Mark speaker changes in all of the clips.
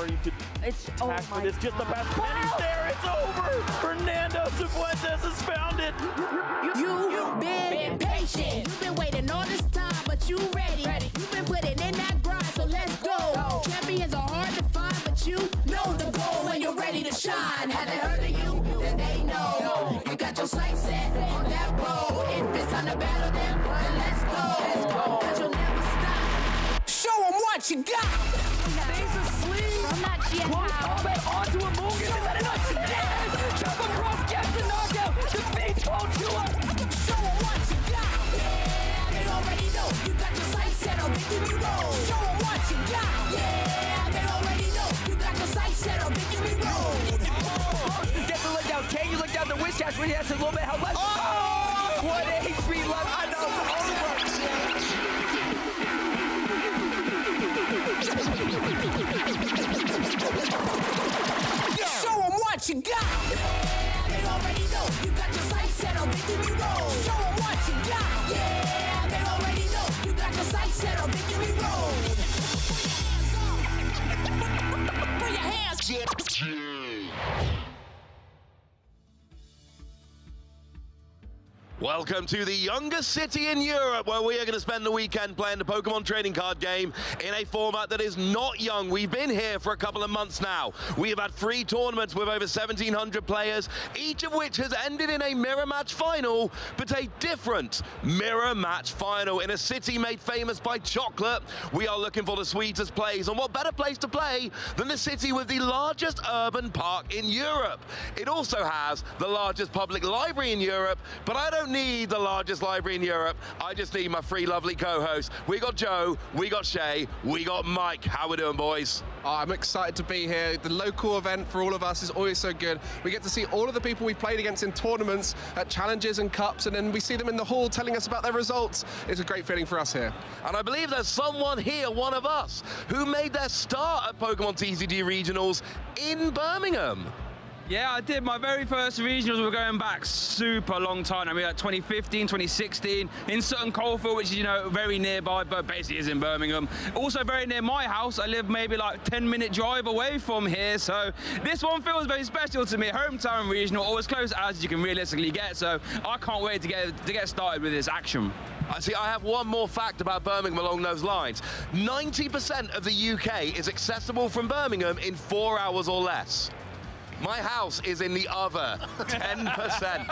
Speaker 1: learning to attack, but it's just the best. And he's there, it's over! Fernando Cifuentes has found it!
Speaker 2: You've been patient. You've been waiting all this time, but you ready. You've been putting in that grind, so let's go. Champions are hard to find, but you know the goal when you're ready to shine. Have they heard of you? Then they know. You got your sights set on that road. If it's on the battle, then let's go. Cause you'll never stop. Show them what you got.
Speaker 3: Stays asleep.
Speaker 4: I'm not yet
Speaker 3: Close
Speaker 4: out.
Speaker 3: combat onto a Morgan. Is that enough? Yes! Jump across, gets the knockout. Defeats Voltua.
Speaker 2: Show them what you got. Yeah, they already know. You got your sights set on victory road. Show them what you got. Yeah, they already know. You got your sights set on victory road.
Speaker 3: Gets the leg down. Can you look down the Witchcast when he has a little bit of health left? Oh! What HP left? I know.
Speaker 2: Show them what you got. Yeah, they already know. You got your sights set on victory road. Show them what you got. Yeah, they already know. You got your sights set on victory road. Put your hands up.
Speaker 5: Welcome to the youngest city in Europe, where we are going to spend the weekend playing the Pokemon trading card game in a format that is not young. We've been here for a couple of months now. We have had 3 tournaments with over 1,700 players, each of which has ended in a mirror match final, but a different mirror match final in a city made famous by chocolate. We are looking for the sweetest plays, and what better place to play than the city with the largest urban park in Europe. It also has the largest public library in Europe, but I don't need the largest library in Europe. I just need my 3 lovely co-hosts. We got Joe, we got Shay, we got Mike. How we doing, boys?
Speaker 6: I'm excited to be here. The local event for all of us is always so good. We get to see all of the people we've played against in tournaments, at challenges and cups, and then we see them in the hall telling us about their results. It's a great feeling for us here.
Speaker 5: And I believe there's someone here, one of us, who made their start at Pokemon TCG Regionals in Birmingham.
Speaker 7: Yeah, I did. My very first regionals were going back super long time. I mean, like 2015, 2016, in Sutton Coldfield, which is, you know, very nearby, but basically is in Birmingham. Also very near my house. I live maybe like 10-minute drive away from here, so this one feels very special to me. Hometown regional, or as close as you can realistically get, so I can't wait to get started with this action.
Speaker 5: See, I have one more fact about Birmingham along those lines. 90% of the UK is accessible from Birmingham in 4 hours or less. My house is in the other 10%.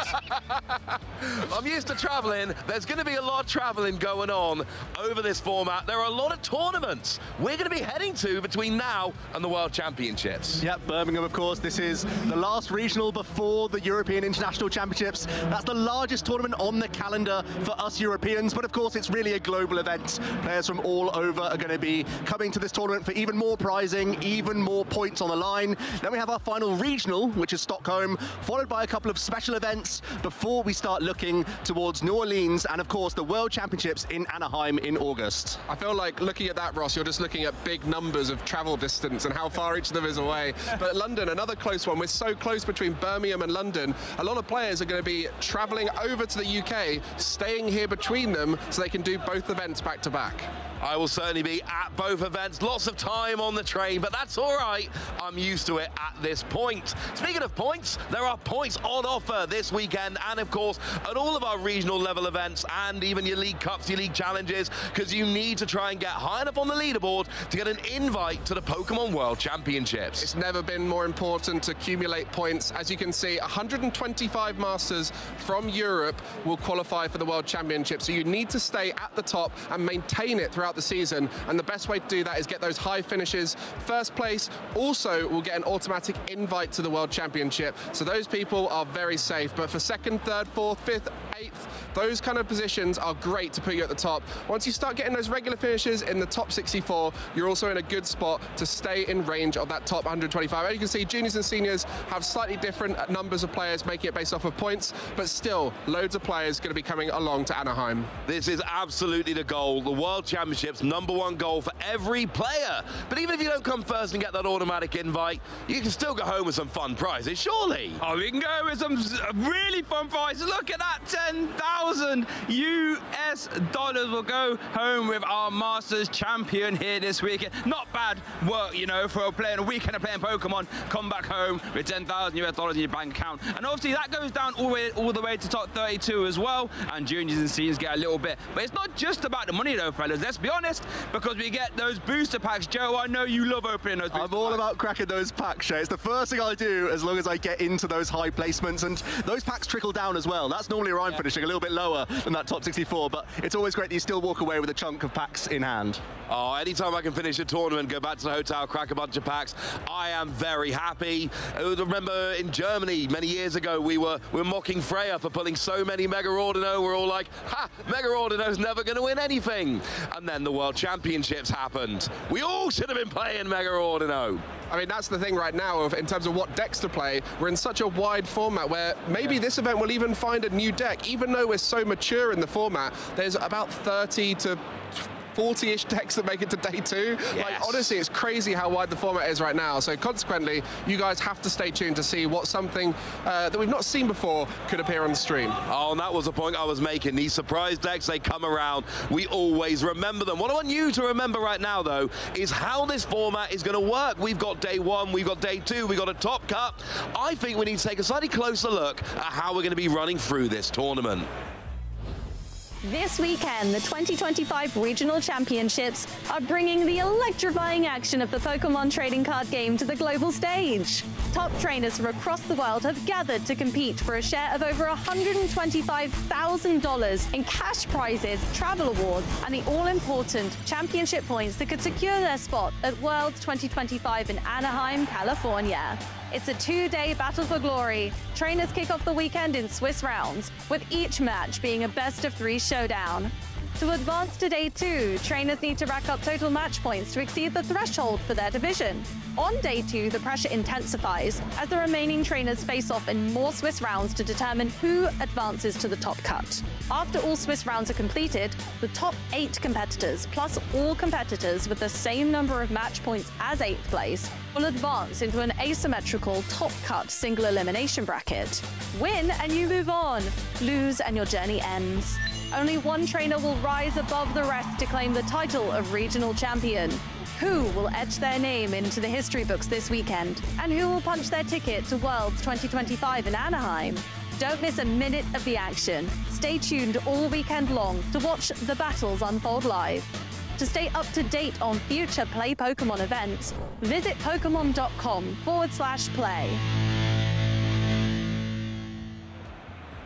Speaker 5: I'm used to traveling. There's going to be a lot of traveling going on over this format. There are a lot of tournaments we're going to be heading to between now and the World Championships.
Speaker 8: Yep, Birmingham, of course. This is the last regional before the European International Championships. That's the largest tournament on the calendar for us Europeans, but of course it's really a global event. Players from all over are going to be coming to this tournament for even more prizing, even more points on the line. Then we have our final regional, which is Stockholm, followed by a couple of special events before we start looking towards New Orleans and, of course, the World Championships in Anaheim in August.
Speaker 6: I feel like looking at that, Ross, you're just looking at big numbers of travel distance and how far each of them is away. But London, another close one. We're so close between Birmingham and London. A lot of players are going to be travelling over to the UK, staying here between them so they can do both events back to back.
Speaker 5: I will certainly be at both events. Lots of time on the train, but that's all right. I'm used to it at this point. Speaking of points, there are points on offer this weekend, and of course, at all of our regional level events and even your League Cups, your League Challenges, because you need to try and get high enough on the leaderboard to get an invite to the Pokemon World Championships.
Speaker 6: It's never been more important to accumulate points. As you can see, 125 Masters from Europe will qualify for the World Championship, so you need to stay at the top and maintain it throughout the season, and the best way to do that is get those high finishes. First place also will get an automatic invite to the World Championship, so those people are very safe. But for second, third, fourth, fifth, eighth, those kind of positions are great to put you at the top. Once you start getting those regular finishes in the top 64, you're also in a good spot to stay in range of that top 125. As you can see, juniors and seniors have slightly different numbers of players making it based off of points, but still loads of players going to be coming along to Anaheim.
Speaker 5: This is absolutely the goal, the World Championships, #1 goal for every player. But even if you don't come first and get that automatic invite, you can still go home with some fun prizes, surely.
Speaker 7: Oh, we can go with some really fun prizes. Look at that, 10,000 US yes, dollars will go home with our Masters champion here this weekend. Not bad work, you know, for playing a weekend of playing Pokemon. Come back home with $10,000 US in your bank account. And obviously that goes down all the way to top 32 as well. And juniors and seniors get a little bit. But it's not just about the money though, fellas. Let's be honest, because we get those booster packs. Joe, I know you love opening those booster packs.
Speaker 8: I'm all about cracking those packs, Shay. It's the first thing I do as long as I get into those high placements. And those packs trickle down as well. That's normally where I'm finishing, a little bit lower than that top 64. But it's always great that you still walk away with a chunk of packs in hand.
Speaker 5: Oh, anytime I can finish a tournament, go back to the hotel, crack a bunch of packs, I am very happy. I remember in Germany many years ago, we were mocking Freya for pulling so many Mega Ordino. We're all like, ha, Mega Ordino's never going to win anything. And then the World Championships happened. We all should have been playing Mega Ordino.
Speaker 6: I mean, that's the thing right now in terms of what decks to play. We're in such a wide format where maybe this event will even find a new deck. Even though we're so mature in the format, there's about 30 to 40-ish decks that make it to day 2.
Speaker 5: Yes.
Speaker 6: Like, honestly, it's crazy how wide the format is right now. So consequently, you guys have to stay tuned to see what something that we've not seen before could appear on the stream.
Speaker 5: Oh, and that was the point I was making. These surprise decks, they come around. We always remember them. What I want you to remember right now, though, is how this format is going to work. We've got day 1, we've got day 2, we've got a top cut. I think we need to take a slightly closer look at how we're going to be running through this tournament.
Speaker 4: This weekend, the 2025 Regional Championships are bringing the electrifying action of the Pokemon trading card game to the global stage. Top trainers from across the world have gathered to compete for a share of over $125,000 in cash prizes, travel awards, and the all-important championship points that could secure their spot at Worlds 2025 in Anaheim, California. It's a 2-day battle for glory. Trainers kick off the weekend in Swiss rounds, with each match being a best-of-3 showdown. To advance to day 2, trainers need to rack up total match points to exceed the threshold for their division. On day 2, the pressure intensifies as the remaining trainers face off in more Swiss rounds to determine who advances to the top cut. After all Swiss rounds are completed, the top 8 competitors, plus all competitors with the same number of match points as 8th place, will advance into an asymmetrical top cut single elimination bracket. Win and you move on. Lose and your journey ends. Only one trainer will rise above the rest to claim the title of regional champion. Who will etch their name into the history books this weekend? And who will punch their ticket to Worlds 2025 in Anaheim? Don't miss a minute of the action. Stay tuned all weekend long to watch the battles unfold live. To stay up to date on future Play Pokemon events, visit Pokemon.com/play.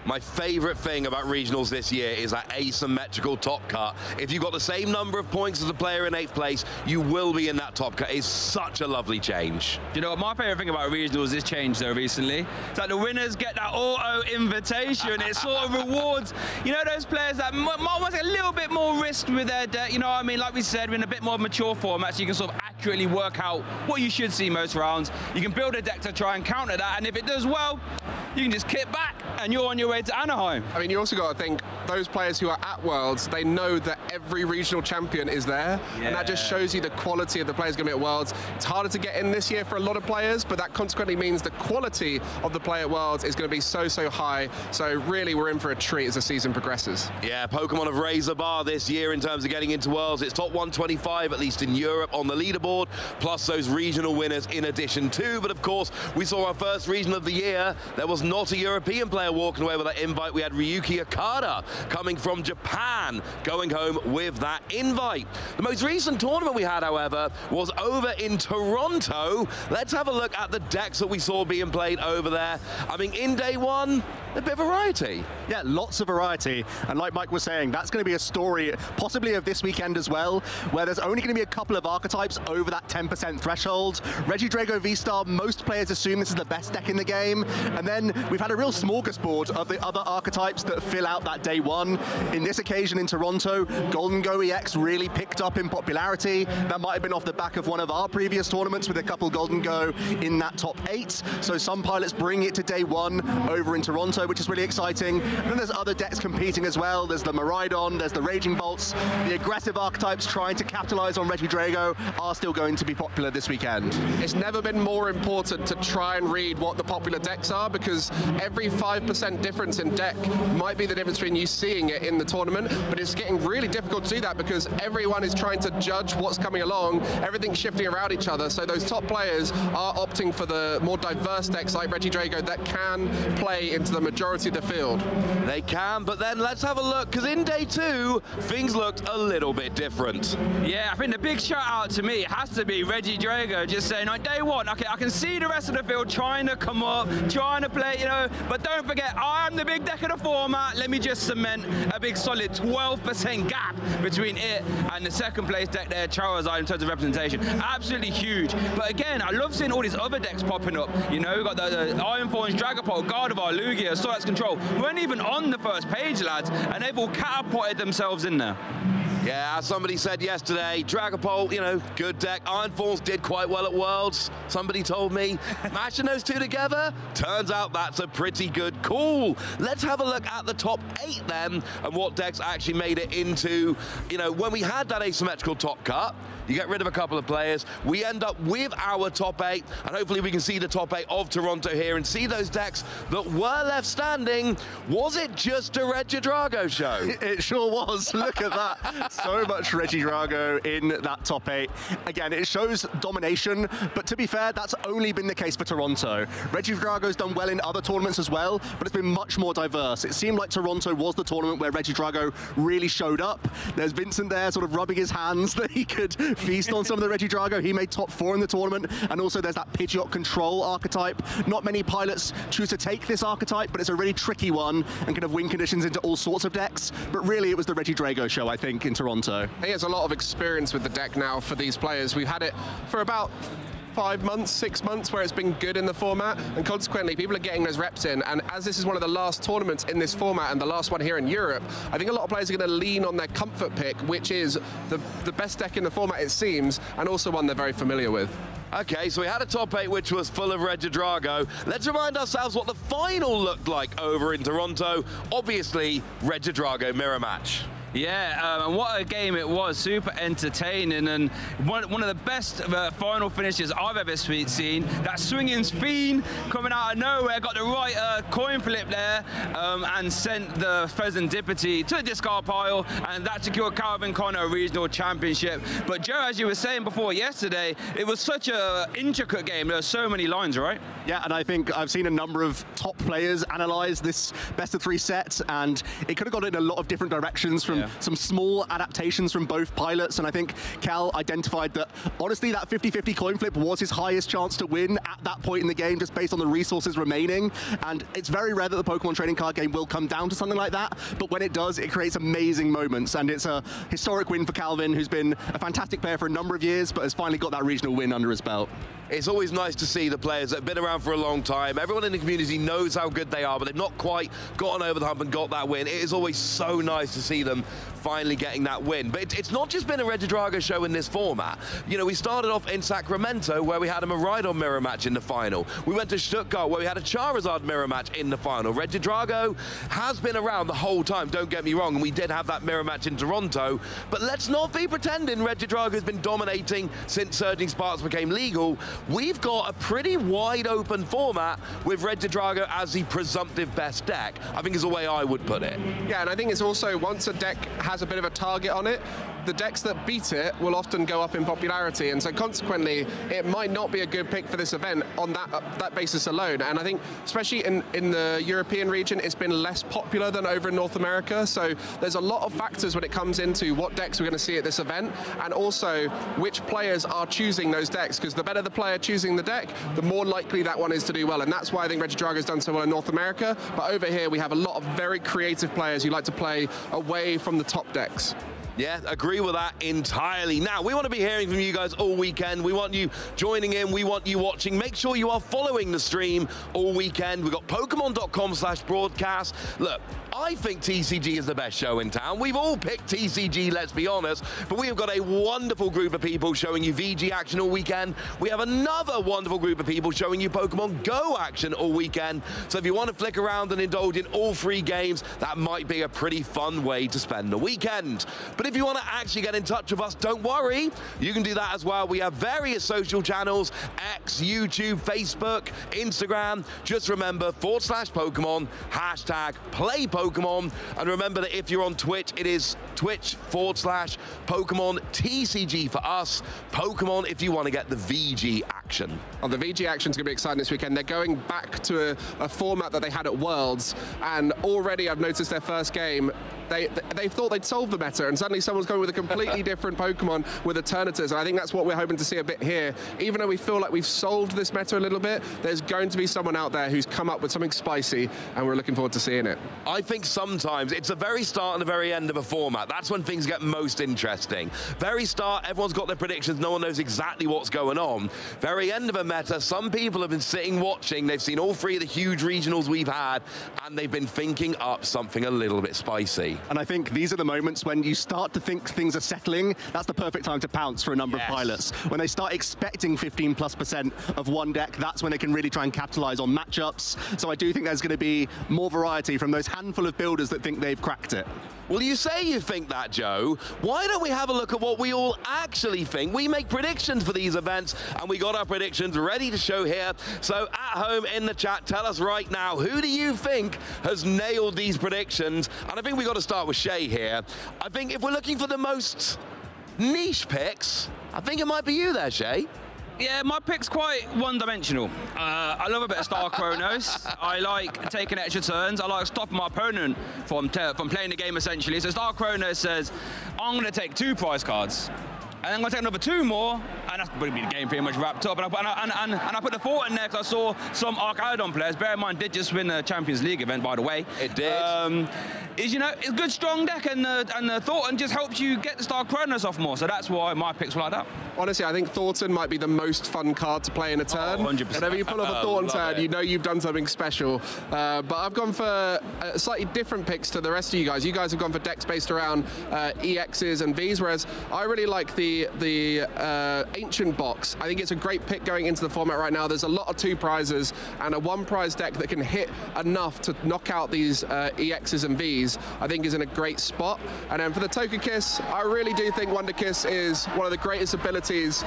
Speaker 5: My favorite thing about regionals this year is that asymmetrical top cut. If you've got the same number of points as the player in 8th place, you will be in that top cut. It's such a lovely change.
Speaker 7: You know what, my favorite thing about regionals is change though recently. It's like the winners get that auto invitation. It sort of rewards, you know, those players that might want to take a little bit more risk with their deck. You know what I mean? Like we said, we're in a bit more mature format, so you can sort of accurately work out what you should see most rounds. You can build a deck to try and counter that, and if it does well, you can just kick back and you're on your way to Anaheim.
Speaker 6: I mean, you also got to think, those players who are at Worlds, they know that every regional champion is there, and that just shows you the quality of the players going to be at Worlds. It's harder to get in this year for a lot of players, but that consequently means the quality of the play at Worlds is going to be so high. So really, we're in for a treat as the season progresses.
Speaker 5: Yeah, Pokemon have raised the bar this year in terms of getting into Worlds. It's top 125, at least in Europe, on the leaderboard, plus those regional winners in addition too. But of course, we saw our first regional of the year. There was not a European player walking away with that invite. We had Ryuki Okada coming from Japan, going home with that invite. The most recent tournament we had, however, was over in Toronto. Let's have a look at the decks that we saw being played over there. I mean, in day 1, a bit of variety.
Speaker 8: Yeah, lots of variety. And like Mike was saying, that's going to be a story possibly of this weekend as well, where there's only going to be a couple of archetypes over that 10% threshold. Regidrago V-Star, most players assume this is the best deck in the game. And then we've had a real smorgasbord of the other archetypes that fill out that day 1. In this occasion in Toronto, Golden Go EX really picked up in popularity. That might have been off the back of one of our previous tournaments with a couple Golden Go in that top 8. So some pilots bring it to day 1 over in Toronto. Toronto, which is really exciting. And then there's other decks competing as well. There's the Miraidon, there's the Raging Bolts. The aggressive archetypes trying to capitalize on Regidrago are still going to be popular this weekend.
Speaker 6: It's never been more important to try and read what the popular decks are, because every 5% difference in deck might be the difference between you seeing it in the tournament, but it's getting really difficult to do that because everyone is trying to judge what's coming along, everything's shifting around each other, so those top players are opting for the more diverse decks like Regidrago that can play into the majority of the field.
Speaker 5: They can, but then let's have a look, because in day 2, things looked a little bit different.
Speaker 7: Yeah, I think the big shout out to me has to be Regidrago just saying, on day 1, okay, I can see the rest of the field trying to come up, trying to play, you know, but don't forget, I'm the big deck of the format. Let me just cement a big solid 12% gap between it and the second place deck there, Charizard, in terms of representation. Absolutely huge. But again, I love seeing all these other decks popping up. You know, we've got the Iron Thorns, Dragapult, Gardevoir, Lugia, Sorax Control. We weren't even on the first page, lads, and they've all catapulted themselves in there.
Speaker 5: Yeah, somebody said yesterday, Dragapult, you know, good deck. Iron Thorns did quite well at Worlds. Somebody told me, mashing those two together, turns out that's a pretty good call. Let's have a look at the top 8 then, and what decks actually made it into, you know, when we had that asymmetrical top cut, you get rid of a couple of players, we end up with our top 8, and hopefully we can see the top 8 of Toronto here and see those decks that were left standing. Was it just a Regidrago show?
Speaker 8: It sure was. Look at that. So much Regidrago in that top 8. Again, it shows domination, but to be fair, that's only been the case for Toronto. Regidrago's done well in other tournaments as well, but it's been much more diverse. It seemed like Toronto was the tournament where Regidrago really showed up. There's Vincent there sort of rubbing his hands that he could feast on some of the Regidrago. He made top 4 in the tournament, and also there's that Pidgeot control archetype. Not many pilots choose to take this archetype, but it's a really tricky one and can have win conditions into all sorts of decks. But really, it was the Regidrago show, I think, in Toronto.
Speaker 6: He has a lot of experience with the deck now for these players. We've had it for about 5 months, 6 months, where it's been good in the format, and consequently people are getting those reps in. And as this is one of the last tournaments in this format and the last one here in Europe, I think a lot of players are going to lean on their comfort pick, which is the best deck in the format, it seems, and also one they're very familiar with.
Speaker 5: Okay, so we had a top 8 which was full of Regidrago. Let's remind ourselves what the final looked like over in Toronto. Obviously, Regidrago mirror match.
Speaker 7: Yeah, and what a game it was, super entertaining, and one of the best final finishes I've ever seen. That Swinging Fiend coming out of nowhere, got the right coin flip there, and sent the Pheasantipity to the discard pile, and that secured Calvin Connor regional championship. But Joe, as you were saying before yesterday, it was such an intricate game. There were so many lines, right?
Speaker 8: Yeah, and I think I've seen a number of top players analyze this best of 3 set, and it could have gone in a lot of different directions from some small adaptations from both pilots, and I think Cal identified that, honestly, that 50-50 coin flip was his highest chance to win at that point in the game, just based on the resources remaining, and it's very rare that the Pokemon trading card game will come down to something like that, but when it does, it creates amazing moments, and it's a historic win for Calvin, who's been a fantastic player for a number of years, but has finally got that regional win under his belt.
Speaker 5: It's always nice to see the players that have been around for a long time. Everyone in the community knows how good they are, but they've not quite gotten over the hump and got that win. It is always so nice to see them finally getting that win. But it's not just been a Regidrago show in this format. You know, we started off in Sacramento, where we had a Miraidon mirror match in the final. We went to Stuttgart, where we had a Charizard mirror match in the final. Regidrago has been around the whole time, don't get me wrong, and we did have that mirror match in Toronto. But let's not be pretending Regidrago has been dominating since Surging Sparks became legal. We've got a pretty wide open format with Regidrago as the presumptive best deck, I think is the way I would put it.
Speaker 6: Yeah, and I think it's also, once a deck has a bit of a target on it, the decks that beat it will often go up in popularity, and so consequently it might not be a good pick for this event on that basis alone. And I think especially in the European region, it's been less popular than over in North America, so there's a lot of factors when it comes into what decks we're going to see at this event, and also which players are choosing those decks, because the better the player choosing the deck, the more likely that one is to do well, and that's why I think Regidrago's done so well in North America. But over here we have a lot of very creative players who like to play away from the top decks.
Speaker 5: Yeah, agree with that entirely. Now, we want to be hearing from you guys all weekend. We want you joining in. We want you watching. Make sure you are following the stream all weekend. We've got Pokemon.com/broadcast. Look, I think TCG is the best show in town. We've all picked TCG, let's be honest, but we have got a wonderful group of people showing you VG action all weekend. We have another wonderful group of people showing you Pokemon Go action all weekend. So if you want to flick around and indulge in all 3 games, that might be a pretty fun way to spend the weekend. But if you want to actually get in touch with us, don't worry. You can do that as well. We have various social channels, X, YouTube, Facebook, Instagram. Just remember, /Pokemon, #PlayPokemon. And remember that if you're on Twitch, it is Twitch/Pokemon TCG for us. Pokemon if you want to get the VG action.
Speaker 6: Oh, the VG action is going to be exciting this weekend. They're going back to a format that they had at Worlds, and already I've noticed their first game, they thought they'd solved the meta, and suddenly someone's going with a completely different Pokemon with Eternatus, and I think that's what we're hoping to see a bit here. Even though we feel like we've solved this meta a little bit, there's going to be someone out there who's come up with something spicy, and we're looking forward to seeing it.
Speaker 5: I think sometimes it's the very start and the very end of a format. That's when things get most interesting. Very start, everyone's got their predictions, no one knows exactly what's going on. Very end of a meta, some people have been sitting watching, they've seen all 3 of the huge regionals we've had, and they've been thinking up something a little bit spicy.
Speaker 8: And I think these are the moments when you start to think things are settling. That's the perfect time to pounce for a number of pilots. When they start expecting 15+% of one deck, that's when they can really try and capitalize on matchups. So I do think there's going to be more variety from those handful of builders that think they've cracked it.
Speaker 5: Well, you say you think that, Joe. Why don't we have a look at what we all actually think? We make predictions for these events, and we got our predictions ready to show here. So at home in the chat, tell us right now, who do you think has nailed these predictions? And I think we got to start with Shay here. I think if we're looking for the most niche picks, I think it might be you there, Shay.
Speaker 7: Yeah, my pick's quite one-dimensional. I love a bit of Star Chronos. I like taking extra turns. I like stopping my opponent from playing the game, essentially. So Star Chronos says, I'm going to take 2 prize cards. And I'm going to take another 2 more, and that's going to be the game pretty much wrapped up. And I put the 4 in there because I saw some Archaeodon players. Bear in mind, did just win the Champions League event, by the way.
Speaker 5: It did.
Speaker 7: It's a good strong deck, and the Thornton just helps you get the Star Chronos off more. So that's why my picks were like that.
Speaker 6: Honestly, I think Thornton might be the most fun card to play in a turn.
Speaker 7: 100%.
Speaker 6: Whenever you pull off a Thornton turn, you know you've done something special. But I've gone for slightly different picks to the rest of you guys. You guys have gone for decks based around EXs and Vs, whereas I really like the Ancient box. I think it's a great pick going into the format right now. There's a lot of 2 prizes, and a 1 prize deck that can hit enough to knock out these EXs and Vs, I think is in a great spot. And then for the Togekiss, I really do think Wonder Kiss is one of the greatest abilities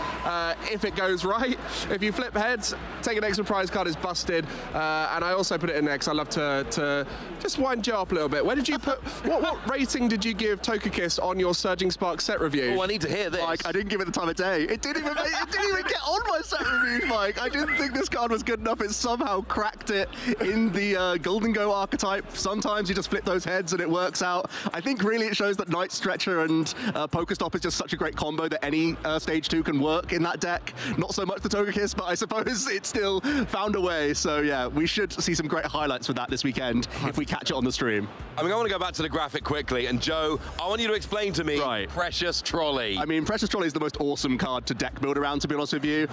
Speaker 6: if it goes right. If you flip heads, take an extra prize card is busted. And I also put it in there because I love to just wind Joe up a little bit. Where did you put, what rating did you give Togekiss on your Surging Spark set review?
Speaker 5: Oh, I need to hear this.
Speaker 8: Like, I didn't give it the time of day. It didn't even get on my set reviews, Mike. I didn't think this card was good enough. It somehow cracked it in the Golden Go archetype. Sometimes you just flip those heads and it works out. I think really it shows that Night Stretcher and Pokestop is just such a great combo that any Stage 2 can work in that deck. Not so much the Togekiss, but I suppose it still found a way. So yeah, we should see some great highlights with that this weekend if we catch it on the stream.
Speaker 5: I mean, I want to go back to the graphic quickly, and Joe, I want you to explain to me Precious Trolley.
Speaker 8: I mean, Precious Trolley is the most awesome card to deck build around, to be honest with you.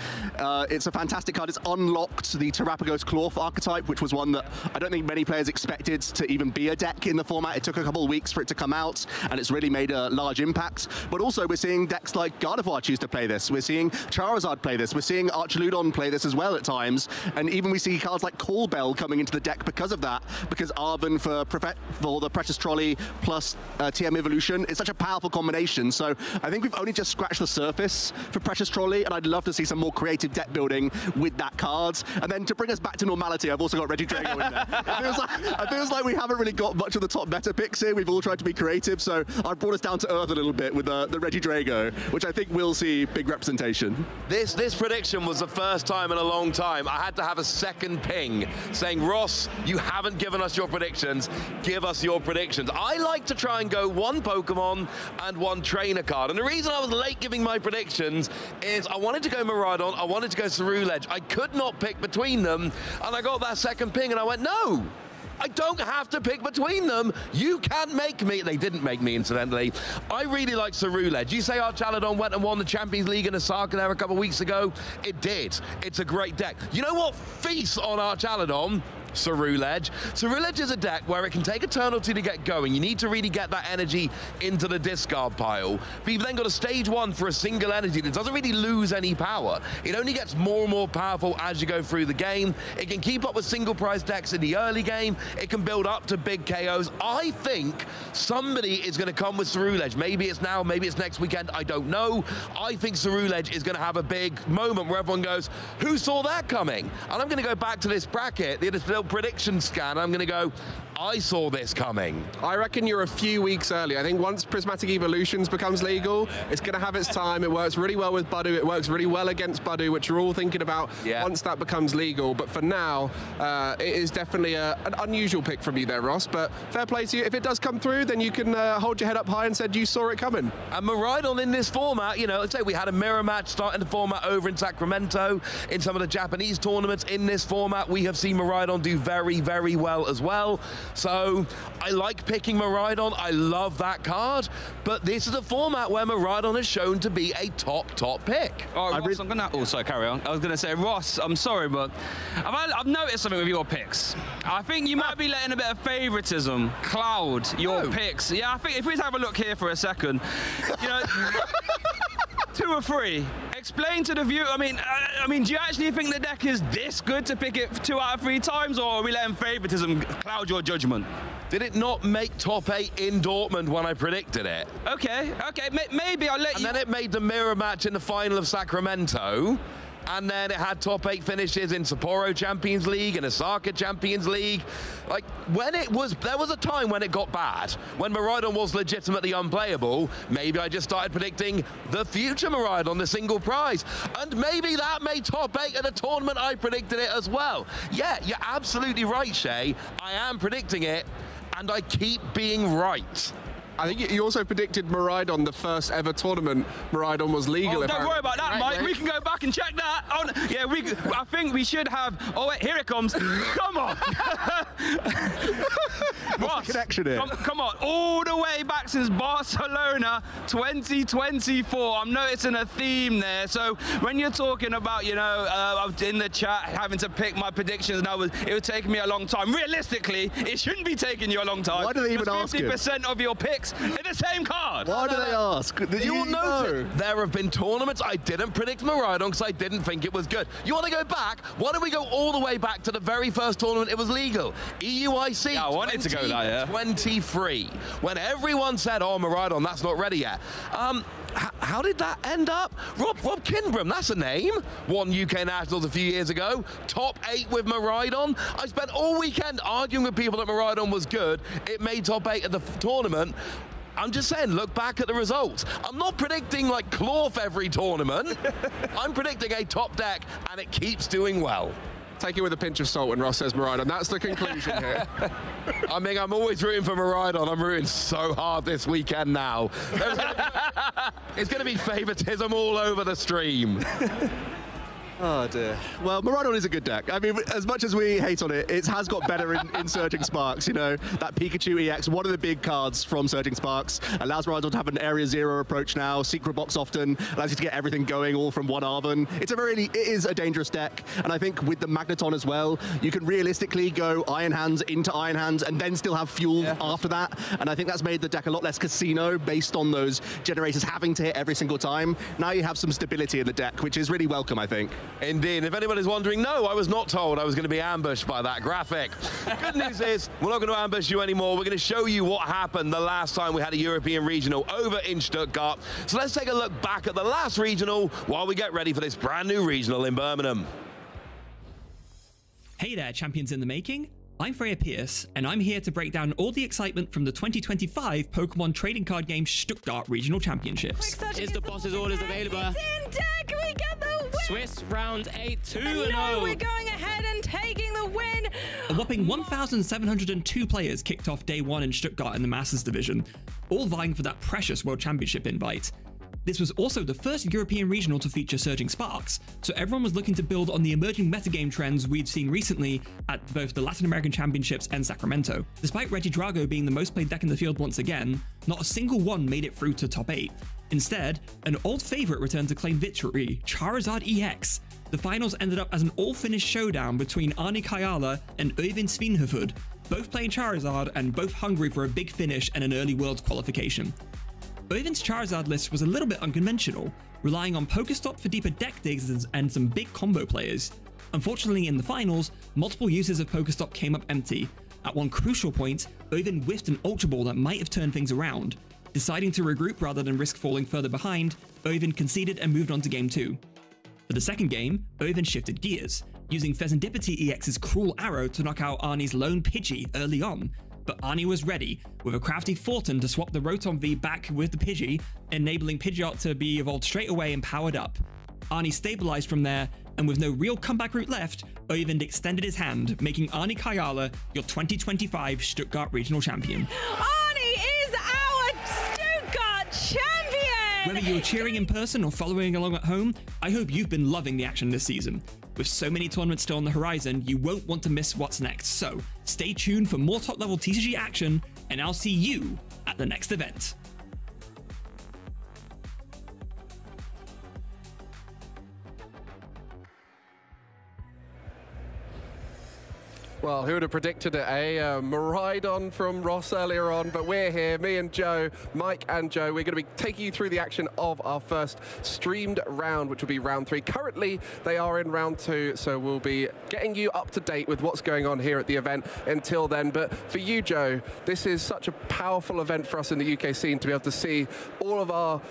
Speaker 8: It's a fantastic card. It's unlocked the Terrapagos Clorf archetype, which was one that I don't think many players expected to even be a deck in the format. It took a couple of weeks for it to come out, and it's really made a large impact. But also, we're seeing decks like Gardevoir choose to play this. We're seeing Charizard play this. We're seeing Archaludon play this as well at times. And even we see cards like Call Bell coming into the deck because of that, because Arven for the Precious Trolley plus TM Evolution, it's such a powerful combination. So I think we've only just scratched the surface for Precious Trolley, and I'd love to see some more creative deck building with that card. And then to bring us back to normality, I've also got Regidrago in there. It feels like we haven't really got much of the top meta picks here. We've all tried to be creative, so I've brought us down to earth a little bit with the Regidrago, which I think will see big representation.
Speaker 5: This prediction was the first time in a long time I had to have a second ping saying, Ross, you haven't given us your predictions. Give us your predictions. I like to try and go 1 Pokemon and 1 trainer card. And the reason I was late giving my predictions is I wanted to go Miraidon, I wanted to go Ceruledge. I could not pick between them, and I got that second ping and I went, no. I don't have to pick between them. You can't make me. They didn't make me, incidentally. I really like Cerulege. You say our Chaladon went and won the Champions League in Osaka there a couple of weeks ago. It did. It's a great deck. You know what feasts on our Chaladon? Cerulege. Cerulege is a deck where it can take a turn or two to get going. You need to really get that energy into the discard pile. But you've then got a stage 1 for a single energy that doesn't really lose any power. It only gets more and more powerful as you go through the game. It can keep up with single price decks in the early game. It can build up to big KOs. I think somebody is going to come with Cerulege. Maybe it's now, maybe it's next weekend. I don't know. I think Cerulege is going to have a big moment where everyone goes, who saw that coming? And I'm going to go back to this bracket, this little prediction scan. I'm going to go, I saw this coming.
Speaker 6: I reckon you're a few weeks early. I think once Prismatic Evolutions becomes legal, it's going to have its time. It works really well with Budu. It works really well against Budu, which you're all thinking about once that becomes legal. But for now, it is definitely an unusual pick from you there, Ross. But fair play to you. If it does come through, then you can hold your head up high and said you saw it coming.
Speaker 5: And Miraidon in this format, you know, let's say we had a mirror match starting the format over in Sacramento, in some of the Japanese tournaments. In this format, we have seen Miraidon do very, very well as well. So I like picking Miraidon. I love that card. But this is a format where Miraidon has shown to be a top pick.
Speaker 7: Oh, Ross, I'm gonna also carry on. I was gonna say, Ross, I'm sorry, but I've noticed something with your picks. I think you might be letting a bit of favoritism cloud your picks. Yeah, I think if we have a look here for a second, you know, 2 or 3. Explain to the viewer. I mean, do you actually think the deck is this good to pick it 2 out of 3 times, or are we letting favoritism cloud your judgment?
Speaker 5: Did it not make top 8 in Dortmund when I predicted it?
Speaker 7: Okay, maybe I'll let you.
Speaker 5: And then it made the mirror match in the final of Sacramento. And then it had top 8 finishes in Sapporo Champions League and Osaka Champions League. Like, there was a time when it got bad, when Miraidon was legitimately unplayable. Maybe I just started predicting the future Miraidon, the single prize. And maybe that made top 8 at a tournament I predicted it as well. Yeah, you're absolutely right, Shay. I am predicting it, and I keep being right.
Speaker 6: I think you also predicted Miraidon, the first ever tournament Miraidon was legal.
Speaker 7: Oh, don't worry about that, Mike. We can go back and check that. Oh, yeah, I think we should have. Oh wait, here it comes. Come on.
Speaker 8: What's the connection here?
Speaker 7: Come on, all the way back since Barcelona 2024. I'm noticing a theme there. So when you're talking about, you know, I was in the chat having to pick my predictions, and it would take me a long time. Realistically, it shouldn't be taking you a long time.
Speaker 8: Why do they even ask you?
Speaker 7: 50% of your picks in the same card.
Speaker 8: Why do they ask?
Speaker 5: You will know there have been tournaments I didn't predict Miraidon because I didn't think it was good. You want to go back? Why don't we go all the way back to the very first tournament it was legal? EUIC.
Speaker 7: Yeah, I wanted to go there, yeah.
Speaker 5: 23, when everyone said, oh, Miraidon, that's not ready yet. How did that end up? Rob Kinbram, that's a name. Won UK Nationals a few years ago. Top 8 with Miraidon. I spent all weekend arguing with people that Miraidon was good. It made top 8 at the tournament. I'm just saying, look back at the results. I'm not predicting like Clorf every tournament. I'm predicting a top deck, and it keeps doing well.
Speaker 6: Take it with a pinch of salt when Ross says Miraidon. That's the conclusion here.
Speaker 5: I mean, I'm always rooting for Miraidon. I'm rooting so hard this weekend now. It's going to be favoritism all over the stream.
Speaker 8: Oh dear. Well, Miraidon is a good deck. I mean, as much as we hate on it, it has got better in Surging Sparks. You know, that Pikachu EX, one of the big cards from Surging Sparks, allows Miraidon to have an Area 0 approach now. Secret Box often allows you to get everything going all from one Arven. It is a dangerous deck, and I think with the Magneton as well, you can realistically go Iron Hands into Iron Hands and then still have fuel after that. And I think that's made the deck a lot less casino based on those generators having to hit every single time. Now you have some stability in the deck, which is really welcome, I think.
Speaker 5: Indeed. If anybody's wondering, no, I was not told I was going to be ambushed by that graphic. Good news is, we're not going to ambush you anymore. We're going to show you what happened the last time we had a European regional over in Stuttgart. So let's take a look back at the last regional while we get ready for this brand new regional in Birmingham.
Speaker 9: Hey there, champions in the making. I'm Freya Pierce, and I'm here to break down all the excitement from the 2025 Pokemon Trading Card Game Stuttgart Regional Championships.
Speaker 10: Is the boss's orders available?
Speaker 11: It's in deck, we get the win!
Speaker 10: Swiss round 8, 2-0.
Speaker 11: No, we're going ahead and taking the win!
Speaker 9: A whopping 1,702 players kicked off day 1 in Stuttgart in the Masters Division, all vying for that precious World Championship invite. This was also the first European regional to feature Surging Sparks, so everyone was looking to build on the emerging metagame trends we'd seen recently at both the Latin American Championships and Sacramento. Despite Regidrago being the most played deck in the field once again, not a single one made it through to top 8. Instead, an old favourite returned to claim victory, Charizard EX. The finals ended up as an all-finished showdown between Arnie Kayala and Øyvind Svinhufvud, both playing Charizard and both hungry for a big finish and an early Worlds qualification. Øyvind's Charizard list was a little bit unconventional, relying on Pokestop for deeper deck digs and some big combo players. Unfortunately, in the finals, multiple uses of Pokestop came up empty. At one crucial point, Øyvind whiffed an Ultra Ball that might have turned things around. Deciding to regroup rather than risk falling further behind, Øyvind conceded and moved on to Game 2. For the second game, Øyvind shifted gears, using Pheasantipity EX's Cruel Arrow to knock out Arnie's lone Pidgey early on, but Arnie was ready, with a crafty Thornton to swap the Rotom V back with the Pidgey, enabling Pidgeot to be evolved straight away and powered up. Arnie stabilized from there, and with no real comeback route left, Øyvind extended his hand, making Arnie Kayala your 2025 Stuttgart Regional Champion.
Speaker 11: Arnie is our Stuttgart champion!
Speaker 9: Whether you were cheering in person or following along at home, I hope you've been loving the action this season. With so many tournaments still on the horizon, you won't want to miss what's next, so stay tuned for more top-level TCG action, and I'll see you at the next event.
Speaker 6: Well, who would have predicted it, eh? Miraidon from Ross earlier on, but we're here, me and Joe, Mike and Joe. We're going to be taking you through the action of our first streamed round, which will be round 3. Currently, they are in round 2, so we'll be getting you up to date with what's going on here at the event until then. But for you, Joe, this is such a powerful event for us in the UK scene to be able to see all of our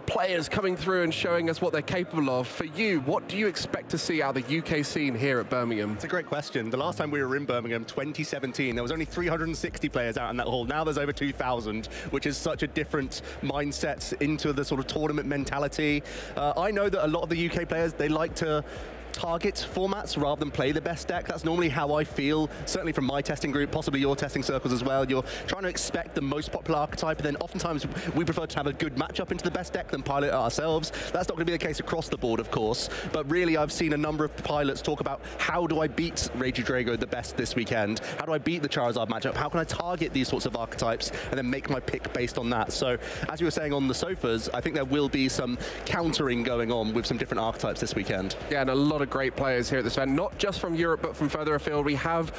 Speaker 6: players coming through and showing us what they're capable of. For you, what do you expect to see out of the UK scene here at Birmingham?
Speaker 8: It's a great question. The last time we were in Birmingham, 2017, there was only 360 players out in that hall. Now there's over 2,000, which is such a different mindset into the sort of tournament mentality. I know that a lot of the UK players, they like to target formats rather than play the best deck. That's normally how I feel, certainly from my testing group, possibly your testing circles as well. You're trying to expect the most popular archetype, and then oftentimes we prefer to have a good matchup into the best deck than pilot it ourselves. That's not going to be the case across the board, of course, but really I've seen a number of pilots talk about how do I beat Regidrago the best this weekend? How do I beat the Charizard matchup? How can I target these sorts of archetypes and then make my pick based on that? So, as you were saying on the sofas, I think there will be some countering going on with some different archetypes this weekend.
Speaker 6: Yeah, and a lot of great players here at this event, not just from Europe, but from further afield. We have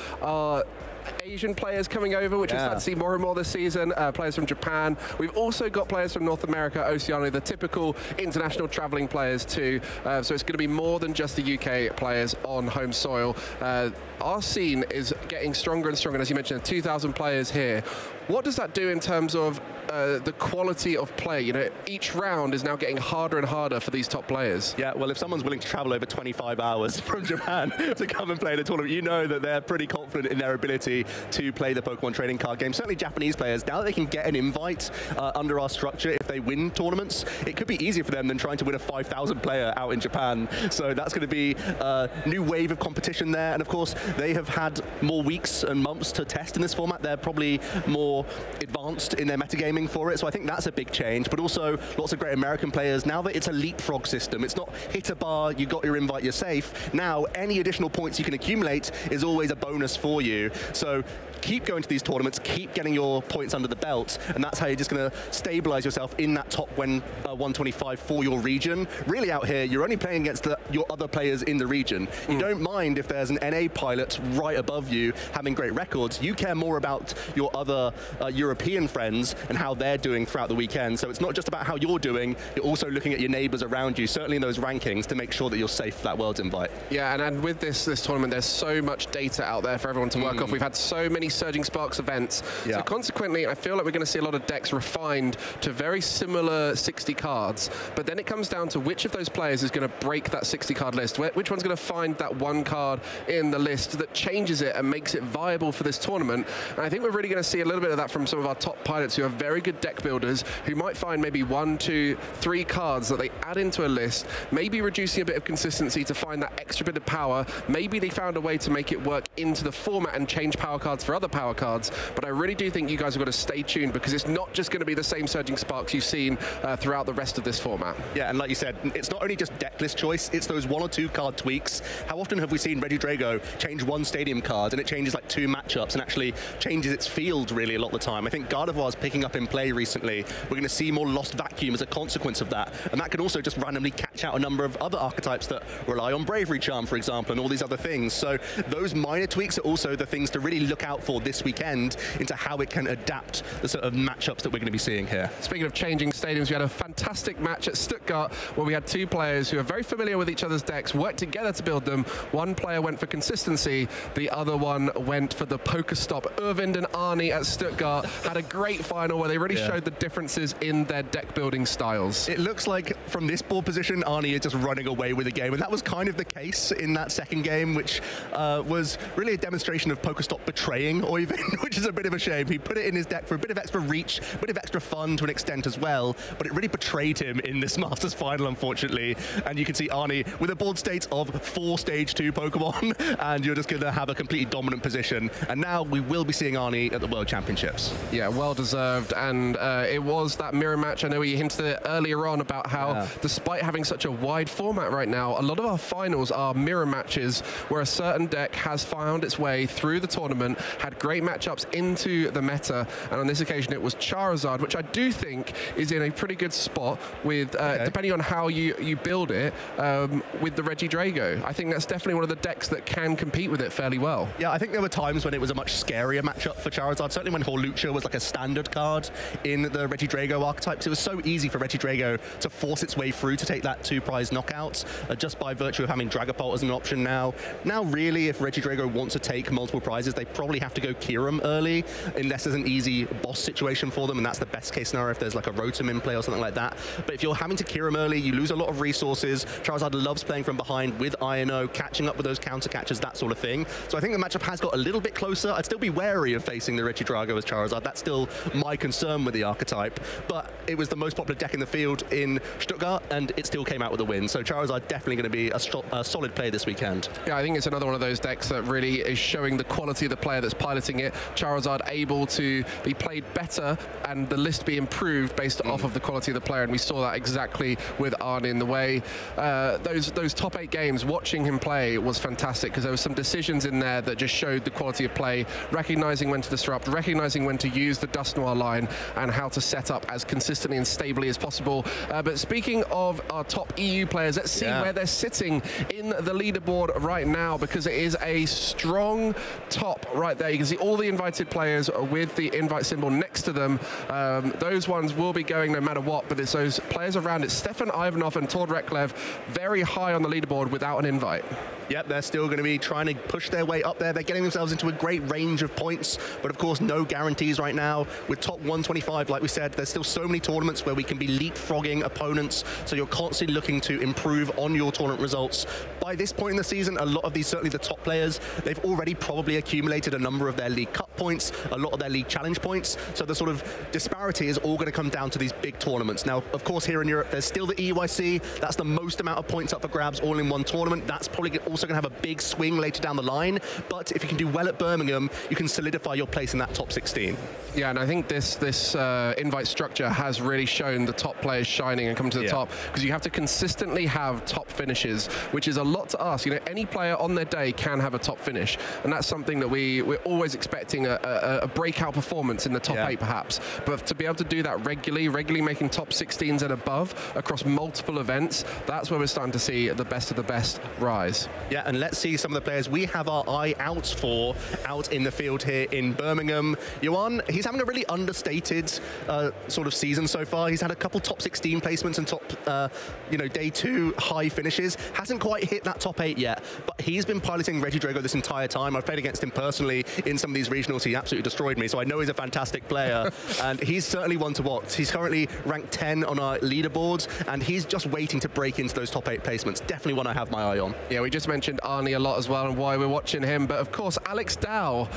Speaker 6: Asian players coming over, which we'll start to see more and more this season, players from Japan. We've also got players from North America, Oceania, the typical international traveling players too. So it's going to be more than just the UK players on home soil. Our scene is getting stronger and stronger, and as you mentioned, 2,000 players here. What does that do in terms of the quality of play? You know, each round is now getting harder and harder for these top players.
Speaker 8: Yeah, well, if someone's willing to travel over 25 hours from Japan to come and play the tournament, you know that they're pretty confident in their ability to play the Pokemon trading card game. Certainly Japanese players, now that they can get an invite under our structure if they win tournaments, it could be easier for them than trying to win a 5,000 player out in Japan. So that's going to be a new wave of competition there. And of course, they have had more weeks and months to test in this format. They're probably more advanced in their metagaming for it, so I think that's a big change. But also lots of great American players. Now that it's a leapfrog system, it's not hit a bar, you got your invite, you're safe. Now any additional points you can accumulate is always a bonus for you. So keep going to these tournaments, keep getting your points under the belt, and that's how you're just going to stabilize yourself in that top 125 for your region. Really out here, you're only playing against your other players in the region. You don't mind if there's an NA pilot right above you having great records. You care more about your other European friends and how they're doing throughout the weekend. So it's not just about how you're doing, you're also looking at your neighbors around you, certainly in those rankings, to make sure that you're safe for that World's invite.
Speaker 6: Yeah, and with this tournament, there's so much data out there for everyone to work off. We've had so many Surging Sparks events. So consequently, I feel like we're going to see a lot of decks refined to very similar 60 cards. But then it comes down to which of those players is going to break that 60 card list. Which one's going to find that one card in the list that changes it and makes it viable for this tournament. And I think we're really going to see a little bit of that from some of our top pilots who are very good deck builders, who might find maybe 1, 2, 3 cards that they add into a list, maybe reducing a bit of consistency to find that extra bit of power. Maybe they found a way to make it work into the format and change power cards for other power cards, but I really do think you guys have got to stay tuned because it's not just going to be the same Surging Sparks you've seen throughout the rest of this format.
Speaker 8: Yeah, and like you said, it's not only just deck list choice, it's those 1 or 2 card tweaks. How often have we seen Regidrago change 1 stadium card and it changes like 2 matchups and actually changes its field really a lot of the time? I think Gardevoir's picking up in play recently. We're going to see more Lost Vacuum as a consequence of that, and that can also just randomly catch out a number of other archetypes that rely on Bravery Charm, for example, and all these other things. So those minor tweaks are also the things to really look out for this weekend into how it can adapt the sort of matchups that we're going to be seeing here.
Speaker 6: Speaking of changing stadiums, we had a fantastic match at Stuttgart where we had 2 players who are very familiar with each other's decks, worked together to build them. One player went for consistency, the other one went for the Pokestop. Irvind and Arnie at Stuttgart had a great final where they really showed the differences in their deck building styles.
Speaker 8: It looks like from this board position, Arnie is just running away with the game, and that was kind of the case in that second game, which was really a demonstration of Pokestop betraying Oyvind, which is a bit of a shame. He put it in his deck for a bit of extra reach, a bit of extra fun to an extent as well, but it really betrayed him in this Masters final, unfortunately. And you can see Arnie with a board state of 4 Stage 2 Pokemon, and you're just going to have a completely dominant position. And now we will be seeing Arnie at the World Championships.
Speaker 6: Yeah, well deserved, and it was that mirror match. I know we hinted it earlier on about how, despite having such a wide format right now, a lot of our finals are mirror matches where a certain deck has found its way through the tournament, had great matchups into the meta, and on this occasion it was Charizard, which I do think is in a pretty good spot with, depending on how you build it, with the Regidrago. I think that's definitely one of the decks that can compete with it fairly well.
Speaker 8: Yeah, I think there were times when it was a much scarier matchup for Charizard, certainly when Horlucha was like a standard card in the Regidrago archetypes. It was so easy for Regidrago to force its way through to take that 2-prize knockout just by virtue of having Dragapult as an option now. Now, really, if Regidrago wants to take multiple prizes, they probably have to go Kyurem early, unless there's an easy boss situation for them, and that's the best case scenario if there's like a Rotom in play or something like that. But if you're having to Kyurem early, you lose a lot of resources. Charizard loves playing from behind with INO, catching up with those counter catches, that sort of thing. So I think the matchup has got a little bit closer. I'd still be wary of facing the Regidrago as Charizard. That's still my concern with the archetype. But it was the most popular deck in the field in Stuttgart, and it still came out with a win. So Charizard definitely going to be a solid play this weekend.
Speaker 6: Yeah, I think it's another one of those decks that really is showing the quality of the player that's piloting it. Charizard able to be played better and the list be improved based off of the quality of the player, and we saw that exactly with Arnie in the way. Those top 8 games, watching him play was fantastic because there were some decisions in there that just showed the quality of play, recognizing when to disrupt, recognizing when to use the Dust Noir line, and how to set up as consistently and stably as possible. But speaking of our top EU players, let's see where they're sitting in the leaderboard right now, because it is a strong top right there. You can see all the invited players with the invite symbol next to them. Those ones will be going no matter what, but it's those players around it. Stefan Ivanov and Tord Reklev very high on the leaderboard without an invite.
Speaker 8: Yep, they're still going to be trying to push their way up there. They're getting themselves into a great range of points, but of course, no guarantees right now. With top 125, like we said, there's still so many tournaments where we can be leapfrogging opponents, so you're constantly looking to improve on your tournament results. By this point in the season, a lot of these, certainly the top players, they've already probably accumulated a number of their League Cup points, a lot of their League Challenge points, so the sort of disparity is all going to come down to these big tournaments. Now, of course, here in Europe, there's still the EUIC. That's the most amount of points up for grabs all in one tournament. That's probably also going to have a big swing later down the line, but if you can do well at Birmingham, you can solidify your place in that top 16.
Speaker 6: Yeah, and I think this invite structure has really shown the top players shining and coming to the top, because you have to consistently have top finishes, which is a lot to ask. You know, any player on their day can have a top finish, and that's something that we're always expecting a breakout performance in the top 8 perhaps, but to be able to do that regularly making top 16s and above across multiple events, that's where we're starting to see the best of the best rise.
Speaker 8: Yeah, and let's see some of the players we have our eye out for out in the field here in Birmingham. Yuan, he's having a really understated sort of season so far. He's had a couple top 16 placements and top, day 2 high finishes. Hasn't quite hit that top 8 yet, but he's been piloting Regidrago this entire time. I've played against him personally in some of these regionals. He absolutely destroyed me, so I know he's a fantastic player, and he's certainly one to watch. He's currently ranked 10 on our leaderboards, and he's just waiting to break into those top 8 placements. Definitely one I have my eye on.
Speaker 6: Yeah, we just mentioned mentioned Arnie a lot as well and why we're watching him, but of course Alex Dow,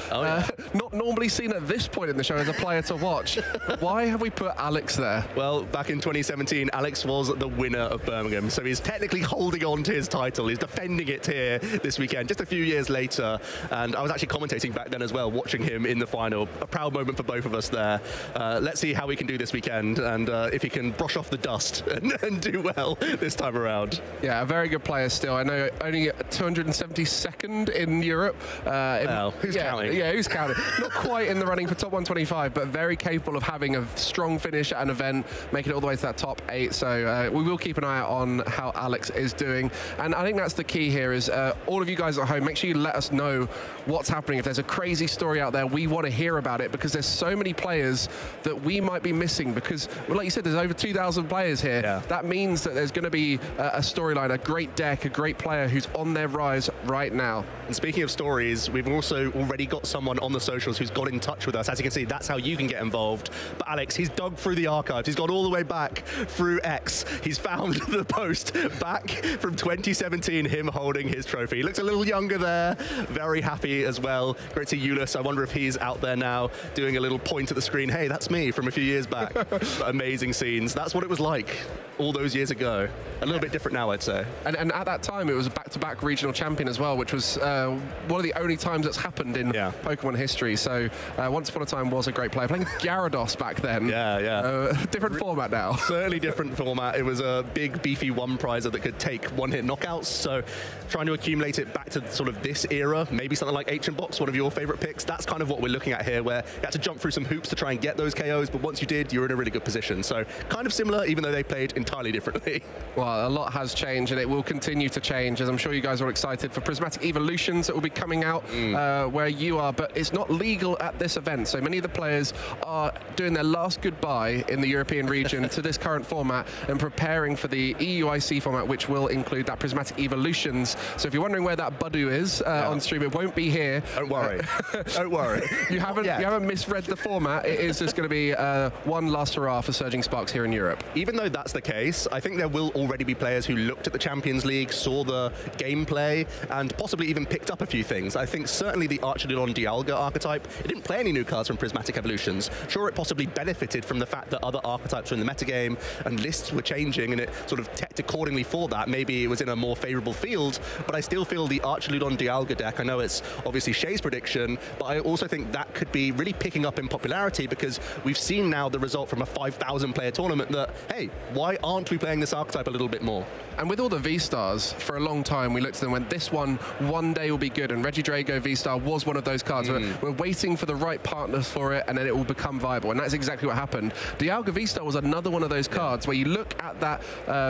Speaker 6: not normally seen at this point in the show as a player to watch. But why have we put Alex there?
Speaker 8: Well, back in 2017, Alex was the winner of Birmingham, so he's technically holding on to his title. He's defending it here this weekend, just a few years later, and I was actually commentating back then as well, watching him in the final. A proud moment for both of us there. Let's see how we can do this weekend, and if he can brush off the dust and do well this time around.
Speaker 6: Yeah, a very good player still. I know only 272nd in Europe.
Speaker 8: Well, who's counting?
Speaker 6: Yeah, who's counting? Not quite in the running for top 125, but very capable of having a strong finish at an event, making it all the way to that top 8. So we will keep an eye out on how Alex is doing. And I think that's the key here is all of you guys at home, make sure you let us know what's happening. If there's a crazy story out there, we want to hear about it, because there's so many players that we might be missing, because, well, like you said, there's over 2,000 players here. Yeah. That means that there's going to be a storyline, a great deck, a great player who's on their rise right now.
Speaker 8: And speaking of stories, we've also already got someone on the socials who's got in touch with us. As you can see, that's how you can get involved. But Alex, he's dug through the archives. He's gone all the way back through X. He's found the post back from 2017, him holding his trophy. He looks a little younger there, very happy as well. Great to see Euless. I wonder if he's out there now doing a little point at the screen. Hey, that's me from a few years back. Amazing scenes. That's what it was like all those years ago. A little bit different now, I'd say.
Speaker 6: And at that time, it was a back-to-back regional champion as well, which was one of the only times that's happened in Pokemon history. So once upon a time was a great player. Playing Gyarados back then. Different format now.
Speaker 8: Certainly different format. It was a big, beefy one-prizer that could take one-hit knockouts. So trying to accumulate it back to sort of this era, maybe something like Ancient Box, one of your favorite picks. That's kind of what we're looking at here, where you had to jump through some hoops to try and get those KOs, but once you did, you were in a really good position. So kind of similar, even though they played entirely differently.
Speaker 6: Well, a lot has changed, and it will continue to change, as I'm sure you guys are excited for Prismatic Evolutions that will be coming out where you are, but it's not legal at this event. So many of the players are doing their last goodbye in the European region to this current format and preparing for the EUIC format, which will include that Prismatic Evolutions. So if you're wondering where that Budu is on stream, it won't be here.
Speaker 8: Don't worry. Don't worry.
Speaker 6: You haven't misread the format. It is just going to be one last hurrah for Surging Sparks here in Europe.
Speaker 8: Even though that's the case, I think there will already be players who looked at the Champions League, saw the gameplay, and possibly even picked up a few things. I think certainly the Archaludon Dialga archetype, it didn't play any new cards from Prismatic Evolutions. Sure, it possibly benefited from the fact that other archetypes were in the metagame and lists were changing, and it sort of teched accordingly for that. Maybe it was in a more favorable field, but I still feel the Archaludon Dialga deck, I know it's obviously Shay's prediction, but I also think that could be really picking up in popularity, because we've seen now the result from a 5,000 player tournament that, hey, why aren't we playing this archetype a little bit more?
Speaker 6: And with all the V-Stars, for a long time, we looked at them and went, this one day will be good, and Regidrago V-Star was one of those cards. We're waiting for the right partners for it, and then it will become viable, and that's exactly what happened. Dialga V-Star was another one of those cards where you look at that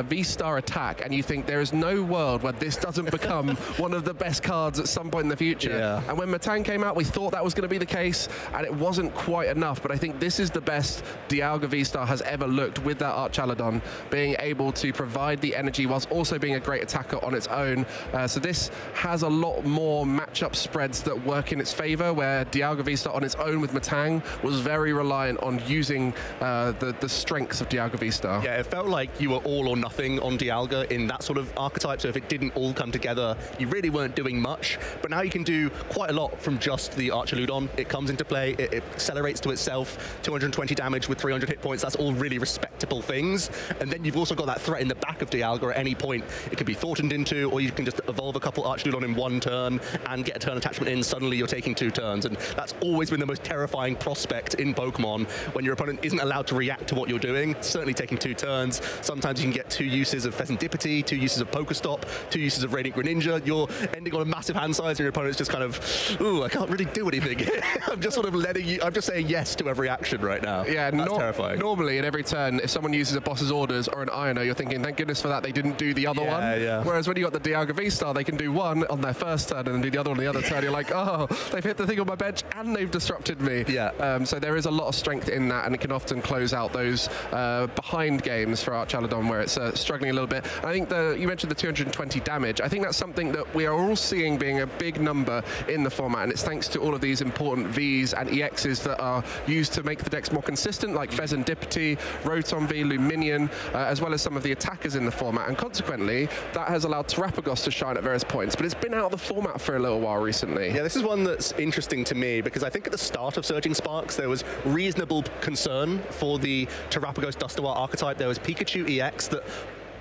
Speaker 6: V-Star attack, and you think there is no world where this doesn't become one of the best cards at some point in the future. And when Matang came out, we thought that was going to be the case, and it wasn't quite enough, but I think this is the best Dialga V-Star has ever looked, with that Archaludon being able to provide the energy whilst also being a great attacker on its own. So this has a lot more matchup spreads that work in its favor, where Dialga V-Star on its own with Matang was very reliant on using the strengths of Dialga V-Star.
Speaker 8: Yeah, it felt like you were all or nothing on Dialga in that sort of archetype, so if it didn't all come together, you really weren't doing much. But now you can do quite a lot from just the Archaludon. It comes into play, it accelerates to itself, 220 damage with 300 hit points. That's all really respectable things. And then you've also got that threat in the back of Dialga at any point. It can be thorntoned into, or you can just evolve a couple Archaludon in one turn and get a turn attachment in. Suddenly you're taking 2 turns, and that's always been the most terrifying prospect in Pokemon, when your opponent isn't allowed to react to what you're doing. Certainly taking 2 turns. Sometimes you can get 2 uses of Pheasantipity, 2 uses of Pokestop, 2 uses of Radiant Greninja. You're ending on a massive hand size, and your opponent's just kind of, ooh, I can't really do anything. I'm just sort of letting you, I'm just saying yes to every action right now.
Speaker 6: Yeah,
Speaker 8: that's terrifying.
Speaker 6: Normally in every turn, if someone uses a boss's orders or an Iono, you're thinking, thank goodness for that, they didn't do the other one. Whereas when you got the Dialga V-Star, they can do one on their first turn and then do the other on the other turn. You're like, oh, they've hit the thing on my bench and they've disrupted me. So there is a lot of strength in that, and it can often close out those behind games for Archaludon where it's struggling a little bit. And I think you mentioned the 220 damage. I think that's something that we are all seeing being a big number in the format, and it's thanks to all of these important Vs and EXs that are used to make the decks more consistent, like Pheasantipity, Rotom V, Luminion, as well as some of the attackers in the format. And consequently, that has allowed Terrapagos to shine at various points, but it's been out of the format for a little while recently.
Speaker 8: Yeah, this is one that's interesting to me because I think at the start of Surging Sparks, there was reasonable concern for the Terrapagos Dustoir archetype. There was Pikachu EX that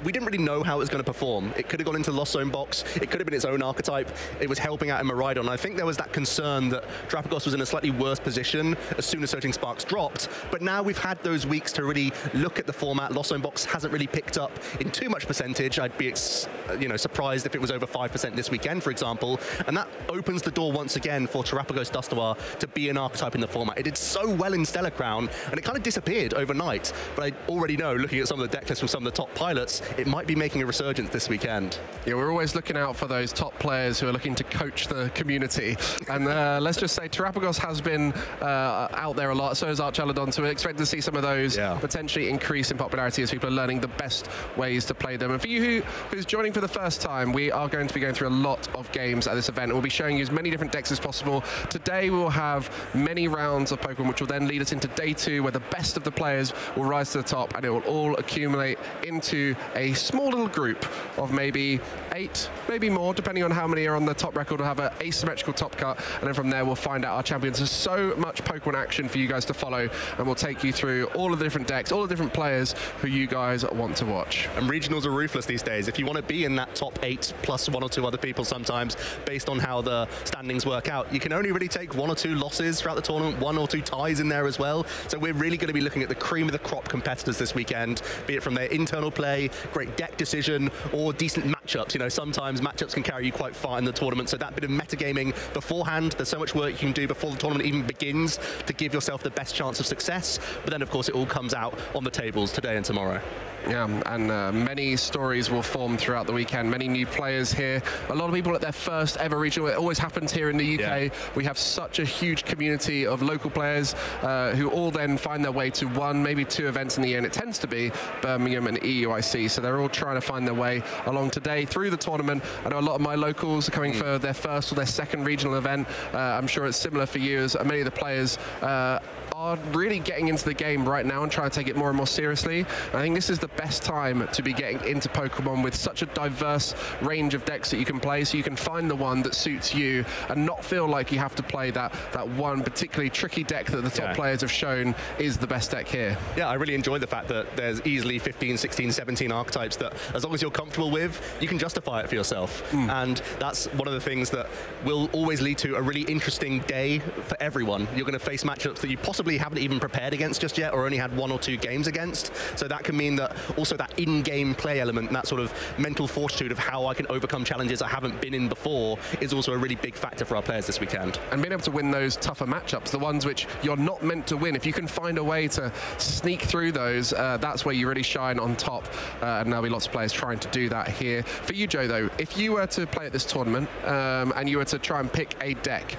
Speaker 8: we didn't really know how it was going to perform. It could have gone into Lost Zone box. It could have been its own archetype. It was helping out in Miraidon. I think there was that concern that Terrapagos was in a slightly worse position as soon as Surging Sparks dropped. But now we've had those weeks to really look at the format. Lost Zone box hasn't really picked up in too much percentage. I'd be surprised if it was over 5% this weekend, for example. And that opens the door once again for Terrapagos Dustoir to be an archetype in the format. It did so well in Stellar Crown, and it kind of disappeared overnight. But I already know, looking at some of the deck lists from some of the top pilots, it might be making a resurgence this weekend.
Speaker 6: Yeah, we're always looking out for those top players who are looking to coach the community. And let's just say Terrapagos has been out there a lot, so is Archelodon, so we expect to see some of those potentially increase in popularity as people are learning the best ways to play them. And for you who's joining for the first time, we are going to be going through a lot of games at this event, and we'll be showing you as many different decks as possible. Today we will have many rounds of Pokemon, which will then lead us into day 2, where the best of the players will rise to the top, and it will all accumulate into a small little group of maybe 8, maybe more, depending on how many are on the top record. We'll have an asymmetrical top cut, and then from there we'll find out our champions. There's so much Pokemon action for you guys to follow, and we'll take you through all of the different decks, all the different players who you guys want to watch.
Speaker 8: And regionals are ruthless these days. If you want to be in that top 8 plus 1 or 2 other people sometimes, based on how the standings work out, you can only really take 1 or 2 losses throughout the tournament, 1 or 2 ties in there as well. So we're really going to be looking at the cream of the crop competitors this weekend, be it from their internal play, great deck decision, or decent matchups. You know, sometimes matchups can carry you quite far in the tournament, so that bit of metagaming beforehand, there's so much work you can do before the tournament even begins to give yourself the best chance of success. But then, of course, it all comes out on the tables today and tomorrow.
Speaker 6: Yeah, and many stories will form throughout the weekend. Many new players here. A lot of people at their first ever regional. It always happens here in the UK. Yeah. We have such a huge community of local players who all then find their way to 1, maybe 2 events in the year, and it tends to be Birmingham and EUIC. So they're all trying to find their way along today through the tournament. I know a lot of my locals are coming for their first or their second regional event. I'm sure it's similar for you, as many of the players are really getting into the game right now and trying to take it more and more seriously. And I think this is the best time to be getting into Pokemon with such a diverse range of decks that you can play, so you can find the one that suits you and not feel like you have to play that one particularly tricky deck that the top players have shown is the best deck here.
Speaker 8: Yeah, I really enjoy the fact that there's easily 15, 16, 17 archetypes that, as long as you're comfortable with, you can justify it for yourself. And that's one of the things that will always lead to a really interesting day for everyone. You're going to face matchups that you possibly haven't even prepared against just yet, or only had 1 or 2 games against. So that can mean that also that in-game play element, that sort of mental fortitude of how I can overcome challenges I haven't been in before, is also a really big factor for our players this weekend.
Speaker 6: And being able to win those tougher matchups, the ones which you're not meant to win, if you can find a way to sneak through those, that's where you really shine on top. And there'll be lots of players trying to do that here. For you, Joe, though, if you were to play at this tournament and you were to try and pick a deck,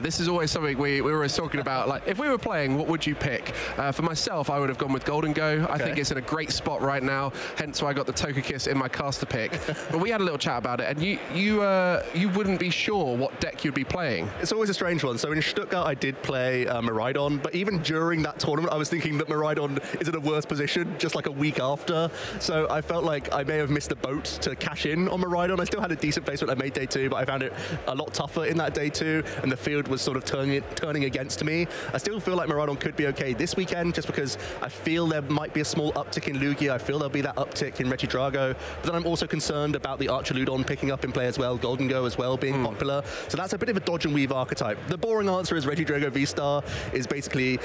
Speaker 6: this is always something we were always talking about. Like, if we were playing, what would you pick? For myself, I would have gone with Golden Go. Okay. I think it's in a great spot right now, hence why I got the Togekiss in my caster pick. But we had a little chat about it, and you wouldn't be sure what deck you'd be playing.
Speaker 8: It's always a strange one. So in Stuttgart, I did play Miraidon, but even during that tournament, I was thinking that Miraidon is in a worse position just like a week after. So I felt like I may have missed the boat to cash in on Miraidon. I still had a decent placement I made day 2, but I found it a lot tougher in that day 2, and the field was sort of turning against me. I still feel like Miraidon could be okay this weekend, just because I feel there might be a small uptick in Lugia. I feel there'll be that uptick in Regidrago. But then I'm also concerned about the Archaludon picking up in play as well, Golden Go as well being popular. So that's a bit of a dodge and weave archetype. The boring answer is Regidrago V-Star is basically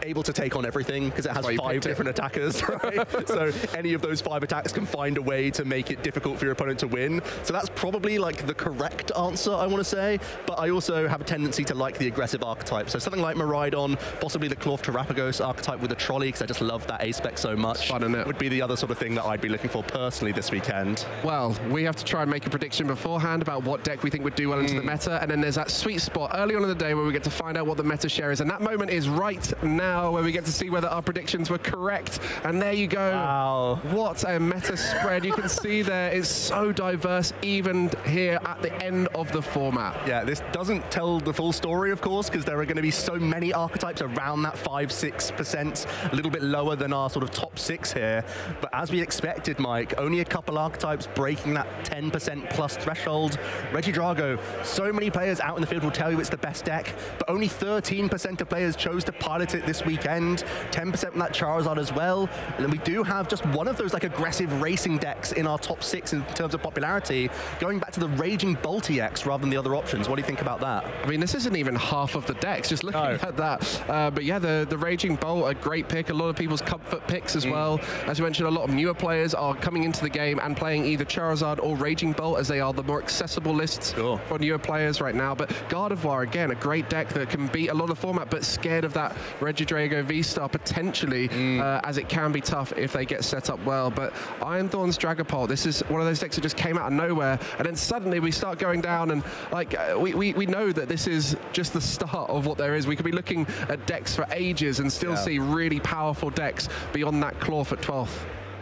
Speaker 8: able to take on everything because it has 5 different attackers, right? So any of those 5 attacks can find a way to make it difficult for your opponent to win. So that's probably like the correct answer, I want to say. But I also have a tendency to like the aggressive archetype. So something like Miraidon, possibly the Cloth Terrapagos archetype with a trolley, because I just love that A-spec so much.
Speaker 6: Fun, isn't it?
Speaker 8: Would be the other sort of thing that I'd be looking for personally this weekend.
Speaker 6: Well, we have to try and make a prediction beforehand about what deck we think would do well into the meta, and then there's that sweet spot early on in the day where we get to find out what the meta share is, and that moment is right now. now where we get to see whether our predictions were correct. And there you go.
Speaker 8: Wow.
Speaker 6: What a meta spread. You can see there it's so diverse even here at the end of the format.
Speaker 8: Yeah, this doesn't tell the full story, of course, because there are going to be so many archetypes around that 5-6%, a little bit lower than our sort of top 6 here. But as we expected, Mike, only a couple archetypes breaking that 10% plus threshold. Regidrago, so many players out in the field will tell you it's the best deck, but only 13% of players chose to pilot it this weekend, 10% from that Charizard as well. And then we do have just one of those like aggressive racing decks in our top 6 in terms of popularity, going back to the Raging Bolt EX rather than the other options. What do you think about that?
Speaker 6: I mean, this isn't even half of the decks, just looking at that. But yeah, the Raging Bolt, a great pick. A lot of people's comfort picks as well. As you mentioned, a lot of newer players are coming into the game and playing either Charizard or Raging Bolt, as they are the more accessible lists for newer players right now. But Gardevoir, again, a great deck that can beat a lot of format, but scared of that Regidrago V-Star potentially, as it can be tough if they get set up well. But Iron Thorn's Dragapult, this is one of those decks that just came out of nowhere, and then suddenly we start going down, and like we know that this is just the start of what there is. We could be looking at decks for ages and still see really powerful decks beyond that Claw at 12th.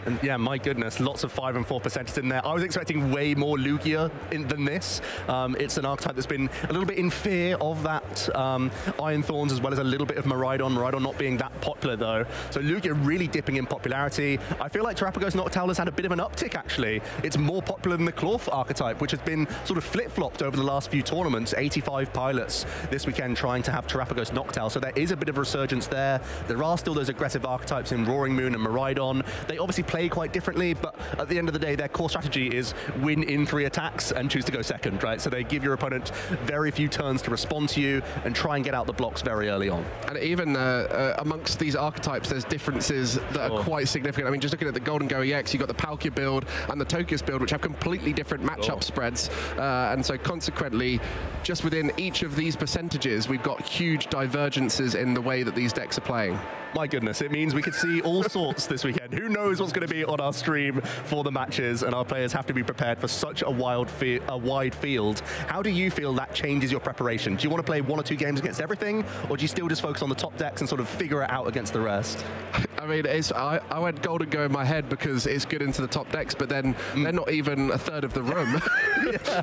Speaker 8: And yeah, my goodness, lots of 5 and 4% in there. I was expecting way more Lugia than this. It's an archetype that's been a little bit in fear of that Iron Thorns, as well as a little bit of Miraidon. Miraidon not being that popular, though. So Lugia really dipping in popularity. I feel like Terrapagos Noctowl has had a bit of an uptick, actually. It's more popular than the Clorf archetype, which has been sort of flip-flopped over the last few tournaments. 85 pilots this weekend trying to have Terrapagos Noctowl. So there is a bit of a resurgence there. There are still those aggressive archetypes in Roaring Moon and Miraidon. They obviously play quite differently, but at the end of the day, their core strategy is win in 3 attacks and choose to go second, right? So they give your opponent very few turns to respond to you and try and get out the blocks very early on.
Speaker 6: And even amongst these archetypes, there's differences that are quite significant. I mean, just looking at the Golden Go EX, you've got the Palkia build and the Tokius build, which have completely different matchup spreads. And so consequently, just within each of these percentages, we've got huge divergences in the way that these decks are playing.
Speaker 8: My goodness, it means we could see all sorts this weekend. Who knows what's going to be on our stream for the matches, and our players have to be prepared for such a wide field. How do you feel that changes your preparation? Do you want to play 1 or 2 games against everything, or do you still just focus on the top decks and sort of figure it out against the rest?
Speaker 6: I mean, I went Golden Go in my head because it's good into the top decks, but then they're not even a third of the room.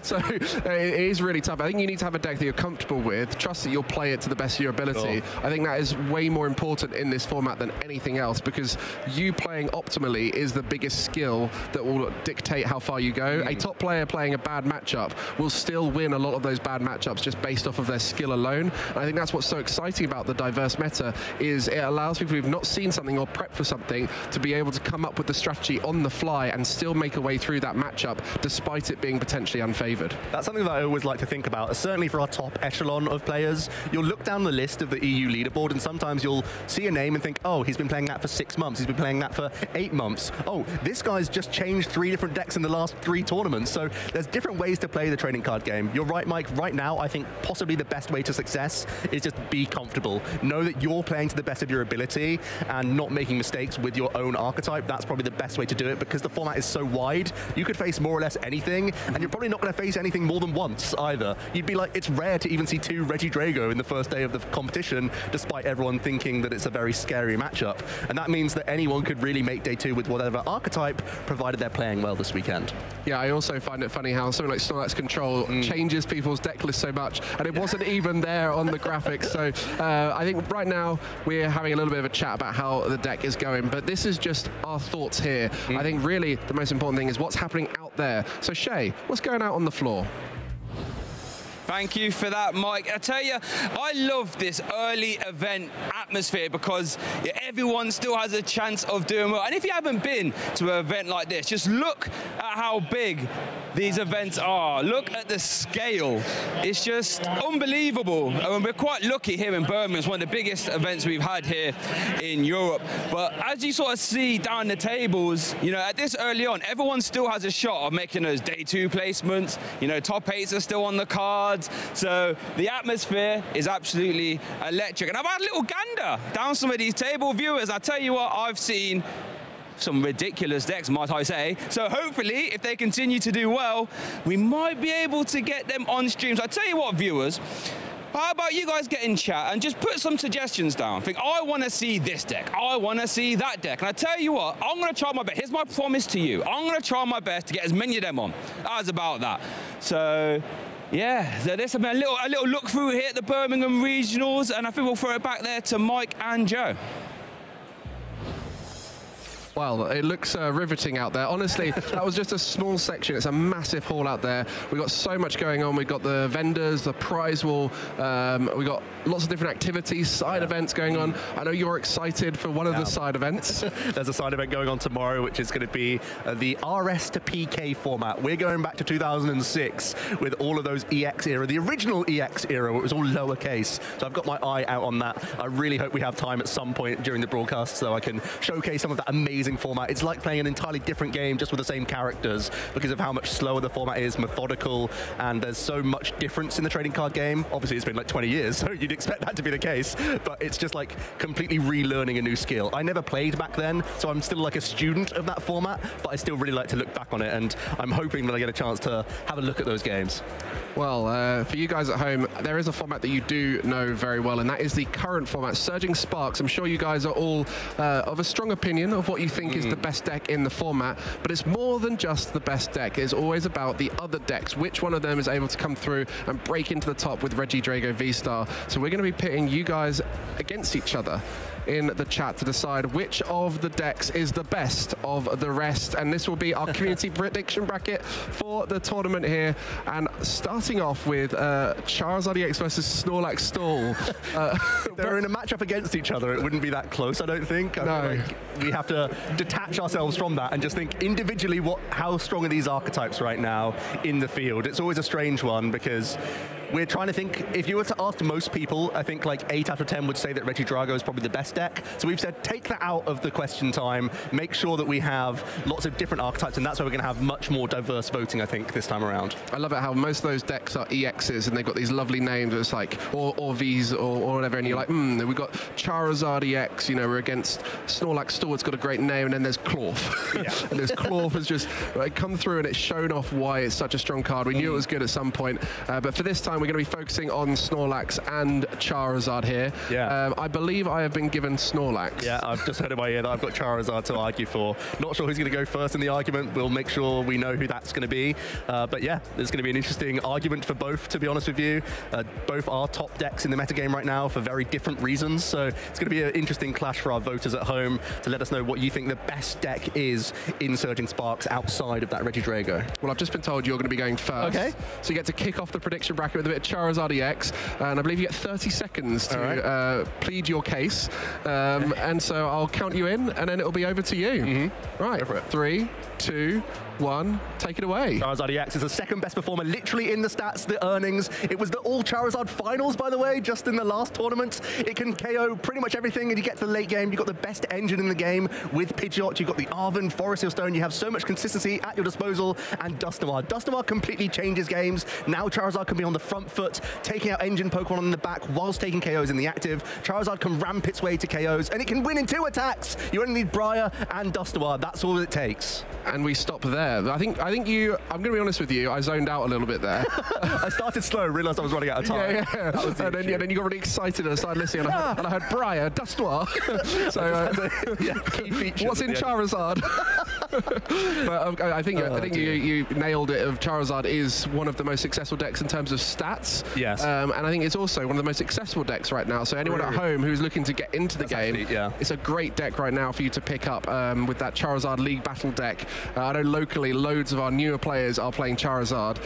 Speaker 6: So it is really tough. I think you need to have a deck that you're comfortable with, trust that you'll play it to the best of your ability. I think that is way more important in this format than anything else, because you playing optimally is the biggest skill that will dictate how far you go. A top player playing a bad matchup will still win a lot of those bad matchups just based off of their skill alone. And I think that's what's so exciting about the diverse meta, is it allows people who've not seen something or prepped for something to be able to come up with the strategy on the fly and still make a way through that matchup despite it being potentially unfavored.
Speaker 8: That's something that I always like to think about, certainly for our top echelon of players. You'll look down the list of the EU leaderboard, and sometimes you'll see a name and think, oh, he's been playing that for 6 months, he's been playing that for 8 months. Oh, this guy's just changed 3 different decks in the last 3 tournaments. So there's different ways to play the trading card game. You're right, Mike. Right now, I think possibly the best way to success is just be comfortable. Know that you're playing to the best of your ability and not making mistakes with your own archetype. That's probably the best way to do it, because the format is so wide. You could face more or less anything, and you're probably not going to face anything more than once either. You'd be like, it's rare to even see 2 Regidrago in the first day of the competition, despite everyone thinking that it's a very scary matchup. And that means that anyone could really make day 2 with whatever archetype, provided they're playing well this weekend.
Speaker 6: Yeah, I also find it funny how something like Snorlax Control changes people's deck list so much, and it wasn't even there on the graphics. So I think right now we're having a little bit of a chat about how the deck is going, but this is just our thoughts here. I think really the most important thing is what's happening out there. So Shay, what's going out on the floor?
Speaker 7: Thank you for that, Mike. I tell you, I love this early event atmosphere because everyone still has a chance of doing well. And if you haven't been to an event like this, just look at how big these events are. Look at the scale. It's just unbelievable. And we're quite lucky here in Birmingham. It's one of the biggest events we've had here in Europe. But as you sort of see down the tables, you know, at this early on, everyone still has a shot of making those day 2 placements. You know, top 8s are still on the cards. So the atmosphere is absolutely electric. And I've had a little gander down some of these table viewers. I tell you what, I've seen some ridiculous decks, might I say. So hopefully, if they continue to do well, we might be able to get them on streams. I tell you what, viewers, How about you guys get in chat and just put some suggestions down? Think, I want to see this deck. I want to see that deck. And I tell you what, I'm going to try my best. Here's my promise to you. I'm going to try my best to get as many of them on. That was about that. So, yeah, so there's a little look through here at the Birmingham Regionals, and I think we'll throw it back there to Mike and Joe.
Speaker 6: Well, it looks riveting out there. Honestly, that was just a small section. It's a massive hall out there. We've got so much going on. We've got the vendors, the prize wall. We've got lots of different activities, side events going on. I know you're excited for one of the side events.
Speaker 8: There's a side event going on tomorrow, which is going to be the RS to PK format. We're going back to 2006 with all of those EX era, the original EX era, where it was all lowercase. So I've got my eye out on that. I really hope we have time at some point during the broadcast so I can showcase some of that amazing format. It's like playing an entirely different game just with the same characters because of how much slower the format is, methodical, and there's so much difference in the trading card game. Obviously, it's been like 20 years, so you'd expect that to be the case, but it's just like completely relearning a new skill. I never played back then, so I'm still like a student of that format, but I still really like to look back on it, and I'm hoping that I get a chance to have a look at those games.
Speaker 6: Well, for you guys at home, there is a format that you do know very well, and that is the current format, Surging Sparks. I'm sure you guys are all of a strong opinion of what you think is the best deck in the format, but it's more than just the best deck. It's always about the other decks, which one of them is able to come through and break into the top with Regidrago V-Star. So we're going to be pitting you guys against each other in the chat to decide which of the decks is the best of the rest, and this will be our community prediction bracket for the tournament here. And starting off with Charizard EX versus Snorlax Stall.
Speaker 8: They're in a matchup against each other. It wouldn't be that close, I don't think. I feel like we have to detach ourselves from that and just think individually how strong are these archetypes right now in the field. It's always a strange one because we're trying to think, if you were to ask most people, I think like 8 out of 10 would say that Regidrago is probably the best deck. So we've said, take that out of the question time, make sure that we have lots of different archetypes, and that's why we're going to have much more diverse voting, I think, this time around.
Speaker 6: I love it how most of those decks are EXs, and they've got these lovely names. It's like, or Vs or whatever, and you're like, we've got Charizard EX, you know, we're against Snorlax Stall, it's got a great name, and then there's Clorf. Yeah. And this Clorf has just come through, and it's shown off why it's such a strong card. We knew it was good at some point, but for this time, we're going to be focusing on Snorlax and Charizard here. Yeah. I believe I have been given Snorlax.
Speaker 8: Yeah, I've just heard in my ear that I've got Charizard to argue for. Not sure who's going to go first in the argument. We'll make sure we know who that's going to be. But yeah, there's going to be an interesting argument for both, to be honest with you. Both are top decks in the metagame right now for very different reasons. So it's going to be an interesting clash for our voters at home to let us know what you think the best deck is in Surging Sparks outside of that Regidrago.
Speaker 6: Well, I've just been told you're going to be going first. Okay. So you get to kick off the prediction bracket with a bit of Charizard EX, and I believe you get 30 seconds to plead your case. And so I'll count you in, and then it'll be over to you. Right, 3, 2, 1, take it away.
Speaker 8: Charizard EX is the second best performer, literally in the stats, the earnings. It was the all Charizard finals, by the way, just in the last tournament. It can KO pretty much everything, and you get to the late game, you've got the best engine in the game with Pidgeot, you've got the Arven, Forest Hill Stone, you have so much consistency at your disposal, and Dusknoir. Dusknoir completely changes games. Now Charizard can be on the front foot, taking out engine Pokemon in the back whilst taking KOs in the active. Charizard can ramp its way to KOs, and it can win in 2 attacks. You only need Briar and Dusknoir. That's all it takes.
Speaker 6: And we stop there. I think you, I'm going to be honest with you, I zoned out a little bit there.
Speaker 8: I started slow, realised I was running out of time.
Speaker 6: Yeah. And then you got really excited and I started listening, and I heard Briar, Dusknoir. So, key features. What's in Charizard? But I think you nailed it. Charizard is one of the most successful decks in terms of stats. Yes. And I think it's also one of the most accessible decks right now. So anyone at home who's looking to get into the game, it's a great deck right now for you to pick up with that Charizard League Battle deck. I know locally loads of our newer players are playing Charizard,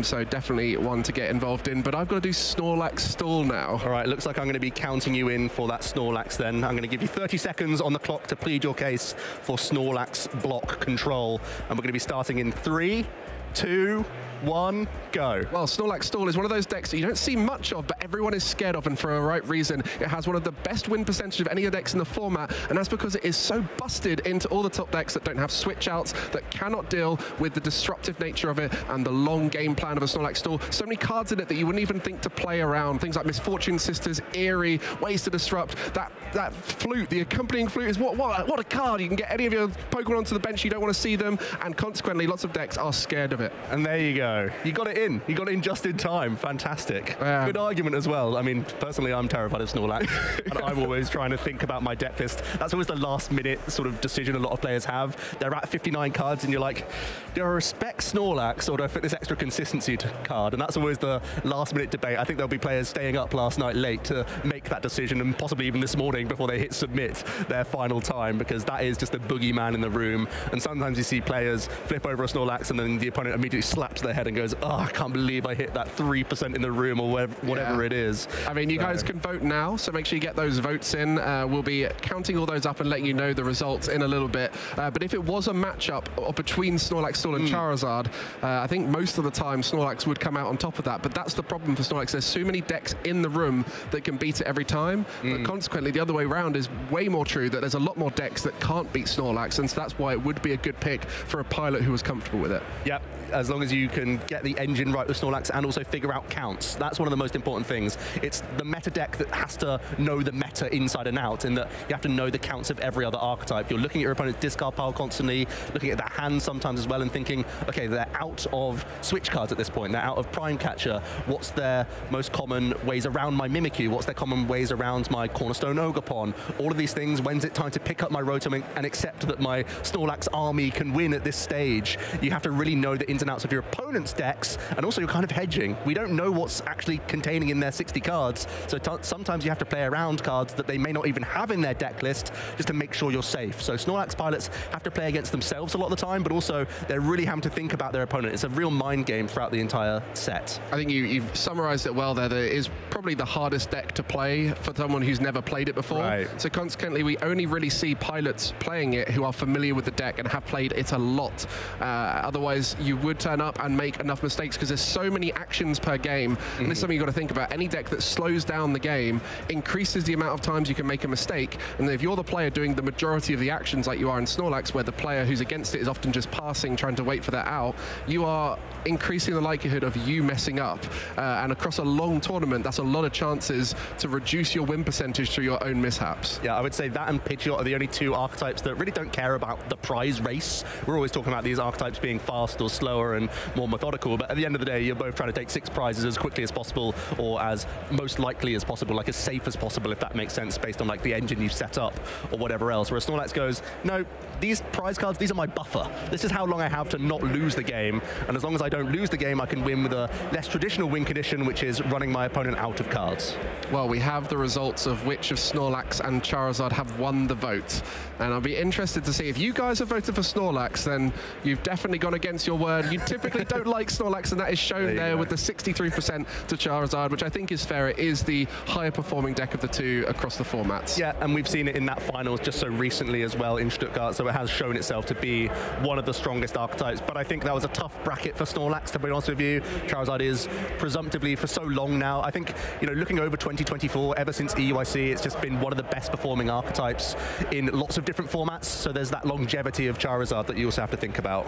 Speaker 6: so definitely one to get involved in. But I've got to do Snorlax Stall now.
Speaker 8: All right, looks like I'm going to be counting you in for that Snorlax then. I'm going to give you 30 seconds on the clock to plead your case for Snorlax block control. And we're going to be starting in 3, 2, 1, go.
Speaker 6: Well, Snorlax Stall is one of those decks that you don't see much of, but everyone is scared of, and for a right reason. It has one of the best win percentage of any of the decks in the format, and that's because it is so busted into all the top decks that don't have switch outs, that cannot deal with the disruptive nature of it and the long game plan of a Snorlax Stall. So many cards in it that you wouldn't even think to play around. Things like Misfortune Sisters, Eerie, ways to disrupt. That flute, the accompanying flute is what a card. You can get any of your Pokemon onto the bench, you don't want to see them, and consequently lots of decks are scared of it. it.
Speaker 8: And there you go. You got it in. You got it in just in time. Fantastic. Good argument as well. I mean, personally, I'm terrified of Snorlax. And I'm always trying to think about my deck list. That's always the last minute sort of decision a lot of players have. They're at 59 cards and you're like, do I respect Snorlax or do I fit this extra consistency card? And that's always the last minute debate. I think there'll be players staying up last night late to make that decision, and possibly even this morning before they hit submit their final time, because that is just a boogeyman in the room. And sometimes you see players flip over a Snorlax and then the opponent immediately slaps their head and goes, oh, I can't believe I hit that 3% in the room, or whatever it is.
Speaker 6: I mean, you guys can vote now, so make sure you get those votes in. We'll be counting all those up and letting you know the results in a little bit. But if it was a matchup between Snorlax, Stall and Charizard, I think most of the time Snorlax would come out on top of that. But that's the problem for Snorlax. There's so many decks in the room that can beat it every time. But consequently, the other way around is way more true, that there's a lot more decks that can't beat Snorlax. And so that's why it would be a good pick for a pilot who was comfortable with it.
Speaker 8: Yep. As long as you can get the engine right with Snorlax and also figure out counts. That's one of the most important things. It's the meta deck that has to know the meta inside and out, in that you have to know the counts of every other archetype. You're looking at your opponent's discard pile constantly, looking at their hand sometimes as well, and thinking, okay, they're out of switch cards at this point. They're out of Prime Catcher. What's their most common ways around my Mimikyu? What's their common ways around my Cornerstone Ogerpon? All of these things. When's it time to pick up my Rotom and accept that my Snorlax army can win at this stage? You have to really know the ins and outs of your opponent's decks, and also you're kind of hedging. We don't know what's actually containing in their 60 cards, so sometimes you have to play around cards that they may not even have in their deck list just to make sure you're safe. So Snorlax pilots have to play against themselves a lot of the time, but also they're really having to think about their opponent. It's a real mind game throughout the entire set.
Speaker 6: I think you've summarized it well there. That it is probably the hardest deck to play for someone who's never played it before.
Speaker 8: Right.
Speaker 6: So consequently, we only really see pilots playing it who are familiar with the deck and have played it a lot. Otherwise, you would turn up and make enough mistakes because there's so many actions per game. And this is something you've got to think about. Any deck that slows down the game increases the amount of times you can make a mistake. And if you're the player doing the majority of the actions like you are in Snorlax, where the player who's against it is often just passing, trying to wait for their out, you are increasing the likelihood of you messing up. And across a long tournament, that's a lot of chances to reduce your win percentage through your own mishaps.
Speaker 8: Yeah, I would say that and Pidgeot are the only two archetypes that really don't care about the prize race. We're always talking about these archetypes being fast or slower and more methodical, but at the end of the day, you're both trying to take 6 prizes as quickly as possible, or as most likely as possible, like as safe as possible, if that makes sense, based on like the engine you've set up or whatever else. Whereas Snorlax goes, no, these prize cards, these are my buffer. This is how long I have to not lose the game, and as long as I don't lose the game, I can win with a less traditional win condition, which is running my opponent out of cards.
Speaker 6: Well, we have the results of which of Snorlax and Charizard have won the vote, and I'll be interested to see if you guys have voted for Snorlax, then you've definitely gone against your word. You typically don't like Snorlax, and that is shown there with the 63% to Charizard, which I think is fair. It is the higher performing deck of the two across the formats.
Speaker 8: Yeah, and we've seen it in that finals just so recently as well in Stuttgart, so it has shown itself to be one of the strongest archetypes. But I think that was a tough bracket for Snorlax, to be honest with you. Charizard is presumptively for so long now. I think, you know, looking over 2024, ever since EUIC, it's just been one of the best performing archetypes in lots of different formats. So there's that longevity of Charizard that you also have to think about.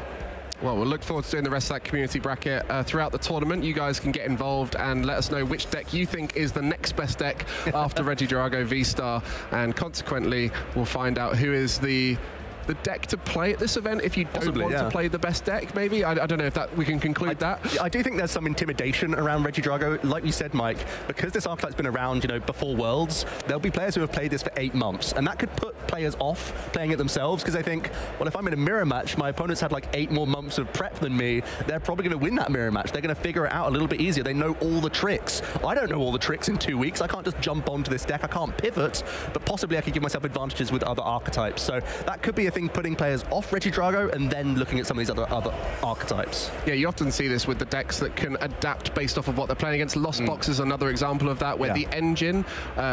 Speaker 6: Well, we'll look forward to doing the rest of that community bracket throughout the tournament. You guys can get involved and let us know which deck you think is the next best deck after Regidrago V-Star, and consequently, we'll find out who is the deck to play at this event if you don't want to play the best deck, maybe. I don't know if that we can conclude that.
Speaker 8: I do think there's some intimidation around Regidrago. Like you said, Mike, because this archetype's been around, you know, before Worlds, there'll be players who have played this for 8 months, and that could put players off playing it themselves, because they think, well, if I'm in a mirror match, my opponent's had like 8 more months of prep than me, they're probably going to win that mirror match. They're going to figure it out a little bit easier. They know all the tricks. I don't know all the tricks in 2 weeks. I can't just jump onto this deck. I can't pivot, but possibly I could give myself advantages with other archetypes. So that could be a thing, putting players off Regidrago and then looking at some of these other archetypes.
Speaker 6: Yeah, you often see this with the decks that can adapt based off of what they're playing against. Lost Box is another example of that, where the engine,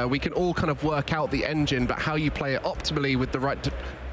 Speaker 6: we can all kind of work out the engine, but how you play it optimally with the right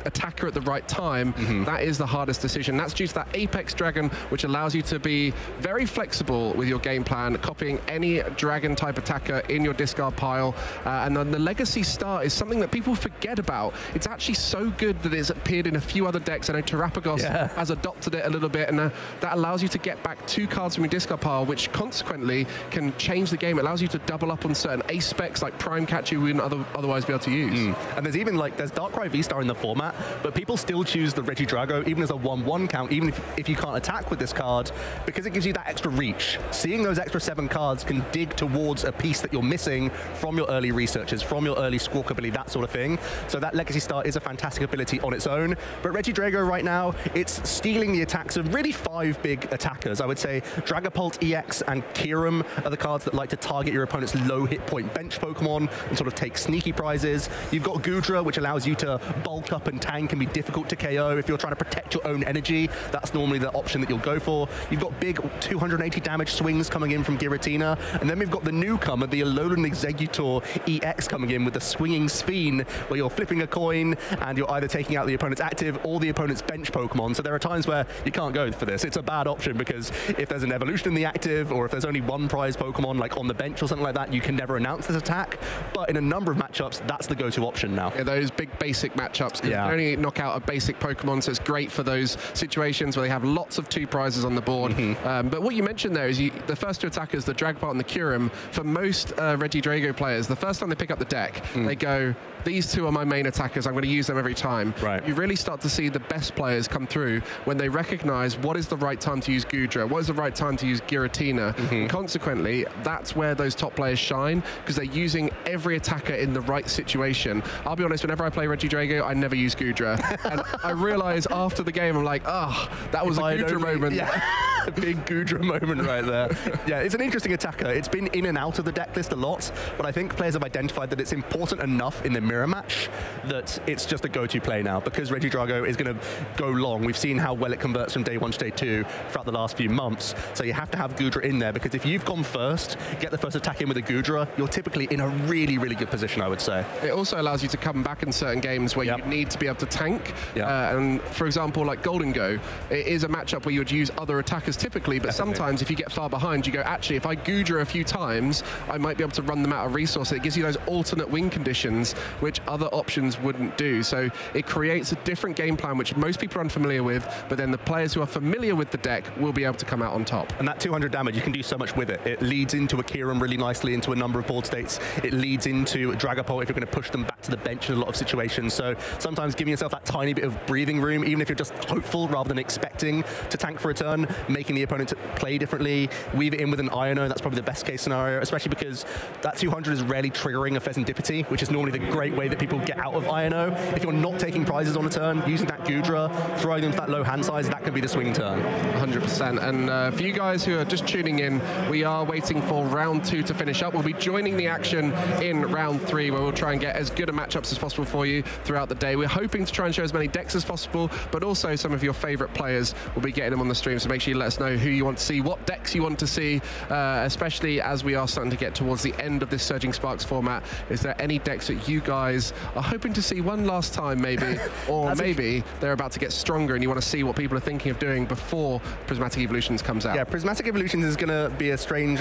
Speaker 6: attacker at the right time, that is the hardest decision. That's due to that Apex Dragon, which allows you to be very flexible with your game plan, copying any dragon type attacker in your discard pile. And then the Legacy Star is something that people forget about. It's actually so good that it's appeared in a few other decks. I know Terrapagos has adopted it a little bit, and that allows you to get back 2 cards from your discard pile, which consequently can change the game. It allows you to double up on certain ace specs like Prime Catcher you wouldn't otherwise be able to use.
Speaker 8: And there's even like, there's Darkrai V-Star in the format, that, but people still choose the Regidrago, even as a 1-1 count, even if you can't attack with this card, because it gives you that extra reach. Seeing those extra 7 cards can dig towards a piece that you're missing from your early researches, from your early Squawk ability, that sort of thing. So that Legacy Star is a fantastic ability on its own, but Regidrago right now, it's stealing the attacks of really 5 big attackers. I would say Dragapult, EX, and Kyurem are the cards that like to target your opponent's low hit point bench Pokemon and sort of take sneaky prizes. You've got Goodra, which allows you to bulk up and tank and be difficult to KO. If you're trying to protect your own energy, that's normally the option that you'll go for. You've got big 280 damage swings coming in from Giratina, and then we've got the newcomer, the Alolan Exeggutor EX coming in with the Swinging Sphene, where you're flipping a coin and you're either taking out the opponent's active or the opponent's bench Pokemon. So there are times where you can't go for this. It's a bad option because if there's an evolution in the active, or if there's only one prize Pokemon like on the bench or something like that, you can never announce this attack. But in a number of matchups, that's the go-to option now.
Speaker 6: Yeah, those big basic matchups, you can only knock out a basic Pokemon, so it's great for those situations where they have lots of 2 prizes on the board. But what you mentioned there is the first 2 attackers, the Dragapult and the Kyurem, for most Regidrago players, the first time they pick up the deck, they go, these 2 are my main attackers, I'm going to use them every time.
Speaker 8: Right.
Speaker 6: You really start to see the best players come through when they recognize what is the right time to use Goodra, what is the right time to use Giratina. And consequently, that's where those top players shine, because they're using every attacker in the right situation. I'll be honest, whenever I play Regidrago, I never use Goodra. And I realize after the game, I'm like, oh, that was a Goodra moment.
Speaker 8: Yeah. A big Goodra moment right there. Yeah, it's an interesting attacker. It's been in and out of the deck list a lot, but I think players have identified that it's important enough in the mirror match that it's just a go-to play now, because Regidrago is going to go long. We've seen how well it converts from day 1 to day 2 throughout the last few months, so you have to have Goodra in there, because if you've gone first, get the first attack in with a Goodra, you're typically in a really, really good position, I would say.
Speaker 6: It also allows you to come back in certain games where you need to be able to tank. And for example, like Golden Go, it is a matchup where you would use other attackers typically, but sometimes if you get far behind, you go, actually, if I Goodra a few times, I might be able to run them out of resources. It gives you those alternate win conditions, which other options wouldn't do. So it creates a different game plan, which most people are unfamiliar with, but then the players who are familiar with the deck will be able to come out on top.
Speaker 8: And that 200 damage, you can do so much with it. It leads into a Kyurem really nicely into a number of board states. It leads into Dragapult if you're going to push them back to the bench in a lot of situations. So sometimes giving yourself that tiny bit of breathing room, even if you're just hopeful rather than expecting to tank for a turn, making the opponent play differently, weave it in with an Iono, that's probably the best case scenario, especially because that 200 is rarely triggering a Pheasantipity, which is normally the great way that people get out of Iono. If you're not taking prizes on a turn, using that Goodra, throwing them to that low hand size, that could be the swing turn.
Speaker 6: 100%. And for you guys who are just tuning in, we are waiting for round 2 to finish up. We'll be joining the action in round 3, where we'll try and get as good a matchups as possible for you throughout the day. We're hoping to try and show as many decks as possible, but also some of your favorite players. We'll be getting them on the stream, so make sure you let us know who you want to see, what decks you want to see, especially as we are starting to get towards the end of this Surging Sparks format. Is there any decks that you guys are hoping to see one last time, maybe, or maybe they're about to get stronger and you want to see what people are thinking of doing before Prismatic Evolutions comes out?
Speaker 8: Yeah, Prismatic Evolutions is going to be a strange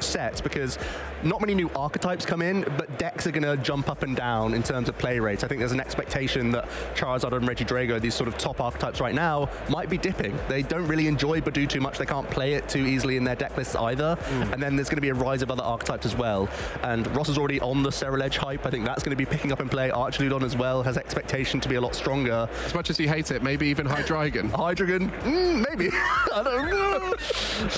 Speaker 8: set, because not many new archetypes come in, but decks are going to jump up and down in terms of play rates. I think there's an expectation that Charizard and Regidrago, these sort of top archetypes right now, might be dipping. They don't really enjoy Badoo too much. They can't play it too easily in their deck lists either. And then there's going to be a rise of other archetypes as well. And Ross is already on the Ceruledge hype. I think that's going to be picking up in play. Archludon as well has expectation to be a lot stronger.
Speaker 6: As much as you hate it, maybe even Hydreigon.
Speaker 8: Hydreigon, maybe. I don't know.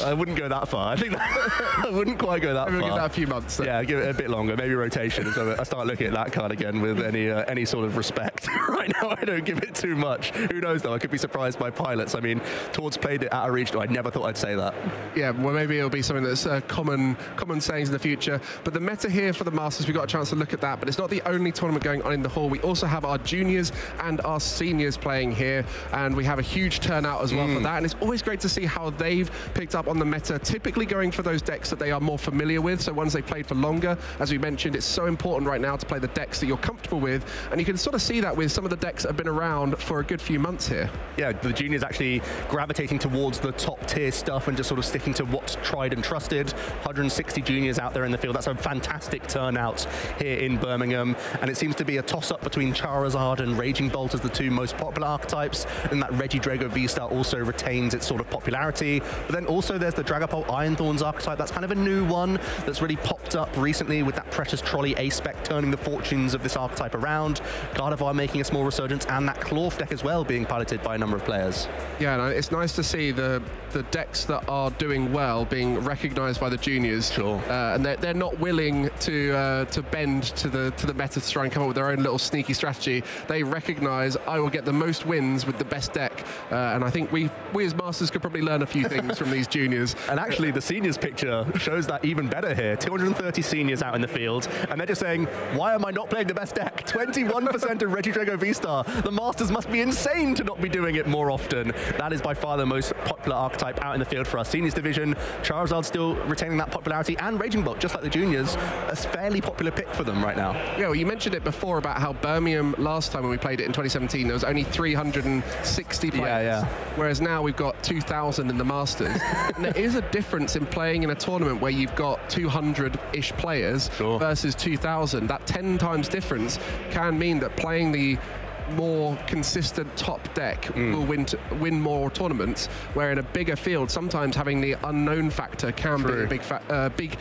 Speaker 8: I wouldn't go that far. I think I wouldn't quite go that far.
Speaker 6: We'll give that a few months. Then.
Speaker 8: Yeah, give it a bit longer. Maybe rotation. So I start looking at that card again with any sort of respect. Right now, I don't give it too much. Who knows, though? I could be surprised by pilots. I mean, Towards played it at a regional. I never thought I'd say that.
Speaker 6: Yeah, well, maybe it'll be something that's common sayings in the future. But the meta here for the Masters, we got a chance to look at that. But it's not the only tournament going on in the hall. We also have our juniors and our seniors playing here, and we have a huge turnout as well for that. And it's always great to see how they've picked up on the meta, typically going for those decks that they are more familiar with, so ones they played for longer. As we mentioned, it's so important right now to play the decks that you're comfortable with, and you can sort of see that with some of the decks that have been around for a good few months here.
Speaker 8: Yeah, the juniors actually gravitating towards the top tier stuff and just sort of sticking to what's tried and trusted. 160 juniors out there in the field. That's a fantastic turnout here in Birmingham, and it seems to be a toss-up between Charizard and Raging Bolt as the two most popular archetypes, and that Regidrago V-Star also retains its sort of popularity. But then also there's the Dragapult Iron Thorns archetype. That's kind of a new one that's really popped up recently with that Precious Trolley A-Spec turning the fortunes of this archetype around. Gardevoir making a small resurgence, and that Clorf deck as well being piloted by a number of players.
Speaker 6: Yeah, no, it's nice to see the decks that are doing well being recognised by the juniors.
Speaker 8: Sure.
Speaker 6: And they're not willing to bend to the meta to try and come up with their own little sneaky strategy. They recognise I will get the most wins with the best deck, and I think we as masters could probably learn a few things from these juniors.
Speaker 8: And actually, the seniors picture shows that even better here. 230 seniors out in the field, and they're just saying, why am I not playing the best deck? 21% of Regidrago V-Star. The masters must be insane to not be doing it more often. That is by far the most popular archetype out in the field for our seniors division. Charizard still retaining that popularity, and Raging Bolt, just like the juniors, a fairly popular pick for them right now.
Speaker 6: Yeah, well, you mentioned it before about how Birmingham last time when we played it in 2017, there was only 360 players.
Speaker 8: Yeah.
Speaker 6: Whereas now we've got 2,000 in the Masters. And there is a difference in playing in a tournament where you've got 200-ish players versus 2,000. That 10 times difference can mean that playing the more consistent top deck will win more tournaments, where in a bigger field sometimes having the unknown factor can be a big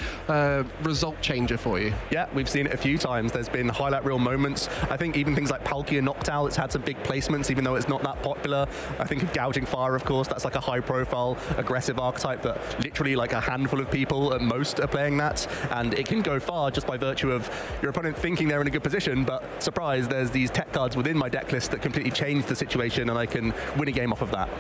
Speaker 6: result changer for you.
Speaker 8: Yeah, we've seen it a few times. There's been highlight reel moments. I think even things like Palkia Noctowl, it's had some big placements even though it's not that popular. I think of Gouging Fire, of course. That's like a high profile aggressive archetype that literally like a handful of people at most are playing that, and it can go far just by virtue of your opponent thinking they're in a good position, but surprise, there's these tech cards within my deck list that completely change the situation, and I can win a game off of that.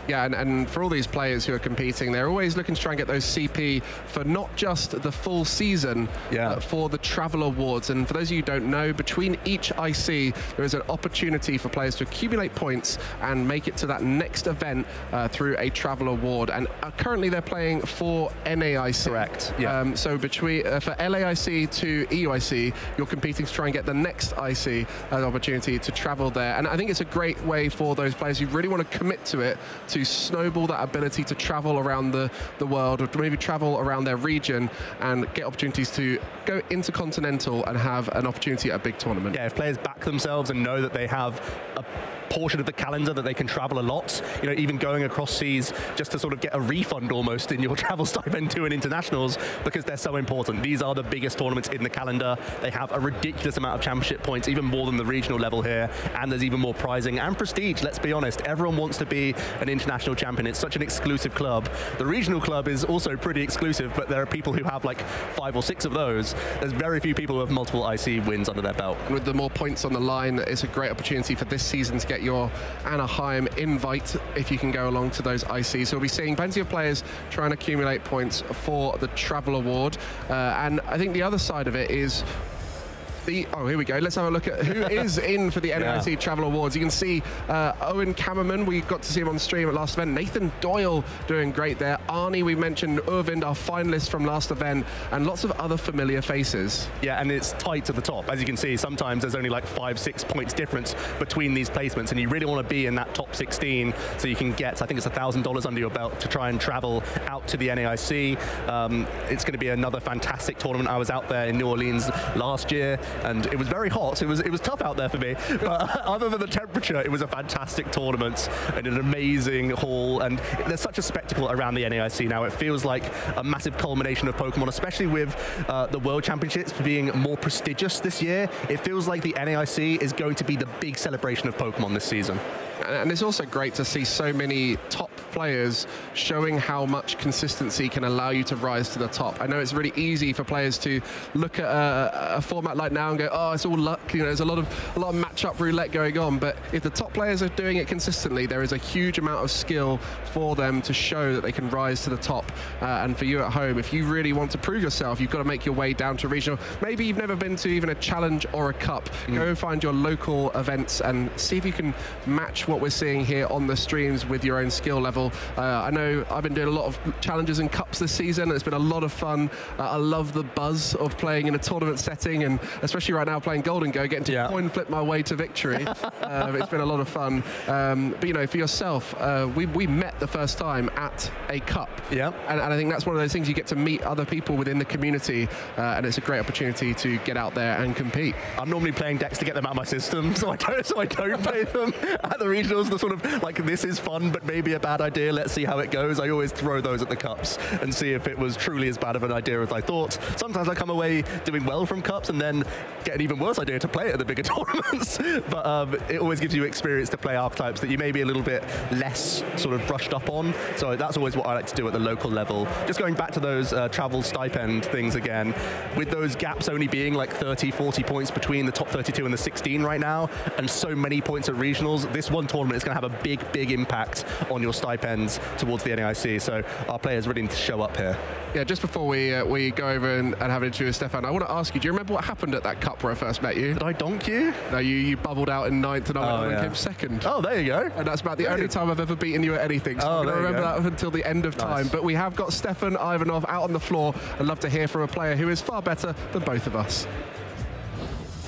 Speaker 6: Yeah, and for all these players who are competing, they're always looking to try and get those CP for not just the full season, but for the Travel Awards. And for those of you who don't know, between each IC, there is an opportunity for players to accumulate points and make it to that next event through a Travel Award. And currently they're playing for NAIC.
Speaker 8: Correct. Yeah.
Speaker 6: So between for LAIC to EUIC, you're competing to try and get the next IC an opportunity to travel there. And I think it's a great way for those players who really want to commit to it to snowball that ability to travel around the world, or to maybe travel around their region and get opportunities to go intercontinental and have an opportunity at a big tournament.
Speaker 8: Yeah, if players back themselves and know that they have a portion of the calendar that they can travel a lot, you know, even going across seas just to sort of get a refund almost in your travel stipend to an internationals, because they're so important. These are the biggest tournaments in the calendar. They have a ridiculous amount of championship points, even more than the regional level here, and there's even more prizing and prestige. Let's be honest, everyone wants to be an international champion. It's such an exclusive club. The regional club is also pretty exclusive, but there are people who have like 5 or 6 of those. There's very few people who have multiple IC wins under their belt.
Speaker 6: And with the more points on the line, it's a great opportunity for this season to get your Anaheim invite if you can go along to those ICs. So we'll be seeing plenty of players trying to accumulate points for the Travel Award. And I think the other side of it is oh, here we go. Let's have a look at who is in for the NIC Travel Awards. You can see Owen Kammerman. We got to see him on stream at last event. Nathan Doyle doing great there. Arnie, we mentioned Urvind, our finalist from last event, and lots of other familiar faces.
Speaker 8: Yeah, and it's tight to the top. As you can see, sometimes there's only like 5-6 points difference between these placements, and you really want to be in that top 16 so you can get, I think it's $1,000 under your belt to try and travel out to the NAIC. It's going to be another fantastic tournament. I was out there in New Orleans last year, and it was very hot. It was tough out there for me, but other than the temperature, it was a fantastic tournament and an amazing hall, and there's such a spectacle around the NAIC now. It feels like a massive culmination of Pokemon, especially with the World Championships being more prestigious this year. It feels like the NAIC is going to be the big celebration of Pokemon this season.
Speaker 6: And it's also great to see so many top players showing how much consistency can allow you to rise to the top. I know it's really easy for players to look at a format like now and go, oh, it's all luck. You know, there's a lot of matchup roulette going on. But if the top players are doing it consistently, there is a huge amount of skill for them to show that they can rise to the top. And for you at home, if you really want to prove yourself, you've got to make your way down to regional. Maybe you've never been to even a challenge or a cup. Go find your local events and see if you can match what we're seeing here on the streams with your own skill level. I know I've been doing a lot of challenges and cups this season, and it's been a lot of fun. I love the buzz of playing in a tournament setting, and especially right now playing Golden Go, getting to coin flip my way to victory. It's been a lot of fun. But you know, for yourself, we met the first time at a cup. Yeah. And I think that's one of those things, you get to meet other people within the community, and it's a great opportunity to get out there and compete.
Speaker 8: I'm normally playing decks to get them out of my system, so I don't play them at the regionals, the sort of like, this is fun, but maybe a bad idea, let's see how it goes, I always throw those at the cups and see if it was truly as bad of an idea as I thought. Sometimes I come away doing well from cups and then get an even worse idea to play it at the bigger tournaments. But it always gives you experience to play archetypes that you may be a little bit less sort of brushed up on. So that's always what I like to do at the local level. Just going back to those travel stipend things again, with those gaps only being like 30, 40 points between the top 32 and the 16 right now, and so many points at regionals, this one tournament is going to have a big impact on your stipends towards the NAIC. So our players really need to show up here.
Speaker 6: Yeah, just before we go over and have an interview with Stefan, I want to ask you, do you remember what happened at that cup where I first met you?
Speaker 8: Did I donk you?
Speaker 6: No, you bubbled out in 9th and I came 2nd.
Speaker 8: Oh, there you go.
Speaker 6: And that's about the only time I've ever beaten you at anything. So I'm going to remember that until the end of time. But we have got Stefan Ivanov out on the floor. I'd love to hear from a player who is far better than both of us.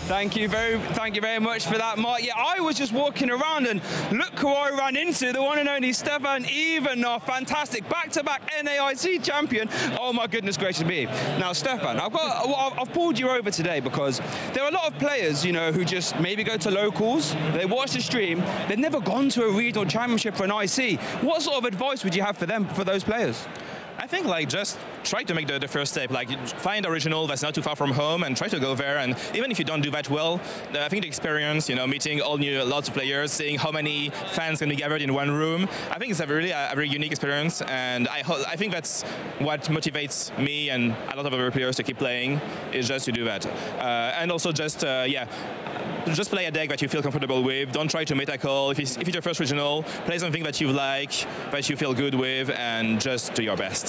Speaker 7: Thank you very much for that, Mike. Yeah, I was just walking around and look who I ran into, the one and only Stefan Ivanov. Fantastic, back-to-back NAIC champion. Oh my goodness gracious me. Now, Stefan, I've pulled you over today because there are a lot of players, you know, who just maybe go to locals, they watch the stream, they've never gone to a regional championship for an IC. What sort of advice would you have for them, for those players?
Speaker 12: I think like just try to make the first step, like find a regional that's not too far from home and try to go there. And even if you don't do that well, I think the experience, you know, meeting lots of players, seeing how many fans can be gathered in one room, I think it's a very unique experience. And I think that's what motivates me and a lot of other players to keep playing, is just to do that. And also just play a deck that you feel comfortable with. Don't try to meta call. If it's your first regional, play something that you like, that you feel good with, and just do your best.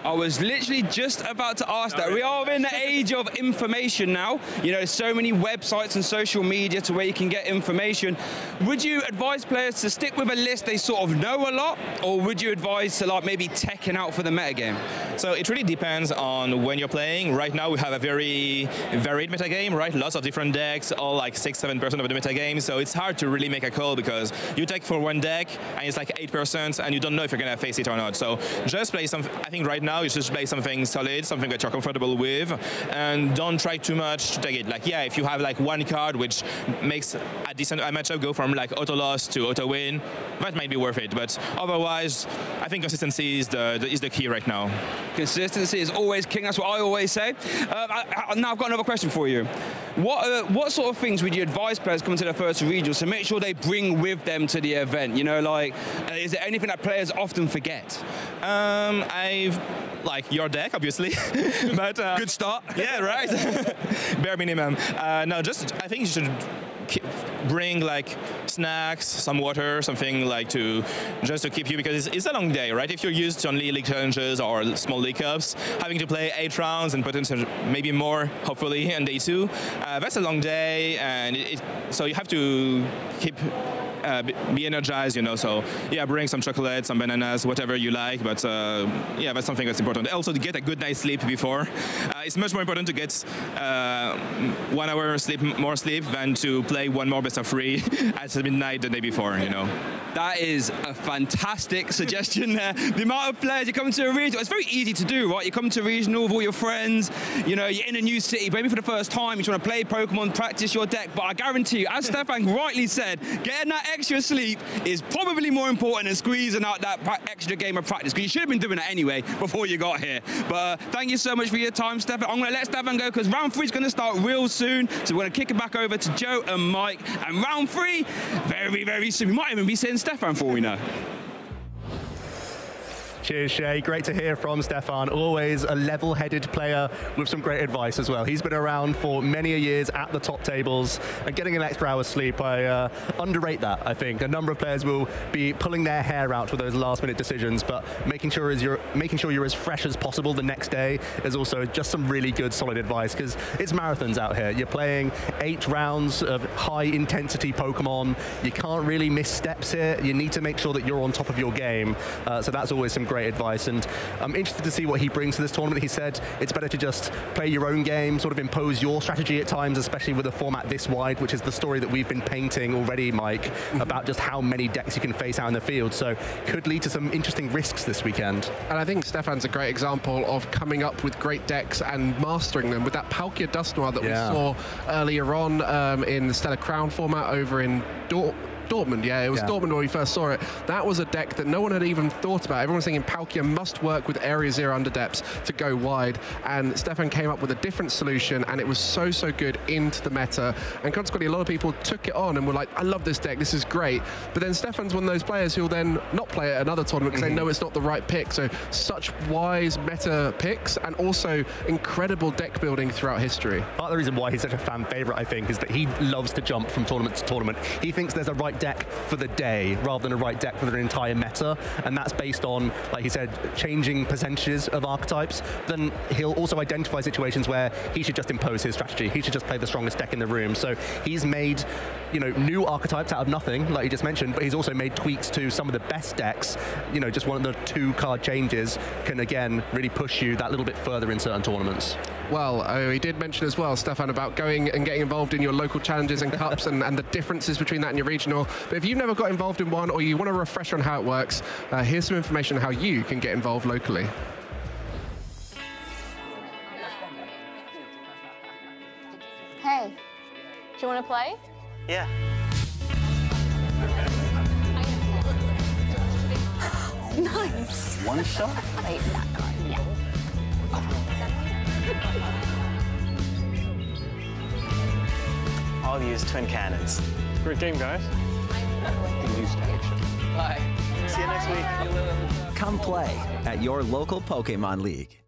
Speaker 7: I was literally just about to ask that. We are in the age of information now. You know, so many websites and social media to where you can get information. Would you advise players to stick with a list they sort of know a lot, or would you advise to like maybe teching out for the metagame?
Speaker 12: So it really depends on when you're playing. Right now we have a very varied metagame, right? Lots of different decks, all like 6-7% of the metagame. So it's hard to really make a call because you take for one deck and it's like 8% and you don't know if you're gonna face it or not. So just play some. I think right now you should play something solid, something that you're comfortable with, and don't try too much to take it. Like, yeah, if you have like one card which makes a decent matchup go from like auto loss to auto win, that might be worth it. But otherwise, I think consistency is the key right now.
Speaker 7: Consistency is always king. That's what I always say. Now I've got another question for you. What sort of things would you advise players coming to their first regionals to make sure they bring with them to the event? You know, like, is there anything that players often forget?
Speaker 12: Like your deck, obviously, but
Speaker 7: good start.
Speaker 12: Yeah, right. Bare minimum. No, just I think you should bring like snacks, some water, something like just to keep you, because it's a long day, right? If you're used to only league challenges or small league cups, having to play 8 rounds and potentially maybe more, hopefully, on day 2, that's a long day, and so you have to keep. Be energized, you know, so yeah, bring some chocolate, some bananas, whatever you like, but yeah, that's something that's important. Also, to get a good night's sleep before. It's much more important to get 1 hour more sleep than to play one more best of 3 at midnight the day before, you know.
Speaker 7: That is a fantastic suggestion there. The amount of players you come to a regional, it's very easy to do, right? You come to a regional with all your friends, you know, you're in a new city, maybe for the first time, you just want to play Pokemon, practice your deck, but I guarantee you, as Stefan rightly said, getting that extra sleep is probably more important than squeezing out that extra game of practice, because you should have been doing it anyway before you got here. But thank you so much for your time, Stefan. I'm going to let Stefan go because round 3 is going to start real soon, so we're going to kick it back over to Joe and Mike, and round 3, very soon. We might even be seeing Stefan for all we know.
Speaker 8: Cheers, Shay. Great to hear from Stefan. Always a level-headed player with some great advice as well. He's been around for many years at the top tables, and getting an extra hour's sleep, I underrate that, I think. A number of players will be pulling their hair out with those last-minute decisions, but making sure you're as fresh as possible the next day is also just some really good, solid advice, because it's marathons out here. You're playing 8 rounds of high-intensity Pokemon. You can't really miss steps here. You need to make sure that you're on top of your game, so that's always some great advice, and I'm interested to see what he brings to this tournament. He said it's better to just play your own game, sort of impose your strategy at times, especially with a format this wide, which is the story that we've been painting already, Mike, about just how many decks you can face out in the field. So could lead to some interesting risks this weekend.
Speaker 6: And I think Stefan's a great example of coming up with great decks and mastering them with that Palkia Dust Noir that we saw earlier on in the Stellar Crown format over in Dortmund, yeah, it was Dortmund where we first saw it. That was a deck that no one had even thought about. Everyone was thinking Palkia must work with Area 0 underdepths to go wide, and Stefan came up with a different solution, and it was so good into the meta, and consequently a lot of people took it on and were like, I love this deck, this is great. But then Stefan's one of those players who'll then not play at another tournament because they know it's not the right pick. So such wise meta picks, and also incredible deck building throughout history.
Speaker 8: Part of the reason why he's such a fan favorite, I think, is that he loves to jump from tournament to tournament. He thinks there's a right deck for the day rather than a right deck for the entire meta, and that's based on, like he said, changing percentages of archetypes. Then he'll also identify situations where he should just impose his strategy. He should just play the strongest deck in the room. So he's made, you know, new archetypes out of nothing, like you just mentioned, but he's also made tweaks to some of the best decks. You know, just one of the 2 card changes can again really push you that little bit further in certain tournaments.
Speaker 6: Well, he did mention as well, Stefan, about going and getting involved in your local challenges and cups and the differences between that and your regional. But if you've never got involved in one, or you want a refresher on how it works, here's some information on how you can get involved locally.
Speaker 13: Hey, do you want to play?
Speaker 14: Yeah.
Speaker 13: Nice.
Speaker 14: One shot?
Speaker 13: Wait, that guy, yeah.
Speaker 14: I'll use twin cannons.
Speaker 10: Great game, guys.
Speaker 14: Bye. See you next week.
Speaker 15: Come play at your local Pokemon League.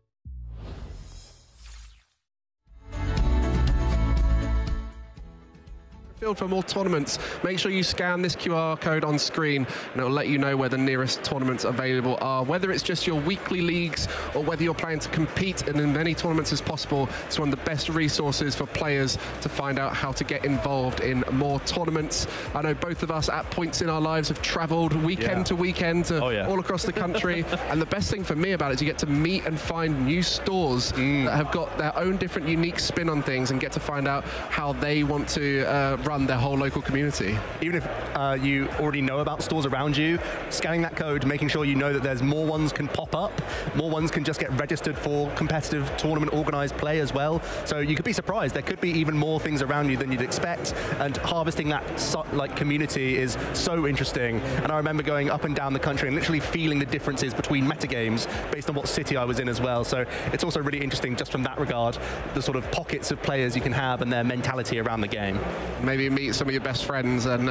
Speaker 6: Field for more tournaments, make sure you scan this QR code on screen and it'll let you know where the nearest tournaments available are. Whether it's just your weekly leagues or whether you're planning to compete in as many tournaments as possible, it's one of the best resources for players to find out how to get involved in more tournaments. I know both of us at points in our lives have traveled weekend to weekend to all across the country, and the best thing for me about it is you get to meet and find new stores that have got their own different unique spin on things and get to find out how they want to run their whole local community.
Speaker 8: Even if you already know about stores around you, scanning that code, making sure you know that there's more ones can pop up, more ones can just get registered for competitive tournament organized play as well. So you could be surprised. There could be even more things around you than you'd expect, and harvesting that like community is so interesting. And I remember going up and down the country and literally feeling the differences between metagames based on what city I was in as well. So it's also really interesting just from that regard, the sort of pockets of players you can have and their mentality around the game.
Speaker 6: Maybe meet some of your best friends, and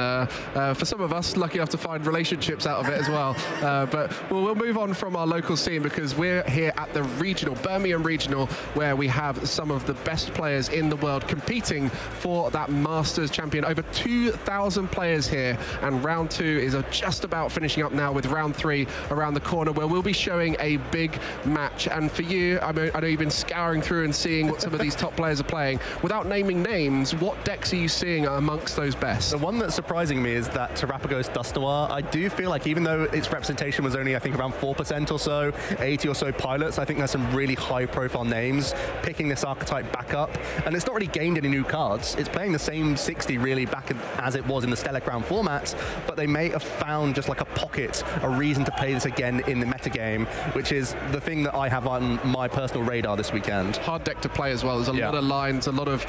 Speaker 6: for some of us, lucky enough to find relationships out of it as well. But we'll move on from our local scene because we're here at the regional, Birmingham regional, where we have some of the best players in the world competing for that Masters champion. Over 2,000 players here, and round 2 is just about finishing up now, with round 3 around the corner, where we'll be showing a big match. And for you, I know you've been scouring through and seeing what some of these top players are playing. Without naming names, what decks are you seeing amongst those best?
Speaker 8: The one that's surprising me is that Terrapagos Dustoir. I do feel like even though its representation was only, I think, around 4% or so, 80 or so pilots, I think there's some really high-profile names picking this archetype back up. And it's not really gained any new cards. It's playing the same 60 really back as it was in the Stellar Crown format, but they may have found just like a pocket, a reason to play this again in the metagame, which is the thing that I have on my personal radar this weekend.
Speaker 6: Hard deck to play as well. There's a lot of lines, a lot of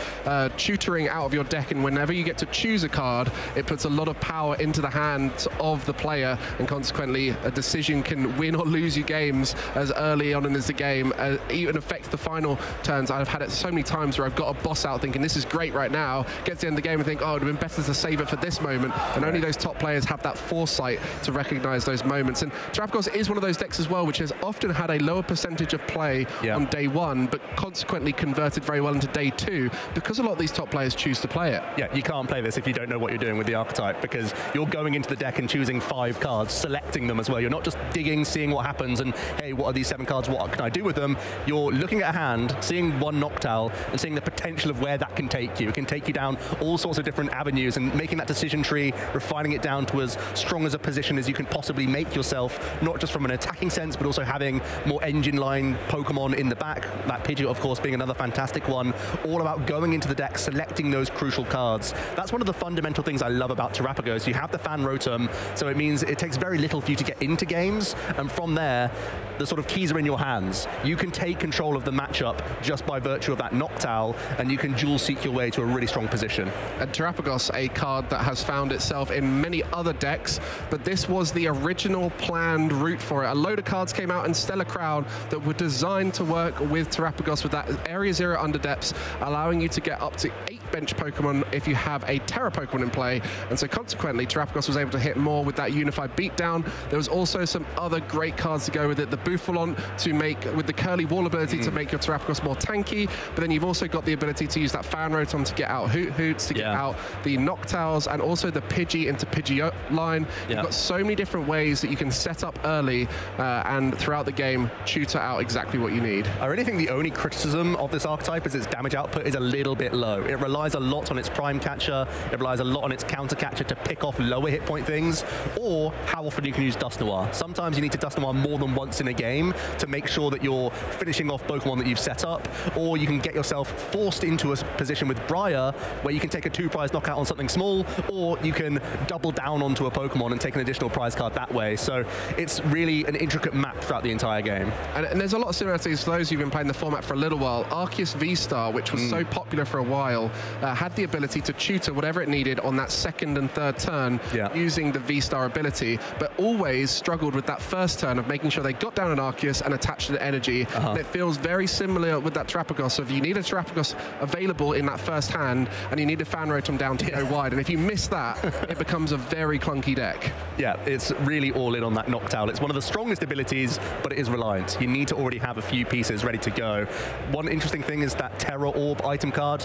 Speaker 6: tutoring out of your deck, and whenever you get to choose a card, it puts a lot of power into the hands of the player, and consequently a decision can win or lose you games as early on in the game, even affect the final turns. I've had it so many times where I've got a boss out thinking this is great right now, get to the end of the game and think, oh, it would have been better to save it for this moment, and only those top players have that foresight to recognize those moments. And Terrapagos is one of those decks as well which has often had a lower percentage of play on day 1, but consequently converted very well into day 2 because a lot of these top players choose to play it.
Speaker 8: Yeah, you can't play this if you don't know what you're doing with the archetype, because you're going into the deck and choosing 5 cards, selecting them as well. You're not just digging, seeing what happens, and hey, what are these 7 cards, what can I do with them? You're looking at a hand, seeing one Noctowl, and seeing the potential of where that can take you. It can take you down all sorts of different avenues, and making that decision tree, refining it down to as strong as a position as you can possibly make yourself, not just from an attacking sense, but also having more engine line Pokemon in the back, that Pidgeot, of course, being another fantastic one, all about going into the deck, selecting those crucial cards. That's one of the fundamental things I love about Terrapagos. You have the fan rotom, so it means it takes very little for you to get into games, and from there, the sort of keys are in your hands. You can take control of the matchup just by virtue of that Noctowl, and you can dual seek your way to a really strong position.
Speaker 6: And Terrapagos, a card that has found itself in many other decks, but this was the original planned route for it. A load of cards came out in Stellar Crown that were designed to work with Terrapagos with that Area 0 Underdepths, allowing you to get up to 8 bench Pokemon if you have a Terra Pokemon in play, and so consequently Terrapagos was able to hit more with that Unified Beatdown. There was also some other great cards to go with it. The Bouffalon to make, with the Curly Wall ability to make your Terrapagos more tanky, but then you've also got the ability to use that Fan Rotom to get out Hoots, to get out the Noctowls, and also the Pidgey into Pidgey line. You've got so many different ways that you can set up early and throughout the game tutor out exactly what you need.
Speaker 8: I really think the only criticism of this archetype is its damage output is a little bit low. It relies a lot on its Prime Catcher, it relies a lot on its Counter Catcher to pick off lower hit point things, or how often you can use Dust Noir. Sometimes you need to Dust Noir more than once in a game to make sure that you're finishing off Pokemon that you've set up, or you can get yourself forced into a position with Briar where you can take a 2-prize knockout on something small, or you can double down onto a Pokemon and take an additional prize card that way. So it's really an intricate map throughout the entire game.
Speaker 6: And there's a lot of similarities for those who've been playing the format for a little while. Arceus V-Star, which was so popular for a while, had the ability to tutor whatever it needed on that second and third turn using the V-Star ability, but always struggled with that first turn of making sure they got down an Arceus and attached an energy. And it feels very similar with that Terrapagos. So if you need a Terrapagos available in that first hand, and you need a Fan Rotom down to go wide, and if you miss that, it becomes a very clunky deck.
Speaker 8: Yeah, it's really all in on that Noctowl. It's one of the strongest abilities, but it is reliant. You need to already have a few pieces ready to go. One interesting thing is that Terra Orb item card,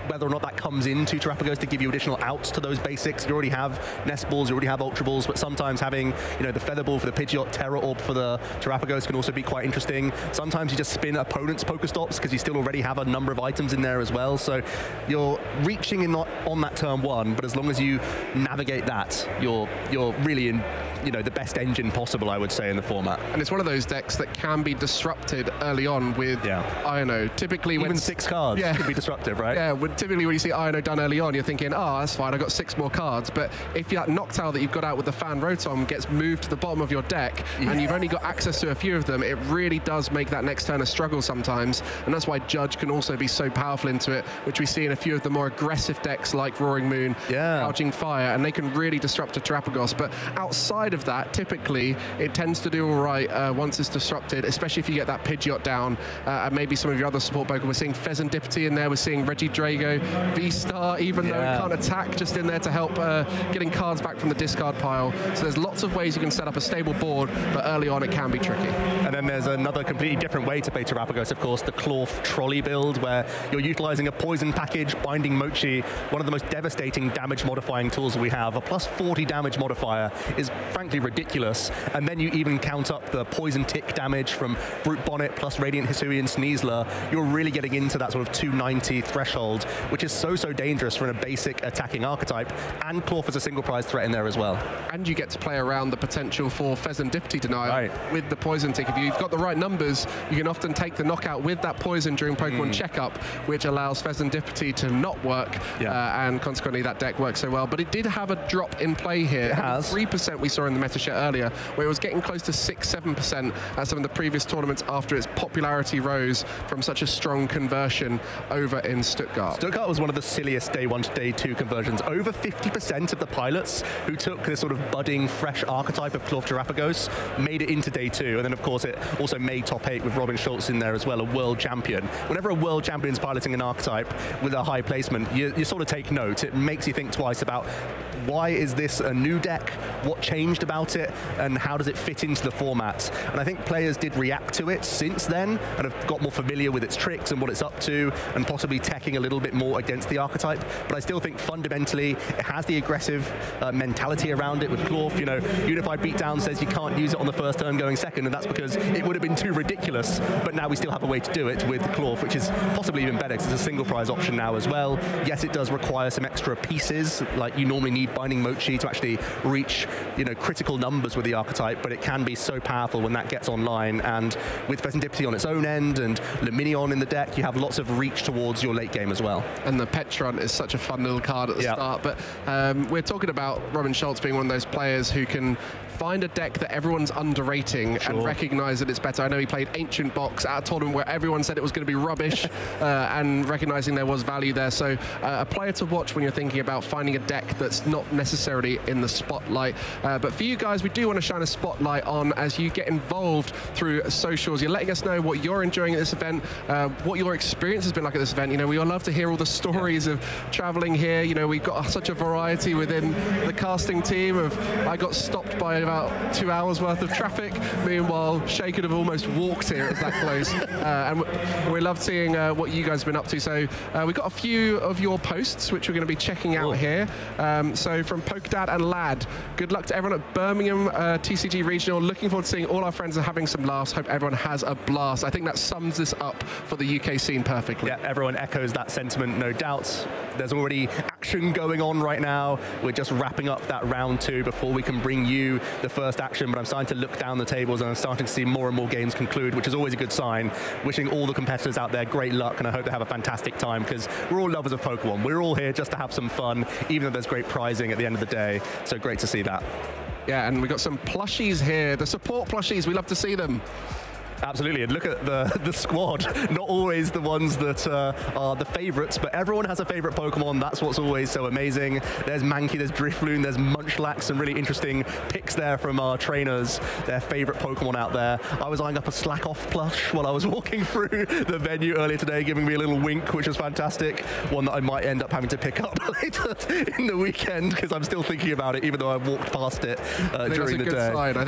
Speaker 8: whether or not that comes into Terrapagos to give you additional outs to those basics. You already have Nest Balls, you already have Ultra Balls, but sometimes having, you know, the Feather Ball for the Pidgeot, Terra Orb for the Terrapagos can also be quite interesting. Sometimes you just spin opponents' Pokestops because you still already have a number of items in there as well. So you're reaching in on that turn one, but as long as you navigate that, you're really in, you know, the best engine possible, I would say, in the format.
Speaker 6: And it's one of those decks that can be disrupted early on with Io. Typically,
Speaker 8: even 6 cards can be disruptive, right?
Speaker 6: Yeah, typically when you see Io done early on, you're thinking, oh, that's fine, I got 6 more cards. But if that Noctowl that you've got out with the Fan Rotom gets moved to the bottom of your deck, and you've only got access to a few of them, it really does make that next turn a struggle sometimes. And that's why Judge can also be so powerful into it, which we see in a few of the more aggressive decks like Roaring Moon, Gouging Fire, and they can really disrupt a Terrapagos. But outside of that, typically, it tends to do all right once it's disrupted, especially if you get that Pidgeot down, and maybe some of your other support Pokemon. We're seeing Pheasantipity in there, we're seeing Regidrago, V-Star, even though it can't attack, just in there to help getting cards back from the discard pile. So there's lots of ways you can set up a stable board, but early on it can be tricky.
Speaker 8: And then there's another completely different way to play Terrapagos, of course, the Clorf Trolley build, where you're utilizing a poison package, binding Mochi, one of the most devastating damage modifying tools we have. A plus 40 damage modifier is frankly ridiculous, and then you even count up the poison tick damage from Brute Bonnet plus Radiant Hisuian Sneasler. You're really getting into that sort of 290 threshold, which is so dangerous for a basic attacking archetype, and Clorf is a single prize threat in there as well.
Speaker 6: And you get to play around the potential for Pheasantipity denial with the poison tick. If you've got the right numbers, you can often take the knockout with that poison during Pokemon checkup, which allows Pheasantipity to not work, and consequently that deck works so well. But it did have a drop in play here.
Speaker 8: It has.
Speaker 6: 3% we saw in the meta share earlier, where it was getting close to 6-7% at some of the previous tournaments after its popularity rose from such a strong conversion over in Stuttgart.
Speaker 8: Stuttgart was one of the silliest day 1 to day 2 conversions. Over 50% of the pilots who took this sort of budding, fresh archetype of Clorf Terrapagos made it into day 2. And then, of course, it also made top 8 with Robin Schultz in there as well, a world champion. Whenever a world champion's piloting an archetype with a high placement, you sort of take note. It makes you think twice about why is this a new deck, what changed about it, and how does it fit into the format. And I think players did react to it since then and have got more familiar with its tricks and what it's up to, and possibly teching a little bit more against the archetype. But I still think fundamentally it has the aggressive mentality around it with Clorf. You know, Unified Beatdown says you can't use it on the first turn going second, and that's because it would have been too ridiculous. But now we still have a way to do it with Clorf, which is possibly even better because it's a single prize option now as well. Yes, it does require some extra pieces, like you normally need Binding Mochi to actually reach, you know, critical numbers with the archetype, but it can be so powerful when that gets online. And with Serendipity on its own end and Luminion in the deck, you have lots of reach towards your late game as well.
Speaker 6: And the Petron is such a fun little card at the start. But we're talking about Robin Schultz being one of those players who can find a deck that everyone's underrating and recognize that it's better. I know he played Ancient Box at a tournament where everyone said it was going to be rubbish and recognizing there was value there. So a player to watch when you're thinking about finding a deck that's not necessarily in the spotlight. But for you guys, we do want to shine a spotlight on as you get involved through socials. You're letting us know what you're enjoying at this event, what your experience has been like at this event. You know, we all love to hear all the stories of traveling here. You know, we've got such a variety within the casting team of I got stopped by about 2 hours worth of traffic. Meanwhile, Shay could have almost walked here. It's that close. And we love seeing what you guys have been up to. So we've got a few of your posts, which we're going to be checking out here. So from Pokedad and Lad, good luck to everyone at Birmingham TCG Regional. Looking forward to seeing all our friends and having some laughs. Hope everyone has a blast. I think that sums this up for the UK scene perfectly.
Speaker 8: Yeah, everyone echoes that sentiment, no doubt. There's already action going on right now. We're just wrapping up that round 2 before we can bring you the first action, but I'm starting to look down the tables and I'm starting to see more and more games conclude, which is always a good sign. Wishing all the competitors out there great luck, and I hope they have a fantastic time, because we're all lovers of Pokemon. We're all here just to have some fun, even though there's great prizing at the end of the day. So great to see that.
Speaker 6: Yeah, and we've got some plushies here, the support plushies. We love to see them.
Speaker 8: Absolutely, and look at the squad. Not always the ones that are the favorites, but everyone has a favorite Pokemon. That's what's always so amazing. There's Mankey, there's Drifloon, there's Munchlax, some really interesting picks there from our trainers, their favorite Pokemon out there. I was eyeing up a Slack Off plush while I was walking through the venue earlier today, giving me a little wink, which was fantastic. One that I might end up having to pick up later in the weekend, because I'm still thinking about it, even though I walked past it during the day.
Speaker 6: That's a good sign. I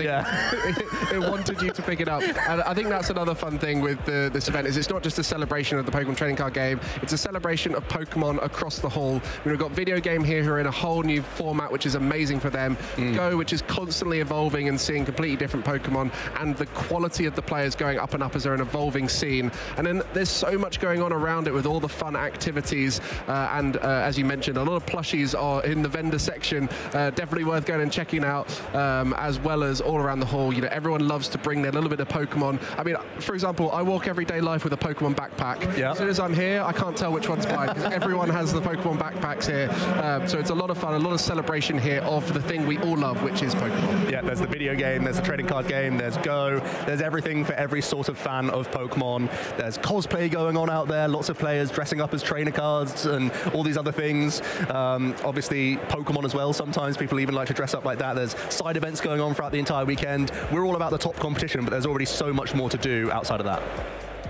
Speaker 6: think it wanted you to pick it up. And I think that's another fun thing with this event is it's not just a celebration of the Pokemon trading card game, it's a celebration of Pokemon across the hall. We've got Video Game here who are in a whole new format, which is amazing for them. Go, which is constantly evolving and seeing completely different Pokemon, and the quality of the players going up and up as they're an evolving scene. And then there's so much going on around it with all the fun activities and as you mentioned, a lot of plushies are in the vendor section, definitely worth going and checking out, as well as all around the hall. You know, everyone loves to bring their little bit of Pokemon. I mean, for example, I walk everyday life with a Pokemon backpack. As soon as I'm here, I can't tell which one's mine, because everyone has the Pokemon backpacks here. So it's a lot of fun, a lot of celebration here of the thing we all love, which is Pokemon.
Speaker 8: Yeah, there's the video game, there's the trading card game, there's Go, there's everything for every sort of fan of Pokemon. There's cosplay going on out there, lots of players dressing up as trainer cards and all these other things. Obviously, Pokemon as well. Sometimes people even like to dress up like that. There's side events going on throughout the entire weekend. We're all about the top competition, but there's already so much more to do outside of that.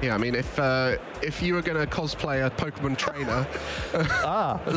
Speaker 6: Yeah, I mean, if you were going to cosplay a Pokemon trainer...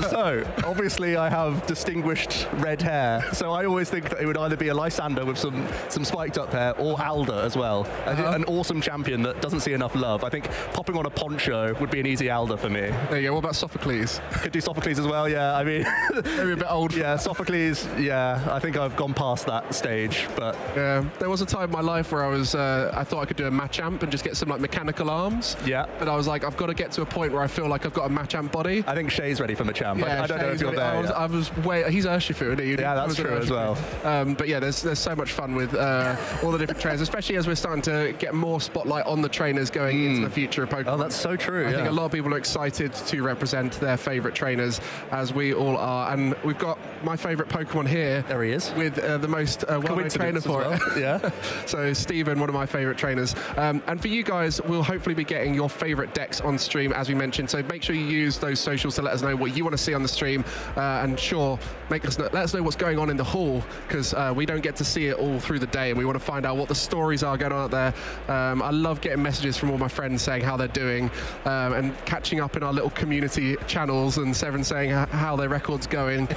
Speaker 8: so obviously I have distinguished red hair, so I always think that it would either be a Lysander with some spiked up hair, or Alder as well. An awesome champion that doesn't see enough love. I think popping on a poncho would be an easy Alder for me.
Speaker 6: There you go. What about Sophocles?
Speaker 8: Could do Sophocles as well, yeah. I mean...
Speaker 6: maybe a bit old.
Speaker 8: Yeah, Sophocles, yeah. I think I've gone past that stage, but...
Speaker 6: Yeah, there was a time in my life where I thought I could do a Machamp and just get some like mechanical arms.
Speaker 8: Yeah.
Speaker 6: But I was like, I've got to get to a point where I feel like I've got a Machamp body.
Speaker 8: I think Shay's ready for Machamp.
Speaker 6: Yeah,
Speaker 8: I don't know if you're there.
Speaker 6: He's Urshifu, isn't he?
Speaker 8: Yeah, that's true as well.
Speaker 6: But yeah, there's so much fun with all the different trainers, especially as we're starting to get more spotlight on the trainers going into the future of Pokemon.
Speaker 8: Oh, that's so true.
Speaker 6: I think a lot of people are excited to represent their favourite trainers, as we all are. And we've got my favourite Pokemon here.
Speaker 8: There he is.
Speaker 6: With the most well-known trainer for it.
Speaker 8: Yeah.
Speaker 6: So Stephen, one of my favourite trainers. And for you guys, we'll hopefully be getting your favourite decks on stream, as we mentioned. So make sure you use those socials to let us know what you want to see on the stream. And sure, let us know what's going on in the hall, because we don't get to see it all through the day, and we want to find out what the stories are going on out there. I love getting messages from all my friends saying how they're doing, and catching up in our little community channels, and Severin saying how their record's going.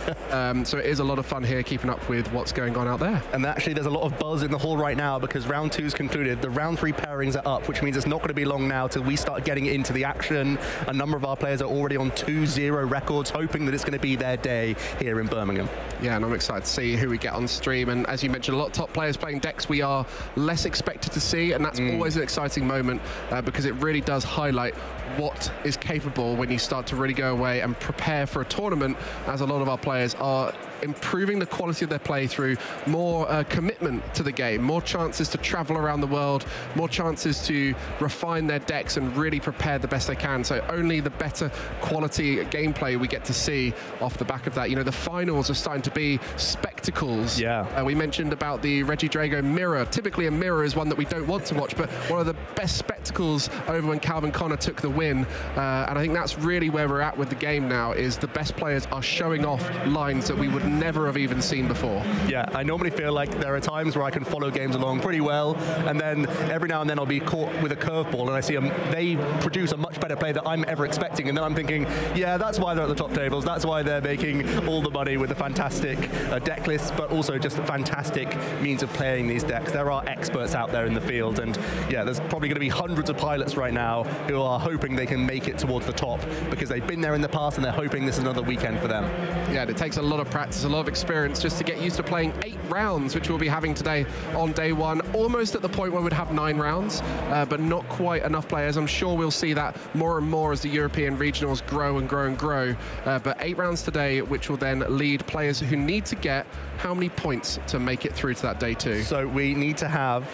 Speaker 6: So it is a lot of fun here, keeping up with what's going on out there.
Speaker 8: And actually, there's a lot of buzz in the hall right now, because round 2's concluded. The round 3 pairings are up, which means it's not going to be long now till we start getting into the action. A number of our players are already on 2-0 records, hoping that it's going to be their day here in Birmingham.
Speaker 6: Yeah, and I'm excited to see who we get on stream. And as you mentioned, a lot of top players playing decks we are less expected to see, and that's always an exciting moment, because it really does highlight what is capable when you start to really go away and prepare for a tournament, as a lot of our players are improving the quality of their play through more commitment to the game, more chances to travel around the world, more chances to refine their decks and really prepare the best they can. So only the better quality gameplay we get to see off the back of that. You know, the finals are starting to be spectacles.
Speaker 8: Yeah.
Speaker 6: We mentioned about the Reggie Drago mirror. Typically a mirror is one that we don't want to watch, but one of the best spectacles over when Calvin Connor took the win. And I think that's really where we're at with the game now, is the best players are showing off lines that we would never have even seen before.
Speaker 8: Yeah, I normally feel like there are times where I can follow games along pretty well, and then every now and then I'll be caught with a curveball and I see they produce a much better play than I'm ever expecting, and then I'm thinking, yeah, that's why they're at the top tables, that's why they're making all the money with the fantastic deck lists, but also just a fantastic means of playing these decks. There are experts out there in the field, and yeah, there's probably going to be hundreds of pilots right now who are hoping they can make it towards the top because they've been there in the past and they're hoping this is another weekend for them.
Speaker 6: Yeah, and it takes a lot of practice, a lot of experience just to get used to playing 8 rounds, which we'll be having today on day 1, almost at the point where we'd have 9 rounds, but not quite enough players. I'm sure we'll see that more and more as the European regionals grow and grow and grow, but 8 rounds today, which will then lead players who need to get how many points to make it through to that day 2?
Speaker 8: So we need to have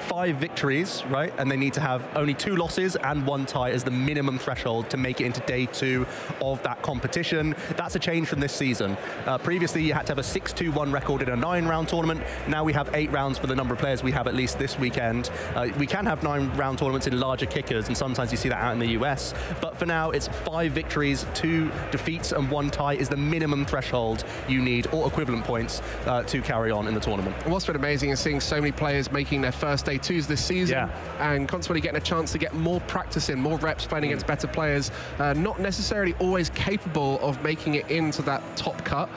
Speaker 8: 5 victories, right? And they need to have only 2 losses and 1 tie as the minimum threshold to make it into day 2 of that competition. That's a change from this season. Previously, you had to have a 6-2-1 record in a 9-round tournament. Now we have 8 rounds for the number of players we have at least this weekend. We can have 9-round tournaments in larger kickers, and sometimes you see that out in the US. But for now, it's 5 victories, 2 defeats, and 1 tie is the minimum threshold you need, or equivalent points, to carry on in the tournament.
Speaker 6: What's been amazing is seeing so many players making their first day 2s this season, and consequently getting a chance to get more practice in, more reps playing against better players, not necessarily always capable of making it into that top cut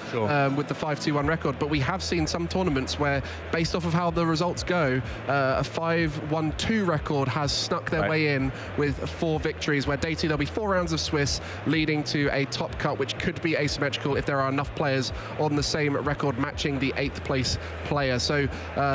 Speaker 6: with the 5-2-1 record, but we have seen some tournaments where, based off of how the results go, a 5-1-2 record has snuck their way in with 4 victories, where day 2 there'll be 4 rounds of Swiss leading to a top cut, which could be asymmetrical if there are enough players on the same record matching the 8th place player. So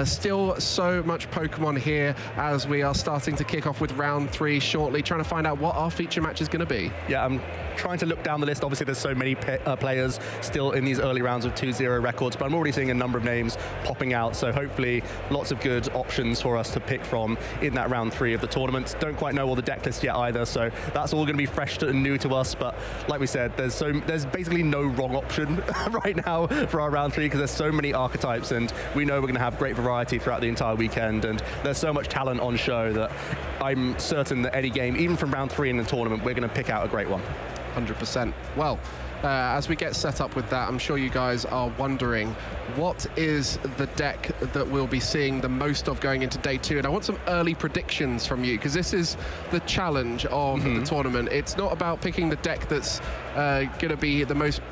Speaker 6: still so much Pokemon here as we are starting to kick off with round 3 shortly, trying to find out what our feature match is going to be.
Speaker 8: Yeah, I'm trying to look down the list. Obviously, there's so many players still in these early rounds of 2-0 records, but I'm already seeing a number of names popping out, so hopefully lots of good options for us to pick from in that round 3 of the tournament. Don't quite know all the deck lists yet either, so that's all going to be fresh and new to us, but like we said, there's basically no wrong option right now for our round 3 because there's so many archetypes, and we know we're going to have great variety throughout the entire weekend, and there's so much talent on show that I'm certain that any game, even from round 3 in the tournament, we're going to pick out a great one.
Speaker 6: 100%. Well, as we get set up with that, I'm sure you guys are wondering, what is the deck that we'll be seeing the most of going into day 2? And I want some early predictions from you, because this is the challenge of the tournament. It's not about picking the deck that's going to be the most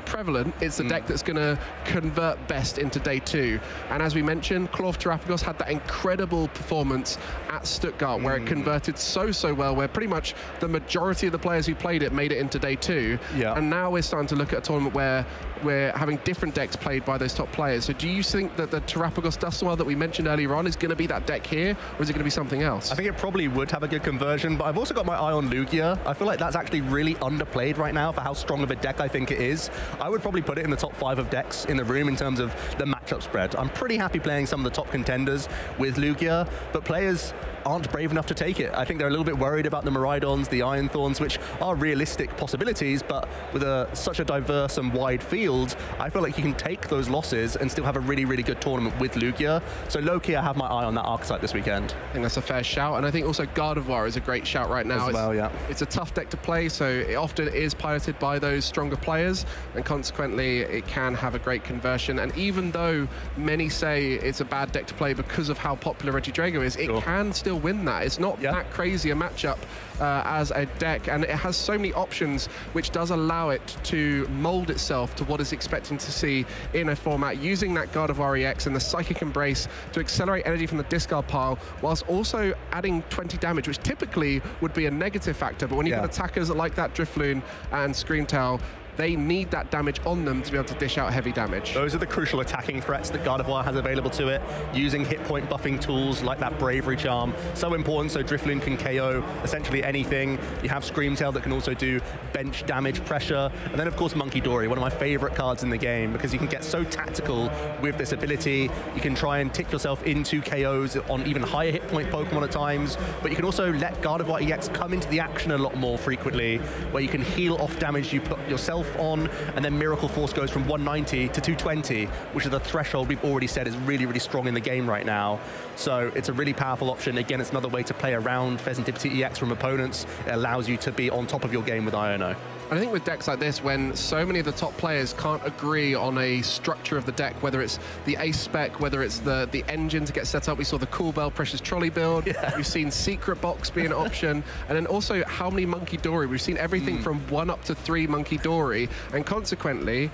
Speaker 6: prevalent. It's the deck that's going to convert best into day 2. And as we mentioned, Cloth Terrapagos had that incredible performance at Stuttgart where it converted so well, where pretty much the majority of the players who played it made it into day 2. And now we're starting to look at a tournament where we're having different decks played by those top players. So do you think that the Terrapagos Dusknoir that we mentioned earlier on is going to be that deck here, or is it going to be something else?
Speaker 8: I think it probably would have a good conversion, but I've also got my eye on Lugia. I feel like that's actually really underplayed right now for how strong of a deck I think it is. I would probably put it in the top 5 of decks in the room in terms of the matchup spread. I'm pretty happy playing some of the top contenders with Lugia, but players aren't brave enough to take it. I think they're a little bit worried about the Miraidons, the Iron Thorns, which are realistic possibilities, but with such a diverse and wide field, I feel like you can take those losses and still have a really, really good tournament with Lugia. So low-key, I have my eye on that archetype this weekend.
Speaker 6: I think that's a fair shout, and I think also Gardevoir is a great shout right now.
Speaker 8: As well, yeah.
Speaker 6: It's a tough deck to play, so it often is piloted by those stronger players, and consequently, it can have a great conversion. And even though many say it's a bad deck to play because of how popular Reggie Drago is, it can still win that. It's not that crazy a matchup as a deck, and it has so many options, which does allow it to mold itself to what it's expecting to see in a format, using that Gardevoir EX and the Psychic Embrace to accelerate energy from the discard pile, whilst also adding 20 damage, which typically would be a negative factor. But when you've got attackers like that Drifloon and Screamtail, they need that damage on them to be able to dish out heavy damage.
Speaker 8: Those are the crucial attacking threats that Gardevoir has available to it, using hit point buffing tools like that Bravery Charm. So important, so Drifloon can KO essentially anything. You have Screamtail that can also do bench damage pressure. And then of course Monkey Dory, one of my favorite cards in the game, because you can get so tactical with this ability. You can try and tick yourself into KOs on even higher hit point Pokemon at times, but you can also let Gardevoir EX come into the action a lot more frequently, where you can heal off damage you put yourself on, and then Miracle Force goes from 190 to 220, which is the threshold we've already said is really, really strong in the game right now. So it's a really powerful option. Again, it's another way to play around Pheasantipity EX from opponents. It allows you to be on top of your game with Iono.
Speaker 6: I think with decks like this, when so many of the top players can't agree on a structure of the deck, whether it's the ace spec, whether it's the engine to get set up, we saw the Cool Bell Precious Trolley build, we've seen Secret Box be an option, and then also how many Monkey Dory. We've seen everything from 1 up to 3 Monkey Dory, and consequently,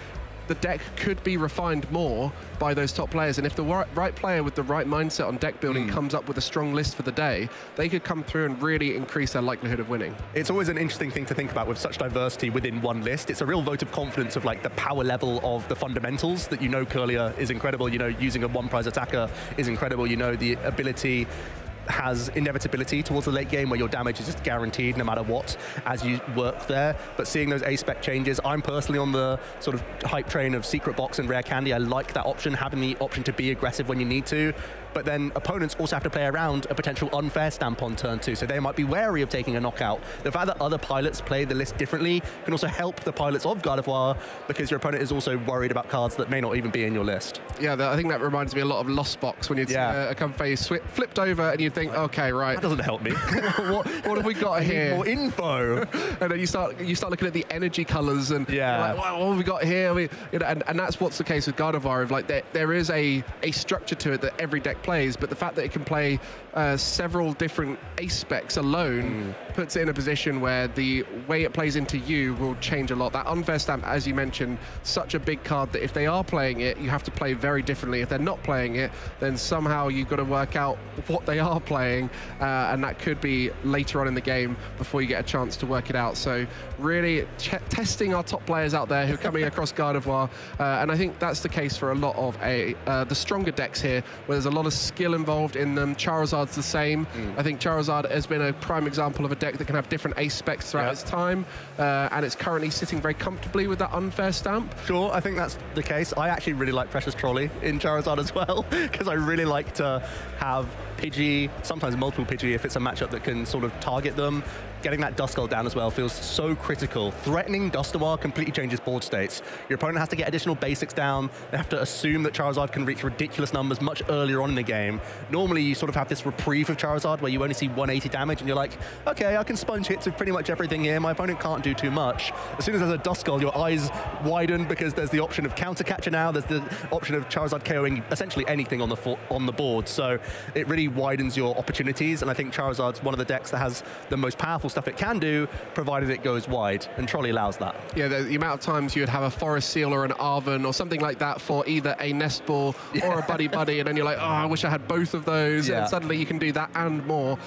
Speaker 6: the deck could be refined more by those top players. And if the right player with the right mindset on deck building comes up with a strong list for the day, they could come through and really increase their likelihood of winning. It's
Speaker 8: always an interesting thing to think about with such diversity within one list. It's a real vote of confidence of like the power level of the fundamentals that Curlier is incredible. Using a one-prize attacker is incredible. The ability has inevitability towards the late game where your damage is just guaranteed no matter what as you work there. But seeing those A-spec changes, I'm personally on the sort of hype train of Secret Box and Rare Candy. I like that option, having the option to be aggressive when you need to. But then opponents also have to play around a potential unfair stamp on turn 2, so they might be wary of taking a knockout. The fact that other pilots play the list differently can also help the pilots of Gardevoir, because your opponent is also worried about cards that may not even be in your list.
Speaker 6: Yeah, I think that reminds me a lot of Lost Box, when you'd see a come phase flipped over and you'd think, okay, right.
Speaker 8: That doesn't help me.
Speaker 6: what have we got here?
Speaker 8: Need more info.
Speaker 6: And then you start looking at the energy colors and you're like, what have we got here? And that's what's the case with Gardevoir. Like there is a structure to it that every deck plays, but the fact that it can play several different ace specs alone puts it in a position where the way it plays into you will change a lot. That unfair stamp, as you mentioned, such a big card that if they are playing it, you have to play very differently. If they're not playing it, then somehow you've got to work out what they are playing, and that could be later on in the game before you get a chance to work it out. So really testing our top players out there who are coming across Gardevoir, and I think that's the case for a lot of the stronger decks here, where there's a lot of skill involved in them. Charizard's the same. I think Charizard has been a prime example of a deck that can have different ace specs throughout its time, and it's currently sitting very comfortably with that unfair stamp.
Speaker 8: Sure, I think that's the case. I actually really like Precious Trolley in Charizard as well, because I really like to have Pidgey, sometimes multiple Pidgey if it's a matchup that can sort of target them. Getting that Duskull down as well feels so critical. Threatening Dusknoir completely changes board states. Your opponent has to get additional basics down. They have to assume that Charizard can reach ridiculous numbers much earlier on in the game. Normally, you sort of have this reprieve of Charizard where you only see 180 damage, and you're like, okay, I can sponge hits with pretty much everything here. My opponent can't do too much. As soon as there's a Duskull, your eyes widen, because there's the option of Counter Catcher now. There's the option of Charizard KOing essentially anything on the board. So it really widens your opportunities, and I think Charizard's one of the decks that has the most powerful stuff it can do, provided it goes wide, and Trolley allows that.
Speaker 6: Yeah, the amount of times you would have a Forest Seal or an Arven or something like that for either a Nest Ball or a Buddy Buddy, and then you're like, oh, I wish I had both of those, and suddenly you can do that and more.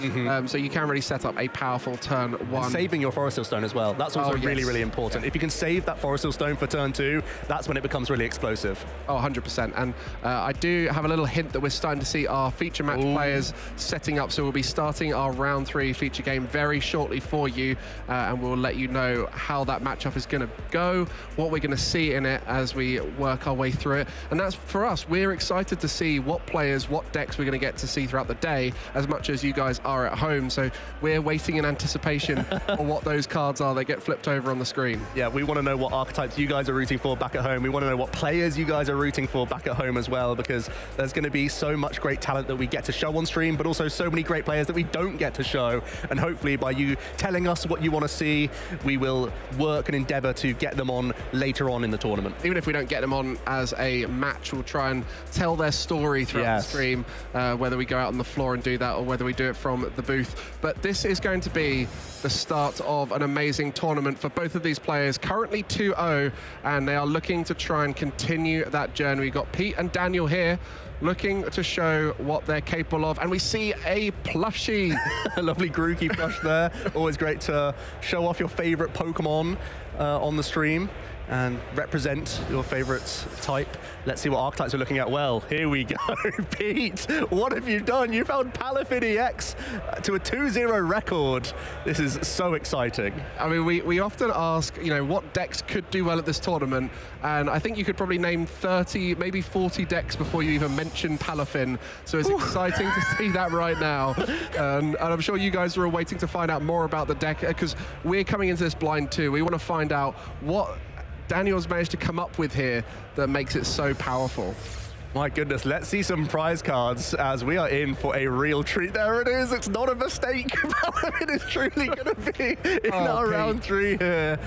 Speaker 6: So you can really set up a powerful turn 1.
Speaker 8: And saving your Forest Seal Stone as well. That's also really, really important. If you can save that Forest Seal Stone for turn 2, that's when it becomes really explosive.
Speaker 6: Oh, 100%. And I do have a little hint that we're starting to see our feature match players setting up, so we'll be starting our round 3 feature game very shortly for you, and we'll let you know how that matchup is going to go, what we're going to see in it as we work our way through it. And that's for us. We're excited to see what players, what decks we're going to get to see throughout the day, as much as you guys are at home. So we're waiting in anticipation for what those cards are that get flipped over on the screen.
Speaker 8: Yeah, we want to know what archetypes you guys are rooting for back at home. We want to know what players you guys are rooting for back at home as well, because there's going to be so much great talent that we get to show on stream, but also so many great players that we don't get to show. And hopefully by you telling us what you want to see, we will work and endeavor to get them on later on in the tournament.
Speaker 6: Even if we don't get them on as a match, we'll try and tell their story throughout the stream, whether we go out on the floor and do that or whether we do it from the booth. But this is going to be the start of an amazing tournament for both of these players, currently 2-0, and they are looking to try and continue that journey. We've got Pete and Daniel here, looking to show what they're capable of, and we see a plushie.
Speaker 8: A lovely Grookey plush there. Always great to show off your favorite Pokemon on the stream. and represent your favorite type. Let's see what archetypes we're looking at. Well, here we go. Pete, what have you done? You found Palafin EX to a 2-0 record. This is so exciting.
Speaker 6: I mean, we often ask, you know, what decks could do well at this tournament, and I think you could probably name 30, maybe 40 decks before you even mention Palafin, so it's exciting to see that right now. And I'm sure you guys are all waiting to find out more about the deck, because we're coming into this blind too. We want to find out what Daniel's managed to come up with here that makes it so powerful.
Speaker 8: My goodness, let's see some prize cards as we are in for a real treat. There it is, it's not a mistake. It is truly going to be in our round 3 here.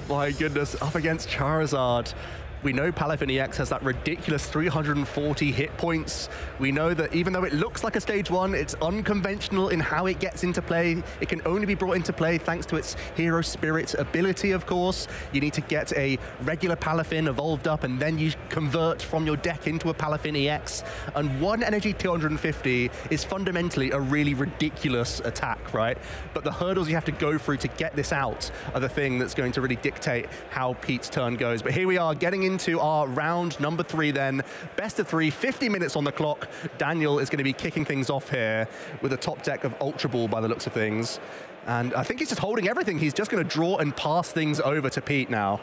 Speaker 8: My goodness, up against Charizard. We know Palafin EX has that ridiculous 340 hit points. We know that even though it looks like a stage 1, it's unconventional in how it gets into play. It can only be brought into play thanks to its Hero Spirit ability, of course. You need to get a regular Palafin evolved up, and then you convert from your deck into a Palafin EX. And 1 energy 250 is fundamentally a really ridiculous attack, right? But the hurdles you have to go through to get this out are the thing that's going to really dictate how Pete's turn goes. But here we are, getting into our round number 3 then. Best of 3, 50 minutes on the clock. Daniel is going to be kicking things off here with a top deck of Ultra Ball by the looks of things. And I think he's just holding everything. He's just going to draw and pass things over to Pete now.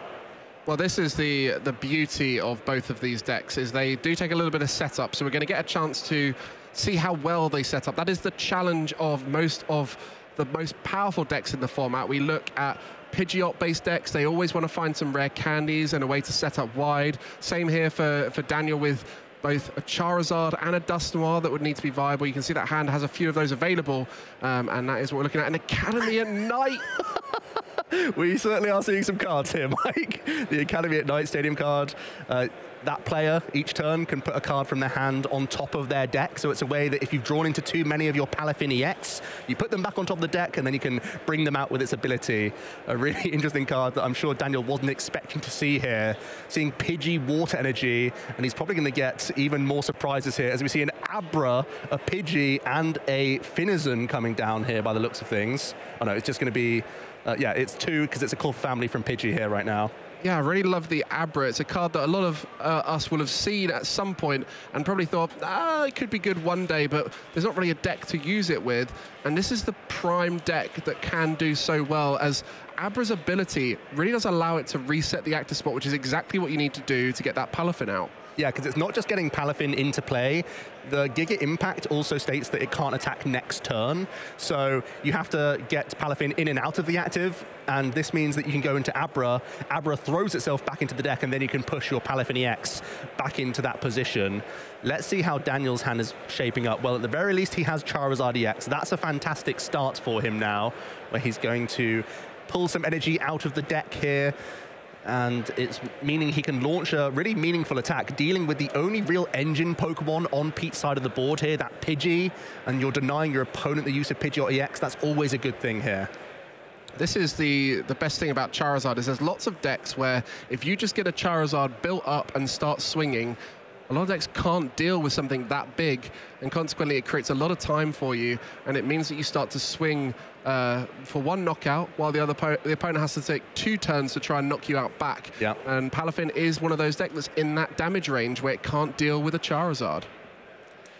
Speaker 6: Well, this is the beauty of both of these decks, is they do take a little bit of setup, so we're going to get a chance to see how well they set up. That is the challenge of most of the most powerful decks in the format. We look at Pidgeot-based decks. They always want to find some rare candies and a way to set up wide. Same here for Daniel with both a Charizard and a Dusknoir that would need to be viable. You can see that hand has a few of those available, and that is what we're looking at. An Academy at Night.
Speaker 8: We certainly are seeing some cards here, Mike. The Academy at Night Stadium card. That player, each turn, can put a card from their hand on top of their deck. So it's a way that if you've drawn into too many of your Palafin EX, you put them back on top of the deck, and then you can bring them out with its ability. A really interesting card that I'm sure Daniel wasn't expecting to see here. Seeing Pidgey Water Energy, and he's probably going to get even more surprises here as we see an Abra, a Pidgey, and a Finizen coming down here by the looks of things. Oh no, it's just going to be, yeah, it's 2 because it's a cool family from Pidgey here right now.
Speaker 6: Yeah, I really love the Abra. It's a card that a lot of us will have seen at some point and probably thought, it could be good one day, but there's not really a deck to use it with. And this is the prime deck that can do so well, as Abra's ability really does allow it to reset the active spot, which is exactly what you need to do to get that Palafin out.
Speaker 8: Yeah, because it's not just getting Palafin into play. The Giga Impact also states that it can't attack next turn. So you have to get Palafin in and out of the active, and this means that you can go into Abra. Abra throws itself back into the deck, and then you can push your Palafin EX back into that position. Let's see how Daniel's hand is shaping up. Well, at the very least, he has Charizard EX. That's a fantastic start for him now, where he's going to pull some energy out of the deck here. And it's meaning he can launch a really meaningful attack, dealing with the only real engine Pokemon on Pete's side of the board here, that Pidgey, and you're denying your opponent the use of Pidgeot EX. That's always a good thing here.
Speaker 6: This is the best thing about Charizard, is there's lots of decks where if you just get a Charizard built up and start swinging, a lot of decks can't deal with something that big, and consequently it creates a lot of time for you, and it means that you start to swing for 1 knockout, while the opponent has to take 2 turns to try and knock you out back.
Speaker 8: Yeah.
Speaker 6: And Palafin is one of those decks that's in that damage range where it can't deal with a Charizard.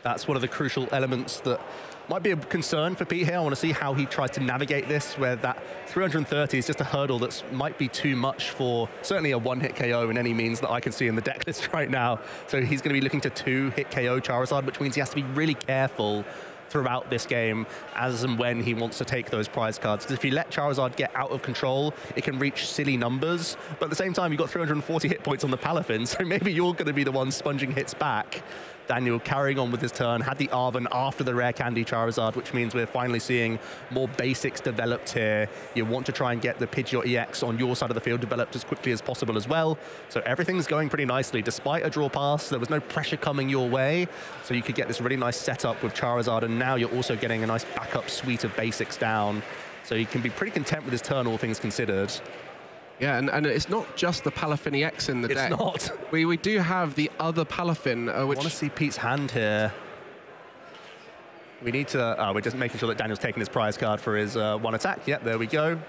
Speaker 8: That's one of the crucial elements that might be a concern for Pete here. I want to see how he tries to navigate this, where that 330 is just a hurdle that might be too much for certainly a 1-hit KO in any means that I can see in the deck list right now. So he's going to be looking to 2-hit KO Charizard, which means he has to be really careful throughout this game as and when he wants to take those prize cards. Because if you let Charizard get out of control, it can reach silly numbers. But at the same time, you've got 340 hit points on the Palafin, so maybe you're going to be the one sponging hits back. Daniel carrying on with his turn, had the Arven after the rare candy Charizard, which means we're finally seeing more basics developed here. You want to try and get the Pidgeot EX on your side of the field developed as quickly as possible as well. So everything's going pretty nicely. Despite a draw pass, there was no pressure coming your way, so you could get this really nice setup with Charizard, and now you're also getting a nice backup suite of basics down. So you can be pretty content with his turn, all things considered.
Speaker 6: Yeah, and it's not just the Palafin EX in the deck.
Speaker 8: It's not.
Speaker 6: We do have the other Palafin, which...
Speaker 8: I want to see Pete's hand here. We need to... we're just making sure that Daniel's taking his prize card for his 1 attack. Yep, there we go.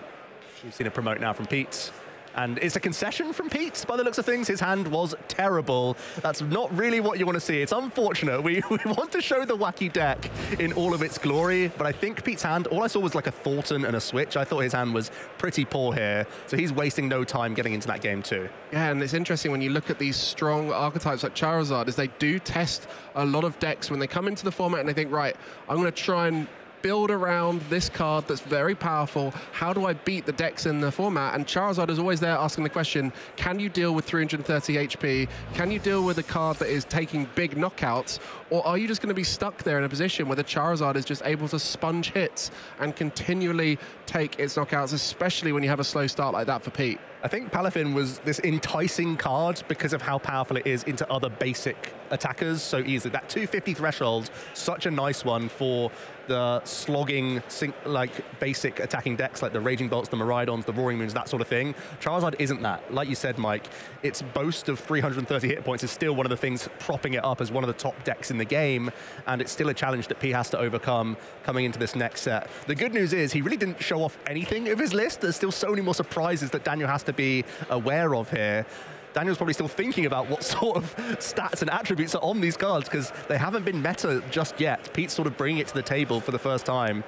Speaker 8: We've seen a promote now from Pete. And it's a concession from Pete, by the looks of things. His hand was terrible. That's not really what you want to see. It's unfortunate. We want to show the wacky deck in all of its glory, but I think Pete's hand, all I saw was like a Thornton and a switch. I thought his hand was pretty poor here, so he's wasting no time getting into that game too.
Speaker 6: Yeah, and it's interesting when you look at these strong archetypes like Charizard, is they do test a lot of decks when they come into the format and they think, right, I'm going to try and build around this card that's very powerful. How do I beat the decks in the format? And Charizard is always there asking the question, can you deal with 330 HP? Can you deal with a card that is taking big knockouts? Or are you just going to be stuck there in a position where the Charizard is just able to sponge hits and continually take its knockouts, especially when you have a slow start like that for Pete?
Speaker 8: I think Palafin was this enticing card because of how powerful it is into other basic attackers so easily. That 250 threshold, such a nice one for the slogging, like basic attacking decks like the Raging Bolts, the Miraidons, the Roaring Moons, that sort of thing. Charizard isn't that. Like you said, Mike, its boast of 330 hit points is still one of the things propping it up as one of the top decks in the game, and it's still a challenge that P has to overcome coming into this next set. The good news is he really didn't show off anything of his list. There's still so many more surprises that Daniel has to be aware of here. Daniel's probably still thinking about what sort of stats and attributes are on these cards because they haven't been meta just yet. Pete's sort of bringing it to the table for the first time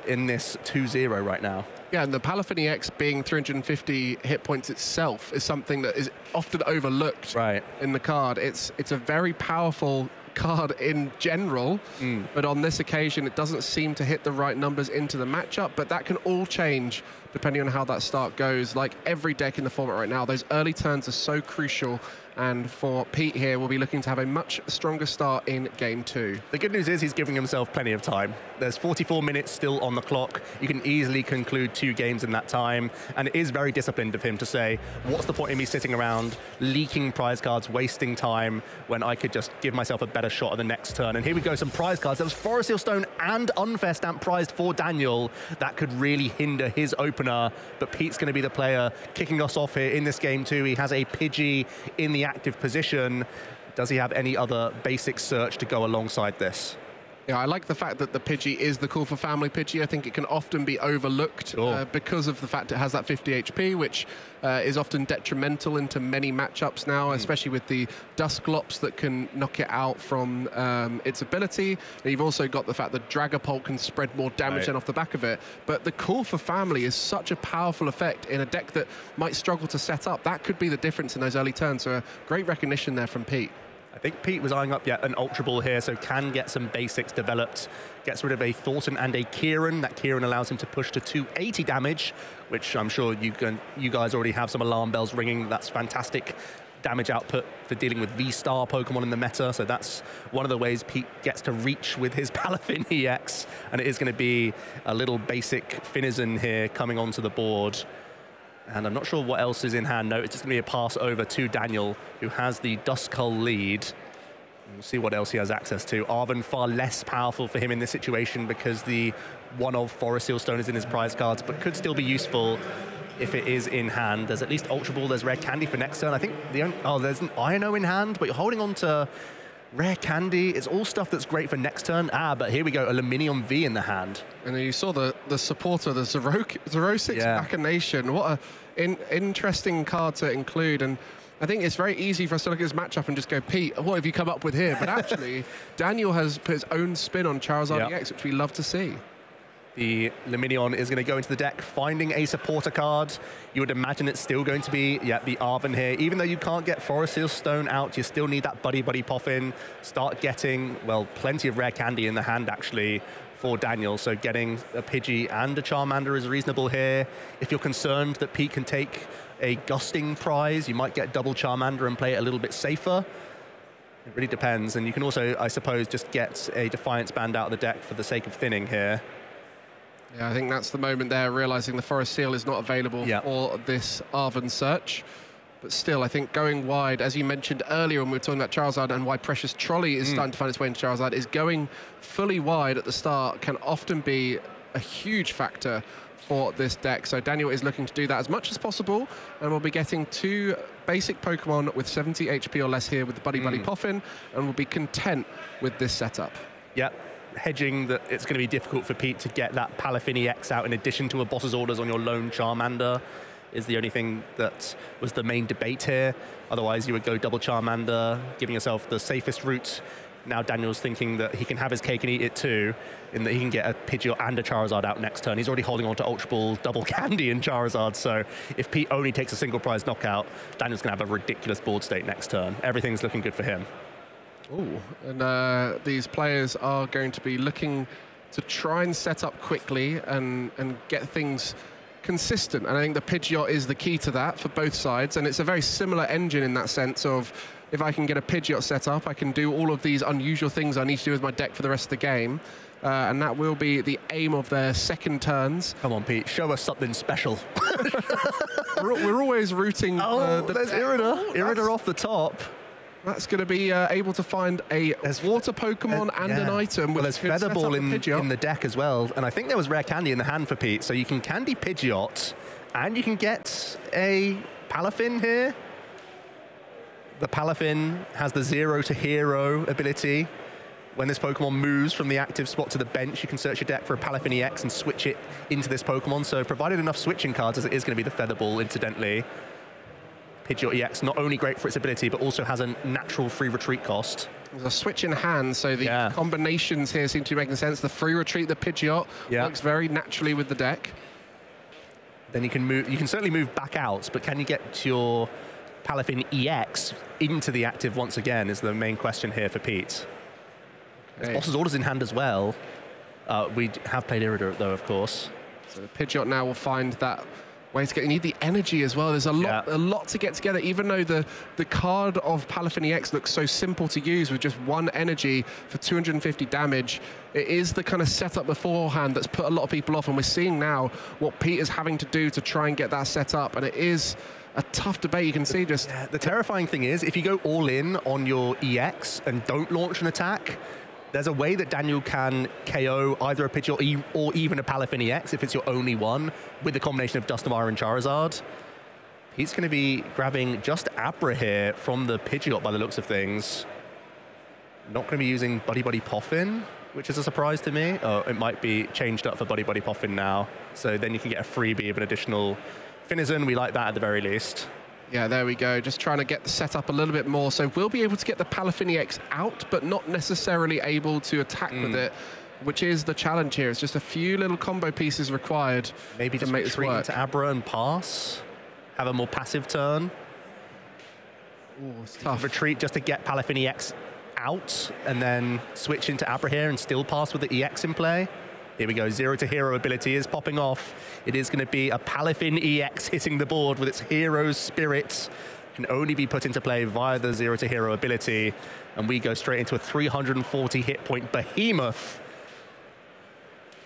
Speaker 8: in this 2-0 right now.
Speaker 6: Yeah, and the Palafin EX being 350 hit points itself is something that is often overlooked in the card. It's a very powerful card in general, but on this occasion it doesn't seem to hit the right numbers into the matchup, but that can all change depending on how that start goes. Like every deck in the format right now, those early turns are so crucial, and for Pete here, we'll be looking to have a much stronger start in game 2.
Speaker 8: The good news is he's giving himself plenty of time. There's 44 minutes still on the clock. You can easily conclude 2 games in that time, and it is very disciplined of him to say, what's the point in me sitting around, leaking prize cards, wasting time, when I could just give myself a better shot at the next turn. And here we go, some prize cards. There was Forest Seal Stone and Unfair Stamp prized for Daniel. That could really hinder his opener, but Pete's going to be the player kicking us off here in this game 2. He has a Pidgey in the active position. Does he have any other basic search to go alongside this?
Speaker 6: Yeah, I like the fact that the Pidgey is the Call for Family Pidgey. I think it can often be overlooked because of the fact it has that 50 HP, which is often detrimental into many matchups now, especially with the Dusclops that can knock it out from its ability. And you've also got the fact that Dragapult can spread more damage in off the back of it. But the Call for Family is such a powerful effect in a deck that might struggle to set up. That could be the difference in those early turns. So a great recognition there from Pete.
Speaker 8: I think Pete was eyeing up yet an Ultra Ball here, so can get some basics developed. Gets rid of a Thornton and a Kieran. That Kieran allows him to push to 280 damage, which I'm sure you guys already have some alarm bells ringing. That's fantastic damage output for dealing with V-Star Pokemon in the meta, so that's one of the ways Pete gets to reach with his Palafin EX, and it is going to be a little basic Finizen here coming onto the board. And I'm not sure what else is in hand. No, it's just going to be a pass over to Daniel, who has the Duskull lead. We'll see what else he has access to. Arven far less powerful for him in this situation because the one of Forest Seal Stone is in his prize cards, but could still be useful if it is in hand. There's at least Ultra Ball, there's Rare Candy for next turn. I think there's an Ino in hand, but you're holding on to Rare Candy. It's all stuff that's great for next turn. But here we go, Aluminium V in the hand.
Speaker 6: And then you saw the supporter, the Xerosic Machination. What an interesting card to include. And I think it's very easy for us to look at this matchup and just go, Pete, what have you come up with here? But actually, Daniel has put his own spin on Charizard EX, which we love to see.
Speaker 8: The Luminion is going to go into the deck, finding a supporter card. You would imagine it's still going to be, the Arven here. Even though you can't get Forest Seal Stone out, you still need that Buddy Poffin. Start getting, well, plenty of Rare Candy in the hand, actually, for Daniel. So getting a Pidgey and a Charmander is reasonable here. If you're concerned that Pete can take a Gusting prize, you might get double Charmander and play it a little bit safer. It really depends. And you can also, I suppose, just get a Defiance Band out of the deck for the sake of thinning here.
Speaker 6: Yeah, I think that's the moment there, realizing the Forest Seal is not available for this Arven search. But still, I think going wide, as you mentioned earlier when we were talking about Charizard and why Precious Trolley is starting to find its way into Charizard, is going fully wide at the start can often be a huge factor for this deck. So Daniel is looking to do that as much as possible, and we'll be getting 2 basic Pokemon with 70 HP or less here with the Buddy Poffin, and we'll be content with this setup.
Speaker 8: Yep. Hedging that it's going to be difficult for Pete to get that Palafin EX out in addition to a boss's orders on your lone Charmander. is the only thing that was the main debate here. Otherwise, you would go double Charmander, giving yourself the safest route. Now Daniel's thinking that he can have his cake and eat it too, in that he can get a Pidgeot and a Charizard out next turn. He's already holding on to Ultra Ball, double Candy and Charizard, so if Pete only takes a single prize knockout, Daniel's going to have a ridiculous board state next turn. Everything's looking good for him.
Speaker 6: Ooh, and these players are going to be looking to try and set up quickly and get things consistent. And I think the Pidgeot is the key to that for both sides. And it's a very similar engine in that sense of, if I can get a Pidgeot set up, I can do all of these unusual things I need to do with my deck for the rest of the game. And that will be the aim of their second turns.
Speaker 8: Come on, Pete, show us something special.
Speaker 6: we're always rooting.
Speaker 8: There's Irida. Irida off the top.
Speaker 6: That's going to be able to find a water Pokemon and an item.
Speaker 8: Well, there's Feather Ball in the deck as well. And I think there was Rare Candy in the hand for Pete. So you can Candy Pidgeot, and you can get a Palafin here. The Palafin has the 0 to hero ability. When this Pokemon moves from the active spot to the bench, you can search your deck for a Palafin EX and switch it into this Pokemon. So provided enough switching cards, as it is going to be the Feather Ball, incidentally, Pidgeot EX, not only great for its ability, but also has a natural free retreat cost.
Speaker 6: There's a switch in hand, so the combinations here seem to be making sense. The free retreat, the Pidgeot, works very naturally with the deck.
Speaker 8: Then you can move. You can certainly move back out, but can you get your Palafin EX into the active once again is the main question here for Pete. There's Boss's Orders in hand as well. We have played Irida, though, of course.
Speaker 6: So the Pidgeot now will find that way to get. You need the energy as well. There's a lot to get together. Even though the card of Palafin EX looks so simple to use with just 1 energy for 250 damage, it is the kind of setup beforehand that's put a lot of people off. And we're seeing now what Pete is having to do to try and get that set up. And it is a tough debate. You can see just
Speaker 8: the terrifying thing is, if you go all in on your EX and don't launch an attack, there's a way that Daniel can KO either a Pidgeot or even a Palafin EX if it's your only one, with the combination of Dusknoir and Charizard. He's going to be grabbing just Abra here from the Pidgeot by the looks of things. Not going to be using Buddy Buddy Poffin, which is a surprise to me. Oh, it might be changed up for Buddy Buddy Poffin now. So then you can get a freebie of an additional Finizen. We like that at the very least.
Speaker 6: Yeah, there we go. Just trying to get the setup a little bit more. So we'll be able to get the Palafin EX out, but not necessarily able to attack with it, which is the challenge here. It's just a few little combo pieces required.
Speaker 8: Maybe
Speaker 6: to
Speaker 8: just
Speaker 6: make this
Speaker 8: retreat
Speaker 6: work.
Speaker 8: into Abra and pass. Have a more passive turn.
Speaker 6: Oh, it's tough.
Speaker 8: Retreat just to get Palafin EX out, and then switch into Abra here and still pass with the EX in play. Here we go, 0 to hero ability is popping off. It is going to be a Palafin EX hitting the board with its Hero's Spirit. Can only be put into play via the 0 to hero ability. And we go straight into a 340 hit point behemoth.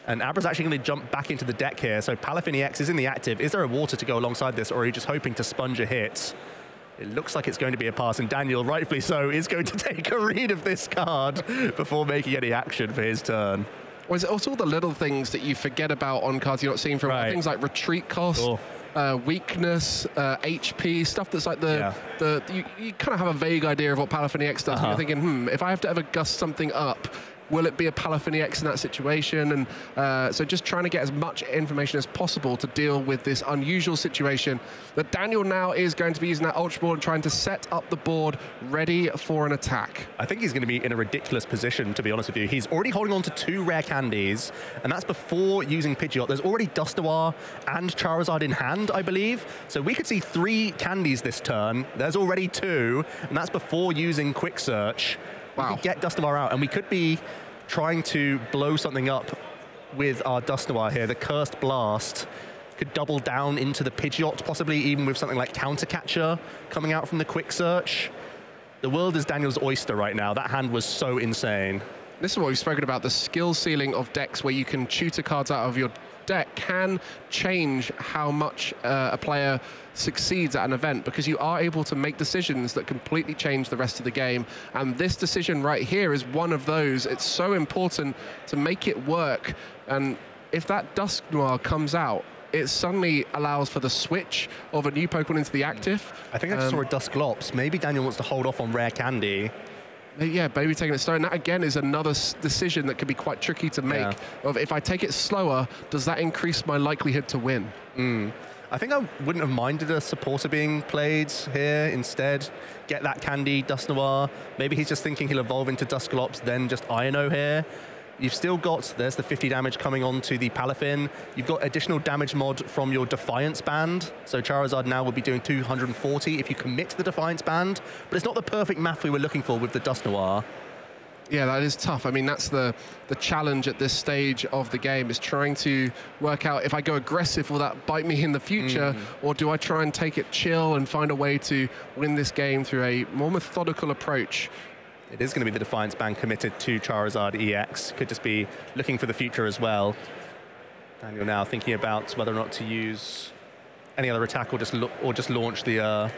Speaker 8: And Abra's actually going to jump back into the deck here. So Palafin EX is in the active. Is there a water to go alongside this, or are you just hoping to sponge a hit? It looks like it's going to be a pass, and Daniel, rightfully so, is going to take a read of this card before making any action for his turn.
Speaker 6: Well, it's all the little things that you forget about on cards you're not seeing from things like retreat cost, weakness, HP, stuff that's like you kind of have a vague idea of what Palafin EX does. And you're thinking, if I have to ever gust something up, will it be a Palafin EX in that situation? And so just trying to get as much information as possible to deal with this unusual situation that Daniel now is going to be using that Ultra Ball and trying to set up the board ready for an attack.
Speaker 8: I think he's going to be in a ridiculous position, to be honest with you. He's already holding on to 2 rare candies, and that's before using Pidgeot. There's already Dusknoir and Charizard in hand, I believe. So we could see 3 candies this turn. There's already 2, and that's before using Quick Search. Wow. We could get Dusknoir out, and we could be trying to blow something up with our Dusknoir here. The Cursed Blast could double down into the Pidgeot, possibly even with something like Counter Catcher coming out from the Quick Search. The world is Daniel's oyster right now. That hand was so insane.
Speaker 6: This is what we've spoken about, the skill ceiling of decks where you can tutor cards out of your deck can change how much a player succeeds at an event, because you are able to make decisions that completely change the rest of the game. And this decision right here is one of those. It's so important to make it work. And if that Dusknoir comes out, it suddenly allows for the switch of a new Pokemon into the active.
Speaker 8: I think I just saw a Dusklops. Maybe Daniel wants to hold off on rare candy.
Speaker 6: Yeah, maybe taking it slow. And that, again, is another decision that could be quite tricky to make. Of if I take it slower, does that increase my likelihood to win?
Speaker 8: I think I wouldn't have minded a supporter being played here instead. Get that Candy, Dust Noir. Maybe he's just thinking he'll evolve into Dusclops, then just Iono here. You've still got, there's the 50 damage coming on to the Palafin. You've got additional damage mod from your Defiance band. So Charizard now will be doing 240 if you commit to the Defiance band. But it's not the perfect math we were looking for with the Dust Noir.
Speaker 6: Yeah, that is tough. I mean, that's the challenge at this stage of the game, is trying to work out, if I go aggressive, will that bite me in the future? Or do I try and take it chill and find a way to win this game through a more methodical approach?
Speaker 8: It is going to be the Defiance band committed to Charizard EX. Could just be looking for the future as well. Daniel now thinking about whether or not to use any other attack or just launch the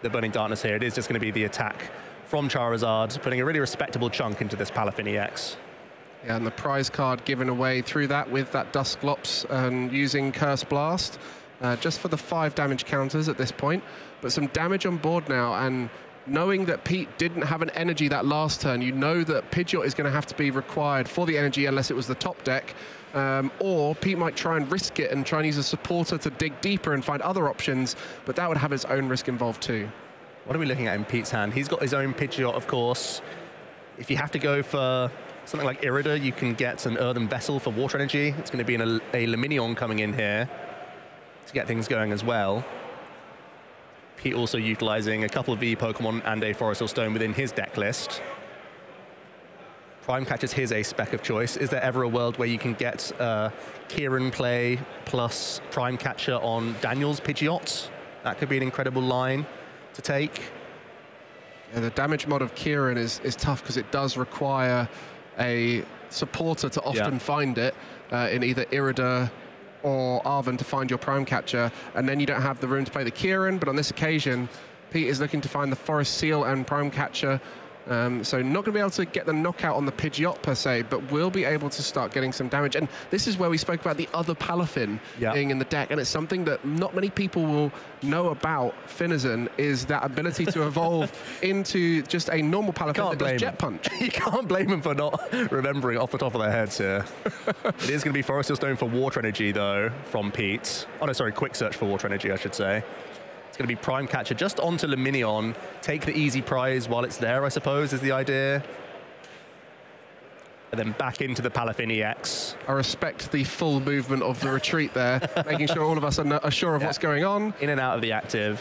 Speaker 8: Burning Darkness here. It is just going to be the attack from Charizard, putting a really respectable chunk into this Palafin EX.
Speaker 6: Yeah, and the prize card given away through that with that Dusclops and using Curse Blast, just for the 5 damage counters at this point. But some damage on board now, and knowing that Pete didn't have an energy that last turn, you know that Pidgeot is going to have to be required for the energy unless it was the top deck. Or Pete might try and risk it and try and use a supporter to dig deeper and find other options, but that would have its own risk involved too.
Speaker 8: What are we looking at in Pete's hand? He's got his own Pidgeot, of course. If you have to go for something like Irida, you can get an Earthen Vessel for water energy. It's going to be a Luminion coming in here to get things going as well. Pete also utilizing a couple of V Pokemon and a Forest Stone within his deck list. Prime Catcher's his ace spec of choice. Is there ever a world where you can get Kieran play plus Prime Catcher on Daniel's Pidgeot? That could be an incredible line to take.
Speaker 6: Yeah, the damage mod of Kieran is tough because it does require a supporter to often find it in either Irida or Arven to find your Prime Catcher, and then you don't have the room to play the Kieran. But on this occasion, Pete is looking to find the Forest Seal and Prime Catcher. So not going to be able to get the knockout on the Pidgeot per se, but will be able to start getting some damage. And this is where we spoke about the other Palafin being in the deck, and it's something that not many people will know about Finizen, is that ability to evolve into just a normal Palafin that does Jet Punch.
Speaker 8: You can't blame them for not remembering off the top of their heads here. It is going to be Forest Stone for water energy, though, from Pete. Oh, no, sorry, Quick Search for water energy, I should say. It's going to be Prime Catcher just onto Luminion. Take the easy prize while it's there, I suppose, is the idea. And then back into the Palafin EX.
Speaker 6: I respect the full movement of the retreat there, making sure all of us are sure of what's going on.
Speaker 8: In and out of the active.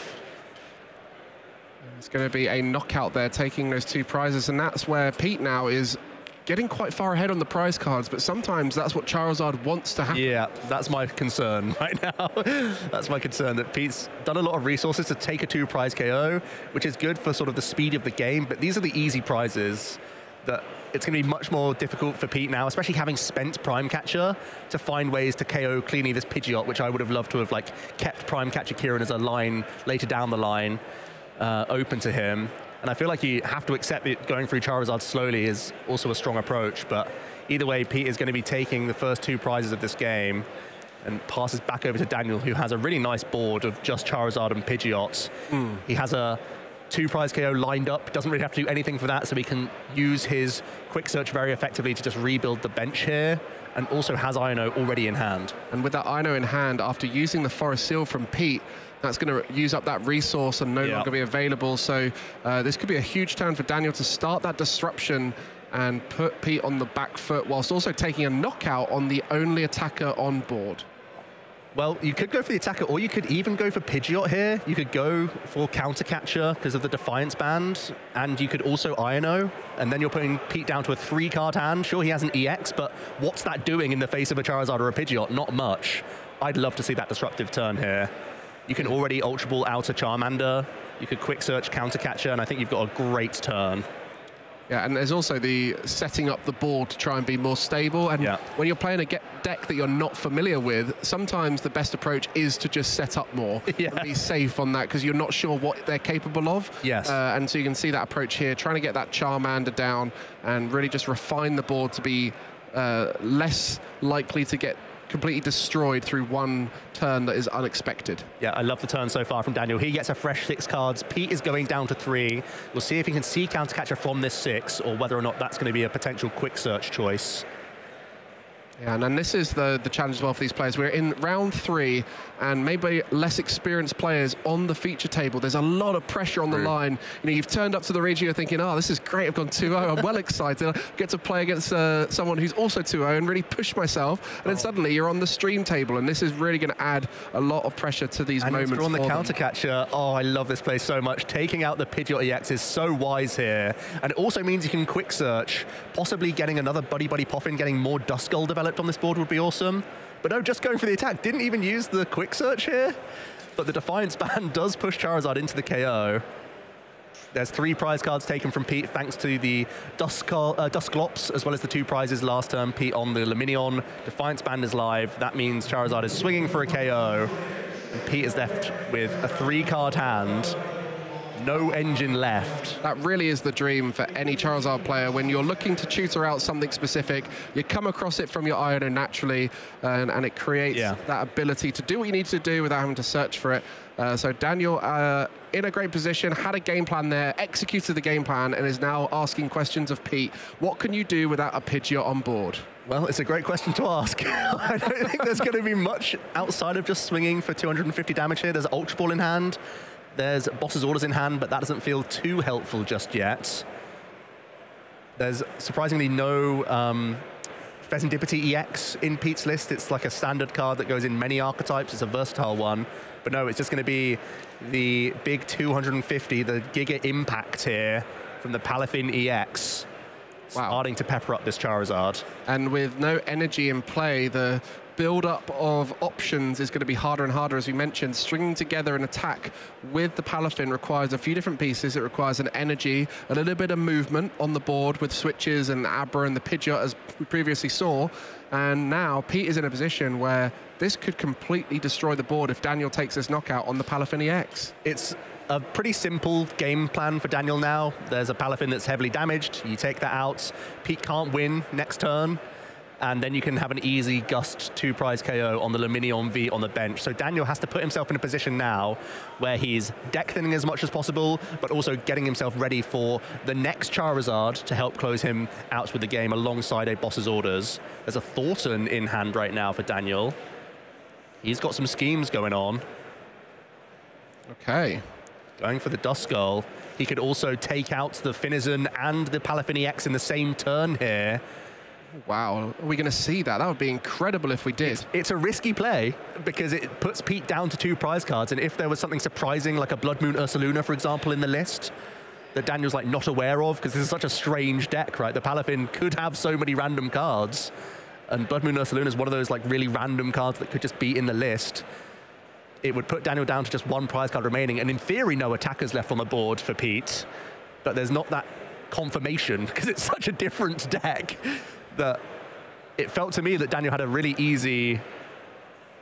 Speaker 6: It's going to be a knockout there, taking those 2 prizes, and that's where Pete now is getting quite far ahead on the prize cards, but sometimes that's what Charizard wants to happen.
Speaker 8: Yeah, that's my concern right now. That's my concern, that Pete's done a lot of resources to take a 2 prize KO, which is good for sort of the speed of the game, but these are the easy prizes that it's going to be much more difficult for Pete now, especially having spent Prime Catcher, to find ways to KO cleanly this Pidgeot, which I would have loved to have kept Prime Catcher Kieran as a line later down the line open to him. And I feel like you have to accept that going through Charizard slowly is also a strong approach. But either way, Pete is going to be taking the first 2 prizes of this game and passes back over to Daniel, who has a really nice board of just Charizard and Pidgeot. He has a 2 prize KO lined up, doesn't really have to do anything for that, so he can use his Quick Search very effectively to just rebuild the bench here, and also has Iono already in hand.
Speaker 6: And with that Iono in hand, after using the Forest Seal from Pete, that's going to use up that resource and no longer be available. So this could be a huge turn for Daniel to start that disruption and put Pete on the back foot, whilst also taking a knockout on the only attacker on board.
Speaker 8: Well, you could go for the attacker, or you could even go for Pidgeot here. You could go for Counter Catcher because of the Defiance band, and you could also Iono, and then you're putting Pete down to a 3-card hand. Sure, he has an EX, but what's that doing in the face of a Charizard or a Pidgeot? Not much. I'd love to see that disruptive turn here. You can already Ultra Ball out a Charmander. You could Quick Search Counter Catcher, and I think you've got a great turn.
Speaker 6: Yeah, and there's also the setting up the board to try and be more stable. And when you're playing a deck that you're not familiar with, sometimes the best approach is to just set up more and be safe on that, because you're not sure what they're capable of. And so you can see that approach here, trying to get that Charmander down and really just refine the board to be less likely to get completely destroyed through one turn that is unexpected.
Speaker 8: Yeah, I love the turn so far from Daniel. He gets a fresh 6 cards. Pete is going down to 3. We'll see if he can see Counter Catcher from this 6, or whether or not that's going to be a potential Quick Search choice.
Speaker 6: Yeah, and then this is the challenge as well for these players. We're in round 3, and maybe less experienced players on the feature table. There's a lot of pressure on the line. You know, you've turned up to the region, you're thinking, oh, this is great, I've gone 2-0, I'm well excited. I get to play against someone who's also 2-0 and really push myself. And then suddenly you're on the stream table, and this is really going to add a lot of pressure to these moments.
Speaker 8: And on the counter catcher, oh, I love this play so much. Taking out the Pidgeot EX is so wise here. And it also means you can quick search, possibly getting another Buddy Poffin, getting more Duskull developed on this board would be awesome. But no, just going for the attack. Didn't even use the quick search here. But the Defiance Band does push Charizard into the KO. There's 3 prize cards taken from Pete thanks to the Dusklops, as well as the 2 prizes last turn. Pete on the Luminion. Defiance Band is live. That means Charizard is swinging for a KO. And Pete is left with a 3-card hand. No engine left.
Speaker 6: That really is the dream for any Charizard player. When you're looking to tutor out something specific, you come across it from your Iono naturally, and it creates that ability to do what you need to do without having to search for it. So Daniel, in a great position, had a game plan there, executed the game plan, and is now asking questions of Pete. What can you do without a Pidgeot on board?
Speaker 8: Well, it's a great question to ask. I don't think there's going to be much outside of just swinging for 250 damage here. There's Ultra Ball in hand. There's Boss's Orders in hand, but that doesn't feel too helpful just yet. There's surprisingly no Pheasantipity EX in Pete's list. It's like a standard card that goes in many archetypes. It's a versatile one. But no, it's just going to be the big 250, the Giga Impact here from the Palafin EX. Wow. Starting to pepper up this Charizard.
Speaker 6: And with no energy in play, the build-up of options is going to be harder and harder, as we mentioned. Stringing together an attack with the Palafin requires a few different pieces. It requires an energy, a little bit of movement on the board with switches and Abra and the Pidgeot, as we previously saw. And now Pete is in a position where this could completely destroy the board if Daniel takes this knockout on the Palafin EX.
Speaker 8: It's a pretty simple game plan for Daniel now. There's a Palafin that's heavily damaged. You take that out. Pete can't win next turn. And then you can have an easy Gust 2 prize KO on the Luminion V on the bench. So Daniel has to put himself in a position now where he's deck thinning as much as possible, but also getting himself ready for the next Charizard to help close him out with the game alongside a Boss's Orders. There's a Thornton in hand right now for Daniel. He's got some schemes going on.
Speaker 6: Okay.
Speaker 8: Going for the Duskull. He could also take out the Finizen and the Palafin EX in the same turn here.
Speaker 6: Wow, are we going to see that? That would be incredible if we did.
Speaker 8: It's a risky play because it puts Pete down to 2 prize cards, and if there was something surprising like a Blood Moon Ursaluna, for example, in the list that Daniel's like not aware of, because this is such a strange deck, right? The Palafin could have so many random cards, and Blood Moon Ursaluna is one of those like really random cards that could just be in the list. It would put Daniel down to just 1 prize card remaining, and in theory, no attackers left on the board for Pete, but there's not that confirmation because it's such a different deck that it felt to me that Daniel had a really easy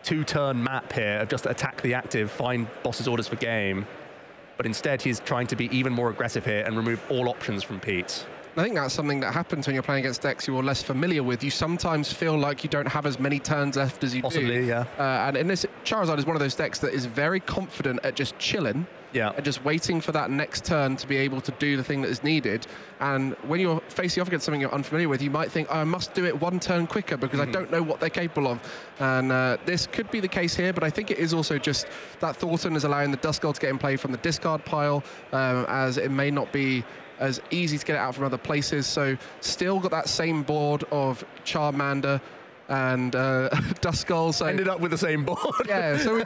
Speaker 8: 2-turn map here of just attack the active, find Boss's Orders for game. But instead, he's trying to be even more aggressive here and remove all options from Pete.
Speaker 6: I think that's something that happens when you're playing against decks you're less familiar with. You sometimes feel like you don't have as many turns left as you
Speaker 8: Possibly,
Speaker 6: do.
Speaker 8: Yeah.
Speaker 6: And in this, Charizard is one of those decks that is very confident at just chilling.
Speaker 8: Yeah.
Speaker 6: And just waiting for that next turn to be able to do the thing that is needed. And when you're facing off against something you're unfamiliar with, you might think, oh, I must do it 1 turn quicker because I don't know what they're capable of. And this could be the case here, but I think it is also just that Thornton is allowing the Duskull to get in play from the discard pile, as it may not be as easy to get it out from other places. So still got that same board of Charmander and Duskull. So
Speaker 8: ended up with the same board.
Speaker 6: Yeah, so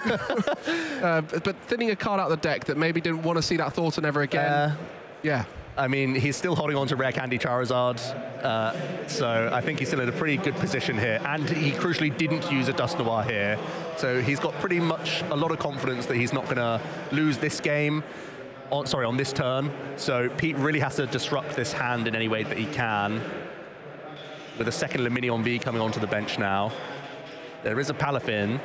Speaker 6: but thinning a card out of the deck that maybe didn't want to see that Thornton ever again. Yeah.
Speaker 8: I mean, he's still holding on to Rare Candy Charizard, so I think he's still in a pretty good position here. And he crucially didn't use a Dusknoir here, so he's got pretty much a lot of confidence that he's not going to lose this game. On this turn. So Pete really has to disrupt this hand in any way that he can. With a second Luminion V coming onto the bench now. There is a Palafin,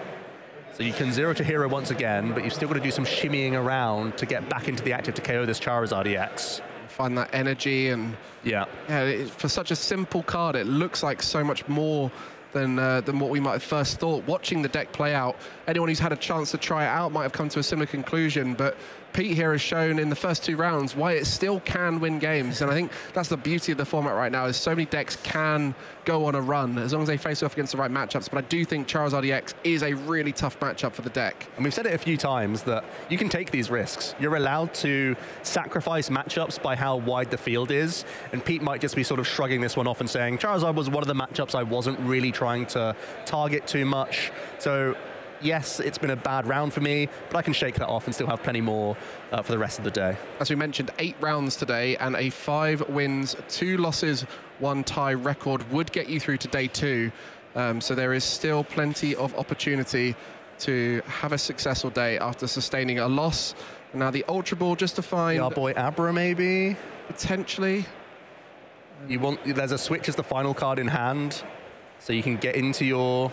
Speaker 8: so you can 0 to hero once again, but you've still got to do some shimmying around to get back into the active to KO this Charizard EX.
Speaker 6: Find that energy and yeah, for such a simple card, it looks like so much more than what we might have first thought. Watching the deck play out, anyone who's had a chance to try it out might have come to a similar conclusion, but Pete here has shown in the first 2 rounds why it still can win games. And I think that's the beauty of the format right now, is so many decks can go on a run as long as they face off against the right matchups. But I do think Charizard EX is a really tough matchup for the deck.
Speaker 8: And we've said it a few times that you can take these risks. You're allowed to sacrifice matchups by how wide the field is. And Pete might just be sort of shrugging this one off and saying, Charizard was one of the matchups I wasn't really trying to target too much. So yes, it's been a bad round for me, but I can shake that off and still have plenty more for the rest of the day.
Speaker 6: As we mentioned, 8 rounds today, and a 5 wins, 2 losses, 1 tie record would get you through to day 2. So there is still plenty of opportunity to have a successful day after sustaining a loss. Now the Ultra Ball just to find...
Speaker 8: Our boy Abra, maybe?
Speaker 6: Potentially.
Speaker 8: There's a switch as the final card in hand, so you can get into your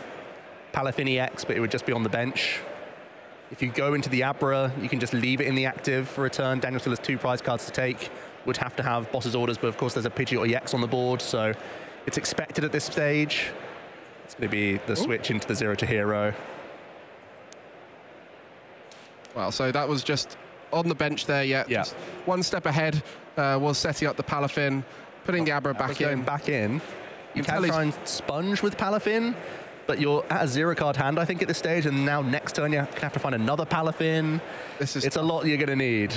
Speaker 8: Palafin EX, but it would just be on the bench. If you go into the Abra, you can just leave it in the active for a turn. Daniel still has 2 prize cards to take. Would have to have Boss's Orders, but of course there's a Pidgeot EX on the board, so it's expected at this stage. It's going to be the switch into the 0 to hero.
Speaker 6: Well, so that was just on the bench there, yeah. Just 1 step ahead was setting up the Palafin, putting the Abra back in.
Speaker 8: Back in. You can try and sponge with Palafin, but you're at a 0-card hand, I think, at this stage, and now next turn you have to find another Palafin. It's a lot you're going to need.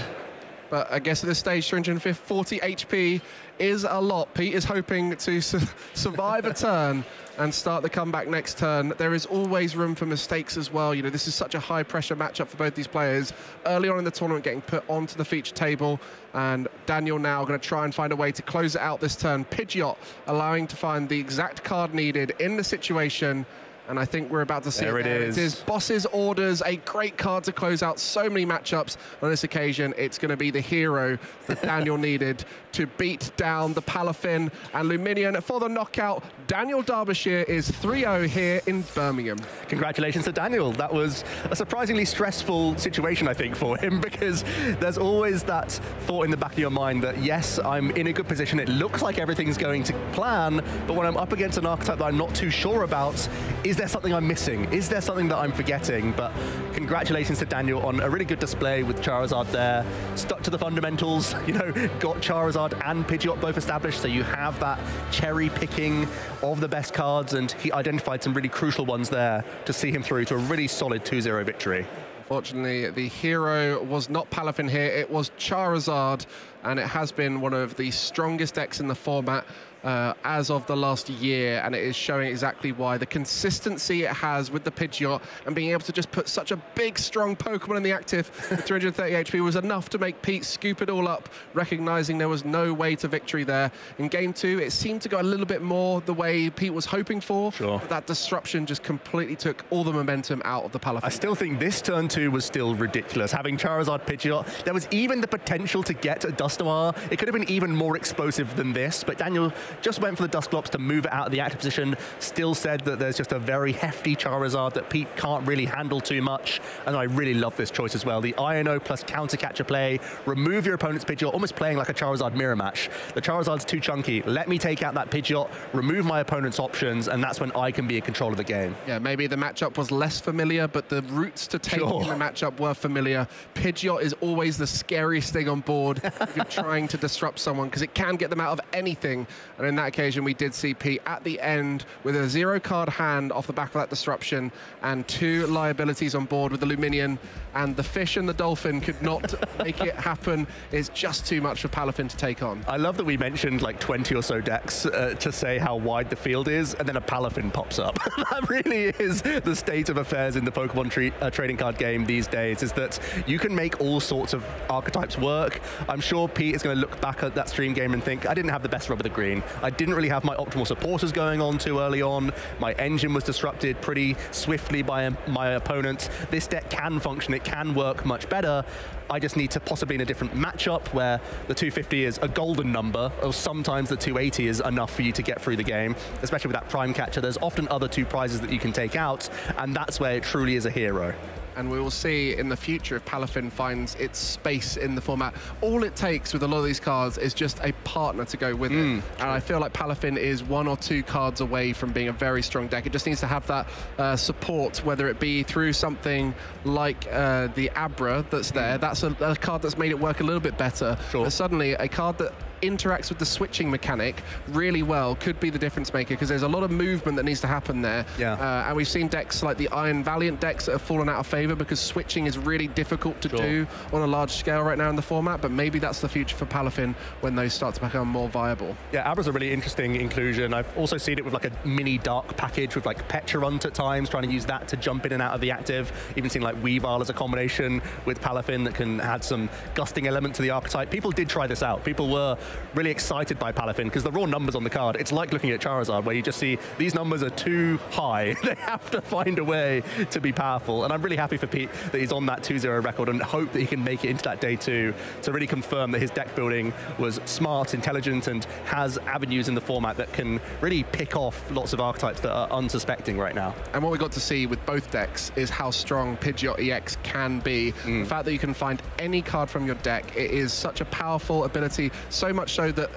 Speaker 6: But I guess at this stage, 340 HP is a lot. Pete is hoping to survive a turn and start the comeback next turn. There is always room for mistakes as well. You know, this is such a high-pressure matchup for both these players. Early on in the tournament, getting put onto the feature table, and Daniel now going to try and find a way to close it out this turn. Pidgeot allowing to find the exact card needed in the situation. And I think we're about to see it is. It is Boss's Orders, a great card to close out so many matchups. On this occasion, it's going to be the hero that Daniel needed to beat down the Palafin and Luminion for the knockout. Daniel Derbyshire is 3-0 here in Birmingham.
Speaker 8: Congratulations to Daniel. That was a surprisingly stressful situation, I think, for him, because there's always that thought in the back of your mind that, yes, I'm in a good position. It looks like everything's going to plan, but when I'm up against an archetype that I'm not too sure about, is there something I'm missing? Is there something that I'm forgetting? But congratulations to Daniel on a really good display with Charizard there. Stuck to the fundamentals, you know, got Charizard and Pidgeot both established, so you have that cherry picking of the best cards, and he identified some really crucial ones there to see him through to a really solid 2-0 victory.
Speaker 6: Unfortunately, the hero was not Palafin here, it was Charizard, and it has been one of the strongest decks in the format as of the last year, and it is showing exactly why. The consistency it has with the Pidgeot and being able to just put such a big, strong Pokemon in the active with 330 HP was enough to make Pete scoop it all up, recognizing there was no way to victory there. In game 2, it seemed to go a little bit more the way Pete was hoping for.
Speaker 8: Sure.
Speaker 6: That disruption just completely took all the momentum out of the Palafin.
Speaker 8: I still think this turn 2 was still ridiculous. Having Charizard Pidgeot, there was even the potential to get a Dustoir. It could have been even more explosive than this, but Daniel just went for the Dusclops to move it out of the active position, still said that there's just a very hefty Charizard that Pete can't really handle too much, and I really love this choice as well. The INO plus counter catcher play, remove your opponent's Pidgeot, almost playing like a Charizard mirror match. The Charizard's too chunky, let me take out that Pidgeot, remove my opponent's options, and that's when I can be in control of the game.
Speaker 6: Yeah, maybe the matchup was less familiar, but the routes to take in the matchup were familiar. Pidgeot is always the scariest thing on board if you're trying to disrupt someone, because it can get them out of anything, and in that occasion we did see Pete at the end with a 0-card hand off the back of that disruption and 2 liabilities on board with the Luminion, and the fish and the dolphin could not make it happen. It's just too much for Palafin to take on.
Speaker 8: I love that we mentioned like 20 or so decks to say how wide the field is, and then a Palafin pops up. That really is the state of affairs in the Pokemon trading card game these days, is that you can make all sorts of archetypes work. I'm sure Pete is going to look back at that stream game and think, I didn't have the best rub of the green. I didn't really have my optimal supporters going on too early on. My engine was disrupted pretty swiftly by my opponent. This deck can function, it can work much better. I just need to possibly in a different matchup where the 250 is a golden number, or sometimes the 280 is enough for you to get through the game, especially with that prime catcher. There's often other 2 prizes that you can take out, and that's where it truly is a hero.
Speaker 6: and we will see in the future if Palafin finds its space in the format. All it takes with a lot of these cards is just a partner to go with it. And I feel like Palafin is 1 or 2 cards away from being a very strong deck. It just needs to have that support, whether it be through something like the Abra that's there. That's a card that's made it work a little bit better. And suddenly a card that interacts with the switching mechanic really well could be the difference maker, because there's a lot of movement that needs to happen there. And we've seen decks like the Iron Valiant decks that have fallen out of favor because switching is really difficult to do on a large scale right now in the format, but maybe that's the future for Palafin when those start to become more viable.
Speaker 8: Yeah, Abra's a really interesting inclusion. I've also seen it with like a mini dark package with like Petrarunt at times, trying to use that to jump in and out of the active. Even seen like Weavile as a combination with Palafin that can add some gusting element to the archetype. People did try this out. People were really excited by Palafin because the raw numbers on the card, it's like looking at Charizard where you just see these numbers are too high. They have to find a way to be powerful, and I'm really happy for Pete that he's on that 2-0 record and hope that he can make it into that day 2 to really confirm that his deck building was smart, intelligent, and has avenues in the format that can really pick off lots of archetypes that are unsuspecting right now.
Speaker 6: And what we got to see with both decks is how strong Pidgeot EX can be. The fact that you can find any card from your deck, it is such a powerful ability, so much so that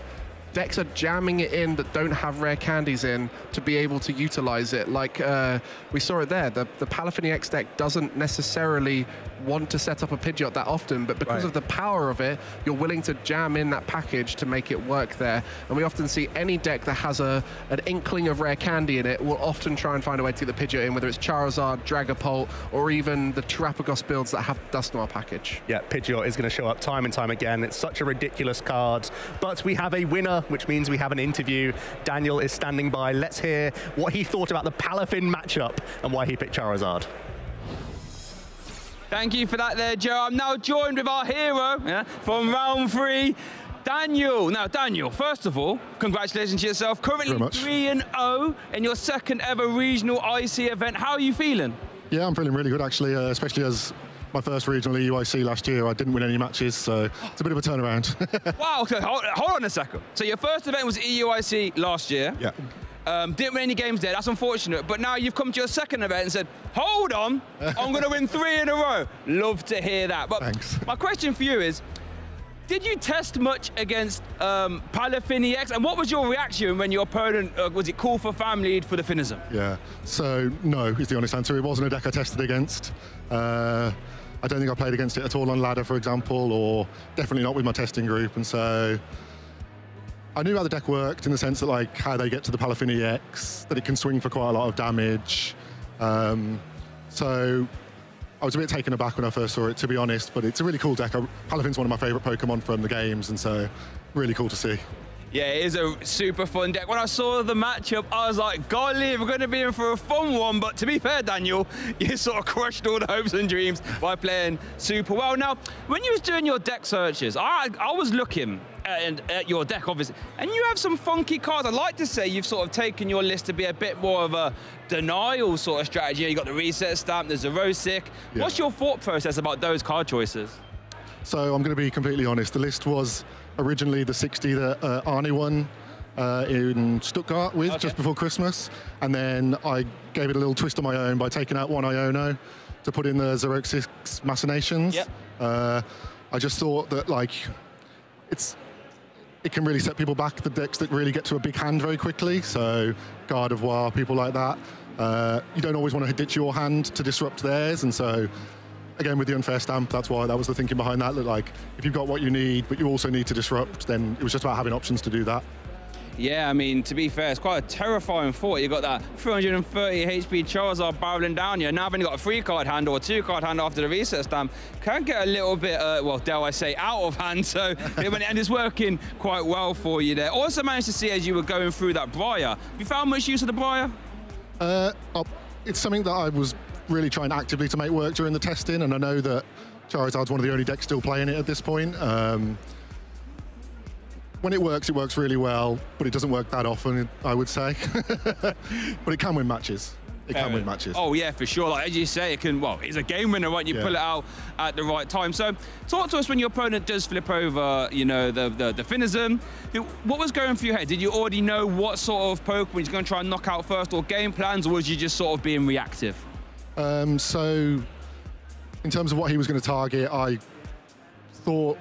Speaker 6: decks are jamming it in that don't have rare candies in to be able to utilize it. Like we saw it there, the Palafin EX deck doesn't necessarily want to set up a Pidgeot that often, but because of the power of it, you're willing to jam in that package to make it work there. And we often see any deck that has an inkling of rare candy in it will often try and find a way to get the Pidgeot in, whether it's Charizard, Dragapult, or even the Terrapagos builds that have Dusknoir package.
Speaker 8: Yeah, Pidgeot is going to show up time and time again. It's such a ridiculous card, but we have a winner, which means we have an interview. Daniel is standing by. Let's hear what he thought about the Palafin matchup and why he picked Charizard.
Speaker 7: Thank you for that there, Joe. I'm now joined with our hero from round 3, Daniel. Now, Daniel, first of all, congratulations to yourself. Currently 3-0 in your second ever regional IC event. How are you feeling?
Speaker 16: Yeah, I'm feeling really good, actually, especially as my first regional EUIC last year. I didn't win any matches, so it's a bit of a turnaround.
Speaker 7: Wow, so hold on a second. So your first event was EUIC last year.
Speaker 16: Yeah.
Speaker 7: Didn't win any games there, that's unfortunate. But now you've come to your second event and said, hold on, I'm going to win 3 in a row. Love to hear that. But
Speaker 16: thanks.
Speaker 7: My question for you is, did you test much against Palafin EX? And what was your reaction when your opponent, was it Call for Family for the Finism?
Speaker 16: Yeah, so no is the honest answer. It wasn't a deck I tested against. I don't think I played against it at all on ladder, for example, or definitely not with my testing group. And so I knew how the deck worked in the sense that, like, how they get to the Palafin EX, that it can swing for quite a lot of damage. So I was a bit taken aback when I first saw it, to be honest, but it's a really cool deck. Palafin's one of my favourite Pokemon from the games, and so really cool to see.
Speaker 7: Yeah, it is a super fun deck. When I saw the matchup, I was like, golly, we're going to be in for a fun one. But to be fair, Daniel, you sort of crushed all the hopes and dreams by playing super well. Now, when you was doing your deck searches, I was looking at your deck, obviously, and you have some funky cards. I'd like to say you've sort of taken your list to be a bit more of a denial sort of strategy. You got the Reset Stamp, the Zerosic. Yeah. What's your thought process about those card choices?
Speaker 16: So I'm going to be completely honest. The list was originally the 60 that Arnie won in Stuttgart with just before Christmas, and then I gave it a little twist on my own by taking out one Iono to put in the Xerxes Machinations. Yep. I just thought that, like, it can really set people back, the decks that really get to a big hand very quickly, so Gardevoir, people like that. You don't always want to ditch your hand to disrupt theirs, and so again, with the Unfair Stamp, that's why that was the thinking behind that. That, like, if you've got what you need, but you also need to disrupt, then it was just about having options to do that.
Speaker 7: Yeah, I mean, to be fair, it's quite a terrifying thought. You got that 330 HP Charizard barreling down you, and now when you got a 3-card hand or a 2-card hand after the Reset Stamp, can get a little bit, well, dare I say, out of hand. So, and it's working quite well for you there. Also managed to see as you were going through that Briar. Have you found much use of the Briar?
Speaker 16: It's something that I was really trying actively to make work during the testing, and I know that Charizard's one of the only decks still playing it at this point. When it works really well, but it doesn't work that often, I would say. But it can win matches. It can win matches.
Speaker 7: Oh yeah, for sure. Like as you say, it can. Well, it's a game winner, right? You pull it out at the right time. So, talk to us when your opponent does flip over, you know, the Finism. What was going through your head? Did you already know what sort of Pokemon you're going to try and knock out first, or game plans, or was you just sort of being reactive?
Speaker 16: So in terms of what he was going to target, I thought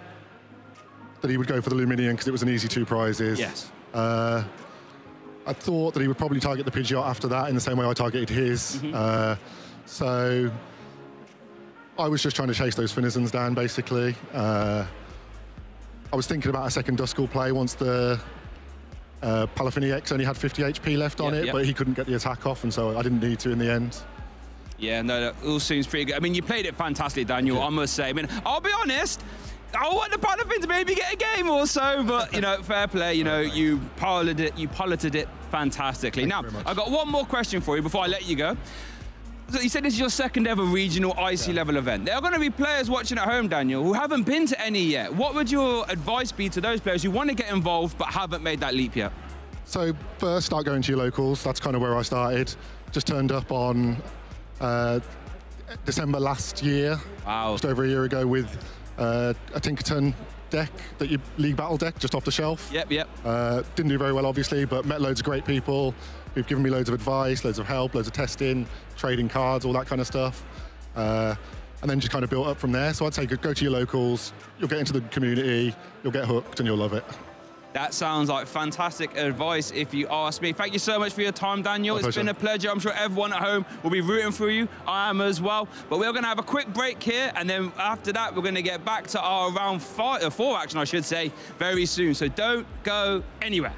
Speaker 16: that he would go for the Luminion because it was an easy 2 prizes.
Speaker 7: Yes.
Speaker 16: I thought that he would probably target the Pidgeot after that in the same way I targeted his. So I was just trying to chase those Finnizons down, basically. I was thinking about a second Duskull play once the Palafini X only had 50 HP left on it, but he couldn't get the attack off, and so I didn't need to in the end.
Speaker 7: Yeah, no, that all seems pretty good. I mean, you played it fantastically, Daniel, I must say. I mean, I'll be honest, I want the Palafin to maybe get a game or so, but, you know, fair play, you know, you piloted it fantastically. Now, I've got one more question for you before I let you go. So you said this is your second ever regional IC level event. There are going to be players watching at home, Daniel, who haven't been to any yet. What would your advice be to those players who want to get involved but haven't made that leap yet?
Speaker 16: So first, start going to your locals. That's kind of where I started. Just turned up on December last year, just over a year ago, with a Tinkerton deck, League Battle deck, just off the shelf. Didn't do very well, obviously, but met loads of great people who've given me loads of advice, loads of help, loads of testing, trading cards, all that kind of stuff. And then just kind of built up from there. So I'd say go to your locals, you'll get into the community, you'll get hooked, and you'll love it.
Speaker 7: That sounds like fantastic advice, if you ask me. Thank you so much for your time, Daniel. It's been a pleasure. I'm sure everyone at home will be rooting for you. I am as well. But we're going to have a quick break here, and then after that, we're going to get back to our round 4 action, I should say, very soon. So don't go anywhere.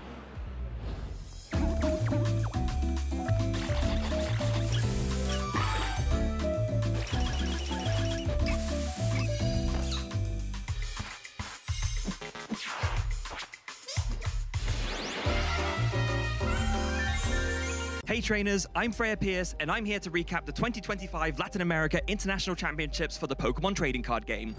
Speaker 9: Hey trainers, I'm Freya Pierce, and I'm here to recap the 2025 Latin America International Championships for the Pokémon trading card game.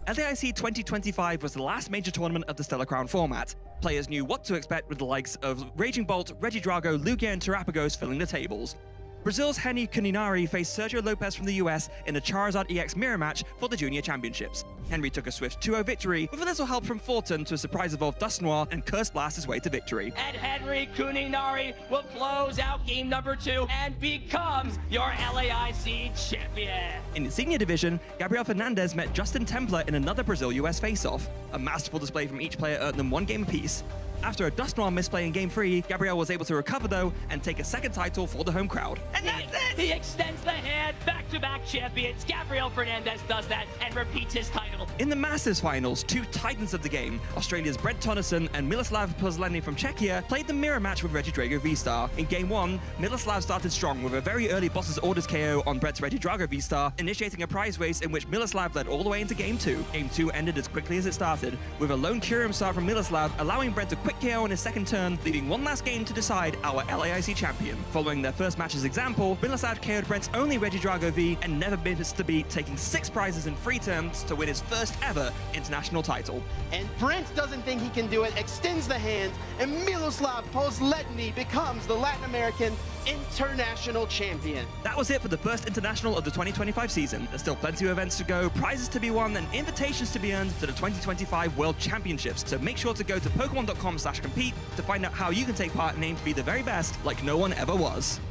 Speaker 9: LAIC 2025 was the last major tournament of the Stellar Crown format. Players knew what to expect with the likes of Raging Bolt, Regidrago, Lugia, and Terapagos filling the tables. Brazil's Henry Cuninari faced Sergio Lopez from the US in a Charizard EX mirror match for the Junior Championships. Henry took a swift 2-0 victory, with a little help from Fulton to surprise evolve Dusknoir and Curse Blast his way to victory.
Speaker 3: And Henry Cuninari will close out game number 2 and becomes your LAIC champion.
Speaker 9: In the senior division, Gabriel Fernandez met Justin Templar in another Brazil-US face-off. A masterful display from each player earned them 1 game apiece. After a Dusknoir misplay in Game 3, Gabriel was able to recover though and take a second title for the home crowd.
Speaker 3: And that's it! He extends the hand, back-to-back champions. Gabriel Fernandez does that and repeats his title.
Speaker 9: In the Masters finals, 2 titans of the game, Australia's Brent Tonneson and Miloslav Pozleny from Czechia, played the mirror match with Regidrago V-Star. In Game 1, Miloslav started strong with a very early Boss's Orders KO on Brent's Regidrago V-Star, initiating a prize race in which Miloslav led all the way into Game 2. Game 2 ended as quickly as it started, with a lone Curium Star from Miloslav allowing Brent to quick KO on his second turn, leaving one last game to decide our LAIC champion. Following their first match's example, Miloslav KO'd Brent's only Regidrago V and never missed a beat, taking 6 prizes in 3 turns to win his first ever international title.
Speaker 17: And Brent doesn't think he can do it, extends the hand, and Miloslav Pozleny becomes the Latin American international champion.
Speaker 9: That was it for the first international of the 2025 season. There's still plenty of events to go, prizes to be won, and invitations to be earned to the 2025 World Championships. So make sure to go to Pokemon.com/compete to find out how you can take part and aim to be the very best like no one ever was.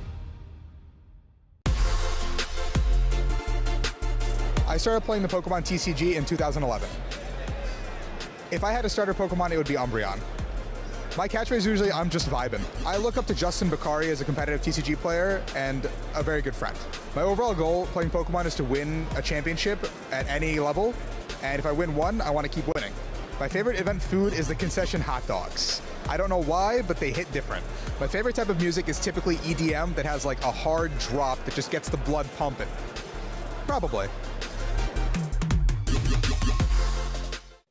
Speaker 18: I started playing the Pokemon TCG in 2011. If I had a starter Pokemon, it would be Umbreon. My catchphrase is usually, I'm just vibing. I look up to Justin Bakari as a competitive TCG player and a very good friend. My overall goal playing Pokemon is to win a championship at any level, and if I win one, I want to keep winning. My favorite event food is the concession hot dogs. I don't know why, but they hit different. My favorite type of music is typically EDM that has like a hard drop that just gets the blood pumping. Probably.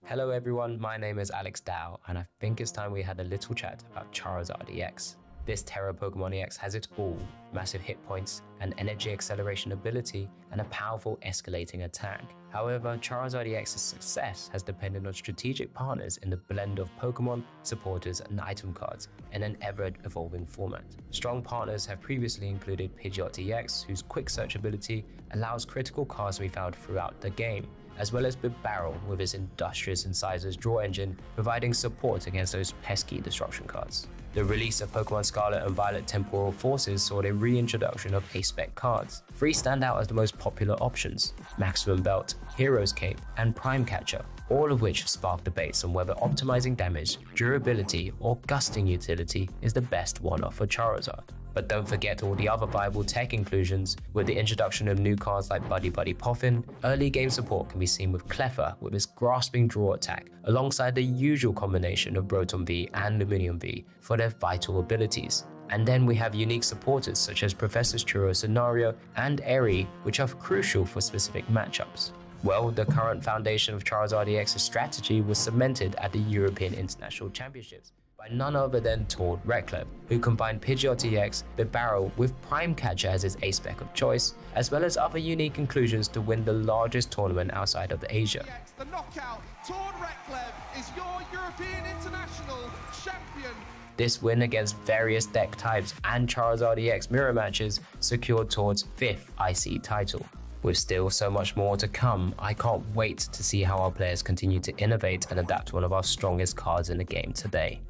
Speaker 19: Hello everyone, my name is Alex Dow, and I think it's time we had a little chat about Charizard EX. This Terra Pokemon EX has it all: massive hit points, an energy acceleration ability, and a powerful escalating attack. However, Charizard EX's success has depended on strategic partners in the blend of Pokemon, supporters, and item cards in an ever-evolving format. Strong partners have previously included Pidgeot EX, whose quick search ability allows critical cards to be found throughout the game, as well as Bibarel with his industrious incisors draw engine, providing support against those pesky disruption cards. The release of Pokemon Scarlet and Violet Temporal Forces saw the reintroduction of A-Spec cards. 3 stand out as the most popular options: Maximum Belt, Hero's Cape, and Prime Catcher, all of which have sparked debates on whether optimizing damage, durability, or gusting utility is the best one-off for Charizard. But don't forget all the other viable tech inclusions. With the introduction of new cards like Buddy Buddy Poffin, early game support can be seen with Cleffa with his grasping draw attack, alongside the usual combination of Broton V and Luminium V for their vital abilities. And then we have unique supporters such as Professor's Churro Scenario and Eri, which are crucial for specific matchups. Well, the current foundation of Charizard EX's strategy was cemented at the European International Championships by none other than Tord Reckleb, who combined Pidgeot EX, Bibarel with Prime Catcher as his A-Spec of choice, as well as other unique inclusions to win the largest tournament outside of Asia.
Speaker 6: The knockout, Tord Reckleb is your European International Champion.
Speaker 19: This win against various deck types and Charizard EX mirror matches secured Tord's 5th IC title. With still so much more to come, I can't wait to see how our players continue to innovate and adapt to one of our strongest cards in the game today.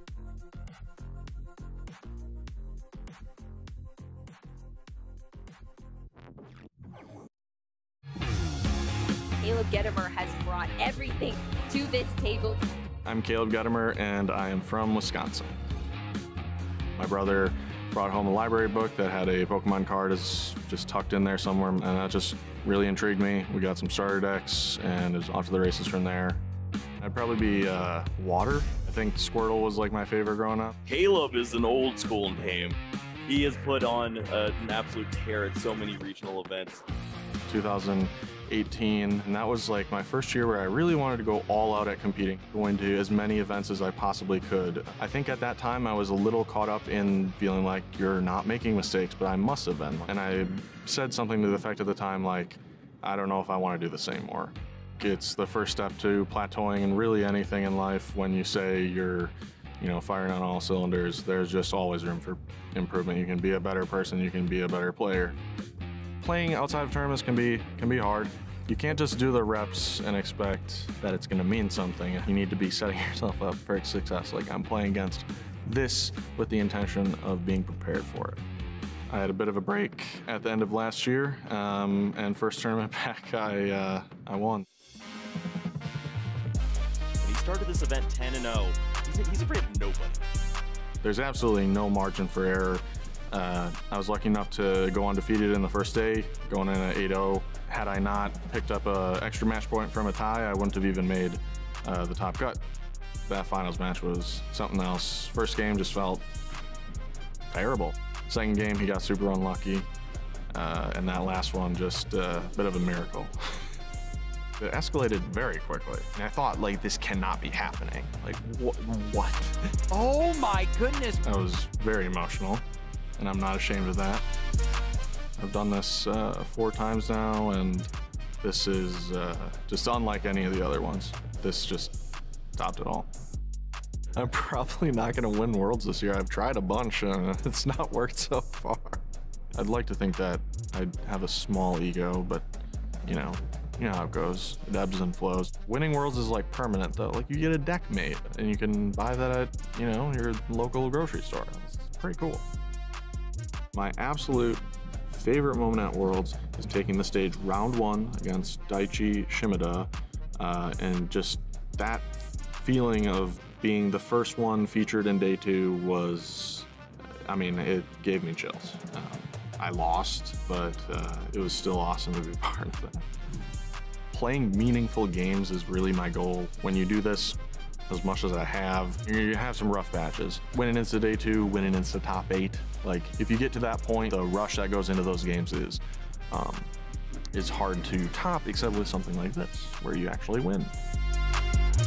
Speaker 20: Caleb Gettimer has brought everything to this table.
Speaker 21: I'm Caleb Gettimer, and I am from Wisconsin. My brother brought home a library book that had a Pokemon card just tucked in there somewhere, and that just really intrigued me. We got some starter decks, and it was off to the races from there. I'd probably be water. I think Squirtle was like my favorite growing up.
Speaker 1: Caleb is an old school name. He has put on an absolute tear at so many regional events.
Speaker 21: 2018, and that was like my first year where I really wanted to go all out at competing, going to as many events as I possibly could. I think at that time I was a little caught up in feeling like you're not making mistakes, but I must have been. And I said something to the effect at the time like, I don't know if I want to do this anymore. It's the first step to plateauing in really anything in life. When you say you're, firing on all cylinders, there's just always room for improvement. You can be a better person, you can be a better player. Playing outside of tournaments can be hard. You can't just do the reps and expect that it's going to mean something. You need to be setting yourself up for success. Like, I'm playing against this with the intention of being prepared for it. I had a bit of a break at the end of last year, and first tournament back, I won.
Speaker 1: He started this event 10-0. He's afraid of nobody.
Speaker 21: There's absolutely no margin for error. I was lucky enough to go undefeated in the first day, going in at 8-0. Had I not picked up an extra match point from a tie, I wouldn't have even made the top cut. That finals match was something else. First game just felt terrible. Second game, he got super unlucky. And that last one, just a bit of a miracle. It escalated very quickly. And I thought, like, this cannot be happening. Like, what?
Speaker 3: Oh my goodness.
Speaker 21: I was very emotional, and I'm not ashamed of that. I've done this 4 times now, and this is just unlike any of the other ones. This just topped it all. I'm probably not going to win Worlds this year. I've tried a bunch, and it's not worked so far. I'd like to think that I have a small ego, but you know how it goes. It ebbs and flows. Winning Worlds is like permanent though. Like, you get a deck made, and you can buy that at your local grocery store. It's pretty cool. My absolute favorite moment at Worlds is taking the stage round 1 against Daichi Shimada, and just that feeling of being the first one featured in day 2 was, it gave me chills. I lost, but it was still awesome to be part of that. Playing meaningful games is really my goal. When you do this as much as I have, you're gonna have some rough patches. Winning into day 2, winning into top 8. Like, if you get to that point, the rush that goes into those games is hard to top, except with something like this, where you actually win.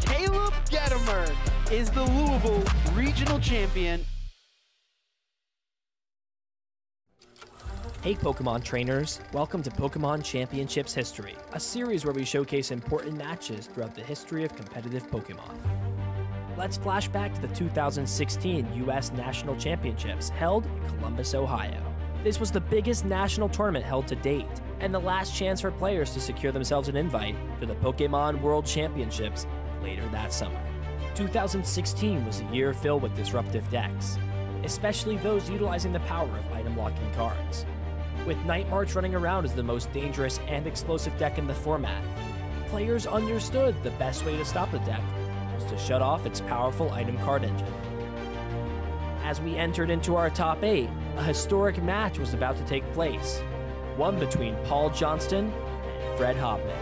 Speaker 17: Caleb Gettimer is the Louisville Regional Champion.
Speaker 22: Hey Pokemon trainers, welcome to Pokemon Championships History, a series where we showcase important matches throughout the history of competitive Pokemon. Let's flash back to the 2016 U.S. National Championships held in Columbus, Ohio. This was the biggest national tournament held to date, and the last chance for players to secure themselves an invite to the Pokémon World Championships later that summer. 2016 was a year filled with disruptive decks, especially those utilizing the power of item locking cards. With Night March running around as the most dangerous and explosive deck in the format, players understood the best way to stop the deck was to shut off its powerful item card engine. As we entered into our top 8, a historic match was about to take place, one between Paul Johnston and Fred Hopman.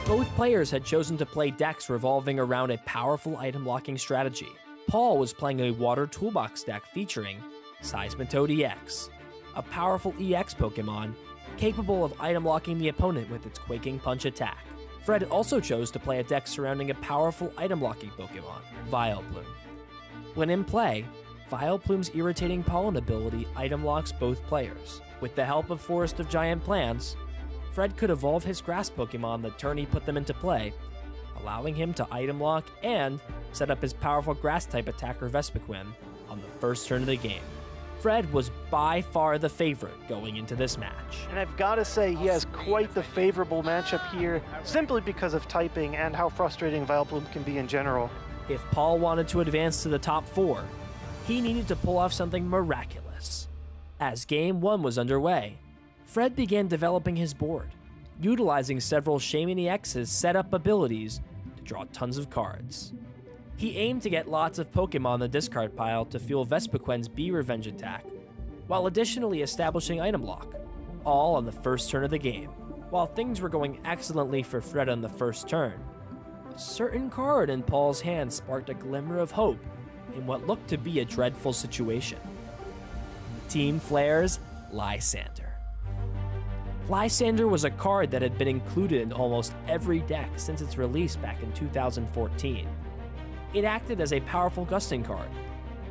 Speaker 22: Both players had chosen to play decks revolving around a powerful item locking strategy. Paul was playing a Water Toolbox deck featuring Seismitoad EX, a powerful EX Pokemon capable of item locking the opponent with its Quaking Punch attack. Fred also chose to play a deck surrounding a powerful item locking Pokemon, Vileplume. When in play, Vileplume's irritating pollen ability item locks both players. With the help of Forest of Giant Plants, Fred could evolve his grass Pokemon the turn he put them into play, allowing him to item lock and set up his powerful grass-type attacker Vespiquen on the first turn of the game. Fred was by far the favorite going into this match.
Speaker 2: And I've got to say, he has quite the favorable matchup here, simply because of typing and how frustrating Vileplume can be in general.
Speaker 22: If Paul wanted to advance to the top 4, he needed to pull off something miraculous. As Game 1 was underway, Fred began developing his board, utilizing several Shaymin EX's setup abilities to draw tons of cards. He aimed to get lots of Pokemon in the discard pile to fuel Vespiquen's B-Revenge attack, while additionally establishing item lock, all on the first turn of the game. While things were going excellently for Fred on the first turn, a certain card in Paul's hand sparked a glimmer of hope in what looked to be a dreadful situation. Team Flare's Lysander. Lysander was a card that had been included in almost every deck since its release back in 2014. It acted as a powerful gusting card,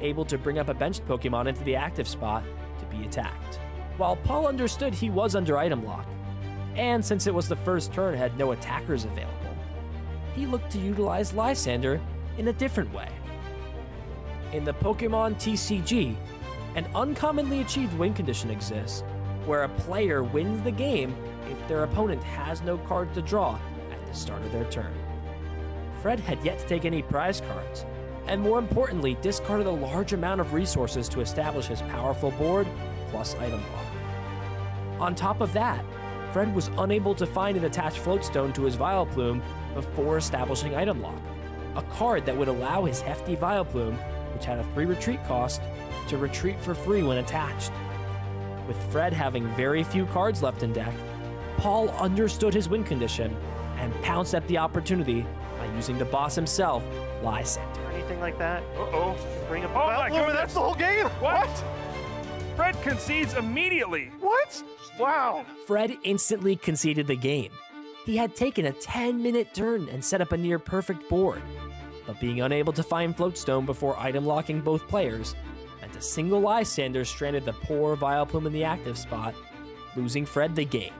Speaker 22: able to bring up a benched Pokemon into the active spot to be attacked. While Paul understood he was under item lock, and since it was the first turn had no attackers available, he looked to utilize Lysander in a different way. In the Pokemon TCG, an uncommonly achieved win condition exists, where a player wins the game if their opponent has no card to draw at the start of their turn. Fred had yet to take any prize cards, and more importantly, discarded a large amount of resources to establish his powerful board plus item lock. On top of that, Fred was unable to find an attached Floatstone to his Vileplume before establishing item lock, a card that would allow his hefty Vileplume, which had a 3 retreat cost, to retreat for free when attached. With Fred having very few cards left in deck, Paul understood his win condition and pounced at the opportunity by using the boss himself, Lysander.
Speaker 2: Anything like that?
Speaker 4: Uh-oh.
Speaker 2: Bring up
Speaker 4: Oh my goodness.
Speaker 2: That's the whole game?
Speaker 4: What? Fred concedes immediately.
Speaker 2: What? Wow.
Speaker 22: Fred instantly conceded the game. He had taken a 10-minute turn and set up a near-perfect board, but being unable to find Floatstone before item locking both players meant a single Lysander stranded the poor Vileplume in the active spot, losing Fred the game.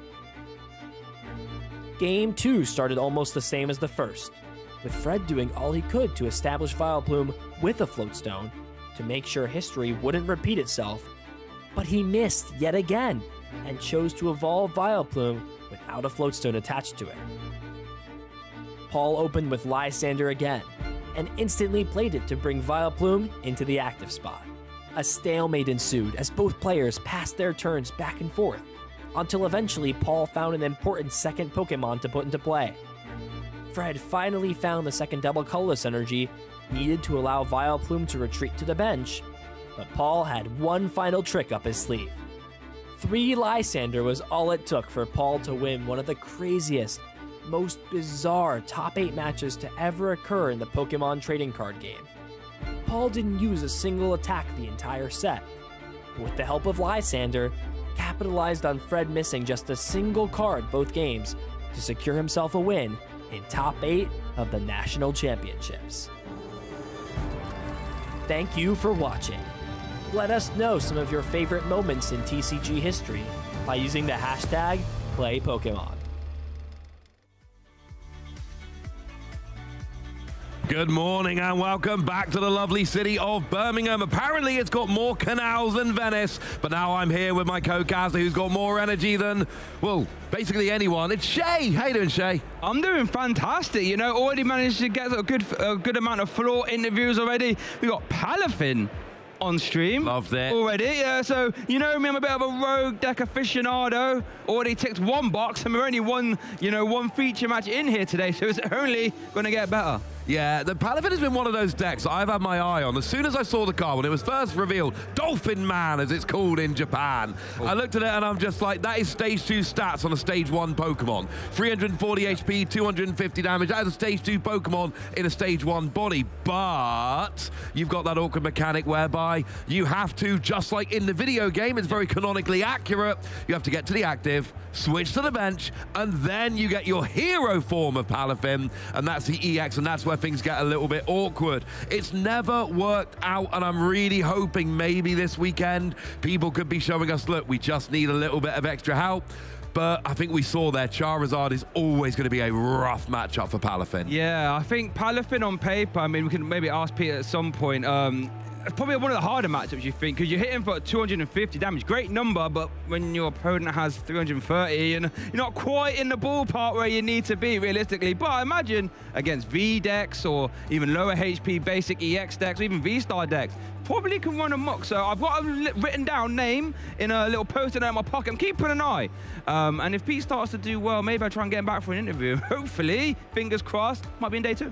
Speaker 22: Game 2 started almost the same as the first, with Fred doing all he could to establish Vileplume with a Floatstone to make sure history wouldn't repeat itself, but he missed yet again and chose to evolve Vileplume without a Floatstone attached to it. Paul opened with Lysander again, and instantly played it to bring Vileplume into the active spot. A stalemate ensued as both players passed their turns back and forth, until eventually Paul found an important second Pokemon to put into play. Fred finally found the second double colorless energy needed to allow Vileplume to retreat to the bench, but Paul had one final trick up his sleeve. 3 Lysander was all it took for Paul to win one of the craziest, most bizarre top 8 matches to ever occur in the Pokemon trading card game. Paul didn't use a single attack the entire set, but with the help of Lysander, capitalized on Fred missing just a single card both games to secure himself a win in top 8 of the National Championships. Thank you for watching. Let us know some of your favorite moments in TCG history by using the hashtag #PlayPokemon.
Speaker 5: Good morning and welcome back to the lovely city of Birmingham. Apparently it's got more canals than Venice, but now I'm here with my co-caster who's got more energy than, well, basically anyone. It's Shay. How you doing, Shay?
Speaker 7: I'm doing fantastic. You know, already managed to get a good amount of floor interviews already. We got Palafin on stream.
Speaker 5: Loved it.
Speaker 7: Already, yeah. So, you know me, I'm a bit of a rogue deck aficionado. Already ticked one box, and we're only one feature match in here today, so it's only going to get better.
Speaker 5: Yeah, the Palafin has been one of those decks I've had my eye on. As soon as I saw the card, when it was first revealed, Dolphin Man, as it's called in Japan, I looked at it and I'm just like, that is stage 2 stats on a stage 1 Pokemon. 340 HP, 250 damage. That is a stage 2 Pokemon in a stage 1 body. But you've got that awkward mechanic whereby you have to, just like in the video game, it's very canonically accurate, you have to get to the active, switch to the bench, and then you get your hero form of Palafin, and that's the EX, and that's where things get a little bit awkward. It's never worked out, and I'm really hoping maybe this weekend people could be showing us, look, we just need a little bit of extra help. But I think we saw there, Charizard is always going to be a rough matchup for Palafin.
Speaker 7: Yeah, I think Palafin on paper, I mean, we can maybe ask Peter at some point, it's probably one of the harder matchups, you think, because you're hitting for 250 damage. Great number, but when your opponent has 330, and you're not quite in the ballpark where you need to be, realistically. But I imagine against V decks or even lower HP basic EX decks or even V-Star decks, probably can run amok. So I've got a written down name in a little post-it note in my pocket. I'm keeping an eye. And if Pete starts to do well, maybe I'll try and get him back for an interview. Hopefully, fingers crossed, might be in day 2.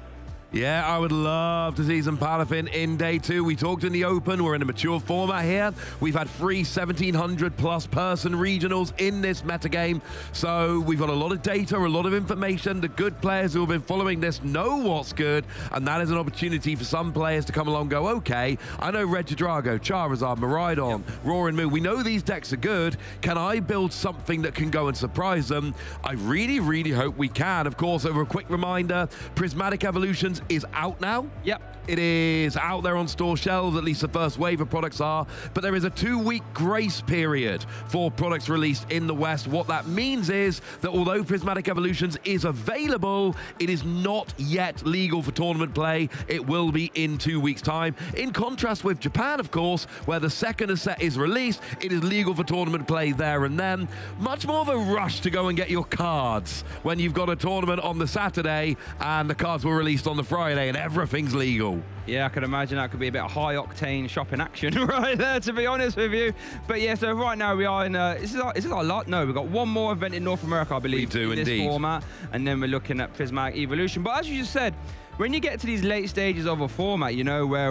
Speaker 5: Yeah, I would love to see some Palafin in day 2. We talked in the open. We're in a mature format here. We've had 3 1,700+ person regionals in this metagame. So we've got a lot of data, a lot of information. The good players who have been following this know what's good. And that is an opportunity for some players to come along and go, okay, I know Regidrago, Charizard, Miraidon, Roaring Moon. We know these decks are good. Can I build something that can go and surprise them? I really, really hope we can. Of course, over a quick reminder, Prismatic Evolutions is out now.
Speaker 7: Yep.
Speaker 5: It is out there on store shelves, at least the first wave of products are, but there is a 2-week grace period for products released in the West. What that means is that although Prismatic Evolutions is available, it is not yet legal for tournament play. It will be in 2 weeks' time. In contrast with Japan, of course, where the second a set is released, it is legal for tournament play there and then. Much more of a rush to go and get your cards when you've got a tournament on the Saturday and the cards were released on the Friday and everything's legal.
Speaker 7: Yeah, I can imagine that could be a bit of high-octane shopping action right there, to be honest with you. But yeah, so right now we are in, is this our lot? No, we've got one more event in North America, I believe.
Speaker 5: We do,
Speaker 7: in
Speaker 5: indeed.
Speaker 7: This format, and then we're looking at Prismatic Evolution. But as you just said, when you get to these late stages of a format, you know, where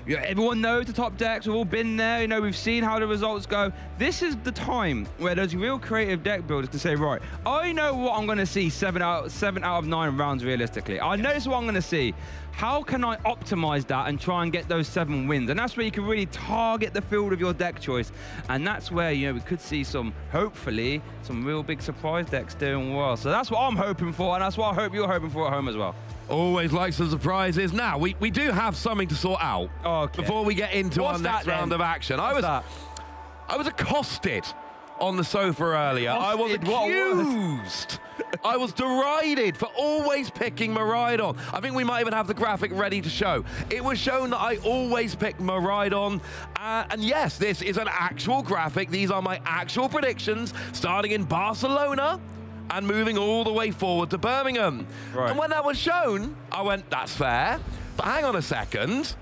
Speaker 7: you know, everyone knows the top decks, we've all been there, you know, we've seen how the results go. This is the time where those real creative deck builders can say, right, I know what I'm going to see 7 out of 9 rounds realistically. I know this is what I'm going to see. How can I optimize that and try and get those 7 wins? And that's where you can really target the field of your deck choice. And that's where, you know, we could see hopefully, some real big surprise decks doing well. So that's what I'm hoping for, and that's what I hope you're hoping for at home as well.
Speaker 5: Always like some surprises. Now, we do have something to sort out before we get into our next round of action. I was accosted on the sofa earlier. I was accused. I was derided for always picking Miraidon. I think we might even have the graphic ready to show. It was shown that I always pick Miraidon. And yes, this is an actual graphic. These are my actual predictions, starting in Barcelona and moving all the way forward to Birmingham. Right. And when that was shown, I went, that's fair. But hang on a second.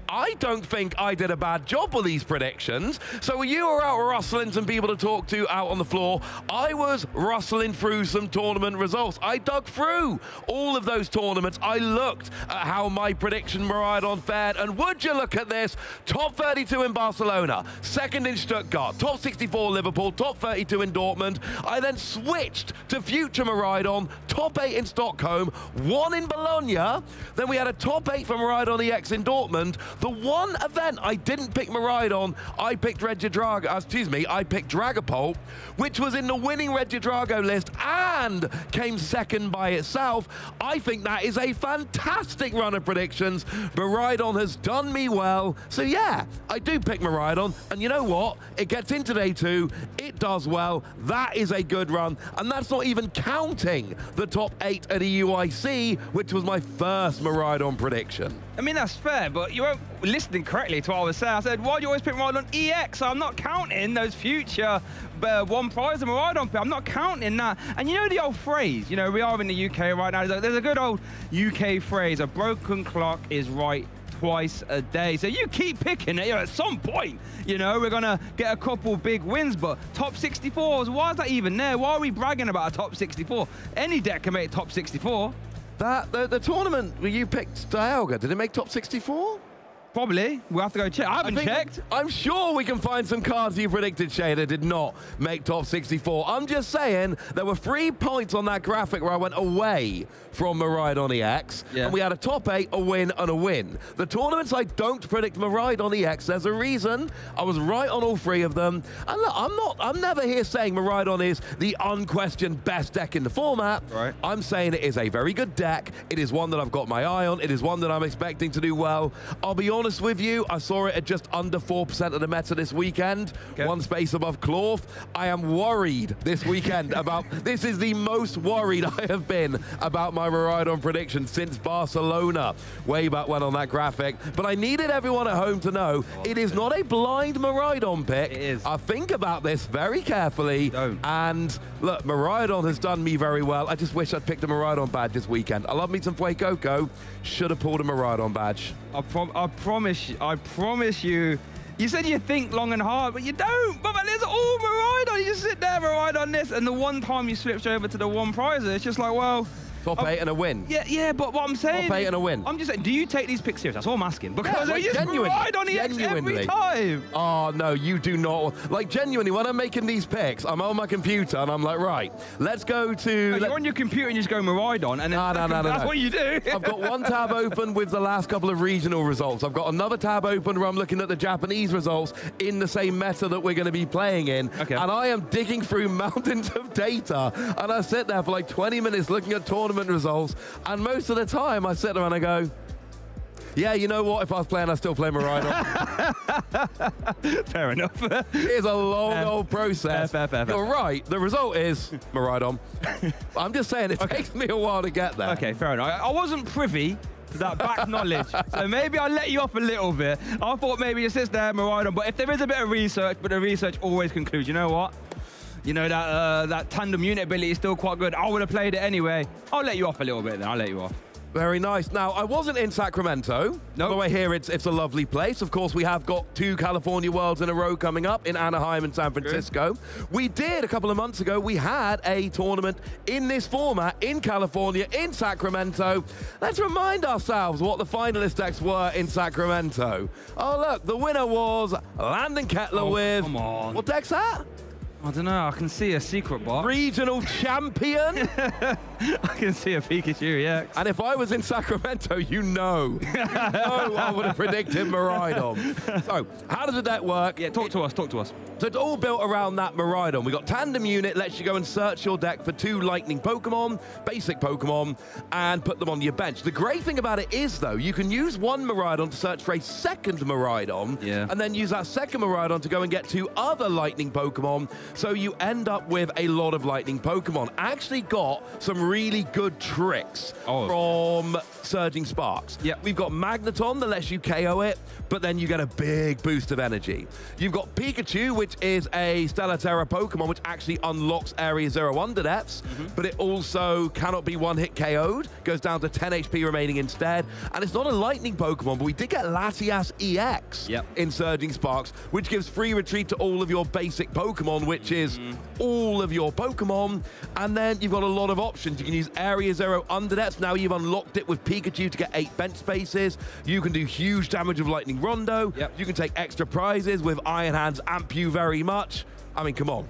Speaker 5: I don't think I did a bad job with these predictions. So when you were out rustling some people to talk to out on the floor, I was rustling through some tournament results. I dug through all of those tournaments. I looked at how my prediction Miraidon fared, and would you look at this? Top 32 in Barcelona, 2nd in Stuttgart, top 64 Liverpool, top 32 in Dortmund. I then switched to future Miraidon, top 8 in Stockholm, 1 in Bologna. Then we had a top 8 for Miraidon EX in Dortmund, The one event I didn't pick Miraidon, I picked I picked Dragapult, which was in the winning Regidrago list and came second by itself. I think that is a fantastic run of predictions. Miraidon has done me well. So yeah, I do pick Miraidon. And you know what? It gets into day 2. It does well. That is a good run. And that's not even counting the top 8 at the UIC, which was my first Miraidon prediction.
Speaker 7: I mean, that's fair, but you weren't listening correctly to what I was saying. I said, why do you always pick Miraidon EX? I'm not counting those future one prize of Miraidon pick. I'm not counting that. And you know the old phrase, you know, we are in the UK right now. There's a good old UK phrase, a broken clock is right twice a day. So you keep picking it, you know, at some point, you know, we're going to get a couple big wins, but top 64s, why is that even there? Why are we bragging about a top 64? Any deck can make top 64.
Speaker 5: The tournament where you picked Dialga, did it make top 64?
Speaker 7: Probably. We'll have to go check. I haven't checked.
Speaker 5: I'm sure we can find some cards you predicted, Shay, that did not make top 64. I'm just saying there were 3 points on that graphic where I went away from Miraidon EX, and we had a top 8, a win, and a win. The tournaments I don't predict Miraidon EX, there's a reason. I was right on all 3 of them. And look, I'm never here saying Miraidon is the unquestioned best deck in the format.
Speaker 7: Right.
Speaker 5: I'm saying it is a very good deck. It is one that I've got my eye on. It is one that I'm expecting to do well. I'll be honest with you, I saw it at just under 4% of the meta this weekend, one space above Cloth. I am worried this weekend about, this is the most worried I have been about my Miraidon prediction since Barcelona, way back when on that graphic. But I needed everyone at home to know it is not a blind Miraidon pick. It is. I think about this very carefully. And look, Miraidon has done me very well. I just wish I'd picked a Miraidon badge this weekend. I love me some Fuecoco. Should have pulled a Miraidon badge.
Speaker 7: I promise you. You said you think long and hard, but you don't. But there's all Miraidon. You just sit there, Miraidon this, and the one time you switched over to the one prize, it's just like, well.
Speaker 5: Top 8 and a win.
Speaker 7: Yeah, but what I'm saying.
Speaker 5: Top 8 and a win.
Speaker 7: I'm just saying, do you take these picks serious? That's all I'm asking. Because
Speaker 5: like,
Speaker 7: you just ride on the X every time.
Speaker 5: Oh, no, you do not. Like, genuinely, when I'm making these picks, I'm on my computer and I'm like, right, let's go to.
Speaker 7: No, you're on your computer and you just go Miraidon, and then that's what you do.
Speaker 5: I've got one tab open with the last couple of regional results. I've got another tab open where I'm looking at the Japanese results in the same meta that we're going to be playing in. Okay. And I am digging through mountains of data, and I sit there for like 20 minutes looking at tournament results. And most of the time, I sit there and I go, yeah, you know what? If I was playing, I'd still play Miraidon.
Speaker 7: Fair enough.
Speaker 5: It's a long old process.
Speaker 7: Fair.
Speaker 5: You're right. The result is Miraidon. I'm just saying it takes me a while to get there.
Speaker 7: Okay, fair enough. I wasn't privy to that back knowledge, so maybe I'll let you off a little bit. I thought maybe you sit there, Miraidon, but if there is a bit of research, but the research always concludes, you know what? You know, that tandem unit ability is still quite good. I would have played it anyway. I'll let you off a little bit then. I'll let you off.
Speaker 5: Very nice. Now, I wasn't in Sacramento. No. Although I hear it's a lovely place. Of course, we have got 2 California Worlds in a row coming up in Anaheim and San Francisco. Good. We did, a couple of months ago, we had a tournament in this format in California, in Sacramento. Let's remind ourselves what the finalist decks were in Sacramento. Oh, look, the winner was Landon Kettler with...
Speaker 7: Come on.
Speaker 5: What deck's that?
Speaker 7: I don't know. I can see a secret box.
Speaker 5: Regional champion?
Speaker 7: I can see a Pikachu, yeah.
Speaker 5: And if I was in Sacramento, you know I would have predicted Miraidon. So, how does the deck work?
Speaker 7: Yeah, talk to us.
Speaker 5: So it's all built around that Miraidon. We got Tandem Unit, lets you go and search your deck for 2 Lightning Pokemon, basic Pokemon, and put them on your bench. The great thing about it is, though, you can use one Miraidon to search for a second Miraidon, and then use that second Miraidon to go and get 2 other Lightning Pokemon, so you end up with a lot of Lightning Pokemon. Actually got some really good tricks from Surging Sparks. We've got Magneton that lets you KO it, but then you get a big boost of energy. You've got Pikachu, which is a Stellar Terra Pokemon, which actually unlocks Area 0 Underdepths, but it also cannot be one-hit KO'd, goes down to 10 HP remaining instead. And it's not a Lightning Pokemon, but we did get Latias EX in Surging Sparks, which gives free retreat to all of your basic Pokemon, which is all of your Pokemon. And then you've got a lot of options. You can use Area 0 Underdepths. Now you've unlocked it with Pikachu to get 8 bench spaces. You can do huge damage with Lightning Rondo. You can take extra prizes with Iron Hands, amp you very much. I mean, come on.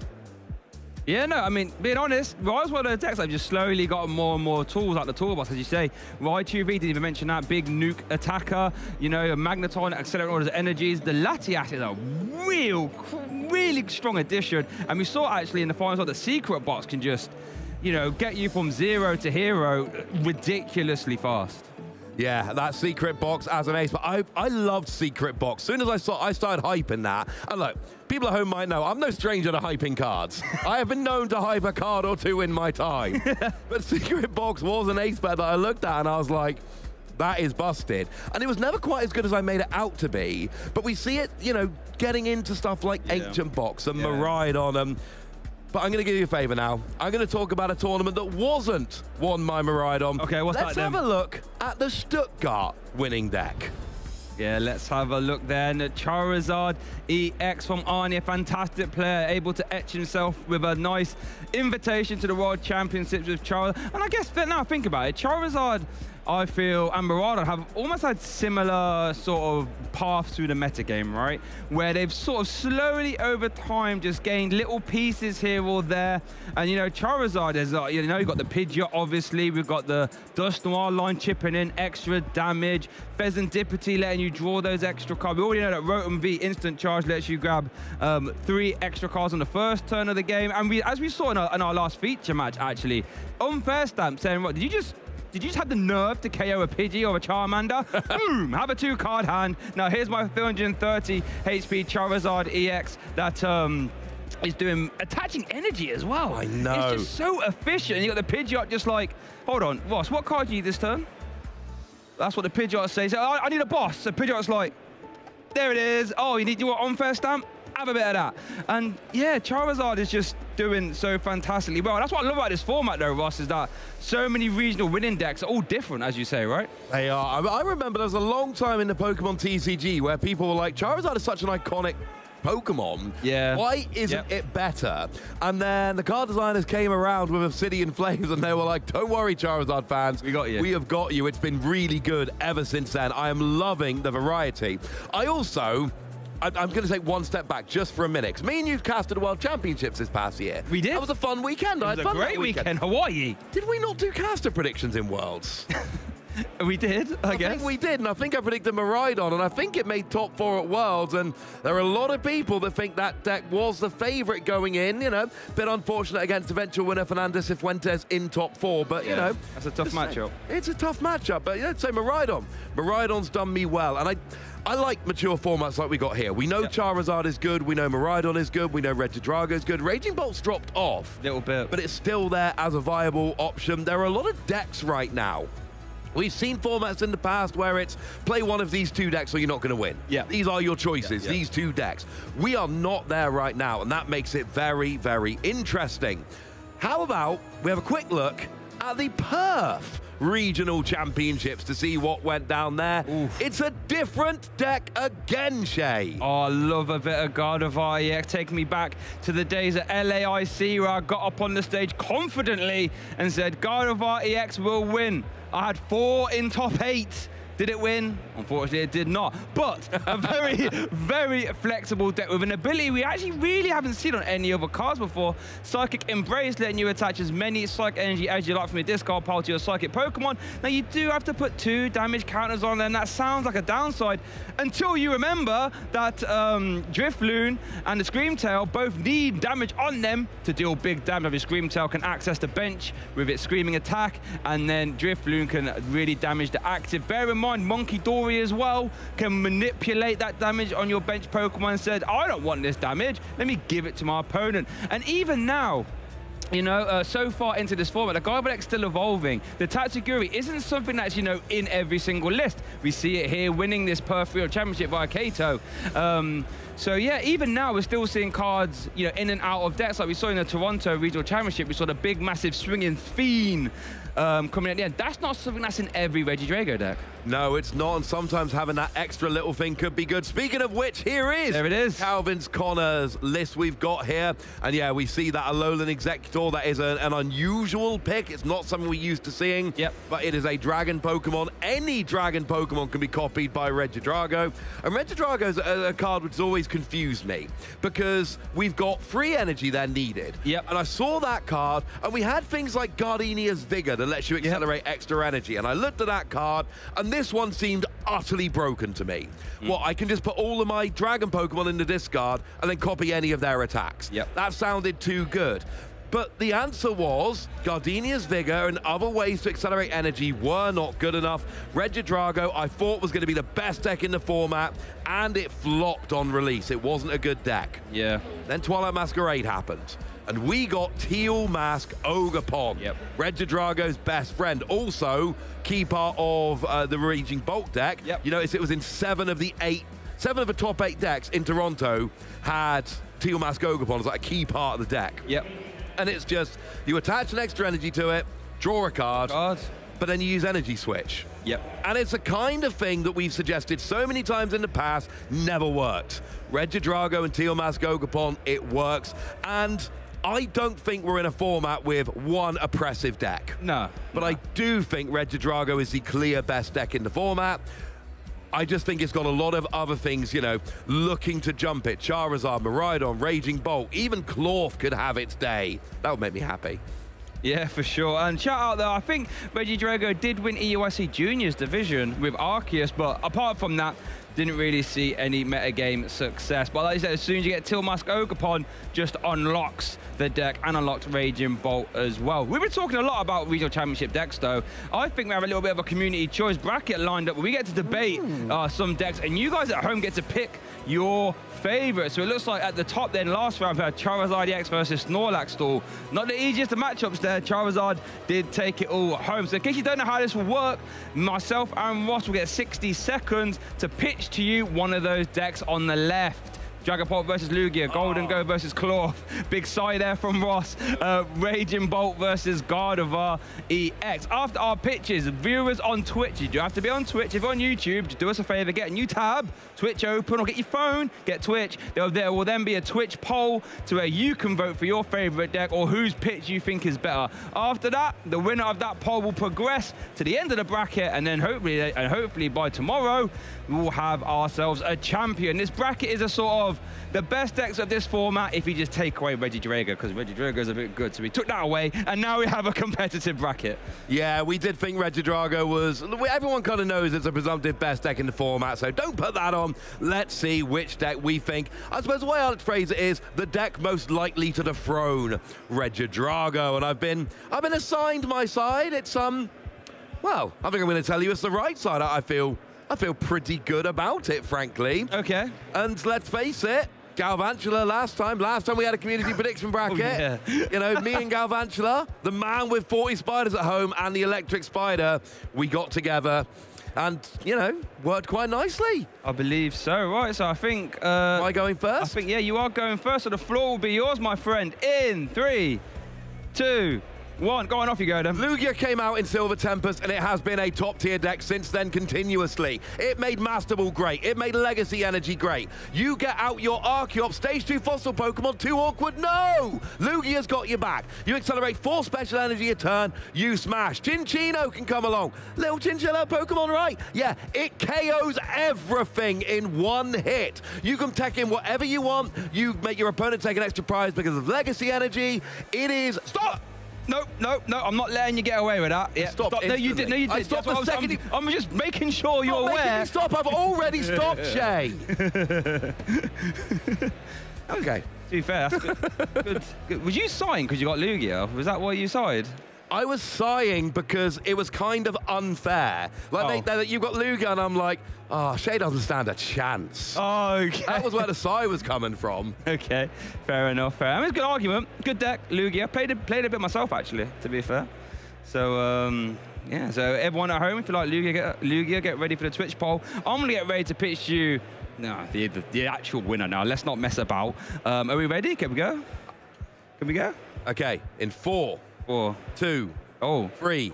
Speaker 7: Yeah, no, I mean, being honest, Rai's one of the decks I've just slowly got more and more tools out the toolbox, as you say. Rai 2V, didn't even mention that, big nuke attacker, you know, a Magneton, accelerate all his energies. The Latias is a really strong addition. And we saw actually in the finals that the secret box can just, you know, get you from 0 to hero ridiculously fast.
Speaker 5: Yeah, that secret box as an ace, but I loved secret box. As soon as I started hyping that, and look, people at home might know, I'm no stranger to hyping cards. I have been known to hype a card or two in my time. But secret box was an ace bet that I looked at and I was like, that is busted. And it was never quite as good as I made it out to be, but we see it, you know, getting into stuff like Ancient Box and Miraidon. But I'm going to give you a favor now. I'm going to talk about a tournament that wasn't won by Miraidon.
Speaker 7: Okay, what's
Speaker 5: Let's
Speaker 7: that
Speaker 5: have a look at the Stuttgart winning deck.
Speaker 7: Yeah, let's have a look then. Charizard EX from Arnie, a fantastic player, able to etch himself with a nice invitation to the World Championships with Charizard. And I guess now think about it, Charizard, I feel, and Miraidon have almost had similar sort of paths through the metagame, right? Where they've sort of slowly over time just gained little pieces here or there. And, you know, Charizard is, you know, you've got the Pidgeot, obviously. We've got the Dust Noir line chipping in, extra damage. Pheasantipity letting you draw those extra cards. We already know that Rotom V Instant Charge lets you grab 3 extra cards on the first turn of the game. And as we saw in our last feature match, actually, Unfair Stamp saying, what, did you just have the nerve to KO a Pidgey or a Charmander? Boom! Have a 2-card hand. Now here's my 330 HP Charizard EX that is doing attaching energy as well.
Speaker 5: I know.
Speaker 7: It's just so efficient. And you got the Pidgeot just like, hold on, Ross, what card do you need this turn? That's what the Pidgeot says. Oh, I need a boss. So Pidgeot's like, there it is. Oh, you want Unfair Stamp? Have a bit of that. And yeah, Charizard is just doing so fantastically well. And that's what I love about this format though, Ross, is that so many regional winning decks are all different, as you say, right?
Speaker 5: They are. I remember there was a long time in the Pokemon TCG where people were like, Charizard is such an iconic Pokemon.
Speaker 7: Yeah.
Speaker 5: Why isn't it better? And then the card designers came around with Obsidian Flames and they were like, don't worry, Charizard fans.
Speaker 7: We got you.
Speaker 5: We have got you. It's been really good ever since then. I am loving the variety. I'm going to take one step back just for a minute. 'Cause me and you casted the World Championships this past year.
Speaker 7: We did.
Speaker 5: That was a fun weekend.
Speaker 7: It was a great weekend. Hawaii.
Speaker 5: Did we not do caster predictions in Worlds?
Speaker 7: We did, I guess.
Speaker 5: I think we did, and I think I predicted Miraidon, and I think it made top 4 at Worlds, and there are a lot of people that think that deck was the favorite going in, you know. Bit unfortunate against eventual winner Fernando Cifuentes in top 4, but, you know.
Speaker 7: That's a tough matchup.
Speaker 5: It's a tough matchup, but, yeah, say Miraidon. Miraidon's done me well, and I like mature formats like we got here. We know Charizard is good, we know Miraidon is good, we know Regidrago is good. Raging Bolt's dropped off.
Speaker 7: Little bit.
Speaker 5: But it's still there as a viable option. There are a lot of decks right now. We've seen formats in the past where it's play one of these 2 decks or you're not going to win.
Speaker 7: Yeah.
Speaker 5: These are your choices, these 2 decks. We are not there right now, and that makes it very, very interesting. How about we have a quick look at the Perth Regional Championships to see what went down there. Oof. It's a different deck again, Shay.
Speaker 7: Oh, I love a bit of Gardevoir EX. Taking me back to the days at LAIC where I got up on the stage confidently and said Gardevoir EX will win. I had 4 in top 8. Did it win? Unfortunately, it did not. But a very, very flexible deck with an ability we actually really haven't seen on any other cards before. Psychic Embrace, letting you attach as many Psychic Energy as you like from your discard pile to your Psychic Pokemon. Now, you do have to put 2 damage counters on there, and that sounds like a downside until you remember that Drifloon and the Screamtail both need damage on them to deal big damage. Your Screamtail can access the bench with its Screaming attack, and then Drifloon can really damage the active. Bear in mind, Monkey Dory as well can manipulate that damage on your bench Pokemon and said, I don't want this damage, let me give it to my opponent. And even now, you know, so far into this format, the Gardevoir deck's still evolving. The Tatsugiri isn't something that's, you know, in every single list. We see it here winning this Perth Regional Championship via Kato. So yeah, even now we're still seeing cards, you know, in and out of decks like we saw in the Toronto Regional Championship. We saw the big, massive swinging Fiend coming at the end. That's not something that's in every Regidrago deck.
Speaker 5: No, it's not, and sometimes having that extra little thing could be good. Speaking of which, here is
Speaker 7: there it is.
Speaker 5: Calvin's Connor's list we've got here. And yeah, we see that Alolan Executor sure that is an unusual pick. It's not something we're used to seeing.
Speaker 7: Yep.
Speaker 5: But it is a dragon Pokemon. Any dragon Pokemon can be copied by Regidrago. And Regidrago is a card which has always confused me because we've got free energy there needed.
Speaker 7: Yep.
Speaker 5: And I saw that card, and we had things like Gardenia's Vigor that lets you accelerate extra energy. And I looked at that card, and this one seemed utterly broken to me. Well, I can just put all of my dragon Pokemon in the discard and then copy any of their attacks.
Speaker 7: Yep.
Speaker 5: That sounded too good. But the answer was Gardenia's Vigor and other ways to accelerate energy were not good enough. Regidrago, I thought, was going to be the best deck in the format, and it flopped on release. It wasn't a good deck.
Speaker 7: Yeah.
Speaker 5: Then Twilight Masquerade happened, and we got Teal Mask Ogerpon, Regidrago's best friend. Also, key part of the Raging Bolt deck. You notice it was in 7 of the top 8 decks in Toronto had Teal Mask Ogerpon as like a key part of the deck.
Speaker 7: Yep.
Speaker 5: And it's just, you attach an extra energy to it, draw a card, but then you use Energy Switch.
Speaker 7: Yep.
Speaker 5: And it's a kind of thing that we've suggested so many times in the past, never worked. Regidrago and Teal Mask Ogerpon, it works. And I don't think we're in a format with one oppressive deck.
Speaker 7: No.
Speaker 5: But I do think Regidrago is the clear best deck in the format. I just think it's got a lot of other things, you know, looking to jump it. Charizard, Miraidon, Raging Bolt, even Clorf could have its day. That would make me happy.
Speaker 7: Yeah, for sure. And shout out there, I think Regidrago did win EUIC Juniors division with Arceus, but apart from that, didn't really see any metagame success. But like I said, as soon as you get Teal Mask Ogerpon, just unlocks the deck and unlocks Raging Bolt as well. We've been talking a lot about regional championship decks, though. I think we have a little bit of a community choice bracket lined up where we get to debate some decks, and you guys at home get to pick your favorite. So it looks like at the top then, last round, we had Charizard EX versus Snorlax Stall. Not the easiest of matchups there. Charizard did take it all home. So in case you don't know how this will work, myself and Ross will get 60 seconds to pitch to you one of those decks on the left. Dragapult versus Lugia, Golden Go versus Clorf, big sigh there from Ross, Raging Bolt versus Gardevoir EX. After our pitches, viewers on Twitch, you do have to be on Twitch. If you're on YouTube, just do us a favor, get a new tab, Twitch open, or get your phone, get Twitch. There will then be a Twitch poll to where you can vote for your favorite deck or whose pitch you think is better. After that, the winner of that poll will progress to the end of the bracket, and then hopefully by tomorrow, we will have ourselves a champion. This bracket is a sort of the best decks of this format if you just take away Regidrago, because Regidrago is a bit good. So we took that away, and now we have a competitive bracket.
Speaker 5: Yeah, we did think Regidrago was... Everyone kind of knows it's a presumptive best deck in the format, so don't put that on. Let's see which deck we think. I suppose the way I'd phrase it is the deck most likely to dethrone Regidrago, and I've been assigned my side. It's well, I think I'm going to tell you it's the right side. I feel pretty good about it, frankly.
Speaker 7: Okay.
Speaker 5: And let's face it, Galvantula last time we had a community prediction bracket. You know, me and Galvantula, the man with 40 spiders at home and the electric spider, we got together and, you know, worked quite nicely.
Speaker 7: I believe so. Right, so I think...
Speaker 5: Am I going first?
Speaker 7: I think, yeah, you are going first, so the floor will be yours, my friend, in 3, 2, 1. Go on, off you go then.
Speaker 5: Lugia came out in Silver Tempest, and it has been a top-tier deck since then continuously. It made Master Ball great. It made Legacy Energy great. You get out your Archeops Stage 2 Fossil Pokemon, too awkward? No! Lugia's got your back. You accelerate 4 special energy a turn, you smash. Chinchino can come along. Little Chinchilla Pokemon, right? Yeah, it KOs everything in one hit. You can tech in whatever you want. You make your opponent take an extra prize because of Legacy Energy. It is... Stop!
Speaker 7: No, I'm not letting you get away with that. Yeah,
Speaker 5: stop.
Speaker 7: No, you did. No, you did.
Speaker 5: I stopped the second.
Speaker 7: I'm just making sure you're aware.
Speaker 5: Stop! I've already stopped, Shay. Okay.
Speaker 7: To be fair, that's good. Good. Was you sighing because you got Lugia? Was that why you sighed?
Speaker 5: I was sighing because it was kind of unfair. Like you've got Lugia, and I'm like, oh, Shay doesn't stand a chance.
Speaker 7: Oh, okay.
Speaker 5: That was where the sigh was coming from.
Speaker 7: Okay, fair enough. Fair. I mean, it's a good argument. Good deck, Lugia. Played a bit myself actually, to be fair. So yeah. So everyone at home, if you like Lugia, get ready for the Twitch poll. I'm gonna get ready to pitch you. No, the actual winner now. Let's not mess about. Are we ready? Can we go? Can we go?
Speaker 5: Okay. In 4, 2, 3,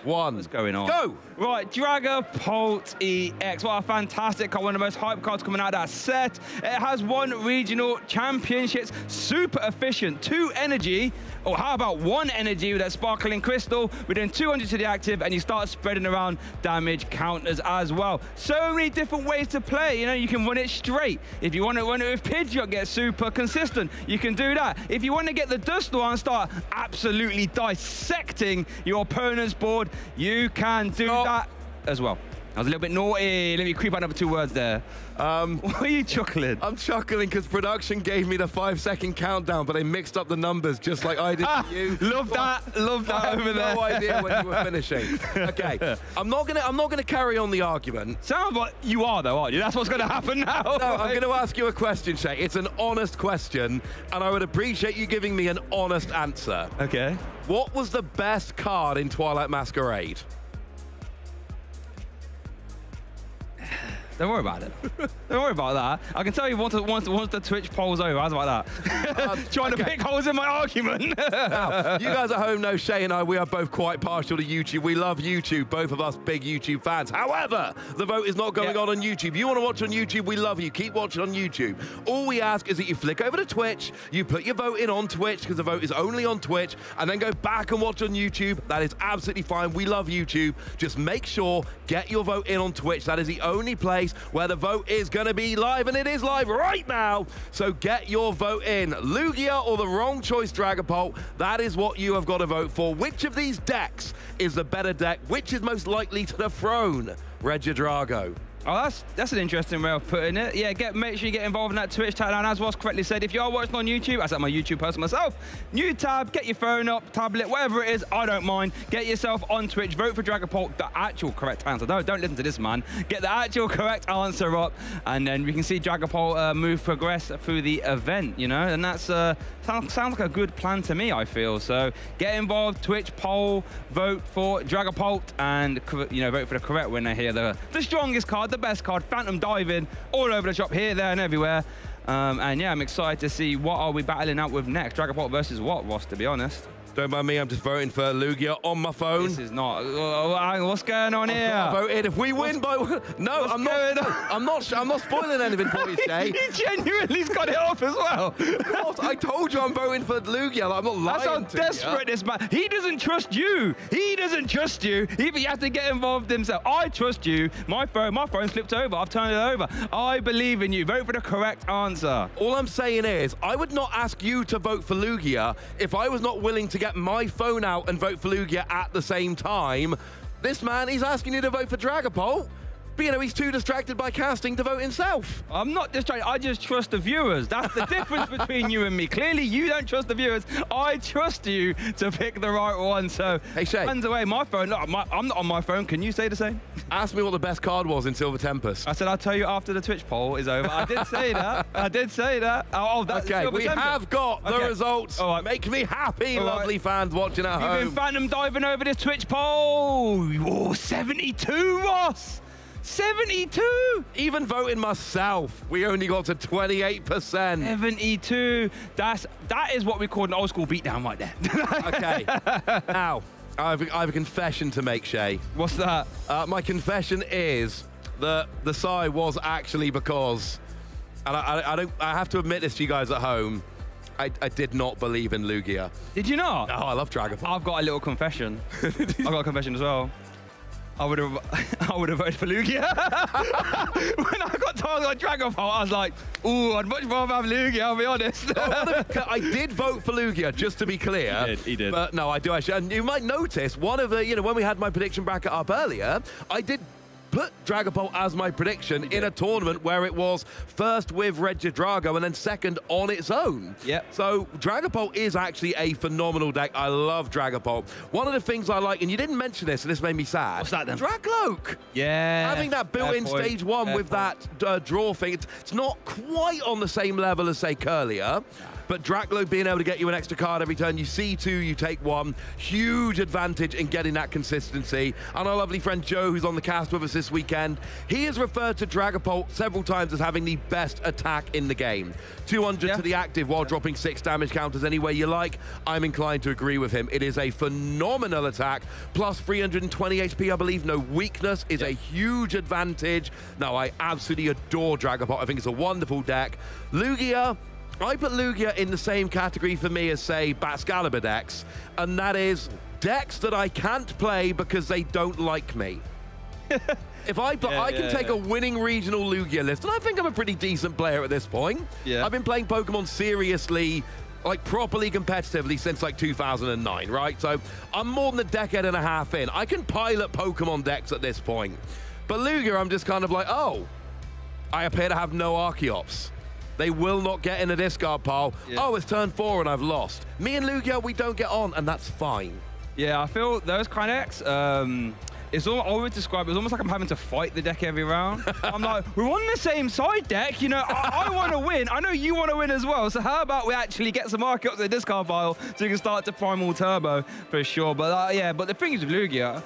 Speaker 5: 1.
Speaker 7: What's going on?
Speaker 5: Go!
Speaker 7: Right, Dragapult EX. What a fantastic card. One of the most hype cards coming out of that set. It has 1 regional championships. Super efficient. 2 energy. Or how about 1 energy with that sparkling crystal? We're doing 200 to the active, and you start spreading around damage counters as well. So many different ways to play. You know, you can run it straight. If you want to run it with Pidgeot, get super consistent, you can do that. If you want to get the Dusknoir and start absolutely dissecting your opponent's board, you can do that as well. I was a little bit naughty. Let me creep out over 2 words there. Why are you chuckling?
Speaker 5: I'm chuckling because production gave me the 5-second countdown, but they mixed up the numbers just like I did to you.
Speaker 7: Love that. Love that over there.
Speaker 5: No idea when you were finishing. Okay, I'm not gonna carry on the argument.
Speaker 7: Sounds like you are though, aren't you? That's what's gonna happen now.
Speaker 5: No, I'm gonna ask you a question, Shay. It's an honest question, and I would appreciate you giving me an honest answer.
Speaker 7: Okay.
Speaker 5: What was the best card in Twilight Masquerade?
Speaker 7: Don't worry about it. Don't worry about that. I can tell you once the Twitch poll's over. How's about that? Trying to pick holes in my argument.
Speaker 5: Now, you guys at home know Shay and I, we are both quite partial to YouTube. We love YouTube, both of us big YouTube fans. However, the vote is not going on YouTube. You want to watch on YouTube, we love you. Keep watching on YouTube. All we ask is that you flick over to Twitch, you put your vote in on Twitch, because the vote is only on Twitch, and then go back and watch on YouTube. That is absolutely fine. We love YouTube. Just make sure, get your vote in on Twitch. That is the only place where the vote is going to be live, and it is live right now. So get your vote in. Lugia or the wrong choice Dragapult, that is what you have got to vote for. Which of these decks is the better deck? Which is most likely to dethrone Regidrago?
Speaker 7: Oh, that's an interesting way of putting it. Yeah, make sure you get involved in that Twitch tab. And as was correctly said, if you are watching on YouTube, as I'm a YouTube person myself, new tab, get your phone up, tablet, whatever it is, I don't mind. Get yourself on Twitch, vote for Dragapult, the actual correct answer. Don't listen to this man. Get the actual correct answer up, and then we can see Dragapult progress through the event, you know? And that's sounds like a good plan to me, I feel. So get involved, Twitch, poll, vote for Dragapult, and, you know, vote for the correct winner here. The strongest card, the best card, Phantom Diving, all over the shop, here, there, and everywhere. And yeah, I'm excited to see what are we battling out with next. Dragapult versus what, Ross, to be honest?
Speaker 5: Don't mind me, I'm just voting for Lugia on my phone.
Speaker 7: This is not... what's going on here?
Speaker 5: I voted. If we win by... No, I'm not spoiling anything for you, Shay.
Speaker 7: He genuinely's got it off as well.
Speaker 5: Of course, I told you I'm voting for Lugia. I'm not lying.
Speaker 7: That's how desperate this man... He doesn't trust you. He doesn't trust you. He has to get involved himself. I trust you. My phone slipped over. I've turned it over. I believe in you. Vote for the correct answer.
Speaker 5: All I'm saying is, I would not ask you to vote for Lugia if I was not willing to get my phone out and vote for Lugia at the same time. This man, he's asking you to vote for Dragapult. But, you know, he's too distracted by casting to vote himself.
Speaker 7: I'm not distracted. I just trust the viewers. That's the difference between you and me. Clearly, you don't trust the viewers. I trust you to pick the right one. So,
Speaker 5: hey, Shay.
Speaker 7: Hands away. My phone. Look, I'm not on my phone. Can you say the same?
Speaker 5: Ask me what the best card was in Silver Tempest.
Speaker 7: I said I'll tell you after the Twitch poll is over. I did say that. I did say that. Oh, that's
Speaker 5: okay. We have got the results.
Speaker 7: All right.
Speaker 5: Make me happy, lovely fans watching at home.
Speaker 7: You've been Phantom Diving over this Twitch poll. Oh, 72, Ross. 72!
Speaker 5: Even voting myself, we only got to 28%.
Speaker 7: 72. That is what we call an old school beatdown right there.
Speaker 5: Okay. Now, I have a confession to make, Shay.
Speaker 7: What's that?
Speaker 5: My confession is that the sigh was actually because, and I have to admit this to you guys at home, I did not believe in Lugia.
Speaker 7: Did you not?
Speaker 5: Oh, I love Dragapult.
Speaker 7: I've got a little confession. I've got a confession as well. I would have voted for Lugia. When I got told I got Dragapult, I was like, ooh, I'd much rather have Lugia, I'll be honest.
Speaker 5: I did vote for Lugia, just to be clear.
Speaker 7: He did.
Speaker 5: But no, I do actually. And you might notice, one of the, you know, when we had my prediction bracket up earlier, I did put Dragapult as my prediction in a tournament where it was first with Regidrago and then second on its own.
Speaker 7: Yep.
Speaker 5: So Dragapult is actually a phenomenal deck. I love Dragapult. One of the things I like, and you didn't mention this, and this made me sad.
Speaker 7: What's that then?
Speaker 5: Dragloak.
Speaker 7: Yeah.
Speaker 5: Having that built-in stage one with that draw thing, it's not quite on the same level as, say, Curlier. But Dragloak being able to get you an extra card every turn, you see two, you take one. Huge advantage in getting that consistency. And our lovely friend Joe, who's on the cast with us this this weekend. He has referred to Dragapult several times as having the best attack in the game. 200 to the active while dropping 6 damage counters any way you like. I'm inclined to agree with him. It is a phenomenal attack, plus 320 HP, I believe. No weakness is a huge advantage. No, I absolutely adore Dragapult. I think it's a wonderful deck. Lugia, I put Lugia in the same category for me as, say, Baxcalibur decks, and that is decks that I can't play because they don't like me. If I can take a winning regional Lugia list, and I think I'm a pretty decent player at this point. I've been playing Pokemon seriously, like properly competitively since like 2009, right? So I'm more than a decade and a half in. I can pilot Pokemon decks at this point. But Lugia, I'm just kind of like, oh, I appear to have no Archeops. They will not get in a discard pile. Oh, it's turn 4 and I've lost. Me and Lugia, we don't get on, and that's fine.
Speaker 7: Yeah, I feel those kind of decks, it's all, I would describe it as almost like I'm having to fight the deck every round. I'm like, we're on the same side deck, you know, I want to win. I know you want to win as well, so how about we actually get some Archeops in the discard pile so we can start to Primal Turbo for sure. But yeah, but the thing is with Lugia,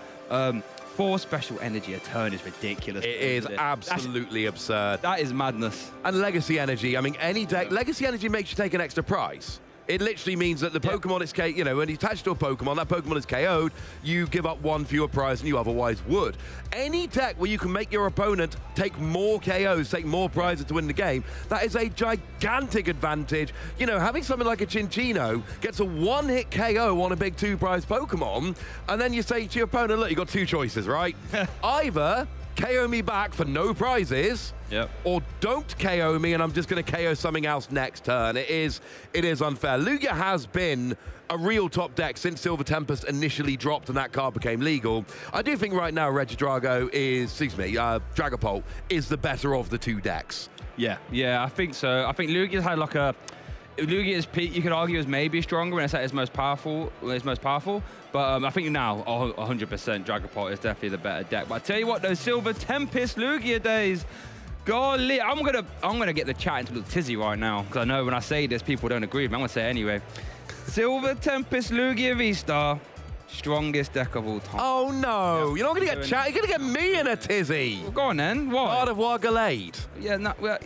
Speaker 7: 4 special energy a turn is ridiculous.
Speaker 5: It is absolutely absurd.
Speaker 7: That is madness.
Speaker 5: And Legacy Energy, I mean, any deck, Legacy Energy makes you take an extra prize. It literally means that the Pokemon is, you know, when you attach to a Pokemon, that Pokemon is KO'd, you give up 1 fewer prize than you otherwise would. Any deck where you can make your opponent take more KOs, take more prizes to win the game, that is a gigantic advantage. You know, having something like a Chinchino gets a 1-hit KO on a big 2-prize Pokemon, and then you say to your opponent, look, you got 2 choices, right? Either KO me back for no prizes, or don't KO me and I'm just going to KO something else next turn. It is unfair. Lugia has been a real top deck since Silver Tempest initially dropped and that card became legal. I do think right now Regidrago is, Dragapult is the better of the 2 decks.
Speaker 7: Yeah, I think so. I think Lugia's had like a... Lugia's peak, you could argue, is maybe stronger when it's at its most powerful. But I think now, 100% Dragapult is definitely the better deck. But I tell you what, those Silver Tempest Lugia days, golly, I'm gonna get the chat into a little tizzy right now because I know when I say this, people don't agree with me. I'm gonna say it anyway. Silver Tempest Lugia V-Star, strongest deck of all time.
Speaker 5: Oh no, you're not gonna get chat. You're gonna get me in a tizzy.
Speaker 7: Well, go on then. What?
Speaker 5: Gardevoir Gallade.
Speaker 7: Yeah, no. Well,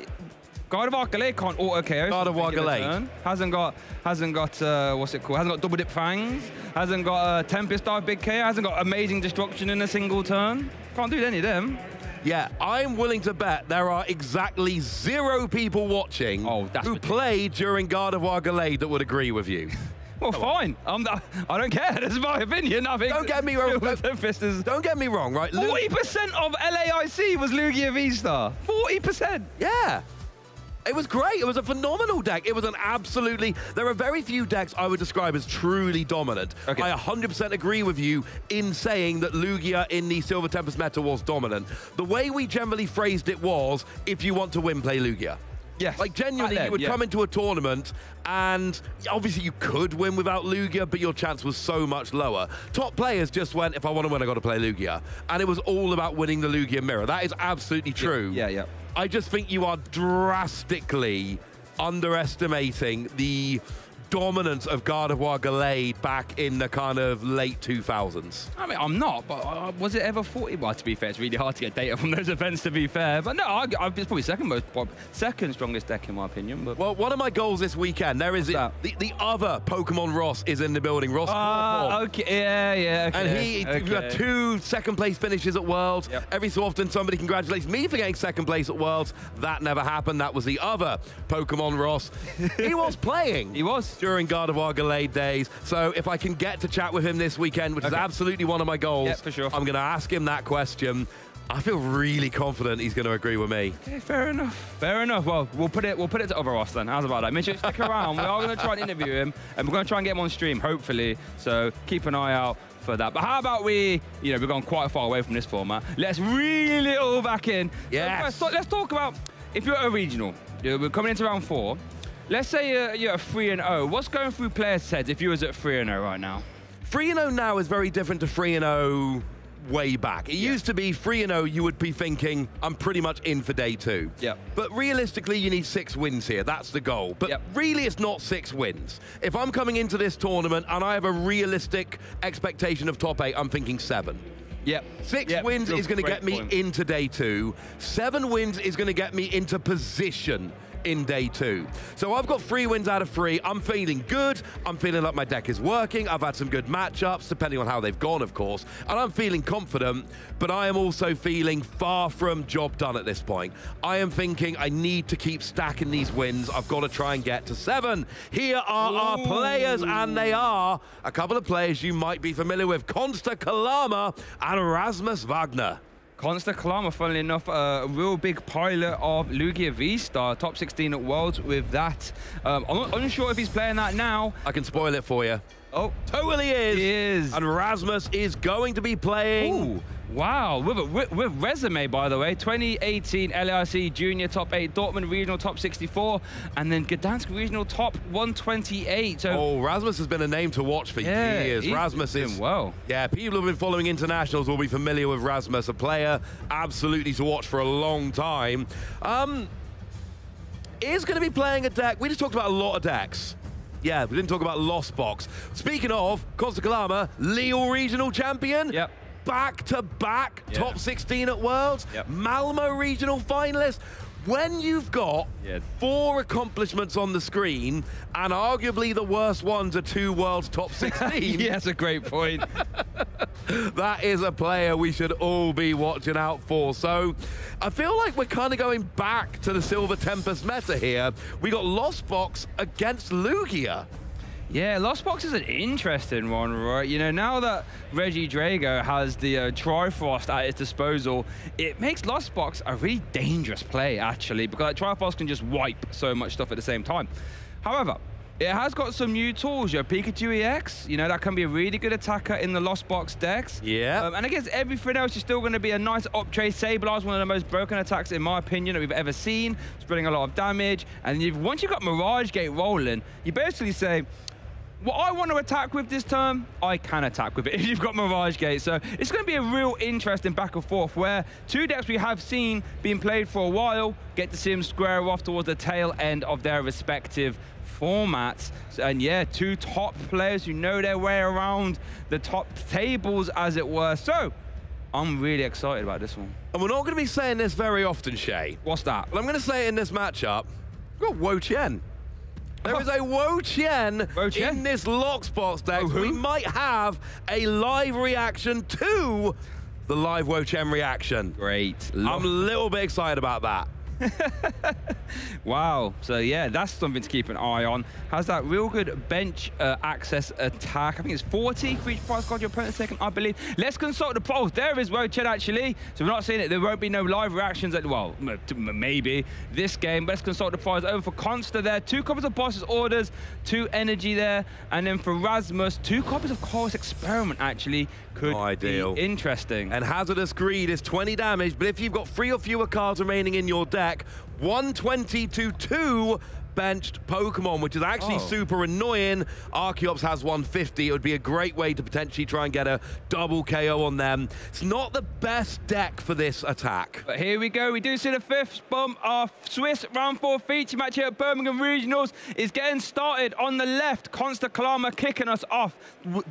Speaker 7: Gardevoir Gallade can't auto KO.
Speaker 5: Gardevoir Gallade
Speaker 7: hasn't got what's it called? Hasn't got double dip fangs. Hasn't got Tempest Dive Big KO. Hasn't got amazing destruction in a single turn. Can't do any of them.
Speaker 5: Yeah, I'm willing to bet there are exactly 0 people watching who played during Gardevoir Gallade that would agree with you.
Speaker 7: Well, fine. I don't care. That's my opinion. I think
Speaker 5: don't get me wrong. Don't get me wrong, right?
Speaker 7: 40% of LAIC was Lugia V-Star. 40%.
Speaker 5: Yeah. It was great. It was a phenomenal deck. It was an absolutely... There are very few decks I would describe as truly dominant. I 100% agree with you in saying that Lugia in the Silver Tempest meta was dominant. The way we generally phrased it was, if you want to win, play Lugia.
Speaker 7: Yes.
Speaker 5: Like, genuinely, you would come into a tournament, and obviously you could win without Lugia, but your chance was so much lower. Top players just went, if I want to win, I got to play Lugia. And it was all about winning the Lugia mirror. That is absolutely true.
Speaker 7: Yeah.
Speaker 5: I just think you are drastically underestimating the dominance of Gardevoir Gallade back in the kind of late 2000s.
Speaker 7: I mean, I'm not, but was it ever 40? Well, to be fair, it's really hard to get data from those events, to be fair. But no, it's probably second strongest deck in my opinion. But
Speaker 5: well, one of my goals this weekend, there is the other Pokemon Ross is in the building. Ross.
Speaker 7: Okay, yeah. Okay,
Speaker 5: and he got 2 second-place finishes at Worlds. Every so often, somebody congratulates me for getting second place at Worlds. That never happened. That was the other Pokemon Ross. He was playing.
Speaker 7: He was.
Speaker 5: During Gardevoir Gallade days. So if I can get to chat with him this weekend, which is absolutely one of my goals,
Speaker 7: for sure.
Speaker 5: I'm going to ask him that question. I feel really confident he's going to agree with me.
Speaker 7: Okay, fair enough. Well, we'll put it to other Ross then. How's about that? Make sure you stick around. We are going to try and interview him, and we're going to try and get him on stream, hopefully. So keep an eye out for that. But how about we've gone quite far away from this format. Let's reel it all back in.
Speaker 5: Yes.
Speaker 7: So let's talk about, if you're at a regional, we're coming into round 4. Let's say you're at 3-0. What's going through players' heads if you was at 3-0 right now?
Speaker 5: 3-0 now is very different to 3-0 way back. It used to be 3-0, you would be thinking, I'm pretty much in for day 2. But realistically, you need 6 wins here. That's the goal. But really, it's not 6 wins. If I'm coming into this tournament and I have a realistic expectation of top 8, I'm thinking 7.
Speaker 7: Yep.
Speaker 5: 6 wins is going to get me into day 2. 7 wins is going to get me into position in day 2. So I've got 3 wins out of 3. I'm feeling good. I'm feeling like my deck is working. I've had some good matchups, depending on how they've gone, of course. And I'm feeling confident, but I am also feeling far from job done at this point. I am thinking I need to keep stacking these wins. I've got to try and get to 7. Here are our players, and they are a couple of players you might be familiar with. Consta Kalama and Rasmus Wagner.
Speaker 7: Consta Kalama, funnily enough, a real big pilot of Lugia V-Star, top 16 at Worlds with that. I'm not unsure if he's playing that now.
Speaker 5: I can spoil it for you.
Speaker 7: Oh,
Speaker 5: totally is.
Speaker 7: He is.
Speaker 5: And Rasmus is going to be playing.
Speaker 7: Ooh. Wow, with resume, by the way. 2018 LIC Junior top 8, Dortmund Regional top 64, and then Gdansk Regional top 128. So,
Speaker 5: Rasmus has been a name to watch for years. Rasmus is
Speaker 7: well.
Speaker 5: Yeah, people who've been following internationals will be familiar with Rasmus, a player absolutely to watch for a long time. Is going to be playing a deck. We just talked about a lot of decks. Yeah, we didn't talk about Lost Box. Speaking of, Consta Kalama, Lille Regional Champion.
Speaker 7: Yep.
Speaker 5: Back-to-back top 16 at Worlds, Malmo regional finalist. When you've got 4 accomplishments on the screen, and arguably the worst ones are 2 Worlds top 16.
Speaker 7: Yeah, that's a great point.
Speaker 5: That is a player we should all be watching out for. So I feel like we're kind of going back to the Silver Tempest meta here. We got Lost Box against Lugia.
Speaker 7: Yeah, Lost Box is an interesting one, right? You know, now that Reggie Drago has the Trifrost at his disposal, it makes Lost Box a really dangerous play, actually, because Trifrost can just wipe so much stuff at the same time. However, it has got some new tools. Your Pikachu EX, you know, that can be a really good attacker in the Lost Box decks.
Speaker 5: Yeah.
Speaker 7: And against everything else, you're still going to be a nice up-trade. Sableye, one of the most broken attacks, in my opinion, that we've ever seen, spreading a lot of damage. And once you've got Mirage Gate rolling, you basically say, what I want to attack with this turn, I can attack with it if you've got Mirage Gate. So it's going to be a real interesting back and forth where 2 decks we have seen being played for a while get to see them square off towards the tail end of their respective formats. And yeah, 2 top players who know their way around the top tables, as it were. So I'm really excited about this one.
Speaker 5: And we're not going to be saying this very often, Shay.
Speaker 7: What's that?
Speaker 5: But I'm going to say it in this matchup. We've got Wo Chien. There is a Wo Chien in this Lockbox deck. We might have a live reaction to the live Wo Chien reaction.
Speaker 7: Great.
Speaker 5: I'm a little bit excited about that.
Speaker 7: Wow. So yeah, that's something to keep an eye on. Has that real good bench access attack. I think it's 40 for each prize card your opponent's taken, I believe. Let's consult the polls. There is Wo Chien, actually. So we're not seeing it. There won't be no live reactions at, well, maybe this game. Let's consult the prize. Over for Consta there. 2 copies of Boss's Orders, 2 Energy there. And then for Rasmus, 2 copies of Chorus Experiment, actually. Could be interesting.
Speaker 5: And Hazardous Greed is 20 damage, but if you've got 3 or fewer cards remaining in your deck, 120 to 2 benched Pokemon, which is actually super annoying. Archeops has 150. It would be a great way to potentially try and get a double KO on them. It's not the best deck for this attack.
Speaker 7: But here we go. We do see the 5th bump. Our Swiss round 4 feature match here at Birmingham Regionals is getting started on the left. Consta Kalama kicking us off.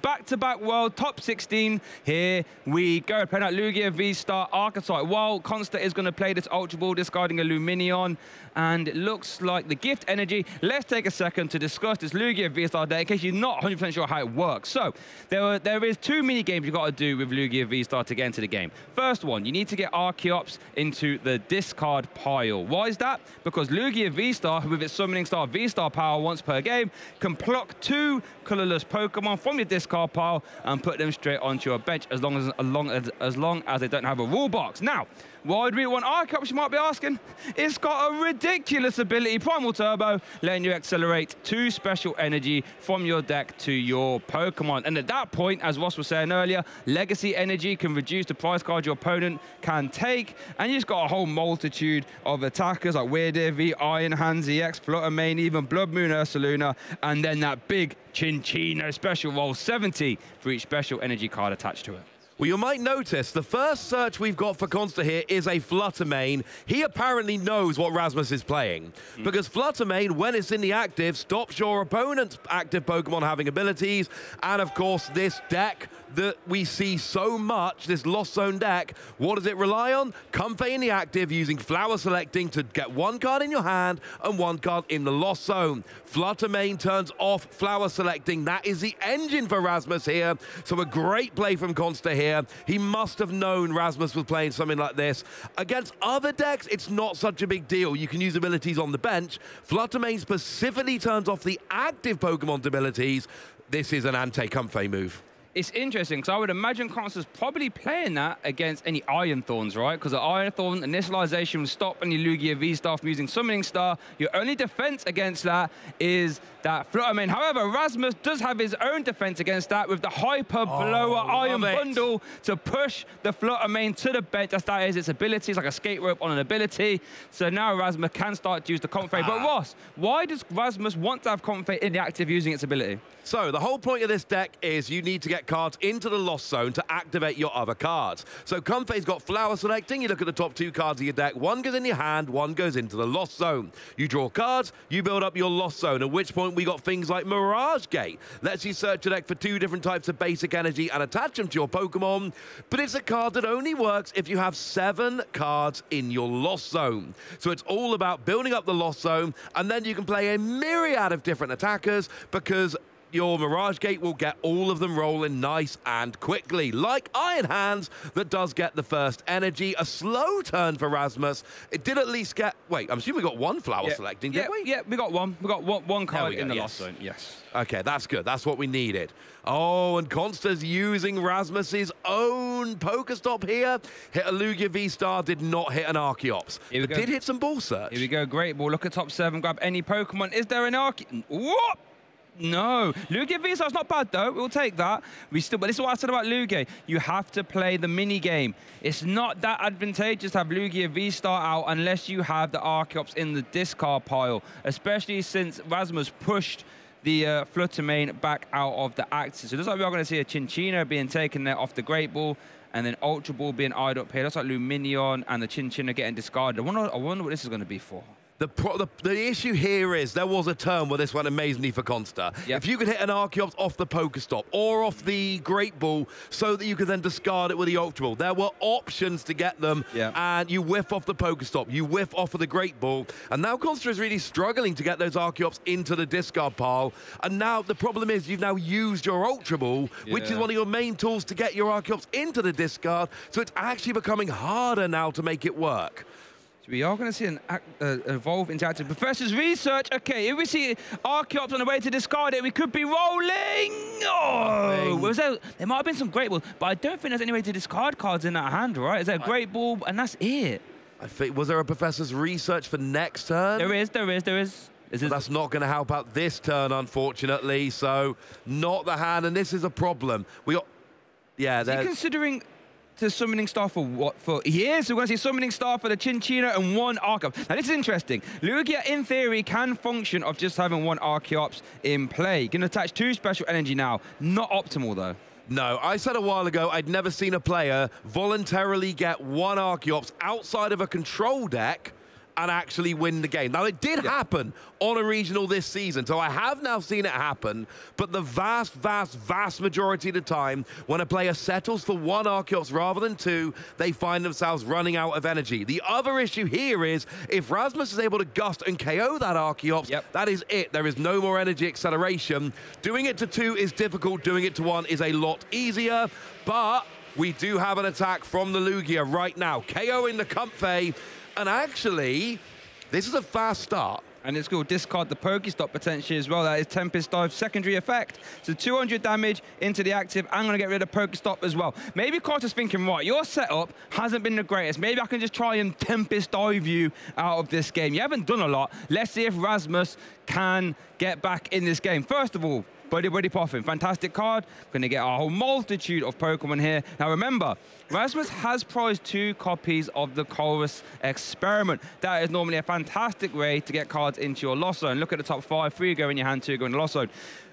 Speaker 7: Back-to-back World Top 16. Here we go. Playing out Lugia V-Star Archetype. While Consta is going to play this Ultra Ball, discarding a Luminion. And it looks like the Gift Energy. Let's take a second to discuss this Lugia V-Star deck in case you're not 100% sure how it works. So there is 2 mini games you've got to do with Lugia V-Star to get into the game. First one, you need to get Archeops into the discard pile. Why is that? Because Lugia V-Star, with its Summoning Star V-Star power once per game, can pluck 2 colorless Pokemon from your discard pile and put them straight onto your bench as long as they don't have a rule box. Now, why would we want Archeops, you might be asking? It's got a ridiculous ability, Primal Turbo, letting you accelerate 2 special energy from your deck to your Pokemon. And at that point, as Ross was saying earlier, Legacy Energy can reduce the prize card your opponent can take. And you've got a whole multitude of attackers like Weird Eevee, Iron Hands EX, Fluttermane, even Blood Moon Ursaluna, and then that big Chinchino special roll, 70 for each special energy card attached to it.
Speaker 5: Well, you might notice the first search we've got for Consta here is a Fluttermane. He apparently knows what Rasmus is playing, because Fluttermane, when it's in the active, stops your opponent's active Pokemon having abilities, and of course this deck that we see so much, this Lost Zone deck, what does it rely on? Comfey in the active, using Flower Selecting to get one card in your hand and one card in the Lost Zone. Fluttermane turns off Flower Selecting. That is the engine for Rasmus here. So a great play from Consta here. He must have known Rasmus was playing something like this. Against other decks, it's not such a big deal. You can use abilities on the bench. Fluttermane specifically turns off the active Pokemon's abilities. This is an anti-Comfey move.
Speaker 7: It's interesting, because I would imagine Consta's probably playing that against any Iron Thorns, right? Because the Iron Thorn initialization will stop any Lugia V-Star from using Summoning Star. Your only defense against that is that Fluttermane. However, Rasmus does have his own defense against that with the Hyper Blower Iron Bundle to push the Fluttermane to the bench. That is its ability. It's like a skate rope on an ability. So now Rasmus can start to use the Comfey. But Ross, why does Rasmus want to have Comfey in the active using its ability?
Speaker 5: So the whole point of this deck is you need to get cards into the Lost Zone to activate your other cards. So Comfey's got Flower Selecting. You look at the top two cards of your deck. One goes in your hand, one goes into the Lost Zone. You draw cards, you build up your Lost Zone, at which point we got things like Mirage Gate. Lets you search your deck for 2 different types of basic energy and attach them to your Pokemon. But it's a card that only works if you have 7 cards in your Lost Zone. So it's all about building up the Lost Zone, and then you can play a myriad of different attackers, because your Mirage Gate will get all of them rolling nice and quickly. Like Iron Hands, that does get the first energy. A slow turn for Rasmus. It did at least get... Wait, I'm assuming we got one Flower Selecting, did we?
Speaker 7: Yeah, we got one. We got one card in the Lost Zone, yes.
Speaker 5: Okay, that's good. That's what we needed. Oh, and Consta's using Rasmus's own Pokestop here. Hit a Lugia V-Star, did not hit an Archeops. But did hit some Ball Search.
Speaker 7: Here we go, great ball. Look at top 7, grab any Pokemon. Is there an Archeops? What? No. Lugia V-Star is not bad, though. We'll take that. But this is what I said about Lugia. You have to play the mini-game. It's not that advantageous to have Lugia V-Star out unless you have the Archeops in the discard pile, especially since Rasmus pushed the Fluttermane back out of the active. So it looks like we are going to see a Chinchino being taken there off the Great Ball, and then Ultra Ball being eyed up here. Looks like Luminion and the Chinchino getting discarded. I wonder what this is going to be for.
Speaker 5: The issue here is there was a turn where this went amazingly for Consta. If you could hit an Archeops off the Pokestop or off the Great Ball so that you could then discard it with the Ultra Ball, there were options to get them, and you whiff off the Pokestop, you whiff off of the Great Ball, and now Consta is really struggling to get those Archeops into the discard pile, and now the problem is you've now used your Ultra Ball, which is one of your main tools to get your Archeops into the discard, so it's actually becoming harder now to make it work.
Speaker 7: So we are going to see an evolve interactive. Professor's research. Okay, if we see Archeops on the way to discard it, we could be rolling. Oh, there might have been some Great Balls, but I don't think there's any way to discard cards in that hand, right? Is there a Great Ball, and that's it?
Speaker 5: I think, was there a Professor's research for next turn?
Speaker 7: There is.
Speaker 5: That's not going to help out this turn, unfortunately. So not the hand, and this is a problem. We got,
Speaker 7: Is he considering the Summoning Star for what? For years, so we're going to see Summoning Star for the Chinchino and 1 Archeops. Now this is interesting. Lugia, in theory, can function of just having 1 Archeops in play. Going to attach 2 special energy now. Not optimal though.
Speaker 5: No, I said a while ago I'd never seen a player voluntarily get 1 Archeops outside of a control deck and actually win the game. Now, it did happen on a regional this season, so I have now seen it happen, but the vast, vast, vast majority of the time, when a player settles for 1 Archeops rather than 2, they find themselves running out of energy. The other issue here is, if Rasmus is able to gust and KO that Archeops, that is it. There is no more energy acceleration. Doing it to 2 is difficult. Doing it to 1 is a lot easier, but we do have an attack from the Lugia right now. KOing the Comfey. And actually, this is a fast start.
Speaker 7: And it's going to discard the Pokestop potentially as well. That is Tempest Dive secondary effect. So 200 damage into the active. I'm going to get rid of Pokestop as well. Maybe Carter's thinking, right, your setup hasn't been the greatest. Maybe I can just try and Tempest Dive you out of this game. You haven't done a lot. Let's see if Rasmus can get back in this game. First of all, Buddy Poffin, fantastic card. Going to get a whole multitude of Pokemon here. Now remember, Rasmus has prized 2 copies of the Chorus Experiment. That is normally a fantastic way to get cards into your Lost Zone. Look at the top 5, 3 go in your hand, 2 go in the Lost Zone.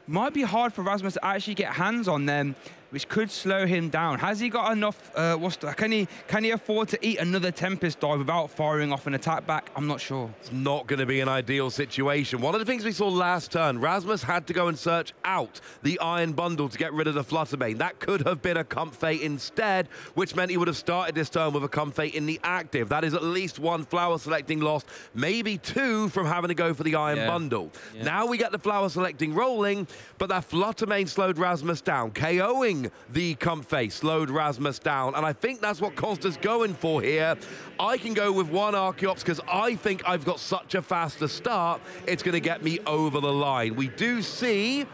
Speaker 7: Might be hard for Rasmus to actually get hands on them which could slow him down. Has he got enough? Can he afford to eat another Tempest Dive without firing off an attack back? I'm not sure.
Speaker 5: It's not going to be an ideal situation. One of the things we saw last turn, Rasmus had to go and search out the Iron Bundle to get rid of the Fluttermane. That could have been a Comfey instead, which meant he would have started this turn with a Comfey in the active. That is at least one flower selecting lost, maybe two from having to go for the Iron Bundle. Now we get the flower selecting rolling, but that Fluttermane slowed Rasmus down. KOing the Comfey slowed Rasmus down, and I think that's what Consta's going for here. I can go with one Archeops because I think I've got such a faster start, it's going to get me over the line. We do see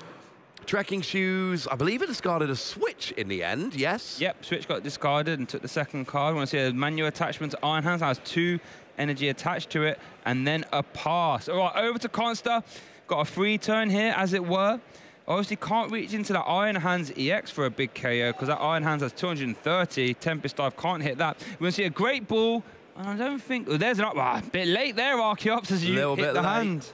Speaker 5: Trekking Shoes, I believe it discarded a Switch in the end, yes?
Speaker 7: Yep, Switch got discarded and took the second card. We want to see a manual attachment to Iron Hands. Has 2 energy attached to it, and then a pass. All right, over to Consta. Got a free turn here, as it were. Obviously can't reach into that Iron Hands EX for a big KO because that Iron Hands has 230. Tempest Dive can't hit that. We're going to see a great ball. And I don't think... Oh, there's a bit late there, Archeops, as you hit the hand.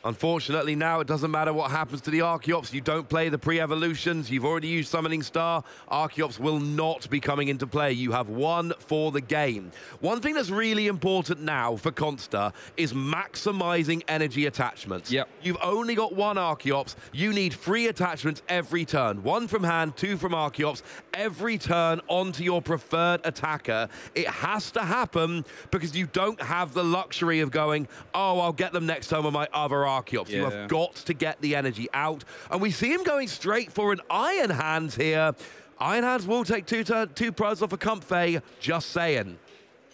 Speaker 5: Unfortunately, now it doesn't matter what happens to the Archeops. You don't play the pre-evolutions. You've already used Summoning Star. Archeops will not be coming into play. You have one for the game. One thing that's really important now for Consta is maximizing energy attachments.
Speaker 7: Yep.
Speaker 5: You've only got one Archeops. You need 3 attachments every turn. 1 from hand, 2 from Archeops. Every turn onto your preferred attacker. It has to happen because you don't have the luxury of going, oh, I'll get them next time with my other Archeops. You have got to get the energy out. And we see him going straight for an Iron Hands here. Iron Hands will take 2 prizes off a Comfey, just saying.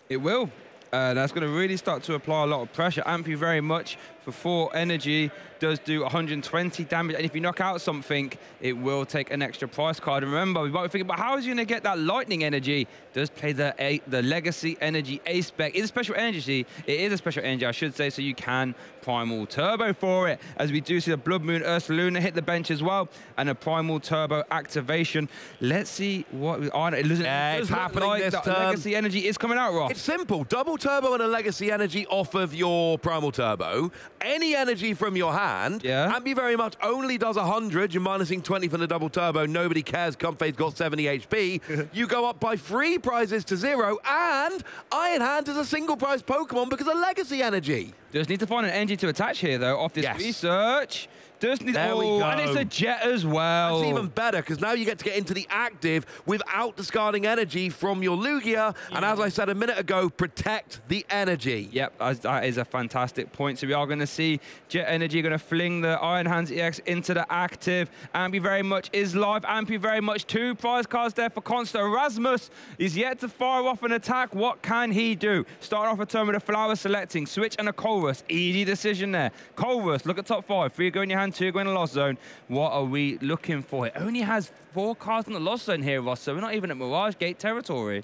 Speaker 7: It will. That's going to really start to apply a lot of pressure. Ampy very much for 4 energy. Does do 120 damage, and if you knock out something, it will take an extra price card. And remember, we might be thinking about how is he going to get that lightning energy. Does play the legacy energy A spec. It's a special energy. It is a special energy, I should say, so you can primal turbo for it. As we do see the Blood Moon Ursaluna hit the bench as well, and a primal turbo activation. Let's see what it's happening
Speaker 5: like
Speaker 7: this turn. Legacy energy is coming out, Ross.
Speaker 5: It's simple. Double turbo and a legacy energy off of your primal turbo. Any energy from your hand. Ampy very much only does 100. You're minusing 20 from the double turbo. Nobody cares. Comfey's got 70 HP. You go up by 3 prizes to 0, and Iron Hands is a single prize Pokemon because of legacy energy.
Speaker 7: Just need to find an energy to attach here, though, off this research. Just need
Speaker 5: there we go.
Speaker 7: And it's a jet as well.
Speaker 5: That's even better, because now you get to get into the active without discarding energy from your Lugia. And as I said a minute ago, protect the energy.
Speaker 7: Yep, that is a fantastic point. So we are going to see Jet Energy going to fling the Iron Hands EX into the active. Ampy very much is live. Ampy very much 2 prize cards there for Consta. Rasmus is yet to fire off an attack. What can he do? Starting off a turn with a flower selecting, Switch and a Colrus. Easy decision there. Colrus, look at top 5. 3 go in your hand, 2 go in the lost zone. What are we looking for? It only has 4 cards in the lost zone here, Ross, so we're not even at Mirage Gate territory.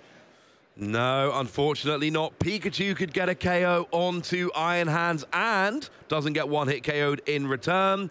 Speaker 5: No, unfortunately not. Pikachu could get a KO onto Iron Hands and doesn't get 1-hit KO'd in return.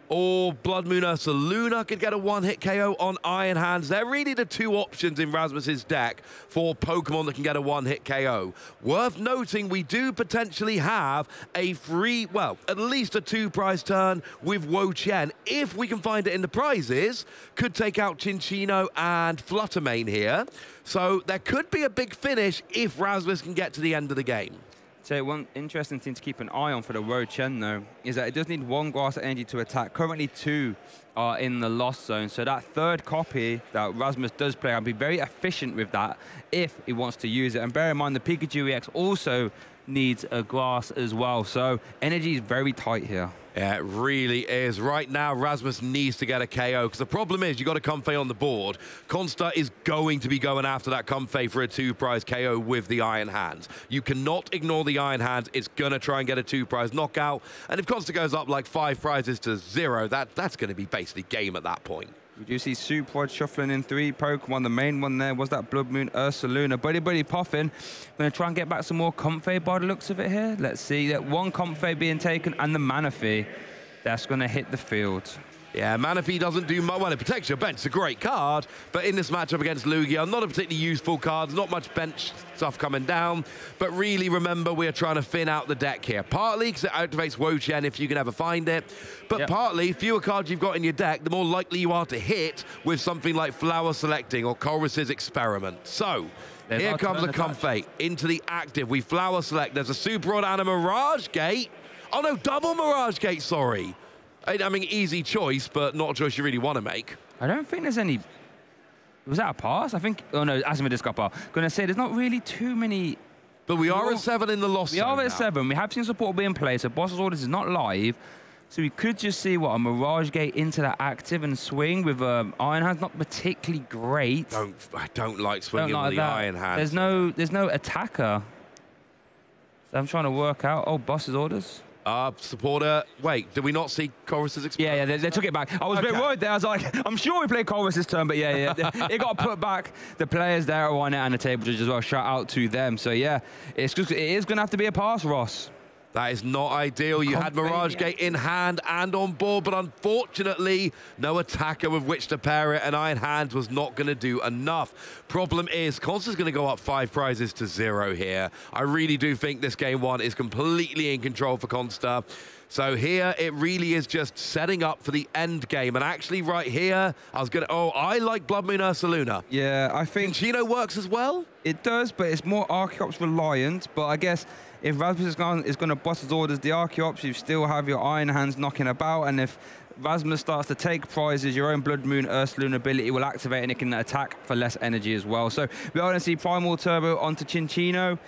Speaker 5: Or Blood Moon Ursaluna could get a 1-hit KO on Iron Hands. They're really the 2 options in Rasmus's deck for Pokemon that can get a 1-hit KO. Worth noting, we do potentially have a free, well, at least a 2-prize turn with Wo-Chien. If we can find it in the prizes, could take out Chinchino and Fluttermane here. So there could be a big finish if Rasmus can get to the end of the game.
Speaker 7: So one interesting thing to keep an eye on for the Wo-Chien, though, is that it does need 1 grass energy to attack. Currently 2 are in the lost zone. So that 3rd copy that Rasmus does play, I'll be very efficient with that if he wants to use it. And bear in mind, the Pikachu EX also needs a grass as well. So energy is very tight here.
Speaker 5: Yeah, it really is. Right now, Rasmus needs to get a KO, because the problem is you've got a Comfey on the board. Consta is going to be going after that Comfey for a 2-prize KO with the Iron Hands. You cannot ignore the Iron Hands. It's going to try and get a 2-prize knockout. And if Consta goes up like 5 prizes to 0, that's going to be basically game at that point.
Speaker 7: We do see Suprod shuffling in 3 Pokemon. The main one there was that Blood Moon Ursaluna. Buddy Puffin. Going to try and get back some more Comfey by the looks of it here. Let's see that 1 Comfey being taken and the Manaphy. That's going to hit the field.
Speaker 5: Yeah, Manaphy doesn't do much. Well, it protects your bench. It's a great card, but in this matchup against Lugia, not a particularly useful card. Not much bench stuff coming down, but really remember we are trying to thin out the deck here. Partly because it activates Wo-Chien if you can ever find it, but partly fewer cards you've got in your deck, the more likely you are to hit with something like Flower Selecting or Colress's Experiment. So, here comes the Comfey into the active. We Flower Select. There's a Super Rod and a Mirage Gate. Oh no, double Mirage Gate, sorry. I mean, easy choice, but not a choice you really want to make.
Speaker 7: I don't think there's any... Was that a pass? I think... Oh, no, Azimuth got pass. Going to say, there's not really too many...
Speaker 5: But we are at 7 in the loss zone.
Speaker 7: We are at 7. We have seen support being played, so Boss's Orders is not live. So we could just see, what, a Mirage Gate into that active and swing with Iron Hands. Not particularly great.
Speaker 5: I don't like swinging with the Iron Hands.
Speaker 7: There's no attacker. So I'm trying to work out... Oh, Boss's Orders.
Speaker 5: Supporter. Wait, did we not see Colress's Experiment?
Speaker 7: Yeah, they took it back. I was a bit worried there. I was like, I'm sure we played Colress's turn, but yeah. It got put back. The players there are on it and the table judge as well. Shout out to them. So yeah, it is going to have to be a pass, Ross.
Speaker 5: That is not ideal. You had Mirage Gate in hand and on board, but unfortunately, no attacker with which to pair it, and Iron Hands was not going to do enough. Problem is, Consta's going to go up 5 prizes to 0 here. I really do think this game 1 is completely in control for Consta. So here, it really is just setting up for the end game. And actually, right here, I was going to... Oh, I like Blood Moon Ursaluna.
Speaker 7: Yeah, I think...
Speaker 5: Cinccino works as well?
Speaker 7: It does, but it's more Archeops reliant. But I guess if Rasmus is going to boss his orders, the Archeops, you still have your Iron Hands knocking about. And if Rasmus starts to take prizes, your own Blood Moon Ursaluna ability will activate and it can attack for less energy as well. So we're going to see Primal Turbo onto Cinccino.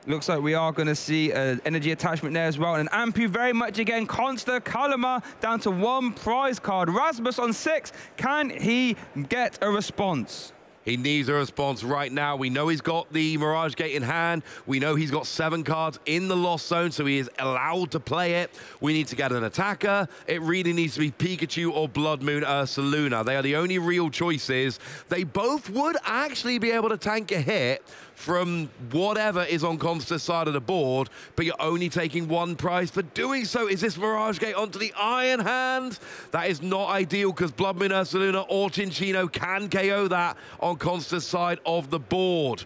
Speaker 7: Looks like we are going to see an energy attachment there as well. And Ampu very much again. Consta Kalama down to 1 prize card. Rasmus on 6. Can he get a response?
Speaker 5: He needs a response right now. We know he's got the Mirage Gate in hand. We know he's got 7 cards in the lost zone, so he is allowed to play it. We need to get an attacker. It really needs to be Pikachu or Blood Moon Ursaluna. They are the only real choices. They both would actually be able to tank a hit from whatever is on Consta's side of the board, but you're only taking 1 prize for doing so. Is this Mirage Gate onto the Iron Hand? That is not ideal because Blood Moon Ursaluna or Cinccino can KO that on Consta's side of the board.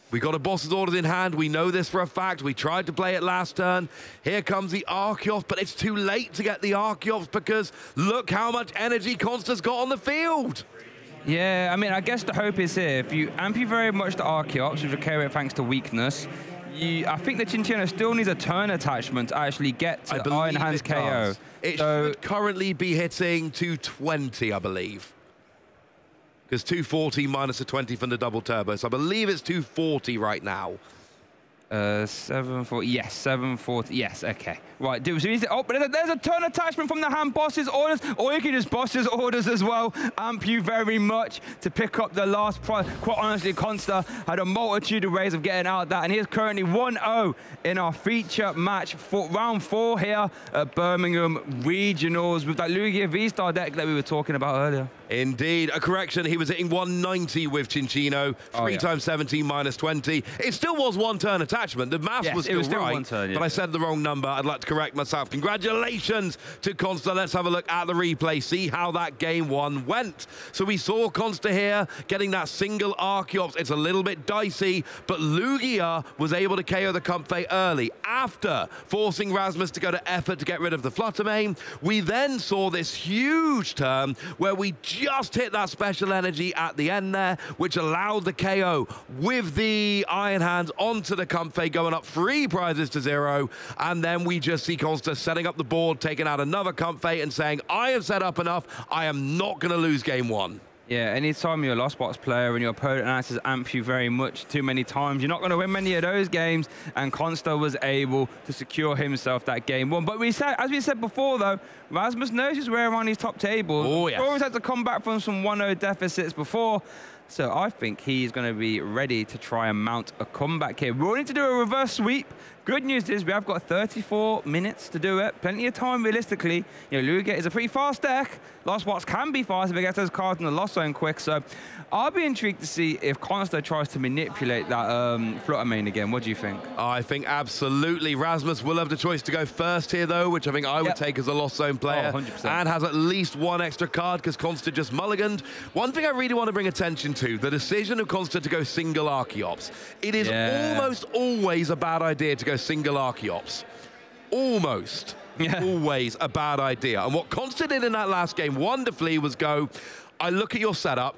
Speaker 5: We got a Boss's Orders in hand. We know this for a fact. We tried to play it last turn. Here comes the Archeops, but it's too late to get the Archeops because look how much energy Consta's got on the field.
Speaker 7: Yeah, I mean, I guess the hope is here. If you ampu very much the Archeops, which will carry it thanks to weakness, I think the Cinccino still needs a turn attachment to actually get to Iron Hands KO.
Speaker 5: It should currently be hitting 220, I believe. Because 240 minus a 20 from the double turbo. So I believe it's 240 right now.
Speaker 7: 740, yes, 740, yes, okay. Right, so oh, but there's a turn attachment from the hand, Boss's Orders, or you can just Boss's Orders as well. Amp you very much to pick up the last prize. Quite honestly, Consta had a multitude of ways of getting out of that, and he's currently 1-0 in our feature match for round 4 here at Birmingham Regionals with that Lugia V-Star deck that we were talking about earlier.
Speaker 5: Indeed, a correction. He was hitting 190 with Cinccino, 3 times 17 minus 20. It still was 1 turn attachment. The math was still right,
Speaker 7: 1 turn,
Speaker 5: but I said the wrong number. I'd like to correct myself. Congratulations to Consta. Let's have a look at the replay, see how that game 1 went. So we saw Consta here getting that single Archeops. It's a little bit dicey, but Lugia was able to KO the Comfey early after forcing Rasmus to go to effort to get rid of the Fluttermane. We then saw this huge turn where we just hit that special energy at the end there, which allowed the KO with the Iron Hands onto the Comfey, going up 3 prizes to 0. And then we just see Consta setting up the board, taking out another Comfey and saying, I have set up enough. I am not going to lose game 1.
Speaker 7: Yeah, anytime you're a Lost Box player and your opponent answers amp you very much too many times, you're not going to win many of those games, and Consta was able to secure himself that game 1. But as we said before, though, Rasmus knows his way around these top tables.
Speaker 5: Oh, yes.
Speaker 7: He always had to come back from some 1-0 deficits before. So I think he's going to be ready to try and mount a comeback here. We'll need to do a reverse sweep. Good news is we have got 34 minutes to do it. Plenty of time, realistically. You know, Lugia is a pretty fast deck. Lost Box can be fast if it gets those cards in the Lost Zone quick. So I'll be intrigued to see if Consta tries to manipulate that Flutter Mane again. What do you think?
Speaker 5: I think absolutely. Rasmus will have the choice to go first here, though, which I think I would take as a Lost Zone player.
Speaker 7: 100%.
Speaker 5: And has at least one extra card because Consta just mulliganed. One thing I really want to bring attention to, the decision of Consta to go single Archeops. It is almost always a bad idea to go single Archeops. Almost. Always a bad idea. And what Consta did in that last game wonderfully was go, I look at your setup,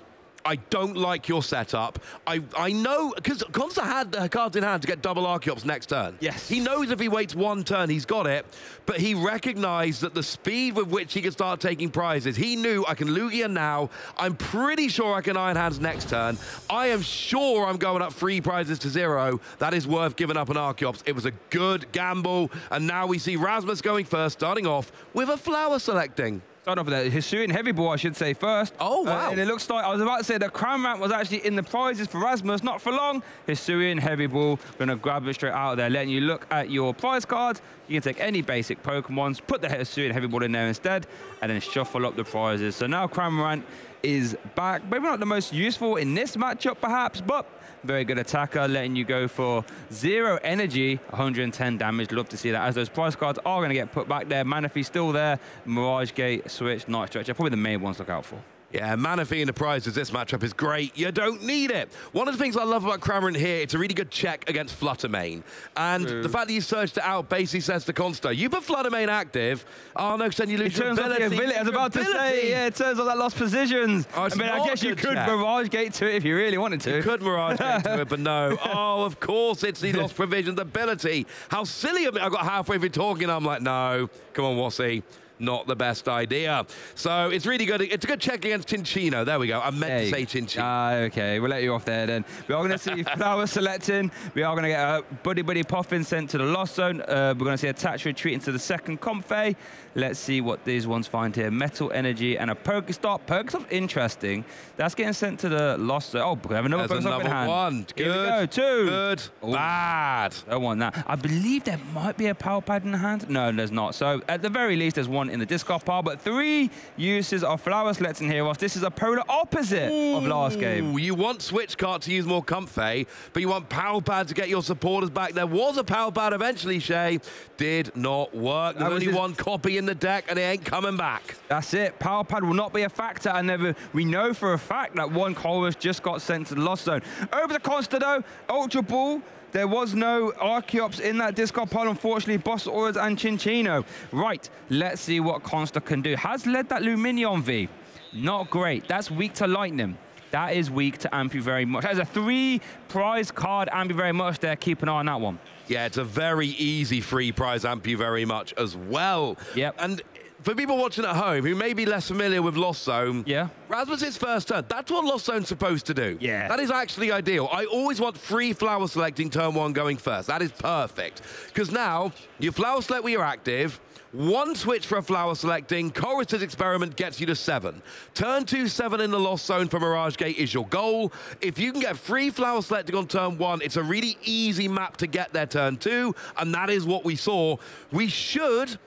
Speaker 5: I don't like your setup. I know, because Consta had the cards in hand to get double Archeops next turn.
Speaker 7: Yes.
Speaker 5: He knows if he waits one turn, he's got it, but he recognized that the speed with which he could start taking prizes, he knew I can Lugia now, I'm pretty sure I can Iron Hands next turn, I am sure I'm going up 3 prizes to 0, that is worth giving up an Archeops. It was a good gamble, and now we see Rasmus going first, starting off with a flower selecting.
Speaker 7: Start off with a Hisuian Heavy Ball, I should say, first.
Speaker 5: Oh, wow.
Speaker 7: And it looks like, I was about to say, the Cramorant was actually in the prizes for Rasmus, not for long. Hisuian Heavy Ball, going to grab it straight out of there, letting you look at your prize cards. You can take any basic Pokemons, put the Hisuian Heavy Ball in there instead, and then shuffle up the prizes. So now Cramorant is back. Maybe not the most useful in this matchup, perhaps, but very good attacker, letting you go for 0 energy, 110 damage. Love to see that, as those prize cards are going to get put back there. Manaphy still there. Mirage Gate, Switch, Night Stretcher, probably the main ones to look out for.
Speaker 5: Yeah, Manaphy in the prizes this matchup is great. You don't need it. One of the things I love about Cramorant here, it's a really good check against Flutter Mane. And the fact that you searched it out basically says to Consta, you put Flutter Mane active, oh no, then you lose your ability.
Speaker 7: I was about to say, yeah, it turns out that lost positions.
Speaker 5: Oh,
Speaker 7: I mean, I guess you could Mirage Gate to it if you really wanted to.
Speaker 5: You could Mirage Gate to it, but no. Oh, of course, it's the lost provisions ability. How silly of me. I got halfway through talking, I'm like, no, come on, Wassy. Not the best idea. So it's really good. It's a good check against Tinchino. There we go. I meant to say Tinchino.
Speaker 7: Okay, we'll let you off there then. We are going to see Flower selecting. We are going to get a Buddy Puffin sent to the Lost Zone. We're going to see Attach retreat into the second Comfey. Let's see what these ones find here. Metal Energy and a Pokestop. Pokestop, interesting. That's getting sent to the Lost Zone. Oh, we have another Pokestop in hand.
Speaker 5: One. Good.
Speaker 7: Here we go. 2.
Speaker 5: Good.
Speaker 7: Ooh.
Speaker 5: Bad.
Speaker 7: Don't want that. I believe there might be a Power Pad in the hand. No, there's not. So at the very least, there's one in the discard pile, but 3 uses of Flower selecting here. This is a polar opposite of last game.
Speaker 5: You want Switch Cart to use more Comfey, but you want Power Pad to get your supporters back. There was a Power Pad eventually, Shay. Did not work. There's only one copy in the deck, and it ain't coming back.
Speaker 7: That's it. Power Pad will not be a factor, and we know for a fact that one Colress just got sent to the Lost Zone. Over to Consta, though. Ultra Ball. There was no Archeops in that discard pile, unfortunately. Boss Auras and Chinchino. Right, let's see what Consta can do. Has led that Luminion V. Not great. That's weak to Lightning. That is weak to Ampu very much. That is a 3 prize card Ampu very much there. Keep an eye on that one.
Speaker 5: Yeah, it's a very easy free prize Ampu very much as well.
Speaker 7: Yep.
Speaker 5: And for people watching at home who may be less familiar with Lost Zone, Rasmus's first turn, that's what Lost Zone's supposed to do.
Speaker 7: Yeah.
Speaker 5: That is actually ideal. I always want free flower selecting turn 1 going first. That is perfect. Because now, you flower select when you're active, 1 switch for a flower selecting, Chorus's Experiment gets you to 7. Turn 2, 7 in the Lost Zone for Mirage Gate is your goal. If you can get free flower selecting on turn 1, it's a really easy map to get there turn 2, and that is what we saw. We should,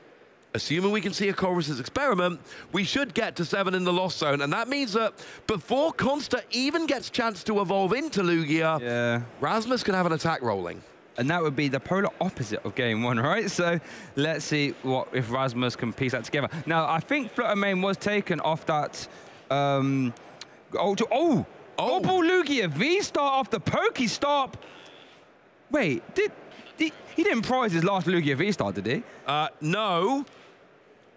Speaker 5: assuming we can see a Chorus's Experiment, we should get to 7 in the Lost Zone, and that means that before Consta even gets a chance to evolve into Lugia, Rasmus can have an attack rolling.
Speaker 7: And that would be the polar opposite of game 1, right? So let's see if Rasmus can piece that together. Now, I think Flutter Mane was taken off that Ultra... Oh! Double Lugia V-Star off the Pokestop. Wait, he didn't prize his last Lugia V-Star, did he?
Speaker 5: No,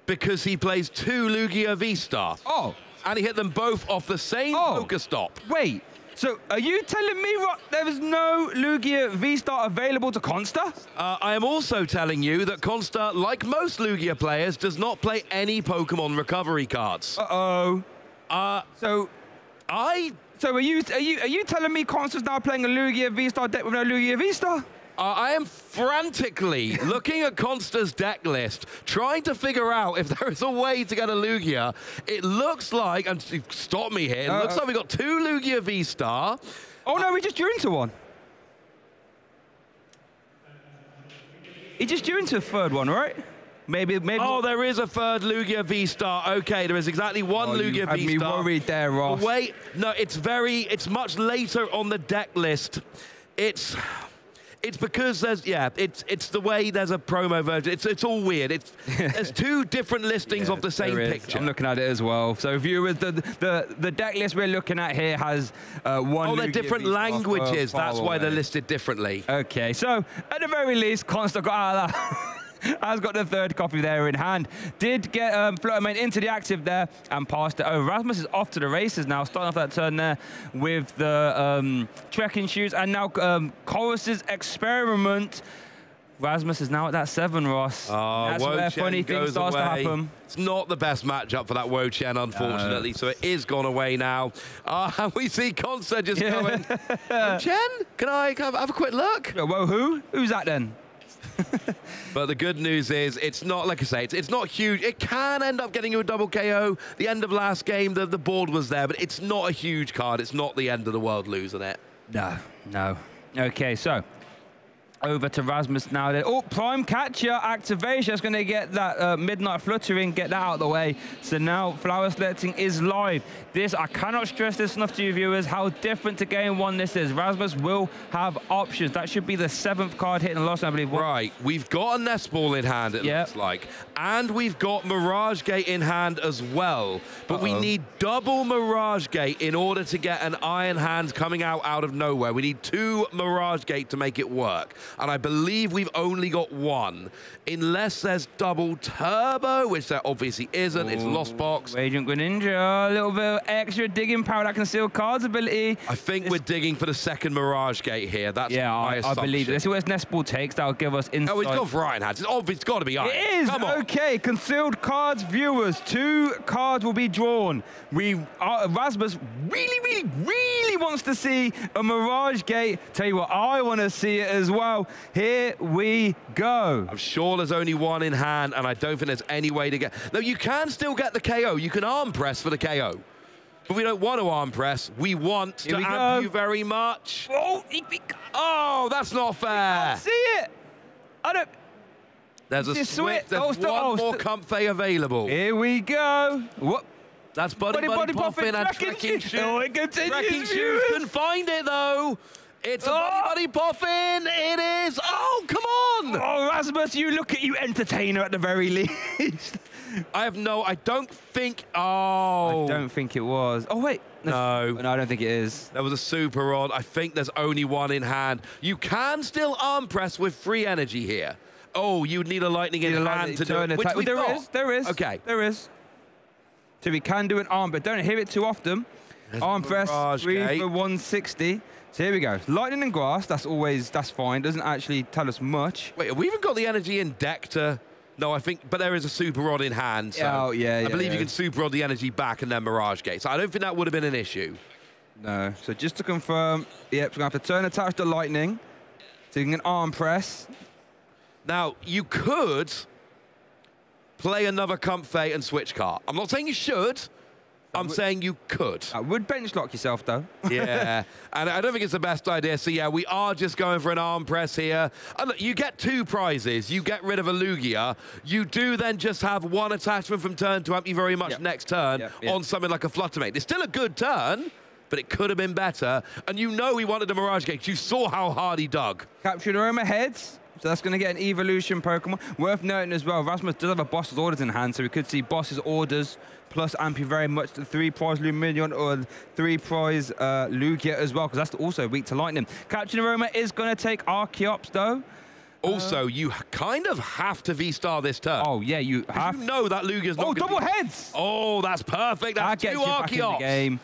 Speaker 5: because he plays 2 Lugia V-Star.
Speaker 7: Oh.
Speaker 5: And he hit them both off the same Pokestop.
Speaker 7: Wait. So, are you telling me there was no Lugia V-Star available to Consta?
Speaker 5: I am also telling you that Consta, like most Lugia players, does not play any Pokemon recovery cards.
Speaker 7: So are you telling me Consta's now playing a Lugia V-Star deck with no Lugia V-Star?
Speaker 5: I am frantically looking at Consta's deck list, trying to figure out if there is a way to get a Lugia. It looks like, and stop me here, it looks like we got 2 Lugia V-Star.
Speaker 7: Oh no, we just drew into one. He just drew into a third one, right? Maybe.
Speaker 5: Oh, there is a third Lugia V-Star. Okay, there is exactly one Lugia V-Star.
Speaker 7: You had me worried there, Ross.
Speaker 5: Wait, no, it's much later on the deck list. It's because there's, it's the way there's a promo version. It's all weird. There's 2 different listings of the same picture.
Speaker 7: I'm looking at it as well. So viewers, the deck list we're looking at here has one.
Speaker 5: Oh, they're
Speaker 7: Lugia
Speaker 5: different
Speaker 7: V-Star
Speaker 5: languages.
Speaker 7: far
Speaker 5: That's why they're
Speaker 7: away.
Speaker 5: listed differently.
Speaker 7: Okay, so at the very least, Consta got out of that. Has got the 3rd copy there in hand. Did get Fluttermane into the active there and passed it over. Rasmus is off to the races now, starting off that turn there with the trekking shoes. And now Chorus's experiment. Rasmus is now at that 7, Ross.
Speaker 5: Oh,
Speaker 7: that's where funny things starts to happen.
Speaker 5: It's not the best matchup for that Wo-Chen, unfortunately, so it is gone away now. And we see Consta just going, Wo-Chen, can I have a quick look?
Speaker 7: Well, who's that then?
Speaker 5: But the good news is, it's not, like I say, it's not huge. It can end up getting you a double KO. The end of last game, the board was there, but it's not a huge card. It's not the end of the world losing it.
Speaker 7: No. Okay, so over to Rasmus now. Oh, Prime Catcher activation. It's going to get that Midnight Fluttering, get that out of the way. So now Flower Selecting is live. This, I cannot stress this enough to you viewers, how different to game 1 this is. Rasmus will have options. That should be the 7th card hitting the loss, I believe.
Speaker 5: Right, we've got a Nest Ball in hand, it looks like. And we've got Mirage Gate in hand as well. But we need double Mirage Gate in order to get an Iron Hand coming out of nowhere. We need 2 Mirage Gate to make it work. And I believe we've only got 1. Unless there's double Turbo, which there obviously isn't. It's Lost Box.
Speaker 7: Radiant Greninja, a little bit of extra digging power, that concealed cards ability.
Speaker 5: I think we're digging for the 2nd Mirage Gate here. That's my assumption.
Speaker 7: I believe it. Let's see what this Nest Ball takes. That'll give us insight.
Speaker 5: Oh, it's gone for Iron Hands. It's obvious. It's got to be Iron.
Speaker 7: It is.
Speaker 5: Come on.
Speaker 7: Okay, concealed cards, viewers. 2 cards will be drawn. Rasmus really wants to see a Mirage Gate. Tell you what, I want to see it as well. Here we go.
Speaker 5: I'm sure there's only 1 in hand, and I don't think there's any way to get... No, you can still get the KO. You can arm press for the KO. But we don't want to arm press. We want to amp you very much. Oh, that's not fair.
Speaker 7: I can't see it. I don't...
Speaker 5: There's a switch. There's one more Comfey available.
Speaker 7: Here we go. What?
Speaker 5: That's Buddy Puffin and Trekking Shoes.
Speaker 7: Oh, it continues.
Speaker 5: Trekking Shoes couldn't find it, though. It's a Buddy Puffin. It is. Oh, come on.
Speaker 7: Oh, Rasmus, you look at you entertainer at the very least.
Speaker 5: I don't think. Oh.
Speaker 7: I don't think it was. Oh, wait.
Speaker 5: No,
Speaker 7: I don't think it is.
Speaker 5: There was a Super Rod. I think there's only 1 in hand. You can still arm press with free energy here. Oh, you'd need a lightning in hand to do it. Which
Speaker 7: There is.
Speaker 5: Okay.
Speaker 7: There is. So we can do an arm, but don't hear it too often. Arm press, 3 for 160. So here we go. Lightning and Grass, that's fine. Doesn't actually tell us much.
Speaker 5: Wait, have we even got the energy in deck to... No, I think, but there is a Super Rod in hand. So I believe you can Super Rod the energy back and then Mirage Gate. So I don't think that would have been an issue.
Speaker 7: No. So just to confirm, yep, so we're going to have to turn attach the lightning. So you can arm press.
Speaker 5: Now, you could play another Comfey and switch cart. I'm not saying you should. I'm saying you could.
Speaker 7: I would bench lock yourself, though.
Speaker 5: Yeah, and I don't think it's the best idea. So, yeah, we are just going for an arm press here. And look, you get 2 prizes. You get rid of a Lugia. You do then just have 1 attachment from turn to amp you very much next turn on something like a Fluttermane. It's still a good turn, but it could have been better. And you know he wanted a Mirage Gate. You saw how hard he dug.
Speaker 7: Captured Aroma heads. So that's going to get an evolution Pokemon. Worth noting as well, Rasmus does have a Boss's Orders in hand, so we could see Boss's Orders plus amp you very much the 3 prize Luminion or 3 prize Lugia as well, because that's also weak to lightning. Captured Aroma is going to take Archeops though.
Speaker 5: Also, you kind of have to V-Star this turn.
Speaker 7: Oh, yeah, you have.
Speaker 5: You know that Lugia's not
Speaker 7: double heads!
Speaker 5: Oh, that's perfect. That's 2
Speaker 7: Archeops.
Speaker 5: Back in the game.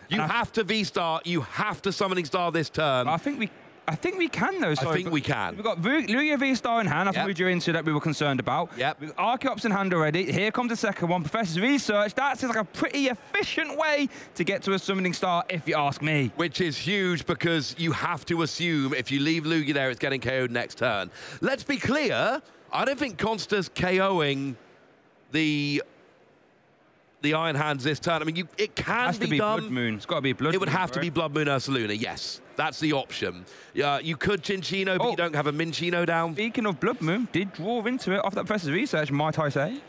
Speaker 5: You have to V-Star. You have to Summoning Star this turn.
Speaker 7: I think we I think we can, though.
Speaker 5: I think we can.
Speaker 7: We've got Lugia V-Star in hand. That's what we drew into that we were concerned about.
Speaker 5: Yep.
Speaker 7: We've got Archeops in hand already. Here comes the second one. Professor's Research. That seems like a pretty efficient way to get to a Summoning Star, if you ask me.
Speaker 5: Which is huge because you have to assume if you leave Lugia there, it's getting KO'd next turn. Let's be clear. I don't think Consta's KOing the Iron Hands this turn. I mean, it can be done.
Speaker 7: Blood Moon. It's got to be Blood Moon.
Speaker 5: It would have to
Speaker 7: right?
Speaker 5: be Blood Moon Ursaluna, yes. That's the option. You could Cinccino, but you don't have a Minccino down.
Speaker 7: Speaking of Blood Moon, did draw into it off that Professor's Research, might I say.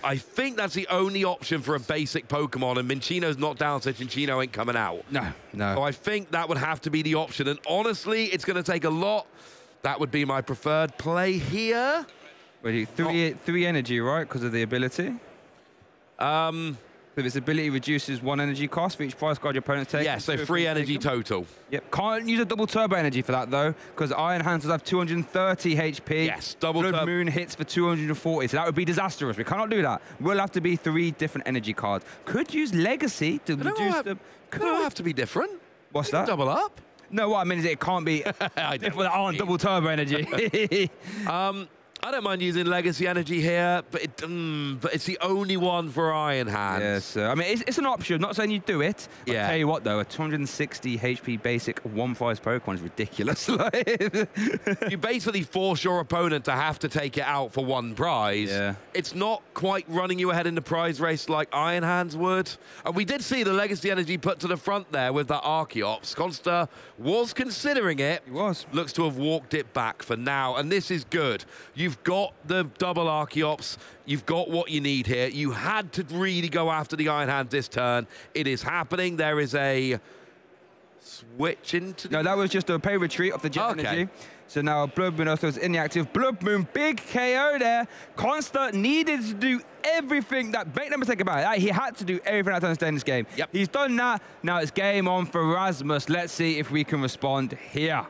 Speaker 5: I think that's the only option for a basic Pokemon, and Minccino's not down, so Cinccino ain't coming out.
Speaker 7: No.
Speaker 5: So I think that would have to be the option, and honestly, it's going to take a lot. That would be my preferred play here.
Speaker 7: Wait, three energy, right, because of the ability? If its ability reduces 1 energy cost for each prize card your opponent's taking.
Speaker 5: Yeah, so 3 energy total.
Speaker 7: Yep. Can't use a double turbo energy for that, though, because Iron Hands have 230 HP.
Speaker 5: Yes, double
Speaker 7: Blood Moon hits for 240, so that would be disastrous. We cannot do that. Will have to be 3 different energy cards. Could use Legacy to reduce the...
Speaker 5: Could have to be different.
Speaker 7: What's that?
Speaker 5: Double up.
Speaker 7: No, what I mean is it can't be different that aren't double turbo energy.
Speaker 5: I don't mind using Legacy Energy here, but it's the only one for Iron Hands.
Speaker 7: Yes, I mean, it's an option. Not saying you do it.
Speaker 5: Yeah.
Speaker 7: I'll tell you what, though, a 260 HP basic 1-prize Pokemon is ridiculous.
Speaker 5: You basically force your opponent to have to take it out for 1 prize.
Speaker 7: Yeah.
Speaker 5: It's not quite running you ahead in the prize race like Iron Hands would. And we did see the Legacy Energy put to the front there with that Archeops. Consta was considering it.
Speaker 7: He was.
Speaker 5: Looks to have walked it back for now, and this is good. You've got the double Archeops. You've got what you need here. You had to really go after the Iron Hands this turn. It is happening. There is a switch into...
Speaker 7: No, that was just a pay retreat of the Jet Energy. So now Blood Moon also is inactive. Blood Moon, big KO there. Consta needed to do everything that... Make no mistake about it. He had to do everything that to stay in this game.
Speaker 5: Yep.
Speaker 7: He's done that. Now it's game on for Rasmus. Let's see if we can respond here.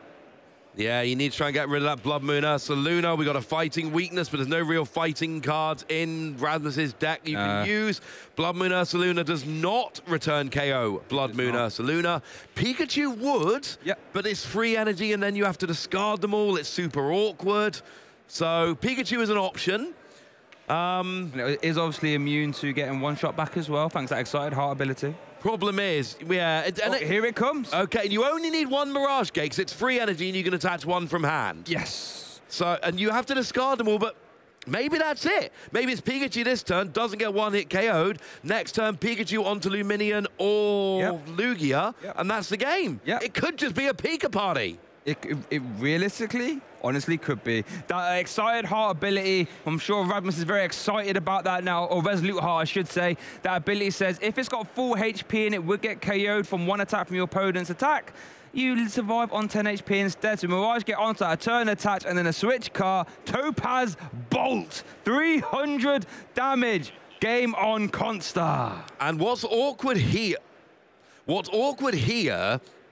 Speaker 5: Yeah, you need to try and get rid of that Blood Moon Ursaluna. We got a fighting weakness, but there's no real fighting cards in Rasmus's deck you can use. Blood Moon Ursaluna does not return KO Blood Moon Ursaluna. Pikachu would, but it's free energy, and then you have to discard them all. It's super awkward. So Pikachu is an option.
Speaker 7: It is obviously immune to getting 1-shot back as well, thanks to that Excited Heart ability.
Speaker 5: Problem is,
Speaker 7: here it comes.
Speaker 5: Okay, and you only need 1 Mirage Gate because it's free energy and you can attach 1 from hand.
Speaker 7: Yes.
Speaker 5: So, and you have to discard them all, but maybe that's it. Maybe it's Pikachu this turn, doesn't get 1-hit KO'd. Next turn, Pikachu onto Luminion or Lugia, and that's the game. It could just be a Pika party.
Speaker 7: It realistically, honestly, could be. That Excited Heart ability, I'm sure Rasmus is very excited about that now, or Resolute Heart, I should say. That ability says if it's got full HP and it would get KO'd from 1 attack from your opponent's attack, you survive on 10 HP instead. So Mirage get onto a turn attach and then a switch car. Topaz Bolt, 300 damage. Game on, Consta.
Speaker 5: And what's awkward here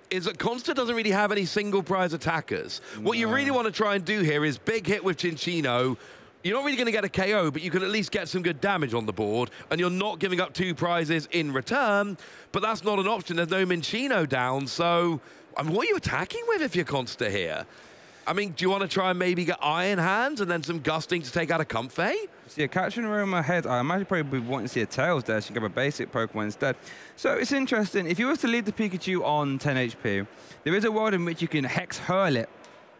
Speaker 5: is that Consta doesn't really have any single prize attackers. What you really want to try and do here is big hit with Cinccino. You're not really going to get a KO, but you can at least get some good damage on the board, and you're not giving up 2 prizes in return, but that's not an option. There's no Minccino down, so I mean, what are you attacking with if you're Consta here? I mean, do you want to try and maybe get Iron Hands and then some Gusting to take out a Comfey?
Speaker 7: See a catching room in my head. I imagine probably wanting to see a Tails there, so you can have a basic Pokemon instead. So it's interesting. If you were to leave the Pikachu on 10 HP, there is a world in which you can Hex Hurl it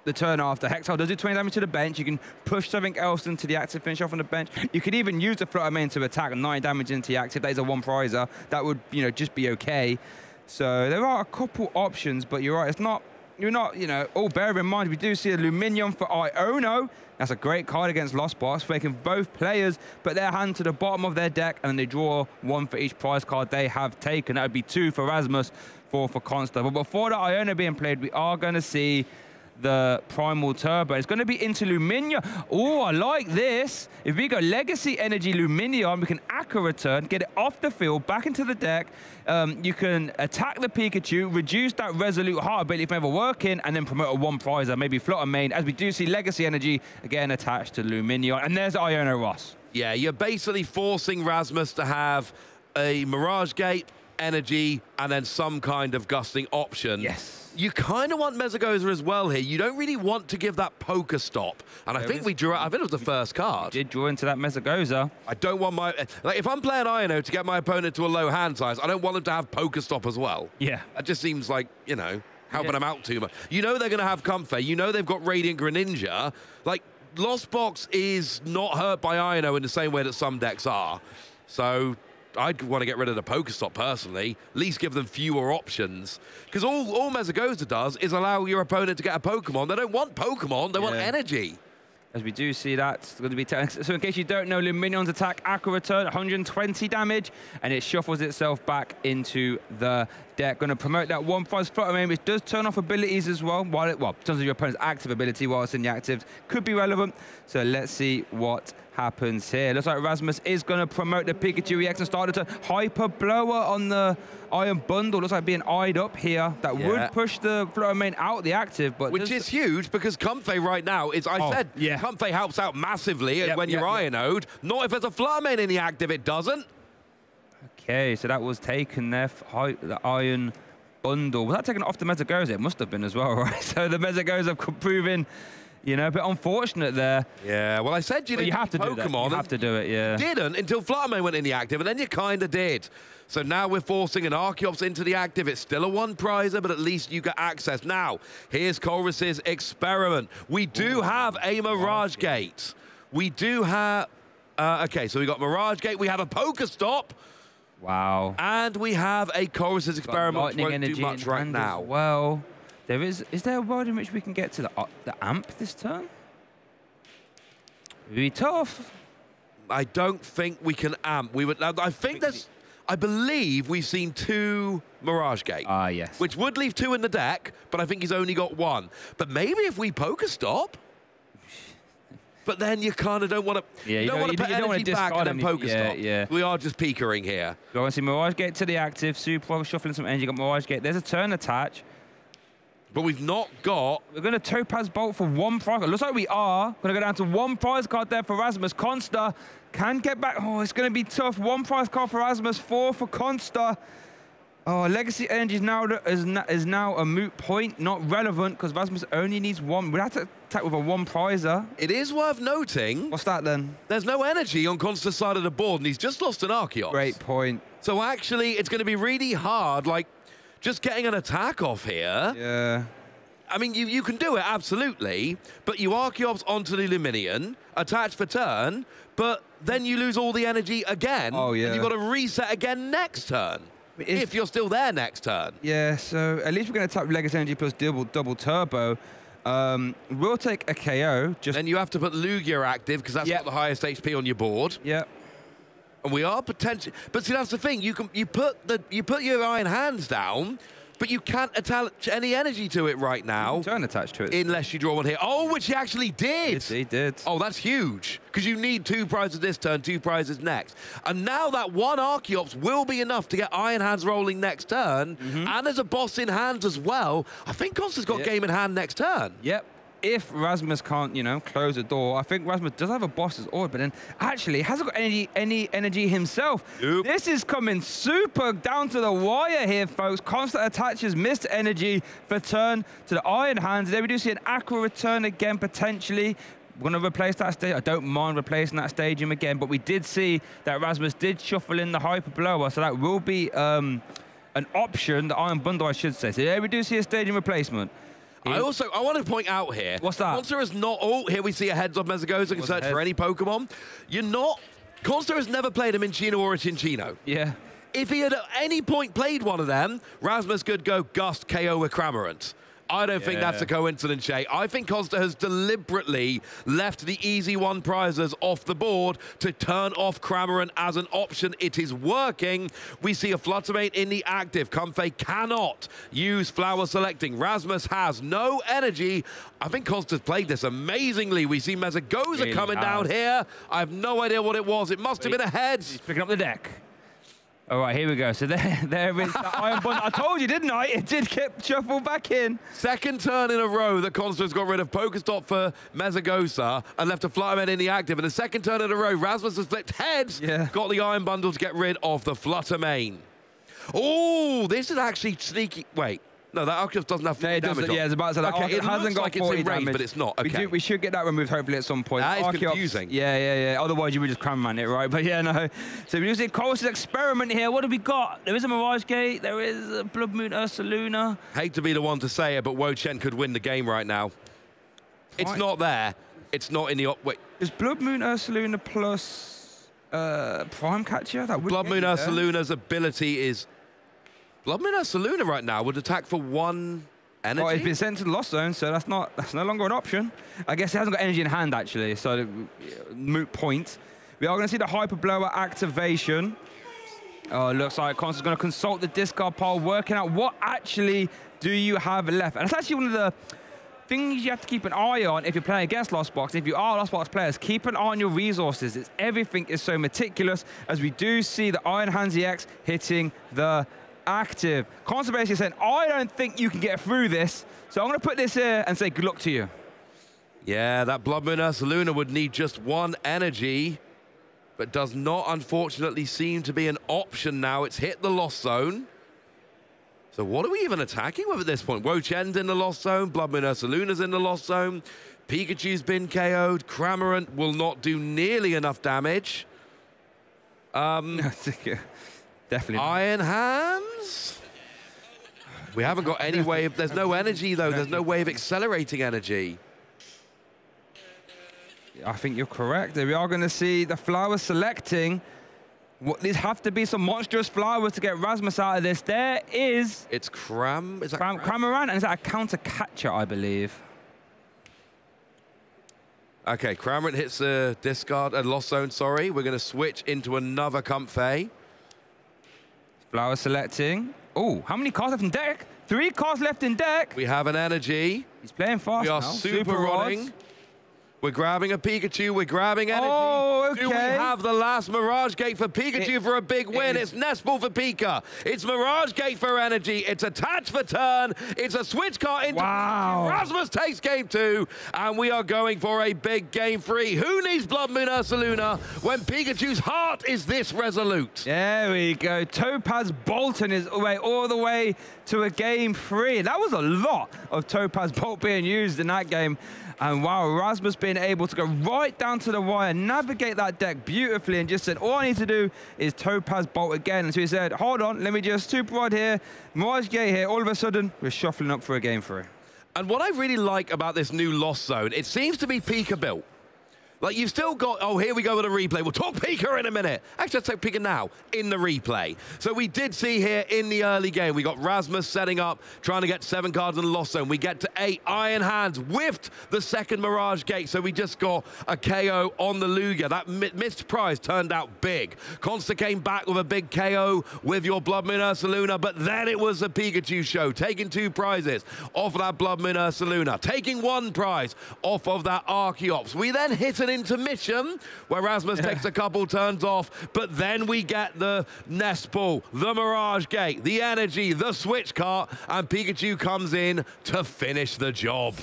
Speaker 7: the turn after. Hex Hurl does do 20 damage to the bench. You can push something else into the active, finish off on the bench. You could even use the Flutter Mane to attack 9 damage into the active. That is a 1-prizer. That would, just be okay. So there are a couple options, but you're right. It's not... bear in mind, we do see a Luminion for Iono. That's a great card against Lost Box, making both players put their hand to the bottom of their deck, and then they draw 1 for each prize card they have taken. That would be 2 for Rasmus, 4 for Consta. But before the Iono being played, we are going to see the Primal Turbo. It's going to be into Luminia. Oh, I like this. If we go Legacy Energy Luminia, we can Aqua Return, get it off the field, back into the deck. You can attack the Pikachu, reduce that Resolute Heart ability from ever working, and then promote a 1-prizer, maybe Flutter Mane, as we do see Legacy Energy again attached to Luminia. And there's Iono Ross.
Speaker 5: Yeah, you're basically forcing Rasmus to have a Mirage Gate, energy, and then some kind of gusting option.
Speaker 7: Yes.
Speaker 5: You kind of want Mesagoza as well here. You don't really want to give that poker stop. And I think we drew, I think it was the first card.
Speaker 7: We did draw into that Mesagoza.
Speaker 5: I don't want my, like if I'm playing Iono to get my opponent to a low hand size, I don't want them to have poker stop as well.
Speaker 7: Yeah.
Speaker 5: That just seems like, you know, helping them out too much. You know they're going to have Comfey. You know they've got Radiant Greninja. Like, Lost Box is not hurt by Iono in the same way that some decks are. So I'd want to get rid of the Pokestop personally, at least give them fewer options. Because all Mesagoza does is allow your opponent to get a Pokemon. They don't want Pokemon, they want energy.
Speaker 7: As we do see that's going to be... So in case you don't know, Luminion's attack, Aqua Return, 120 damage, and it shuffles itself back into the deck. Going to promote that one prize Flutter Mane, which does turn off abilities as well. While it, well, turns on your opponent's active ability while it's in the active. Could be relevant. So let's see what happens here. Looks like Rasmus is going to promote the Pikachu EX and start the turn. Hyper Blower on the Iron Bundle. Looks like being eyed up here. That would push the Flutter Mane out the active. But
Speaker 5: which is huge because Comfey right now is, I said, Comfey helps out massively when you're Ionode. Not if there's a Flutter Mane in the active, it doesn't.
Speaker 7: Okay, so that was taken there, the Iron Bundle. Was that taken off the Mesagoza? It must have been as well, right? So the Mesagoza proving, you know, a bit unfortunate there.
Speaker 5: Yeah, well, I said you didn't
Speaker 7: have to
Speaker 5: Pokemon.
Speaker 7: do that. You have to do it, yeah.
Speaker 5: Didn't until Flutter Mane went in the active, and then you kind of did. So now we're forcing an Archeops into the active. It's still a one-prizer, but at least you get access. Now, here's Colress's experiment. We do have a Mirage Gate. We do have... okay, so we got Mirage Gate. We have a Pokestop.
Speaker 7: Wow.
Speaker 5: And we have a Colress's experiment, which won't do much right now.
Speaker 7: Well, is there a world in which we can get to the amp this turn? It'd be tough.
Speaker 5: I don't think we can amp. We would. I think there's. I believe we've seen 2 Mirage Gate.
Speaker 7: Ah, yes.
Speaker 5: Which would leave 2 in the deck, but I think he's only got 1. But maybe if we Pokestop. But then you kind of don't want to. Yeah, you don't want to put energy back and then Pokestop.
Speaker 7: Yeah.
Speaker 5: We are just peekering here.
Speaker 7: You want to see Mirage Gate to the active. Super shuffling some energy. Got Mirage Gate. There's a turn attach.
Speaker 5: But we've not got...
Speaker 7: We're going to Topaz Bolt for 1 prize card. Looks like we are. Going to go down to 1 prize card there for Rasmus. Consta can get back. Oh, it's going to be tough. 1 prize card for Rasmus, 4 for Consta. Oh, Legacy Energy is now a moot point. Not relevant because Rasmus only needs 1. We'd have to attack with a 1 prizer.
Speaker 5: It is worth noting...
Speaker 7: What's that then?
Speaker 5: There's no energy on Consta's side of the board, and he's just lost an Archeops.
Speaker 7: Great point.
Speaker 5: So actually, it's going to be really hard, like... Just getting an attack off here.
Speaker 7: Yeah.
Speaker 5: I mean, you can do it, absolutely, but you Archeops onto the Luminion, attach for turn, but then you lose all the energy again.
Speaker 7: Oh, yeah.
Speaker 5: And you've got to reset again next turn, if you're still there next turn.
Speaker 7: Yeah, so at least we're going to tap Legacy Energy plus double turbo. We'll take a KO.
Speaker 5: Then you have to put Lugia active, because that's got the highest HP on your board.
Speaker 7: Yeah.
Speaker 5: And we are potentially, but see, that's the thing. You put your Iron Hands down, but you can't attach any energy to it right now.
Speaker 7: Turn attached to it,
Speaker 5: unless you draw one here. Oh, which he actually did.
Speaker 7: He did.
Speaker 5: Oh, that's huge because you need 2 prizes this turn, 2 prizes next, and now that 1 Archeops will be enough to get Iron Hands rolling next turn, and there's a boss in hand as well. I think Consta's got game in hand next turn.
Speaker 7: Yep. If Rasmus can't, you know, close the door, I think Rasmus does have a boss's order, but then actually hasn't got any energy himself.
Speaker 5: Nope.
Speaker 7: This is coming super down to the wire here, folks. Constant attaches missed energy for turn to the Iron Hands. There we do see an Aqua Return again, potentially. We're going to replace that stage. I don't mind replacing that stadium again, but we did see that Rasmus did shuffle in the Hyper Blower, so that will be an option, the Iron Bundle, I should say. So there we do see a stadium replacement.
Speaker 5: I want to point out here.
Speaker 7: What's that?
Speaker 5: Consta is not... Oh, here we see a heads of Mesagoza can search for any Pokemon. Consta has never played a Minccino or a Cinccino.
Speaker 7: Yeah.
Speaker 5: If he had at any point played one of them, Rasmus could go Gust, KO with Cramorant. I don't think that's a coincidence, Shay. I think Consta has deliberately left the easy 1 prizes off the board to turn off Cramorant as an option. It is working. We see a Flutter Mane in the active. Comfey cannot use Flower Selecting. Rasmus has no energy. I think Consta's played this amazingly. We see Mesagoza coming down here. I have no idea what it was. It must have been a head.
Speaker 7: He's picking up the deck. All right, here we go. So there is the Iron Bundle. I told you, didn't I? It did get shuffled back in.
Speaker 5: Second turn in a row that Consta's got rid of Pokestop for Mesagoza and left a Flutter Mane in the active. And the second turn in a row, Rasmus has flipped heads, got the Iron Bundle to get rid of the Flutter Mane. Oh, this is actually sneaky. Wait. No, that Arceus doesn't have 40 damage.
Speaker 7: Yeah, it's about to say that.
Speaker 5: Okay, it
Speaker 7: hasn't got
Speaker 5: like
Speaker 7: 40
Speaker 5: it's in range,
Speaker 7: damage,
Speaker 5: but it's not. Okay.
Speaker 7: We should get that removed hopefully at some point.
Speaker 5: That is
Speaker 7: Arceus,
Speaker 5: confusing.
Speaker 7: Yeah. Otherwise, you would just cram it, right? But yeah, no. So we're using Colossus experiment here. What do we got? There is a Mirage Gate. There is a Blood Moon Ursaluna.
Speaker 5: Hate to be the one to say it, but Wo Chen could win the game right now. It's not there. It's not in the... Wait.
Speaker 7: Is Blood Moon Ursaluna plus Prime Catcher? That would
Speaker 5: Blood Moon Ursaluna's ability is... Blood Moon Ursaluna right now would attack for 1 energy.
Speaker 7: Well, it's been sent to the Lost Zone, so that's no longer an option. I guess it hasn't got energy in hand, actually, so moot point. We are going to see the Hyper Blower activation. Oh, it looks like Constant's going to consult the discard pile, working out what actually do you have left. And it's actually one of the things you have to keep an eye on if you're playing against Lost Box. If you are Lost Box players, keep an eye on your resources. Everything is so meticulous, as we do see the Iron Hands EX hitting the active. Constant basically saying, I don't think you can get through this, so I'm going to put this here and say good luck to you.
Speaker 5: Yeah, that Blood Moon Ursaluna would need just 1 energy, but does not, unfortunately, seem to be an option now. It's hit the Lost Zone. So what are we even attacking with at this point? Wo Chen's in the Lost Zone, Blood Moon Ursaluna's in the Lost Zone, Pikachu's been KO'd, Cramorant will not do nearly enough damage.
Speaker 7: Definitely.
Speaker 5: Iron Hands? We haven't got any way of... There's no energy, though. There's no way of accelerating energy.
Speaker 7: I think you're correct. We are going to see the flowers selecting. These have to be some monstrous flowers to get Rasmus out of this. There is...
Speaker 5: It's Cram... Is that
Speaker 7: Cramorant, and is that a counter catcher, I believe?
Speaker 5: Okay, Cramorant hits a discard, a Lost Zone, sorry. We're going to switch into another Comfey.
Speaker 7: Flower selecting. Oh, how many cards left in deck? 3 cards left in deck.
Speaker 5: We have an energy.
Speaker 7: He's playing fast
Speaker 5: We are
Speaker 7: now.
Speaker 5: super running. We're grabbing a Pikachu. We're grabbing energy.
Speaker 7: Oh, okay.
Speaker 5: Do we have the last Mirage Gate for Pikachu for a big win? It's Nest Ball for Pika. It's Mirage Gate for energy. It's attached for turn. It's a switch card into Pikachu. Rasmus takes game 2, and we are going for a big game 3. Who needs Blood Moon Ursaluna when Pikachu's heart is this resolute?
Speaker 7: There we go. Topaz Bolton is all the way to a game 3. That was a lot of Topaz Bolt being used in that game. And wow, Rasmus being able to go right down to the wire, navigate that deck beautifully, and just said, all I need to do is Topaz Bolt again. And so he said, hold on, let me just Super Rod here, Mirage Gate here. All of a sudden, we're shuffling up for a game 3.
Speaker 5: And what I really like about this new Lost Zone, it seems to be Pika built. Like, you've still got, oh, here we go with a replay. We'll talk Pika in a minute. Actually, let's talk Pika now in the replay. So we did see here in the early game, we got Rasmus setting up, trying to get 7 cards in the Lost Zone. We get to 8. Iron Hands whiffed the second Mirage Gate, so we just got a KO on the Lugia. That missed prize turned out big. Consta came back with a big KO with your Blood Moon Ursaluna, but then it was a Pikachu show, taking 2 prizes off of that Blood Moon Ursaluna, taking 1 prize off of that Archeops. We then hit an intermission where Rasmus takes a couple turns off, but then we get the Nest Ball, the Mirage Gate, the energy, the switch cart, and Pikachu comes in to finish the job.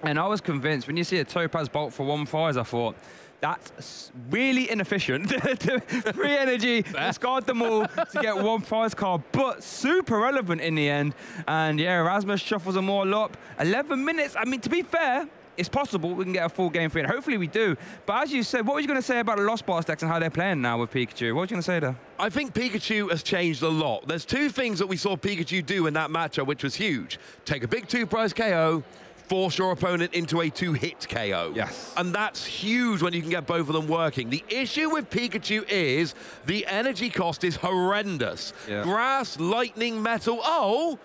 Speaker 7: And I was convinced, when you see a Topaz Bolt for 1 prize, I thought, that's really inefficient. 3 energy, discard them all to get 1 prize card, but super relevant in the end. And yeah, Rasmus shuffles them all up. 11 minutes, I mean, to be fair, it's possible we can get a full game 3, and hopefully we do. But as you said, what were you going to say about the Lost Box decks and how they're playing now with Pikachu? What were you going to say there?
Speaker 5: I think Pikachu has changed a lot. There's 2 things that we saw Pikachu do in that matchup, which was huge. Take a big 2-prize KO, force your opponent into a 2-hit KO.
Speaker 7: Yes.
Speaker 5: And that's huge when you can get both of them working. The issue with Pikachu is the energy cost is horrendous.
Speaker 7: Yeah.
Speaker 5: Grass, lightning, metal,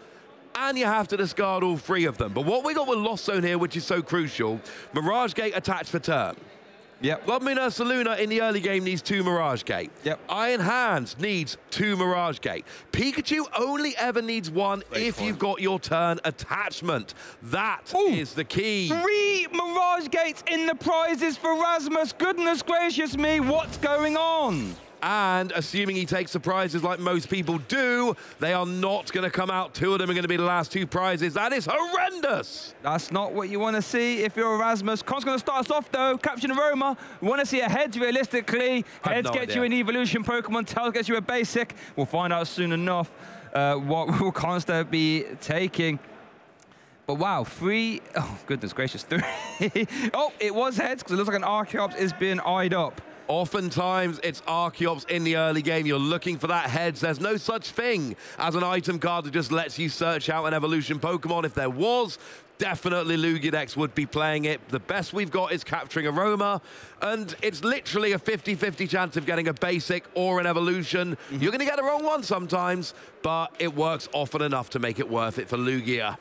Speaker 5: and you have to discard all 3 of them. But what we got with Lost Zone here, which is so crucial, Mirage Gate attached for turn.
Speaker 7: Yep.
Speaker 5: Blood Moon Ursaluna in the early game needs 2 Mirage Gate.
Speaker 7: Yep.
Speaker 5: Iron Hands needs 2 Mirage Gate. Pikachu only ever needs 1 if you've got your turn attachment. That is the key.
Speaker 7: 3 Mirage Gates in the prizes for Rasmus. Goodness gracious me, what's going on?
Speaker 5: And assuming he takes the prizes like most people do, they are not going to come out. 2 of them are going to be the last 2 prizes. That is horrendous.
Speaker 7: That's not what you want to see if you're Erasmus. Con's going to start us off, though. Captain Aroma. We want to see a heads, realistically. Heads gets you an evolution Pokemon. Tails gets you a basic. We'll find out soon enough what will Consta be taking. But wow, 3. Oh, goodness gracious, 3. Oh, it was heads, because it looks like an Archeops is being eyed up.
Speaker 5: Oftentimes, it's Archeops in the early game. You're looking for that heads. There's no such thing as an item card that just lets you search out an evolution Pokemon. If there was, definitely Lugia would be playing it. The best we've got is capturing Aroma, and it's literally a 50-50 chance of getting a basic or an evolution. You're going to get the wrong one sometimes, but it works often enough to make it worth it for Lugia.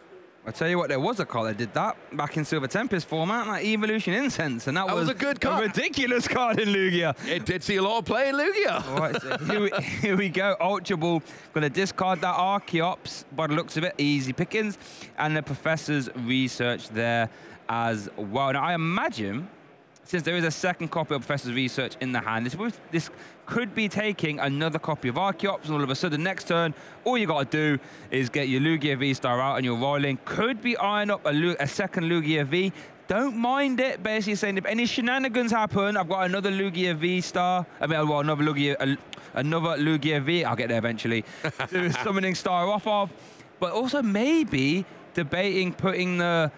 Speaker 7: I tell you what, there was a card that did that back in Silver Tempest format, like Evolution Incense, and that was
Speaker 5: a good card.
Speaker 7: A ridiculous card in Lugia.
Speaker 5: It did see a lot of play in Lugia.
Speaker 7: All right, so here we go. Ultra Ball, going to discard that Archeops, by the looks of it, easy pickings, and the Professor's Research there as well. Now, I imagine, since there is a second copy of Professor's Research in the hand, this could be taking another copy of Archeops, and all of a sudden next turn, all you got to do is get your Lugia V-Star out and you're rolling. Could be eyeing up a second Lugia V. Don't mind it, basically saying if any shenanigans happen, I've got another Lugia V-Star. I mean, well, another Lugia V. I'll get there eventually. To summoning star off of. But also maybe debating putting the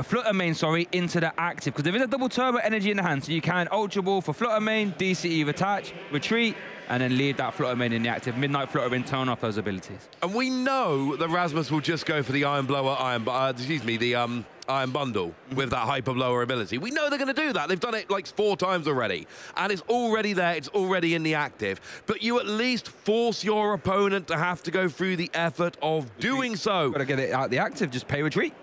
Speaker 7: Flutter Mane, sorry, into the active, because there is a double turbo energy in the hand, so you can Ultra Ball for Flutter Mane, DCE attach, retreat, and then leave that Flutter Mane in the active. Midnight Flutter and turn off those abilities.
Speaker 5: And we know that Rasmus will just go for the Iron Blower, the Iron Bundle with that Hyper Blower ability. We know they're going to do that. They've done it like 4 times already. And it's already there. It's already in the active. But you at least force your opponent to have to go through the effort of doing so.
Speaker 7: Got to get it out the active. Just pay retreat.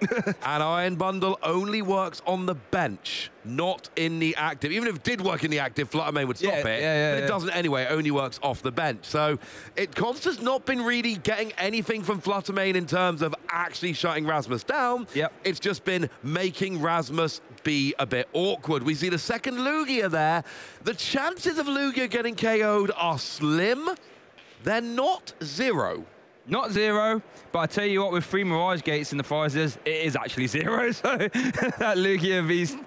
Speaker 5: And Iron Bundle only works on the bench, not in the active. Even if it did work in the active, Flutter Mane would stop it. But it doesn't anyway. It only works off the bench. So Consta's not been really getting anything from Flutter Mane in terms of actually shutting Rasmus down. It's just been making Rasmus be a bit awkward. We see the second Lugia there. The chances of Lugia getting KO'd are slim. They're not 0.
Speaker 7: Not 0, but I tell you what, with 3 Mirage Gates in the prizes, it is actually 0. So that Lugia V's.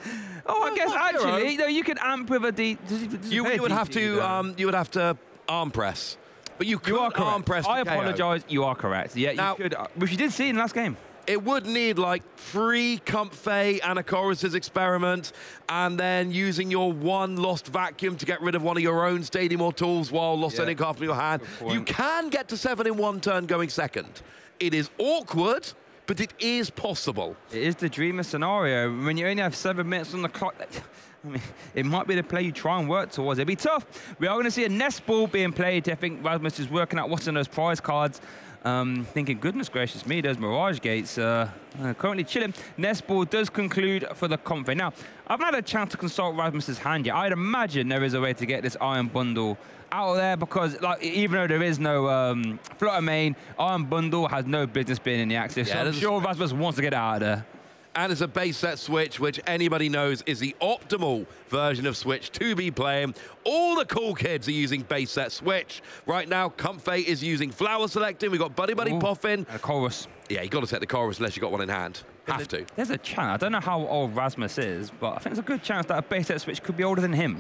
Speaker 7: Oh, I guess actually, you know, you could amp with a D.
Speaker 5: You would have to arm press. But you could arm press.
Speaker 7: I apologize. You are correct. Yeah, now, you could. Which you did see in the last game.
Speaker 5: It would need like 3 Comfey and a Chorus's Experiment, and then using your 1 Lost Vacuum to get rid of one of your own Stadium or tools while Lost Sending half in your hand. You can get to 7 in 1 turn going second. It is awkward, but it is possible.
Speaker 7: It is the dreamer scenario. When you only have 7 minutes on the clock, I mean, it might be the play you try and work towards. It'd be tough. We are going to see a Nest Ball being played. I think Rasmus is working out what's in those prize cards. Thinking, goodness gracious me, those Mirage Gates currently chilling. Nest Ball does conclude for the Comfey. Now, I've not had a chance to consult Rasmus's hand yet. I'd imagine there is a way to get this Iron Bundle out of there, because like, even though there is no Flutter Mane, Iron Bundle has no business being in the active. So I'm sure Rasmus wants to get out of there.
Speaker 5: And it's a base set Switch, which anybody knows is the optimal version of Switch to be playing. All the cool kids are using base set Switch. Right now, Comfey is using Flower Selecting. We've got Buddy Puffin.
Speaker 7: And a Chorus.
Speaker 5: Yeah, you got to set the Chorus unless you've got one in hand. Have to.
Speaker 7: There's a chance. I don't know how old Rasmus is, but I think there's a good chance that a base set Switch could be older than him.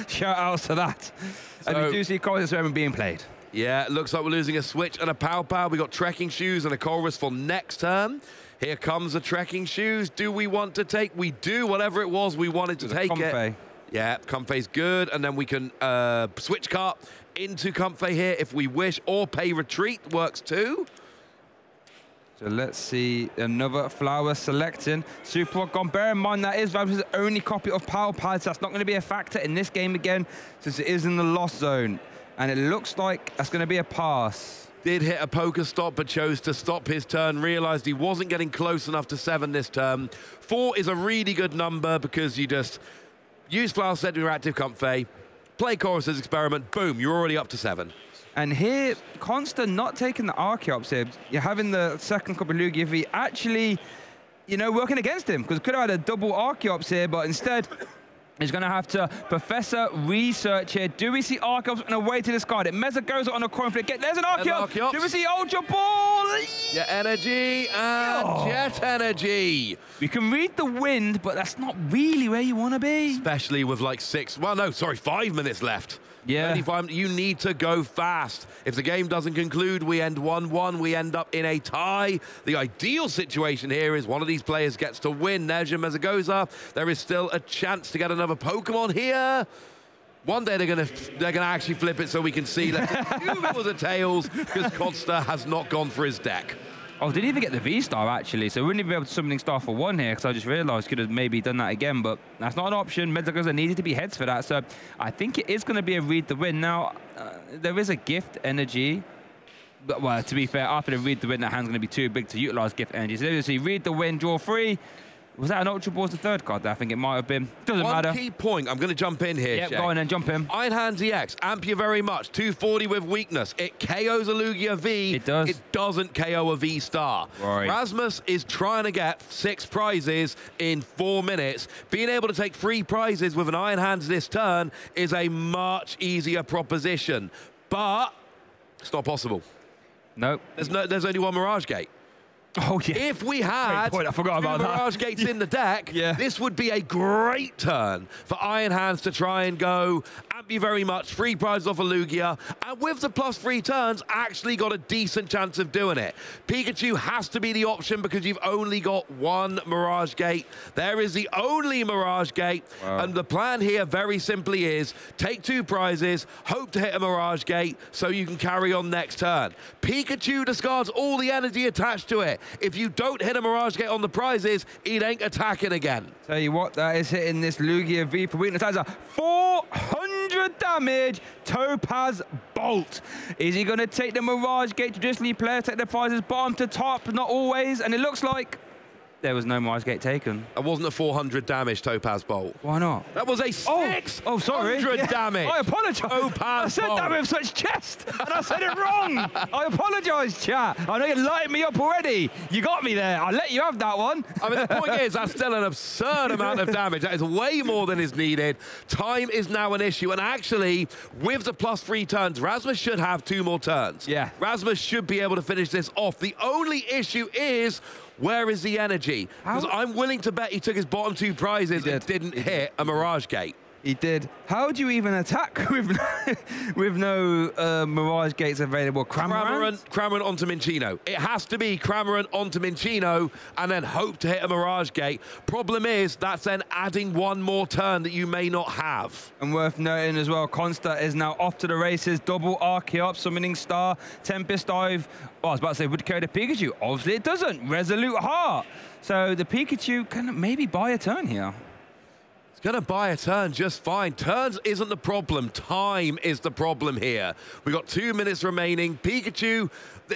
Speaker 7: Shout out to that. So, and we do see Chorus being played.
Speaker 5: Yeah, it looks like we're losing a Switch and a Pow Pow. We've got Trekking Shoes and a Chorus for next turn. Here comes the Trekking Shoes. Do we want to take? We do. Whatever it was, we wanted to take it. Yeah, Comfey's good. And then we can switch cart into Comfey here if we wish, or pay retreat works too.
Speaker 7: So let's see another Flower Selecting. Super gone. Bear in mind that is Rasmus' only copy of Power Pads. That's not going to be a factor in this game again, since it is in the lost zone. And it looks like that's going to be a pass.
Speaker 5: Did hit a poker stop, but chose to stop his turn, realized he wasn't getting close enough to 7 this turn. 4 is a really good number because you just use Flower Set to your active Comfey, play Chorus's Experiment, boom, you're already up to 7.
Speaker 7: And here, Consta not taking the Archeops here. You're having the second copy of Lugia V actually, you know, working against him, because could have had a double Archeops here, but instead He's going to have to Professor research here. Do we see Archeops on a way to discard it? Meza goes on a coin flip. There's an Archeops. Do we see Ultra Ball?
Speaker 5: Yeah, energy and Jet Energy.
Speaker 7: We can read the wind, but that's not really where you want to be.
Speaker 5: Especially with like 5 minutes left.
Speaker 7: Yeah.
Speaker 5: You need to go fast. If the game doesn't conclude, we end 1-1. We end up in a tie. The ideal situation here is one of these players gets to win. There's your Mezagoza. There is still a chance to get another Pokemon here. One day they're gonna actually flip it so we can see left a few middles of tails because Consta has not gone for his deck.
Speaker 7: Oh, didn't even get the V-Star, actually, so we wouldn't even be able to summoning star for 1 here, because I just realized could have maybe done that again, but that's not an option. Mezagoza needed to be heads for that, so I think it is going to be a read the win. Now, there is a gift energy, but, well, to be fair, after the read the win, that hand's going to be too big to utilize gift energy. So you see, read the win, draw 3. Was that an Ultra Ball's the third card there? I think it might have been. Doesn't matter.
Speaker 5: One key point. I'm going to jump in here,
Speaker 7: Yep,
Speaker 5: Shay.
Speaker 7: go on and jump in.
Speaker 5: Iron Hands EX, amp you very much. 240 with weakness. It KOs a Lugia V.
Speaker 7: It does.
Speaker 5: It doesn't KO a V-Star.
Speaker 7: Right.
Speaker 5: Rasmus is trying to get 6 prizes in 4 minutes. Being able to take 3 prizes with an Iron Hands this turn is a much easier proposition. But it's not possible.
Speaker 7: Nope.
Speaker 5: There's only one Mirage Gate.
Speaker 7: Oh, yeah.
Speaker 5: If we had
Speaker 7: I forgot about that.
Speaker 5: Mirage Gates in the deck, this would be a great turn for Iron Hands to try and go, amp you very much, 3 prizes off a Lugia, and with the +3 turns, actually got a decent chance of doing it. Pikachu has to be the option because you've only got 1 Mirage Gate. There is the only Mirage Gate, and the plan here very simply is take 2 prizes, hope to hit a Mirage Gate so you can carry on next turn. Pikachu discards all the energy attached to it. If you don't hit a Mirage Gate on the prizes, it ain't attacking again.
Speaker 7: Tell you what, that is hitting this Lugia V for weakness. That's a 400 damage Topaz Bolt. Is he going to take the Mirage Gate? Traditionally, players take the prizes bottom to top, not always, and it looks like there was no Mirage Gate taken.
Speaker 5: That wasn't a 400 damage Topaz Bolt.
Speaker 7: Why not?
Speaker 5: That was a 600 damage.
Speaker 7: I apologise.
Speaker 5: Topaz
Speaker 7: I said
Speaker 5: Bolt.
Speaker 7: that with such chest, and I said it wrong. I apologise, chat. I know you're lighting me up already. You got me there. I'll let you have that one.
Speaker 5: I mean, the point is, that's still an absurd amount of damage. That is way more than is needed. Time is now an issue, and actually, with the +3 turns, Rasmus should have 2 more turns.
Speaker 7: Yeah.
Speaker 5: Rasmus should be able to finish this off. The only issue is, where is the energy? Because I'm willing to bet he took his bottom 2 prizes and didn't hit a Mirage Gate.
Speaker 7: He did. How do you even attack with no Mirage Gates available?
Speaker 5: Cramorant onto Minchino. It has to be Cramorant onto Minchino and then hope to hit a Mirage Gate. Problem is, that's then adding 1 more turn that you may not have.
Speaker 7: And worth noting as well, Consta is now off to the races. Double Archeops, Summoning Star, Tempest Dive. Oh, I was about to say, would carry the Pikachu? Obviously it doesn't. Resolute Heart. So the Pikachu can maybe buy a turn here.
Speaker 5: It's going to buy a turn just fine. Turns isn't the problem. Time is the problem here. We've got 2 minutes remaining. Pikachu,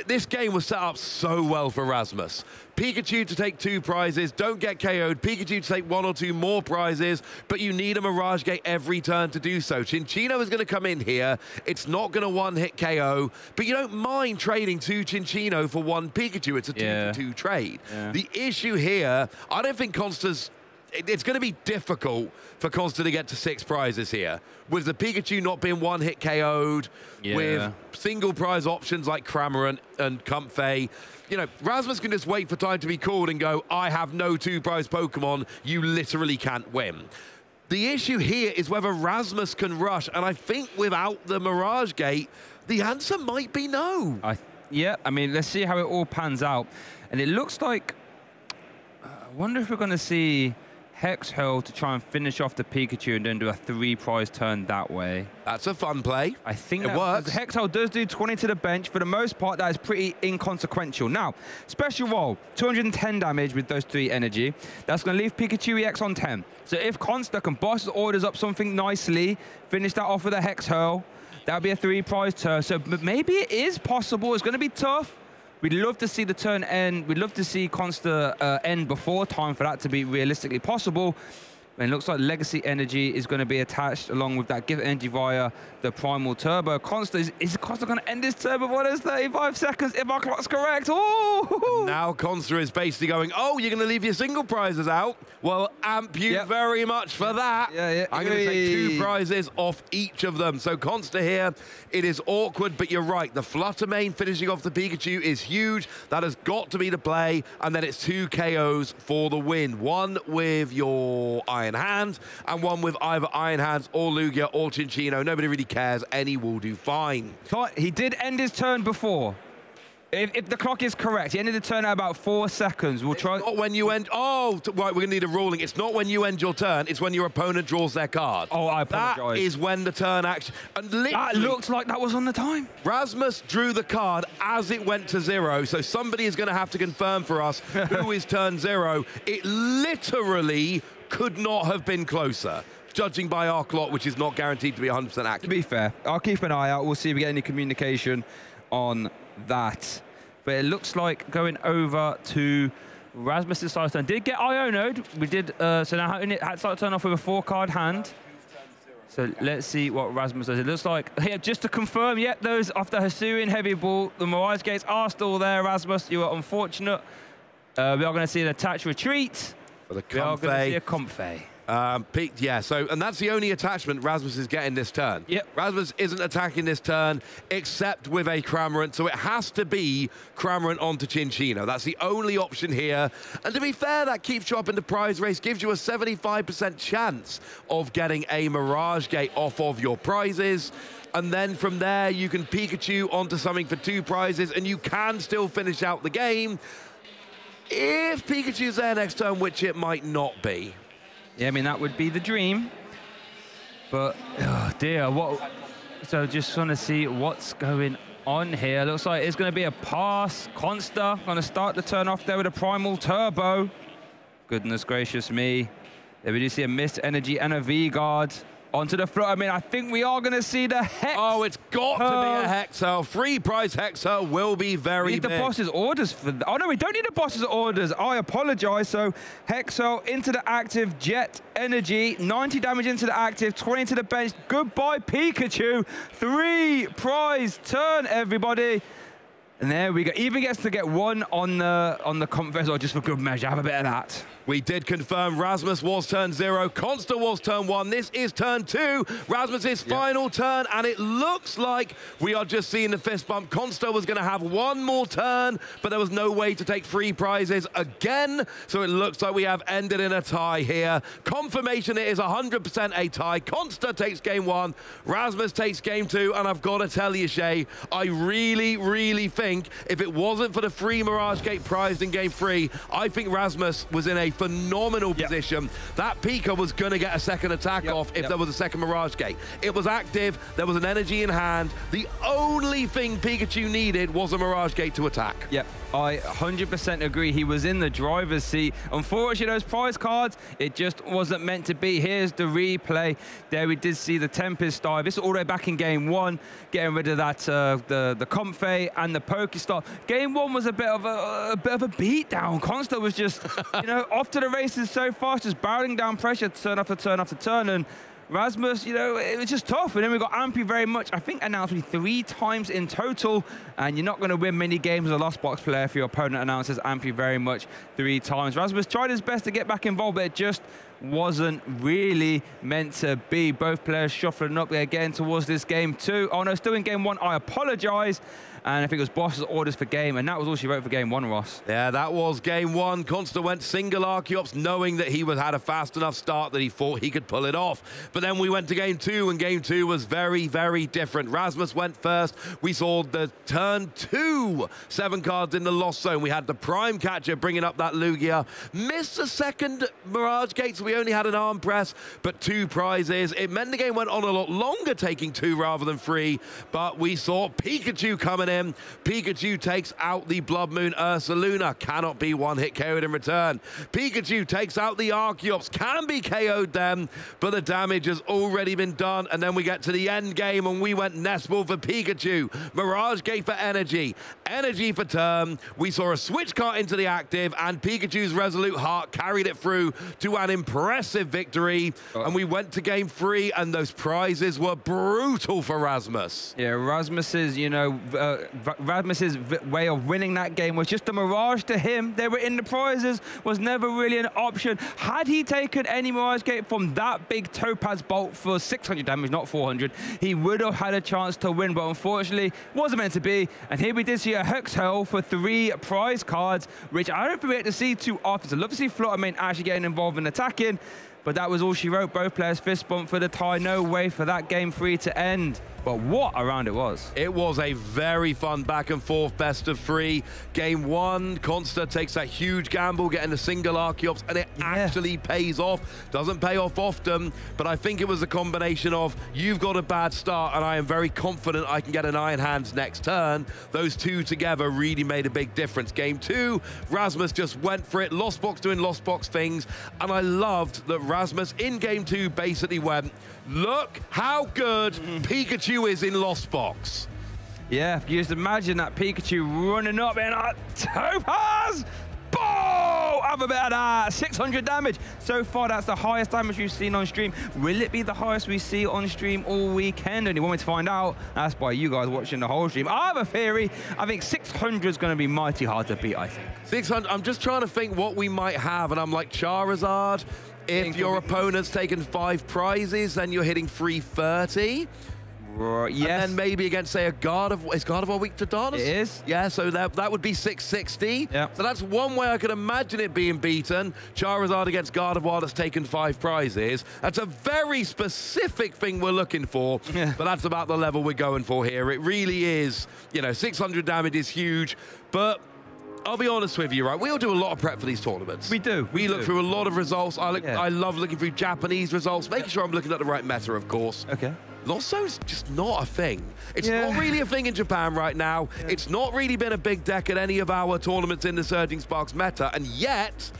Speaker 5: this game was set up so well for Rasmus. Pikachu to take 2 prizes, don't get KO'd. Pikachu to take 1 or 2 more prizes, but you need a Mirage Gate every turn to do so. Chinchino is going to come in here. It's not going to 1-hit KO, but you don't mind trading 2 Chinchino for 1 Pikachu. It's a 2-for-2 trade. Yeah. The issue here, I don't think Consta's... It's going to be difficult for Consta to get to 6 prizes here. With the Pikachu not being 1-hit KO'd, with single prize options like Cramorant and Comfey, you know, Rasmus can just wait for time to be called and go, I have no 2-prize Pokemon, you literally can't win. The issue here is whether Rasmus can rush, and I think without the Mirage Gate, the answer might be no.
Speaker 7: Yeah, I mean, let's see how it all pans out. And it looks like, I wonder if we're going to see Hex Hurl to try and finish off the Pikachu and then do a 3-prize turn that way.
Speaker 5: That's a fun play.
Speaker 7: I think
Speaker 5: it works.
Speaker 7: Hex Hurl does do 20 to the bench. For the most part, that is pretty inconsequential. Now, special roll, 210 damage with those 3 energy. That's going to leave Pikachu EX on 10. So if Consta can boss his orders up something nicely, finish that off with a Hex Hurl, that would be a 3-prize turn. So maybe it is possible. It's going to be tough. We'd love to see the turn end. We'd love to see Consta end before time for that to be realistically possible. And it looks like Legacy Energy is going to be attached along with that Gift Energy via the Primal Turbo. Consta, is Consta going to end his turbo before there's 35 seconds if our clock's correct? Oh!
Speaker 5: Now Consta is basically going, oh, you're going to leave your single prizes out? Well, amp you very much for that.
Speaker 7: Yeah.
Speaker 5: I'm going to take 2 prizes off each of them. So Consta here, it is awkward, but you're right. The Flutter Mane finishing off the Pikachu is huge. That has got to be the play. And then it's 2 KOs for the win. One with your Iron Hand and one with either Iron Hands or Lugia or Cinccino. Nobody really cares. Any will do fine.
Speaker 7: He did end his turn before. If the clock is correct, he ended the turn at about 4 seconds. We'll try.
Speaker 5: Not when you end. Oh, right. We're going to need a ruling. It's not when you end your turn. It's when your opponent draws their card.
Speaker 7: Oh, I apologize.
Speaker 5: That is when the turn action. And
Speaker 7: that looked like that was on the time.
Speaker 5: Rasmus drew the card as it went to 0. So somebody is going to have to confirm for us who is turn 0. It literally could not have been closer, judging by our clock, which is not guaranteed to be 100% accurate.
Speaker 7: To be fair, I'll keep an eye out. We'll see if we get any communication on that. But it looks like going over to Rasmus's side turn. Did get Iono'd. We did, so now had to start turn off with a 4-card hand. So let's see what Rasmus does. It looks like, yeah, just to confirm, yep, those after Hisuian Heavy Ball, the Mirage Gates are still there, Rasmus. You are unfortunate. We are going to see an attached retreat.
Speaker 5: For the
Speaker 7: we are going to see a Comfey.
Speaker 5: And that's the only attachment Rasmus is getting this turn.
Speaker 7: Yep.
Speaker 5: Rasmus isn't attacking this turn except with a Cramorant, so it has to be Cramorant onto Cinccino. That's the only option here. And to be fair, that keeps you up in the prize race, gives you a 75% chance of getting a Mirage Gate off of your prizes. And then from there, you can Pikachu onto something for 2 prizes, and you can still finish out the game if Pikachu's there next turn, which it might not be.
Speaker 7: Yeah, I mean, that would be the dream. But, oh dear, what? So just want to see what's going on here. Looks like it's going to be a pass. Consta going to start the turn off there with a Primal Turbo. Goodness gracious me. There we do see a Mist Energy and a V-Guard. Onto the floor. I mean, I think we are going to see the Hex.
Speaker 5: Oh, it's got to be a Hexer. Free prize Hexer will be very big.
Speaker 7: We need the boss's orders for that. Oh, no, we don't need the boss's orders. I apologize. So, Hexer into the active, Jet Energy, 90 damage into the active, 20 to the bench. Goodbye, Pikachu. 3 prize turn, everybody. And there we go. Even gets to get 1 on the Confess, or just for good measure. Have a bit of that.
Speaker 5: We did confirm Rasmus was turn 0, Consta was turn 1. This is turn 2, Rasmus's final turn, and it looks like we are just seeing the fist bump. Consta was going to have 1 more turn, but there was no way to take 3 prizes again, so it looks like we have ended in a tie here. Confirmation it is 100% a tie. Consta takes game 1, Rasmus takes game 2, and I've got to tell you, Shay, I really, really think if it wasn't for the free Mirage Gate prize in game 3, I think Rasmus was in a phenomenal position. That Pika was going to get a second attack off if there was a second Mirage Gate. It was active, there was an energy in hand. The only thing Pikachu needed was a Mirage Gate to attack.
Speaker 7: Yep, I 100% agree. He was in the driver's seat. Unfortunately, those prize cards, it just wasn't meant to be. Here's the replay. There we did see the Tempest dive. This is all the way back in game 1, getting rid of that the Comfey and the Pokestop. Game 1 was a bit of a beatdown. Consta was just, you know, off to the races so fast, just barreling down pressure, turn after turn after turn, and Rasmus, you know, it was just tough. And then we got Ampy very much, I think, announced 3 times in total, and you're not going to win many games as a Lost Box player if your opponent announces Ampy very much 3 times. Rasmus tried his best to get back involved, but it just wasn't really meant to be. Both players shuffling up there, getting towards this game 2. Oh no, still in game 1, I apologize. And I think it was Boss's orders for game, and that was all she wrote for game 1, Ross.
Speaker 5: Yeah, that was game 1. Consta went single Archeops, knowing that he had a fast enough start that he thought he could pull it off. But then we went to game 2, and game 2 was very, very different. Rasmus went first. We saw the turn 2 7 cards in the Lost Zone. We had the Prime Catcher bringing up that Lugia. Missed a second Mirage Gate, so we only had an arm press, but 2 prizes. It meant the game went on a lot longer, taking 2 rather than 3. But we saw Pikachu coming him. Pikachu takes out the Blood Moon Ursaluna. Cannot be one-hit KO'd in return. Pikachu takes out the Archeops. Can be KO'd then, but the damage has already been done. And then we get to the end game, and we went Nestball for Pikachu. Mirage Gate for Energy. Energy for turn. We saw a switch card into the active, and Pikachu's Resolute Heart carried it through to an impressive victory. And we went to game 3, and those prizes were brutal for Rasmus.
Speaker 7: Yeah, Rasmus's, you know, Rasmus's way of winning that game was just a mirage to him. They were in the prizes, was never really an option. Had he taken any Mirage Gate from that big Topaz Bolt for 600 damage, not 400, he would have had a chance to win, but unfortunately, wasn't meant to be. And here we did see a Hex Hole for 3 prize cards, which I don't think we get to see too often. So love to see Fluttermane actually getting involved in attacking, but that was all she wrote. Both players fist bump for the tie. No way for that game 3 to end. But what a round it was.
Speaker 5: It was a very fun back and forth best of 3. Game 1, Consta takes that huge gamble, getting a single Archeops, and it actually pays off. Doesn't pay off often, but I think it was a combination of, you've got a bad start, and I am very confident I can get an Iron Hands next turn. Those two together really made a big difference. Game 2, Rasmus just went for it. Lost Box doing Lost Box things, and I loved that Rasmus in Game 2 basically went, look how good Pikachu is in Lost Box.
Speaker 7: Yeah, you just imagine that Pikachu running up in a Topaz! Boom! Have a bit of that. 600 damage. So far, that's the highest damage we've seen on stream. Will it be the highest we see on stream all weekend? And you want me to find out? That's by you guys watching the whole stream. I have a theory. I think 600 is going to be mighty hard to beat, I think. 600.
Speaker 5: I'm just trying to think what we might have, and I'm like, Charizard. If your opponent's taken 5 prizes, then you're hitting 330.
Speaker 7: Right, yes.
Speaker 5: And then maybe against, say, a Gardevoir. Is Gardevoir weak to Darkness?
Speaker 7: It is.
Speaker 5: Yeah, so that would be 660.
Speaker 7: Yeah.
Speaker 5: So that's one way I could imagine it being beaten. Charizard against Gardevoir that's taken 5 prizes. That's a very specific thing we're looking for, but that's about the level we're going for here. It really is, you know, 600 damage is huge, but I'll be honest with you, right? We all do a lot of prep for these tournaments.
Speaker 7: We do.
Speaker 5: We look through a lot of results. I love looking through Japanese results, making sure I'm looking at the right meta, of course.
Speaker 7: Okay.
Speaker 5: Lost Zone's just not a thing. It's not really a thing in Japan right now. It's not really been a big deck at any of our tournaments in the Surging Sparks meta, and yet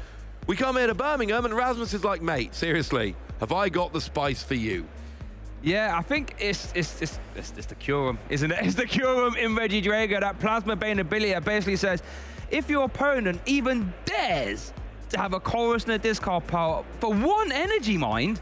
Speaker 5: we come here to Birmingham and Rasmus is like, mate, seriously, have I got the spice for you?
Speaker 7: Yeah, I think it's the Curum, isn't it? It's the Curum in Regidrago. That Plasma Bane ability basically says, if your opponent even dares to have a chorus and a discard power for 1 energy mind,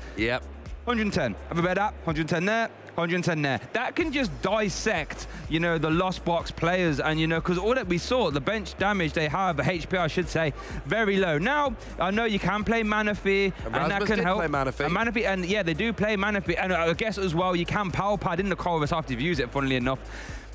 Speaker 7: 110. Have a bet that, 110 there, 110 there. That can just dissect, you know, the Lost Box players, and, you know, because all that we saw, the bench damage they have, the HP, I should say, very low. Now, I know you can play Manaphy, and that can help.
Speaker 5: Play Manaphy.
Speaker 7: And Manaphy, and yeah, they do play Manaphy, and I guess as well, you can Power Pad in the chorus after you've used it, funnily enough.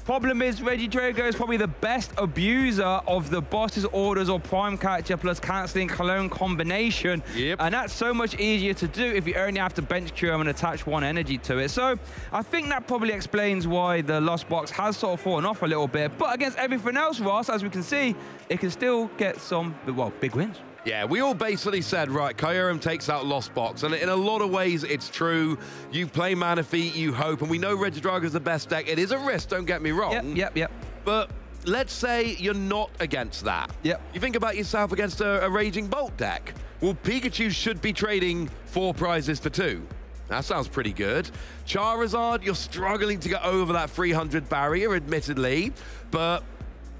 Speaker 7: Problem is, Regidrago is probably the best abuser of the boss's orders or prime catcher plus cancelling clone combination. And that's so much easier to do if you only have to bench Curum and attach 1 energy to it. So I think that probably explains why the Lost Box has sort of fallen off a little bit. But against everything else, Ross, as we can see, it can still get some, well, big wins.
Speaker 5: Yeah, we all basically said, right, Kyurem takes out Lost Box, and in a lot of ways, it's true. You play Manaphy, you hope, and we know Regidrago is the best deck. It is a risk, don't get me wrong.
Speaker 7: Yep.
Speaker 5: But let's say you're not against that. You think about yourself against a Raging Bolt deck. Well, Pikachu should be trading 4 prizes for 2. That sounds pretty good. Charizard, you're struggling to get over that 300 barrier, admittedly, but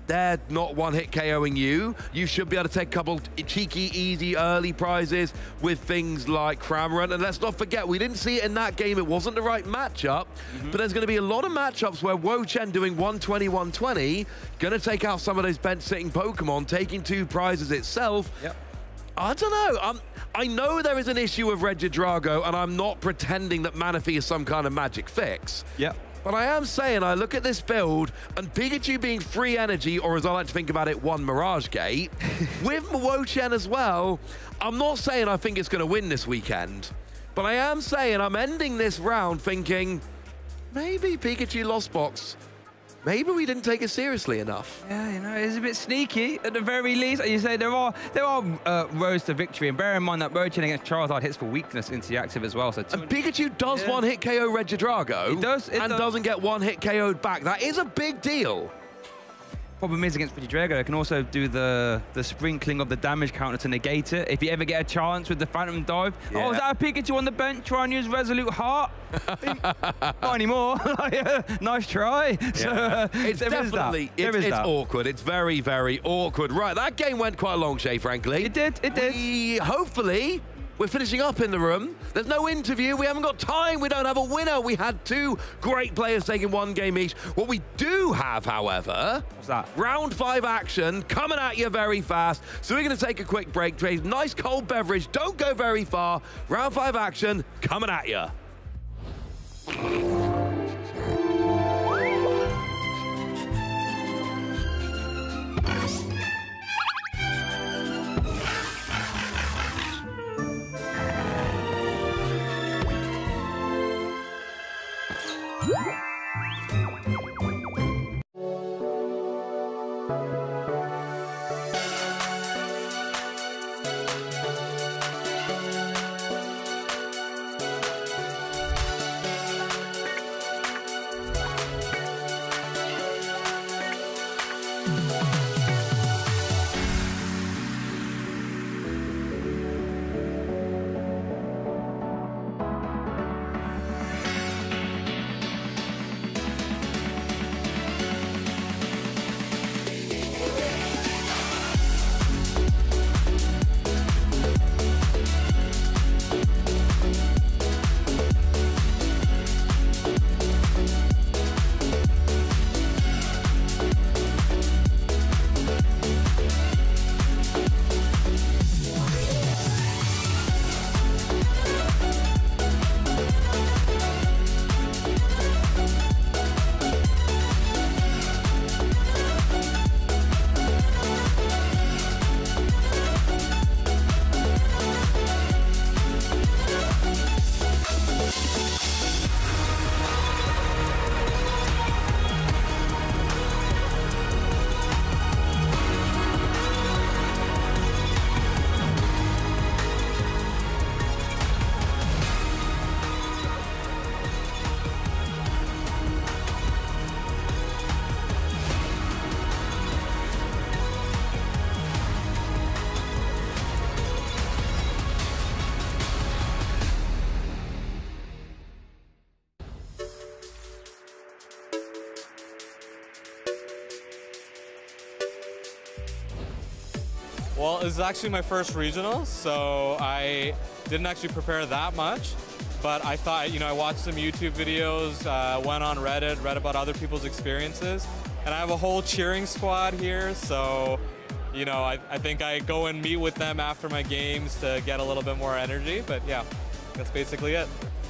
Speaker 5: they're not one-hit KOing you. You should be able to take a couple cheeky, easy, early prizes with things like Cramorant. And let's not forget, we didn't see it in that game. It wasn't the right matchup. But there's going to be a lot of matchups where Wo-Chen doing 120, 120, going to take out some of those bench-sitting Pokemon, taking 2 prizes itself. I don't know. I know there is an issue with Regidrago, and I'm not pretending that Manaphy is some kind of magic fix. But I am saying, I look at this build, and Pikachu being 3 energy, or as I like to think about it, 1 Mirage Gate, with Wo-Chen as well, I'm not saying I think it's going to win this weekend, but I am saying I'm ending this round thinking, maybe Pikachu Lost Box, maybe we didn't take it seriously enough.
Speaker 7: Yeah, you know, it's a bit sneaky at the very least. You say there are roads to victory, and bear in mind that Wo-Chen against Charizard hits for weakness into the active as well. So
Speaker 5: and Pikachu does one-hit KO Regidrago.
Speaker 7: It does.
Speaker 5: And doesn't get one-hit KO'd back. That is a big deal.
Speaker 7: Problem is against Regidrago, it can also do the sprinkling of the damage counter to negate it. If you ever get a chance with the Phantom Dive.
Speaker 5: Yeah.
Speaker 7: Oh, is that a Pikachu on the bench? Try and use Resolute Heart. Not anymore. Nice try.
Speaker 5: Yeah.
Speaker 7: So,
Speaker 5: it's definitely it's awkward. It's very, very awkward. Right, that game went quite long, Shay, frankly.
Speaker 7: It did.
Speaker 5: Hopefully, we're finishing up in the room. There's no interview. We haven't got time. We don't have a winner. We had two great players taking one game each. What we do have, however,
Speaker 7: what's that?
Speaker 5: Round 5 action coming at you very fast. So we're going to take a quick break. Trade nice cold beverage. Don't go very far. Round 5 action coming at you.
Speaker 11: Well, this is actually my first regional, so I didn't actually prepare that much. But I thought, I watched some YouTube videos, went on Reddit, read about other people's experiences, and I have a whole cheering squad here, so, I think I go and meet with them after my games to get a little bit more energy, but yeah, that's basically it.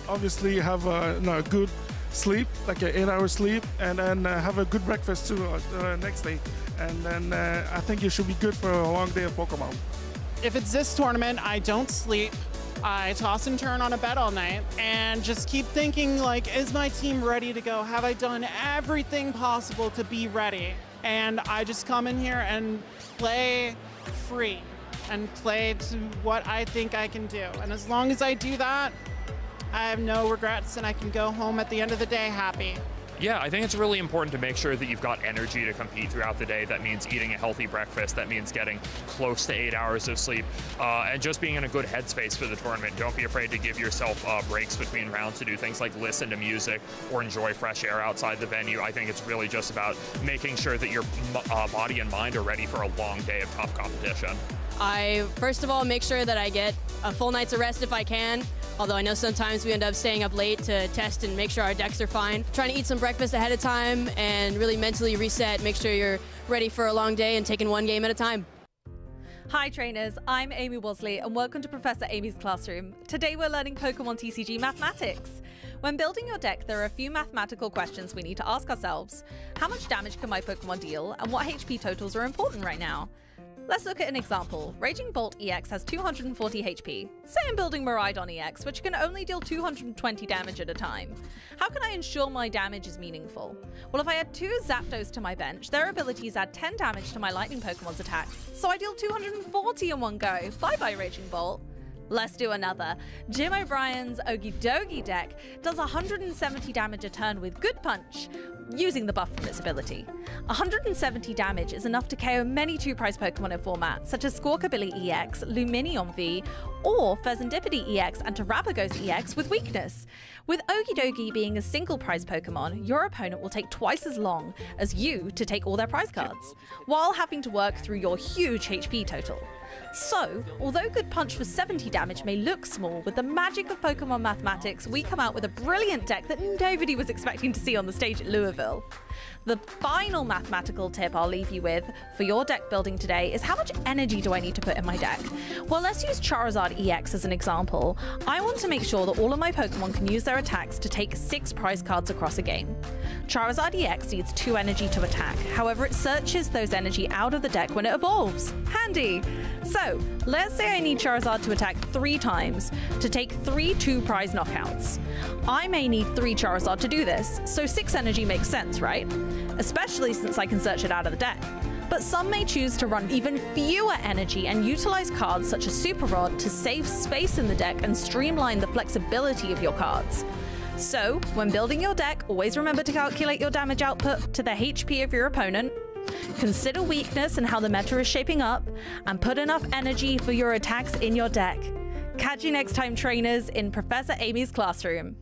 Speaker 12: Obviously have a good sleep, like an 8-hour sleep, and then have a good breakfast too next day. And then I think you should be good for a long day of Pokemon.
Speaker 23: If it's this tournament, I don't sleep. I toss and turn on a bed all night and just keep thinking, is my team ready to go? Have I done everything possible to be ready? And I just come in here and play free and play to what I think I can do. And as long as I do that, I have no regrets and I can go home at the end of the day happy.
Speaker 4: Yeah, I think it's really important to make sure that you've got energy to compete throughout the day. That means eating a healthy breakfast. That means getting close to 8 hours of sleep and just being in a good headspace for the tournament. Don't be afraid to give yourself breaks between rounds to do things like listen to music or enjoy fresh air outside the venue. I think it's really just about making sure that your body and mind are ready for a long day of tough competition.
Speaker 24: I, first of all, make sure that I get a full night's of rest if I can. Although I know sometimes we end up staying up late to test and make sure our decks are fine. Trying to eat some breakfast ahead of time and really mentally reset, make sure you're ready for a long day and taking one game at a time.
Speaker 25: Hi trainers, I'm Amy Wosley and welcome to Professor Amy's Classroom. Today we're learning Pokemon TCG mathematics. When building your deck, there are a few mathematical questions we need to ask ourselves. How much damage can my Pokemon deal and what HP totals are important right now? Let's look at an example. Raging Bolt EX has 240 HP. Say I'm building Miraidon EX, which can only deal 220 damage at a time. How can I ensure my damage is meaningful? Well, if I add 2 Zapdos to my bench, their abilities add 10 damage to my Lightning Pokemon's attacks, so I deal 240 in one go. Bye-bye, Raging Bolt. Let's do another. Jim O'Brien's Okie Dokie deck does 170 damage a turn with Good Punch, using the buff from its ability. 170 damage is enough to KO many 2-prize Pokemon in format, such as Squawkabilly EX, Luminion V, or Fezandipity EX and Terrapagos EX with weakness. With Okie Dokie being a single prize Pokemon, your opponent will take twice as long as you to take all their prize cards, while having to work through your huge HP total. So, although Good Punch for 70 damage may look small, with the magic of Pokemon mathematics, we come out with a brilliant deck that nobody was expecting to see on the stage at Louisville. The final mathematical tip I'll leave you with for your deck building today is how much energy do I need to put in my deck? Well, let's use Charizard EX as an example. I want to make sure that all of my Pokemon can use their attacks to take 6 prize cards across a game. Charizard EX needs 2 energy to attack, however it searches those energy out of the deck when it evolves. Handy! So, let's say I need Charizard to attack 3 times to take 3 2-prize knockouts. I may need 3 Charizard to do this, so 6 energy makes sense, right? Especially since I can search it out of the deck. But some may choose to run even fewer energy and utilize cards such as Super Rod to save space in the deck and streamline the flexibility of your cards. So, when building your deck, always remember to calculate your damage output to the HP of your opponent, consider weakness and how the meta is shaping up, and put enough energy for your attacks in your deck. Catch you next time, trainers, in Professor Amy's classroom.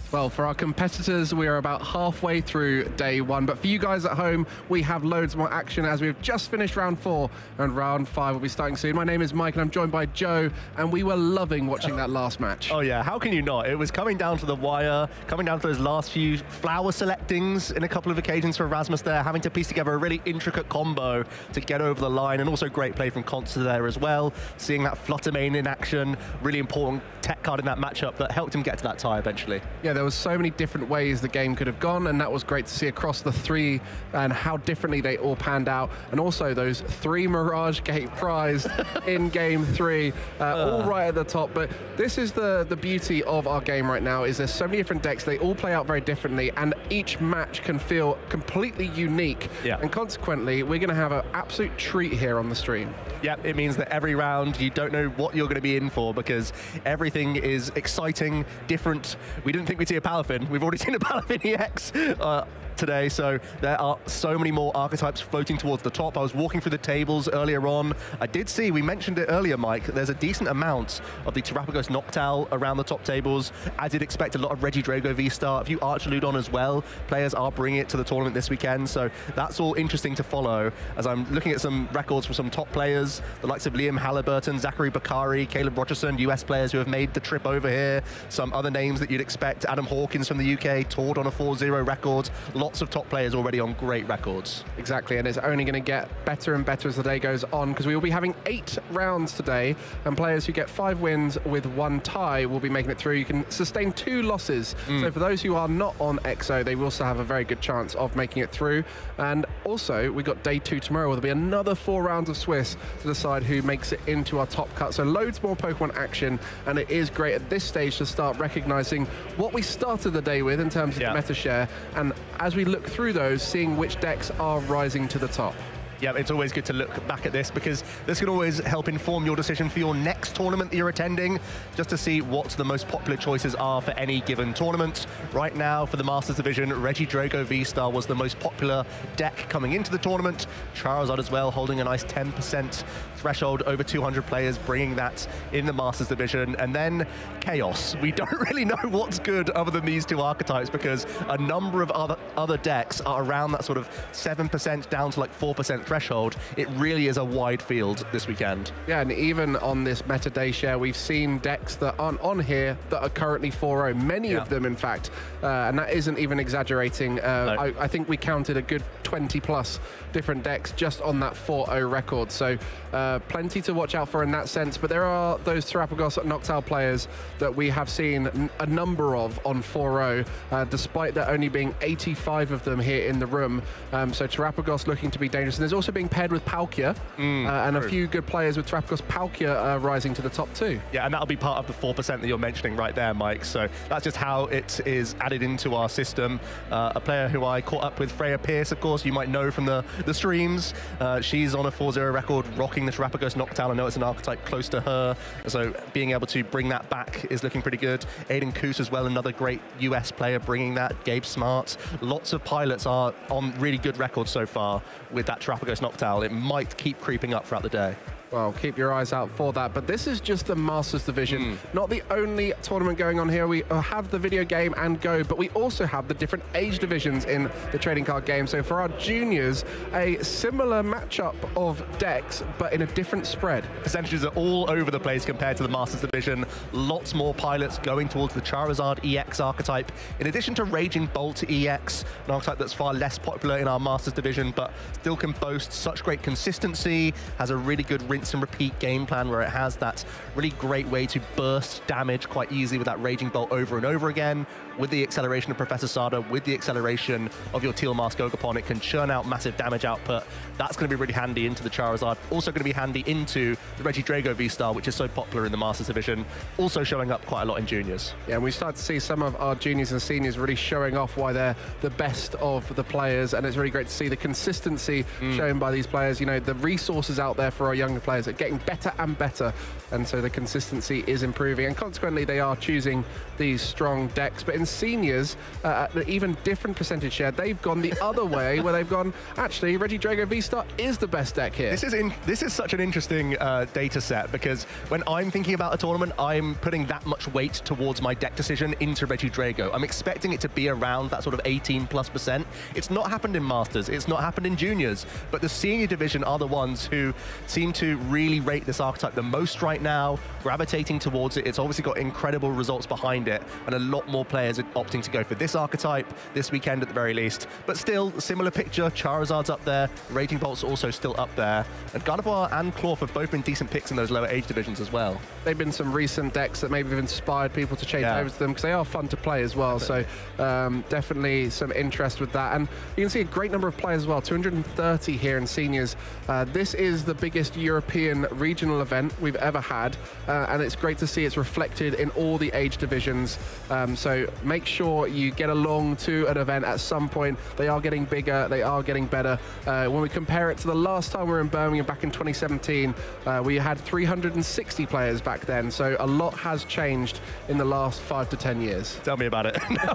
Speaker 6: Well, for our competitors, we are about halfway through day 1, but for you guys at home, we have loads more action as we've just finished round 4 and round 5 will be starting soon. My name is Mike and I'm joined by Joe, and we were loving watching that last match.
Speaker 8: Oh yeah, how can you not? It was coming down to the wire, coming down to those last few flower selectings in a couple of occasions for Erasmus there, having to piece together a really intricate combo to get over the line, and also great play from Consta there as well. Seeing that Fluttermane in action, really important tech card in that matchup that helped him get to that tie eventually.
Speaker 6: Yeah, there was so many different ways the game could have gone, and that was great to see across the 3 and how differently they all panned out, and also those 3 Mirage Gate prize in game 3, all right at the top. But this is the beauty of our game right now, is there's so many different decks, they all play out very differently, and each match can feel completely unique, and consequently we're going to have an absolute treat here on the stream.
Speaker 8: Yep, it means that every round you don't know what you're going to be in for, because everything is exciting, different. We didn't think we'd see a Palafin. We've already seen a Palafin EX today, so there are so many more archetypes floating towards the top. I was walking through the tables earlier on. I did see, we mentioned it earlier, Mike, there's a decent amount of the Terrapagos Noctowl around the top tables. As you'd expect, a lot of Regidrago V-Star, a few Archaludon as well. Players are bringing it to the tournament this weekend, so that's all interesting to follow. As I'm looking at some records from some top players, the likes of Liam Halliburton, Zachary Bakari, Caleb Rogerson, US players who have made the trip over here. Some other names that you'd expect, Adam Hawkins from the UK, toured on a 4-0 record. Lots of top players already on great records.
Speaker 6: Exactly, and it's only going to get better and better as the day goes on, because we will be having 8 rounds today, and players who get 5 wins with 1 tie will be making it through. You can sustain 2 losses, so for those who are not on EXO, they will still have a very good chance of making it through. And also, we got day 2 tomorrow, where there'll be another 4 rounds of Swiss to decide who makes it into our top cut. So loads more Pokemon action, and it is great at this stage to start recognizing what we started the day with in terms of the meta share, and as we look through those, seeing which decks are rising to the top.
Speaker 8: Yeah, it's always good to look back at this, because this can always help inform your decision for your next tournament that you're attending, just to see what the most popular choices are for any given tournament. Right now, for the Masters Division, Regidrago V-Star was the most popular deck coming into the tournament. Charizard as well, holding a nice 10% threshold, over 200 players bringing that in the Masters Division. And then Chaos. We don't really know what's good other than these 2 archetypes, because a number of other decks are around that sort of 7% down to like 4% threshold, it really is a wide field this weekend.
Speaker 6: Yeah, and even on this meta day share, we've seen decks that aren't on here that are currently 4-0, many of them in fact, and that isn't even exaggerating. No. I think we counted a good 20 plus different decks just on that 4-0 record, so plenty to watch out for in that sense. But there are those Terrapagos Noctowl players that we have seen a number of on 4-0, despite there only being 85 of them here in the room. So Terrapagos looking to be dangerous, and there's also being paired with Palkia, and a few good players with Terrapagos Palkia rising to the top too.
Speaker 8: Yeah, and that'll be part of the 4% that you're mentioning right there, Mike. So that's just how it is added into our system. A player who I caught up with, Freya Pierce, of course, you might know from the streams. She's on a 4-0 record, rocking the Terrapagos Noctowl. I know it's an archetype close to her, so being able to bring that back is looking pretty good. Aiden Koos as well, another great US player bringing that. Gabe Smart. Lots of pilots are on really good records so far with that Terrapagos Noctowl. It might keep creeping up throughout the day.
Speaker 6: Well, keep your eyes out for that. But this is just the Masters Division. Not the only tournament going on here. We have the video game and Go, but we also have the different age divisions in the trading card game. So for our juniors, a similar matchup of decks, but in a different spread.
Speaker 8: Percentages are all over the place compared to the Masters Division. Lots more pilots going towards the Charizard EX archetype, in addition to Raging Bolt EX, an archetype that's far less popular in our Masters Division, but still can boast such great consistency, has a really good rinse and repeat game plan where it has that really great way to burst damage quite easily with that Raging Bolt over and over again. With the acceleration of Professor Sada, with the acceleration of your Teal Mask Ogapon, it can churn out massive damage output. That's going to be really handy into the Charizard. Also going to be handy into the Regidrago V-Star, which is so popular in the Masters Division. Also showing up quite a lot in juniors.
Speaker 6: Yeah, and we start to see some of our juniors and seniors really showing off why they're the best of the players, and it's really great to see the consistency shown by these players. You know, the resources out there for our younger players are getting better and better, and so the consistency is improving, and consequently they are choosing these strong decks. But in seniors, at an even different percentage share, they've gone the other way, where they've gone, actually, Regidrago V-Star is the best deck here.
Speaker 8: This is such an interesting data set, because when I'm thinking about a tournament, I'm putting that much weight towards my deck decision into Regidrago. I'm expecting it to be around that sort of 18+%. It's not happened in Masters, it's not happened in juniors, but the senior division are the ones who seem to really rate this archetype the most right now, gravitating towards it. It's obviously got incredible results behind it, and a lot more players are opting to go for this archetype this weekend at the very least. But still, similar picture, Charizard's up there, Raging Bolt's also still up there, and Gardevoir and Clorf have both been decent picks in those lower age divisions as well.
Speaker 6: They've been some recent decks that maybe have inspired people to change over to them, because they are fun to play as well. Definitely. So definitely some interest with that. And you can see a great number of players as well, 230 here in seniors. This is the biggest European regional event we've ever had, and it's great to see it's reflected in all the age divisions. So make sure you get along to an event at some point. They are getting bigger, they are getting better. When we compare it to the last time we were in Birmingham back in 2017, we had 360 players back then, so a lot has changed in the last 5 to 10 years.
Speaker 8: Tell me about it. No,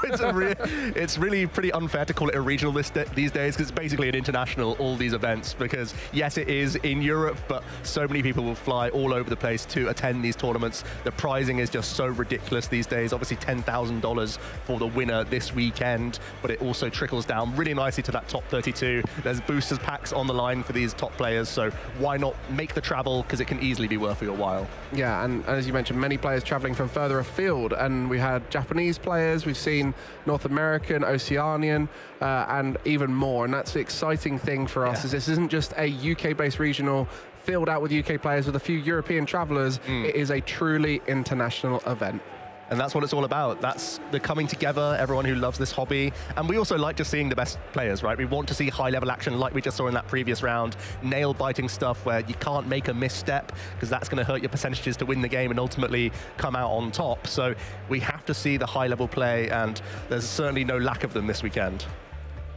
Speaker 8: it's really pretty unfair to call it a regional list these days, because it's basically an international, all these events, because yes, it is in Europe, but so many people will fly all over the place to attend these tournaments. The pricing is just so ridiculous these days. Obviously $10,000 for the winner this weekend, but it also trickles down really nicely to that top 32. There's boosters packs on the line for these top players, so why not make the travel, because it can easily be worth your while.
Speaker 6: Yeah, and as you mentioned, many players traveling from further afield, and we had Japanese players, we've seen North American, Oceanian, and even more, and that's the exciting thing for us, is this isn't just a UK-based regional filled out with UK players with a few European travelers. It is a truly international event.
Speaker 8: And that's what it's all about. That's the coming together, everyone who loves this hobby. And we also like just seeing the best players, right? We want to see high-level action like we just saw in that previous round, nail-biting stuff where you can't make a misstep, because that's going to hurt your percentages to win the game and ultimately come out on top. So we have to see the high-level play, and there's certainly no lack of them this weekend.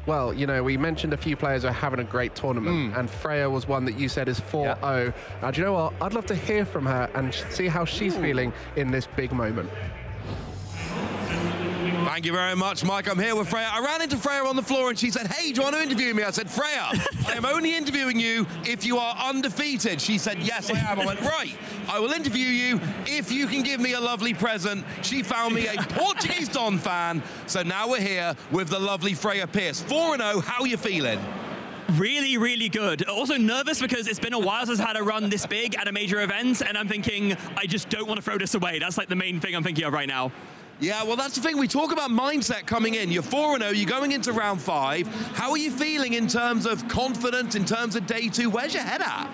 Speaker 6: Well, you know, we mentioned a few players are having a great tournament, and Freya was one that you said is 4-0. Now, do you know what? I'd love to hear from her and see how she's feeling in this big moment.
Speaker 5: Thank you very much, Mike. I'm here with Freya. I ran into Freya on the floor and she said, hey, do you want to interview me? I said, Freya, I am only interviewing you if you are undefeated. She said, yes, I am. I went, right, I will interview you if you can give me a lovely present. She found me a Portuguese Don fan. So now we're here with the lovely Freya Pierce. 4-0, how are you feeling?
Speaker 9: Really, really good. Also nervous because it's been a while since I had a run this big at a major event, and I'm thinking, I just don't want to throw this away. That's like the main thing I'm thinking of right now.
Speaker 5: Yeah, well, that's the thing. We talk about mindset coming in. You're 4-0, you're going into round 5. How are you feeling in terms of confidence, in terms of day 2? Where's your head at?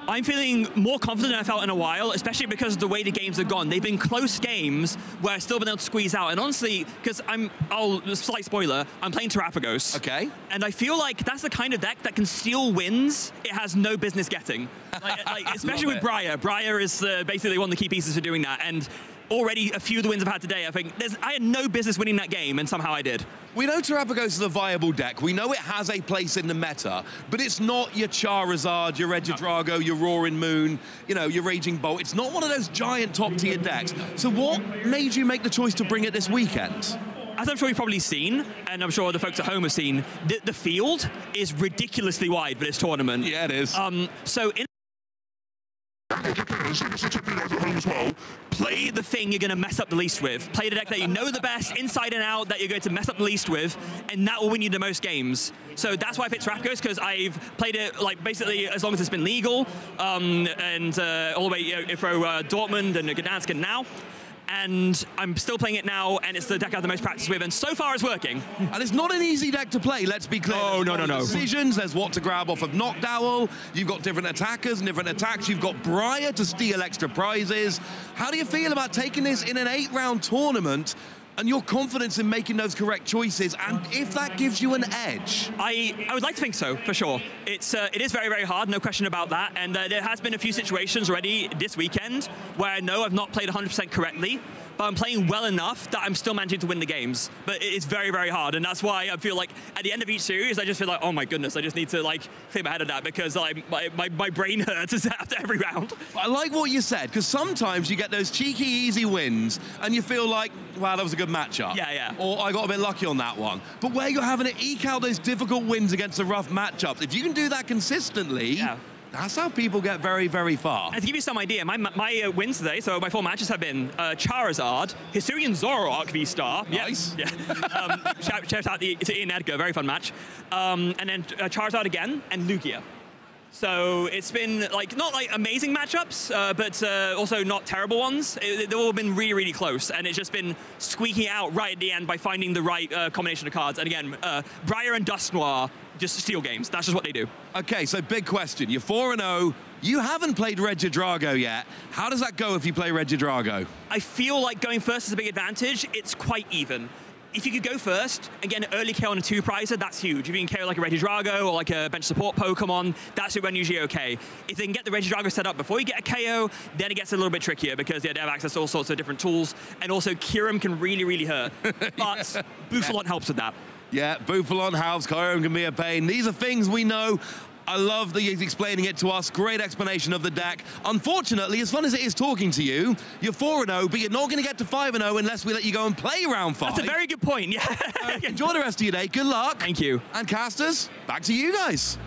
Speaker 9: I'm feeling more confident than I felt in a while, especially because of the way the games have gone. They've been close games where I've still been able to squeeze out. And honestly, because slight spoiler, I'm playing Terapagos.
Speaker 5: Okay.
Speaker 9: And I feel like that's the kind of deck that can steal wins it has no business getting. Especially with Briar. Briar is basically one of the key pieces for doing that. And already a few of the wins I've had today, I think I had no business winning that game, and somehow I did.
Speaker 5: We know Terapagos is a viable deck. We know it has a place in the meta, but it's not your Charizard, your Regidrago, your Roaring Moon, you know, your Raging Bolt. It's not one of those giant top-tier decks. So what made you make the choice to bring it this weekend?
Speaker 9: As I'm sure you've probably seen, and I'm sure the folks at home have seen, the field is ridiculously wide for this tournament.
Speaker 5: Yeah, it is.
Speaker 9: So in play the thing you're going to mess up the least with. Play the deck that you know the best, inside and out, that you're going to mess up the least with, and that will win you the most games. So that's why I picked Terapagos, because I've played it like basically as long as it's been legal, and all the way through Dortmund and Gdansk now. And I'm still playing it now, and it's the deck I have the most practice with, and so far it's working.
Speaker 5: And it's not an easy deck to play, let's be clear.
Speaker 9: Oh, no.
Speaker 5: Decisions, there's what to grab off of Knockdowel, you've got different attackers and different attacks, you've got Briar to steal extra prizes. How do you feel about taking this in an 8-round tournament and your confidence in making those correct choices, and if that gives you an edge?
Speaker 9: I would like to think so, for sure. It is very, very hard, no question about that, and there has been a few situations already this weekend where I know I've not played 100% correctly, but I'm playing well enough that I'm still managing to win the games. But it's very, very hard, and that's why I feel like at the end of each series, I just feel like, oh my goodness, I just need to like clear my head of that, because my brain hurts after every round.
Speaker 5: I like what you said, because sometimes you get those cheeky, easy wins, and you feel like, wow, that was a good matchup.
Speaker 9: Yeah.
Speaker 5: Or I got a bit lucky on that one. But where you're having to eke out those difficult wins against the rough matchups, if you can do that consistently, that's how people get very, very far.
Speaker 9: And to give you some idea, my wins today, so my 4 matches have been Charizard, Hisuian Zoroark V-Star.
Speaker 5: Nice.
Speaker 9: Yeah. Shout out to Ian Edgar, very fun match. And then Charizard again, and Lugia. So it's been not amazing matchups, but also not terrible ones. They've all been really, really close, and it's just been squeaking out right at the end by finding the right combination of cards. And again, Briar and Dusknoir just steal games. That's just what they do.
Speaker 5: Okay, so big question. You're 4-0. You haven't played Regidrago yet. How does that go if you play Regidrago?
Speaker 9: I feel like going first is a big advantage. It's quite even. If you could go first and get an early KO on a 2-prizer, that's huge. If you can KO like a Regidrago or like a bench support Pokemon, that's when usually okay. If they can get the Regidrago set up before you get a KO, then it gets a little bit trickier, because they have access to all sorts of different tools, and also Kyurem can really, really hurt. But Bufalon helps with that.
Speaker 5: Yeah, Bufalon helps, Kyurem can be a pain. These are things we know. I love that he's explaining it to us. Great explanation of the deck. Unfortunately, as fun as it is talking to you, you're 4-0, but you're not going to get to 5-0 unless we let you go and play round 5.
Speaker 9: That's a very good point, yeah.
Speaker 5: Enjoy the rest of your day. Good luck.
Speaker 9: Thank you.
Speaker 5: And casters, back to you guys.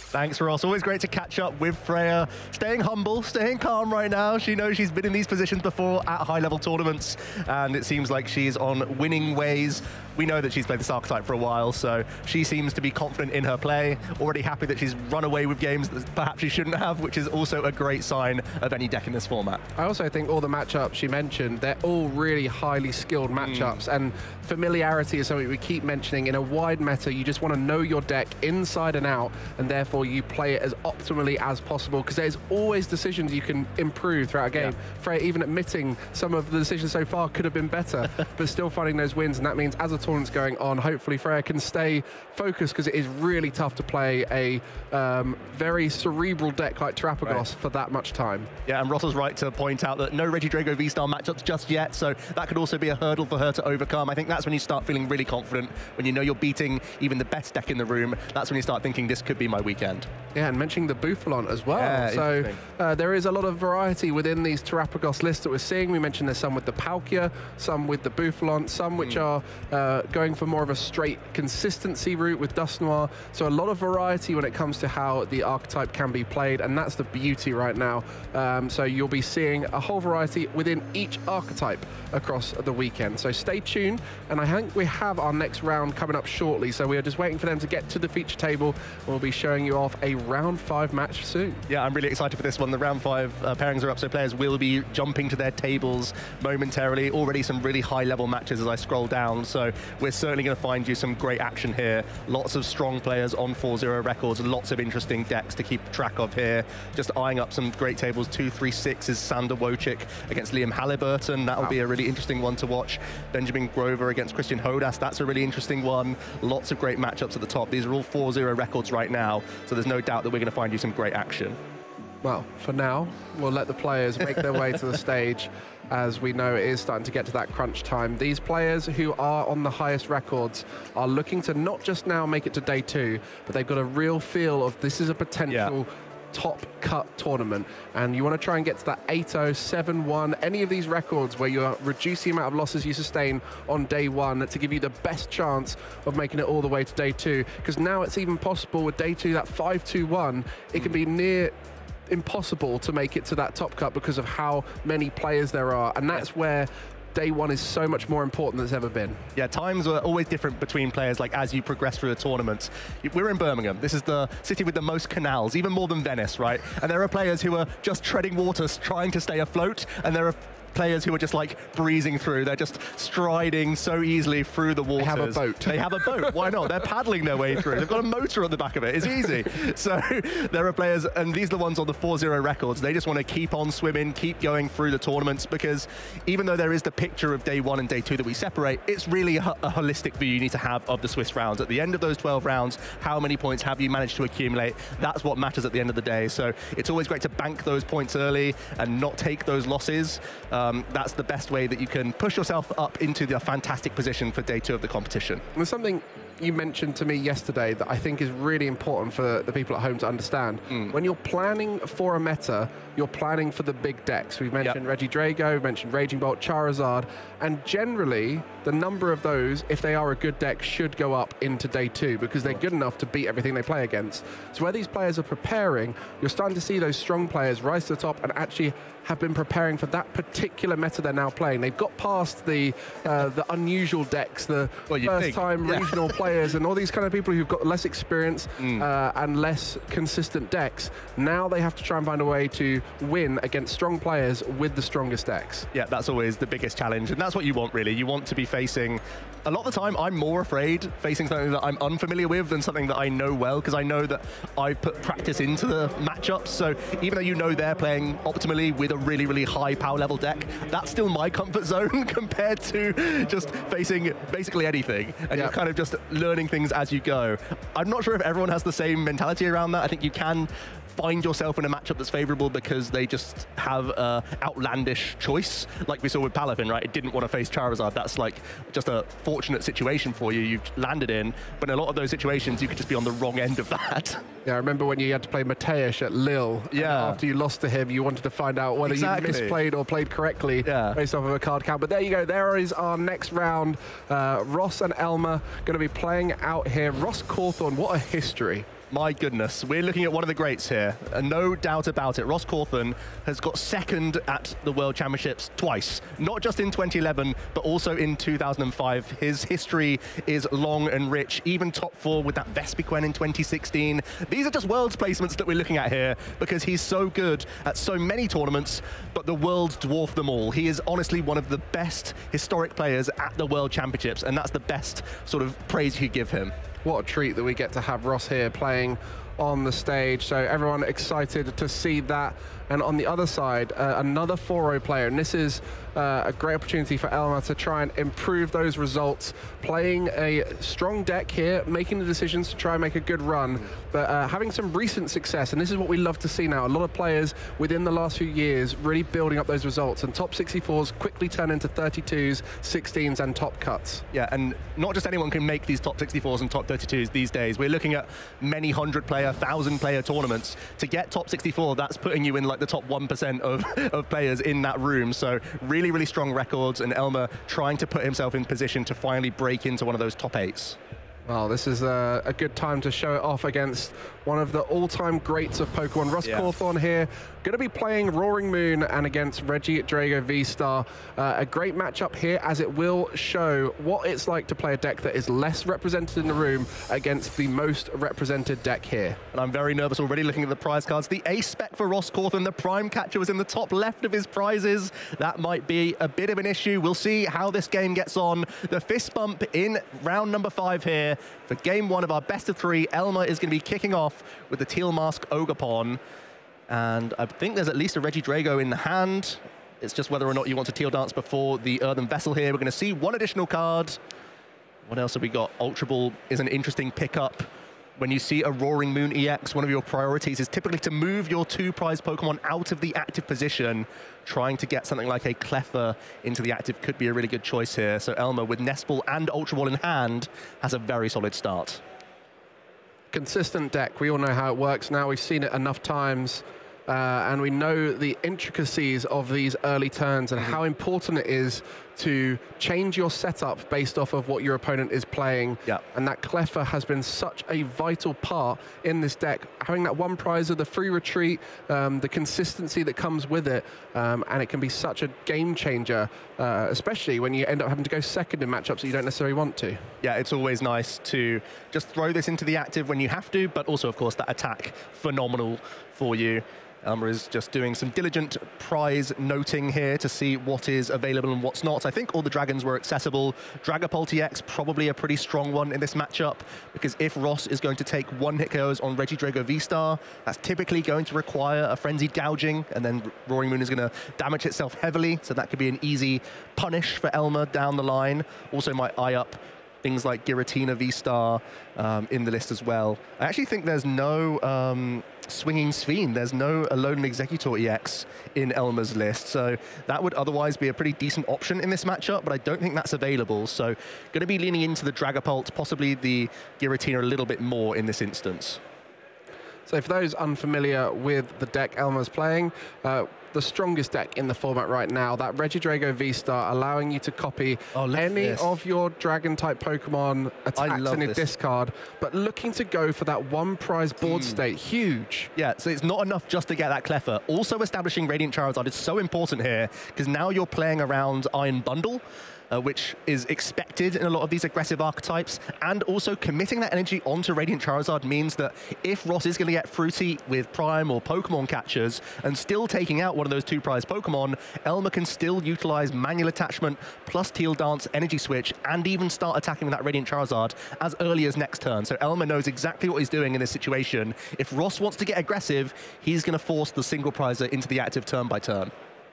Speaker 8: Thanks, Ross. Always great to catch up with Freya. Staying humble, staying calm right now. She knows she's been in these positions before at high-level tournaments, and it seems like she's on winning ways. We know that she's played this archetype for a while, so she seems to be confident in her play, already happy that she's run away with games that perhaps she shouldn't have, which is also a great sign of any deck in this format.
Speaker 10: I also think all the matchups she mentioned, they're all really highly skilled matchups, and familiarity is something we keep mentioning. In a wide meta, you just want to know your deck inside and out, and therefore you play it as optimally as possible, because there's always decisions you can improve throughout a game. Freya even admitting some of the decisions so far could have been better, but still finding those wins, and that means as a tournament's going on, hopefully Freya can stay focused, because it is really tough to play a very cerebral deck like Terapagos for that much time.
Speaker 8: Yeah, and Ross was right to point out that no Regidrago V-Star matchups just yet, so that could also be a hurdle for her to overcome. I think that's when you start feeling really confident, when you know you're beating even the best deck in the room. That's when you start thinking, this could be my weekend. weekend.
Speaker 10: Yeah, and mentioning the Bouffalon as well.
Speaker 8: Yeah,
Speaker 10: so there is a lot of variety within these Terrapagos lists that we're seeing. We mentioned there's some with the Palkia, some with the Bouffalon, some which are going for more of a straight consistency route with Dusknoir. So a lot of variety when it comes to how the archetype can be played, and that's the beauty right now. So you'll be seeing a whole variety within each archetype across the weekend. So stay tuned, and I think we have our next round coming up shortly. So we are just waiting for them to get to the feature table. We'll be showing you off a round 5 match soon.
Speaker 8: Yeah, I'm really excited for this one. The round 5 pairings are up, so players will be jumping to their tables momentarily. Already some really high-level matches as I scroll down, so we're certainly going to find you some great action here. Lots of strong players on 4-0 records, lots of interesting decks to keep track of here. Just eyeing up some great tables. 2-3-6 is Sander Wojcik against Liam Halliburton. That'll be a really interesting one to watch. Benjamin Grover against Christian Hodas. That's a really interesting one. Lots of great matchups at the top. These are all 4-0 records right now, so there's no doubt that we're going to find you some great action.
Speaker 10: Well, for now, we'll let the players make their way to the stage, as we know it is starting to get to that crunch time. These players who are on the highest records are looking to not just now make it to day 2, but they've got a real feel of this is a potential top cut tournament, and you want to try and get to that 8-0, 7-1, any of these records where you reduce the amount of losses you sustain on day 1 to give you the best chance of making it all the way to day 2, because now it's even possible with day 2, that 5-2-1, it can be near impossible to make it to that top cut because of how many players there are, and that's where day 1 is so much more important than it's ever been.
Speaker 8: Yeah, times are always different between players, like as you progress through the tournament. We're in Birmingham. This is the city with the most canals, even more than Venice, right? And there are players who are just treading water, trying to stay afloat, and there are players who are just like breezing through. They're just striding so easily through the waters.
Speaker 10: They have a boat.
Speaker 8: They have a boat. Why not? They're paddling their way through. They've got a motor on the back of it. It's easy. So there are players, and these are the ones on the 4-0 records. They just want to keep on swimming, keep going through the tournaments, because even though there is the picture of day 1 and day 2 that we separate, it's really a holistic view you need to have of the Swiss rounds. At the end of those 12 rounds, how many points have you managed to accumulate? That's what matters at the end of the day. So it's always great to bank those points early and not take those losses. That's the best way that you can push yourself up into the fantastic position for day 2 of the competition.
Speaker 10: There's something you mentioned to me yesterday that I think is really important for the people at home to understand. When you're planning for a meta, you're planning for the big decks. We've mentioned Reggie Drago, we've mentioned Raging Bolt, Charizard, and generally the number of those, if they are a good deck, should go up into day 2 because they're good enough to beat everything they play against. So where these players are preparing, you're starting to see those strong players rise to the top and actually have been preparing for that particular meta they're now playing. They've got past the unusual decks, the first-time regional players, and all these kind of people who've got less experience and less consistent decks. Now they have to try and find a way to win against strong players with the strongest decks.
Speaker 8: Yeah, that's always the biggest challenge, and that's what you want, really. You want to be facing... A lot of the time, I'm more afraid facing something that I'm unfamiliar with than something that I know well, because I know that I've put practice into the matchups. So even though you know they're playing optimally with a really, really high power level deck, that's still my comfort zone compared to just facing basically anything. And you're kind of just learning things as you go. I'm not sure if everyone has the same mentality around that. I think you can find yourself in a matchup that's favorable because they just have an outlandish choice, like we saw with Palafin, right? It didn't want to face Charizard. That's like just a fortunate situation for you. You've landed in, but in a lot of those situations, you could just be on the wrong end of that.
Speaker 10: Yeah, I remember when you had to play Mateusz at Lille. Yeah. After you lost to him, you wanted to find out whether you misplayed or played correctly based off of a card count. But there you go. There is our next round. Ross and Elmer going to be playing out here. Ross Cawthorn, what a history.
Speaker 8: My goodness, we're looking at one of the greats here, and no doubt about it. Ross Cawthorn has got second at the World Championships twice, not just in 2011, but also in 2005. His history is long and rich, even top 4 with that Vespiquen in 2016. These are just Worlds placements that we're looking at here because he's so good at so many tournaments, but the Worlds dwarf them all. He is honestly one of the best historic players at the World Championships, and that's the best sort of praise you could give him.
Speaker 10: What a treat that we get to have Ross here playing on the stage. So everyone excited to see that. And on the other side, another 4-0 player. And this is a great opportunity for Elmer to try and improve those results, playing a strong deck here, making the decisions to try and make a good run, but having some recent success. And this is what we love to see now. A lot of players within the last few years really building up those results, and top 64s quickly turn into 32s, 16s, and top cuts.
Speaker 8: Yeah, and not just anyone can make these top 64s and top 32s these days. We're looking at many 100-player, 1,000-player tournaments. To get top 64, that's putting you in like the top 1% of players in that room. So really, really strong records, and Elmer trying to put himself in position to finally break into one of those top 8s.
Speaker 10: Well, this is a good time to show it off against one of the all-time greats of Pokemon. Russ Cawthorn here, going to be playing Roaring Moon and against Reggie Drago V-Star. A great matchup here, as it will show what it's like to play a deck that is less represented in the room against the most represented deck here.
Speaker 8: And I'm very nervous already looking at the prize cards. The ace spec for Ross Cawthorn, the prime catcher was in the top left of his prizes. That might be a bit of an issue. We'll see how this game gets on. The fist bump in round number 5 here. For game 1 of our best of 3, Elmer is going to be kicking off with the Teal Mask Ogerpon. And I think there's at least a Reggie Drago in the hand. It's just whether or not you want to Teal Dance before the Earthen Vessel here. We're going to see one additional card. What else have we got? Ultra Ball is an interesting pickup. When you see a Roaring Moon EX, one of your priorities is typically to move your 2 prize Pokemon out of the active position. Trying to get something like a Cleffa into the active could be a really good choice here. So Elmer, with Nest Ball and Ultra Ball in hand, has a very solid start.
Speaker 10: Consistent deck. We all know how it works now. We've seen it enough times. And we know the intricacies of these early turns and how important it is to change your setup based off of what your opponent is playing. And that Cleffa has been such a vital part in this deck. Having that one prize of the free retreat, the consistency that comes with it, and it can be such a game changer, especially when you end up having to go second in matchups that you don't necessarily want to.
Speaker 8: Yeah, it's always nice to just throw this into the active when you have to, but also, of course, that attack, phenomenal for you. Elmer is just doing some diligent prize noting here to see what is available and what's not. I think all the dragons were accessible. Dragapult EX, probably a pretty strong one in this matchup, because if Ross is going to take 1-hit KOs on Reggie Drago V-Star, that's typically going to require a Frenzied Gouging, and then Roaring Moon is going to damage itself heavily, so that could be an easy punish for Elmer down the line. Also might eye up things like Giratina V-Star in the list as well. I actually think there's no Swinging Sphene. There's no Alolan Executor EX in Elmer's list, so that would otherwise be a pretty decent option in this matchup, but I don't think that's available, so going to be leaning into the Dragapult, possibly the Giratina a little bit more in this instance.
Speaker 10: So for those unfamiliar with the deck Elmer's playing, the strongest deck in the format right now, that Regidrago V-Star, allowing you to copy any of your Dragon-type Pokemon attacks in your discard, but looking to go for that one prize board state. Huge.
Speaker 8: Yeah, so it's not enough just to get that Cleffa. Also establishing Radiant Charizard is so important here, because now you're playing around Iron Bundle, which is expected in a lot of these aggressive archetypes, and also committing that energy onto Radiant Charizard means that if Ross is going to get fruity with Prime or Pokemon catchers and still taking out one of those 2 prize Pokemon, Elmer can still utilize Manual Attachment plus Teal Dance, Energy Switch, and even start attacking with that Radiant Charizard as early as next turn. So Elmer knows exactly what he's doing in this situation. If Ross wants to get aggressive, he's going to force the single prizer into the active turn by turn.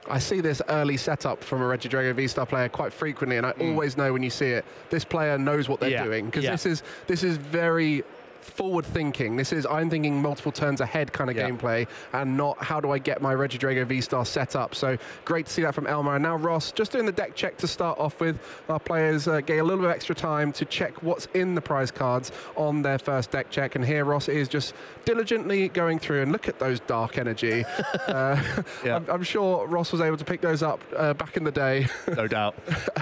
Speaker 10: I see this early setup from a Regidrago V-Star player quite frequently, and I always know when you see it, this player knows what they're doing, because this is very forward thinking. This is, I'm thinking multiple turns ahead kind of gameplay, and not how do I get my Regidrago V-Star set up. So great to see that from Elmer. And now Ross just doing the deck check to start off with. Our players get a little bit of extra time to check what's in the prize cards on their first deck check, and here Ross is just diligently going through, and look at those Dark Energy. I'm sure Ross was able to pick those up back in the day.
Speaker 8: No doubt.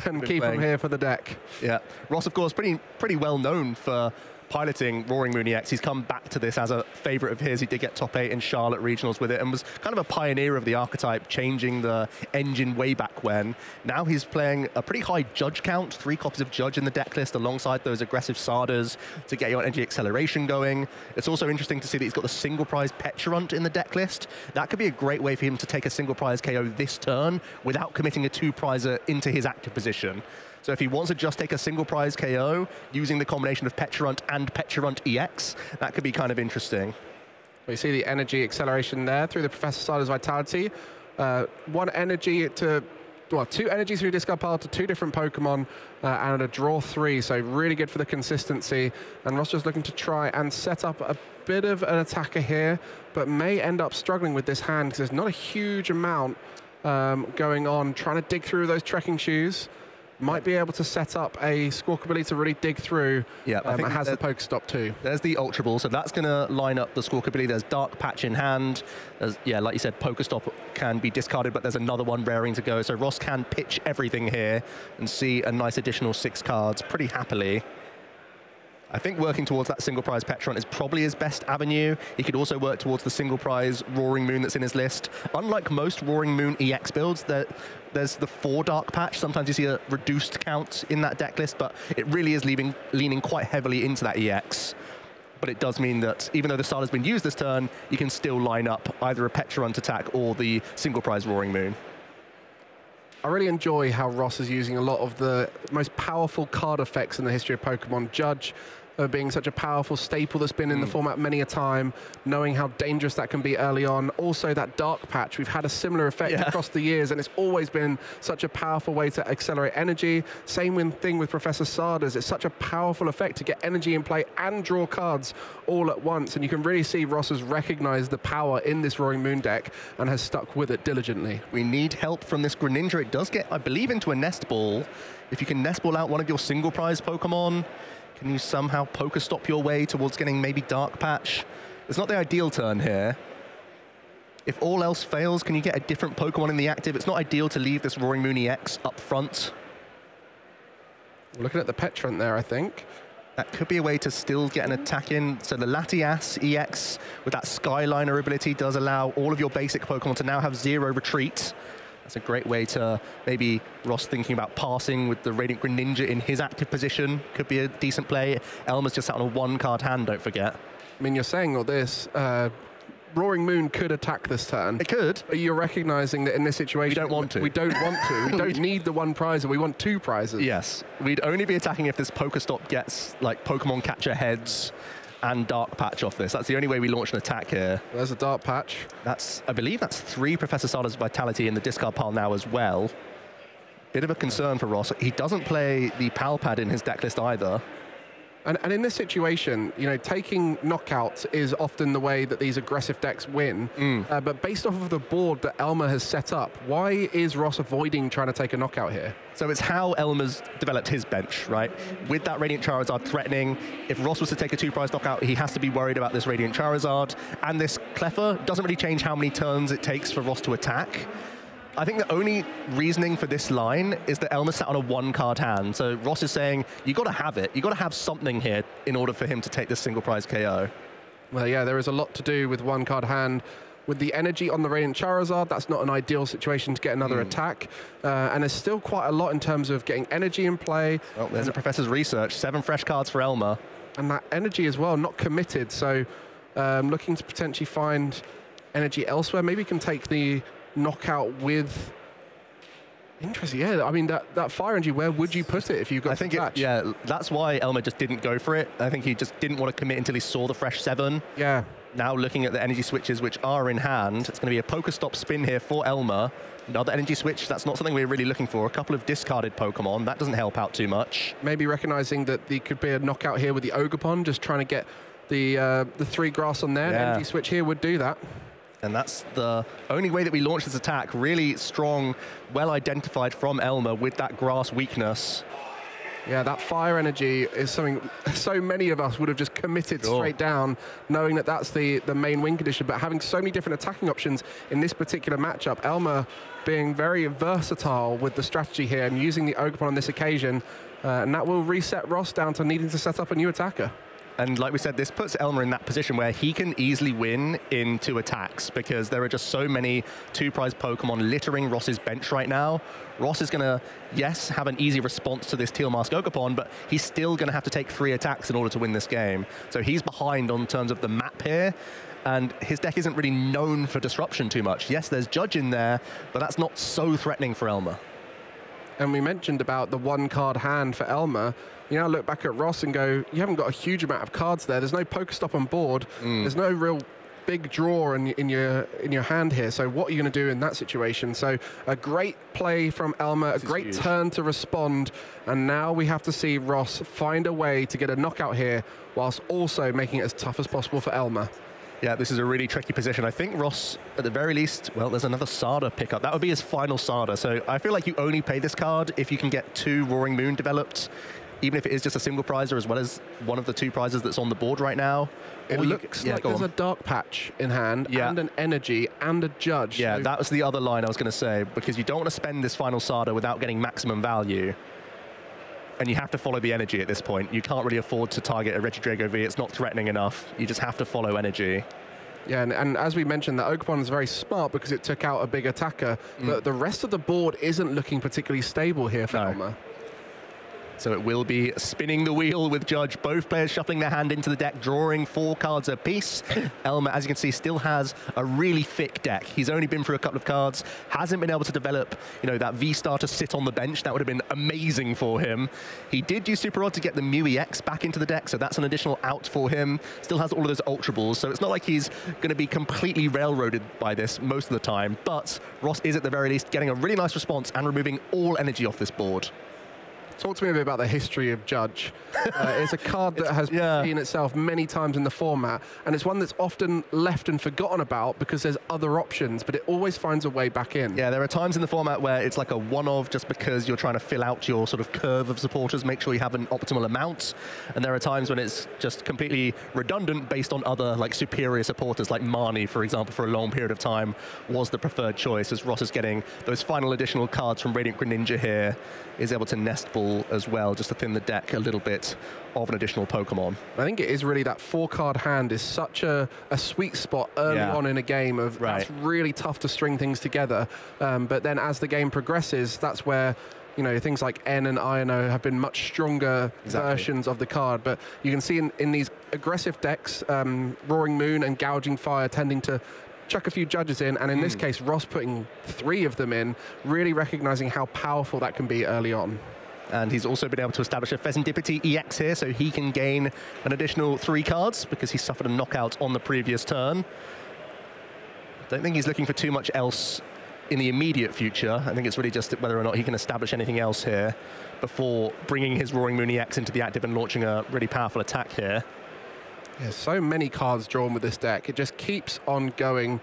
Speaker 10: And keep them here for the deck.
Speaker 8: Yeah, Ross, of course, pretty well known for piloting Roaring Moon EX. He's come back to this as a favorite of his. He did get top 8 in Charlotte Regionals with it and was kind of a pioneer of the archetype, changing the engine way back when. Now he's playing a pretty high Judge count, 3 copies of Judge in the deck list alongside those aggressive Sardas to get your energy acceleration going. It's also interesting to see that he's got the single prize Peturunt in the deck list. That could be a great way for him to take a single prize KO this turn without committing a 2-prizer into his active position. So if he wants to just take a single prize KO using the combination of Peturunt and Peturunt EX, that could be kind of interesting.
Speaker 10: We see the energy acceleration there through the Professor Sarda's Vitality. One energy to, well, 2 energies through discard pile to 2 different Pokemon and a draw 3, so really good for the consistency. And Ross just looking to try and set up a bit of an attacker here, but may end up struggling with this hand because there's not a huge amount going on. Trying to dig through those trekking shoes. Might be able to set up a Squawkabilly to really dig through.
Speaker 8: Yeah, I think
Speaker 10: it has the Pokestop too.
Speaker 8: There's the Ultra Ball, so that's going to line up the Squawkabilly. There's Dark Patch in hand. There's, yeah, like you said, Pokestop can be discarded, but there's another one raring to go. So Ross can pitch everything here and see a nice additional 6 cards pretty happily. I think working towards that single prize Petron is probably his best avenue. He could also work towards the single prize Roaring Moon that's in his list. Unlike most Roaring Moon EX builds, there's the 4 Dark Patch. Sometimes you see a reduced count in that deck list, but it really is leaning quite heavily into that EX. But it does mean that even though the style has been used this turn, you can still line up either a Petron to attack or the single prize Roaring Moon.
Speaker 10: I really enjoy how Ross is using a lot of the most powerful card effects in the history of Pokemon. Judge being such a powerful staple that's been in the format many a time, knowing how dangerous that can be early on. Also that Dark Patch, we've had a similar effect across the years, and it's always been such a powerful way to accelerate energy. Same thing with Professor Sarda's. It's such a powerful effect to get energy in play and draw cards all at once, and you can really see Ross has recognized the power in this Roaring Moon deck and has stuck with it diligently.
Speaker 8: We need help from this Greninja. It does get, I believe, into a Nest Ball. If you can Nest Ball out one of your single prize Pokemon, can you somehow Pokestop your way towards getting maybe Dark Patch? It's not the ideal turn here. If all else fails, can you get a different Pokemon in the active? It's not ideal to leave this Roaring Moon EX up front.
Speaker 10: We're looking at the Petron there, I think.
Speaker 8: That could be a way to still get an attack in. So the Latias EX with that Skyliner ability does allow all of your basic Pokemon to now have 0 retreat. That's a great way to maybe Ross thinking about passing with the Radiant Greninja in his active position. Could be a decent play. Elmer's just sat on a 1-card hand, don't forget.
Speaker 10: I mean, you're saying all this. Roaring Moon could attack this turn.
Speaker 8: It could.
Speaker 10: But you're recognizing that in this situation...
Speaker 8: We don't want to.
Speaker 10: We don't want to. We don't need the 1 prize, we want 2 prizes.
Speaker 8: Yes. We'd only be attacking if this Pokestop gets, like, Pokemon Catcher heads and Dark Patch off this. That's the only way we launch an attack here.
Speaker 10: There's a Dark Patch.
Speaker 8: That's, I believe that's 3 Professor Sarda's Vitality in the discard pile now as well. Bit of a concern for Ross. He doesn't play the Pal Pad in his deck list either.
Speaker 10: And in this situation, you know, taking knockout is often the way that these aggressive decks win. But based off of the board that Elmer has set up, why is Ross avoiding trying to take a knockout here?
Speaker 8: So it's how Elmer's developed his bench, right? With that Radiant Charizard threatening, if Ross was to take a 2-prize knockout, he has to be worried about this Radiant Charizard. And this Cleffa doesn't really change how many turns it takes for Ross to attack. I think the only reasoning for this line is that Elmer sat on a 1-card hand. So Ross is saying, you got to have it. You got to have something here in order for him to take this single prize KO.
Speaker 10: Well, yeah, there is a lot to do with 1-card hand. With the energy on the Radiant Charizard, that's not an ideal situation to get another attack. And there's still quite a lot in terms of getting energy in play.
Speaker 8: Well, there's a Professor's Research. 7 fresh cards for Elmer.
Speaker 10: And that energy as well, not committed. So looking to potentially find energy elsewhere. Maybe can take the knockout with... Interesting, yeah. I mean, that fire energy, where would you put it if you got
Speaker 8: yeah, that's why Elmer just didn't go for it. I think he just didn't want to commit until he saw the fresh 7.
Speaker 10: Yeah.
Speaker 8: Now looking at the energy switches which are in hand, it's going to be a Pokestop spin here for Elmer. Another energy switch, that's not something we're really looking for. A couple of discarded Pokemon, that doesn't help out too much.
Speaker 10: Maybe recognizing that there could be a knockout here with the Ogerpon, just trying to get the 3 grass on there.
Speaker 8: Yeah.
Speaker 10: Energy switch here would do that.
Speaker 8: And that's the only way that we launch this attack. Really strong, well identified from Elmer with that grass weakness.
Speaker 10: Yeah, that fire energy is something so many of us would have just committed straight down, knowing that that's the main win condition. But having so many different attacking options in this particular matchup, Elmer being very versatile with the strategy here and using the Ogerpon on this occasion, and that will reset Ross down to needing to set up a new attacker.
Speaker 8: And like we said, this puts Elmer in that position where he can easily win in 2 attacks because there are just so many 2-prize Pokemon littering Ross's bench right now. Ross is going to, yes, have an easy response to this Teal Mask Ogerpon, but he's still going to have to take 3 attacks in order to win this game. So he's behind on terms of the map here, and his deck isn't really known for disruption too much. Yes, there's Judge in there, but that's not so threatening for Elmer.
Speaker 10: And we mentioned about the 1-card hand for Elmer. You now look back at Ross and go, you haven't got a huge amount of cards there. There's no Pokestop on board. There's no real
Speaker 6: big draw in your hand here. So what are you going to do in that situation? So a great play from Elmer, a great turn to respond, and now we have to see Ross find a way to get a knockout here, whilst also making it as tough as possible for Elmer.
Speaker 8: Yeah, this is a really tricky position. I think Ross, at the very least, well, there's another Sada pickup. That would be his final Sada. So I feel like you only pay this card if you can get 2 Roaring Moon developed, even if it is just a single prizer as well as one of the 2 prizes that's on the board right now.
Speaker 6: It looks like there's a Dark Patch in hand, and an Energy, and a Judge.
Speaker 8: Yeah,
Speaker 6: so
Speaker 8: that was the other line I was going to say, because you don't want to spend this final Sada without getting maximum value. And you have to follow the Energy at this point. You can't really afford to target a Regidrago V. It's not threatening enough. You just have to follow Energy.
Speaker 6: Yeah, and as we mentioned, the Ogerpon is very smart because it took out a big attacker, but the rest of the board isn't looking particularly stable here for Elmer.
Speaker 8: So it will be spinning the wheel with Judge. Both players shuffling their hand into the deck, drawing 4 cards apiece. Elmer, as you can see, still has a really thick deck. He's only been through a couple of cards, hasn't been able to develop, you know, that V-Star to sit on the bench. That would have been amazing for him. He did use Super Rod to get the Mew EX back into the deck, so that's an additional out for him. Still has all of those Ultra Balls, so it's not like he's going to be completely railroaded by this most of the time, but Ross is at the very least getting a really nice response and removing all energy off this board.
Speaker 6: Talk to me a bit about the history of Judge. It's a card that has seen itself many times in the format, and it's one that's often left and forgotten about because there's other options, but it always finds a way back in.
Speaker 8: Yeah, there are times in the format where it's like a one-of just because you're trying to fill out your sort of curve of supporters, make sure you have an optimal amount, and there are times when it's just completely redundant based on other like superior supporters, like Marnie, for example, for a long period of time was the preferred choice, as Ross is getting those final additional cards from Radiant Greninja here, is able to nest ball as well, just to thin the deck a little bit of an additional Pokemon.
Speaker 6: I think it is really that 4-card hand is such a sweet spot early on in a game of that's really tough to string things together. But then as the game progresses, that's where, you know, things like N and INO have been much stronger versions of the card. But you can see in these aggressive decks, Roaring Moon and Gouging Fire tending to chuck a few Judges in, and in this case, Ross putting 3 of them in, really recognizing how powerful that can be early on.
Speaker 8: And he's also been able to establish a Pheasantipity EX here, so he can gain an additional 3 cards because he suffered a knockout on the previous turn. Don't think he's looking for too much else in the immediate future. I think it's really just whether or not he can establish anything else here before bringing his Roaring Moon EX into the active and launching a really powerful attack here.
Speaker 6: Yeah, so many cards drawn with this deck. It just keeps on going.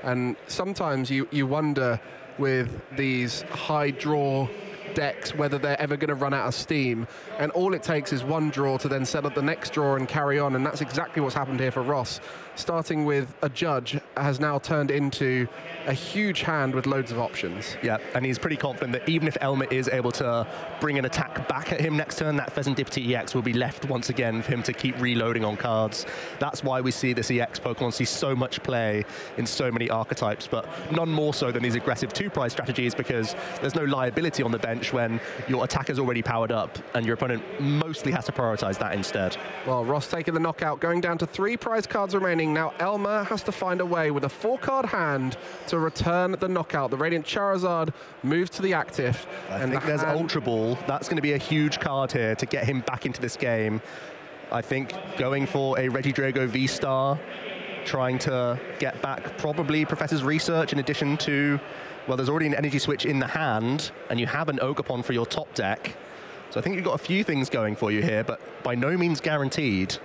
Speaker 6: And sometimes you wonder with these high draw decks whether they're ever going to run out of steam. And all it takes is one draw to then set up the next draw and carry on. And that's exactly what's happened here for Ross. Starting with a Judge has now turned into a huge hand with loads of options.
Speaker 8: Yeah, and he's pretty confident that even if Elmer is able to bring an attack back at him next turn, that Pheasantipity EX will be left once again for him to keep reloading on cards. That's why we see this EX Pokemon see so much play in so many archetypes, but none more so than these aggressive 2-prize strategies, because there's no liability on the bench when your attacker's already powered up and your opponent mostly has to prioritize that instead.
Speaker 6: Well, Ross taking the knockout, going down to 3 prize cards remaining. Now Elmer has to find a way with a 4-card hand to return the knockout. The Radiant Charizard moves to the active.
Speaker 8: I think there's Ultra Ball. That's going to be a huge card here to get him back into this game. I think going for a Regidrago V-Star, trying to get back probably Professor's Research in addition to, well, there's already an energy switch in the hand, and you have an Ogerpon for your top deck. So I think you've got a few things going for you here, but by no means guaranteed.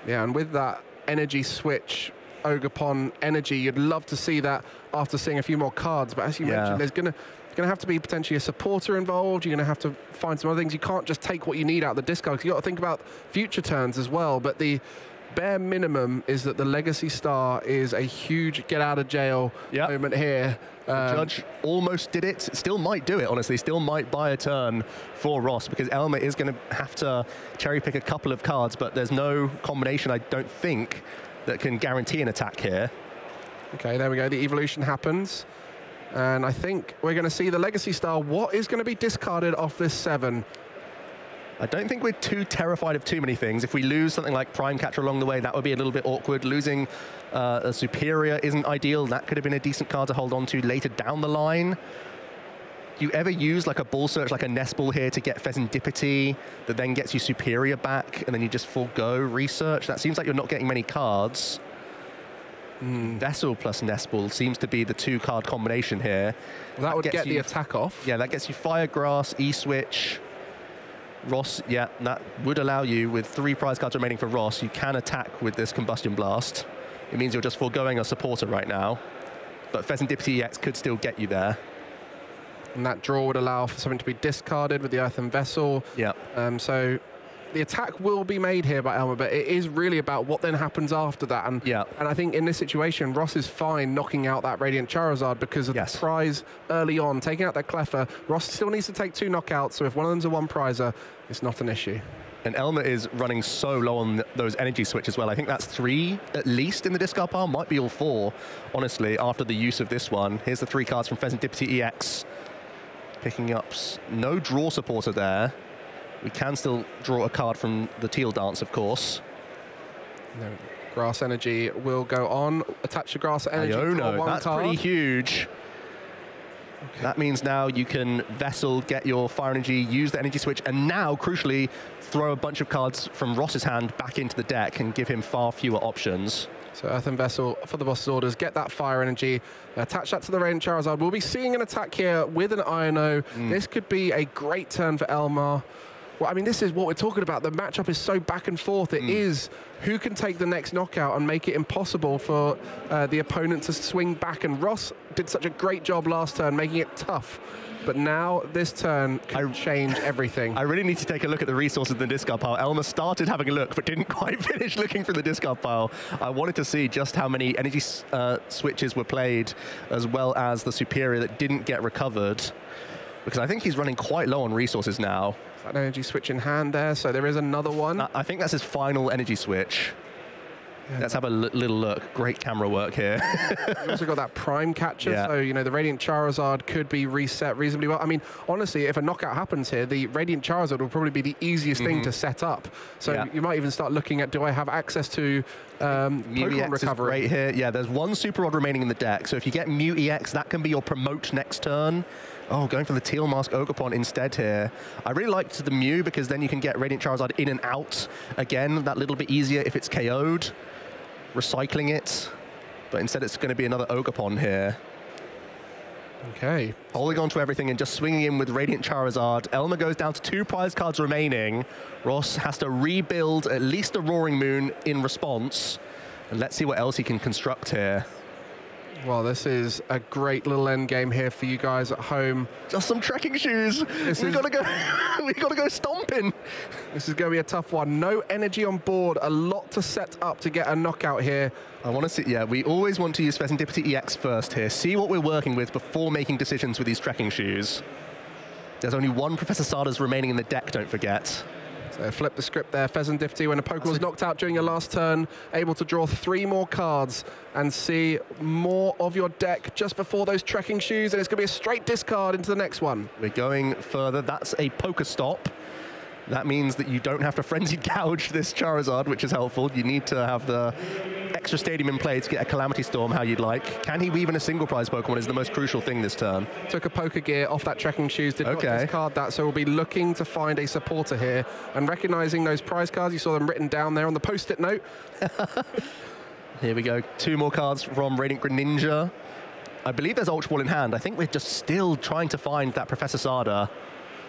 Speaker 6: Yeah, and with that energy switch, Ogerpon energy, you'd love to see that after seeing a few more cards. But as you mentioned, there's going to have to be potentially a supporter involved. You're going to have to find some other things. You can't just take what you need out of the discard. You've got to think about future turns as well. But the bare minimum is that the Legacy Star is a huge get-out-of-jail moment here.
Speaker 8: Judge almost did it. Still might do it, honestly. Still might buy a turn for Ross, because Elmer is going to have to cherry-pick a couple of cards, but there's no combination, I don't think, that can guarantee an attack here.
Speaker 6: Okay, there we go. The evolution happens. And I think we're going to see the Legacy Star. What is going to be discarded off this 7?
Speaker 8: I don't think we're too terrified of too many things. If we lose something like Prime Catcher along the way, that would be a little bit awkward. Losing a Superior isn't ideal. That could have been a decent card to hold on to later down the line. Do you ever use like a Ball Search, like a Nest Ball here to get Pheasantipity that then gets you Superior back, and then you just forego Research? That seems like you're not getting many cards. Vessel plus Nest Ball seems to be the 2-card combination here.
Speaker 10: That would get the attack off.
Speaker 8: Yeah, that gets you Fire, Grass, E-Switch. Ross, yeah, that would allow you, with 3 prize cards remaining for Ross, you can attack with this Combustion Blast. It means you're just foregoing a supporter right now. But Pheasantipity EX could still get you there.
Speaker 10: And that draw would allow for something to be discarded with the Earthen Vessel.
Speaker 8: Yeah.
Speaker 10: So the attack will be made here by Elmer, but it is really about what then happens after that. And I think in this situation, Ross is fine knocking out that Radiant Charizard because of the prize early on, taking out that Cleffa. Ross still needs to take 2 knockouts, so if one of them's a 1-prizer, it's not an issue.
Speaker 8: And Elmer is running so low on those energy switch as well. I think that's 3 at least in the discard pile, might be all 4, honestly, after the use of this one. Here's the 3 cards from Pheasantipity EX. Picking up no draw supporter there. We can still draw a card from the Teal Dance, of course.
Speaker 10: No, Grass Energy will go on. Attach the Grass Energy.
Speaker 8: Iono, that's
Speaker 10: card.
Speaker 8: pretty huge. Okay. That means now you can Vessel, get your Fire Energy, use the energy switch, and now, crucially, throw a bunch of cards from Ross's hand back into the deck and give him far fewer options.
Speaker 10: So Earthen Vessel for the boss's orders, get that Fire Energy, attach that to the Radiant Charizard. We'll be seeing an attack here with an Iono. This could be a great turn for Elmer. Well, I mean, this is what we're talking about. The matchup is so back and forth. It is who can take the next knockout and make it impossible for the opponent to swing back. And Ross did such a great job last turn, making it tough. But now this turn can change everything.
Speaker 8: I really need to take a look at the resources in the discard pile. Elmer started having a look, but didn't quite finish looking for the discard pile. I wanted to see just how many energy switches were played, as well as the Superior that didn't get recovered, because I think he's running quite low on resources now.
Speaker 10: That energy switch in hand there, so there is another one.
Speaker 8: I think that's his final energy switch. Yeah. Let's have a little look. Great camera work here.
Speaker 10: You also got that Prime Catcher, so, you know, the Radiant Charizard could be reset reasonably well. I mean, honestly, if a knockout happens here, the Radiant Charizard will probably be the easiest thing to set up. So you might even start looking at, do I have access to Pokemon recovery?
Speaker 8: Right here. Yeah, there's 1 Super Rod remaining in the deck, so if you get Mew EX, that can be your promote next turn. Oh, going for the Teal Mask Ogerpon instead here. I really liked the Mew because then you can get Radiant Charizard in and out. Again, that little bit easier if it's KO'd. Recycling it. But instead it's going to be another Ogerpon here.
Speaker 10: Okay.
Speaker 8: Holding on to everything and just swinging in with Radiant Charizard. Elmer goes down to 2 prize cards remaining. Ross has to rebuild at least a Roaring Moon in response. And let's see what else he can construct here.
Speaker 10: Well, this is a great little end game here for you guys at home.
Speaker 8: Just some trekking shoes. We gotta go. We gotta go stomping.
Speaker 10: This is going to be a tough one. No energy on board. A lot to set up to get a knockout here.
Speaker 8: I want to see. Yeah, we always want to use Pheasantipity EX first here. See what we're working with before making decisions with these trekking shoes. There's only 1 Professor Sada's remaining in the deck. Don't forget.
Speaker 10: So flip the script there. Pheasantipity, when a Pokemon's knocked out during your last turn, able to draw 3 more cards and see more of your deck just before those trekking shoes, and it's going to be a straight discard into the next one.
Speaker 8: We're going further. That's a Pokestop. That means that you don't have to Frenzy Gouge this Charizard, which is helpful. You need to have the extra stadium in play to get a Calamity Storm how you'd like. Can he weave in a single prize Pokemon is the most crucial thing this turn.
Speaker 10: Took a Poker Gear off that trekking shoes, did not discard that, so we'll be looking to find a supporter here. And recognizing those prize cards, you saw them written down there on the post-it note.
Speaker 8: Here we go, 2 more cards from Radiant Greninja. I believe there's Ultra Ball in hand. I think we're just still trying to find that Professor Sada.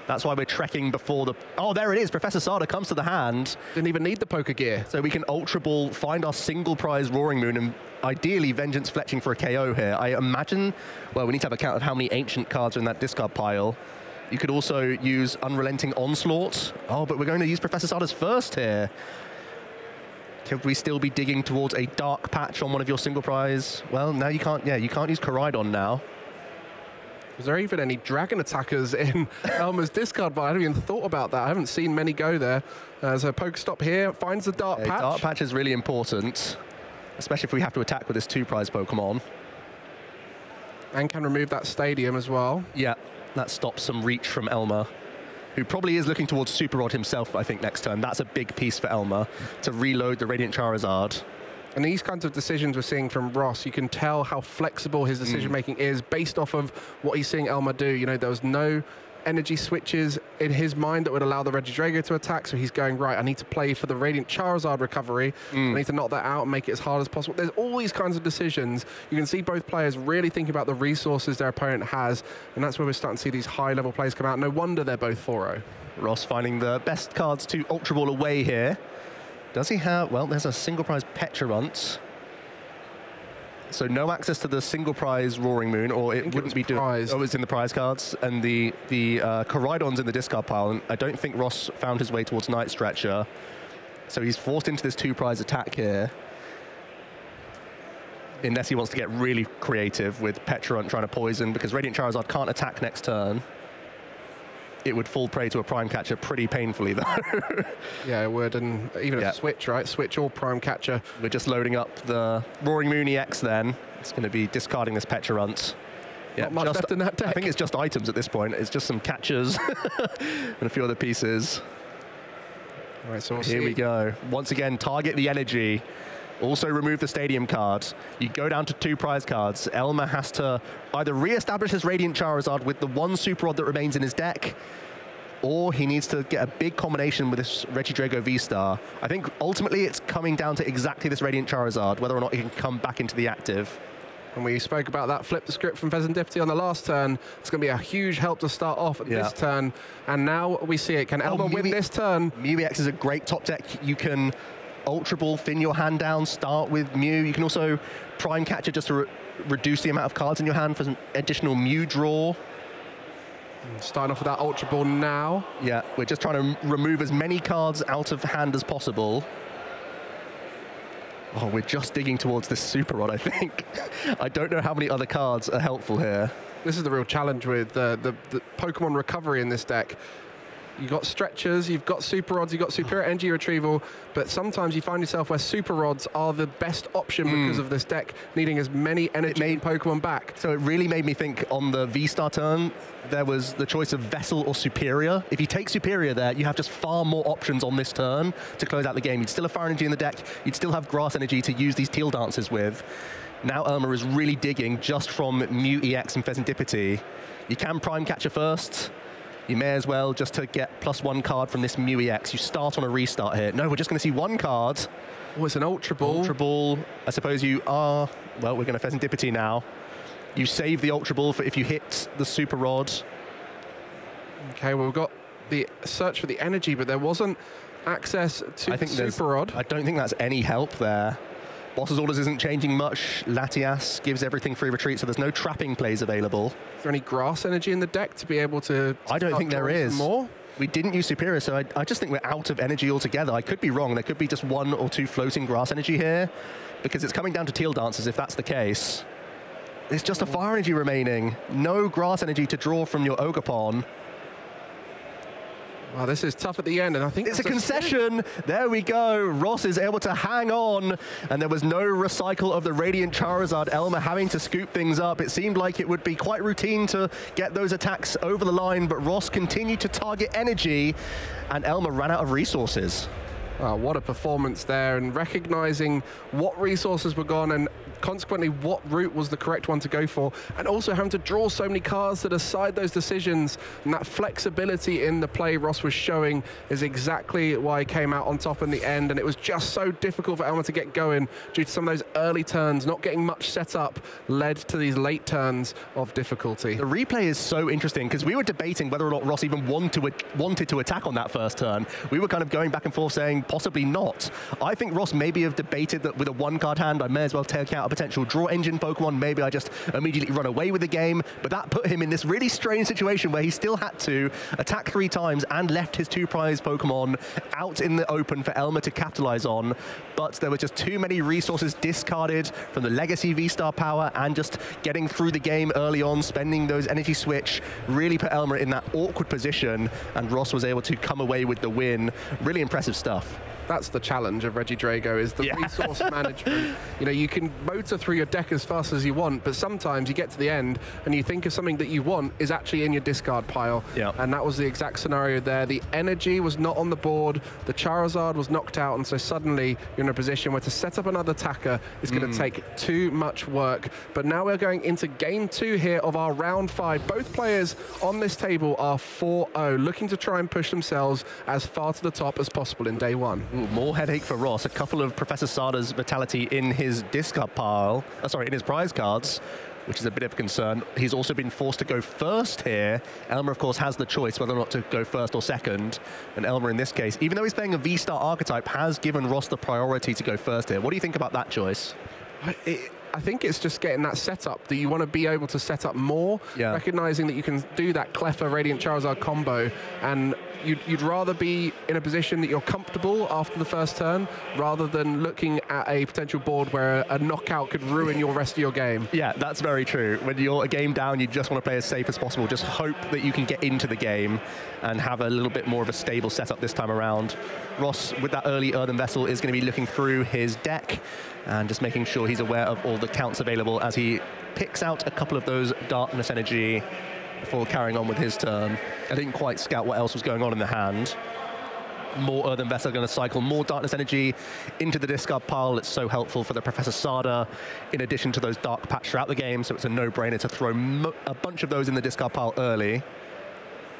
Speaker 8: That's why we're trekking before the... Oh, there it is. Professor Sada comes to the hand.
Speaker 10: Didn't even need the Poker Gear.
Speaker 8: So we can Ultra Ball, find our single prize Roaring Moon, and ideally Vengeance Fletching for a KO here. I imagine... Well, we need to have a count of how many ancient cards are in that discard pile. You could also use Unrelenting Onslaught. Oh, but we're going to use Professor Sada's first here. Could we still be digging towards a Dark Patch on one of your single prize? Well, now you can't... Yeah, you can't use Koraidon now.
Speaker 10: Was there even any Dragon attackers in Elmer's discard pile? I haven't even thought about that. I haven't seen many go there. So Pokestop here, finds the Dark Patch.
Speaker 8: Dark Patch is really important, especially if we have to attack with this 2 prize Pokemon.
Speaker 10: And can remove that Stadium as well.
Speaker 8: Yeah, that stops some reach from Elmer, who probably is looking towards Super Rod himself, I think, next turn. That's a big piece for Elmer, to reload the Radiant Charizard.
Speaker 10: And these kinds of decisions we're seeing from Ross, you can tell how flexible his decision-making is based off of what he's seeing Elmer do. You know, there was no
Speaker 6: energy switches in his mind that would allow the Regidrago to attack. So he's going, right, I need to play for the Radiant Charizard recovery. I need to knock that out and make it as hard as possible. There's all these kinds of decisions. You can see both players really thinking about the resources their opponent has, and that's where we're starting to see these high-level plays come out. No wonder they're both 4-0.
Speaker 8: Ross finding the best cards to Ultra Ball away here. Does he have, well, there's a single prize Petrarunt. So no access to the single prize Roaring Moon, or it wouldn't be doing. Oh, it's in the prize cards, and the Koraidon's in the discard pile. And I don't think Ross found his way towards Night Stretcher, so he's forced into this 2-prize attack here. Unless he wants to get really creative with Petrarunt trying to poison, because Radiant Charizard can't attack next turn. It would fall prey to a Prime Catcher pretty painfully, though.
Speaker 6: Yeah, it would, and even a Switch, right? Switch or Prime Catcher.
Speaker 8: We're just loading up the Roaring Moon EX then. It's going to be discarding this Petrarunt.
Speaker 6: Not much left in that deck.
Speaker 8: I think it's just items at this point. It's just some catchers and a few other pieces.
Speaker 6: All right, so
Speaker 8: here we go. Once again, target the energy. Also remove the Stadium card. You go down to 2 prize cards. Elmer has to either re-establish his Radiant Charizard with the 1 Super Rod that remains in his deck, or he needs to get a big combination with this Regidrago V-Star. I think ultimately it's coming down to exactly this Radiant Charizard, whether or not he can come back into the active.
Speaker 6: And we spoke about that flip the script from Pheasantipity on the last turn. It's going to be a huge help to start off at this turn. And now we see it. Can Elmer win this turn?
Speaker 8: Mew EX is a great top deck. You can Ultra Ball, thin your hand down, start with Mew. You can also Prime Catcher just to reduce the amount of cards in your hand for some additional Mew draw.
Speaker 6: Starting off with that Ultra Ball now.
Speaker 8: Yeah, we're just trying to remove as many cards out of hand as possible. Oh, we're just digging towards this Super Rod, I think. I don't know how many other cards are helpful here.
Speaker 6: This is the real challenge with the Pokemon recovery in this deck. You've got Stretchers, you've got Super Rods, you've got Superior Energy Retrieval, but sometimes you find yourself where Super Rods are the best option because of this deck needing as many energy Pokemon back.
Speaker 8: So it really made me think on the V-Star turn, there was the choice of Vessel or Superior. If you take Superior there, you have just far more options on this turn to close out the game. You'd still have Fire Energy in the deck, you'd still have Grass Energy to use these Teal Dances with. Now Elmer is really digging just from Mew EX and Pheasantipity. You can Prime Catcher first. You may as well, just to get +1 card from this Mew EX. You start on a restart here. No, we're just going to see 1 card.
Speaker 6: Oh, it's an Ultra Ball.
Speaker 8: Ultra Ball. I suppose you are... Well, we're going to Pheasantipity now. You save the Ultra Ball for if you hit the Super Rod.
Speaker 6: Okay, well, we've got the search for the energy, but there wasn't access to the Super Rod.
Speaker 8: I don't think that's any help there. Boss's Orders isn't changing much. Latias gives everything free retreat, so there's no trapping plays available.
Speaker 6: Is there any Grass Energy in the deck to be able to
Speaker 8: I don't think there is.
Speaker 6: More?
Speaker 8: We didn't use Superior, so I just think we're out of energy altogether. I could be wrong. There could be just 1 or 2 floating Grass Energy here, because it's coming down to Teal Dancers if that's the case. There's just a Fire Energy remaining. No Grass Energy to draw from your Ogerpon.
Speaker 6: Wow, this is tough at the end, and I think
Speaker 8: it's a concession. There we go. Ross is able to hang on, and there was no recycle of the Radiant Charizard. Elmer having to scoop things up. It seemed like it would be quite routine to get those attacks over the line, but Ross continued to target energy, and Elmer ran out of resources.
Speaker 6: Wow, what a performance there, and recognizing what resources were gone and consequently what route was the correct one to go for, and also having to draw so many cards to decide those decisions, and that flexibility in the play Ross was showing is exactly why he came out on top in the end. And it was just so difficult for Elmer to get going due to some of those early turns, not getting much set up, led to these late turns of difficulty.
Speaker 8: The replay is so interesting because we were debating whether or not Ross even wanted to attack on that first turn. We were kind of going back and forth saying possibly not. I think Ross maybe have debated that with a 1-card hand, I may as well take out a potential draw engine Pokemon. Maybe I just immediately run away with the game, but that put him in this really strange situation where he still had to attack 3 times and left his 2 prize Pokemon out in the open for Elmer to capitalize on. But there were just too many resources discarded from the Legacy V-Star power, and just getting through the game early on, spending those energy switch, really put Elmer in that awkward position, and Ross was able to come away with the win. Really impressive stuff.
Speaker 6: That's the challenge of Regidrago, is the resource management. You know, you can motor through your deck as fast as you want, but sometimes you get to the end and you think of something that you want is actually in your discard pile. And that was the exact scenario there. The energy was not on the board, the Charizard was knocked out, and so suddenly you're in a position where to set up another attacker is going to take too much work. But now we're going into game 2 here of our round 5. Both players on this table are 4-0, looking to try and push themselves as far to the top as possible in day 1.
Speaker 8: Ooh, more headache for Ross. A couple of Professor Sada's Vitality in his discard pile, in his prize cards, which is a bit of a concern. He's also been forced to go first here. Elmer, of course, has the choice whether or not to go first or second. And Elmer, in this case, even though he's playing a V-Star archetype, has given Ross the priority to go first here. What do you think about that choice?
Speaker 6: I think it's just getting that setup that you want to be able to set up more, recognizing that you can do that Cleffa Radiant Charizard combo, and you'd rather be in a position that you're comfortable after the first turn rather than looking at a potential board where a knockout could ruin your rest of your game.
Speaker 8: Yeah, that's very true. When you're a game down, you just want to play as safe as possible. Just hope that you can get into the game and have a little bit more of a stable setup this time around. Ross, with that early Earthen Vessel, is going to be looking through his deck and just making sure he's aware of all the counts available as he picks out a couple of those Darkness Energy before carrying on with his turn. I didn't quite scout what else was going on in the hand. More Earthen Vessel going to cycle more Darkness Energy into the discard pile. It's so helpful for the Professor Sada, in addition to those Dark Patch throughout the game, so it's a no-brainer to throw a bunch of those in the discard pile early.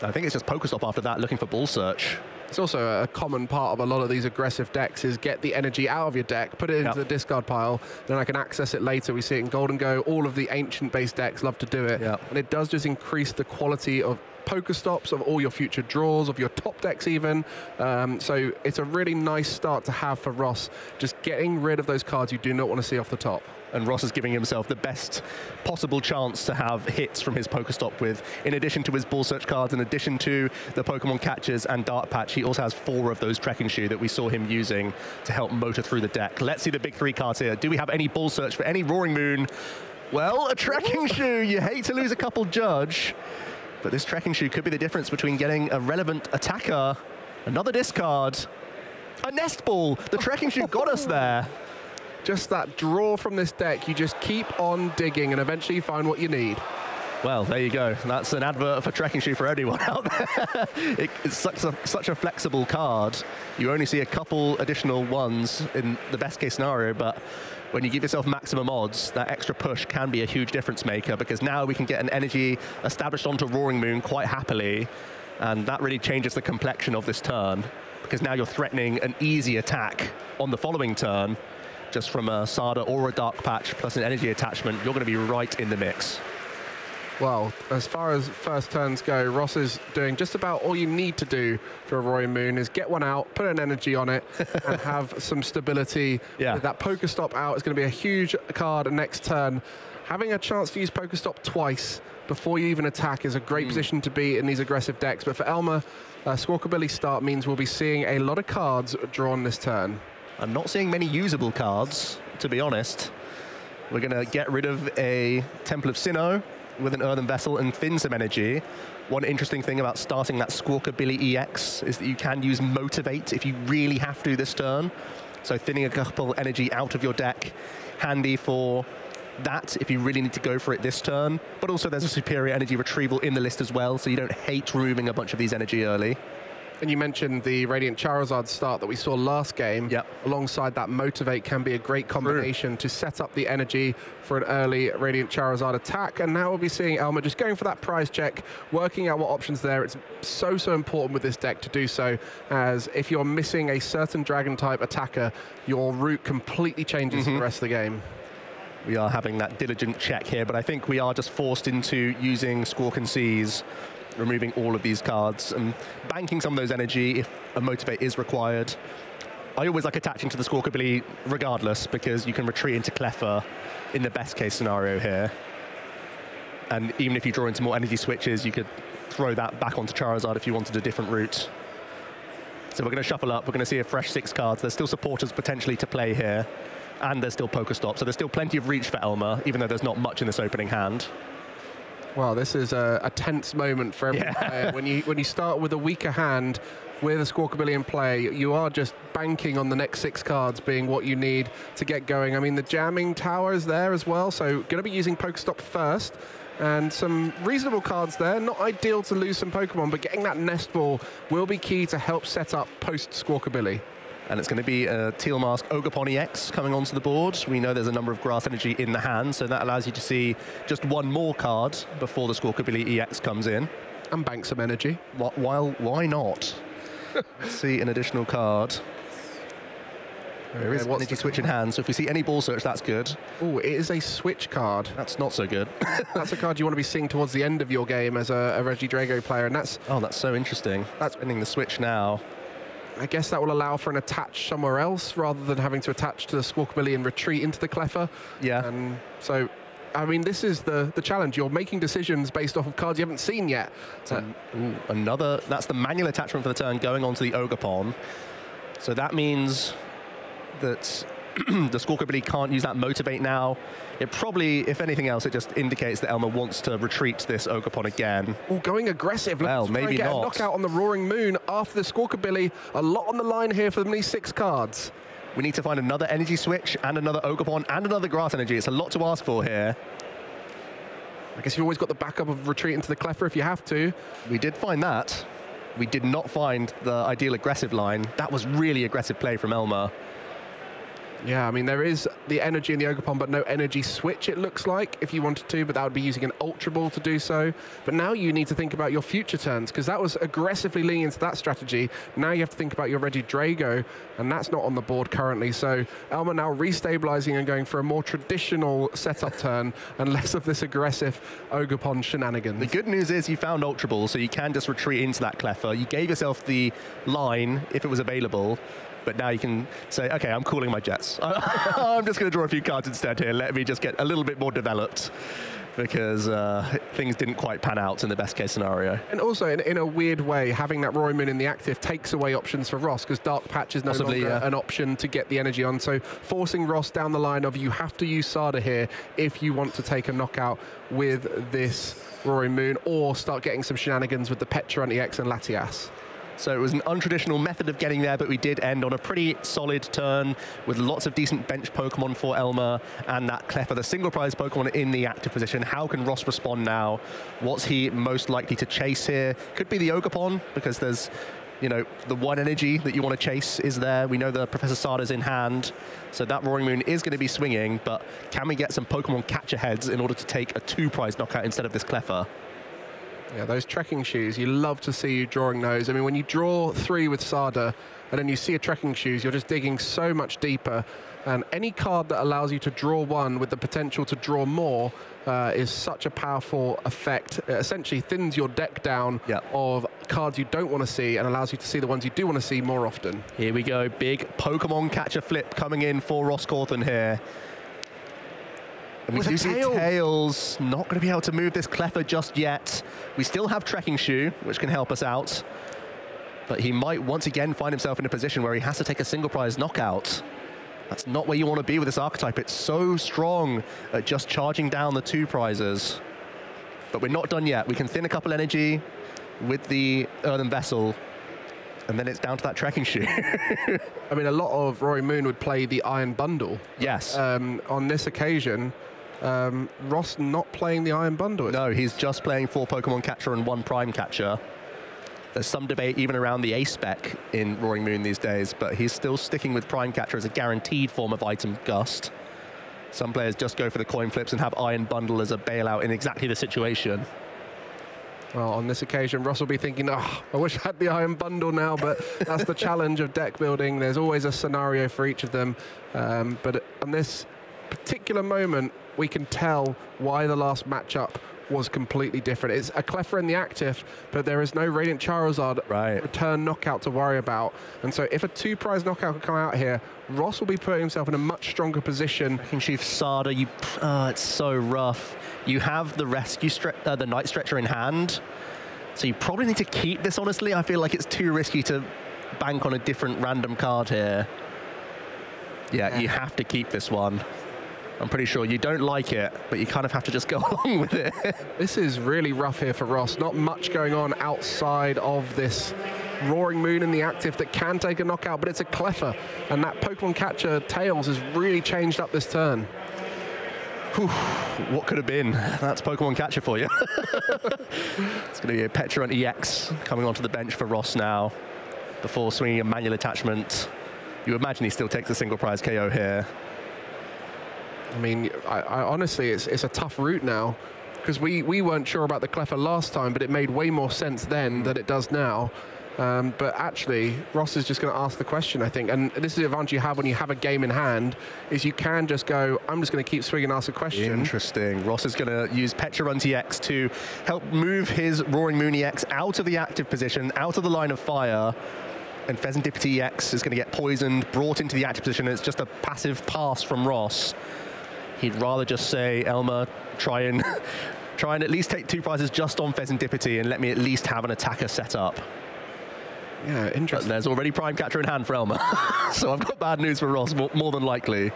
Speaker 8: I think it's just Pokestop after that, looking for Ball Search.
Speaker 6: It's also a common part of a lot of these aggressive decks is get the energy out of your deck, put it into the discard pile, then I can access it later. We see it in Golden Go. All of the ancient-based decks love to do it. And it does just increase the quality of Pokestops, of all your future draws, of your top decks even. So it's a really nice start to have for Ross, just getting rid of those cards you do not want to see off the top.
Speaker 8: And Ross is giving himself the best possible chance to have hits from his Pokestop with, in addition to his Ball Search cards, in addition to the Pokemon Catchers and Dark Patch, he also has 4 of those Trekking Shoe that we saw him using to help motor through the deck. Let's see the big 3 cards here. Do we have any Ball Search for any Roaring Moon? Well, a Trekking Shoe. You hate to lose a couple, Judge. But this Trekking Shoe could be the difference between getting a relevant attacker, another discard, a Nest Ball. The Trekking Shoe got us there.
Speaker 6: Just that draw from this deck, you just keep on digging and eventually you find what you need.
Speaker 8: Well, there you go. That's an advert for Trekking Shoe for anyone out there. It's such a flexible card. You only see a couple additional ones in the best case scenario, but when you give yourself maximum odds, that extra push can be a huge difference maker, because now we can get an energy established onto Roaring Moon quite happily, and that really changes the complexion of this turn, because now you're threatening an easy attack on the following turn. Just from a Sada or a Dark Patch plus an energy attachment, you're going to be right in the mix.
Speaker 6: Well, as far as first turns go, Ross is doing just about all you need to do for a Roaring Moon, is get one out, put an energy on it, and have some stability. With that Pokestop out is going to be a huge card next turn. Having a chance to use Pokestop twice before you even attack is a great position to be in these aggressive decks. But for Elmer, Squawkabilly start means we'll be seeing a lot of cards drawn this turn.
Speaker 8: I'm not seeing many usable cards, to be honest. We're going to get rid of a Temple of Sinnoh with an Earthen Vessel and thin some energy. One interesting thing about starting that Squawkabilly EX is that you can use Motivate if you really have to this turn. So thinning a couple energy out of your deck, handy for that if you really need to go for it this turn. But also there's a superior energy retrieval in the list as well, so you don't hate removing a bunch of these energy early.
Speaker 6: And you mentioned the Radiant Charizard start that we saw last game. Alongside that, Motivate can be a great combination to set up the energy for an early Radiant Charizard attack. And now we'll be seeing Elmer just going for that prize check, working out what options there. It's so important with this deck to do so, as if you're missing a certain Dragon-type attacker, your route completely changes for the rest of the game.
Speaker 8: We are having that diligent check here, but I think we are just forced into using Squawk and Seize, removing all of these cards and banking some of those energy if a Motivate is required. I always like attaching to the Squawkabilly regardless, because you can retreat into Cleffa in the best case scenario here. And even if you draw into more energy switches, you could throw that back onto Charizard if you wanted a different route. So we're going to shuffle up. We're going to see a fresh 6 cards. There's still supporters potentially to play here, and there's still Pokestop. So there's still plenty of reach for Elmer, even though there's not much in this opening hand.
Speaker 10: Well, this is a tense moment for every player. When you start with a weaker hand with a Squawkabilly in play, you are just banking on the next 6 cards being what you need to get going. I mean, the jamming tower is there as well, so going to be using Pokestop first. And some reasonable cards there. Not ideal to lose some Pokemon, but getting that Nest Ball will be key to help set up post-Squawkabilly.
Speaker 8: And it's going to be a Teal Mask Ogerpon EX coming onto the board. We know there's a number of Grass Energy in the hand, so that allows you to see just one more card before the Squawkabilly EX comes in.
Speaker 10: And bank some energy.
Speaker 8: Why not? Let's see an additional card. There is energy switch in hand, so if we see any ball search, that's good.
Speaker 10: Oh, it is a switch card.
Speaker 8: That's not so good.
Speaker 10: That's a card you want to be seeing towards the end of your game as a Regidrago player, and that's...
Speaker 8: Oh, that's so interesting. That's spinning the switch now.
Speaker 10: I guess that will allow for an attach somewhere else rather than having to attach to the Squawkabilly and retreat into the Cleffer.
Speaker 8: Yeah.
Speaker 10: So, I mean, this is the challenge. You're making decisions based off of cards you haven't seen yet.
Speaker 8: Another... That's the manual attachment for the turn going onto the Ogerpon. So that means that the Squawkabilly can't use that Motivate now. It probably, if anything else, it just indicates that Elmer wants to retreat this Ogerpon again.
Speaker 10: Oh, going aggressive.
Speaker 8: Well, maybe
Speaker 10: get
Speaker 8: not.
Speaker 10: A knockout on the Roaring Moon after the Squawkabilly. A lot on the line here for these 6 cards.
Speaker 8: We need to find another energy switch and another Ogerpon and another Grass Energy. It's a lot to ask for here.
Speaker 10: I guess you've always got the backup of retreat into the Cleffer if you have to.
Speaker 8: We did find that. We did not find the ideal aggressive line. That was really aggressive play from Elmer.
Speaker 10: Yeah, I mean, there is the energy in the Ogerpon, but no energy switch, it looks like, if you wanted to, but that would be using an Ultra Ball to do so. But now you need to think about your future turns, because that was aggressively leaning into that strategy. Now you have to think about your Regidrago, and that's not on the board currently. So Elmer now restabilizing and going for a more traditional setup turn and less of this aggressive Ogerpon shenanigans.
Speaker 8: The good news is you found Ultra Ball, so you can just retreat into that Cleffer. You gave yourself the line, if it was available, but now you can say, okay, I'm cooling my jets. I'm just going to draw a few cards instead here. Let me just get a little bit more developed, because things didn't quite pan out in the best case scenario.
Speaker 10: And also, in a weird way, having that Roaring Moon in the active takes away options for Ross, because Dark Patch is no longer an option to get the energy on. So forcing Ross down the line of you have to use Sada here if you want to take a knockout with this Roaring Moon, or start getting some shenanigans with the Petra EX and Latias.
Speaker 8: So it was an untraditional method of getting there, but we did end on a pretty solid turn with lots of decent bench Pokemon for Elmer and that Cleffer, the single prize Pokemon in the active position. How can Ross respond now? What's he most likely to chase here? Could be the Ogerpon, because there's, you know, the one energy that you want to chase is there. We know the Professor Sada's in hand, so that Roaring Moon is going to be swinging, but can we get some Pokemon catcher heads in order to take a 2-prize knockout instead of this Cleffer?
Speaker 10: Yeah, those trekking shoes, you love to see you drawing those. I mean, when you draw 3 with Sada and then you see a trekking shoes, you're just digging so much deeper. And any card that allows you to draw 1 with the potential to draw more is such a powerful effect. It essentially thins your deck down of cards you don't want to see and allows you to see the ones you do want to see more often.
Speaker 8: Here we go, big Pokemon catcher flip coming in for Ross Cawthon here. And we do see Tails not going to be able to move this Cleffer just yet. We still have Trekking Shoe, which can help us out. But he might once again find himself in a position where he has to take a single prize knockout. That's not where you want to be with this archetype. It's so strong at just charging down the 2 prizes. But we're not done yet. We can thin a couple energy with the Earthen Vessel, and then it's down to that Trekking Shoe.
Speaker 10: I mean, a lot of Roaring Moon would play the Iron Bundle.
Speaker 8: Yes.
Speaker 10: On this occasion, Ross not playing the Iron Bundle.
Speaker 8: No, he's just playing 4 Pokemon Catcher and 1 Prime Catcher. There's some debate even around the A spec in Roaring Moon these days, but he's still sticking with Prime Catcher as a guaranteed form of item Gust. Some players just go for the coin flips and have Iron Bundle as a bailout in exactly the situation.
Speaker 10: Well, on this occasion, Ross will be thinking, oh, I wish I had the Iron Bundle now, but that's the challenge of deck building. There's always a scenario for each of them. But on this particular moment, we can tell why the last matchup was completely different. It's a Cleffer in the active, but there is no Radiant Charizard return knockout to worry about. And so if a 2-prize knockout could come out here, Ross will be putting himself in a much stronger position.
Speaker 8: Wrecking Chief Sada, it's so rough. You have the rescue, the Night Stretcher in hand, so you probably need to keep this, honestly. I feel like it's too risky to bank on a different random card here. Yeah, you have to keep this one. I'm pretty sure you don't like it, but you kind of have to just go along with it.
Speaker 10: This is really rough here for Ross. Not much going on outside of this Roaring Moon in the active that can take a knockout, but it's a Cleffa, and that Pokemon Catcher Tails has really changed up this turn.
Speaker 8: Whew, what could have been? That's Pokemon Catcher for you. It's going to be a Petra and EX coming onto the bench for Ross now before swinging a manual attachment. You imagine he still takes a single prize KO here.
Speaker 10: I mean, I honestly, it's a tough route now, because we weren't sure about the Cleffa last time, but it made way more sense then than it does now. But actually, Ross is just going to ask the question, I think. And this is the advantage you have when you have a game in hand, is you can just go, I'm just going to keep swinging and ask a question.
Speaker 8: Interesting. Ross is going to use Petra Run TX to help move his Roaring Moon EX out of the active position, out of the line of fire. And Pheasantipity EX is going to get poisoned, brought into the active position. It's just a passive pass from Ross. He'd rather just say, Elmer, try and at least take 2 prizes just on Pheasantipity and let me at least have an attacker set up.
Speaker 10: Yeah, interesting.
Speaker 8: But there's already Prime Catcher in hand for Elmer. So I've got bad news for Ross, more than likely.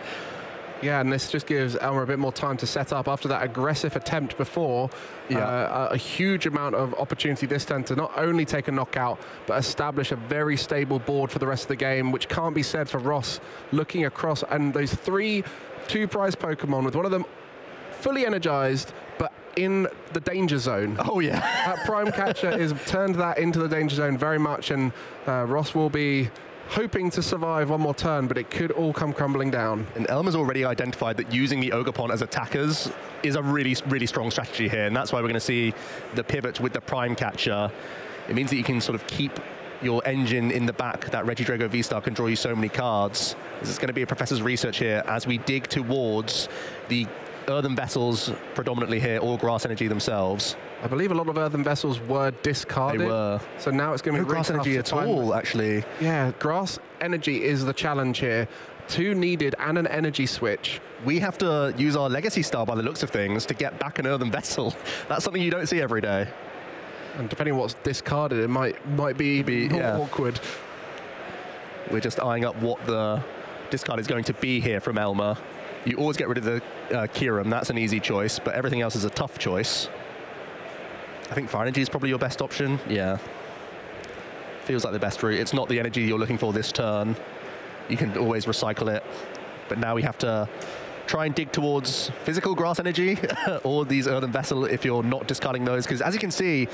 Speaker 10: Yeah, and this just gives Elmer a bit more time to set up after that aggressive attempt before. A huge amount of opportunity this turn to not only take a knockout, but establish a very stable board for the rest of the game, which can't be said for Ross looking across. And those 3 2-prize Pokemon, with one of them fully energized, but in the danger zone.
Speaker 8: Oh, yeah.
Speaker 10: That Prime Catcher has turned that into the danger zone very much, and Ross will be hoping to survive one more turn, but it could all come crumbling down.
Speaker 8: And Elmer's already identified that using the Ogerpon as attackers is a really, really strong strategy here, and that's why we're going to see the pivot with the Prime Catcher. It means that you can sort of keep your engine in the back. That Regidrago V-Star can draw you so many cards. This is going to be a Professor's Research here as we dig towards the Earthen Vessels predominantly here, or Grass Energy themselves.
Speaker 10: I believe a lot of Earthen Vessels were discarded.
Speaker 8: They were.
Speaker 10: So now it's going to be
Speaker 8: no Grass Energy at all, actually.
Speaker 10: Yeah, Grass Energy is the challenge here. 2 needed and an energy switch.
Speaker 8: We have to use our Legacy Star, by the looks of things, to get back an Earthen Vessel. That's something you don't see every day.
Speaker 10: And depending on what's discarded, it might be awkward.
Speaker 8: We're just eyeing up what the discard is going to be here from Elmer. You always get rid of the Kyurem. That's an easy choice, but everything else is a tough choice. I think Fire Energy is probably your best option. Yeah. Feels like the best route. It's not the energy you're looking for this turn. You can always recycle it. But now we have to try and dig towards physical Grass Energy or these Earthen Vessel if you're not discarding those. Because as you can see,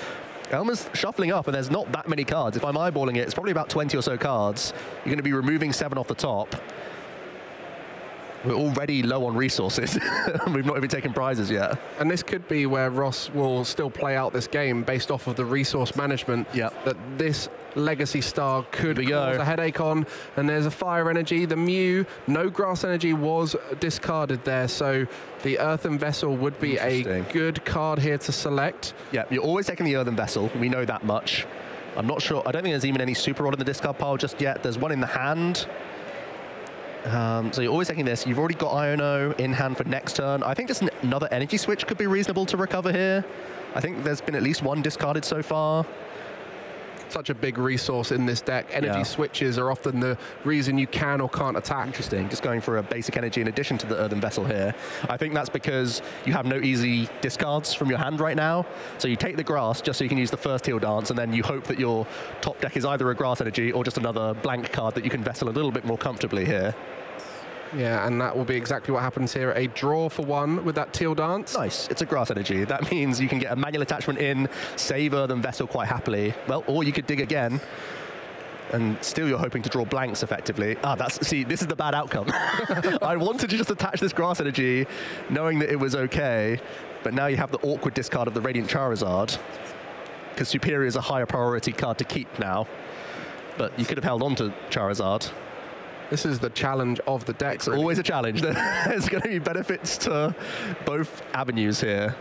Speaker 8: Elmer's shuffling up and there's not that many cards. If I'm eyeballing it, it's probably about 20 or so cards. You're going to be removing 7 off the top. We're already low on resources. We've not even taken prizes yet.
Speaker 10: And this could be where Ross will still play out this game based off of the resource management that this Legacy Star could cause a headache on. And there's a Fire Energy. The Mew, no Grass Energy was discarded there. So the Earthen Vessel would be a good card here to select.
Speaker 8: Yeah, you're always taking the Earthen Vessel. We know that much. I'm not sure. I don't think there's even any Super Rod in the discard pile just yet. There's one in the hand. So you're always taking this. You've already got Iono in hand for next turn. I think just another energy switch could be reasonable to recover here. I think there's been at least 1 discarded so far.
Speaker 10: Such a big resource in this deck. Energy switches are often the reason you can or can't attack.
Speaker 8: Interesting. Just going for a basic energy in addition to the Earthen Vessel here. I think that's because you have no easy discards from your hand right now. So you take the Grass just so you can use the first Heal Dance, and then you hope that your top deck is either a Grass Energy or just another blank card that you can Vessel a little bit more comfortably here.
Speaker 10: Yeah, and that will be exactly what happens here. A draw for 1 with that Teal Dance.
Speaker 8: Nice. It's a Grass Energy. That means you can get a manual attachment in, save Earthen Vessel quite happily. Well, or you could dig again, and still you're hoping to draw blanks effectively. See, this is the bad outcome. I wanted to just attach this Grass Energy, knowing that it was okay, but now you have the awkward discard of the Radiant Charizard, because Superior is a higher priority card to keep now. But you could have held on to Charizard.
Speaker 10: This is the challenge of the deck.
Speaker 8: It's always a challenge. There's going to be benefits to both avenues here.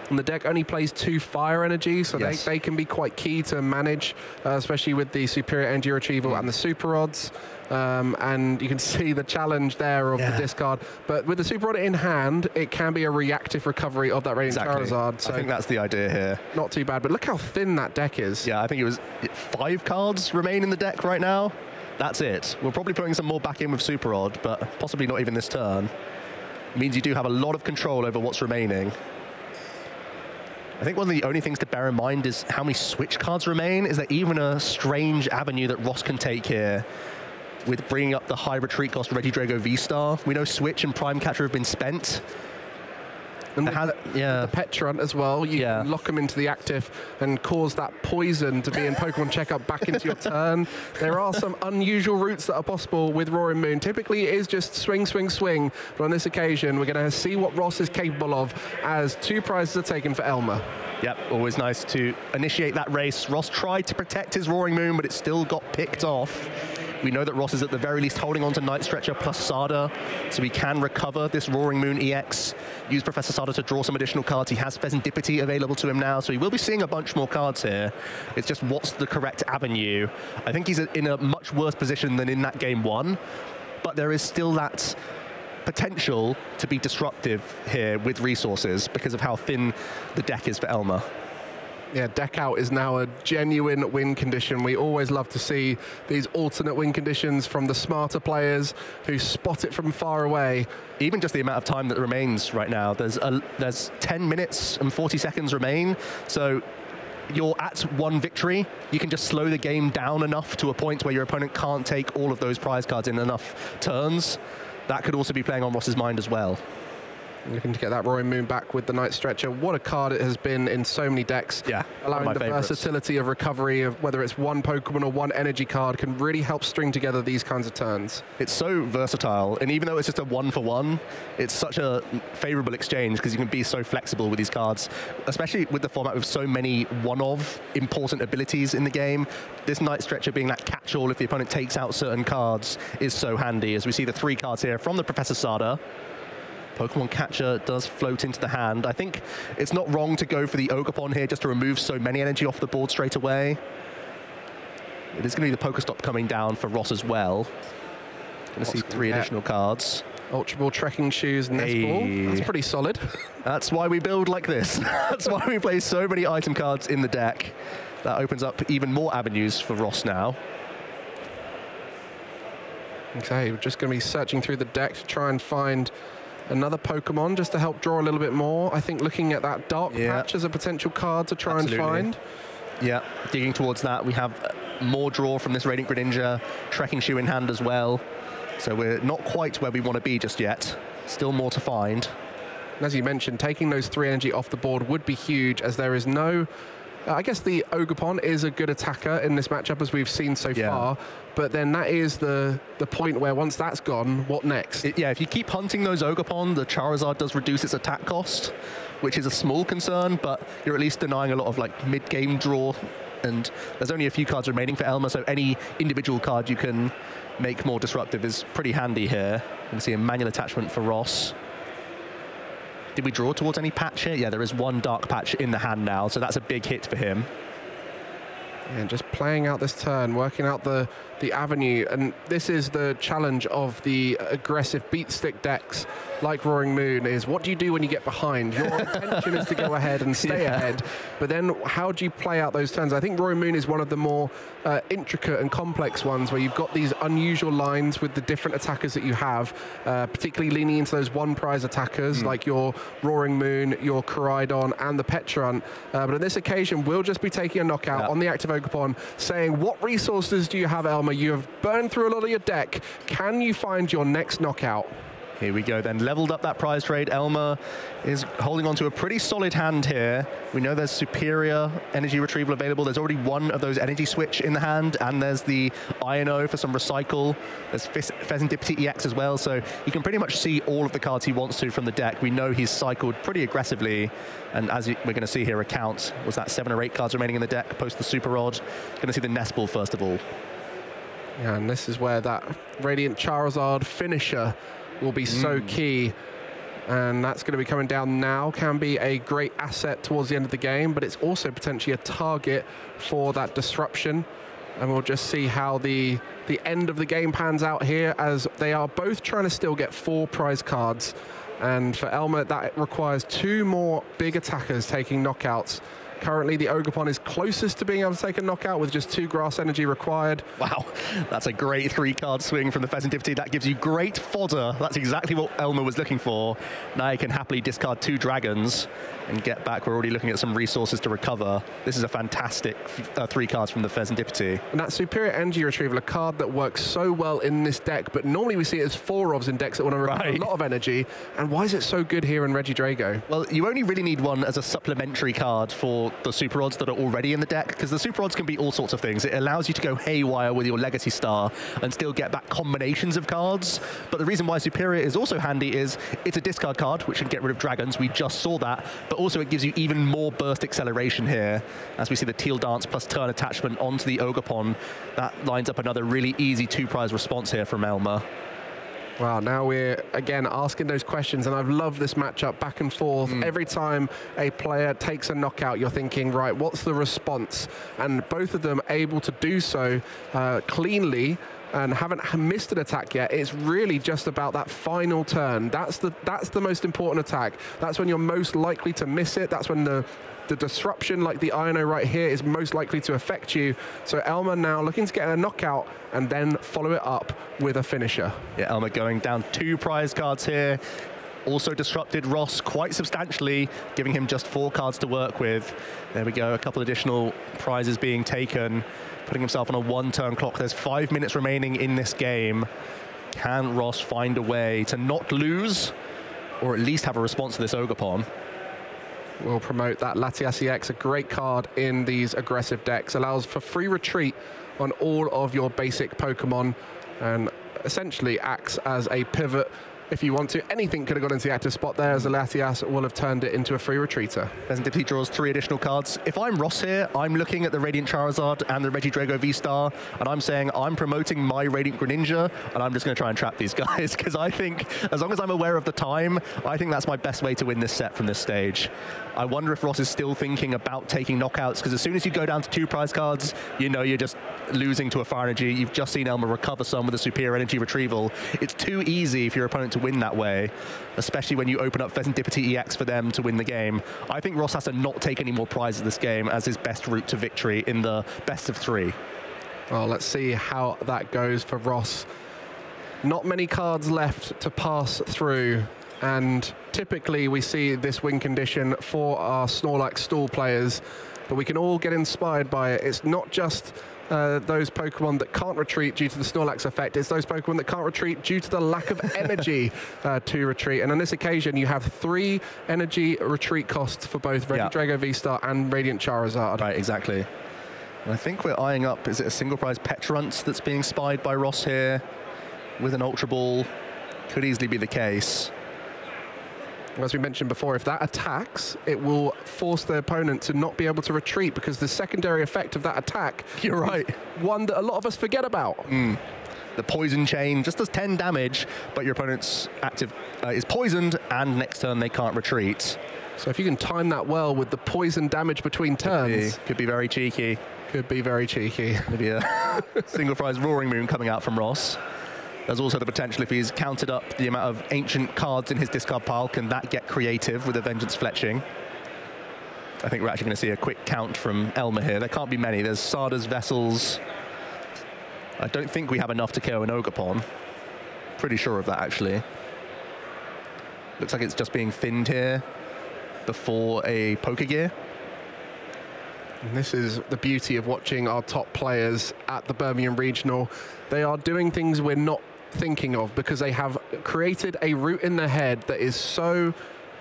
Speaker 10: And the deck only plays 2 Fire Energy, so they can be quite key to manage, especially with the Superior Energy Retrieval and the Super Rods. And you can see the challenge there of the discard. But with the Super Rod in hand, it can be a reactive recovery of that Radiant Charizard. So
Speaker 8: I think that's the idea here.
Speaker 10: Not too bad, but look how thin that deck is.
Speaker 8: Yeah, I think it was 5 cards remain in the deck right now. That's it. We're probably putting some more back in with Super Rod, but possibly not even this turn. It means you do have a lot of control over what's remaining. I think one of the only things to bear in mind is how many switch cards remain. Is there even a strange avenue that Ross can take here with bringing up the high retreat cost Regidrago V-Star? We know Switch and Prime Catcher have been spent.
Speaker 10: And the Petrunt as well, you can lock them into the active and cause that poison to be in Pokemon Checkup back into your turn. There are some unusual routes that are possible with Roaring Moon. Typically it is just swing, swing, swing, but on this occasion we're going to see what Ross is capable of as 2 prizes are taken for Elmer.
Speaker 8: Yep, always nice to initiate that race. Ross tried to protect his Roaring Moon, but it still got picked off. We know that Ross is at the very least holding on to Night Stretcher plus Sada, so he can recover this Roaring Moon EX, use Professor Sada to draw some additional cards. He has Pheasantipity available to him now, so he will be seeing a bunch more cards here. It's just what's the correct avenue. I think he's in a much worse position than in that game 1, but there is still that potential to be disruptive here with resources because of how thin the deck is for Elmer.
Speaker 10: Yeah, deck out is now a genuine win condition. We always love to see these alternate win conditions from the smarter players who spot it from far away.
Speaker 8: Even just the amount of time that remains right now, there's 10 minutes and 40 seconds remain, so you're at 1 victory. You can just slow the game down enough to a point where your opponent can't take all of those prize cards in enough turns. That could also be playing on Ross's mind as well.
Speaker 10: Looking to get that Roaring Moon back with the Night Stretcher. What a card it has been in so many decks.
Speaker 8: Yeah,
Speaker 10: allowing the
Speaker 8: favorites.
Speaker 10: Versatility of recovery of whether it's 1 Pokemon or 1 energy card can really help string together these kinds of turns.
Speaker 8: It's so versatile, and even though it's just a 1-for-1, it's such a favorable exchange because you can be so flexible with these cards, especially with the format with so many one-of important abilities in the game. This Night Stretcher being that catch-all if the opponent takes out certain cards is so handy, as we see the 3 cards here from the Professor Sada. Pokemon Catcher does float into the hand. I think it's not wrong to go for the Ogerpon here just to remove so many energy off the board straight away. It is going to be the Pokestop coming down for Ross as well. Going to see 3 additional cards.
Speaker 10: Ultra Ball, Trekking Shoes, Nest Ball. That's pretty solid.
Speaker 8: That's why we build like this. That's why we play so many item cards in the deck. That opens up even more avenues for Ross now.
Speaker 10: Okay, we're just going to be searching through the deck to try and find another Pokemon just to help draw a little bit more. I think looking at that Dark Patch as a potential card to try and find.
Speaker 8: Yeah, digging towards that. We have more draw from this Radiant Greninja, Trekking Shoe in hand as well. So we're not quite where we want to be just yet. Still more to find.
Speaker 10: And as you mentioned, taking those 3 energy off the board would be huge, as there is no... I guess the Ogerpon is a good attacker in this matchup, as we've seen so far, but then that is the point where once that's gone, what next?
Speaker 8: If you keep hunting those Ogerpon, the Charizard does reduce its attack cost, which is a small concern, but you're at least denying a lot of like mid-game draw, and there's only a few cards remaining for Elmer, so any individual card you can make more disruptive is pretty handy here. You can see a manual attachment for Ross. Did we draw towards any patch here? Yeah, there is 1 Dark Patch in the hand now, so that's a big hit for him.
Speaker 10: And just playing out this turn, working out the avenue, and this is the challenge of the aggressive beat stick decks like Roaring Moon, is what do you do when you get behind? Your intention is to go ahead and stay ahead, but then how do you play out those turns? I think Roaring Moon is one of the more intricate and complex ones, where you've got these unusual lines with the different attackers that you have, particularly leaning into those 1 prize attackers like your Roaring Moon, your Koraidon, and the Petrunt. But on this occasion, we'll just be taking a knockout on the active Ogerpon, saying, what resources do you have, Elmer? You have burned through a lot of your deck. Can you find your next knockout?
Speaker 8: Here we go then, leveled up that prize trade. Elmer is holding on to a pretty solid hand here. We know there's superior energy retrieval available. There's already 1 of those energy switch in the hand, and there's the Iono for some recycle. There's Pheasantipity EX as well, so you can pretty much see all of the cards he wants to from the deck. We know he's cycled pretty aggressively, and as we're going to see here, a count was that 7 or 8 cards remaining in the deck post the Super Rod. Going to see the Nest Ball first of all.
Speaker 10: Yeah, and this is where that Radiant Charizard finisher will be so key, and that's going to be coming down now. Can be a great asset towards the end of the game, but it's also potentially a target for that disruption, and we'll just see how the end of the game pans out here, as they are both trying to still get 4 prize cards, and for Elmer that requires 2 more big attackers taking knockouts, Currently, the Ogerpon is closest to being able to take a knockout with just 2 grass energy required.
Speaker 8: Wow, that's a great 3-card swing from the Pheasantivity. That gives you great fodder. That's exactly what Elmer was looking for. Now you can happily discard 2 dragons and get back. We're already looking at some resources to recover. This is a fantastic 3 cards from the Pheasantivity.
Speaker 10: And that Superior Energy Retrieval, a card that works so well in this deck, but normally we see it as 4-ofs in decks that want to recover a lot of energy. And why is it so good here in Regidrago?
Speaker 8: Well, you only really need one as a supplementary card for the Super Odds that are already in the deck, because the Super Odds can be all sorts of things. It allows you to go haywire with your Legacy Star and still get back combinations of cards. But the reason why Superior is also handy is it's a discard card, which can get rid of dragons. We just saw that. But also it gives you even more burst acceleration here. As we see the Teal Dance plus turn attachment onto the Ogerpon, that lines up another really easy 2-prize response here from Elmer.
Speaker 10: Wow, now we're, again, asking those questions, and I've loved this matchup back and forth. Every time a player takes a knockout, you're thinking, right, what's the response? And both of them able to do so cleanly and haven't missed an attack yet. It's really just about that final turn. That's the most important attack. That's when you're most likely to miss it. That's when the disruption, like the Iono right here, is most likely to affect you. So Elmer now looking to get a knockout and then follow it up with a finisher.
Speaker 8: Yeah, Elmer going down 2 prize cards here. Also disrupted Ross quite substantially, giving him just 4 cards to work with. There we go, a couple additional prizes being taken, putting himself on a 1-turn clock. There's 5 minutes remaining in this game. Can Ross find a way to not lose, or at least have a response to this Ogerpon?
Speaker 10: We'll promote that Latiasi X, a great card in these aggressive decks. Allows for free retreat on all of your basic Pokemon and essentially acts as a pivot if you want to. Anything could have got into the active spot there, as the Latias will have turned it into a free retreater.
Speaker 8: Pheasantivity draws 3 additional cards. If I'm Ross here, I'm looking at the Radiant Charizard and the Regidrago V-Star, and I'm saying I'm promoting my Radiant Greninja, and I'm just going to try and trap these guys, because I think, as long as I'm aware of the time, I think that's my best way to win this set from this stage. I wonder if Ross is still thinking about taking knockouts, because as soon as you go down to 2 prize cards, you know you're just losing to a Fire Energy. You've just seen Elmer recover some with a Superior Energy Retrieval. It's too easy for your opponent to win that way, especially when you open up Pheasantivity EX for them to win the game. I think Ross has to not take any more prizes this game as his best route to victory in the best of 3.
Speaker 10: Well, let's see how that goes for Ross. Not many cards left to pass through, and typically we see this win condition for our Snorlax stall players, but we can all get inspired by it. It's not just those Pokemon that can't retreat due to the Snorlax effect. It's those Pokemon that can't retreat due to the lack of energy to retreat. And on this occasion, you have 3 energy retreat costs for both Regidrago V-Star and Radiant Charizard.
Speaker 8: Right, exactly. And I think we're eyeing up, is it a single prize Petrunt that's being spied by Ross here with an Ultra Ball? Could easily be the case.
Speaker 10: As we mentioned before, if that attacks, it will force the opponent to not be able to retreat, because the secondary effect of that attack,
Speaker 8: you're right,
Speaker 10: one that a lot of us forget about.
Speaker 8: The Poison Chain just does 10 damage, but your opponent's active is poisoned, and next turn they can't retreat.
Speaker 10: So if you can time that well with the poison damage between turns,
Speaker 8: could be very cheeky.
Speaker 10: Could be very cheeky.
Speaker 8: Maybe a single prize Roaring Moon coming out from Ross. There's also the potential, if he's counted up the amount of ancient cards in his discard pile, can that get creative with a Vengeance Fletching? I think we're actually going to see a quick count from Elmer here. There can't be many. There's Sarda's Vessels. I don't think we have enough to KO an Ogerpon. Pretty sure of that, actually. Looks like it's just being thinned here before a Pokegear.
Speaker 10: And this is the beauty of watching our top players at the Birmingham Regional. They are doing things we're not thinking of, because they have created a route in their head that is so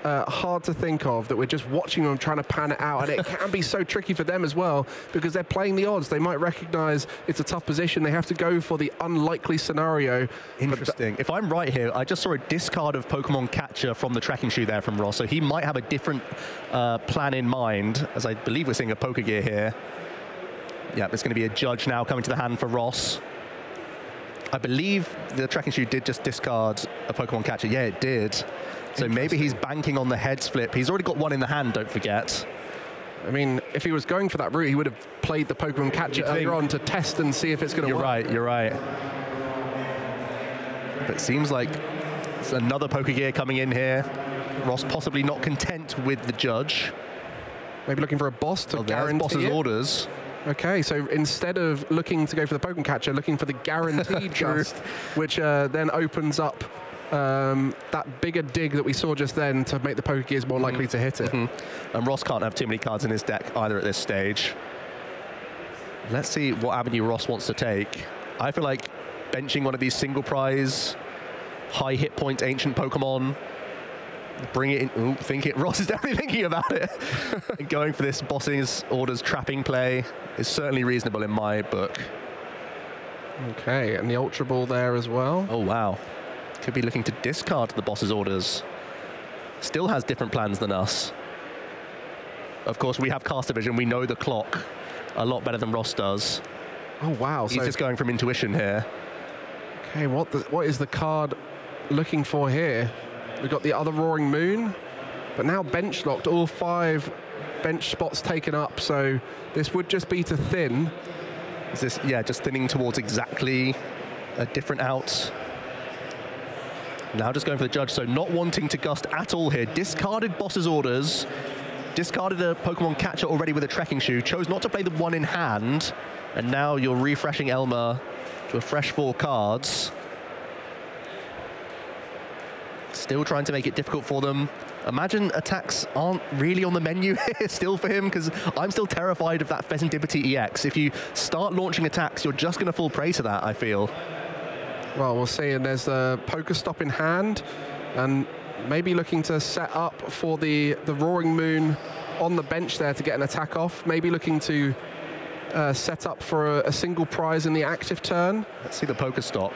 Speaker 10: hard to think of, that we're just watching them trying to pan it out, and it can be so tricky for them as well, because they're playing the odds. They might recognize it's a tough position. They have to go for the unlikely scenario.
Speaker 8: Interesting. If I'm right here, I just saw a discard of Pokemon Catcher from the tracking shoe there from Ross, so he might have a different plan in mind, as I believe we're seeing a Pokegear here. Yeah, there's going to be a Judge now coming to the hand for Ross. I believe the tracking shoe did just discard a Pokemon Catcher. Yeah, it did. So maybe he's banking on the heads flip. He's already got one in the hand, don't forget.
Speaker 10: I mean, if he was going for that route, he would have played the Pokemon Catcher earlier on to test and see if it's going to work.
Speaker 8: You're right. But it seems like it's another Pokegear coming in here. Ross possibly not content with the Judge.
Speaker 6: Maybe looking for a boss to guarantee
Speaker 8: boss's orders.
Speaker 6: Okay, so instead of looking to go for the Pokemon Catcher, looking for the guaranteed gust, which then opens up that bigger dig that we saw just then to make the Pokegears more likely to hit it.
Speaker 8: And Ross can't have too many cards in his deck either at this stage. Let's see what avenue Ross wants to take. I feel like benching one of these single prize, high hit point ancient Pokemon, bring it in. Ooh, Ross is definitely thinking about it. Going for this boss's orders trapping play is certainly reasonable in my book.
Speaker 6: Okay, and the Ultra Ball there as well.
Speaker 8: Oh, wow. Could be looking to discard the boss's orders. Still has different plans than us. Of course, we have Caster Vision. We know the clock a lot better than Ross does.
Speaker 6: Oh, wow.
Speaker 8: He's just going from intuition here.
Speaker 6: Okay, what is the card looking for here? We've got the other Roaring Moon, but now bench locked, all 5 bench spots taken up, so this would just be to thin.
Speaker 8: Is this, yeah, just thinning towards exactly a different out. Now just going for the Judge, so not wanting to gust at all here. Discarded boss's orders, discarded a Pokemon Catcher already with a Trekking Shoe, chose not to play the one in hand, and now you're refreshing Elmer to a fresh 4 cards. Still trying to make it difficult for them. Imagine attacks aren't really on the menu here still for him, because I'm still terrified of that Pheasantipity EX. If you start launching attacks, you're just going to fall prey to that, I feel.
Speaker 6: Well, we'll see, and there's the Pokestop in hand, and maybe looking to set up for the Roaring Moon on the bench there to get an attack off. Maybe looking to set up for a single prize in the active turn.
Speaker 8: Let's see the Pokestop.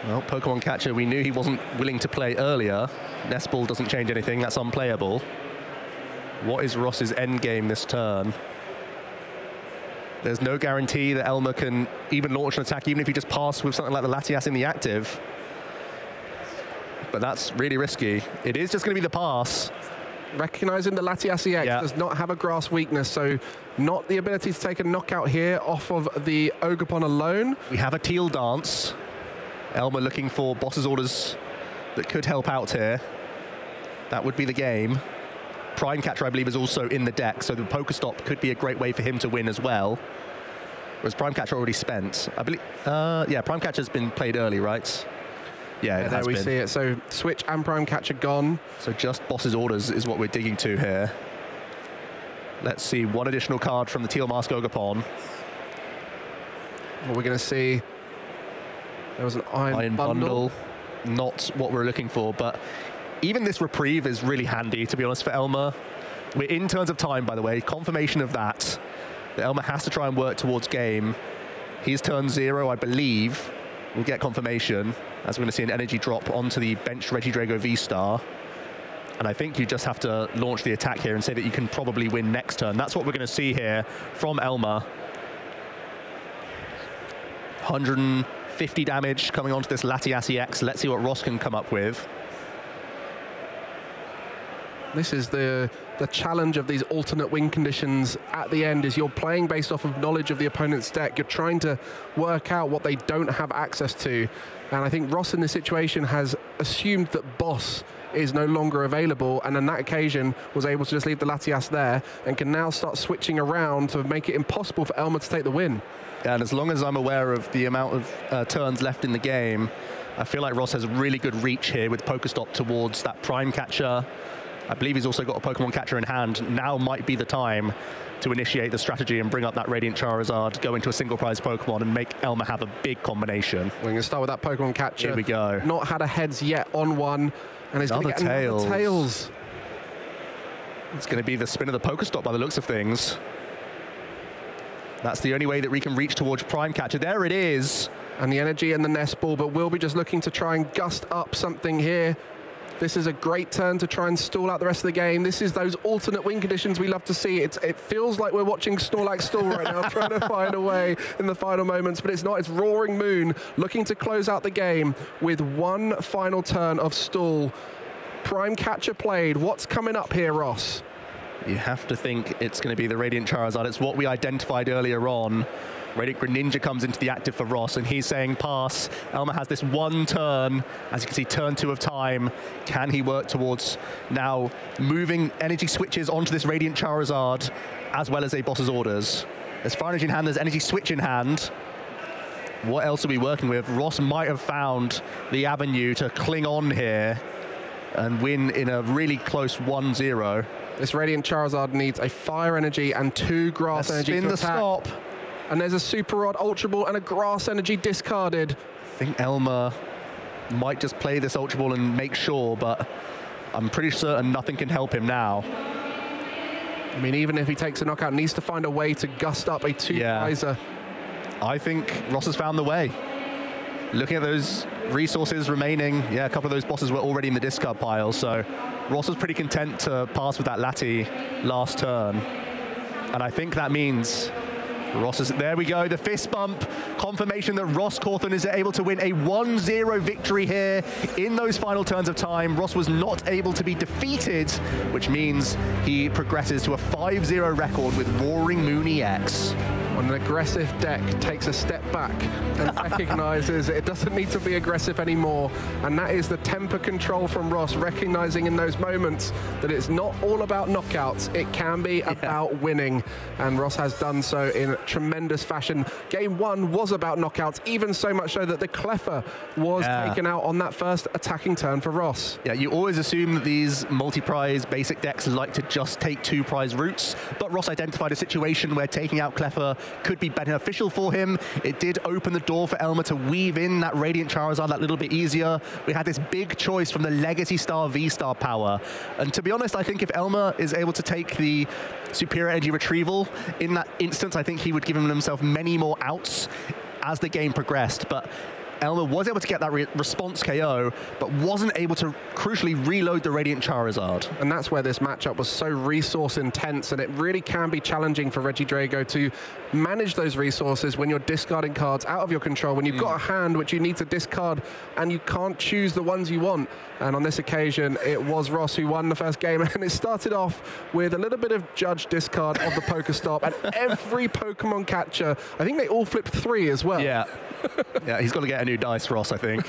Speaker 8: Well, Pokemon Catcher, we knew he wasn't willing to play earlier. Nest Ball doesn't change anything, that's unplayable. What is Ross's end game this turn? There's no guarantee that Elmer can even launch an attack, even if you just pass with something like the Latias in the active. But that's really risky. It is just going to be the pass.
Speaker 6: Recognizing the Latias EX does not have a grass weakness, so not the ability to take a knockout here off of the Ogerpon alone.
Speaker 8: We have a Teal Dance. Elmer looking for boss's orders that could help out here. That would be the game. Prime Catcher, I believe, is also in the deck, so the Pokestop could be a great way for him to win as well. Whereas Prime Catcher already spent. I believe, yeah, Prime Catcher's been played early, right? Yeah, it
Speaker 6: there
Speaker 8: has
Speaker 6: we
Speaker 8: been.
Speaker 6: see it. So Switch and Prime Catcher gone.
Speaker 8: So just boss's orders is what we're digging to here. Let's see, one additional card from the Teal Mask Ogerpon.
Speaker 6: What we're going to see. There was an Iron Bundle.
Speaker 8: Not what we're looking for, but even this reprieve is really handy, to be honest, for Elmer. We're in turns of time, by the way. Confirmation of that. Elmer has to try and work towards game. He's turn 0, I believe. We'll get confirmation, as we're going to see an energy drop onto the bench Regidrago V-Star. And I think you just have to launch the attack here and say that you can probably win next turn. That's what we're going to see here from Elmer. 150 damage coming onto this Latias EX. Let's see what Ross can come up with.
Speaker 6: This is the challenge of these alternate win conditions at the end, is you're playing based off of knowledge of the opponent's deck. You're trying to work out what they don't have access to. And I think Ross in this situation has assumed that Boss is no longer available, and on that occasion was able to just leave the Latias there and can now start switching around to make it impossible for Elmer to take the win.
Speaker 8: And as long as I'm aware of the amount of turns left in the game, I feel like Ross has a really good reach here with Pokestop towards that Prime Catcher. I believe he's also got a Pokemon Catcher in hand. Now might be the time to initiate the strategy and bring up that Radiant Charizard, go into a single prize Pokemon and make Elmer have a big combination.
Speaker 6: We're going to start with that Pokemon Catcher.
Speaker 8: Here we go.
Speaker 6: Not had a heads yet on one, and he's going to get another Tails.
Speaker 8: It's going to be the spin of the Pokestop by the looks of things. That's the only way that we can reach towards Prime Catcher. There it is.
Speaker 6: And the energy and the Nest Ball, but we'll be just looking to try and gust up something here. This is a great turn to try and stall out the rest of the game. This is those alternate win conditions we love to see. It feels like we're watching Snorlax stall right now, trying to find a way in the final moments, but it's not. It's Roaring Moon looking to close out the game with one final turn of stall. Prime Catcher played. What's coming up here, Ross?
Speaker 8: You have to think it's going to be the Radiant Charizard. It's what we identified earlier on. Radiant Greninja comes into the active for Ross, and he's saying pass. Elmer has this one turn, as you can see, turn 2 of time. Can he work towards now moving energy switches onto this Radiant Charizard, as well as a boss's orders? There's Fire Energy in hand, there's Energy Switch in hand. What else are we working with? Ross might have found the avenue to cling on here and win in a really close 1-0.
Speaker 10: This Radiant Charizard needs a Fire Energy and 2 Grass Energy to
Speaker 8: spin the
Speaker 10: attack.
Speaker 8: stop.
Speaker 10: And there's a Super Rod, Ultra Ball, and a Grass Energy discarded.
Speaker 8: I think Elmer might just play this Ultra Ball and make sure, but I'm pretty certain nothing can help him now.
Speaker 10: I mean, even if he takes a knockout, needs to find a way to gust up a 2-prizer.
Speaker 8: I think Ross has found the way. Looking at those resources remaining, yeah, a couple of those bosses were already in the discard pile, so Ross was pretty content to pass with that Lati last turn. And I think that means Ross is, there we go, the fist bump, confirmation that Ross Cawthon is able to win a 1-0 victory here in those final turns of time. Ross was not able to be defeated, which means he progresses to a 5-0 record with Roaring Moon EX.
Speaker 10: When an aggressive deck takes a step back and recognizes it doesn't need to be aggressive anymore, and that is the temper control from Ross, recognizing in those moments that it's not all about knockouts, it can be about winning, and Ross has done so in tremendous fashion. Game 1 was about knockouts, even so much so that the Cleffer was taken out on that first attacking turn for Ross.
Speaker 8: Yeah, you always assume that these multi-prize basic decks like to just take 2-prize routes, but Ross identified a situation where taking out Cleffer could be beneficial for him. It did open the door for Elmer to weave in that Radiant Charizard that little bit easier. We had this big choice from the Legacy Star V-Star power. And to be honest, I think if Elmer is able to take the Superior Energy Retrieval in that instance, I think he would give himself many more outs as the game progressed. But Elmer was able to get that response KO, but wasn't able to crucially reload the Radiant Charizard.
Speaker 10: And that's where this matchup was so resource intense, and it really can be challenging for Regidrago to manage those resources when you're discarding cards out of your control, when you've got a hand which you need to discard and you can't choose the ones you want. And on this occasion, it was Ross who won the first game, and it started off with a little bit of judge discard of the Pokestop, and every Pokemon catcher, I think they all flipped 3 as well.
Speaker 8: Yeah. Yeah, he's got to get a new dice, Ross, I think.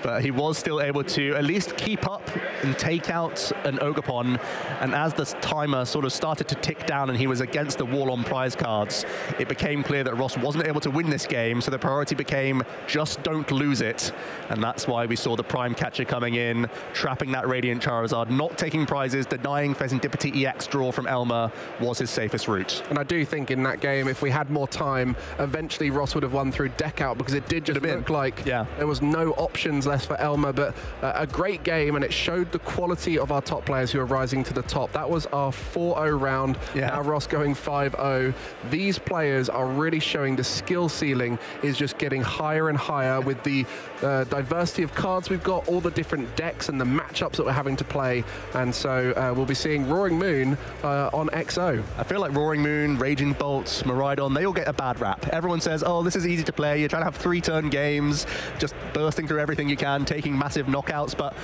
Speaker 8: But he was still able to at least keep up and take out an Ogerpon. And as the timer sort of started to tick down and he was against the wall on prize cards, it became clear that Ross wasn't able to win this game. So the priority became just don't lose it. And that's why we saw the Prime Catcher coming in, trapping that Radiant Charizard, not taking prizes, denying Pheasantipity EX draw from Elmer was his safest route.
Speaker 10: And I do think in that game, if we had more time, eventually Ross would have won through deck out, because it did just look like there was no options left for Elmer. But a great game, and it showed the quality of our top players who are rising to the top. That was our 4-0 round. Now Ross going 5-0. These players are really showing the skill ceiling is just getting higher and higher with the diversity of cards we've got, all the different decks and the matchups that we're having to play. And so we'll be seeing Roaring Moon on XO.
Speaker 8: I feel like Roaring Moon, Raging Bolt, Miraidon, they all get a bad rap. Everyone says, oh, this is easy to play. You're trying to have 3-turn games, just bursting through everything you can, taking massive knockouts. But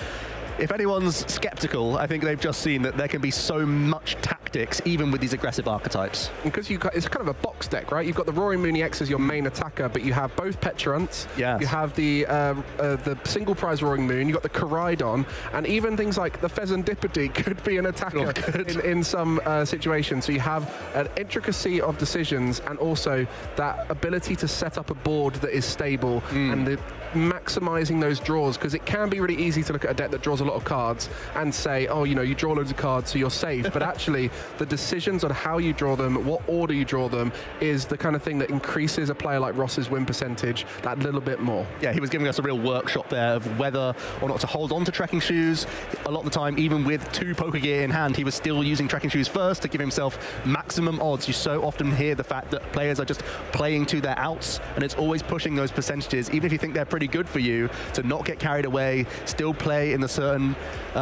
Speaker 8: if anyone's skeptical, I think they've just seen that there can be so much tactics, even with these aggressive archetypes.
Speaker 10: Because it's kind of a box deck, right? You've got the Roaring Moon EX as your main attacker, but you have both Petulance. You have the single prize Roaring Moon. You've got the Koraidon, and even things like the Pheasantipity could be an attacker in some situations. So you have an intricacy of decisions, and also that ability to set up a board that is stable and maximizing those draws, because it can be really easy to look at a deck that draws a lot of cards and say, oh, you know, you draw loads of cards so you're safe. But actually the decisions on how you draw them, what order you draw them, is the kind of thing that increases a player like Ross's win percentage that little bit more.
Speaker 8: Yeah, he was giving us a real workshop there of whether or not to hold on to Trekking Shoes. A lot of the time, even with 2 Poké Gear in hand, he was still using Trekking Shoes first to give himself maximum odds. You so often hear the fact that players are just playing to their outs, and it's always pushing those percentages, even if you think they're pretty good for you, to not get carried away, still play in the certain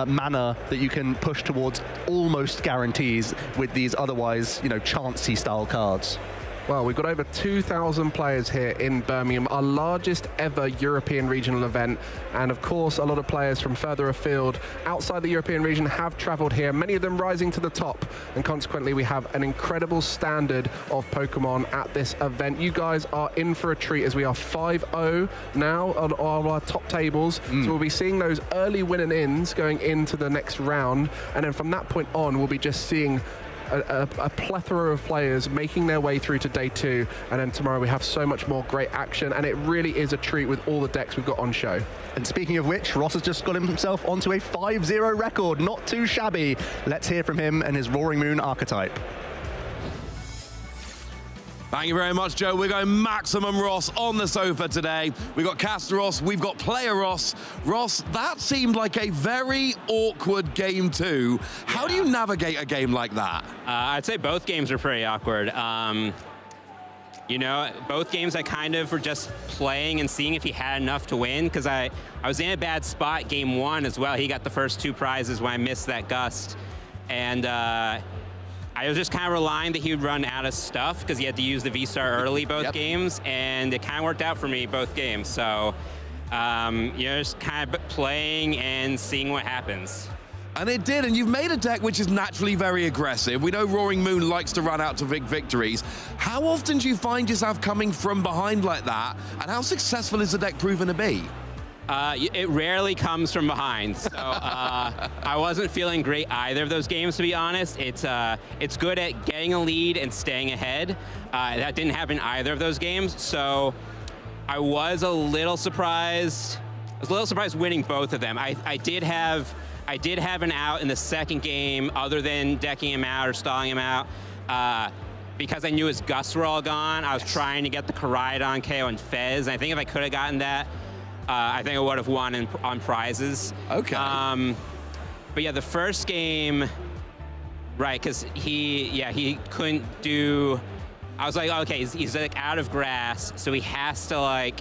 Speaker 8: manner that you can push towards almost guarantees with these otherwise, you know, chancey style cards.
Speaker 10: Well, we've got over 2,000 players here in Birmingham, our largest ever European regional event. And of course, a lot of players from further afield outside the European region have traveled here, many of them rising to the top. And consequently, we have an incredible standard of Pokemon at this event. You guys are in for a treat as we are 5-0 now on our top tables. So we'll be seeing those early win and ins going into the next round. And then from that point on, we'll be just seeing a plethora of players making their way through to day 2, and then tomorrow we have so much more great action, and it really is a treat with all the decks we've got on show.
Speaker 8: And speaking of which, Ross has just got himself onto a 5-0 record, not too shabby. Let's hear from him and his Roaring Moon archetype.
Speaker 5: Thank you very much, Joe. We're going maximum Ross on the sofa today. We've got Caster Ross, we've got Player Ross. Ross, that seemed like a very awkward game too. How do you navigate a game like that?
Speaker 13: I'd say both games are pretty awkward. You know, both games I kind of were just playing and seeing if he had enough to win, because I was in a bad spot game 1 as well. He got the first 2 prizes when I missed that gust. And I was just kind of relying that he would run out of stuff because he had to use the V-Star early both games, and it kind of worked out for me both games. So, you know, just kind of playing and seeing what happens.
Speaker 5: And it did, and you've made a deck which is naturally very aggressive. We know Roaring Moon likes to run out to big victories. How often do you find yourself coming from behind like that, and how successful is the deck proven to be?
Speaker 13: It rarely comes from behind, so I wasn't feeling great either of those games, to be honest. It's good at getting a lead and staying ahead. That didn't happen either of those games, so I was a little surprised. I was a little surprised winning both of them. I did have an out in the second game, other than decking him out or stalling him out. Because I knew his gusts were all gone, I was trying to get the Koraidon KO and Fez, and I think if I could have gotten that, I think I would have won on prizes.
Speaker 5: Okay.
Speaker 13: But yeah, the first game, right, because he couldn't do, I was like, okay, he's like out of grass, so he has to like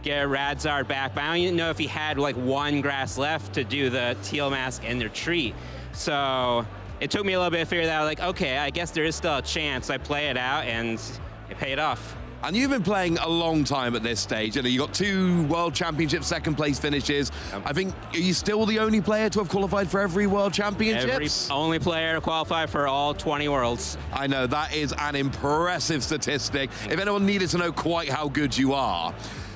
Speaker 13: get a Radzard back, but I don't even know if he had like 1 grass left to do the Teal Mask and the retreat. So it took me a little bit to figure that out, like, okay, I guess there is still a chance. I play it out and it paid off.
Speaker 5: And you've been playing a long time at this stage. You know, you got 2 World Championship second place finishes. I think, are you still the only player to have qualified for every World Championships?
Speaker 13: Every only player to qualify for all 20 Worlds.
Speaker 5: I know, that is an impressive statistic. If anyone needed to know quite how good you are.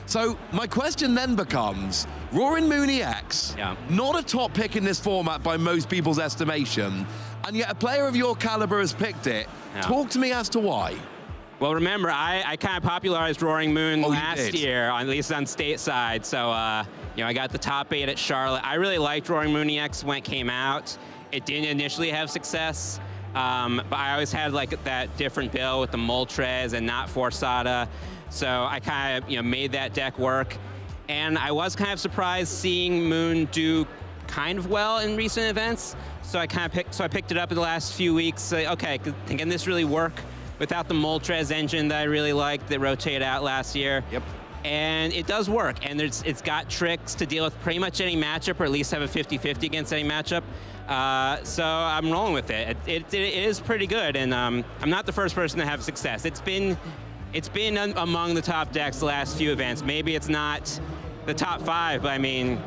Speaker 5: So my question then becomes, Roaring Moon EX, not a top pick in this format by most people's estimation, and yet a player of your caliber has picked it. Talk to me as to why.
Speaker 13: Well, remember, I kind of popularized Roaring Moon last year, at least on stateside. So, you know, I got the top 8 at Charlotte. I really liked Roaring Moon EX when it came out. It didn't initially have success, but I always had like that different build with the Moltres and not Forsada. So I kind of, you know, made that deck work. And I was kind of surprised seeing Moon do kind of well in recent events. So I kind of picked it up in the last few weeks. Say, okay, can this really work without the Moltres engine that I really liked that rotated out last year?
Speaker 5: Yep.
Speaker 13: And it does work, and it's got tricks to deal with pretty much any matchup, or at least have a 50-50 against any matchup. So I'm rolling with it. It is pretty good, and I'm not the first person to have success. It's been among the top decks the last few events. Maybe it's not the top 5, but I mean,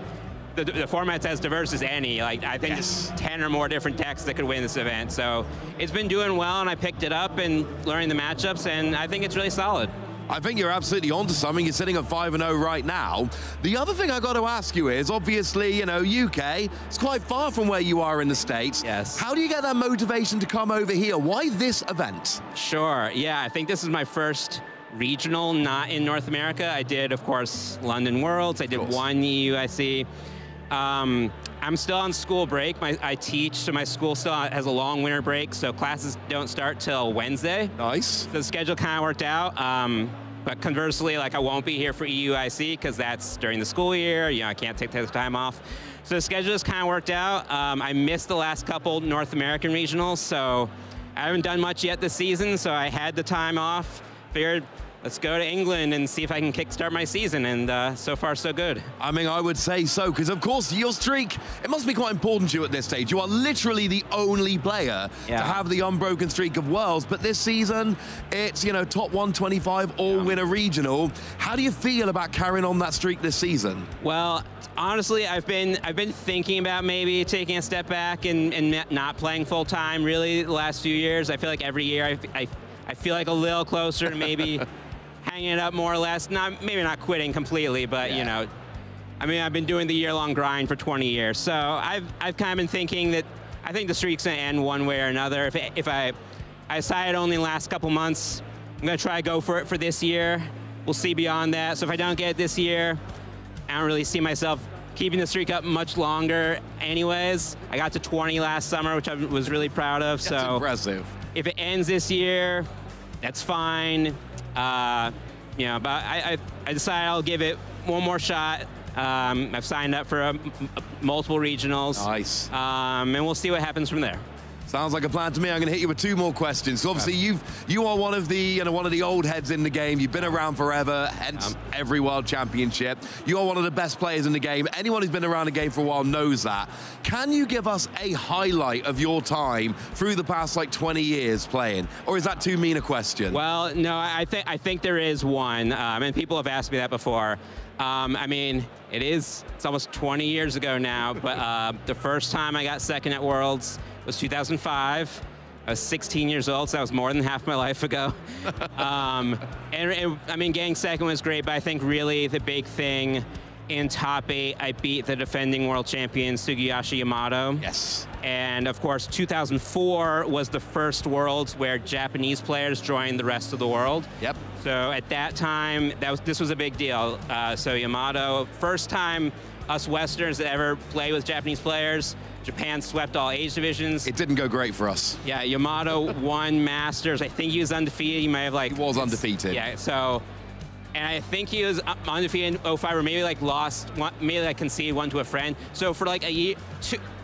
Speaker 13: the format's as diverse as any. Like, I think there's 10 or more different decks that could win this event. So it's been doing well, and I picked it up and learning the matchups, and I think it's really solid.
Speaker 5: I think you're absolutely onto something. You're sitting at 5-0 right now. The other thing I got to ask you is, obviously, you know, UK, it's quite far from where you are in the States.
Speaker 13: Yes.
Speaker 5: How do you get that motivation to come over here? Why this event?
Speaker 13: Sure, yeah, I think this is my first regional not in North America. I did, of course, London Worlds. I did 1 EUIC. I'm still on school break. I teach, so my school still has a long winter break, so classes don't start till Wednesday.
Speaker 5: Nice.
Speaker 13: So the schedule kind of worked out. But conversely, like, I won't be here for EUIC because that's during the school year. You know, I can't take the time off. So the schedule just kind of worked out. I missed the last couple North American regionals, so I haven't done much yet this season, so I had the time off. Figured, let's go to England and see if I can kickstart my season, and so far so good.
Speaker 5: I mean, I would say so, because of course your streak, it must be quite important to you at this stage. You are literally the only player to have the unbroken streak of Worlds, but this season, it's, you know, top 125, all win a regional. How do you feel about carrying on that streak this season?
Speaker 13: Well, honestly, I've been thinking about maybe taking a step back and not playing full time really the last few years. I feel like every year I feel like a little closer to maybe hanging it up more or less. Maybe not quitting completely, but you know, I mean, I've been doing the year-long grind for 20 years, so I've kind of been thinking that I think the streak's gonna end one way or another. If I decided only in the last couple months, I'm gonna try to go for it for this year. We'll see beyond that. So if I don't get it this year, I don't really see myself keeping the streak up much longer anyways. I got to 20 last summer, which I was really proud of.
Speaker 5: That's impressive.
Speaker 13: If it ends this year, that's fine. You know, but I decided I'll give it one more shot. I've signed up for multiple regionals.
Speaker 5: Nice.
Speaker 13: And we'll see what happens from there.
Speaker 5: Sounds like a plan to me. I'm going to hit you with 2 more questions. So obviously, you are one of the old heads in the game. You've been around forever, hence every World Championship. You are one of the best players in the game. Anyone who's been around the game for a while knows that. Can you give us a highlight of your time through the past like 20 years playing, or is that too mean a question?
Speaker 13: Well, no, I think there is one, and people have asked me that before. I mean, it's almost 20 years ago now, but the first time I got second at Worlds was 2005. I was 16 years old, so that was more than half my life ago. I mean, getting second was great, but I think really the big thing in top 8, I beat the defending world champion Sugiyashi Yamato.
Speaker 5: Yes.
Speaker 13: And of course, 2004 was the first Worlds where Japanese players joined the rest of the world.
Speaker 5: Yep.
Speaker 13: So at that time, this was a big deal. So Yamato, first time us Westerners that ever played with Japanese players. Japan swept all age divisions.
Speaker 5: It didn't go great for us.
Speaker 13: Yeah, Yamato won Masters. I think he was undefeated. He might have like...
Speaker 5: He was undefeated.
Speaker 13: Yeah, so... And I think he was undefeated in 05, or maybe like lost, maybe like conceded one to a friend. So for like a year,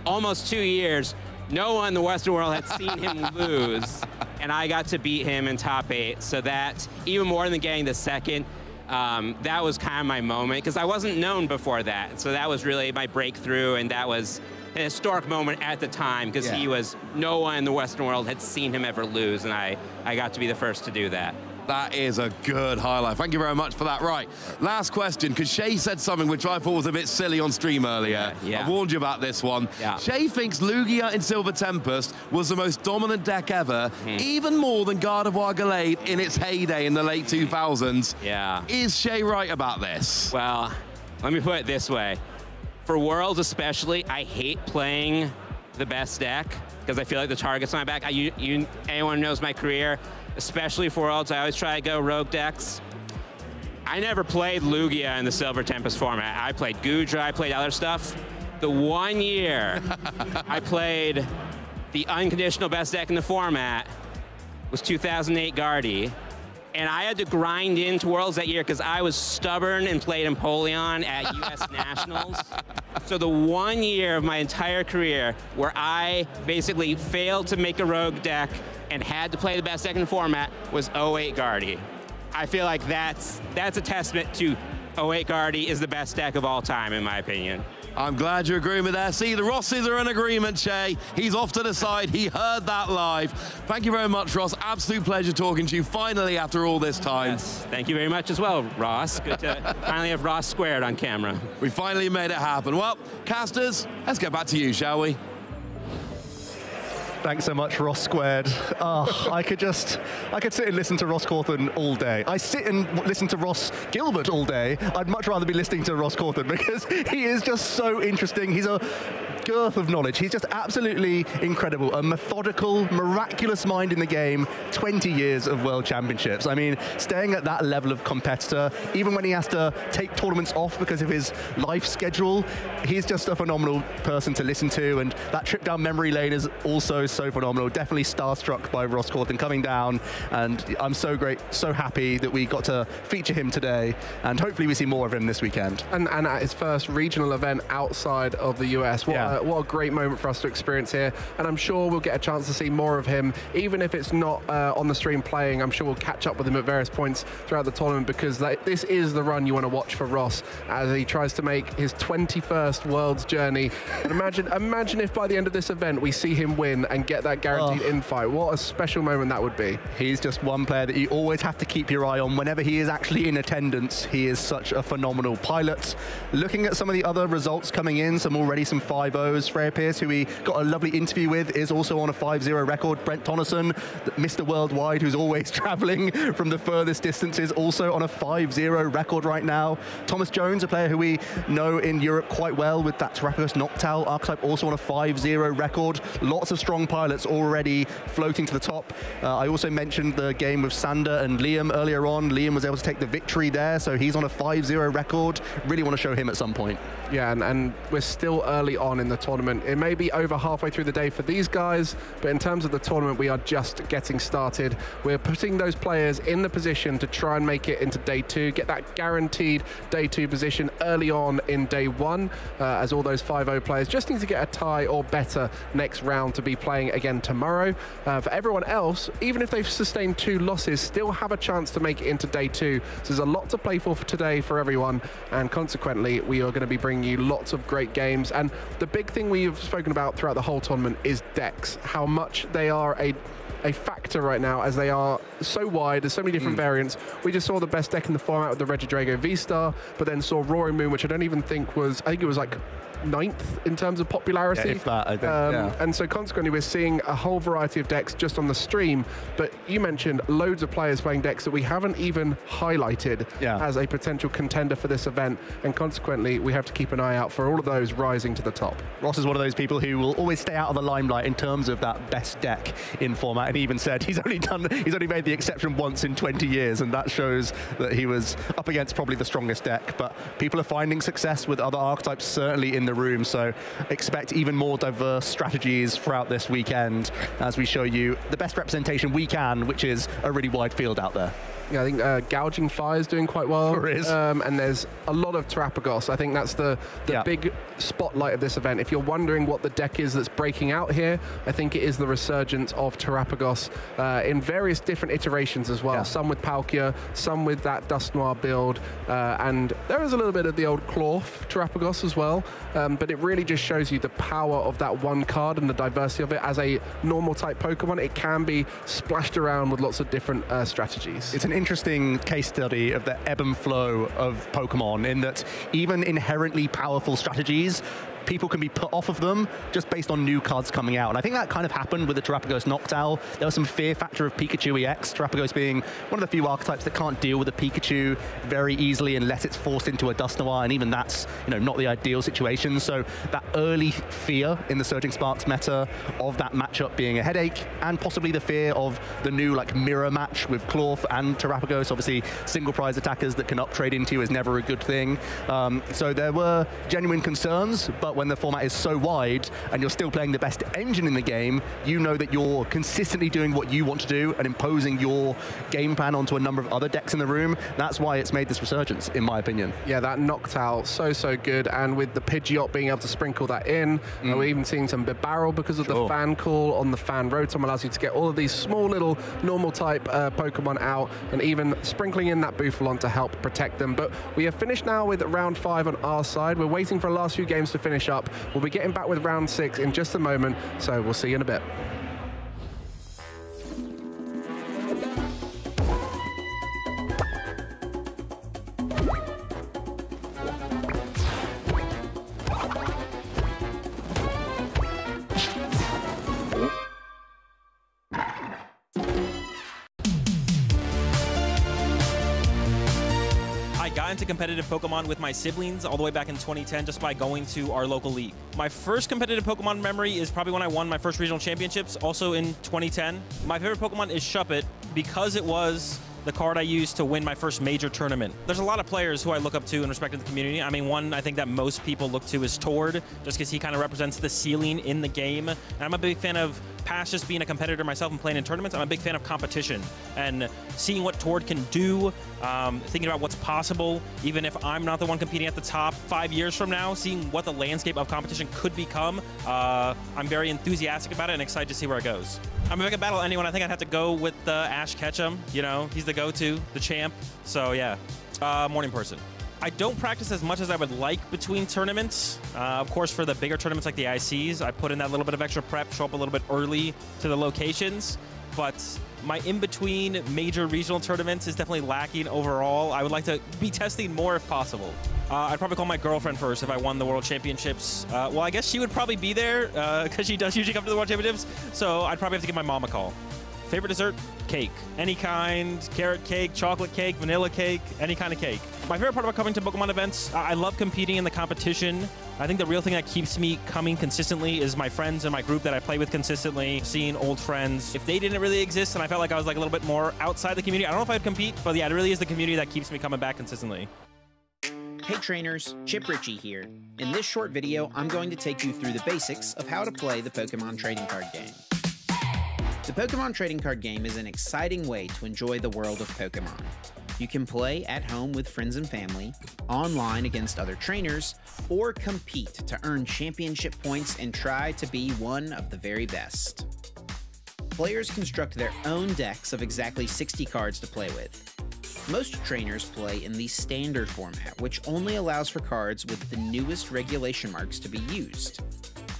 Speaker 13: almost 2 years, no one in the Western world had seen him lose. And I got to beat him in top 8. So that, even more than getting the second, that was kind of my moment, because I wasn't known before that. So that was really my breakthrough, and that was an historic moment at the time, because he was, no one in the Western world had seen him ever lose, and I got to be the first to do that.
Speaker 5: That is a good highlight. Thank you very much for that. Right, last question, because Shay said something which I thought was a bit silly on stream earlier. I warned you about this one. Shay thinks Lugia in Silver Tempest was the most dominant deck ever, even more than Gardevoir Gallade in its heyday in the late 2000s.
Speaker 13: Yeah.
Speaker 5: Is Shay right about this?
Speaker 13: Well, let me put it this way. For Worlds especially, I hate playing the best deck, because I feel like the target's on my back. Anyone who knows my career, especially for Worlds, I always try to go rogue decks. I never played Lugia in the Silver Tempest format. I played Gudra, I played other stuff. The 1 year I played the unconditional best deck in the format was 2008 Guardy. And I had to grind into Worlds that year because I was stubborn and played Empoleon at US Nationals. So the 1 year of my entire career where I basically failed to make a rogue deck and had to play the best deck in the format was 08 Guardy. I feel like that's a testament to 08 Guardy is the best deck of all time, in my opinion.
Speaker 5: I'm glad you're agreeing with that. See, the Rosses are in agreement, Shay. He's off to the side. He heard that live. Thank you very much, Ross. Absolute pleasure talking to you finally after all this time.
Speaker 13: Yes. Thank you very much as well, Ross. Good to finally have Ross squared on camera.
Speaker 5: We finally made it happen. Well, casters, let's get back to you, shall we?
Speaker 8: Thanks so much, Ross Squared. I could sit and listen to Ross Cawthon all day. I sit and listen to Ross Gilbert all day. I'd much rather be listening to Ross Cawthon because he is just so interesting. He's a girth of knowledge. He's just absolutely incredible. A methodical, miraculous mind in the game. 20 years of World Championships. I mean, staying at that level of competitor, even when he has to take tournaments off because of his life schedule, he's just a phenomenal person to listen to. And that trip down memory lane is also so phenomenal. Definitely starstruck by Ross Cawthon coming down, and I'm so happy that we got to feature him today, and hopefully we see more of him this weekend.
Speaker 10: And at his first regional event outside of the US, what What a great moment for us to experience here. And I'm sure we'll get a chance to see more of him, even if it's not on the stream playing. I'm sure we'll catch up with him at various points throughout the tournament, because this is the run you want to watch for Ross as he tries to make his 21st Worlds journey. And imagine if by the end of this event we see him win and get that guaranteed in-fight. What a special moment that would be.
Speaker 8: He's just one player that you always have to keep your eye on. Whenever he is actually in attendance, he is such a phenomenal pilot. Looking at some of the other results coming in, some 5-0s. Freya Pierce, who we got a lovely interview with, is also on a 5-0 record. Brent Tonneson, Mr. Worldwide, who's always traveling from the furthest distances, also on a 5-0 record right now. Thomas Jones, a player who we know in Europe quite well with that Terrapagos Noctowl archetype, also on a 5-0 record. Lots of strong pilots already floating to the top. I also mentioned the game with Sander and Liam earlier on. Liam was able to take the victory there, so he's on a 5-0 record. Really want to show him at some point.
Speaker 10: Yeah, and we're still early on in the tournament. It may be over halfway through the day for these guys, but in terms of the tournament, we are just getting started. We're putting those players in the position to try and make it into day 2, get that guaranteed day 2 position early on in day 1, as all those 5-0 players just need to get a tie or better next round to be playing again tomorrow. For everyone else, even if they've sustained 2 losses, still have a chance to make it into day 2. So there's a lot to play for today for everyone, and consequently, we are going to be bringing you lots of great games. And the big thing we've spoken about throughout the whole tournament is decks, how much they are a factor right now, as they are so wide. There's so many different variants. We just saw the best deck in the format with the Regidrago V-Star, but then saw Roaring Moon, which I don't even think was, I think it was like 9th in terms of popularity.
Speaker 8: Yeah, if that, I think,
Speaker 10: and so consequently we're seeing a whole variety of decks just on the stream, but you mentioned loads of players playing decks that we haven't even highlighted as a potential contender for this event, and consequently we have to keep an eye out for all of those rising to the top.
Speaker 8: Ross is one of those people who will always stay out of the limelight in terms of that best deck in format, and he even said he's only made the exception once in 20 years, and that shows that he was up against probably the strongest deck. But people are finding success with other archetypes, certainly in the room, so expect even more diverse strategies throughout this weekend as we show you the best representation we can, which is a really wide field out there.
Speaker 10: Yeah, I think Gouging Fire is doing quite well.
Speaker 8: Sure is.
Speaker 10: And there's a lot of Terrapagos. I think that's the big spotlight of this event. If you're wondering what the deck is that's breaking out here, I think it is the resurgence of Terrapagos in various different iterations as well. Some with Palkia, some with that Dust Noir build, and there is a little bit of the old Clorf Terrapagos as well. But it really just shows you the power of that one card and the diversity of it. As a normal type Pokemon, it can be splashed around with lots of different strategies.
Speaker 8: It's an interesting case study of the ebb and flow of Pokemon, in that even inherently powerful strategies, people can be put off of them just based on new cards coming out. And I think that kind of happened with the Terrapagos Noctowl. There was some fear factor of Pikachu EX, Terrapagos being one of the few archetypes that can't deal with a Pikachu very easily unless it's forced into a Dust Noir, and even that's, you know, not the ideal situation. So that early fear in the Surging Sparks meta of that matchup being a headache, and possibly the fear of the new like mirror match with Clorf and Terrapagos. Obviously, single prize attackers that can uptrade into you is never a good thing. So there were genuine concerns, but when the format is so wide and you're still playing the best engine in the game, you know that you're consistently doing what you want to do and imposing your game plan onto a number of other decks in the room. That's why it's made this resurgence, in my opinion.
Speaker 10: Yeah, that Noctowl, so good, and with the Pidgeot being able to sprinkle that in, we're even seeing some Bibarel because of the fan call on the fan Rotom allows you to get all of these small little normal type Pokemon out, and even sprinkling in that Bouffalant to help protect them. But we have finished now with round 5 on our side. We're waiting for the last few games to finish up. We'll be getting back with round 6 in just a moment, so we'll see you in a bit.
Speaker 14: Into competitive Pokemon with my siblings all the way back in 2010 just by going to our local league. My first competitive Pokemon memory is probably when I won my first regional championships, also in 2010. My favorite Pokemon is Shuppet because it was the card I used to win my first major tournament. There's a lot of players who I look up to and respect in the community. I mean, one I think that most people look to is Tord, just because he kind of represents the ceiling in the game. And I'm a big fan of, past just being a competitor myself and playing in tournaments, I'm a big fan of competition and seeing what Tord can do, thinking about what's possible, even if I'm not the one competing at the top 5 years from now, seeing what the landscape of competition could become. I'm very enthusiastic about it and excited to see where it goes. I'm a big battle anyone. I think I'd have to go with Ash Ketchum. You know, he's the go-to, the champ. So yeah, morning person. I don't practice as much as I would like between tournaments. Of course, for the bigger tournaments like the ICs, I put in that little bit of extra prep, show up a little bit early to the locations. But my in-between major regional tournaments is definitely lacking overall. I would like to be testing more if possible. I'd probably call my girlfriend first if I won the World Championships. Well, I guess she would probably be there because she does usually come to the World Championships. So I'd probably have to give my mom a call. Favorite dessert? Cake. Any kind. Carrot cake, chocolate cake, vanilla cake, any kind of cake. My favorite part about coming to Pokemon events, I love competing in the competition. I think the real thing that keeps me coming consistently is my friends and my group that I play with consistently, seeing old friends. If they didn't really exist and I felt like I was like a little bit more outside the community, I don't know if I'd compete, but yeah, it really is the community that keeps me coming back consistently.
Speaker 15: Hey trainers, Chip Ritchie here. In this short video, I'm going to take you through the basics of how to play the Pokemon trading card game. The Pokemon trading card game is an exciting way to enjoy the world of Pokemon. You can play at home with friends and family, online against other trainers, or compete to earn championship points and try to be one of the very best. Players construct their own decks of exactly 60 cards to play with. Most trainers play in the standard format, which only allows for cards with the newest regulation marks to be used.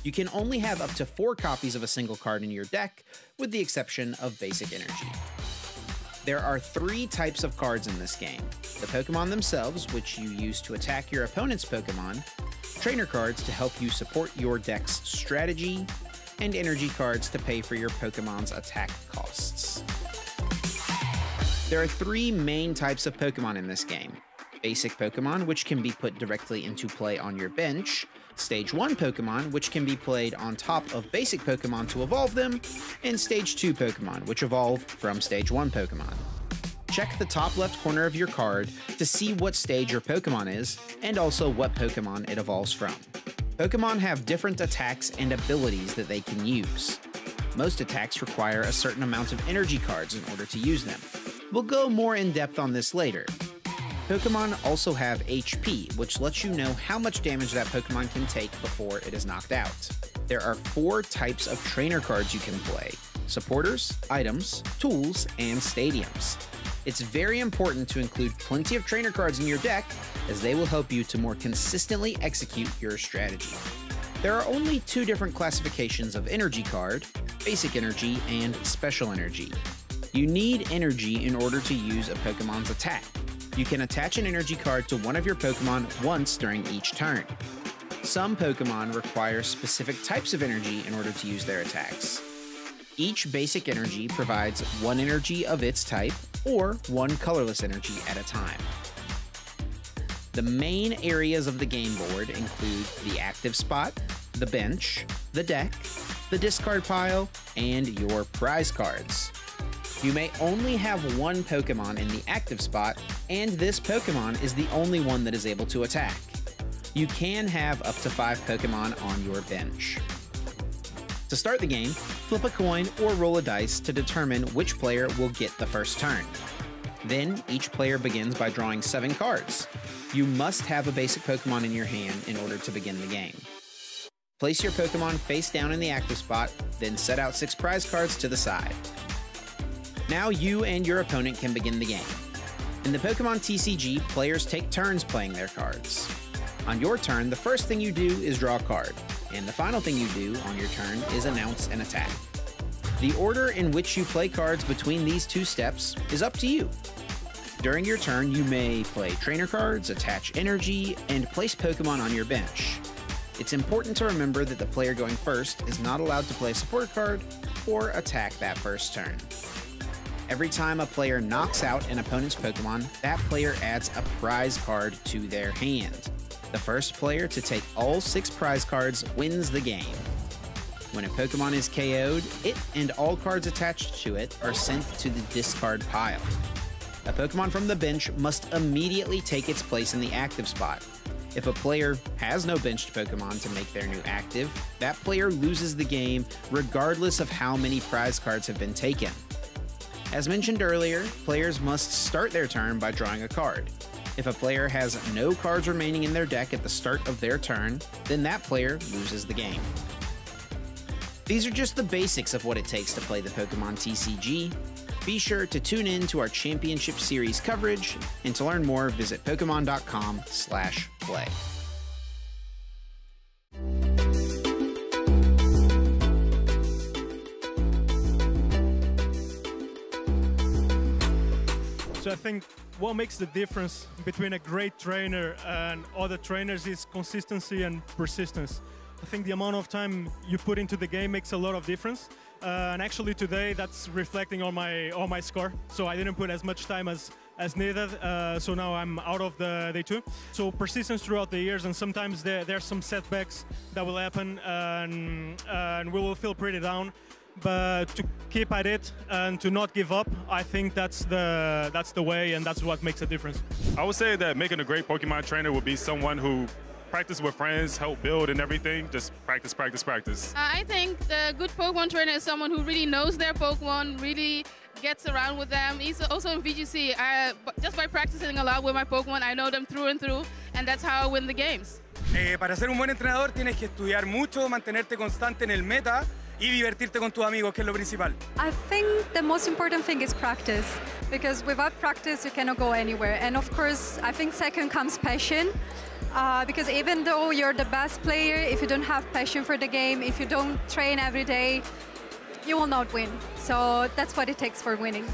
Speaker 15: You can only have up to 4 copies of a single card in your deck, with the exception of basic energy. There are 3 types of cards in this game: the Pokemon themselves, which you use to attack your opponent's Pokemon, trainer cards to help you support your deck's strategy, and energy cards to pay for your Pokemon's attack costs. There are 3 main types of Pokemon in this game: basic Pokemon, which can be put directly into play on your bench, Stage 1 Pokemon, which can be played on top of basic Pokemon to evolve them, and Stage 2 Pokemon, which evolve from Stage 1 Pokemon. Check the top left corner of your card to see what stage your Pokemon is, and also what Pokemon it evolves from. Pokemon have different attacks and abilities that they can use. Most attacks require a certain amount of energy cards in order to use them. We'll go more in depth on this later. Pokemon also have HP, which lets you know how much damage that Pokemon can take before it is knocked out. There are 4 types of trainer cards you can play: supporters, items, tools, and stadiums. It's very important to include plenty of trainer cards in your deck, as they will help you to more consistently execute your strategy. There are only 2 different classifications of energy card: basic energy and special energy. You need energy in order to use a Pokemon's attack. You can attach an energy card to one of your Pokemon once during each turn. Some Pokemon require specific types of energy in order to use their attacks. Each basic energy provides 1 energy of its type, or 1 colorless energy at a time. The main areas of the game board include the active spot, the bench, the deck, the discard pile, and your prize cards. You may only have 1 Pokemon in the active spot, and this Pokemon is the only one that is able to attack. You can have up to 5 Pokemon on your bench. To start the game, flip a coin or roll a dice to determine which player will get the first turn. Then, each player begins by drawing 7 cards. You must have a basic Pokemon in your hand in order to begin the game. Place your Pokemon face down in the active spot, then set out 6 prize cards to the side. Now you and your opponent can begin the game. In the Pokemon TCG, players take turns playing their cards. On your turn, the first thing you do is draw a card, and the final thing you do on your turn is announce an attack. The order in which you play cards between these 2 steps is up to you. During your turn, you may play trainer cards, attach energy, and place Pokemon on your bench. It's important to remember that the player going first is not allowed to play a support card or attack that first turn. Every time a player knocks out an opponent's Pokemon, that player adds a prize card to their hand. The first player to take all 6 prize cards wins the game. When a Pokemon is KO'd, it and all cards attached to it are sent to the discard pile. A Pokemon from the bench must immediately take its place in the active spot. If a player has no benched Pokemon to make their new active, that player loses the game regardless of how many prize cards have been taken. As mentioned earlier, players must start their turn by drawing a card. If a player has no cards remaining in their deck at the start of their turn, then that player loses the game. These are just the basics of what it takes to play the Pokemon TCG. Be sure to tune in to our Championship Series coverage, and to learn more, visit Pokemon.com/play.
Speaker 1: So I think what makes the difference between a great trainer and other trainers is consistency and persistence. I think the amount of time you put into the game makes a lot of difference. And actually today that's reflecting on my score. So I didn't put as much time as needed. So now I'm out of the day 2. So persistence throughout the years, and sometimes there's some setbacks that will happen, and we will feel pretty down. But to keep at it and to not give up, I think that's the way, and that's what makes a difference.
Speaker 16: I would say that making a great Pokemon trainer would be someone who practice with friends, help build and everything. Just practice, practice, practice.
Speaker 18: I think the good Pokemon trainer is someone who really knows their Pokemon, really gets around with them. He's also in VGC. Just by practicing a lot with my Pokemon, I know them through and through, and that's how I win the games.
Speaker 19: Para ser un buen entrenador tienes que estudiar mucho, mantenerte constante en el meta y divertirte con tus amigos, que es lo principal.
Speaker 20: I think the most important thing is practice, because without practice you cannot go anywhere. And of course, I think second comes passion. Because even though you're the best player, if you don't have passion for the game, if you don't train every day, you will not win. So that's what it takes for winning.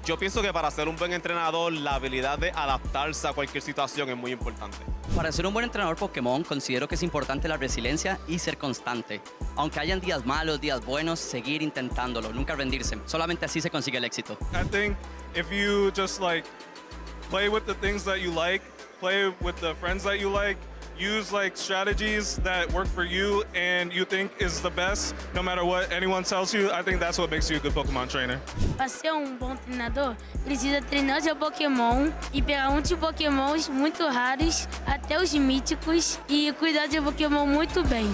Speaker 26: Yo pienso que para ser un buen entrenador, la habilidad de adaptarse a cualquier situación es muy importante.
Speaker 27: Para ser un buen entrenador Pokémon, considero que es importante la resiliencia y ser constante. Aunque hayan días malos, días buenos, seguir intentándolo, nunca rendirse. Solamente así se consigue el éxito.
Speaker 21: I think if you just like play with the things that you like, play with the friends that you like, use like strategies that work for you and you think is the best, no matter what anyone tells you, I think that's what makes you a good Pokemon trainer.
Speaker 28: Para ser bom treinador, precisa treinar seu Pokémon e pegar muitos Pokémons muito raros, até os míticos, e cuidar de Pokémon muito bem.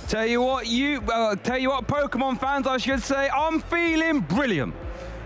Speaker 7: Tell you what, Pokemon fans, I should say, I'm feeling brilliant.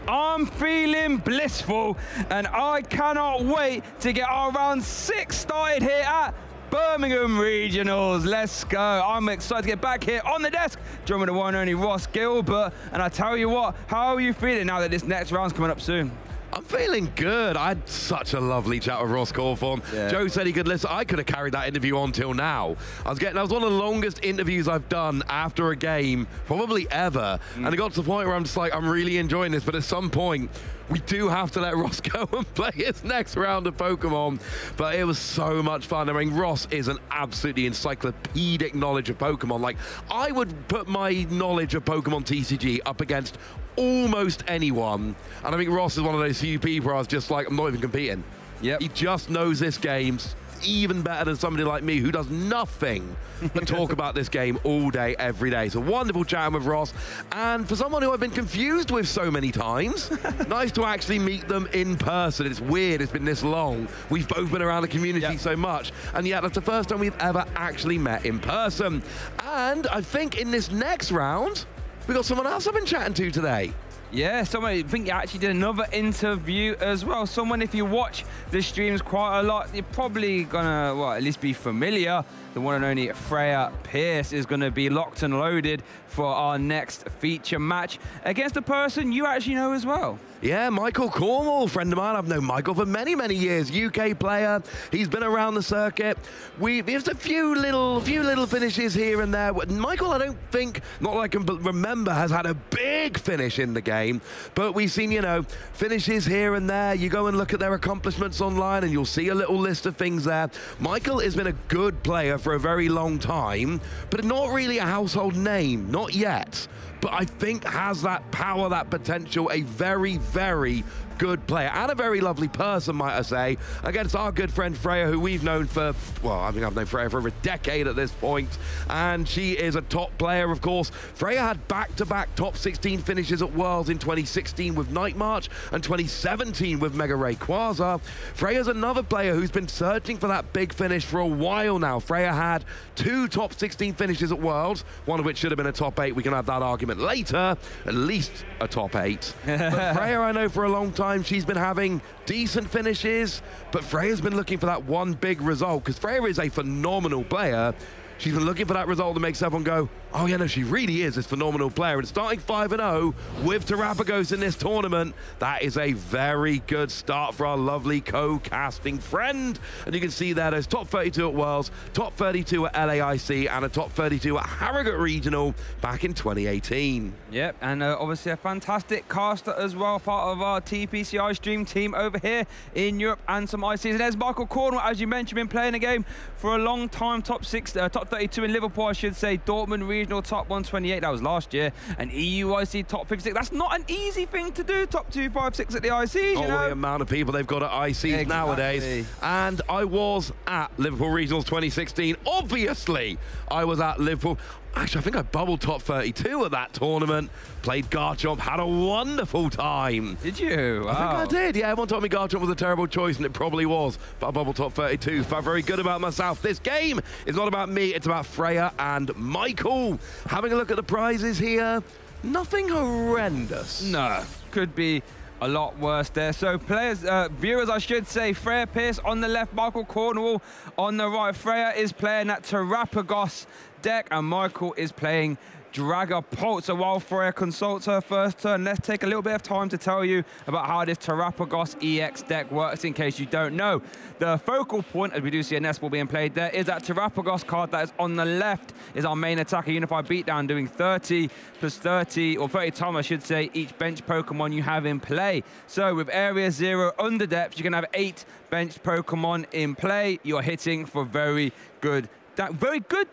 Speaker 7: I'm feeling blissful, and I cannot wait to get our round 6 started here at Birmingham Regionals. Let's go. I'm excited to get back here on the desk, joined with the one and only Ross Gilbert. And I tell you what, how are you feeling now that this next round's coming up soon?
Speaker 5: I'm feeling good. I had such a lovely chat with Ross Corform. Yeah. Joe said he could listen. I could have carried that interview on till now. That was one of the longest interviews I've done after a game, probably ever. And it got to the point where I'm just like, I'm really enjoying this, but at some point, we do have to let Ross go and play his next round of Pokemon. But it was so much fun. I mean, Ross is an absolutely encyclopedic knowledge of Pokemon. Like, I would put my knowledge of Pokemon TCG up against almost anyone. And I think Ross is one of those few people where I was just like, I'm not even competing. Yep. He just knows this game even better than somebody like me who does nothing but talk about this game all day, every day. So wonderful chatting with Ross. And for someone who I've been confused with so many times, nice to actually meet them in person. It's weird, it's been this long. We've both been around the community so much, and yet that's the first time we've ever actually met in person. And I think in this next round, we got someone else I've been chatting to today.
Speaker 7: Yeah, someone, I think you actually did another interview as well. Someone, if you watch the streams quite a lot, you're probably gonna, well, at least be familiar. The one and only Freya Pierce is gonna be locked and loaded for our next feature match against a person you actually know as well.
Speaker 5: Yeah, Michael Cornwall, friend of mine. I've known Michael for many, many years. UK player. He's been around the circuit. There's a few little finishes here and there. Michael, I don't think, not that I can remember, has had a big finish in the game. But we've seen, you know, finishes here and there. You go and look at their accomplishments online and you'll see a little list of things there. Michael has been a good player for a very long time, but not really a household name, not yet. But I think has that power, that potential, a very, very good player and a very lovely person, might I say, against our good friend Freya, who we've known for, well, I think I've known Freya for over a decade at this point, and she is a top player, of course. Freya had back-to-back top 16 finishes at Worlds in 2016 with Night March and 2017 with Mega Ray Quasar. Freya's another player who's been searching for that big finish for a while now. Freya had 2 top 16 finishes at Worlds, one of which should have been a top 8. We can have that argument later, at least a top 8. But Freya, I know for a long time, she's been having decent finishes, but Freya's been looking for that one big result, because Freya is a phenomenal player. She's been looking for that result that makes everyone go, oh yeah, no, she really is this phenomenal player. And starting 5-0 with Terapagos in this tournament, that is a very good start for our lovely co-casting friend. And you can see there, there's top 32 at Worlds, top 32 at LAIC, and a top 32 at Harrogate Regional back in 2018.
Speaker 2: Yep, and obviously a fantastic caster as well, part of our TPCI stream team over here in Europe and some ICs. And there's Michael Cornwall, as you mentioned, been playing a game for a long time, top 32 in Liverpool, I should say, Dortmund Regional top 128, that was last year, and EUIC top 56. That's not an easy thing to do, top 256 at the ICs, you know?
Speaker 5: The amount of people they've got at ICs nowadays. And I was at Liverpool Regionals 2016. Obviously, I was at Liverpool. Actually, I think I bubbled top 32 at that tournament. Played Garchomp, had a wonderful time.
Speaker 2: Did you? Wow.
Speaker 5: I think I did. Yeah, everyone told me Garchomp was a terrible choice, and it probably was. But I bubbled top 32. Felt very good about myself. This game is not about me. It's about Freya and Michael. Having a look at the prizes here, nothing horrendous.
Speaker 2: No, could be a lot worse there. So players, viewers, I should say, Freya Pierce on the left, Michael Cornwall on the right. Freya is playing that Terapagos deck, and Michael is playing Dragapult. So while Freya consults her first turn, let's take a little bit of time to tell you about how this Terapagos EX deck works, in case you don't know. The focal point, as we do see a nest ball being played there, is that Terapagos card that is on the left, is our main attacker, Unified Beatdown, doing 30 plus 30, or 30 times, I should say, each bench Pokemon you have in play. So with Area 0 under depth, you can have 8 bench Pokemon in play. You're hitting for very good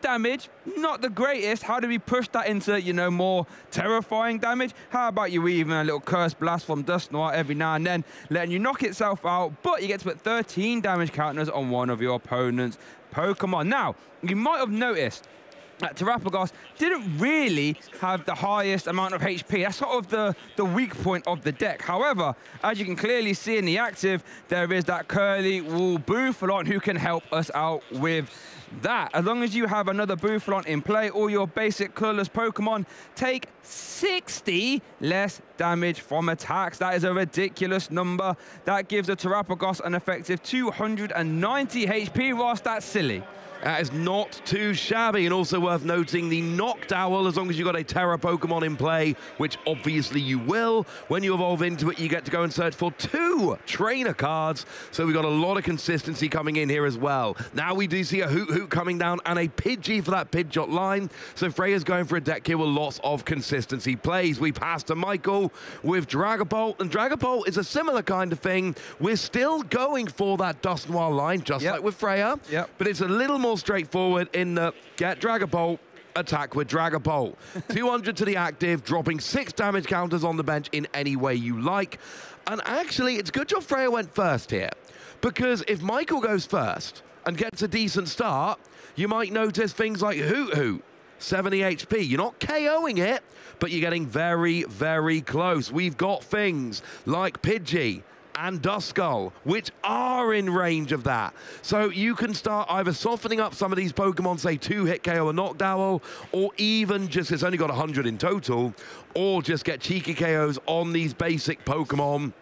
Speaker 2: damage, not the greatest. How do we push that into, you know, more terrifying damage? How about you even a little Curse Blast from Dusknoir every now and then, letting you knock itself out, but you get to put 13 damage counters on one of your opponent's Pokemon. Now, you might have noticed that Terapagos didn't really have the highest amount of HP. That's sort of the weak point of the deck. However, as you can clearly see in the active, there is that Curly Wool Bouffalon who can help us out with that. As long as you have another Bouffalon in play, all your basic colorless Pokemon take 60 less damage from attacks. That is a ridiculous number. That gives a Terapagos an effective 290 HP, Ross. That's silly.
Speaker 5: That is not too shabby, and also worth noting the Noctowl, as long as you've got a Terra Pokemon in play, which obviously you will. When you evolve into it, you get to go and search for 2 trainer cards, so we've got a lot of consistency coming in here as well. Now we do see a Hoot coming down and a Pidgey for that Pidgeot line, so Freya's going for a deck here with lots of consistency plays. We pass to Michael with Dragapult, and Dragapult is a similar kind of thing. We're still going for that Dusknoir line, just like with Freya, but it's a little more straightforward in the get Dragapult, attack with Dragapult. 200 to the active, dropping 6 damage counters on the bench in any way you like. And actually, it's good job Freya went first here, because if Michael goes first and gets a decent start, you might notice things like Hoot, 70 HP. You're not KOing it, but you're getting very, very close. We've got things like Pidgey and Duskull, which are in range of that. So you can start either softening up some of these Pokemon, say 2-hit KO a Noctowl, or even just, it's only got 100 in total, or just get cheeky KOs on these basic Pokemon.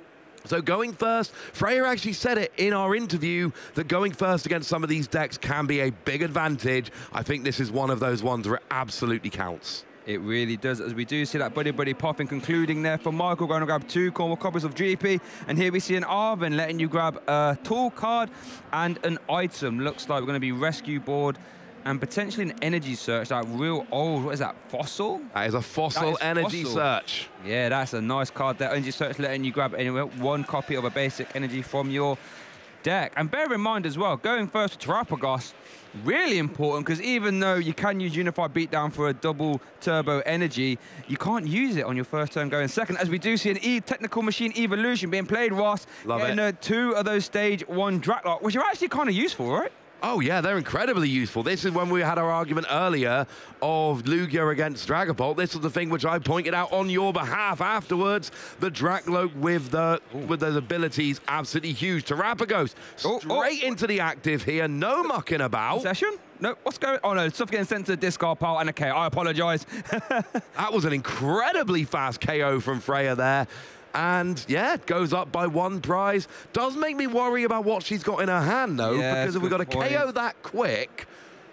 Speaker 5: So going first, Freya actually said it in our interview that going first against some of these decks can be a big advantage. I think this is one of those ones where it absolutely counts.
Speaker 2: It really does, as we do see that buddy popping, concluding there for Michael, going to grab 2 more copies of GP. And here we see an Arvin letting you grab a tool card and an item. Looks like we're going to be rescue board and potentially an energy search, like real old, what is that, fossil?
Speaker 5: That is a fossil energy search.
Speaker 2: Yeah, that's a nice card there. Energy search letting you grab anywhere 1 copy of a basic energy from your deck. And bear in mind as well, going first with Terrapagos, really important, because even though you can use Unified Beatdown for a double turbo energy, you can't use it on your first turn going second, as we do see an Technical Machine Evolution being played, Ross.
Speaker 5: Love it.
Speaker 2: 2 of those stage 1 Dratlock, which are actually kind of useful, right?
Speaker 5: Oh, yeah, they're incredibly useful. This is when we had our argument earlier of Lugia against Dragapult. This is the thing which I pointed out on your behalf afterwards. The Dratloak with those abilities, absolutely huge. Terrapagos straight into the active here, no mucking about.
Speaker 2: Session? No, what's going on? Oh, no, stuff getting sent to the discard pile, and okay, I apologize.
Speaker 5: That was an incredibly fast KO from Freya there. And yeah, goes up by 1 prize. Does make me worry about what she's got in her hand, though, because if we've got a KO that quick,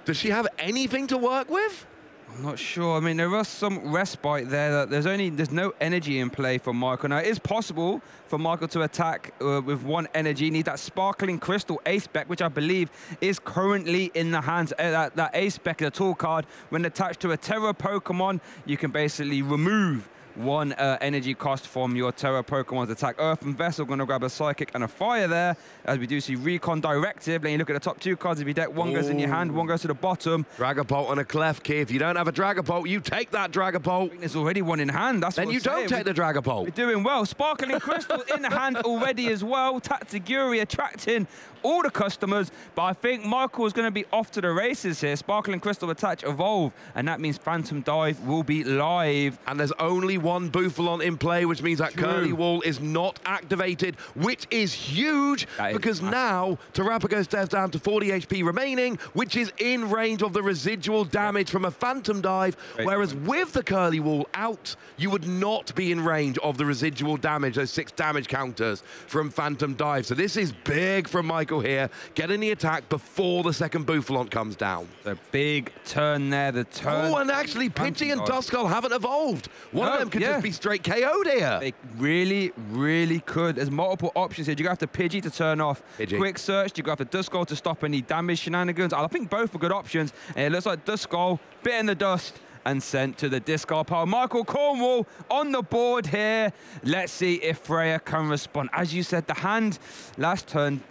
Speaker 5: does she have anything to work with?
Speaker 2: I'm not sure. I mean, there was some respite there. There's no energy in play for Michael. Now, it is possible for Michael to attack with 1 energy. You need that Sparkling Crystal Ace Spec, which I believe is currently in the hands. That Ace Spec is a tool card. When attached to a Terra Pokemon, you can basically remove 1 energy cost from your Terra Pokemon's attack. Earthen Vessel going to grab a Psychic and a Fire there, as we do see Recon Directive. Then you look at the top 2 cards of your deck. 1 goes in your hand, 1 goes to the bottom.
Speaker 5: Dragapult and a Klefki. If you don't have a Dragapult, you take that Dragapult.
Speaker 2: There's already 1 in hand. That's
Speaker 5: then you don't take the Dragapult.
Speaker 2: We're doing well. Sparkling Crystal in the hand already as well. Tatsuguri attracting all the customers, but I think Michael is going to be off to the races here. Sparkling Crystal attach Evolve, and that means Phantom Dive will be live.
Speaker 5: And there's only 1 Bouffalon in play, which means that Curly Wall is not activated, which is huge, because now Terrapagos steps down to 40 HP remaining, which is in range of the residual damage from a Phantom Dive, whereas with the Curly Wall out, you would not be in range of the residual damage, those 6 damage counters from Phantom Dive. So this is big from Michael here, getting the attack before the second Bouffalon comes down.
Speaker 2: The big turn there, the turn.
Speaker 5: Oh, and actually Pidgey and Duskull haven't evolved. One of them could just be straight KO'd here.
Speaker 2: They really, really could. There's multiple options here. You go after Pidgey to turn off Quick Search. You go after Duskull to stop any damage shenanigans. I think both are good options. And it looks like Duskull bit in the dust and sent to the discard pile. Michael Cornwall on the board here. Let's see if Freya can respond. As you said, the hand last turn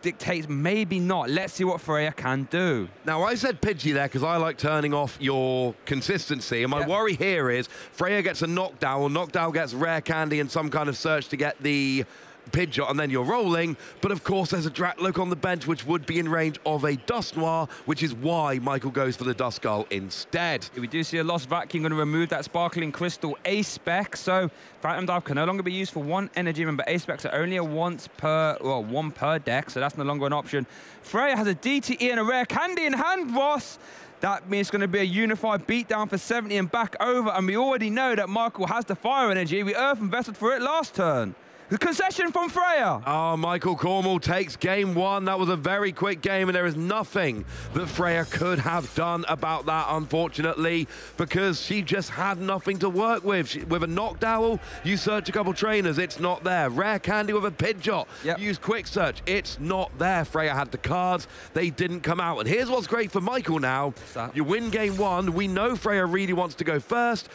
Speaker 2: dictates maybe not. Let's see what Freya can do.
Speaker 5: Now, I said Pidgey there because I like turning off your consistency. And my worry here is Freya gets a Knockdown. Knockdown gets Rare Candy and some kind of search to get the Pidgeot, and then you're rolling. But of course, there's a Dratloak on the bench, which would be in range of a Dusknoir, which is why Michael goes for the Duskull instead.
Speaker 2: We do see a Lost Vacuum going to remove that Sparkling Crystal Ace Spec, so Phantom Dive can no longer be used for 1 energy. Remember, Ace Specs are only a 1 per deck, so that's no longer an option. Freya has a DTE and a Rare Candy in hand, Ross. That means it's going to be a Unified Beatdown for 70 and back over, and we already know that Michael has the Fire Energy. We Earthen Vesseled for it last turn. The concession from Freya.
Speaker 5: Oh, Michael Cornwall takes game 1. That was a very quick game, and there is nothing that Freya could have done about that, unfortunately, because she just had nothing to work with. With a Knockdown, you search a couple trainers, it's not there. Rare Candy with a Pidgeot, use Quick Search, it's not there. Freya had the cards, they didn't come out. And here's what's great for Michael now. You win game 1. We know Freya really wants to go first.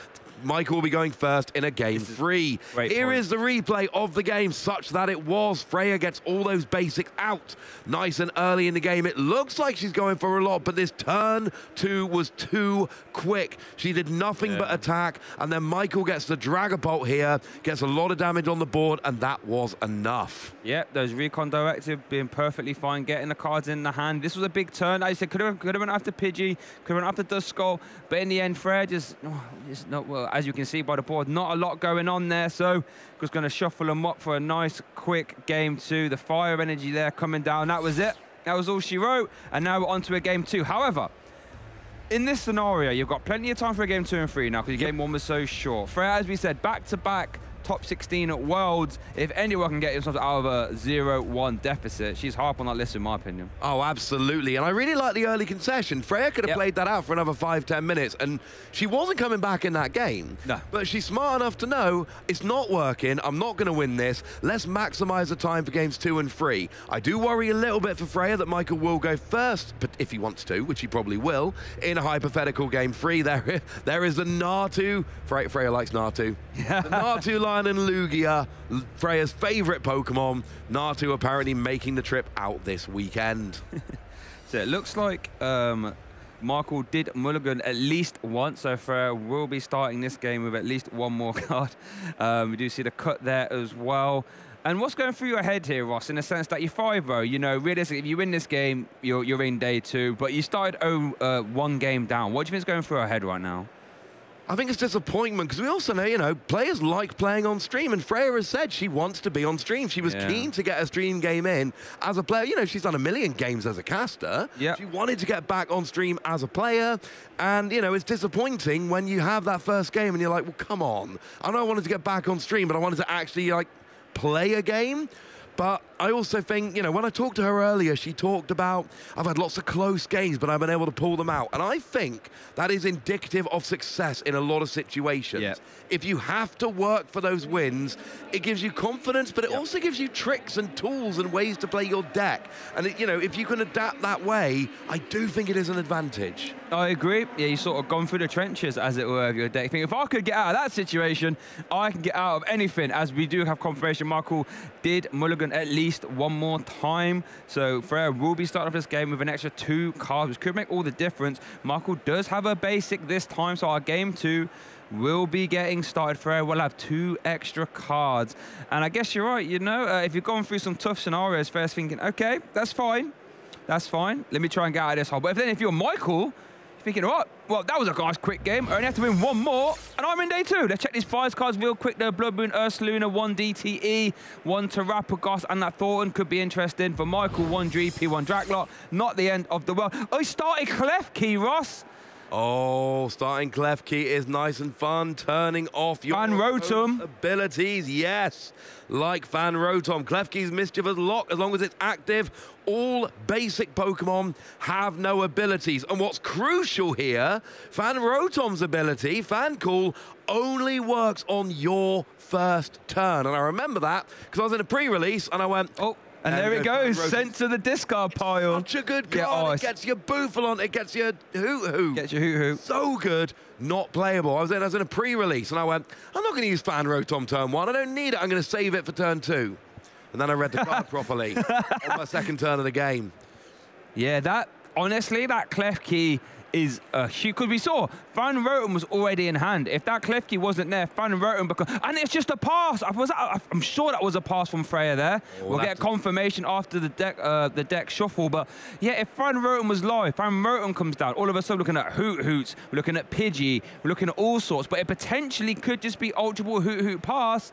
Speaker 5: Michael will be going first in a game 3. Here is the replay of the game, such that it was. Freya gets all those basics out nice and early in the game. It looks like she's going for a lot, but this turn 2 was too quick. She did nothing but attack, and then Michael gets the Dragapult here, gets a lot of damage on the board, and that was enough.
Speaker 2: Yep, those Recon Directive being perfectly fine, getting the cards in the hand. This was a big turn. Like I said, could have went after Pidgey, could have went after Duskull, but in the end, Freya just not well. As you can see by the board, not a lot going on there, so just going to shuffle them up for a nice quick game 2. The Fire Energy there coming down, that was it. That was all she wrote, and now we're on to a game 2. However, in this scenario, you've got plenty of time for a game 2 and 3 now, because game 1 was so short. Freya, as we said, back-to-back top 16 at Worlds. If anyone can get themselves out of a 0-1 deficit, she's high up on that list in my opinion.
Speaker 5: Oh, absolutely. And I really like the early concession. Freya could have played that out for another 5-10 minutes, and she wasn't coming back in that game.
Speaker 2: No.
Speaker 5: But she's smart enough to know it's not working. I'm not going to win this. Let's maximize the time for games 2 and 3. I do worry a little bit for Freya that Michael will go first, but if he wants to, which he probably will, in a hypothetical game 3. There is the Natu. Freya likes Natu. The Natu, Lion, and Lugia, Freya's favorite Pokemon. Natu apparently making the trip out this weekend.
Speaker 2: So it looks like Michael did mulligan at least once, so Freya will be starting this game with at least one more card. We do see the cut there as well. And what's going through your head here, Ross, in the sense that you're 5-0, you know, realistically, if you win this game, you're in day 2, but you started 1 game down. What do you think is going through your head right now?
Speaker 5: I think it's disappointment, because we also know, you know, players like playing on stream, and Freya has said she wants to be on stream. She was keen to get a stream game in as a player. You know, she's done a million games as a caster. She wanted to get back on stream as a player, and, you know, it's disappointing when you have that first game and you're like, well, come on. I know I wanted to get back on stream, but I wanted to actually, like, play a game. But I also think, you know, when I talked to her earlier, she talked about, I've had lots of close games, but I've been able to pull them out. And I think that is indicative of success in a lot of situations. If you have to work for those wins, it gives you confidence, but it also gives you tricks and tools and ways to play your deck. And, you know, if you can adapt that way, I do think it is an advantage.
Speaker 2: I agree. Yeah, you sort of gone through the trenches, as it were, of your deck. I think if I could get out of that situation, I can get out of anything, as we do have confirmation. Michael did mulligan at least one more time. So Freya will be starting off this game with an extra 2 cards, which could make all the difference. Michael does have a basic this time, so our game 2 will be getting started. Freya will have 2 extra cards. And I guess you're right, you know, if you're going through some tough scenarios, Freya's thinking, okay, that's fine. That's fine. Let me try and get out of this hole. But if you're Michael, thinking, what? Well, that was a nice quick game. I only have to win 1 more, and I'm in day 2. Let's check these 5 cards real quick. The Blood Moon, Ursaluna, 1 DTE, 1 Terrapagos, and that Thornton could be interesting for Michael. 1 Dreepy, 1 Draclock. Not the end of the world. Oh, he started Klefki, Ross.
Speaker 5: Oh, starting Klefki is nice and fun. Turning off your
Speaker 2: Fan Rotom
Speaker 5: abilities, yes. Like Fan Rotom. Klefki's Mischievous Lock, as long as it's active. All basic Pokemon have no abilities. And what's crucial here, Fan Rotom's ability, Fan Call, only works on your first turn. And I remember that because I was in a pre-release and I went, oh,
Speaker 2: and there it goes, sent to the discard pile.
Speaker 5: Such a good card. It gets your Boofalon, it gets your Hoot-Hoot.
Speaker 2: Gets your Hoot-Hoot.
Speaker 5: So good, not playable. I was in a pre-release and I went, I'm not going to use Fan Rotom turn 1. I don't need it. I'm going to save it for turn 2. And then I read the card properly on my second turn of the game.
Speaker 2: Yeah, honestly, that Klefki is a huge, because we saw Fan Rotom was already in hand. If that Klefki wasn't there, Fan Rotom, and it's just a pass. I'm sure that was a pass from Freya there. We'll get confirmation after the deck shuffle. But yeah, if Fan Rotom was live, Fan Rotom comes down. All of a sudden, looking at Hoot-Hoots, we're looking at Pidgey, we're looking at all sorts. But it potentially could just be Ultra Ball Hoot-Hoot pass.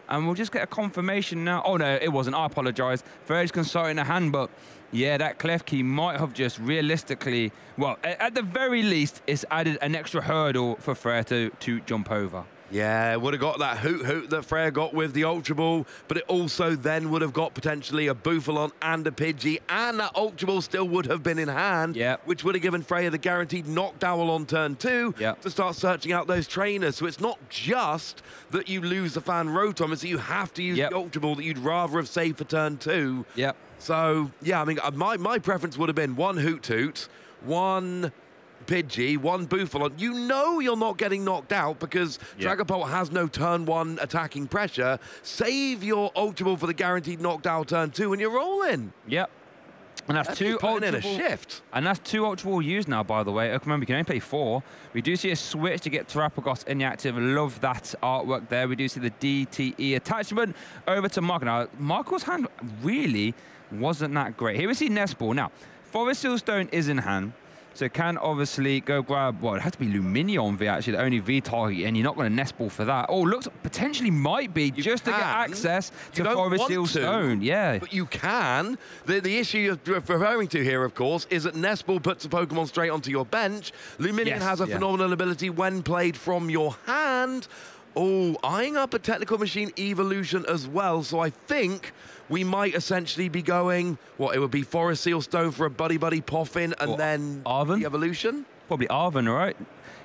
Speaker 2: And we'll just get a confirmation now. Oh, no, it wasn't. I apologize. Freya's consulting a hand, but yeah, that Klefki might have just realistically, well, at the very least, it's added an extra hurdle for Freya to jump over.
Speaker 5: Yeah, would have got that Hoot-Hoot that Freya got with the Ultra Ball, but it also then would have got potentially a Boofalon and a Pidgey, and that Ultra Ball still would have been in hand, which would have given Freya the guaranteed Knockdown on turn 2 to start searching out those trainers. So it's not just that you lose the Fan Rotom, it's that you have to use the Ultra Ball that you'd rather have saved for turn 2. So, yeah, I mean, my preference would have been 1 Hoot-Hoot, 1 Pidgey, 1 Boofalon. You know you're not getting knocked out because Dragapult has no turn 1 attacking pressure. Save your Ultra Ball for the guaranteed knockdown turn 2 and you're rolling.
Speaker 2: And that's 2 Ultra Ball.
Speaker 5: Shift.
Speaker 2: And that's 2 Ultra Ball used now, by the way. Remember, you can only play 4. We do see a switch to get Terrapagos in the active. Love that artwork there. We do see the DTE attachment over to Mark. Now, Michael's hand really wasn't that great. Here we see Nest Ball. Now, Forest Sealstone is in hand. So can obviously go grab, well, it has to be Lumineon V, actually, the only V target, and you're not going to Nest Ball for that. Oh, looks potentially might be just to get access to Forest Sealstone.
Speaker 5: But you can. The issue you're referring to here, of course, is that Nest Ball puts a Pokemon straight onto your bench. Lumineon has a phenomenal ability when played from your hand. Oh, eyeing up a Technical Machine Evolution as well. So I think we might essentially be going, what, it would be Forest Seal Stone for a Buddy Poffin and then
Speaker 2: Arven?
Speaker 5: the Evolution?
Speaker 2: Probably Arven, right?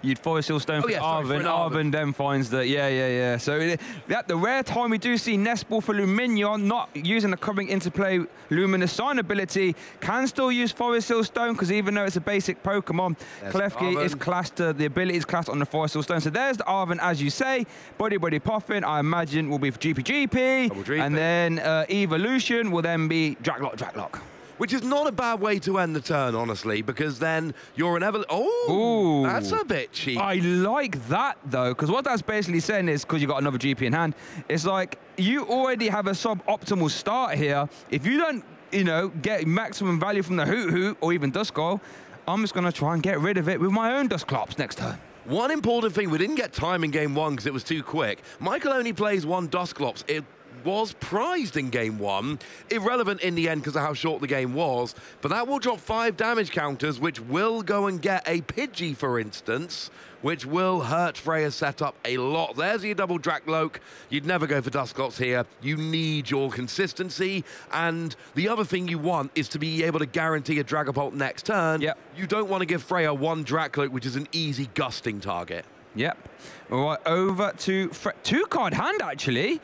Speaker 2: You'd Forest Seal Stone for Arven. Arven then finds the, yeah. So the rare time we do see Nest Ball for Lumineon, not using the coming into play Luminous Sign ability, can still use Forest Seal Stone, because even though it's a basic Pokemon, Klefki is classed, the ability is classed on the Forest Seal Stone. So there's the Arven, as you say. Buddy Poffin, I imagine, will be for GP. And then Evolution will then be Draglock.
Speaker 5: Which is not a bad way to end the turn, honestly, because then you're an Ooh, that's a bit cheap.
Speaker 2: I like that, though, because what that's basically saying is, because you got another GP in hand, it's like you already have a sub-optimal start here. If you don't, get maximum value from the Hoot or even Duskull, I'm just going to try and get rid of it with my own Dusclops next turn.
Speaker 5: One important thing, we didn't get time in game 1 because it was too quick. Michael only plays 1 Dusclops. It was prized in game 1, irrelevant in the end because of how short the game was, but that will drop 5 damage counters, which will go and get a Pidgey, for instance, which will hurt Freya's setup a lot. There's your double Dracloak. You'd never go for Dusclops here. You need your consistency, and the other thing you want is to be able to guarantee a Dragapult next turn.
Speaker 2: Yep.
Speaker 5: You don't want to give Freya 1 Dracloak, which is an easy gusting target.
Speaker 2: Yep. All right, over to 2-card hand, actually.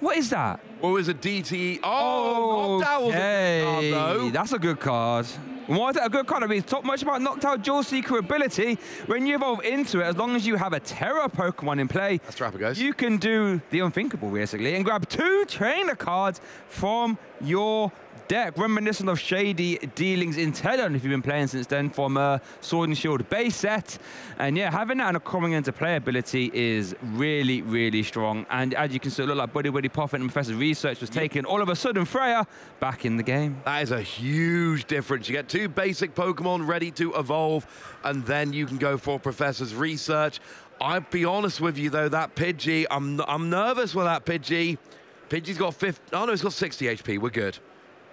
Speaker 2: What is that?
Speaker 5: What was a DT? Oh, Knocked Out was a good card, though.
Speaker 2: That's a good card. Why is that a good card? I mean, talk much about Knocked Out Dual Seeker ability. When you evolve into it, as long as you have a Terra Pokemon in play,
Speaker 5: that's Terrapagos,
Speaker 2: you can do the unthinkable, basically, and grab 2 trainer cards from your deck, reminiscent of shady dealings in Tedon, if you've been playing since then, from Sword and Shield base set. And yeah, having that and a coming into play ability is really, really strong. And as you can see, it look like Buddy Poffin and Professor Research was taking all of a sudden Freya back in the game.
Speaker 5: That is a huge difference. You get 2 basic Pokemon ready to evolve, and then you can go for Professor's Research. I'll be honest with you, though, that Pidgey, I'm nervous with that Pidgey. Pidgey's got 50, oh no, it's got 60 HP, we're good.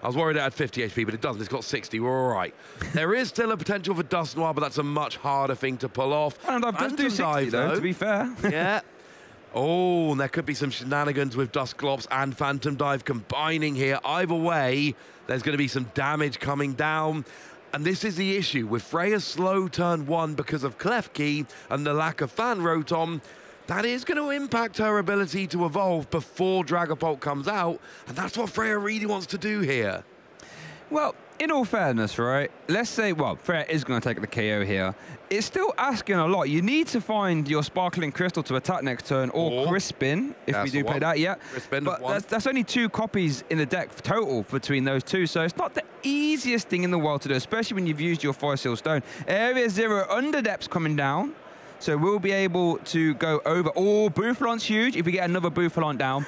Speaker 5: I was worried it had 50 HP, but it doesn't. It's got 60. We're all right. There is still a potential for Dust Noir, but that's a much harder thing to pull off.
Speaker 2: And I've done 60, though, to be fair.
Speaker 5: Yeah. Oh, and there could be some shenanigans with Dusclops and Phantom Dive combining here. Either way, there's going to be some damage coming down. And this is the issue. With Freya's slow turn 1 because of Klefki and the lack of Fan Rotom, that is going to impact her ability to evolve before Dragapult comes out, and that's what Freya really wants to do here.
Speaker 2: Well, in all fairness, right, let's say, well, Freya is going to take the KO here. It's still asking a lot. You need to find your Sparkling Crystal to attack next turn, or Crispin, if we do play that, yeah.
Speaker 5: Crispin,
Speaker 2: but that's only 2 copies in the deck total between those 2, so it's not the easiest thing in the world to do, especially when you've used your Forest Seal Stone. Area 0 Underdepth's coming down. So we'll be able to go over. Oh, Bouffalan's huge if we get another Bouffalant down.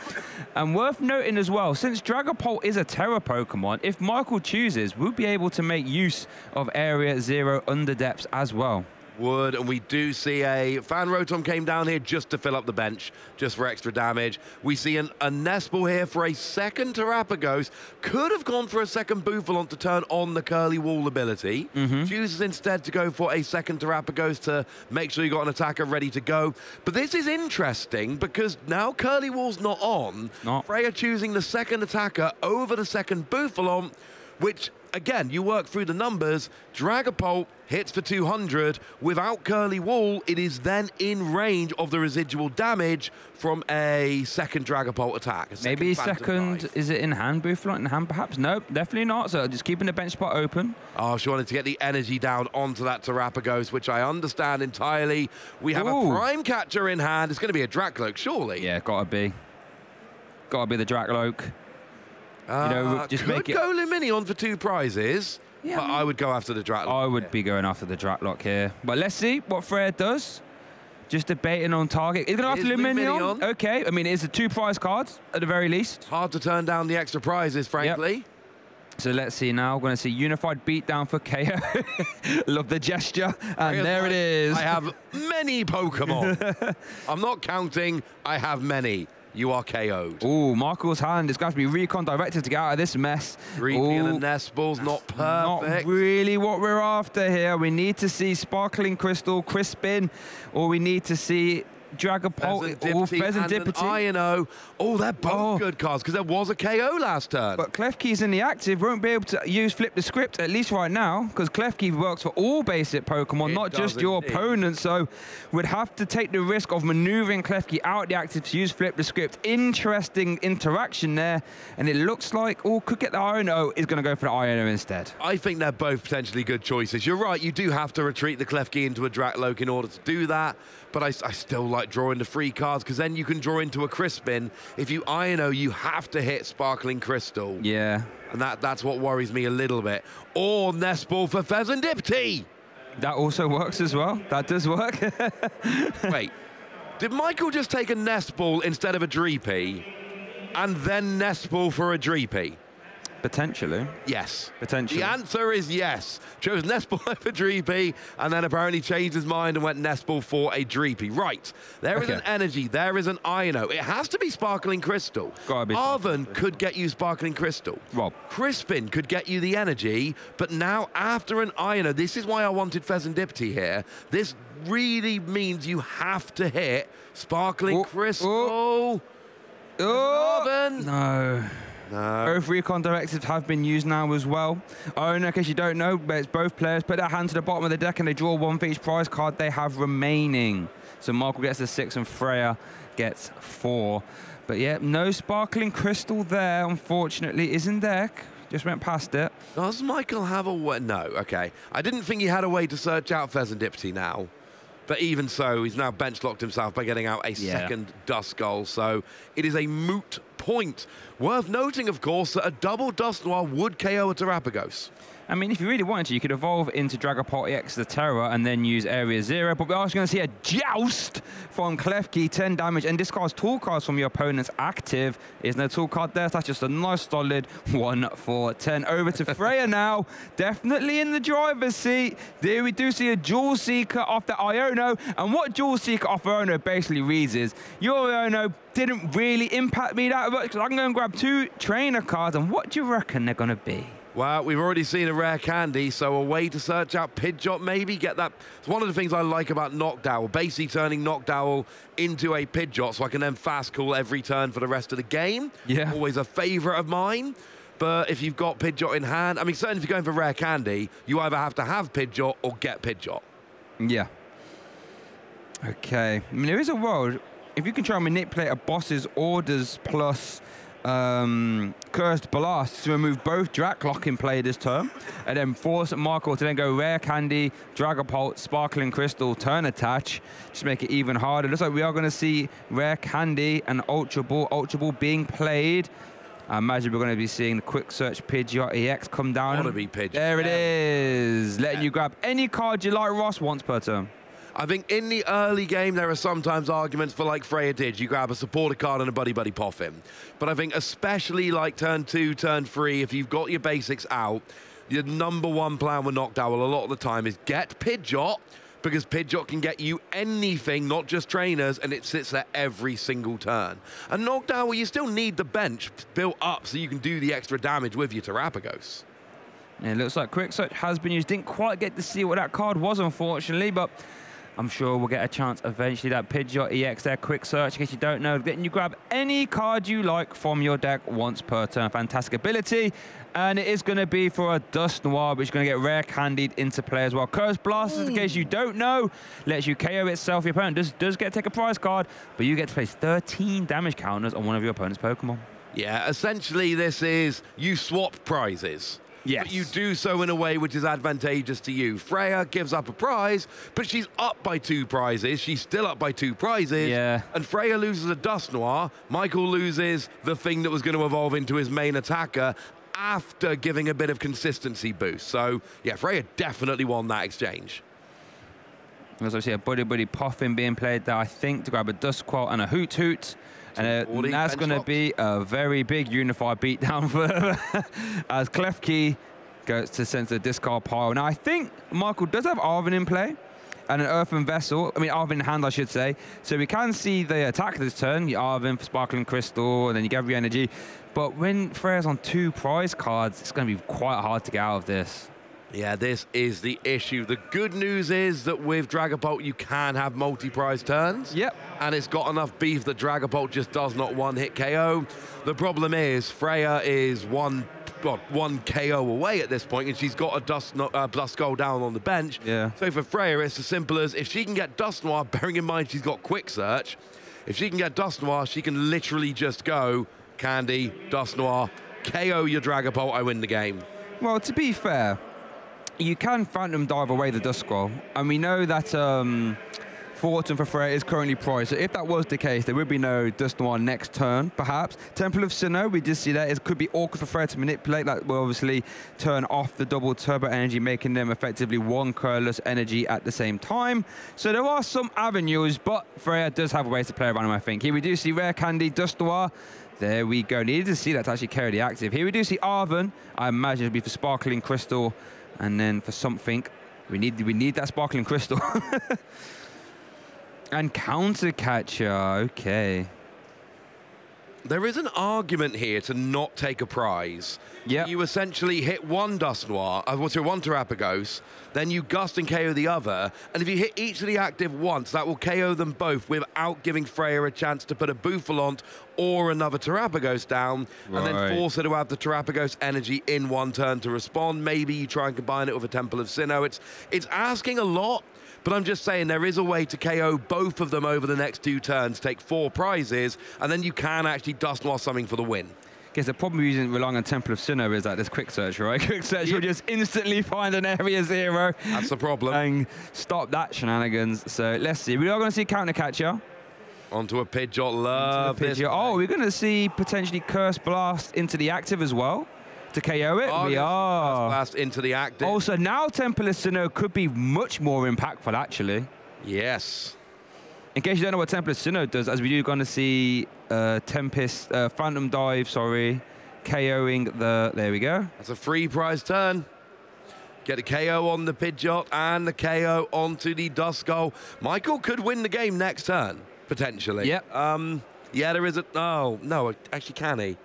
Speaker 2: And worth noting as well, since Dragapult is a Terra Pokemon, if Michael chooses, we'll be able to make use of Area 0 Underdepths as well.
Speaker 5: Would, and we do see a Fan Rotom came down here just to fill up the bench, just for extra damage. We see a Nespal here for a second Terrapagos. Could have gone for a second Bouffalant to turn on the Curly Wall ability. Chooses instead to go for a second Terrapagos to make sure you got an attacker ready to go. But this is interesting because now Curly Wall's not on. Freya choosing the second attacker over the second Bouffalant, which, again, you work through the numbers. Dragapult hits for 200. Without Curly Wall, it is then in range of the residual damage from a second Dragapult attack.
Speaker 2: Maybe second, is it in hand, Bouffalant in hand perhaps? Nope, definitely not. So just keeping the bench spot open.
Speaker 5: Oh, she wanted to get the energy down onto that Terrapagos, which I understand entirely. We have a Prime Catcher in hand. It's going to be a Dracloak, surely.
Speaker 2: Yeah, gotta be. Gotta be the Dracloak. Just
Speaker 5: could
Speaker 2: make it
Speaker 5: go Lumineon for 2 prizes, but I would go after the Dracloak.
Speaker 2: I would be going after the Dracloak here. But let's see what Freya does. Just debating on target. Is it going after Lumineon? Okay, I mean, it's a 2 prize cards at the very least.
Speaker 5: Hard to turn down the extra prizes, frankly.
Speaker 2: Yep. So let's see now. We're going to see Unified Beatdown for KO. Love the gesture. And there it is.
Speaker 5: I have many Pokemon. I'm not counting. I have many. You are KO'd.
Speaker 2: Oh, Michael's hand is going to be recon directed to get out of this mess.
Speaker 5: Reaping and Nespal's not perfect.
Speaker 2: Not really what we're after here. We need to see Sparkling Crystal, Crispin, or we need to see Dragapult or Pheasantipity.
Speaker 5: INO. Oh, they're both good cards because there was a KO last turn.
Speaker 2: But Klefki's in the active, won't be able to use Flip the Script, at least right now, because Klefki works for all basic Pokemon, not just your opponent. So we'd have to take the risk of maneuvering Klefki out the active to use Flip the Script. Interesting interaction there. And it looks like, could get the INO, is going to go for the INO instead.
Speaker 5: I think they're both potentially good choices. You're right, you do have to retreat the Klefki into a Dratloak in order to do that. But I still like drawing the free cards because then you can draw into a Crispin. If you INO, you have to hit Sparkling Crystal.
Speaker 2: Yeah.
Speaker 5: And that's what worries me a little bit. Or Nest Ball for Pheasantipity.
Speaker 2: That also works as well. That does work.
Speaker 5: Wait, did Michael just take a Nest Ball instead of a Dreepy and then Nest Ball for a Dreepy?
Speaker 2: Potentially.
Speaker 5: Yes.
Speaker 2: Potentially.
Speaker 5: The answer is yes. Chose Nest Ball for Dreepy and then apparently changed his mind and went Nest Ball for a Dreepy. Right. There is an energy. There is an INO. It has to be Sparkling Crystal. Arven could get you Sparkling Crystal.
Speaker 2: Rob.
Speaker 5: Crispin could get you the energy. But now after an INO, this is why I wanted Pheasantipity here. This really means you have to hit Sparkling Crystal. Arven.
Speaker 2: No. Both recon directives have been used now as well. In case you don't know, but it's both players put their hand to the bottom of the deck and they draw one for each prize card they have remaining. So Michael gets the 6 and Freya gets 4. But yeah, no Sparkling Crystal there, unfortunately, is in deck. Just went past it.
Speaker 5: Does Michael have a way? No, okay. I didn't think he had a way to search out Pheasantipity now. But even so, he's now bench-locked himself by getting out a second Duskull. So it is a moot point. Worth noting, of course, that a double Dusknoir would KO a Terrapagos.
Speaker 2: I mean, if you really wanted to, you could evolve into Dragapult EX the Terror and then use Area 0. But we're also going to see a Joust from Klefki, 10 damage, and discards tool cards from your opponent's active. There's no tool card there. That's just a nice solid 1 for 10. Over to Freya now. Definitely in the driver's seat. There we do see a Jewel Seeker off the Iono. And what Jewel Seeker off Iono basically reads is, your Iono didn't really impact me that much because I can go and grab 2 trainer cards. And what do you reckon they're going to be?
Speaker 5: Well, we've already seen a rare candy, so a way to search out Pidgeot, maybe get that. It's one of the things I like about Knockdown, basically turning Knockdown into a Pidgeot so I can then fast call every turn for the rest of the game.
Speaker 2: Yeah.
Speaker 5: Always a favorite of mine. But if you've got Pidgeot in hand, I mean, certainly if you're going for rare candy, you either have to have Pidgeot or get Pidgeot.
Speaker 2: Yeah. Okay. I mean, there is a world, if you can try and manipulate a boss's orders plus Cursed Blast to remove both Dratlock in play this turn, and then force Michael to then go Rare Candy, Dragapult, Sparkling Crystal, turn attach, just make it even harder. Looks like we are going to see Rare Candy and Ultra Ball being played. I imagine we're going to be seeing the Quick Search Pidgeot EX come down.
Speaker 5: Wanna be Pidgeot.
Speaker 2: There it is. Letting you grab any card you like, Ross, once per turn.
Speaker 5: I think in the early game, there are sometimes arguments for like Freya did. You grab a supporter card and a Buddy Buddy Poffin. But I think especially like turn 2, turn 3, if you've got your basics out, your #1 plan with Knockdown a lot of the time is get Pidgeot, because Pidgeot can get you anything, not just trainers, and it sits there every single turn. And Knockdown, you still need the bench built up so you can do the extra damage with your Terrapagos.
Speaker 2: Yeah, it looks like Quick Search has been used. Didn't quite get to see what that card was, unfortunately, but I'm sure we'll get a chance eventually. That Pidgeot EX there, Quick Search, in case you don't know, letting you grab any card you like from your deck once per turn. Fantastic ability. And it is going to be for a Dusknoir, which is going to get Rare Candied into play as well. Cursed Blast, in case you don't know, lets you KO itself. Your opponent does get to take a prize card, but you get to place 13 damage counters on one of your opponent's Pokemon.
Speaker 5: Yeah, essentially this is you swap prizes.
Speaker 2: Yes.
Speaker 5: But you do so in a way which is advantageous to you. Freya gives up a prize, but she's up by 2 prizes. She's still up by 2 prizes.
Speaker 2: Yeah.
Speaker 5: And Freya loses a Dusknoir. Michael loses the thing that was going to evolve into his main attacker after giving a bit of consistency boost. So, yeah, Freya definitely won that exchange.
Speaker 2: There's obviously a Buddy Buddy Poffin being played there, I think, to grab a Duskull and a Hoot Hoot. And that's going to be a very big unified beatdown for as Klefki goes to send the discard pile. Now, I think Michael does have Arven in play and an Earthen Vessel. I mean, Arven in hand, I should say. So we can see the attack this turn. You Arven for Sparkling Crystal, and then you get your energy. But when Freya's on 2 prize cards, it's going to be quite hard to get out of this.
Speaker 5: Yeah, this is the issue. The good news is that with Dragapult, you can have multi-prize turns.
Speaker 2: Yep.
Speaker 5: And it's got enough beef that Dragapult just does not one-hit KO. The problem is Freya is one KO away at this point, and she's got a Duskull down on the bench.
Speaker 2: Yeah.
Speaker 5: So for Freya, it's as simple as if she can get Dusknoir, bearing in mind she's got Quick Search, if she can get Dusknoir, she can literally just go Candy, Dusknoir, KO your Dragapult, I win the game.
Speaker 2: Well, to be fair, you can Phantom Dive away the Duskull, and we know that Fortune for Freya is currently prized, so if that was the case, there would be no Dusknoir next turn, perhaps. Temple of Sinnoh, we did see that. It could be awkward for Freya to manipulate. That will obviously turn off the double turbo energy, making them effectively one colorless energy at the same time. So there are some avenues, but Freya does have ways to play around them, I think. Here we do see Rare Candy, Dusknoir. There we go. Needed to see that to actually carry the active. Here we do see Arven. I imagine it'll be for Sparkling Crystal, and then for something, we need that Sparkling Crystal. And Counter Catcher, okay.
Speaker 5: There is an argument here to not take a prize.
Speaker 2: Yeah.
Speaker 5: You essentially hit one Dusknoir, one Terapagos, then you Gust and KO the other, and if you hit each of the active once, that will KO them both without giving Freya a chance to put a Bouffalont or another Terapagos down, and then force her to have the Terapagos energy in one turn to respond. Maybe you try and combine it with a Temple of Sinnoh. It's asking a lot, but I'm just saying there is a way to KO both of them over the next 2 turns, take 4 prizes, and then you can actually Dusknoir something for the win.
Speaker 2: Because the problem using relying on Temple of Sinnoh is that there's Quick Search, right? Quick Search will just instantly find an area 0.
Speaker 5: That's the problem.
Speaker 2: And stop that shenanigans. So let's see. We are going to see Counter Catcher.
Speaker 5: Onto a Pidgeot. Love this.
Speaker 2: Oh, we're going to see potentially Curse Blast into the active as well to KO it. We are.
Speaker 5: Blast into the active.
Speaker 2: Also, now Temple of Sinnoh could be much more impactful, actually.
Speaker 5: Yes.
Speaker 2: In case you don't know what Temple of Sinnoh does, as we do going to see Tempest, Phantom Dive, sorry, KOing the, there we go.
Speaker 5: That's a free prize turn. Get a KO on the Pidgeot and the KO onto the Duskull. Michael could win the game next turn, potentially.
Speaker 2: Yep.
Speaker 5: Yeah, there is a, oh, no, actually can he?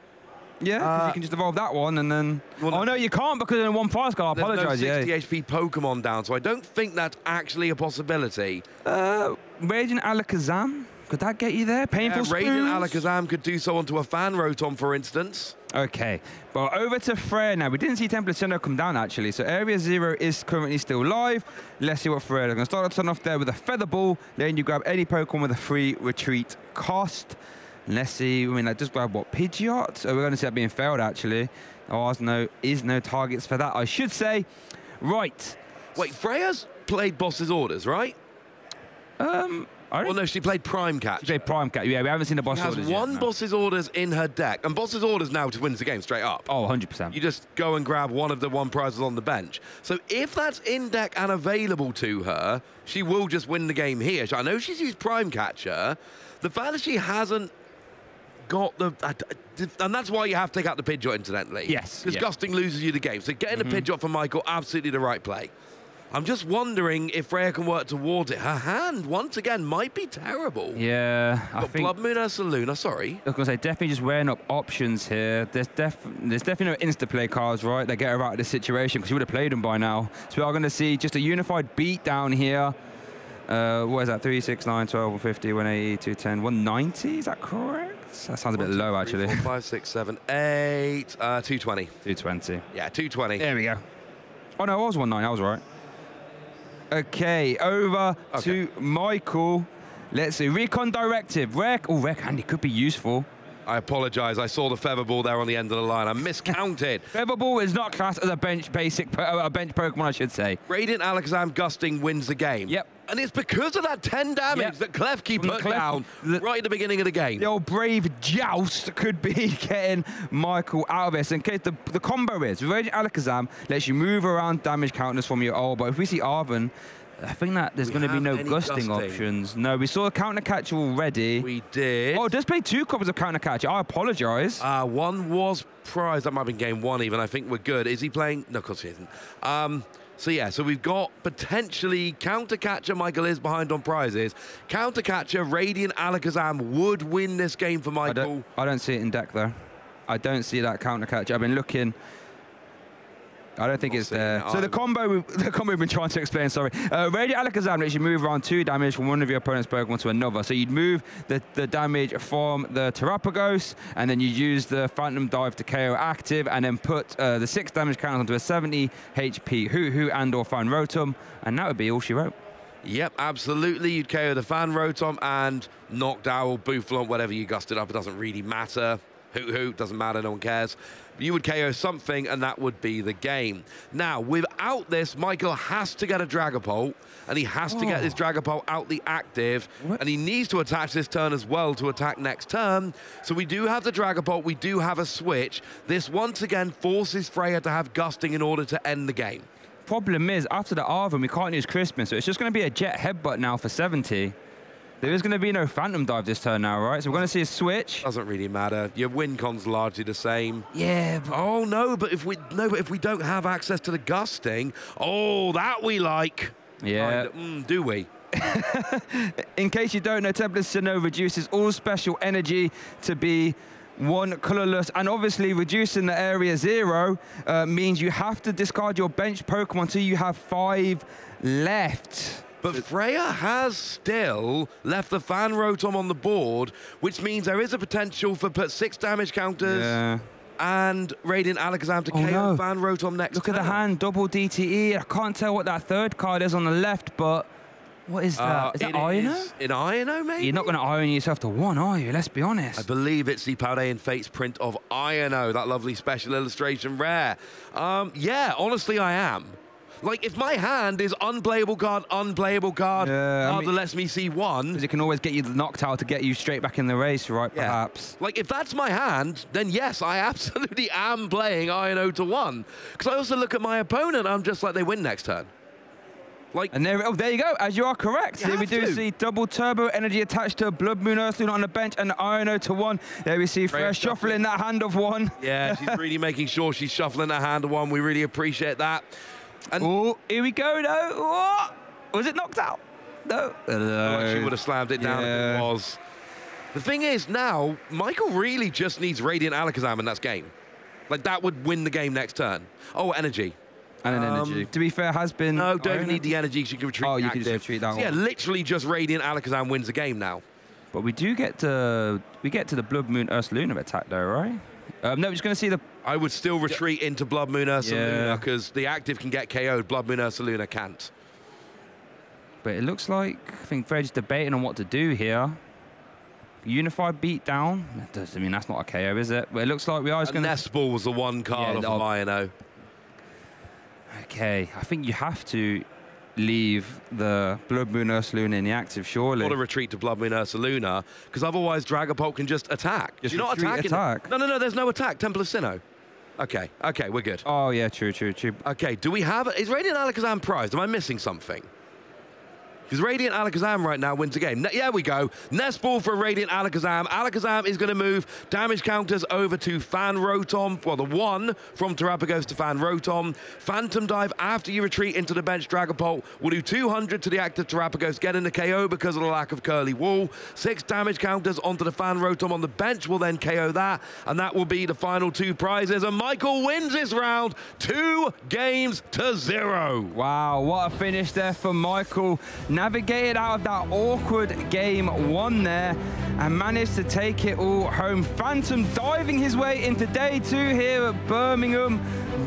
Speaker 2: Yeah, because you can just evolve that one and then... Well, oh, no, you can't because there's one prize card. I apologise.
Speaker 5: There's no 60 HP Pokemon down, so I don't think that's actually a possibility.
Speaker 2: Radiant Alakazam, could that get you there? Painful Spoons?
Speaker 5: Radiant Alakazam could do so onto a Fan Rotom, for instance.
Speaker 2: Okay, but over to Freya now. We didn't see Temple of Sinnoh come down, actually, so Area 0 is currently still live. Let's see what Freya is going to start the turn off there with a Feather Ball. Then you grab any Pokemon with a free retreat cost. Let's see, I mean, I just grabbed what, Pidgeot? So we're going to see that being failed, actually. Oh, is no targets for that, I should say. Right.
Speaker 5: Wait, Freya's played Boss's Orders, right? Well, no, she played Prime Catch.
Speaker 2: She played Prime Catch, yeah, we haven't seen the Boss's Orders
Speaker 5: yet. She has one
Speaker 2: no.
Speaker 5: Boss's Orders in her deck, and Boss's Orders now just wins the game straight up.
Speaker 2: Oh, 100%.
Speaker 5: You just go and grab one of the prizes on the bench. So if that's in deck and available to her, she will just win the game here. I know she's used Prime Catcher. The fact that she hasn't got the... and that's why you have to take out the Pidgeot, incidentally.
Speaker 2: Yes.
Speaker 5: Because Gusting loses you the game. So getting a Pidgeot for Michael, absolutely the right play. I'm just wondering if Freya can work towards it. Her hand, once again, might be terrible.
Speaker 2: Yeah, I think...
Speaker 5: Blood Moon Ursa Luna, sorry.
Speaker 2: I was going to say, definitely just weighing up options here. There's definitely no insta-play cards, right, that get her out of this situation, because she would have played them by now. So we are going to see just a unified beat down here. What is that? 3, 6, 9, 12, 150, 180, 210, 190? Is that correct? That sounds a bit low, actually.
Speaker 5: 4, 5, 6, 7, 8, 220.
Speaker 2: 220.
Speaker 5: Yeah, 220.
Speaker 2: There we go. Oh, no, it was 190. I was right. Okay, over to Michael. Let's see. Recon Directive. Rare Candy could be useful.
Speaker 5: I apologize. I saw the Feather Ball there on the end of the line. I miscounted.
Speaker 2: Feather Ball is not classed as a bench Pokemon, I should say.
Speaker 5: Radiant Alakazam Gusting wins the game.
Speaker 2: Yep.
Speaker 5: And it's because of that 10 damage that Klefki put down right at the beginning of the game.
Speaker 2: The old Brave Joust could be getting Michael out of this. In case the combo is, Radiant Alakazam lets you move around damage counters from your ult, but if we see Arven, I think that there's going to be no gusting options. No, we saw a Counter Catcher already.
Speaker 5: We did.
Speaker 2: Oh, it does play 2 copies of Counter Catcher. I apologise.
Speaker 5: One was prized. That might have been game 1 even. I think we're good. Is he playing? No, of course he isn't. So yeah, so we've got potentially Counter Catcher. Michael is behind on prizes. Counter Catcher, Radiant Alakazam would win this game for Michael.
Speaker 2: I don't see it in deck though. I don't see that Counter Catcher. I've been looking. I don't think it's there. So the combo we've been trying to explain, sorry. Radiant Alakazam lets you move around 2 damage from one of your opponent's Pokemon to another. So you'd move the damage from the Terrapagos, and then you use the Phantom Dive to KO active, and then put the 6 damage count onto a 70 HP Hoo-Hoo and or Fan Rotom, and that would be all she wrote.
Speaker 5: Yep, absolutely. You'd KO the Fan Rotom and Knocked Owl, Bouffalant, whatever you gusted up. It doesn't really matter. Hoot, doesn't matter, no one cares. You would KO something, and that would be the game. Now, without this, Michael has to get a Dragapult, and he has to get this Dragapult out the active, and he needs to attach this turn as well to attack next turn. So we do have the Dragapult, we do have a switch. This, once again, forces Freya to have Gusting in order to end the game.
Speaker 2: Problem is, after the Arven, we can't use Crispin, so it's just going to be a Jet Headbutt now for 70. There is going to be no Phantom Dive this turn now, right? So we're going to see a switch.
Speaker 5: Doesn't really matter. Your win con's largely the same.
Speaker 2: Yeah. But
Speaker 5: oh no, but if we don't have access to the Gusting, oh, that we like.
Speaker 2: Yeah.
Speaker 5: Do we?
Speaker 2: In case you don't know, Templar Sinnoh reduces all special energy to be 1 colorless, and obviously reducing the area 0 means you have to discard your bench Pokemon until you have 5 left.
Speaker 5: But Freya has still left the Fan Rotom on the board, which means there is a potential for put 6 damage counters and Radiant Alakazam to KO Fan Rotom next
Speaker 2: Look
Speaker 5: turn.
Speaker 2: at the hand, double DTE. I can't tell what that third card is on the left, but what is that? Is that Iono?
Speaker 5: In Iono, maybe?
Speaker 2: You're not going to Iron yourself to 1, are you? Let's be honest.
Speaker 5: I believe it's the Paldean Fates print of Iono, that lovely special illustration rare. Yeah, honestly, I am. Like, if my hand is unplayable card, card that lets me see 1.
Speaker 2: Because it can always get you knocked out to get you straight back in the race, right, perhaps.
Speaker 5: Like, if that's my hand, then yes, I absolutely am playing Iono to 1. Because I also look at my opponent, I'm just like, they win next turn. Like,
Speaker 2: and there you go, as you are correct. Here we do see double turbo energy attached to Blood Moon Earthling on the bench and Iono to 1. There we see Freya shuffling that hand of 1.
Speaker 5: Yeah, she's really making sure she's shuffling that hand of 1. We really appreciate that.
Speaker 2: Oh, here we go, though. What? Was it knocked out? No.
Speaker 5: She would have slammed it down if it was. The thing is, now, Michael really just needs Radiant Alakazam and that's game. Like, that would win the game next turn. Oh, energy.
Speaker 2: And an energy. To be fair, has been...
Speaker 5: No, don't even need the energy. She can retreat.
Speaker 2: Oh, you can just retreat that one.
Speaker 5: Yeah, literally just Radiant Alakazam wins the game now.
Speaker 2: But we do get to... We get to the Blood Moon Ursaluna attack, though, right? No, we're just going to see the...
Speaker 5: I would still retreat into Blood Moon Ursaluna because the active can get KO'd. Blood Moon Ursaluna can't.
Speaker 2: But it looks like... I think Fred's debating on what to do here. Unified beatdown. That does, I mean, that's not a KO, is it? But it looks like we are just going to...
Speaker 5: Nest Ball was the one card of Iono.
Speaker 2: Okay, I think you have to leave the Blood Moon Ursaluna in the active, surely.
Speaker 5: Got to retreat to Blood Moon Ursaluna, because otherwise Dragapult can just attack.
Speaker 2: Just
Speaker 5: You're not attacking.
Speaker 2: Attack.
Speaker 5: No, there's no attack. Temple of Sinnoh. Okay, we're good.
Speaker 2: Oh, yeah, true.
Speaker 5: Okay, do we have... Is Radiant Alakazam prized? Am I missing something? Because Radiant Alakazam right now wins the game. Yeah, we go. Nest Ball for Radiant Alakazam. Alakazam is going to move damage counters over to Fan Rotom. Well, the 1 from Terrapagos to Fan Rotom. Phantom Dive after you retreat into the bench Dragapult will do 200 to the active Terrapagos, getting the KO because of the lack of Curly Wall. 6 damage counters onto the Fan Rotom on the bench will then KO that, and that will be the final 2 prizes. And Michael wins this round 2-0.
Speaker 2: Wow, what a finish there for Michael. Navigated out of that awkward game 1 there and managed to take it all home. Phantom diving his way into day 2 here at Birmingham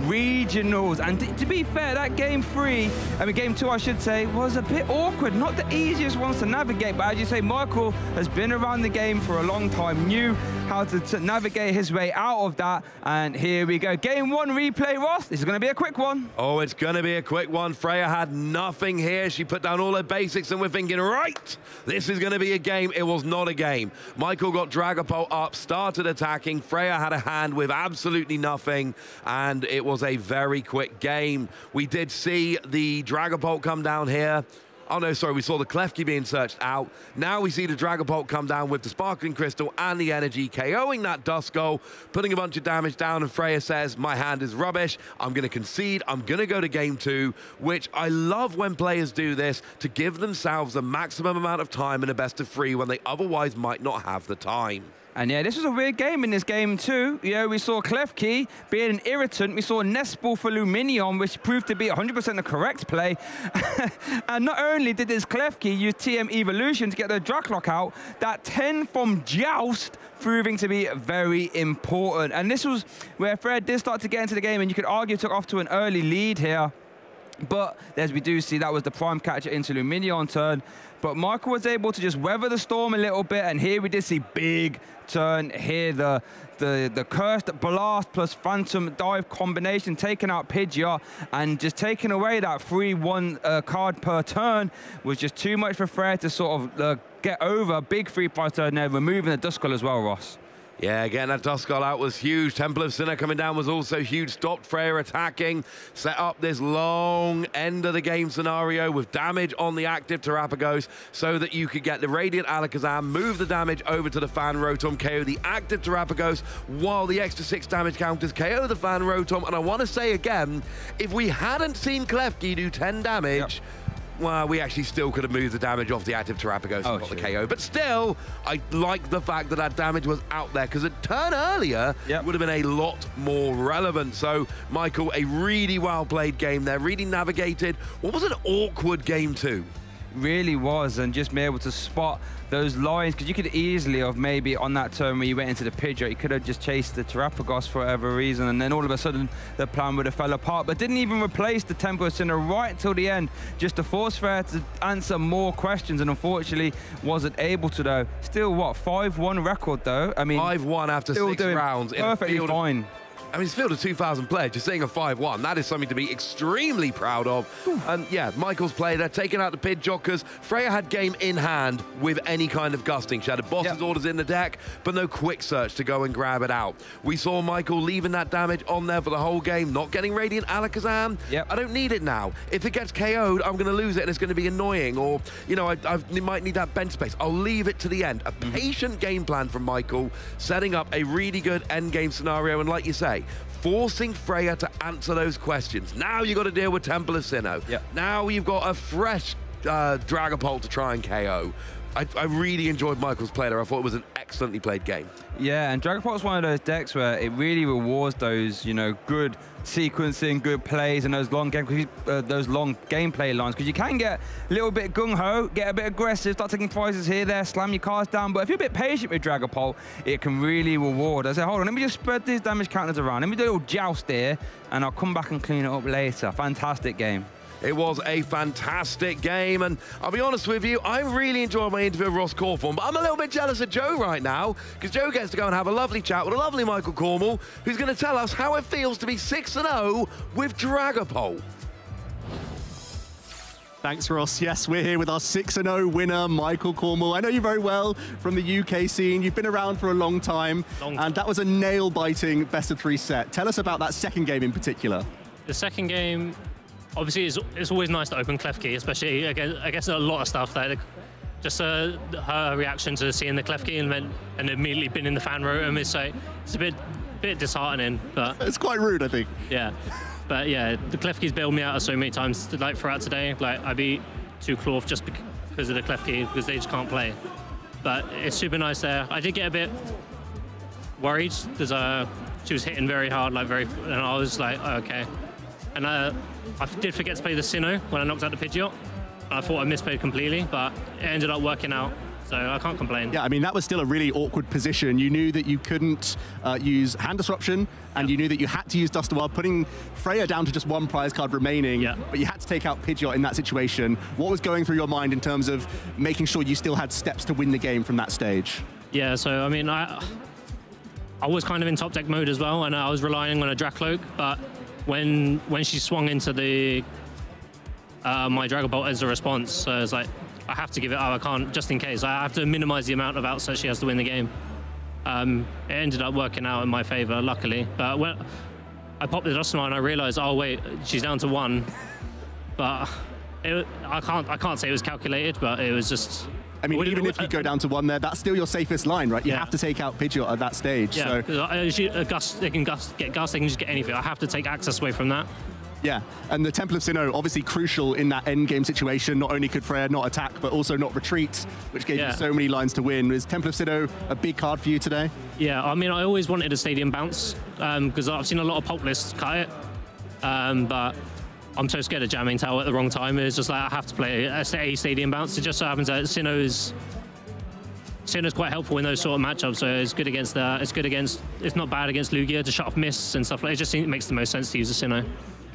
Speaker 2: Regionals. And to be fair, that game 2 I should say, was a bit awkward. Not the easiest ones to navigate, but as you say, Michael has been around the game for a long time, knew how to navigate his way out of that. And here we go. Game 1 replay, Ross. This is going to be a quick one.
Speaker 5: Oh, it's going to be a quick one. Freya had nothing here. She put down all her basics and we're thinking, right, this is going to be a game. It was not a game. Michael got Dragapult up, started attacking. Freya had a hand with absolutely nothing, and it was a very quick game. We did see the Dragapult come down here. Oh, no, sorry, we saw the Klefki being searched out. Now we see the Dragapult come down with the Sparkling Crystal and the energy, KOing that Duskull, putting a bunch of damage down, and Freya says, my hand is rubbish, I'm going to concede, I'm going to go to game 2, which I love when players do this, to give themselves the maximum amount of time in a best of 3 when they otherwise might not have the time.
Speaker 2: And yeah, this was a weird game in this game too. You know, we saw Klefki being an irritant. We saw Nespal for Luminion, which proved to be 100% the correct play. And not only did this Klefki use TM Evolution to get the Draclock out, that 10 from Joust proving to be very important. And this was where Fred did start to get into the game, and you could argue took off to an early lead here. But as we do see, that was the prime catcher into Luminion turn. But Michael was able to just weather the storm a little bit, and here we did see big turn here, the Cursed Blast plus Phantom Dive combination, taking out Pidgeot and just taking away that 3-1 card per turn was just too much for Freya to sort of get over. Big 3-5 turn there, removing the Duskull as well, Ross.
Speaker 5: Yeah, getting that Duskull out was huge. Temple of Sinnoh coming down was also huge. Stopped Freya attacking. Set up this long end of the game scenario with damage on the active Terapagos so that you could get the Radiant Alakazam, move the damage over to the Fan Rotom, KO the active Terapagos, while the extra 6 damage counters KO the Fan Rotom. And I want to say again, if we hadn't seen Klefki do 10 damage, well, we actually still could have moved the damage off the active Terapagos and got the KO. But still, I like the fact that that damage was out there, because a turn earlier would have been a lot more relevant. So, Michael, a really well-played game there, really navigated. What was an awkward game too?
Speaker 2: Really was, and just be able to spot those lines, because you could easily have maybe on that turn where you went into the Pidgeot, you could have just chased the Terapagos for whatever reason, and then all of a sudden the plan would have fell apart, but didn't even replace the Tempo Sinnoh right till the end, just to force Freya to answer more questions, and unfortunately wasn't able to though. Still, what, 5-1 record though? I mean,
Speaker 5: 5-1 after 6 rounds.
Speaker 2: Perfectly fine.
Speaker 5: I mean, it's field of 2,000 players. Just seeing a 5-1, that is something to be extremely proud of. And yeah, Michael's play there, taking out the Pidgeot, because Freya had game in hand with any kind of gusting. She had a boss's orders in the deck, but no quick search to go and grab it out. We saw Michael leaving that damage on there for the whole game, not getting Radiant Alakazam. I don't need it now. If it gets KO'd, I'm going to lose it and it's going to be annoying, or, you know, I might need that bench space. I'll leave it to the end. A patient game plan from Michael, setting up a really good end game scenario, and like you say, forcing Freya to answer those questions. Now you've got to deal with Temple of Sinnoh. Now you've got a fresh Dragapult to try and KO. I really enjoyed Michael's play there. I thought it was an excellently played game. Yeah, and Dragapult's one of those decks where it really rewards those, you know, good sequencing, good plays, and those long gameplay lines, because you can get a little bit gung-ho, get a bit aggressive, start taking prizes here, there, slam your cards down, but if you're a bit patient with Dragapult, it can really reward. I say, hold on, let me just spread these damage counters around, let me do a little joust here, and I'll come back and clean it up later. Fantastic game. It was a fantastic game, and I'll be honest with you, I really enjoyed my interview with Ross Cawthorn, but I'm a little bit jealous of Joe right now, because Joe gets to go and have a lovely chat with a lovely Michael Cornwall, who's going to tell us how it feels to be 6-0 with Dragapult.
Speaker 3: Thanks, Ross. Yes, we're here with our 6-0 winner, Michael Cornwall. I know you very well from the UK scene. You've been around for a long time, and that was a nail-biting best-of-3 set. Tell us about that second game in particular.
Speaker 4: The second game, obviously, it's always nice to open Klefki, especially against a lot of stuff. Like just her reaction to seeing the Klefki and immediately being in the Fan Rotom is like, it's a bit disheartening. But
Speaker 3: it's quite rude, I think.
Speaker 4: Yeah, but yeah, the Klefki's bailed me out so many times. Like throughout today, like I beat 2 Clorf just because of the Klefki, because they just can't play. But it's super nice there. I did get a bit worried because she was hitting very hard, and I was like, oh, okay. And I did forget to play the Sinnoh when I knocked out the Pidgeot. I thought I misplayed completely, but it ended up working out, so I can't complain.
Speaker 3: Yeah, I mean, that was still a really awkward position. You knew that you couldn't use Hand Disruption, and you knew that you had to use Duster-Wild, putting Freya down to just 1 prize card remaining, but you had to take out Pidgeot in that situation. What was going through your mind in terms of making sure you still had steps to win the game from that stage?
Speaker 4: Yeah, so, I mean, I was kind of in top deck mode as well, and I was relying on a Dracloak, but when she swung into the my Dragapult as a response, so it's like I have to give it up. I can't, just in case. I have to minimize the amount of outs that she has to win the game. It ended up working out in my favor, luckily. But when I popped the Duster-Wild and I realized, oh wait, she's down to 1. But I can't say it was calculated, but it was just.
Speaker 3: I mean, even if you go down to 1 there, that's still your safest line, right? You have to take out Pidgeot at that stage.
Speaker 4: Yeah, so. They can get Gus, they can just get anything. I have to take access away from that.
Speaker 3: Yeah, and the Temple of Sinnoh, obviously crucial in that end game situation. Not only could Freya not attack, but also not retreat, which gave you so many lines to win. Is Temple of Sinnoh a big card for you today?
Speaker 4: Yeah, I mean, I always wanted a stadium bounce because I've seen a lot of pulp lists cut it, but I'm so scared of jamming Tower at the wrong time. It's just like I have to play a stadium bounce. It just so happens that Sinnoh's quite helpful in those sort of matchups, so it's good against that. It's not bad against Lugia to shut off mists and stuff like that. It just makes the most sense to use a Sinnoh.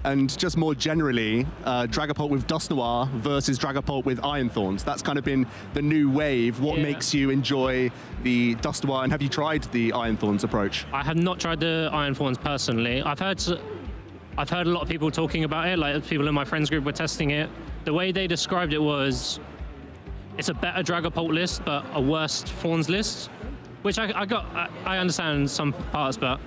Speaker 3: And just more generally, Dragapult with Dust Noir versus Dragapult with Iron Thorns. That's kind of been the new wave. What makes you enjoy the Dust Noir, and have you tried the Iron Thorns approach?
Speaker 4: I have not tried the Iron Thorns personally. I've heard a lot of people talking about it, like people in my friends group were testing it. The way they described it was, it's a better Dragapult list, but a worse Thorns list, which I understand some parts, but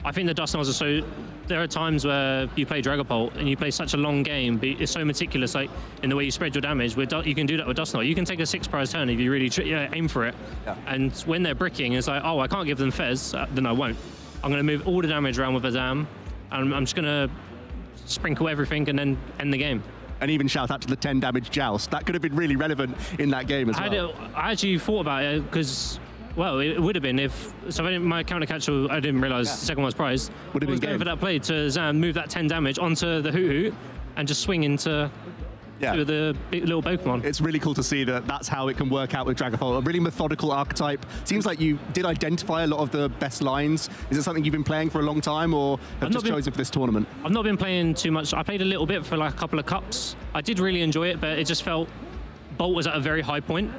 Speaker 4: I think the Dust Noirs are so... There are times where you play Dragapult and you play such a long game, but it's so meticulous, like in the way you spread your damage. You can do that with Dust Noir. You can take a 6-prize turn if you really aim for it. Yeah. And when they're bricking, it's like, oh, I can't give them Fez, then I won't. I'm going to move all the damage around with Azam, and I'm just going to sprinkle everything and then end the game.
Speaker 3: And even shout out to the 10 damage Joust. That could have been really relevant in that game as well.
Speaker 4: I actually thought about it because, well, it would have been if... So my counter catcher, I didn't realise the second one's prize.
Speaker 3: Would have been
Speaker 4: going for that play to Zam, move that 10 damage onto the Hoot and just swing into the big little Pokemon.
Speaker 3: It's really cool to see that that's how it can work out with Dragapult. A really methodical archetype. Seems like you did identify a lot of the best lines. Is it something you've been playing for a long time, or have just chosen for this tournament?
Speaker 4: I've not been playing too much. I played a little bit for like a couple of cups. I did really enjoy it, but it just felt Bolt was at a very high point.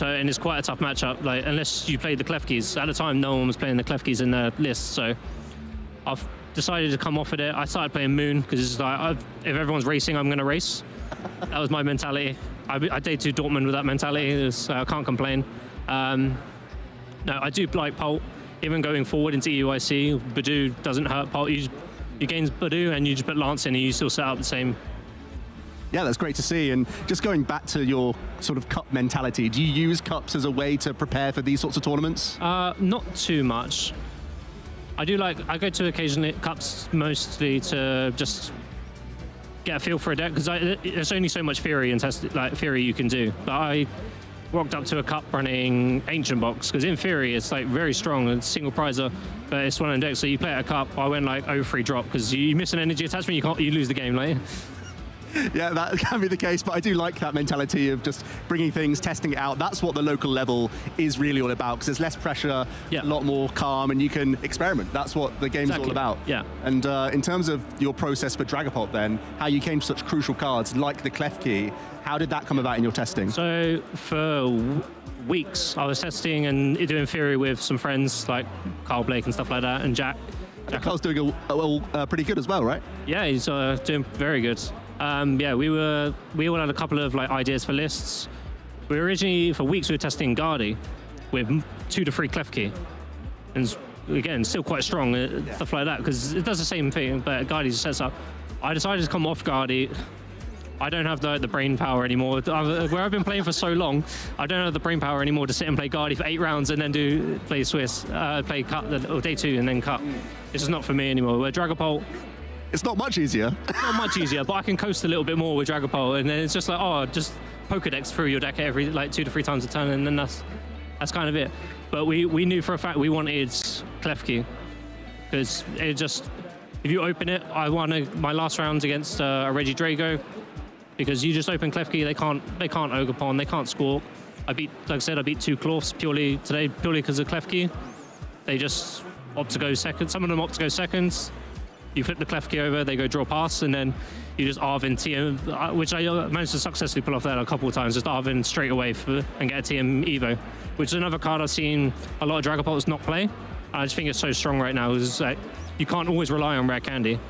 Speaker 4: And it's quite a tough matchup, like unless you played the Klefkis. At the time, no one was playing the Klefkis in their list, so I've decided to come off of it. I started playing Moon because it's like, if everyone's racing, I'm going to race. That was my mentality. I day 2 Dortmund with that mentality, so I can't complain. No, I do like Pult. Even going forward into EUIC, Badoo doesn't hurt Pult. You gain Badoo and you just put Lance in and you still set up the same.
Speaker 3: Yeah, that's great to see. And just going back to your sort of cup mentality, do you use cups as a way to prepare for these sorts of tournaments?
Speaker 4: Not too much. I go to occasionally cups mostly to just get a feel for a deck, because there's only so much Fury and Fury you can do. But I rocked up to a cup running Ancient Box, because in Fury it's like very strong and single prizer, but it's one of the decks. So you play at a cup, I went like 0-3 drop, because you miss an energy attachment, you lose the game, like.
Speaker 3: Yeah, that can be the case, but I do like that mentality of just bringing things, testing it out. That's what the local level is really all about, because there's less pressure, a lot more calm, and you can experiment. That's what the game's all about.
Speaker 4: Yeah.
Speaker 3: And in terms of your process for Dragapult then, how you came to such crucial cards like the Klefki, how did that come about in your testing?
Speaker 4: So for weeks, I was testing and doing Fury with some friends like Carl Blake and stuff like that, and Jack.
Speaker 3: Carl's doing pretty good as well, right?
Speaker 4: Yeah, he's doing very good. Yeah, we all had a couple of ideas for lists. We were originally, for weeks, we were testing Guardi with 2 to 3 Klefki. And again, still quite strong, stuff like that, because it does the same thing, but Guardi sets up. I decided to come off Guardi. I don't have the brain power anymore. Where I've been playing for so long, I don't have the brain power anymore to sit and play Guardi for 8 rounds and then play Swiss, play cut, or day 2 and then cut. It's just not for me anymore. Where Dragapult,
Speaker 3: it's not much easier.
Speaker 4: Not much easier, but I can coast a little bit more with Dragapult, and then it's just like, just Pokedex through your deck every 2 to 3 times a turn, and then that's kind of it. But we knew for a fact we wanted Klefki, because it just, if you open it, I won my last round against a Reggie Drago, because you just open Klefki, they can't Ogerpon, they can't Squawk. Like I said, I beat 2 Clorfs purely because of Klefki. They just opt to go second. Some of them opt to go seconds. You flip the Klefki over, they go draw pass, and then you just Arvin TM, which I managed to successfully pull off that a couple of times, just Arvin straight away and get a TM Evo, which is another card I've seen a lot of Dragapults not play. I just think it's so strong right now. It's like, you can't always rely on Rare Candy.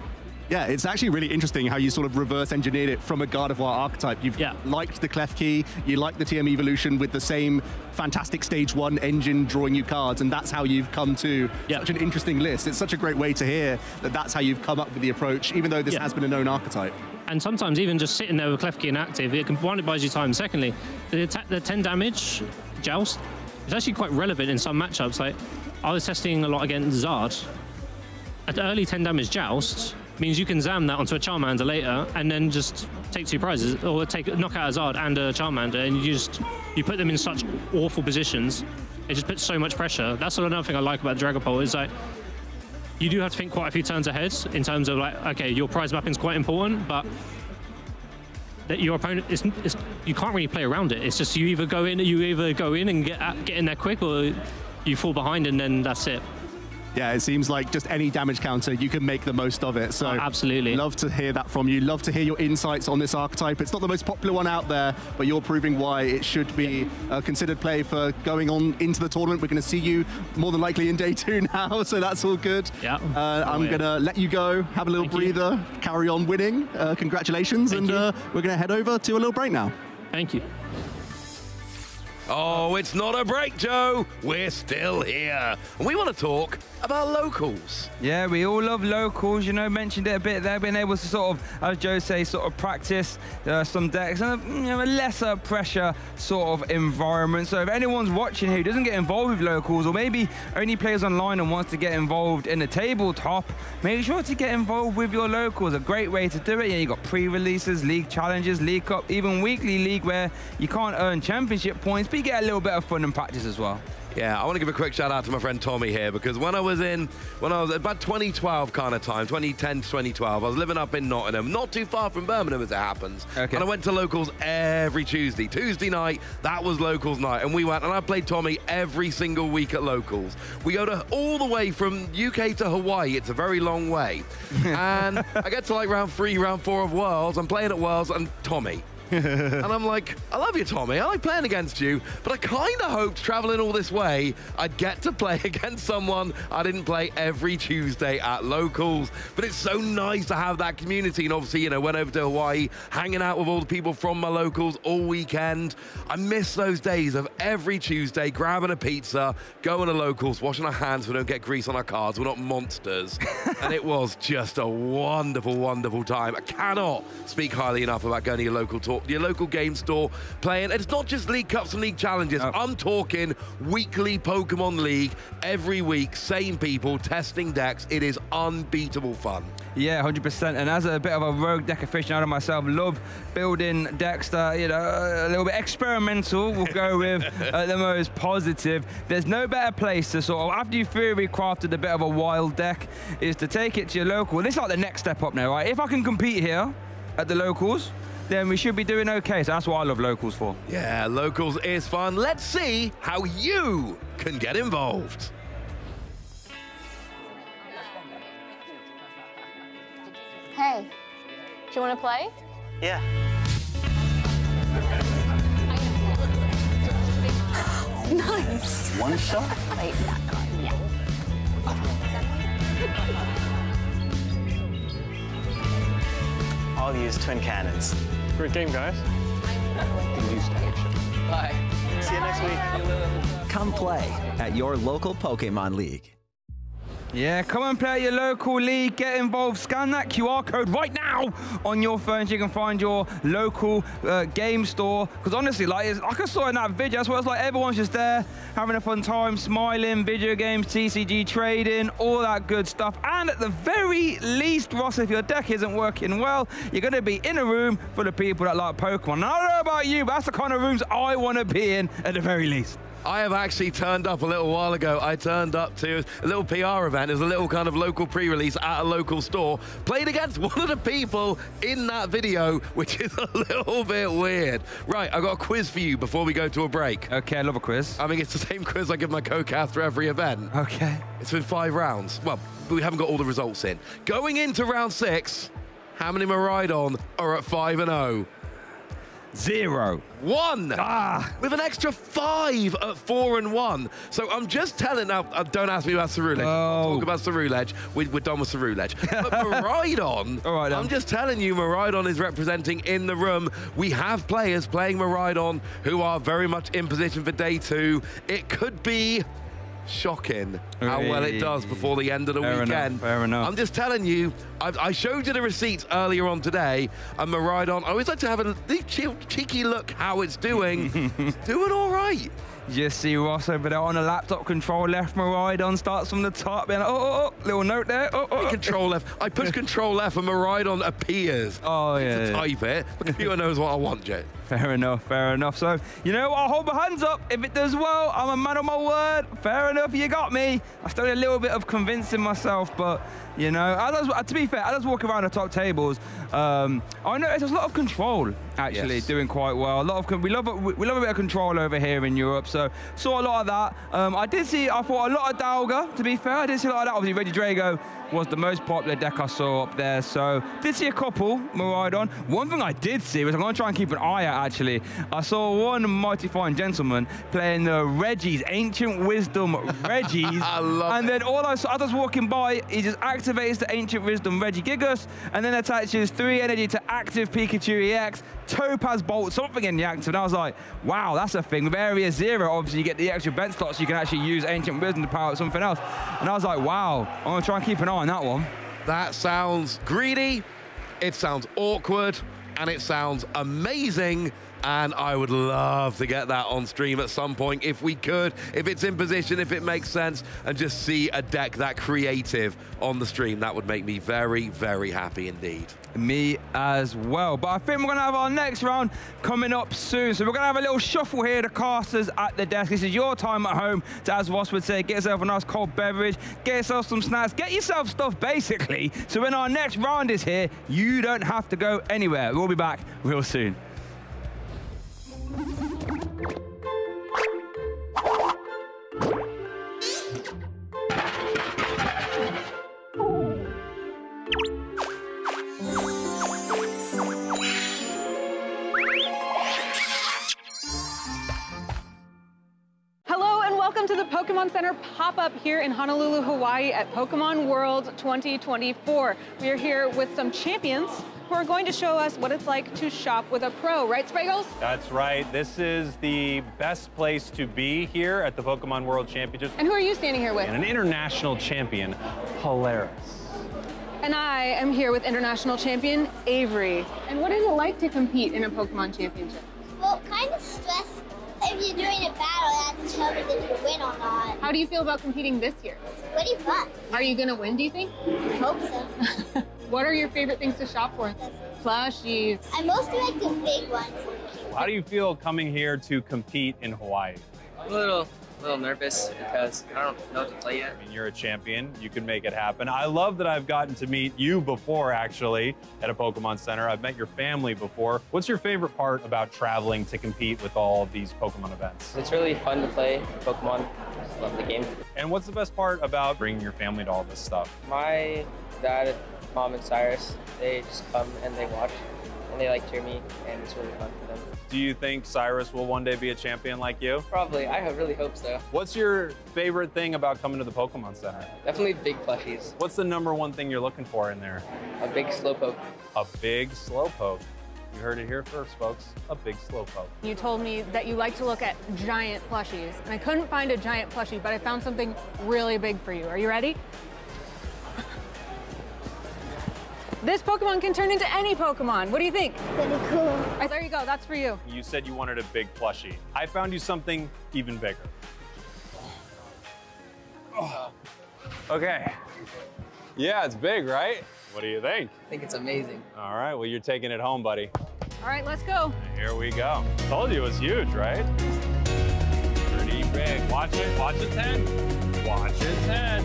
Speaker 3: Yeah, it's actually really interesting how you sort of reverse engineered it from a Gardevoir archetype. You've liked the Klefki, you like the TM evolution with the same fantastic stage 1 engine drawing you cards, and that's how you've come to such an interesting list. It's such a great way to hear that that's how you've come up with the approach, even though this has been a known archetype.
Speaker 4: And sometimes even just sitting there with Klefki inactive, it buys you time. Secondly, the 10 damage Joust is actually quite relevant in some matchups. Like, I was testing a lot against Zard. At early 10 damage Joust means you can zam that onto a Charmander later and then just take 2 prizes, or knock out a Zard and a Charmander, and you put them in such awful positions. It just puts so much pressure. That's another thing I like about Dragapult is like, you do have to think quite a few turns ahead in terms of like, okay, your prize mapping is quite important, but that your opponent you can't really play around it. It's just you either go in and get in there quick, or you fall behind and then that's it.
Speaker 3: Yeah, it seems like just any damage counter, you can make the most of it. So
Speaker 4: absolutely.
Speaker 3: Love to hear that from you. Love to hear your insights on this archetype. It's not the most popular one out there, but you're proving why it should be a considered play for going on into the tournament. We're going to see you more than likely in day 2 now, so that's all good.
Speaker 4: Yeah.
Speaker 3: I'm going to let you go, have a little breather, carry on winning. Congratulations, and we're going to head over to a little break now.
Speaker 4: Thank you.
Speaker 5: Oh, it's not a break, Joe. We're still here. And we want to talk about locals.
Speaker 2: Yeah, we all love locals. You know, mentioned it a bit there, being able to sort of, as Joe says, sort of practice some decks and a lesser pressure sort of environment. So if anyone's watching who doesn't get involved with locals, or maybe only plays online and wants to get involved in a tabletop, make sure to get involved with your locals. A great way to do it. You got pre-releases, league challenges, league cup, even weekly league where you can't earn championship points, but you get a little bit of fun and practice as well.
Speaker 5: Yeah, I want to give a quick shout out to my friend Tommy here, because when I was about 2012 kind of time, 2010 to 2012, I was living up in Nottingham, not too far from Birmingham as it happens. Okay. And I went to locals every Tuesday. Tuesday night, that was locals night. And we went, and I played Tommy every single week at locals. We go to all the way from UK to Hawaii. It's a very long way. And I get to like round 3, round 4 of Worlds. I'm playing at Worlds, and Tommy. And I'm like, I love you, Tommy. I like playing against you, but I kind of hoped traveling all this way, I'd get to play against someone I didn't play every Tuesday at locals. But it's so nice to have that community. And obviously, you know, went over to Hawaii, hanging out with all the people from my locals all weekend. I miss those days of every Tuesday, grabbing a pizza, going to locals, washing our hands so we don't get grease on our cards. We're not monsters. And it was just a wonderful, wonderful time. I cannot speak highly enough about going to your local game store, playing. And it's not just League Cups and League Challenges. I'm talking weekly Pokemon League every week, same people, testing decks. It is unbeatable fun.
Speaker 2: Yeah, 100%. And as a bit of a rogue deck aficionado myself, love building decks that, you know, a little bit experimental, we'll go with the most positive. There's no better place to sort of, after you've theory crafted a bit of a wild deck, is to take it to your local. This is like the next step up now, right? If I can compete here at the locals, then we should be doing okay. So that's what I love locals for.
Speaker 5: Yeah, locals is fun. Let's see how you can get involved.
Speaker 9: Hey, do you want to play?
Speaker 11: Yeah.
Speaker 9: Nice.
Speaker 11: One shot?
Speaker 9: Wait, that card, yeah.
Speaker 11: I'll use twin cannons.
Speaker 12: Great game, guys.
Speaker 11: Bye. See you next week.
Speaker 17: Come play at your local Pokemon League.
Speaker 2: Yeah, come and play at your local league, get involved, scan that QR code right now on your phone so you can find your local game store. Because honestly, like I saw in that video, that's what it's like, everyone's just there, having a fun time, smiling, video games, TCG trading, all that good stuff. And at the very least, Ross, if your deck isn't working well, you're going to be in a room full of people that like Pokemon. And I don't know about you, but that's the kind of rooms I want to be in at the very least.
Speaker 5: I have actually turned up a little while ago. I turned up to a little PR event. It was a little kind of local pre-release at a local store. Played against one of the people in that video, which is a little bit weird. Right, I've got a quiz for you before we go to a break.
Speaker 2: Okay, I love a quiz.
Speaker 5: I mean, it's the same quiz I give my co-caster every event.
Speaker 2: Okay.
Speaker 5: It's been 5 rounds. Well, we haven't got all the results in. Going into round 6, how many Miraidon are at 5-0?
Speaker 2: 0.
Speaker 5: 1. With an extra 5 at 4-1. So I'm just telling now, don't ask me about Cerulege. I'll talk about Cerulege. We're done with Cerulege. But Miraidon, all right, I'm just telling you, Miraidon is representing in the room. We have players playing Miraidon who are very much in position for day 2. It could be shocking how well it does before the end of the weekend.
Speaker 2: Fair enough.
Speaker 5: I'm just telling you, I showed you the receipts earlier on today, and Miraidon, I always like to have a cheeky look how it's doing. It's doing all right.
Speaker 2: You just see Ross over there on a laptop, control left, Miraidon starts from the top, and little note there.
Speaker 5: Control left. I push control left and Miraidon appears.
Speaker 2: Oh, yeah.
Speaker 5: To type it. The computer knows what I want, Jay.
Speaker 2: Fair enough, fair enough. So, you know what? I'll hold my hands up. If it does well, I'm a man of my word. Fair enough, you got me. I still need a little bit of convincing myself, but, you know, to be fair, as I was walking around the top tables, I noticed there's a lot of control, actually, doing quite well. We love a bit of control over here in Europe, so saw a lot of that. I thought a lot of Dalga, to be fair. I did see a lot of that. Obviously, Regidrago was the most popular deck I saw up there, so did see a couple, Miraidon. One thing I did see was, I'm going to try and keep an eye out, actually. I saw one mighty fine gentleman playing the Reggie's, Ancient Wisdom Reggie's.
Speaker 5: I love
Speaker 2: and then all I saw, as I was walking by, he just activates the Ancient Wisdom Reggie Gigas, and then attaches 3 energy to active Pikachu EX, Topaz Bolt, something in the active, and I was like, wow, that's a thing. With Area 0, obviously, you get the extra bench slots, so you can actually use Ancient Wisdom to power up something else. And I was like, wow, I'm going to try and keep an eye on that one.
Speaker 5: That sounds greedy, it sounds awkward, and it sounds amazing. And I would love to get that on stream at some point if we could, if it's in position, if it makes sense, and just see a deck that creative on the stream. That would make me very, very happy indeed.
Speaker 2: Me as well. But I think we're going to have our next round coming up soon. So we're going to have a little shuffle here, the casters at the desk. This is your time at home to, as Ross would say, get yourself a nice cold beverage, get yourself some snacks, get yourself stuff, basically. So when our next round is here, you don't have to go anywhere. We'll be back real soon.
Speaker 6: Welcome to the Pokemon Center pop-up here in Honolulu, Hawaii at Pokemon World 2024. We are here with some champions who are going to show us what it's like to shop with a pro, right, Spraggles?
Speaker 8: That's right. This is the best place to be here at the Pokemon World Championships.
Speaker 6: And who are you standing here with?
Speaker 8: And an international champion, Polaris.
Speaker 6: And I am here with international champion, Avery. And what is it like to compete in a Pokemon championship?
Speaker 12: Well, kind of stressful. If you're doing a battle, you have to determine if you win or not.
Speaker 6: How do you feel about competing this year?
Speaker 12: It's pretty fun.
Speaker 6: Are you going to win, do you think?
Speaker 12: I hope so.
Speaker 6: What are your favorite things to shop for? Plushies.
Speaker 12: I mostly like the big ones.
Speaker 8: How do you feel coming here to compete in Hawaii?
Speaker 27: A little nervous because I don't know to play yet.
Speaker 8: I mean, you're a champion. You can make it happen. I love that I've gotten to meet you before, actually, at a Pokemon Center. I've met your family before. What's your favorite part about traveling to compete with all of these Pokemon events?
Speaker 27: It's really fun to play Pokemon. I just love the game.
Speaker 8: And what's the best part about bringing your family to all this stuff?
Speaker 27: My dad, mom, and Cyrus, they just come and they watch. And they like cheer me, and it's really fun for them.
Speaker 8: Do you think Cyrus will one day be a champion like you?
Speaker 27: Probably. I really hope so.
Speaker 8: What's your favorite thing about coming to the Pokemon Center?
Speaker 27: Definitely big plushies.
Speaker 8: What's the #1 thing you're looking for in there?
Speaker 27: A big Slowpoke.
Speaker 8: A big Slowpoke. You heard it here first, folks. A big Slowpoke.
Speaker 6: You told me that you like to look at giant plushies, and I couldn't find a giant plushie, but I found something really big for you. Are you ready? This Pokemon can turn into any Pokemon. What do you think?
Speaker 12: Pretty cool.
Speaker 6: All right, there you go. That's for you.
Speaker 8: You said you wanted a big plushie. I found you something even bigger. Oh. Okay. Yeah, it's big, right? What do you think?
Speaker 27: I think it's amazing.
Speaker 8: All right, well, you're taking it home, buddy.
Speaker 6: All right, let's go.
Speaker 8: Here we go. Told you it was huge, right? Pretty big. Watch it. Watch its head. Watch its head.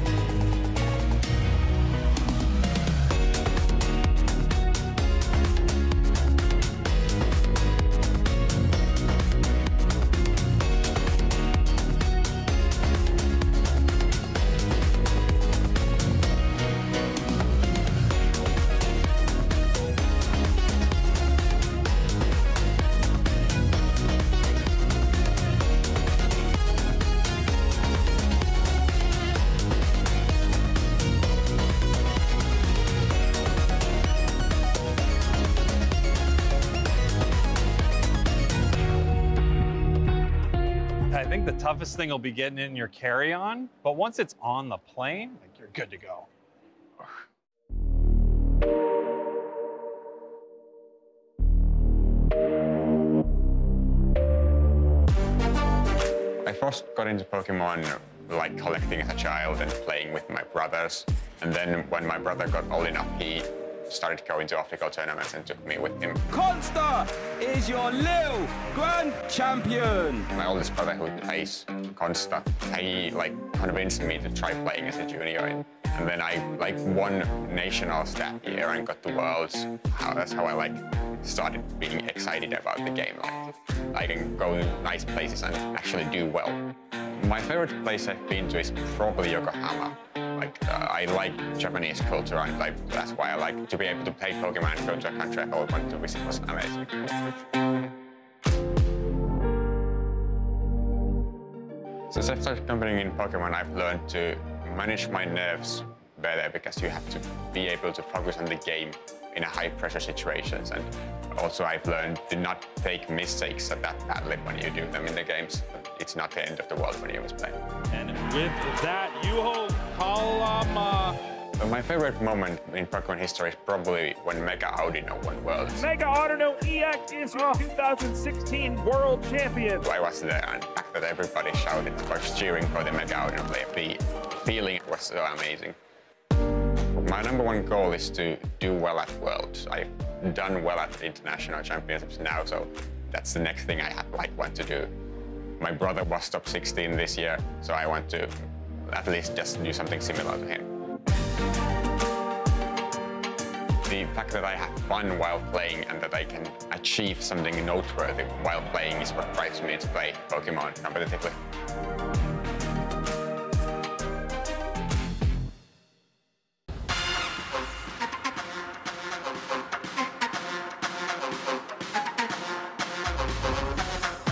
Speaker 8: I think the toughest thing will be getting in your carry-on, but once it's on the plane, like, you're good to go.
Speaker 5: I
Speaker 10: first got into Pokemon like collecting as a child and playing with my brothers. And then when my brother got old enough, he started going to official tournaments and took me with him.
Speaker 13: Consta is your little grand champion.
Speaker 10: My oldest brother who plays Consta, he like convinced me to try playing as a junior. And then I like won nationals that year and got to worlds. That's how I like started being excited about the game. Like I can go to nice places and actually do well. My favorite place I've been to is probably Yokohama. I like Japanese culture, and that's why I like to be able to play Pokemon and go to a country I always wanted to visit. Was amazing. Since I've started competing in Pokemon, I've learned to manage my nerves better because you have to be able to focus on the game in a high-pressure situations. And also I've learned to not take mistakes that badly when you do them in the games. It's not the end of the world when you play.
Speaker 13: And with that, Yuho Kalama.
Speaker 10: My favorite moment in Pokemon history is probably when Mega Audino won Worlds.
Speaker 13: Mega Audino EX is your 2016 World Champion.
Speaker 10: I was there, and the fact that everybody shouted, was cheering for the Mega Audino player, the feeling was so amazing. My #1 goal is to do well at Worlds. I've done well at the international championships now, so that's the next thing I want to do. My brother was top 16 this year, so I want to at least just do something similar to him. The fact that I have fun while playing and that I can achieve something noteworthy while playing is what drives me to play Pokemon competitively.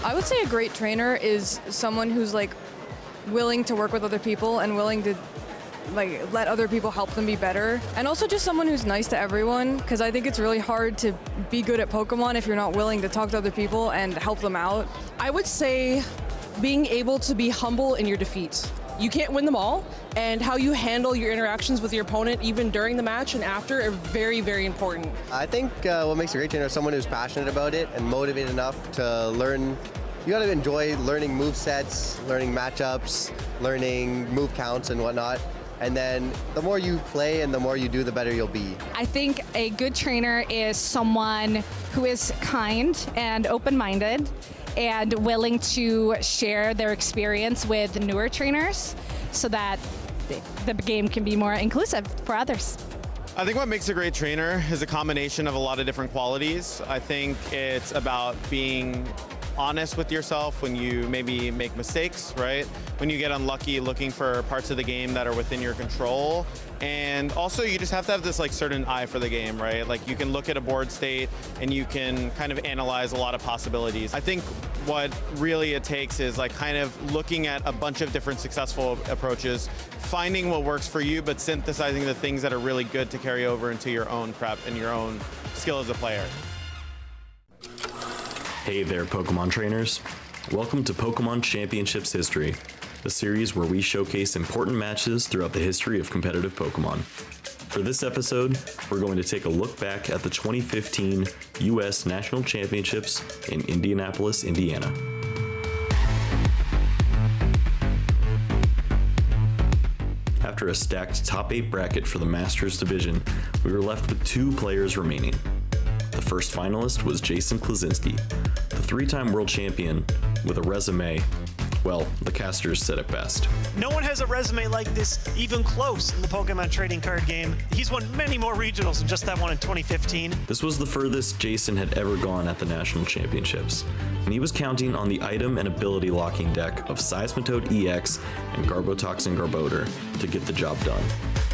Speaker 14: I would say a great trainer is someone who's like willing to work with other people and willing to like let other people help them be better, and also just someone who's nice to everyone, because I think it's really hard to be good at Pokemon if you're not willing to talk to other people and help them out.
Speaker 15: I would say being able to be humble in your defeats. You can't win them all, and how you handle your interactions with your opponent even during the match and after are very, very important.
Speaker 22: I think what makes a great trainer is someone who's passionate about it and motivated enough to learn. You gotta enjoy learning move sets, learning matchups, learning move counts and whatnot. And then the more you play and the more you do, the better you'll be.
Speaker 23: I think a good trainer is someone who is kind and open-minded and willing to share their experience with newer trainers so that the game can be more inclusive for others.
Speaker 24: I think what makes a great trainer is a combination of a lot of different qualities. I think it's about being honest with yourself when you maybe make mistakes, right? When you get unlucky, looking for parts of the game that are within your control. And also you just have to have this like certain eye for the game, right? Like you can look at a board state and you can kind of analyze a lot of possibilities. I think what really it takes is like kind of looking at a bunch of different successful approaches, finding what works for you, but synthesizing the things that are really good to carry over into your own prep and your own skill as a player.
Speaker 25: Hey there, Pokemon trainers. Welcome to Pokemon Championships History, a series where we showcase important matches throughout the history of competitive Pokemon. For this episode, we're going to take a look back at the 2015 U.S. National Championships in Indianapolis, Indiana. After a stacked top 8 bracket for the Masters division, we were left with 2 players remaining. The first finalist was Jason Klaczynski, the 3-time world champion with a resume, well, the casters said it best.
Speaker 29: No one has a resume like this even close in the Pokemon trading card game. He's won many more regionals than just that one in 2015.
Speaker 25: This was the furthest Jason had ever gone at the National Championships, and he was counting on the item and ability locking deck of Seismitoad EX and Garbotoxin Garbodor to get the job done.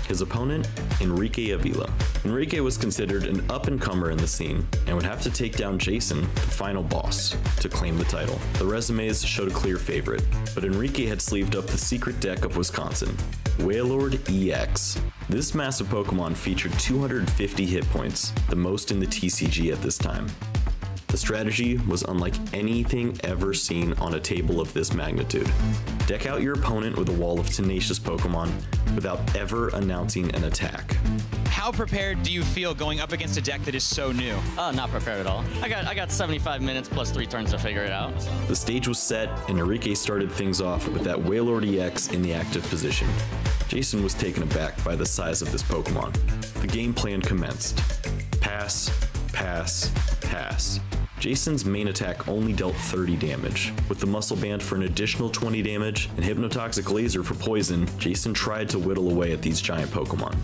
Speaker 25: His opponent, Enrique Avila. Enrique was considered an up-and-comer in the scene and would have to take down Jason, the final boss, to claim the title. The resumes showed a clear favorite, but Enrique had sleeved up the secret deck of Wisconsin, Wailord EX. This massive Pokemon featured 250 hit points, the most in the TCG at this time. The strategy was unlike anything ever seen on a table of this magnitude. Deck out your opponent with a wall of tenacious Pokemon without ever announcing an attack.
Speaker 1: How prepared do you feel going up against a deck that is so new?
Speaker 7: Not prepared at all. I got 75 minutes plus 3 turns to figure it out.
Speaker 25: The stage was set, and Enrique started things off with that Wailord EX in the active position. Jason was taken aback by the size of this Pokemon. The game plan commenced. Pass, pass, pass. Jason's main attack only dealt 30 damage. With the Muscle Band for an additional 20 damage and Hypnotoxic Laser for poison, Jason tried to whittle away at these giant Pokemon.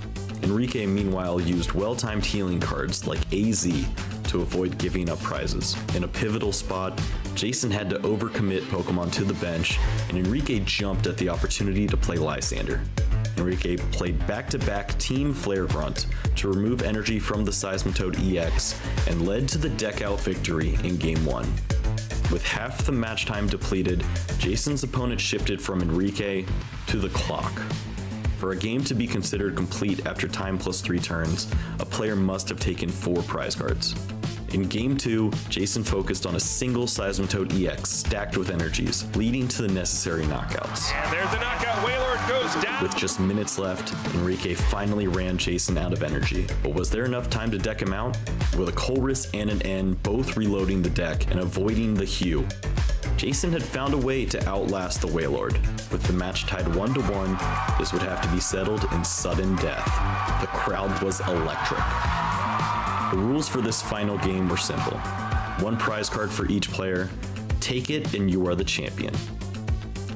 Speaker 25: Enrique meanwhile used well-timed healing cards like AZ to avoid giving up prizes. In a pivotal spot, Jason had to overcommit Pokemon to the bench, and Enrique jumped at the opportunity to play Lysander. Enrique played back-to-back Team Flare Grunt to remove energy from the Seismitoad EX and led to the deck-out victory in Game 1. With half the match time depleted, Jason's opponent shifted from Enrique to the clock. For a game to be considered complete after time plus 3 turns, a player must have taken 4 prize cards. In Game 2, Jason focused on a single Seismitoad EX stacked with energies, leading to the necessary knockouts.
Speaker 13: And there's the knockout. Wailord goes down.
Speaker 25: With just minutes left, Enrique finally ran Jason out of energy. But was there enough time to deck him out? With a Colress and an N both reloading the deck and avoiding the Hue, Jason had found a way to outlast the Wailord. With the match tied 1-1, this would have to be settled in sudden death. The crowd was electric. The rules for this final game were simple. 1 prize card for each player. Take it and you are the champion.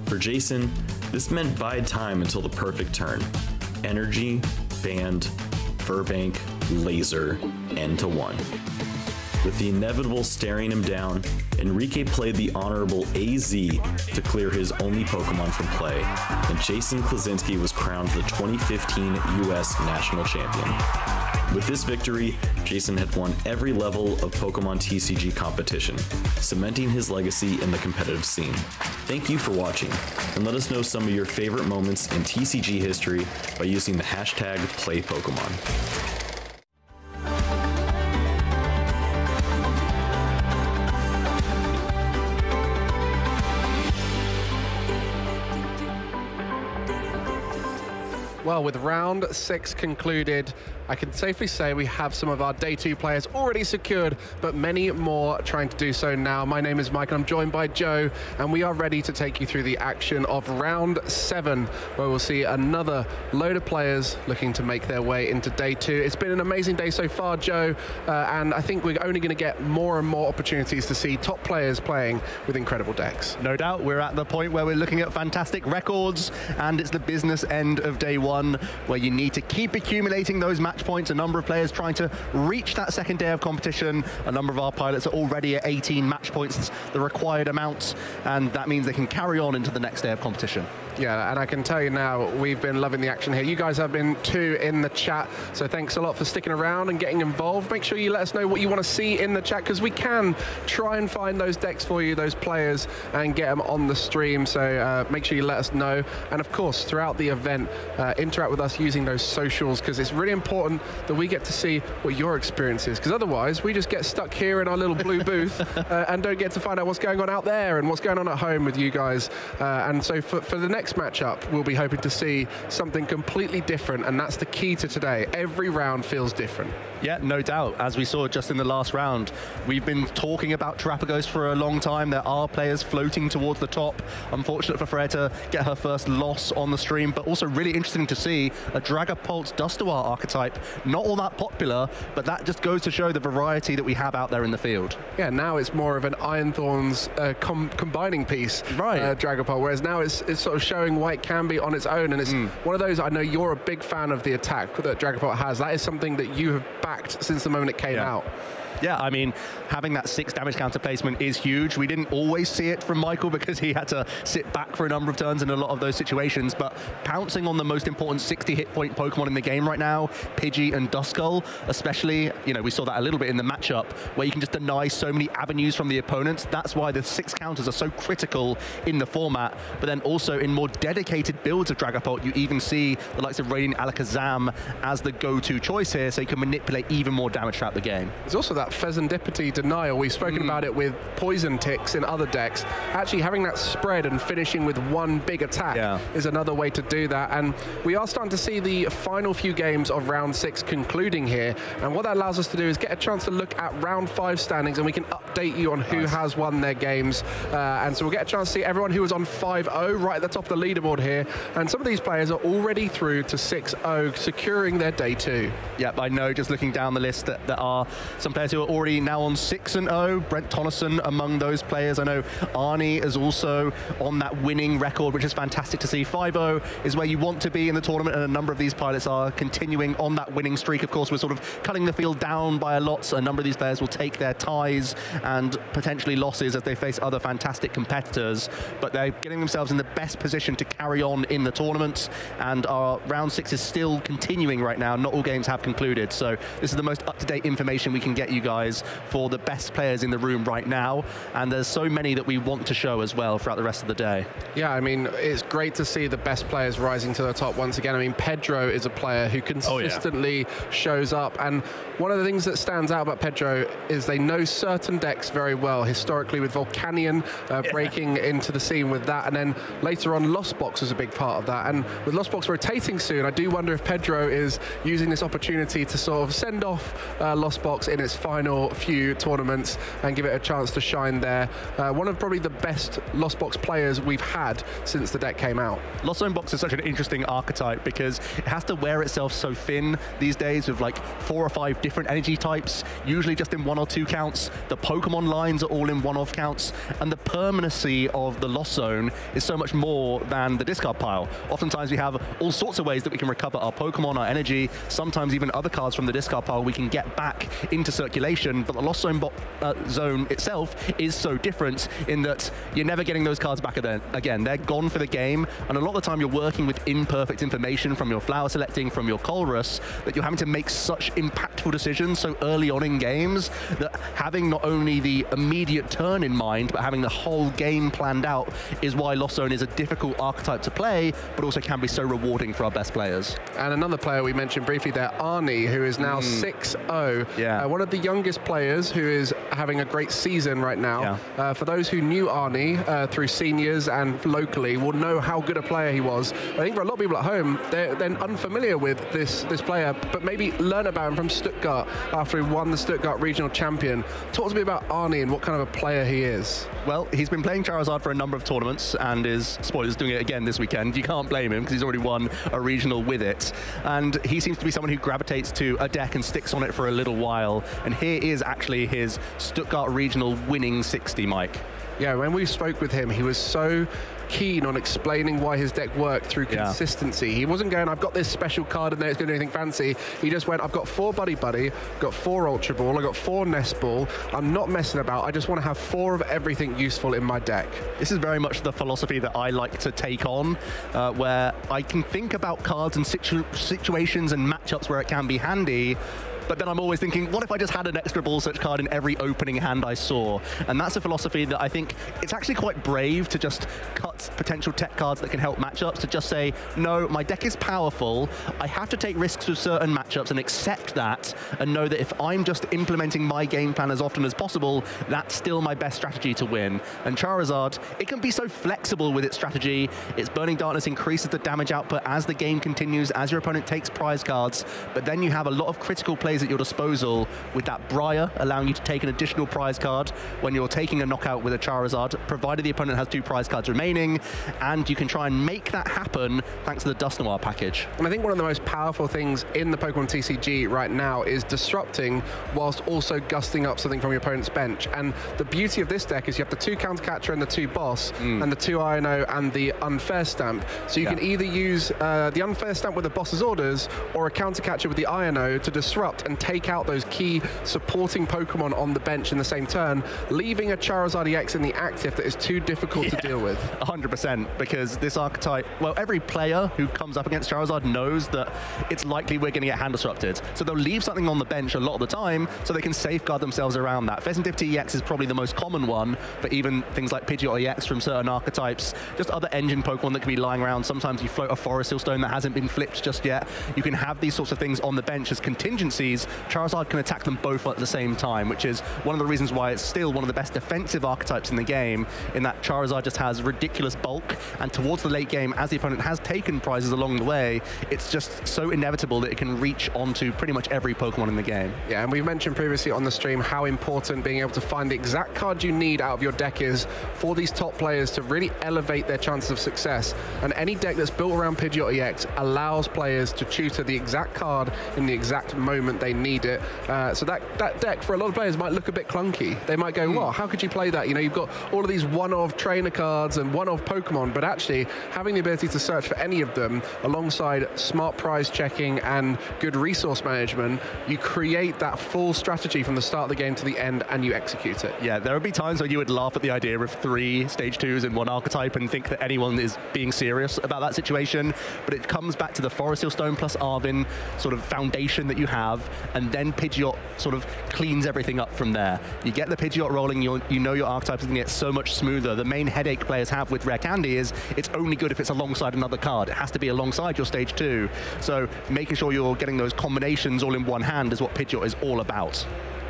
Speaker 25: For Jason, this meant bide time until the perfect turn. Energy, Band, Furbank, Laser, N to 1. With the inevitable staring him down, Enrique played the honorable AZ to clear his only Pokemon from play, and Jason Klaczynski was crowned the 2015 US National Champion. With this victory, Jason had won every level of Pokemon TCG competition, cementing his legacy in the competitive scene. Thank you for watching, and let us know some of your favorite moments in TCG history by using the hashtag #PlayPokemon.
Speaker 16: Well, with round 6 concluded, I can safely say we have some of our day 2 players already secured, but many more trying to do so now. My name is Mike, and I'm joined by Joe, and we are ready to take you through the action of round 7, where we'll see another load of players looking to make their way into day 2. It's been an amazing day so far, Joe, and I think we're only going to get more and more opportunities to see top players playing with incredible decks.
Speaker 3: No doubt, we're at the point where we're looking at fantastic records, and it's the business end of day 1, where you need to keep accumulating those match points. A number of players trying to reach that second day of competition. A number of our pilots are already at 18 match points, the required amount, and that means they can carry on into the next day of competition.
Speaker 16: Yeah, and I can tell you now, we've been loving the action here. You guys have been too in the chat, so thanks a lot for sticking around and getting involved. Make sure you let us know what you want to see in the chat, because we can try and find those decks for you, those players, and get them on the stream. So make sure you let us know. And of course, throughout the event, interact with us using those socials, because it's really important that we get to see what your experience is, because otherwise we just get stuck here in our little blue booth and don't get to find out what's going on out there and what's going on at home with you guys. And so for the next matchup, we'll be hoping to see something completely different, and that's the key to today. Every round feels different.
Speaker 3: Yeah, no doubt. As we saw just in the last round, we've been talking about Terrapagos for a long time. There are players floating towards the top. Unfortunate for Freya to get her first loss on the stream, but also really interesting to see a Dragapult Dustoir archetype. Not all that popular, but that just goes to show the variety that we have out there in the field.
Speaker 16: Yeah, now it's more of an Iron Thorns combining piece, right? Dragapult, whereas now it's sort of showing why it can be on its own, and it's one of those. I know you're a big fan of the attack that Dragapult has. That is something that you have backed since the moment it came out.
Speaker 3: Yeah, I mean, having that 6 damage counter placement is huge. We didn't always see it from Michael because he had to sit back for a number of turns in a lot of those situations, but pouncing on the most important 60 hit point Pokemon in the game right now, Pidgey and Duskull, especially, you know, we saw that a little bit in the matchup where you can just deny so many avenues from the opponents. That's why the 6 counters are so critical in the format, but then also in more dedicated builds of Dragapult, you even see the likes of Radiant Alakazam as the go-to choice here, so you can manipulate even more damage throughout the game.
Speaker 16: There's also that Pheasantipity denial. We've spoken about it with poison ticks in other decks. Actually having that spread and finishing with one big attack is another way to do that. And we are starting to see the final few games of round 6 concluding here. And what that allows us to do is get a chance to look at round 5 standings, and we can update you on who has won their games. And so we'll get a chance to see everyone who was on 5-0 right at the top of the leaderboard here. And some of these players are already through to 6-0, securing their day 2.
Speaker 3: Yep, I know, just looking down the list, that there are some players who are already now on 6-0. Brent Tonneson among those players. I know Arnie is also on that winning record, which is fantastic to see. 5-0 is where you want to be in the tournament, and a number of these pilots are continuing on that winning streak. Of course, we're sort of cutting the field down by a lot, so a number of these players will take their ties and potentially losses as they face other fantastic competitors, but they're getting themselves in the best position to carry on in the tournament, and our round 6 is still continuing right now. Not all games have concluded, so this is the most up-to-date information we can get you guys for the best players in the room right now, and there's so many that we want to show as well throughout the rest of the day.
Speaker 16: Yeah, I mean, it's great to see the best players rising to the top once again. I mean, Pedro is a player who consistently shows up, and one of the things that stands out about Pedro is they know certain decks very well, historically with Volcanion breaking into the scene with that, and then later on Lost Box was a big part of that. And with Lost Box rotating soon, I do wonder if Pedro is using this opportunity to sort of send off Lost Box in its final few tournaments and give it a chance to shine there. One of probably the best Lost Box players we've had since the deck came out.
Speaker 3: Lost Zone Box is such an interesting archetype because it has to wear itself so thin these days with like 4 or 5 different energy types, usually just in 1 or 2 counts. The Pokemon lines are all in 1-off counts, and the permanency of the Lost Zone is so much more than the discard pile. Oftentimes we have all sorts of ways that we can recover our Pokemon, our energy, sometimes even other cards from the discard pile we can get back into circulation, but the Lost Zone zone itself is so different in that you're never getting those cards back again. They're gone for the game, and a lot of the time you're working with imperfect information from your flower selecting, from your Colrus, that you're having to make such impactful decisions so early on in games that having not only the immediate turn in mind, but having the whole game planned out is why Lost Zone is a difficult archetype to play, but also can be so rewarding for our best players.
Speaker 16: And another player we mentioned briefly there, Arnie, who is now 6-0.
Speaker 3: Yeah.
Speaker 16: One of the youngest players who is having a great season right now. For those who knew Arnie through seniors and locally will know how good a player he was. I think for a lot of people at home, they're unfamiliar with this player, but maybe learn about him from Stuttgart after he won the Stuttgart Regional Champion. Talk to me about Arnie and what kind of a player he is.
Speaker 3: Well, he's been playing Charizard for a number of tournaments and is, spoilers, doing it again this weekend. You can't blame him because he's already won a regional with it. And he seems to be someone who gravitates to a deck and sticks on it for a little while. And here is actually his Stuttgart Regional winning 60, Mike.
Speaker 16: Yeah, when we spoke with him, he was so keen on explaining why his deck worked through consistency. He wasn't going, I've got this special card in there, it's going to do anything fancy. He just went, I've got 4 Buddy Buddy, got 4 Ultra Ball, I've got 4 Nest Ball. I'm not messing about. I just want to have 4 of everything useful in my deck.
Speaker 3: This is very much the philosophy that I like to take on, where I can think about cards and situations and matchups where it can be handy, but then I'm always thinking, what if I just had an extra ball search card in every opening hand I saw? And that's a philosophy that I think it's actually quite brave to just cut potential tech cards that can help matchups, to just say, no, my deck is powerful, I have to take risks with certain matchups and accept that, and know that if I'm just implementing my game plan as often as possible, that's still my best strategy to win. And Charizard, it can be so flexible with its strategy. Its Burning Darkness increases the damage output as the game continues, as your opponent takes prize cards, but then you have a lot of critical plays at your disposal with that Briar, allowing you to take an additional prize card when you're taking a knockout with a Charizard, provided the opponent has 2 prize cards remaining, and you can try and make that happen thanks to the Dust Noir package.
Speaker 16: And I think one of the most powerful things in the Pokemon TCG right now is disrupting whilst also gusting up something from your opponent's bench. And the beauty of this deck is you have the 2 Counter Catcher and the 2 Boss, and the 2 Io and the Unfair Stamp. So you can either use the Unfair Stamp with the Boss's orders or a Counter Catcher with the Io to disrupt and take out those key supporting Pokemon on the bench in the same turn, leaving a Charizard EX in the active that is too difficult to deal with.
Speaker 3: 100%, because this archetype, well, every player who comes up against Charizard knows that it's likely we're going to get hand disrupted. So they'll leave something on the bench a lot of the time so they can safeguard themselves around that. Pheasantipity EX is probably the most common one, but even things like Pidgeot EX from certain archetypes, just other engine Pokemon that can be lying around. Sometimes you float a Forest Hill Stone that hasn't been flipped just yet. You can have these sorts of things on the bench as contingencies abilities, Charizard can attack them both at the same time, which is one of the reasons why it's still one of the best defensive archetypes in the game, in that Charizard just has ridiculous bulk, and towards the late game, as the opponent has taken prizes along the way, it's just so inevitable that it can reach onto pretty much every Pokemon in the game.
Speaker 16: Yeah, and we've mentioned previously on the stream how important being able to find the exact card you need out of your deck is for these top players to really elevate their chances of success. And any deck that's built around Pidgeot EX allows players to tutor the exact card in the exact moment they need it. So that deck, for a lot of players, might look a bit clunky. They might go, well, how could you play that? You know, you've got all of these one-off trainer cards and one-off Pokemon, but actually having the ability to search for any of them alongside smart prize checking and good resource management, you create that full strategy from the start of the game to the end and you execute it.
Speaker 3: Yeah, there would be times where you would laugh at the idea of 3 stage 2s in one archetype and think that anyone is being serious about that situation, but it comes back to the Forest Hill Stone plus Arvin sort of foundation that you have, and then Pidgeot sort of cleans everything up from there. You get the Pidgeot rolling, you know your archetype is going to get so much smoother. The main headache players have with Rare Candy is it's only good if it's alongside another card. It has to be alongside your stage 2. So making sure you're getting those combinations all in one hand is what Pidgeot is all about.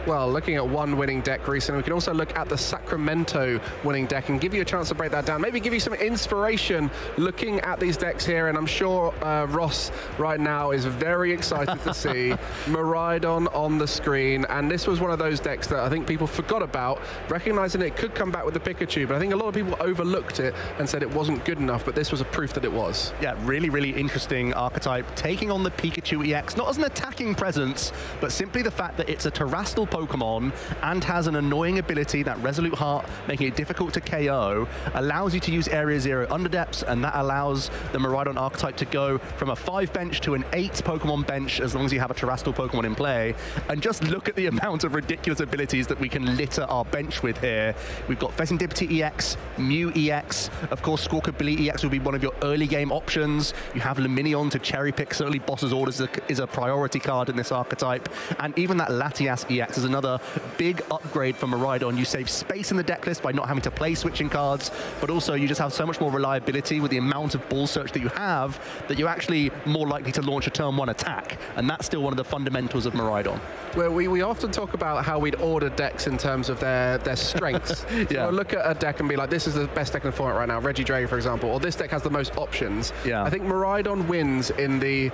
Speaker 16: Well, looking at one winning deck recently, we can also look at the Sacramento winning deck and give you a chance to break that down. Maybe give you some inspiration looking at these decks here, and I'm sure Ross right now is very excited to see Miraidon on the screen. And this was one of those decks that I think people forgot about, recognizing it could come back with the Pikachu, but I think a lot of people overlooked it and said it wasn't good enough, but this was a proof that it was.
Speaker 3: Yeah, really, really interesting archetype, taking on the Pikachu EX, not as an attacking presence, but simply the fact that it's a terrestrial Pokemon and has an annoying ability, that Resolute Heart, making it difficult to KO, allows you to use Area 0 Underdepths, and that allows the Miraidon archetype to go from a 5 bench to an 8 Pokemon bench as long as you have a terrestrial Pokemon in play. And just look at the amount of ridiculous abilities that we can litter our bench with here. We've got Fesindipity EX, Mew EX, of course Squawkabilly EX will be one of your early game options. You have Luminion to cherry pick, certainly Boss's Orders is a priority card in this archetype, and even that Latias EX is another big upgrade for Miraidon. You save space in the deck list by not having to play switching cards, but also you just have so much more reliability with the amount of ball search that you have that you're actually more likely to launch a turn 1 attack, and that's still one of the fundamentals of Miraidon.
Speaker 16: Well, we often talk about how we'd order decks in terms of their strengths. Yeah. So we'll look at a deck and be like, this is the best deck in the format right now, Regidrago, for example, or this deck has the most options.
Speaker 3: Yeah.
Speaker 16: I think Miraidon wins in the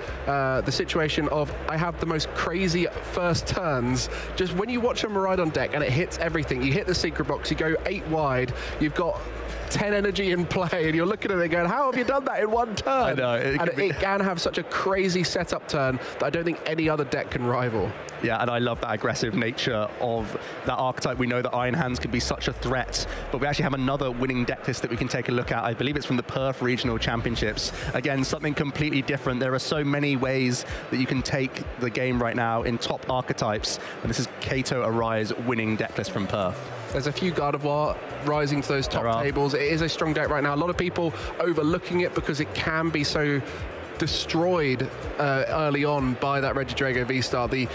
Speaker 16: situation of I have the most crazy first turns. Just when you watch a Miraidon deck and it hits everything, you hit the secret box, you go 8 wide, you've got 10 energy in play, and you're looking at it going, how have you done that in one turn?
Speaker 3: I know.
Speaker 16: It can have such a crazy setup turn that I don't think any other deck can rival.
Speaker 3: Yeah, and I love that aggressive nature of that archetype. We know that Iron Hands can be such a threat, but we actually have another winning deck list that we can take a look at. I believe it's from the Perth Regional Championships. Again, something completely different. There are so many ways that you can take the game right now in top archetypes, and this is Kato Arise winning deck list from Perth.
Speaker 16: There's a few Gardevoir rising to those top tables. It is a strong deck right now. A lot of people overlooking it because it can be so destroyed early on by that Regidrago V-Star. The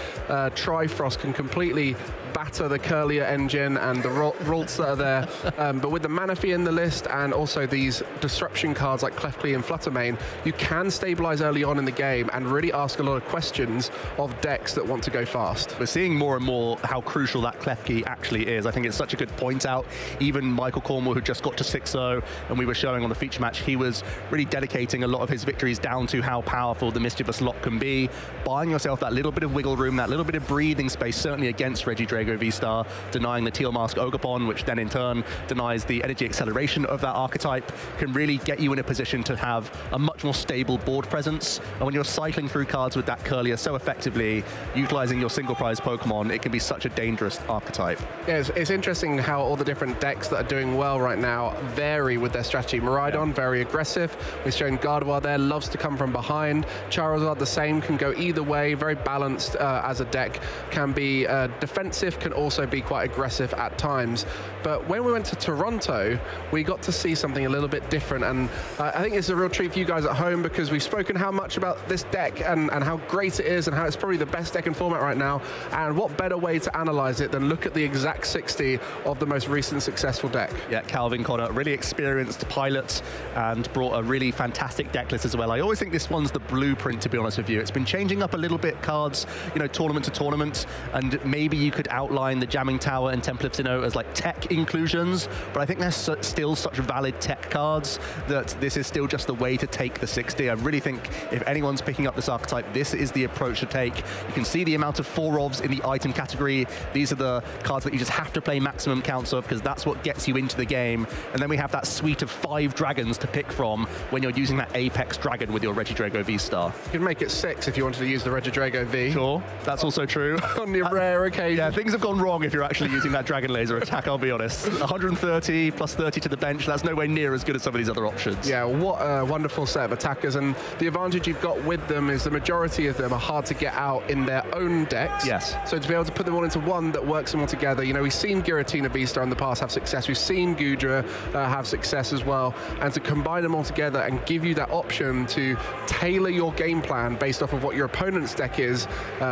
Speaker 16: Trifrost can completely batter the Curlier engine and the Ralts that are there. But with the Manaphy in the list and also these disruption cards like Clefairy and Fluttermane, you can stabilize early on in the game and really ask a lot of questions of decks that want to go fast.
Speaker 3: We're seeing more and more how crucial that Klefki actually is. I think it's such a good point out. Even Michael Cornwall, who just got to 6-0, and we were showing on the feature match, he was really dedicating a lot of his victories down to how powerful the Mischievous Lock can be. Buying yourself that little bit of wiggle room, that little bit of breathing space, certainly against Regidrago V-Star, denying the Teal Mask Ogapon, which then in turn denies the energy acceleration of that archetype, can really get you in a position to have a much more stable board presence. And when you're cycling through cards with that Curlier so effectively, utilizing your single prize Pokemon, it can be such a dangerous archetype.
Speaker 16: Yeah, it's interesting how all the different decks that are doing well right now vary with their strategy. Miraidon, very aggressive. We've shown Gardevoir there, loves to come from behind. Charizard, the same, can go either way, very balanced as a deck. Can be defensive Swift can also be quite aggressive at times. But when we went to Toronto, we got to see something a little bit different. And I think it's a real treat for you guys at home, because we've spoken how much about this deck and how great it is and how it's probably the best deck in format right now. And what better way to analyze it than look at the exact 60 of the most recent successful deck.
Speaker 3: Yeah, Calvin Connor, really experienced pilot and brought a really fantastic deck list as well. I always think this one's the blueprint, to be honest with you. It's been changing up a little bit cards, you know, tournament to tournament, and maybe you could outline the Jamming Tower and Temple of Sinnoh as like tech inclusions, but I think they're still such valid tech cards that this is still just the way to take the 60. I really think if anyone's picking up this archetype, this is the approach to take. You can see the amount of 4-ofs in the item category. These are the cards that you just have to play maximum counts of, because that's what gets you into the game. And then we have that suite of 5 dragons to pick from when you're using that Apex Dragon with your Regidrago V-Star.
Speaker 16: You can make it 6 if you wanted to use the Regidrago V.
Speaker 3: Sure, that's also true.
Speaker 16: On the rare occasion.
Speaker 3: Yeah, things have gone wrong if you're actually using that Dragon Laser attack, I'll be honest. 130 plus 30 to the bench, that's nowhere near as good as some of these other options.
Speaker 16: Yeah, what a wonderful set of attackers, and the advantage you've got with them is the majority of them are hard to get out in their own decks.
Speaker 3: Yes.
Speaker 16: So to be able to put them all into one that works them all together, you know, we've seen Giratina V-Star in the past have success, we've seen Gudra have success as well, and to combine them all together and give you that option to tailor your game plan based off of what your opponent's deck is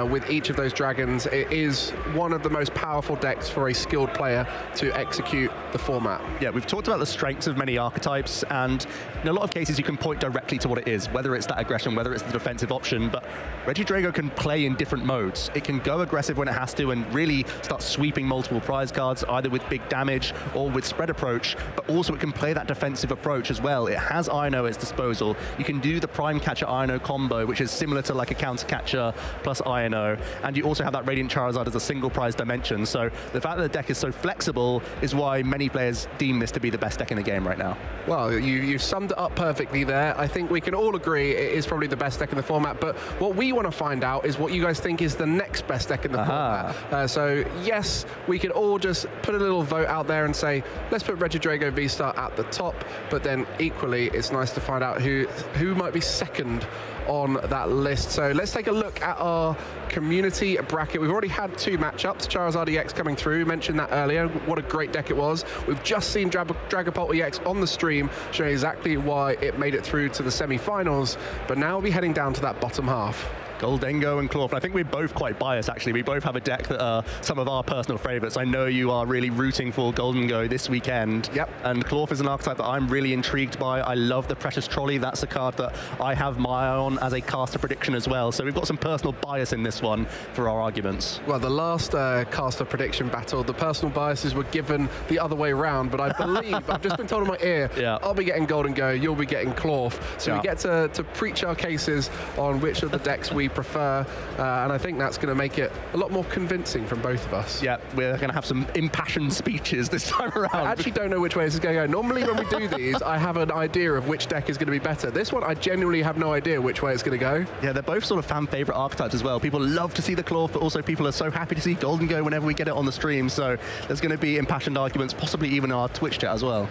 Speaker 16: with each of those dragons, it is one of the most powerful decks for a skilled player to execute the format.
Speaker 3: Yeah, we've talked about the strengths of many archetypes, and in a lot of cases you can point directly to what it is, whether it's that aggression, whether it's the defensive option, but Regidrago can play in different modes. It can go aggressive when it has to and really start sweeping multiple prize cards, either with big damage or with spread approach, but also it can play that defensive approach as well. It has Ino at its disposal. You can do the Prime Catcher Ino combo, which is similar to like a Counter Catcher plus Ino, and you also have that Radiant Charizard as a single prize dimension. So the fact that the deck is so flexible is why many players deem this to be the best deck in the game right now.
Speaker 16: Well, you've summed it up perfectly there. I think we can all agree it is probably the best deck in the format, but what we want to find out is what you guys think is the next best deck in the format. So yes, we can all just put a little vote out there and say, let's put Regidrago V-Star at the top, but then equally it's nice to find out who might be second on that list. So let's take a look at our community bracket. We've already had 2 matchups. Charizard EX coming through, we mentioned that earlier, what a great deck it was. We've just seen Dragapult EX on the stream showing exactly why it made it through to the semi-finals, but now we'll be heading down to that bottom half.
Speaker 3: Goldengo and Clawf. I think we're both quite biased, actually. We both have a deck that are some of our personal favorites. I know you are really rooting for Goldengo this weekend.
Speaker 16: Yep.
Speaker 3: And Clawf is an archetype that I'm really intrigued by. I love the Precious Trolley. That's a card that I have my eye on as a caster prediction as well. So we've got some personal bias in this one for our arguments.
Speaker 16: Well, the last caster prediction battle, the personal biases were given the other way around, but I believe, I've just been told in my ear, I'll be getting Goldengo, you'll be getting Clawf. So we get to preach our cases on which of the decks we prefer, and I think that's going to make it a lot more convincing from both of us.
Speaker 3: Yeah, we're going to have some impassioned speeches this time around.
Speaker 16: I actually don't know which way this is going to go. Normally when we do these, I have an idea of which deck is going to be better. This one, I genuinely have no idea which way it's going to go.
Speaker 3: Yeah, they're both sort of fan favorite archetypes as well. People love to see the Clawf, but also people are so happy to see Goldengo whenever we get it on the stream. So there's going to be impassioned arguments, possibly even in our Twitch chat as well.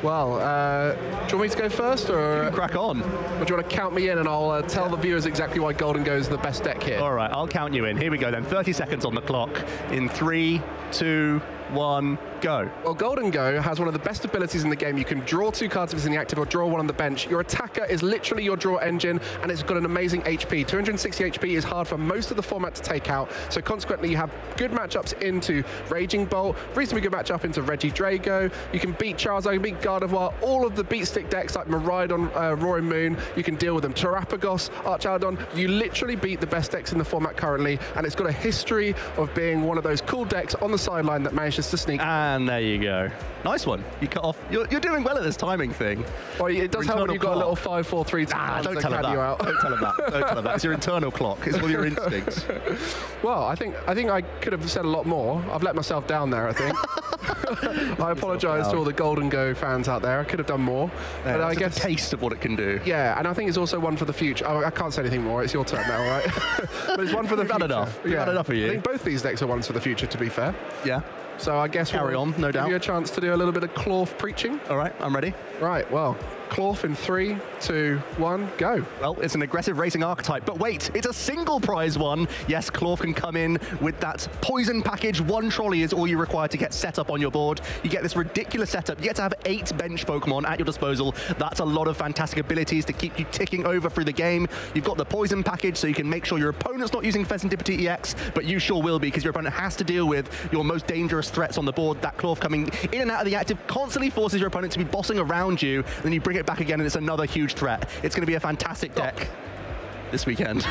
Speaker 16: Well, do you want me to go first, or
Speaker 3: you can crack on?
Speaker 16: Or do you want to count me in and I'll tell the viewers exactly why Goldengo is the best deck here?
Speaker 3: All right, I'll count you in. Here we go then. 30 seconds on the clock. In 3, 2, 1, go.
Speaker 16: Well, Goldengo has one of the best abilities in the game. You can draw 2 cards if it's in the active or draw 1 on the bench. Your attacker is literally your draw engine, and it's got an amazing HP. 260 HP is hard for most of the format to take out, so consequently you have good matchups into Raging Bolt, reasonably good matchup into Regidrago. You can beat Charizard, you can beat Gardevoir, all of the beat stick decks like Miraidon, Roaring Moon, you can deal with them. Terrapagos, Archaladon, you literally beat the best decks in the format currently, and it's got a history of being one of those cool decks on the sideline that manages to sneak.
Speaker 3: And there you go. Nice one. You cut off. You're doing well at this timing thing.
Speaker 16: Well, it does help when you've got a little 5, 4, 3, 2.
Speaker 3: Don't tell him that. Don't tell him that. Don't tell him that. It's your internal clock. It's all your instincts.
Speaker 16: Well, I think I could have said a lot more. I've let myself down there, I think. I apologise to all the Goldengo fans out there. I could have done more.
Speaker 3: Yeah, but I guess a taste of what it can do.
Speaker 16: Yeah, and I think it's also one for the future. I can't say anything more. It's your turn now, all right? But it's one for the future.
Speaker 3: You've had enough. You've had enough of you.
Speaker 16: I think both these decks are ones for the future, to be fair.
Speaker 3: Yeah.
Speaker 16: So I guess
Speaker 3: carry on, no doubt.
Speaker 16: Give you a chance to do a little bit of Clawf preaching.
Speaker 3: All right, I'm ready.
Speaker 16: Right, well, Clorf in 3, 2, 1, go.
Speaker 3: Well, it's an aggressive racing archetype, but wait, it's a single prize one. Yes, Clorf can come in with that poison package. 1 trolley is all you require to get set up on your board. You get this ridiculous setup. You get to have 8 bench Pokemon at your disposal. That's a lot of fantastic abilities to keep you ticking over through the game. You've got the poison package, so you can make sure your opponent's not using Pheasantipity EX, but you sure will be, because your opponent has to deal with your most dangerous threats on the board. That Clorf coming in and out of the active constantly forces your opponent to be bossing around you, and then you bring it back again and it's another huge threat. It's going to be a fantastic deck this weekend.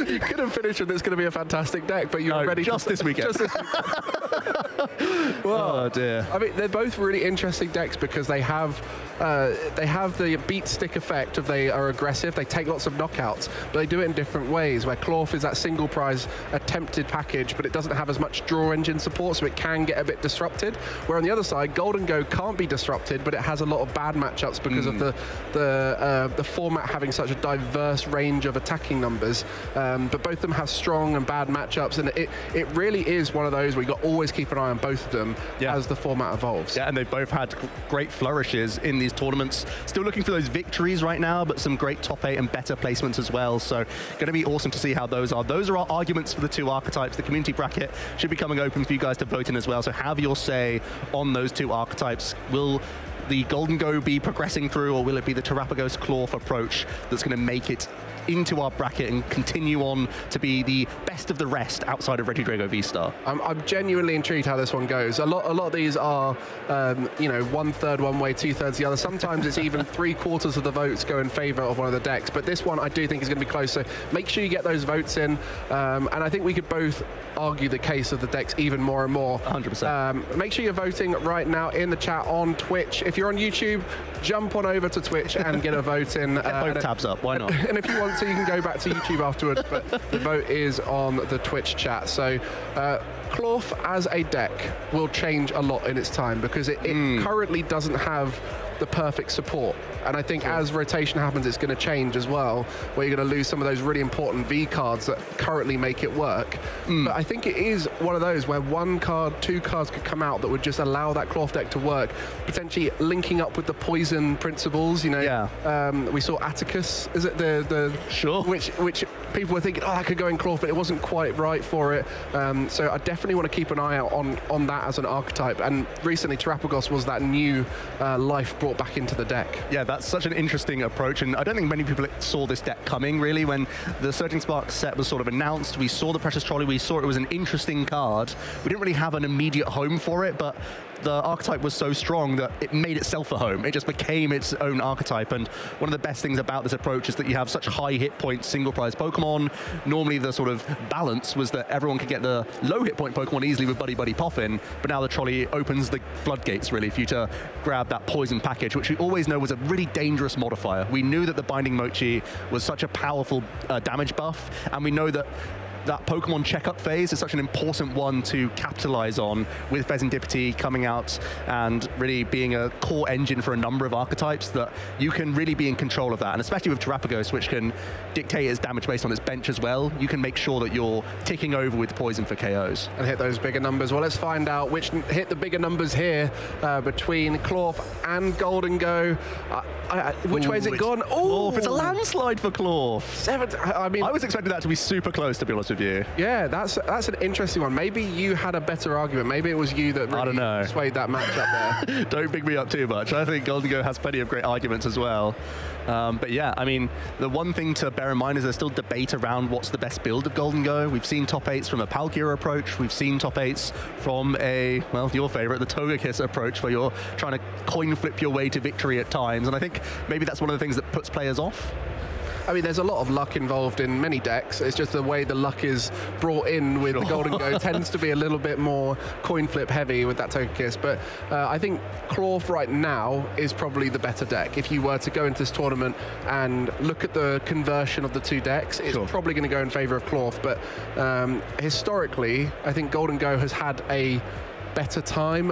Speaker 16: You couldn't finish with it's going to be a fantastic deck, but you're ready
Speaker 3: just this weekend.
Speaker 16: Just this weekend. Well,
Speaker 3: oh dear.
Speaker 16: I mean, they're both really interesting decks because they have the beat stick effect of they are aggressive, they take lots of knockouts, but they do it in different ways, where Clorf is that single prize attempted package, but it doesn't have as much draw engine support, so it can get a bit disrupted. Where on the other side, Golden Go can't be disrupted, but it has a lot of bad matchups because of the format having such a diverse range of attacking numbers. But both of them have strong and bad matchups, and it really is one of those where you got to always keep an eye on both of them as the format evolves.
Speaker 3: Yeah, and they've both had great flourishes in these tournaments. Still looking for those victories right now, but some great top 8 and better placements as well. So going to be awesome to see how those are. Those are our arguments for the 2 archetypes. The community bracket should be coming open for you guys to vote in as well. So have your say on those 2 archetypes. Will the Golden Go be progressing through, or will it be the Terapagos Clorf approach that's going to make it into our bracket and continue on to be the best of the rest outside of Regidrago V-Star?
Speaker 16: I'm genuinely intrigued how this one goes. A lot of these are, you know, 1/3 one way, 2/3 the other. Sometimes it's even 3/4 of the votes go in favor of one of the decks. But this one I do think is going to be close. So make sure you get those votes in. And I think we could both argue the case of the decks even more and more.
Speaker 3: 100%.
Speaker 16: Make sure you're voting right now in the chat on Twitch. If you're on YouTube, jump on over to Twitch and get a vote in.
Speaker 3: Get both tabs up, why not?
Speaker 16: And if you want to, you can go back to YouTube afterwards, but the vote is on the Twitch chat. So Clorf as a deck will change a lot in its time because it currently doesn't have the perfect support. And I think as rotation happens, it's going to change as well, where you're going to lose some of those really important V cards that currently make it work. But I think it is one of those where 1 card, 2 cards could come out that would just allow that Clorf deck to work, potentially linking up with the poison principles, you know.
Speaker 3: Yeah.
Speaker 16: We saw Atticus, is it the
Speaker 3: Sure.
Speaker 16: Which people were thinking, oh, that could go in Clorf, but it wasn't quite right for it. So I definitely want to keep an eye out on that as an archetype. And recently, Terapagos was that new life brought back into the deck.
Speaker 3: Yeah, that's such an interesting approach, and I don't think many people saw this deck coming, really. When the Surging Spark set was sort of announced, we saw the Precious Trolley, we saw it was an interesting card. We didn't really have an immediate home for it, but the archetype was so strong that it made itself a home. It just became its own archetype, and one of the best things about this approach is that you have such high hit point single prize Pokemon. Normally the sort of balance was that everyone could get the low hit point Pokemon easily with Buddy Buddy Poffin, but now the trolley opens the floodgates really for you to grab that poison package, which we always know was a really dangerous modifier. We knew that the Binding Mochi was such a powerful damage buff, and we know that that Pokemon checkup phase is such an important one to capitalize on, with Pheasantipity coming out and really being a core engine for a number of archetypes, that you can really be in control of that. And especially with Terapagos, which can dictate its damage based on its bench as well, you can make sure that you're ticking over with poison for KOs.
Speaker 16: And hit those bigger numbers. Well, let's find out which hit the bigger numbers here between Clorf and Golden Go. Which way has it gone? Oh,
Speaker 3: it's a landslide for Clorf.
Speaker 16: I mean,
Speaker 3: I was expecting that to be super close, to be honest with you.
Speaker 16: Yeah, that's an interesting one. Maybe you had a better argument. Maybe it was you that really swayed that matchup there.
Speaker 3: Don't big me up too much. I think Golden Go has plenty of great arguments as well. But yeah, I mean, the one thing to bear in mind is there's still debate around what's the best build of Golden Go. We've seen top 8s from a Palkia approach. We've seen top 8s from a, well, your favorite, the Togekiss approach, where you're trying to coin flip your way to victory at times. And I think maybe that's one of the things that puts players off.
Speaker 16: I mean, there's a lot of luck involved in many decks. It's just the way the luck is brought in with the Golden Go tends to be a little bit more coin flip heavy with that Togekiss. But I think Clorf right now is probably the better deck. If you were to go into this tournament and look at the conversion of the 2 decks, it's probably going to go in favor of Clorf. But historically, I think Golden Go has had a better time.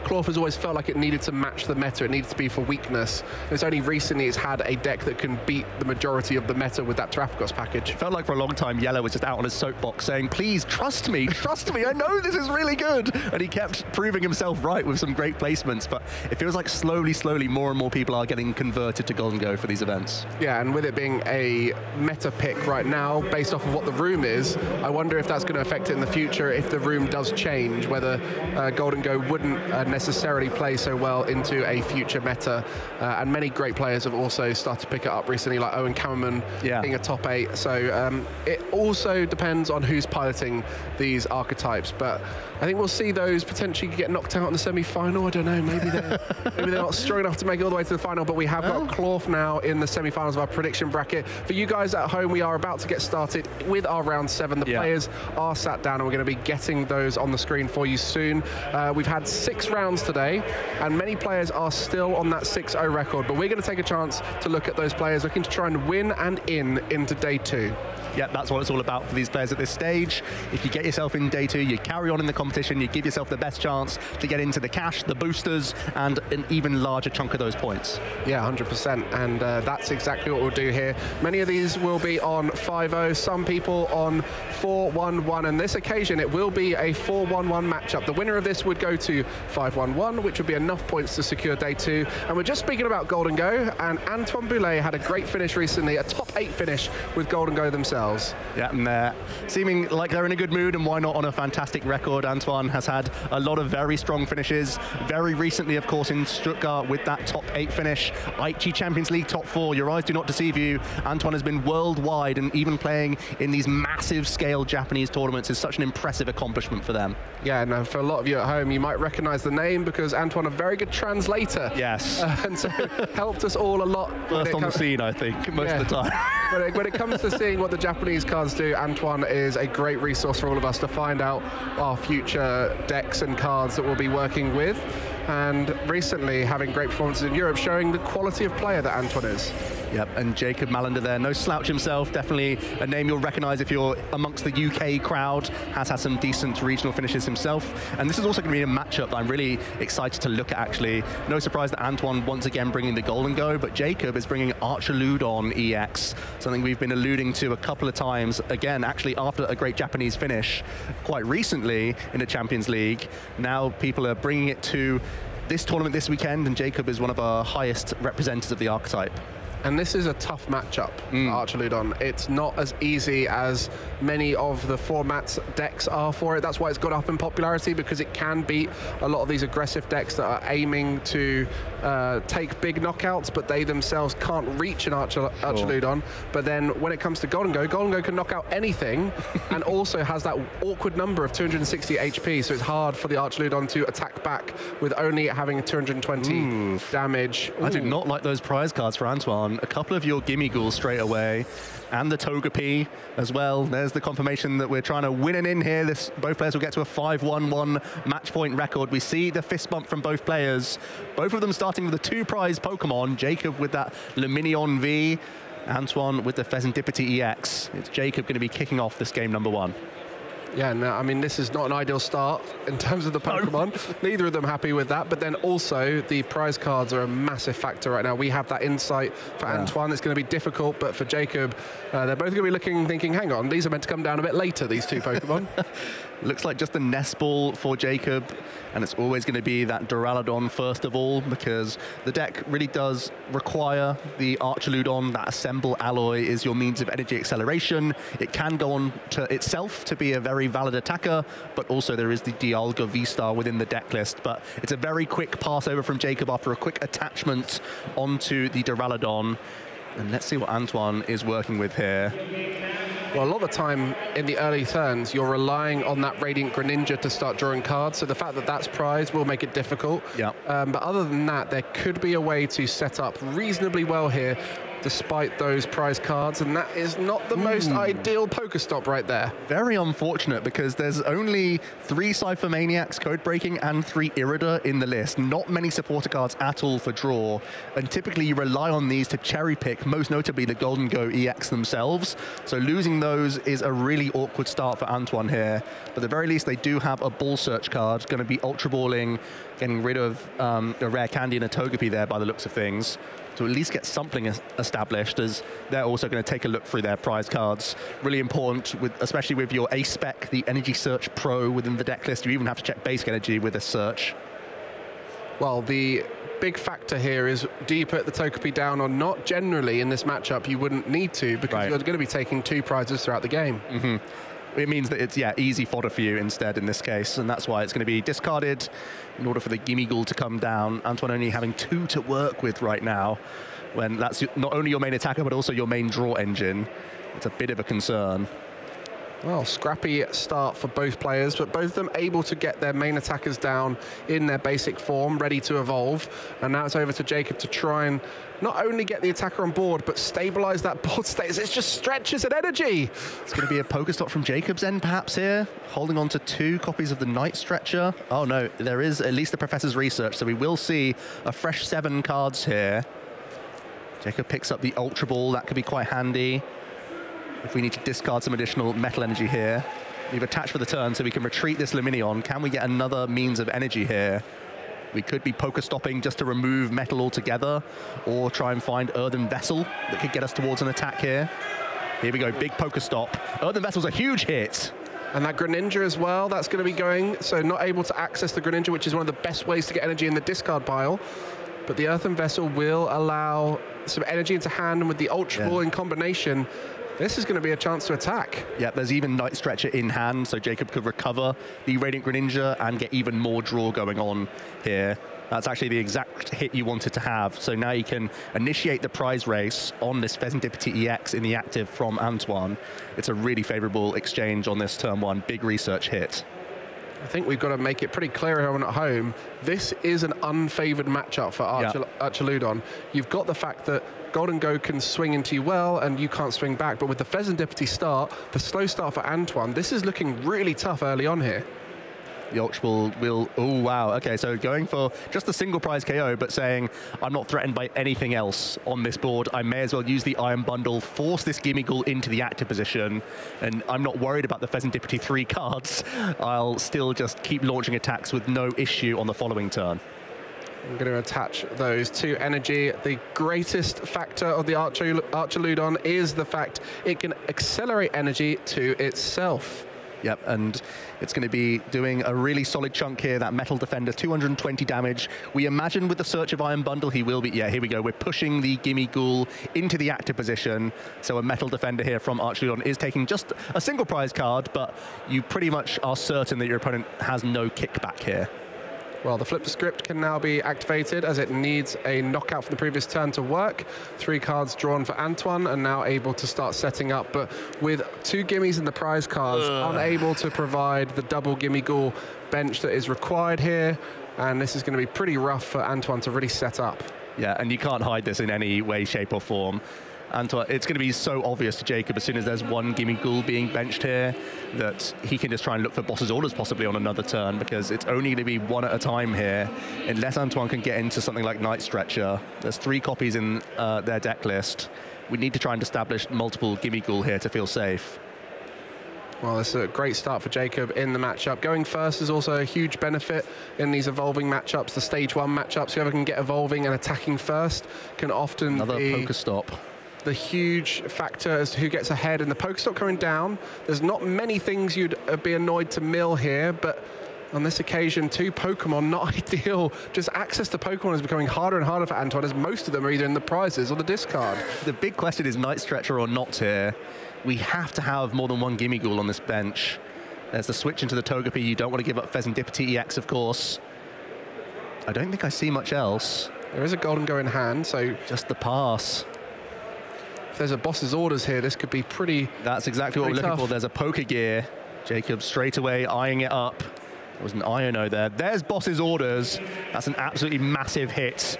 Speaker 16: Cloth has always felt like it needed to match the meta. It needed to be for weakness. It's only recently it's had a deck that can beat the majority of the meta with that Terapagos package.
Speaker 3: It felt like for a long time Yellow was just out on his soapbox saying, please trust me, I know this is really good. And he kept proving himself right with some great placements, but it feels like slowly more and more people are getting converted to Golden Go for these events.
Speaker 16: Yeah, and with it being a meta pick right now, based off of what the room is, I wonder if that's going to affect it in the future if the room does change, whether Golden Go wouldn't necessarily play so well into a future meta. And many great players have also started to pick it up recently, like Owen Kammerman being a top 8. So it also depends on who's piloting these archetypes. But I think we'll see those potentially get knocked out in the semi-final. I don't know, maybe they're not strong enough to make it all the way to the final, but we have got Cloth now in the semi-finals of our prediction bracket. For you guys at home, we are about to get started with our round 7. The players are sat down and we're going to be getting those on the screen for you soon. We've had 6 rounds today and many players are still on that 6-0 record, but we're going to take a chance to look at those players looking to try and win and into day 2.
Speaker 3: Yeah, that's what it's all about for these players at this stage. If you get yourself in day 2, you carry on in the competition, you give yourself the best chance to get into the cash, the boosters, and an even larger chunk of those points.
Speaker 16: Yeah, 100%, and that's exactly what we'll do here. Many of these will be on 5-0, some people on 4-1-1, and this occasion it will be a 4-1-1 matchup. The winner of this would go to 5-1-1, which would be enough points to secure day 2. And we're just speaking about Golden Go, and Antoine Boulet had a great finish recently, a top 8 finish with Golden Go themselves.
Speaker 3: Yeah, and they're seeming like they're in a good mood, and why not on a fantastic record. Antoine has had a lot of very strong finishes. Very recently, of course, in Stuttgart with that top 8 finish. Aichi Champions League top 4. Your eyes do not deceive you. Antoine has been worldwide, and even playing in these massive scale Japanese tournaments is such an impressive accomplishment for them.
Speaker 16: Yeah, and for a lot of you at home, you might recognize the name because Antoine, a very good translator.
Speaker 3: Yes.
Speaker 16: And so helped us all a lot.
Speaker 3: First on the scene, I think, most of the time.
Speaker 16: When it comes to seeing what the Japanese cards do, Antoine is a great resource for all of us to find out our future decks and cards that we'll be working with. And recently having great performances in Europe, showing the quality of player that Antoine is.
Speaker 3: Yep, and Jacob Malander there, no slouch himself, definitely a name you'll recognize if you're amongst the UK crowd, has had some decent regional finishes himself, and this is also going to be a matchup that I'm really excited to look at, actually. No surprise that Antoine once again bringing the Golden Go, but Jacob is bringing Archaludon EX, something we've been alluding to a couple of times, again, actually after a great Japanese finish quite recently in the Champions League. Now people are bringing it to this tournament this weekend, and Jacob is one of our highest representatives of the archetype.
Speaker 16: And this is a tough matchup for Archaludon. It's not as easy as many of the formats decks are for it. That's why it's got up in popularity, because it can beat a lot of these aggressive decks that are aiming to take big knockouts, but they themselves can't reach an Archaludon. But then when it comes to Golden Go can knock out anything and also has that awkward number of 260 HP, so it's hard for the Archaludon to attack back with only having 220 damage.
Speaker 3: I do not like those prize cards for Antoine. A couple of your gimme ghouls straight away, and the Togepi as well. There's the confirmation that we're trying to win an in here. Both players will get to a 5-1-1 match point record. We see the fist bump from both players. Both of them starting with a 2 prize Pokemon. Jacob with that Luminion V, Antoine with the Pheasantipity EX. It's Jacob going to be kicking off this game number 1.
Speaker 16: Yeah, no, I mean, this is not an ideal start in terms of the Pokemon. Neither of them happy with that, but then also the prize cards are a massive factor right now. We have that insight for Antoine. It's going to be difficult, but for Jacob, they're both going to be thinking, hang on, these are meant to come down a bit later, these 2 Pokemon.
Speaker 3: Looks like just a nest ball for Jacob, and it's always going to be that Duraludon first of all, because the deck really does require the Archaludon. That Assemble Alloy is your means of energy acceleration. It can go on to itself to be a very valid attacker, but also there is the Dialga V-Star within the deck list. But it's a very quick pass over from Jacob after a quick attachment onto the Duraludon. And let's see what Antoine is working with here.
Speaker 16: Well, a lot of the time in the early turns, you're relying on that Radiant Greninja to start drawing cards, so the fact that that's prized will make it difficult.
Speaker 3: Yeah.
Speaker 16: But other than that, there could be a way to set up reasonably well here. despite those prize cards, and that is not the most ideal Pokestop right there.
Speaker 3: Very unfortunate, because there's only 3 Cypher Maniacs code breaking and 3 Irida in the list. Not many supporter cards at all for draw, and typically you rely on these to cherry pick, most notably the Golden Go EX themselves. So losing those is a really awkward start for Antoine here. But at the very least, they do have a Ball Search card, going to be Ultra Balling, getting rid of a Rare Candy and a Togepi there by the looks of things, to at least get something established, as they're also going to take a look through their prize cards. Really important, especially with your Ace spec, the Energy Search Pro within the deck list. You even have to check basic energy with a search.
Speaker 16: Well, the big factor here is, do you put the Togepi down or not? Generally, in this matchup, you wouldn't need to, because you're going to be taking 2 prizes throughout the game.
Speaker 3: It means that it's, easy fodder for you instead in this case, and that's why it's going to be discarded in order for the Gimmighoul to come down. Antoine only having 2 to work with right now, when that's not only your main attacker, but also your main draw engine. It's a bit of a concern.
Speaker 16: Well, scrappy start for both players, but both of them able to get their main attackers down in their basic form, ready to evolve. And now it's over to Jacob to try and not only get the attacker on board, but stabilize that board state. It's just stretches and energy.
Speaker 3: It's going to be a Pokestop from Jacob's end, perhaps, here. Holding on to 2 copies of the Night Stretcher. Oh, no, there is at least the Professor's Research, so we will see a fresh 7 cards here. Jacob picks up the Ultra Ball. That could be quite handy if we need to discard some additional metal energy here. We've attached for the turn, so we can retreat this Luminion. Can we get another means of energy here? We could be Pokestopping just to remove metal altogether, or try and find Earthen Vessel that could get us towards an attack here. Here we go, big Pokestop. Earthen Vessel's a huge hit.
Speaker 16: And that Greninja as well, that's going to be going, so not able to access the Greninja, which is one of the best ways to get energy in the discard pile. But the Earthen Vessel will allow some energy into hand, and with the Ultra Ball in combination, this is going to be a chance to attack.
Speaker 3: Yeah, there's even Night Stretcher in hand, so Jacob could recover the Radiant Greninja and get even more draw going on here. That's actually the exact hit you wanted to have. So now you can initiate the prize race on this Pheasantipity EX in the active from Antoine. It's a really favorable exchange on this turn 1. Big research hit.
Speaker 16: I think we've got to make it pretty clear everyone at home, this is an unfavored matchup for Archaludon. You've got the fact that Golden Go can swing into you well, and you can't swing back. But with the Pheasantipity start, the slow start for Antoine, this is looking really tough early on here.
Speaker 3: The Ultra Ball will, oh wow, okay, so going for just a single prize KO, but saying, I'm not threatened by anything else on this board. I may as well use the Iron Bundle, force this Gimmighoul into the active position, and I'm not worried about the Pheasantipity 3 cards. I'll still just keep launching attacks with no issue on the following turn.
Speaker 16: I'm going to attach those to energy. The greatest factor of the Archaludon is the fact it can accelerate energy to itself.
Speaker 3: Yep, and it's going to be doing a really solid chunk here, that Metal Defender, 220 damage. We imagine with the Search of Iron Bundle, he will be, yeah, here we go. We're pushing the Gimmighoul into the active position. So a Metal Defender here from Archaludon is taking just a single prize card, but you pretty much are certain that your opponent has no kickback here.
Speaker 16: Well, the Flip the Script can now be activated as it needs a knockout from the previous turn to work. 3 cards drawn for Antoine and now able to start setting up, but with 2 gimmies in the prize cards, unable to provide the double Gimmighoul bench that is required here. And this is going to be pretty rough for Antoine to really set up.
Speaker 3: Yeah, and you can't hide this in any way, shape or form. Antoine, it's going to be so obvious to Jacob as soon as there's one Gimmighoul being benched here that he can just try and look for boss's orders possibly on another turn, because it's only going to be 1 at a time here unless Antoine can get into something like Night Stretcher. There's 3 copies in their deck list. We need to try and establish multiple Gimmighoul here to feel safe.
Speaker 16: Well, this is a great start for Jacob in the matchup. Going first is also a huge benefit in these evolving matchups, the stage 1 matchups. Whoever can get evolving and attacking first can often
Speaker 3: another
Speaker 16: be
Speaker 3: Pokestop.
Speaker 16: The huge factor as to who gets ahead. And the Pokestop coming down, there's not many things you'd be annoyed to mill here, but on this occasion, 2 Pokemon, not ideal. Just access to Pokemon is becoming harder and harder for Antoine, as most of them are either in the prizes or the discard.
Speaker 3: The big question is Night Stretcher or not here. We have to have more than 1 Gimmighoul on this bench. There's the switch into the Togepi. You don't want to give up Pheasantipity EX, of course. I don't think I see much else.
Speaker 16: There is a Golden Go in hand, so
Speaker 3: just the pass.
Speaker 16: If there's a boss's orders here, this could be pretty.
Speaker 3: That's exactly what we're looking for. There's a Poke Gear. Jacob straight away eyeing it up. There was an Iono there. There's boss's orders. That's an absolutely massive hit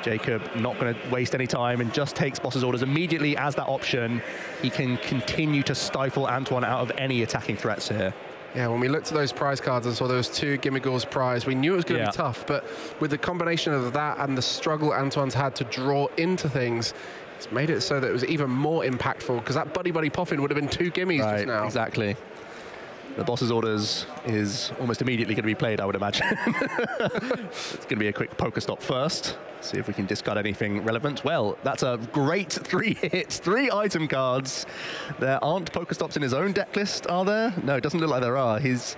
Speaker 3: Jacob not going to waste any time and just takes boss's orders immediately as that option. He can continue to stifle Antoine out of any attacking threats here.
Speaker 16: Yeah, when we looked at those prize cards and saw those 2 Gimmighoul's prize, we knew it was going to be tough, but with the combination of that and the struggle Antoine's had to draw into things, it's made it so that it was even more impactful, because that Buddy Buddy Poffin would have been 2 gimmies just now.
Speaker 3: Exactly. The boss's orders is almost immediately going to be played, I would imagine. It's going to be a quick poker stop first. See if we can discard anything relevant. Well, that's a great 3 hits, 3 item cards. There aren't poker stops in his own deck list, are there? No, it doesn't look like there are. And it's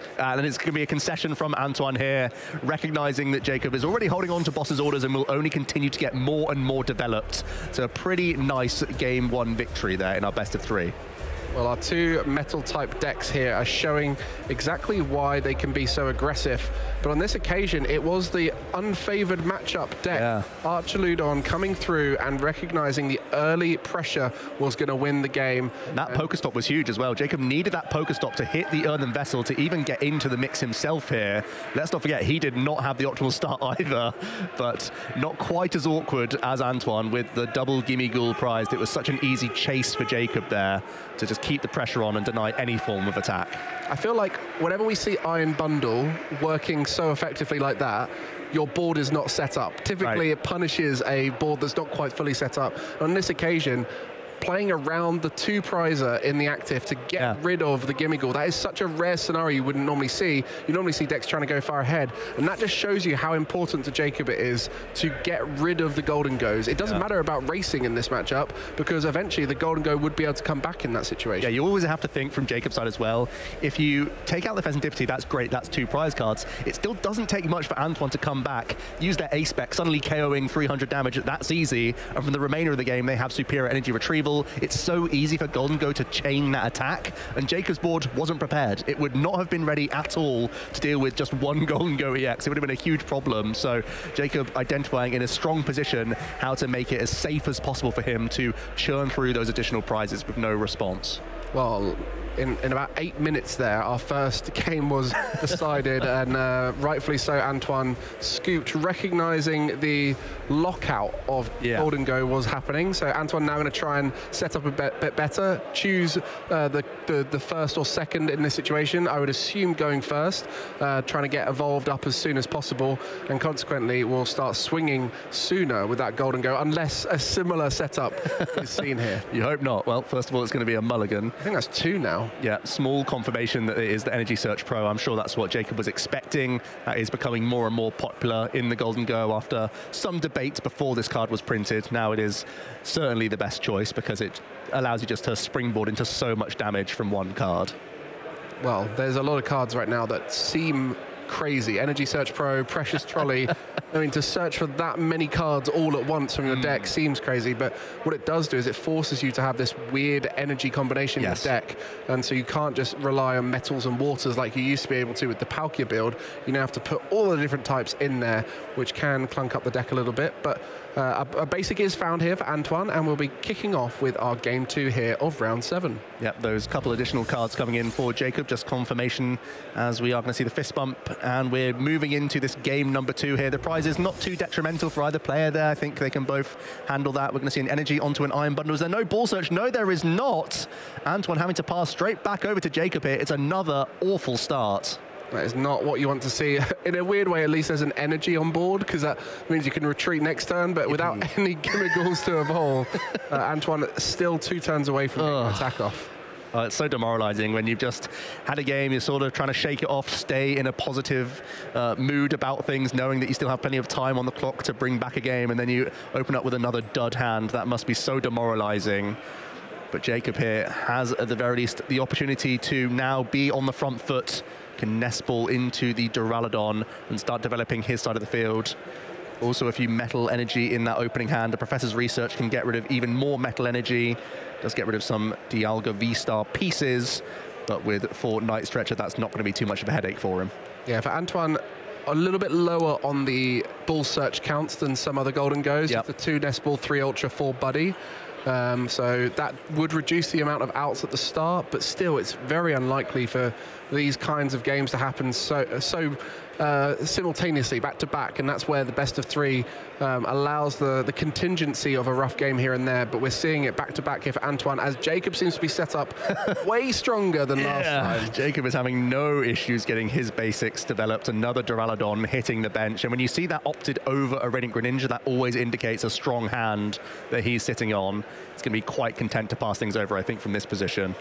Speaker 3: going to be a concession from Antoine here, recognizing that Jacob is already holding on to boss's orders and will only continue to get more and more developed. So a pretty nice game 1 victory there in our best of 3.
Speaker 16: Well, our 2 metal-type decks here are showing exactly why they can be so aggressive. But on this occasion, it was the unfavored matchup deck. Archaludon coming through and recognizing the early pressure was going to win the game.
Speaker 3: That poker stop was huge as well. Jacob needed that poker stop to hit the earthen vessel to even get into the mix himself here. Let's not forget, he did not have the optimal start either, but not quite as awkward as Antoine with the double Gimmighoul prized. It was such an easy chase for Jacob there to just keep the pressure on and deny any form of attack.
Speaker 16: I feel like whenever we see Iron Bundle working so effectively like that, your board is not set up. Typically, it punishes a board that's not quite fully set up. On this occasion, playing around the 2 prizer in the active to get rid of the Gimmighoul. That is such a rare scenario you wouldn't normally see. You normally see decks trying to go far ahead, and that just shows you how important to Jacob it is to get rid of the Golden Goes. It doesn't matter about racing in this matchup, because eventually the Golden Go would be able to come back in that situation.
Speaker 3: Yeah, you always have to think from Jacob's side as well. If you take out the Pheasantipity, that's great, that's 2 prize cards. It still doesn't take much for Antoine to come back, use their ace spec, suddenly KOing 300 damage, that's easy, and from the remainder of the game they have superior energy retrieval. It's so easy for Golden Go to chain that attack, and Jacob's board wasn't prepared. It would not have been ready at all to deal with just 1 Golden Go EX. It would have been a huge problem. So Jacob identifying in a strong position how to make it as safe as possible for him to churn through those additional prizes with no response.
Speaker 16: Well, in about 8 minutes there, our first game was decided, and rightfully so, Antoine scooped, recognizing the lockout of Golden Go was happening. So Antoine now going to try and set up a bit better, choose the first or second in this situation. I would assume going first, trying to get evolved up as soon as possible, and consequently will start swinging sooner with that Golden Go, unless a similar setup is seen here.
Speaker 3: You hope not. Well, first of all, it's going to be a mulligan.
Speaker 16: I think that's 2 now.
Speaker 3: Yeah, small confirmation that it is the Energy Search Pro. I'm sure that's what Jacob was expecting. That is becoming more and more popular in the Golden Go after some debate before this card was printed. Now it is certainly the best choice because it allows you just to springboard into so much damage from 1 card.
Speaker 16: Well, there's a lot of cards right now that seem crazy. Energy Search Pro, Precious Trolley. I mean, to search for that many cards all at once from your deck seems crazy, but what it does do is it forces you to have this weird energy combination in your deck, and so you can't just rely on metals and waters like you used to be able to with the Palkia build. You now have to put all the different types in there, which can clunk up the deck a little bit, but a basic is found here for Antoine, and we'll be kicking off with our game 2 here of round 7.
Speaker 3: Yep, those couple additional cards coming in for Jacob, just confirmation as we are going to see the fist bump, and we're moving into this game number 2 here. The prize is not too detrimental for either player there. I think they can both handle that. We're going to see an energy onto an iron bundle. Is there no ball search? No, there is not. Antoine having to pass straight back over to Jacob here. It's another awful start.
Speaker 16: That is not what you want to see. In a weird way, at least there's an energy on board, because that means you can retreat next turn, but without any Gimmighoul's to evolve, Antoine still 2 turns away from getting an attack off.
Speaker 3: It's so demoralizing when you've just had a game, you're sort of trying to shake it off, stay in a positive mood about things, knowing that you still have plenty of time on the clock to bring back a game, and then you open up with another dud hand. That must be so demoralizing. But Jacob here has, at the very least, the opportunity to now be on the front foot, can nest ball into the Duraludon and start developing his side of the field. Also a few metal energy in that opening hand. The Professor's research can get rid of even more metal energy. Does get rid of some Dialga V-Star pieces, but with 4 Night Stretcher, that's not going to be too much of a headache for him.
Speaker 16: Yeah, for Antoine, a little bit lower on the ball search counts than some other Golden Goes. The 2 nest ball, 3 Ultra, 4 Buddy. So that would reduce the amount of outs at the start, but still it's very unlikely for these kinds of games to happen so simultaneously, back to back, and that's where the best of three allows the contingency of a rough game here and there. But we're seeing it back to back here for Antoine, as Jacob seems to be set up way stronger than last time.
Speaker 3: Jacob is having no issues getting his basics developed. Another Duraludon hitting the bench, and when you see that opted over a Radiant Greninja, that always indicates a strong hand that he's sitting on. It's going to be quite content to pass things over, I think, from this position.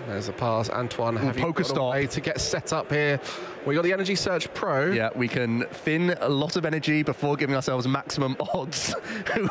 Speaker 16: There's a pass. Antoine, have you got a way to get set up here? We got the Energy Search Pro.
Speaker 3: Yeah, we can thin a lot of energy before giving ourselves maximum odds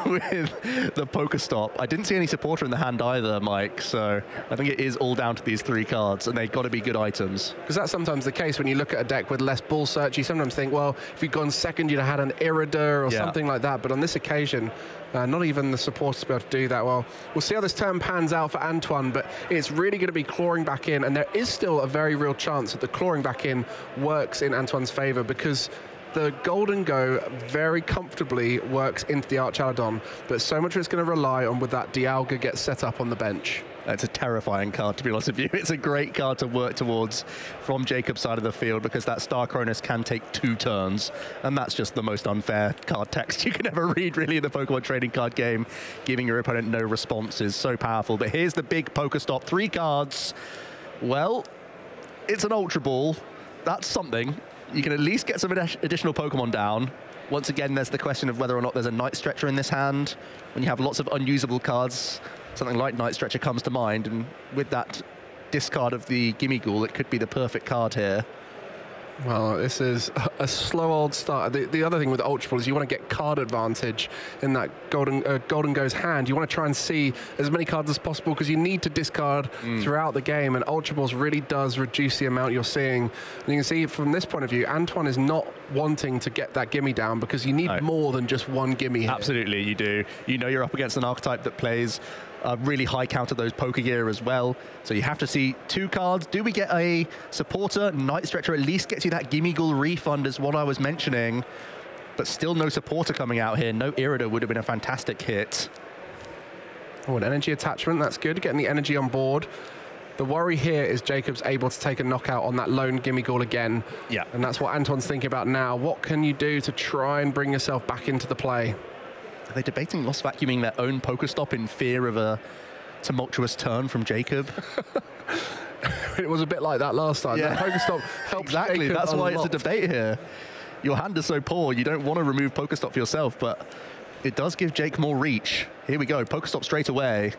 Speaker 3: with the Pokestop. I didn't see any supporter in the hand either, Mike, so I think it is all down to these three cards, and they've got to be good items.
Speaker 16: Because that's sometimes the case when you look at a deck with less Ball Search. You sometimes think, well, if you'd gone second, you'd have had an Irida or something like that. But on this occasion, not even the supporters to be able to do that. Well, we'll see how this turn pans out for Antoine, but it's really going to be clawing back in, and there is still a very real chance that the clawing back in works in Antoine's favor, because the Golden Go very comfortably works into the Archaladon, but so much of it's going to rely on with that Dialga gets set up on the bench.
Speaker 3: It's a terrifying card, to be honest with you. It's a great card to work towards from Jacob's side of the field, because that Star Cronus can take 2 turns, and that's just the most unfair card text you can ever read, really, in the Pokemon trading card game. Giving your opponent no response is so powerful. But here's the big Pokestop. 3 cards. Well, it's an Ultra Ball. That's something. You can at least get some additional Pokemon down. Once again, there's the question of whether or not there's a Night Stretcher in this hand. When you have lots of unusable cards, something like Night Stretcher comes to mind, and with that discard of the Gimmighoul, it could be the perfect card here.
Speaker 16: Well, this is a slow old start. The other thing with Ultra Ball is you want to get card advantage in that Golden Go's hand. You want to try and see as many cards as possible, because you need to discard throughout the game, and Ultra Balls really does reduce the amount you're seeing. And you can see from this point of view, Antoine is not wanting to get that gimme down, because you need more than just one gimme here.
Speaker 3: Absolutely, you do. You know you're up against an archetype that plays really high counter those Poké Gear as well. So you have to see 2 cards. Do we get a supporter? Night Stretcher at least gets you that Gimmighoul refund, is what I was mentioning. But still no supporter coming out here. No Irida would have been a fantastic hit.
Speaker 16: Oh, an energy attachment. That's good. Getting the energy on board. The worry here is Jacob's able to take a knockout on that lone Gimmighoul again.
Speaker 3: Yeah.
Speaker 16: And that's what Antoine's thinking about now. What can you do to try and bring yourself back into the play?
Speaker 3: Are they debating lost vacuuming their own Pokestop in fear of a tumultuous turn from Jacob?
Speaker 16: It was a bit like that last time.
Speaker 3: Yeah.
Speaker 16: That Pokestop helps
Speaker 3: exactly.
Speaker 16: Jacob
Speaker 3: That's why it's a
Speaker 16: lot.
Speaker 3: debate here. Your hand is so poor, you don't want to remove Pokestop for yourself, but it does give Jake more reach. Here we go, Pokestop straight away.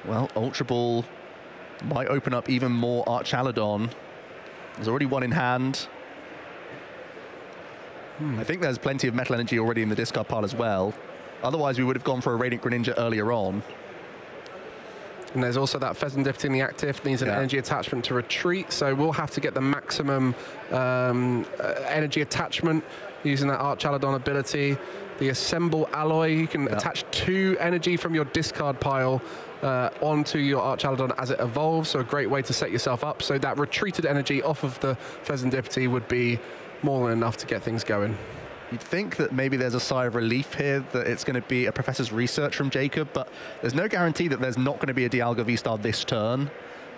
Speaker 3: Well, Ultra Ball might open up even more Archaladon. There's already one in hand. I think there's plenty of Metal Energy already in the discard pile as well. Otherwise, we would have gone for a Radiant Greninja earlier on.
Speaker 16: And there's also that Pheasantipity in the active, needs an energy attachment to retreat, so we'll have to get the maximum energy attachment using that Archaladon ability. The Assemble Alloy, you can attach 2 energy from your discard pile onto your Archaladon as it evolves, so a great way to set yourself up. So that retreated energy off of the Pheasantipity would be more than enough to get things going.
Speaker 3: You'd think that maybe there's a sigh of relief here, that it's going to be a Professor's Research from Jacob, but there's no guarantee that there's not going to be a Dialga V-Star this turn.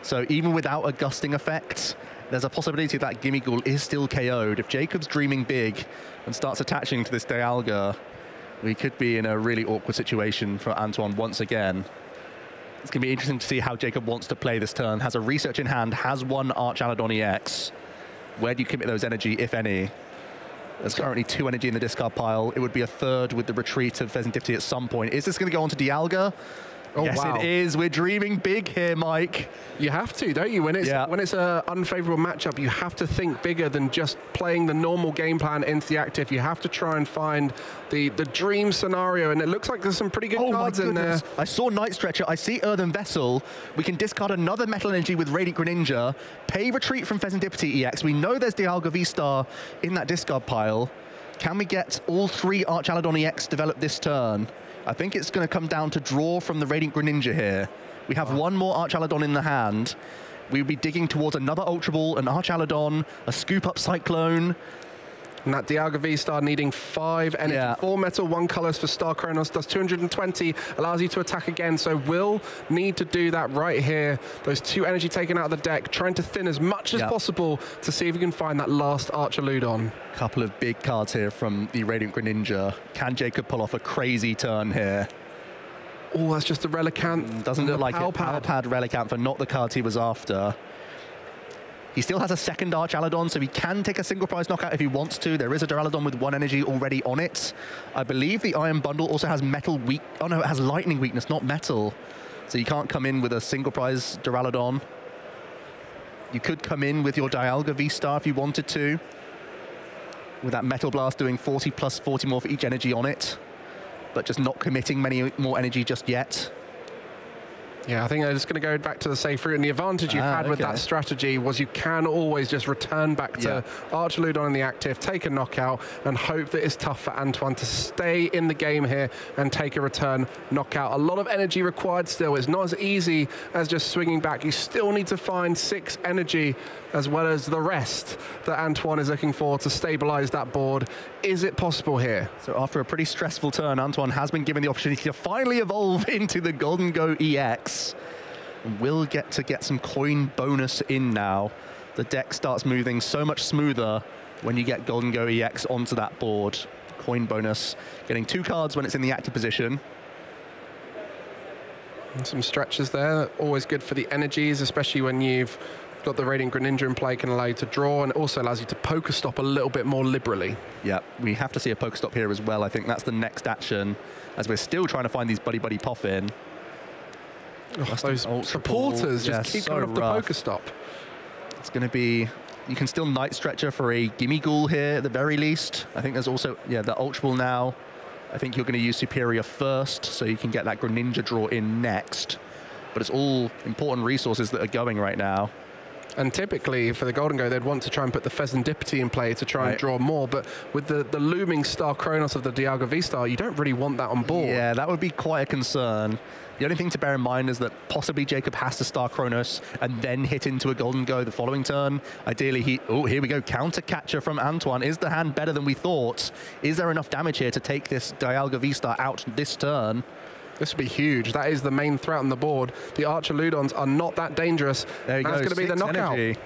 Speaker 3: So even without a gusting effect, there's a possibility that Gimmighoul is still KO'd. If Jacob's dreaming big and starts attaching to this Dialga, we could be in a really awkward situation for Antoine once again. It's going to be interesting to see how Jacob wants to play this turn. Has a Research in hand, has one Archaladon EX. Where do you commit those energy, if any? There's currently 2 energy in the discard pile. It would be a 3rd with the retreat of Pheasantipity at some point. Is this going to go on to Dialga?
Speaker 16: Oh,
Speaker 3: yes,
Speaker 16: wow.
Speaker 3: it is. We're dreaming big here, Mike.
Speaker 16: You have to, don't you? When it's an unfavorable matchup, you have to think bigger than just playing the normal game plan into the active. You have to try and find the dream scenario, and it looks like there's some pretty good cards in there.
Speaker 3: I saw Night Stretcher. I see Earthen Vessel. We can discard another Metal Energy with Radiant Greninja. Pay retreat from Pheasantipity EX. We know there's Dialga V-Star in that discard pile. Can we get all 3 Archaladon EX developed this turn? I think it's going to come down to draw from the Radiant Greninja here. We have one more Archaladon in the hand. We'll be digging towards another Ultra Ball, an Archaladon, a scoop-up Cyclone.
Speaker 16: And that Dialga V-Star needing 5 energy, 4 metal, 1 colors for Star Kronos, does 220, allows you to attack again, so will need to do that right here. Those 2 energy taken out of the deck, trying to thin as much as possible to see if we can find that last Archaludon.
Speaker 3: Couple of big cards here from the Radiant Greninja. Can Jacob pull off a crazy turn here?
Speaker 16: Oh, that's just a Relicanth.
Speaker 3: Doesn't look like it. Powerpad Relicanth, but not the cards he was after. He still has a second Archaludon, so he can take a single prize knockout if he wants to. There is a Duraludon with 1 energy already on it. I believe the Iron Bundle also has metal weak. Oh no, it has lightning weakness, not metal. So you can't come in with a single prize Duraludon. You could come in with your Dialga V-Star if you wanted to, with that Metal Blast doing 40 plus 40 more for each energy on it, but just not committing many more energy just yet.
Speaker 16: Yeah, I think they're just going to go back to the safe route, and the advantage you had with that strategy was you can always just return back to Archaludon in the active, take a knockout, and hope that it's tough for Antoine to stay in the game here and take a return knockout. A lot of energy required still. It's not as easy as just swinging back. You still need to find 6 energy as well as the rest that Antoine is looking for to stabilize that board. Is it possible here?
Speaker 3: So after a pretty stressful turn, Antoine has been given the opportunity to finally evolve into the Golden Go EX. Will get some coin bonus in now. The deck starts moving so much smoother when you get Golden Go EX onto that board. Coin bonus, getting 2 cards when it's in the active position.
Speaker 16: And some stretches there, always good for the energies, especially when you've got the Radiant Greninja in play, can allow you to draw, and it also allows you to Pokestop a little bit more liberally.
Speaker 3: Yeah, we have to see a Pokestop here as well. I think that's the next action, as we're still trying to find these buddy Poff in.
Speaker 16: Oh, those supporters just keep coming off the Pokestop.
Speaker 3: It's going to be... You can still Night Stretcher for a Gimme Ghoul here at the very least. I think there's also, the Ultra Ball now. I think you're going to use Superior first, so you can get that Greninja draw in next. But it's all important resources that are going right now.
Speaker 16: And typically, for the Golden Go, they'd want to try and put the Fezandipity in play to try and draw more. But with the looming Star Kronos of the Dialga V-Star, you don't really want that on board.
Speaker 3: Yeah, that would be quite a concern. The only thing to bear in mind is that possibly Jacob has to Star Kronos and then hit into a Golden Go the following turn. Ideally, here we go, Counter Catcher from Antoine. Is the hand better than we thought? Is there enough damage here to take this Dialga V-Star out this turn?
Speaker 16: This would be huge. That is the main threat on the board. The Archaludons are not that dangerous.
Speaker 3: There you go.
Speaker 16: That's going to be the knockout.
Speaker 3: Energy.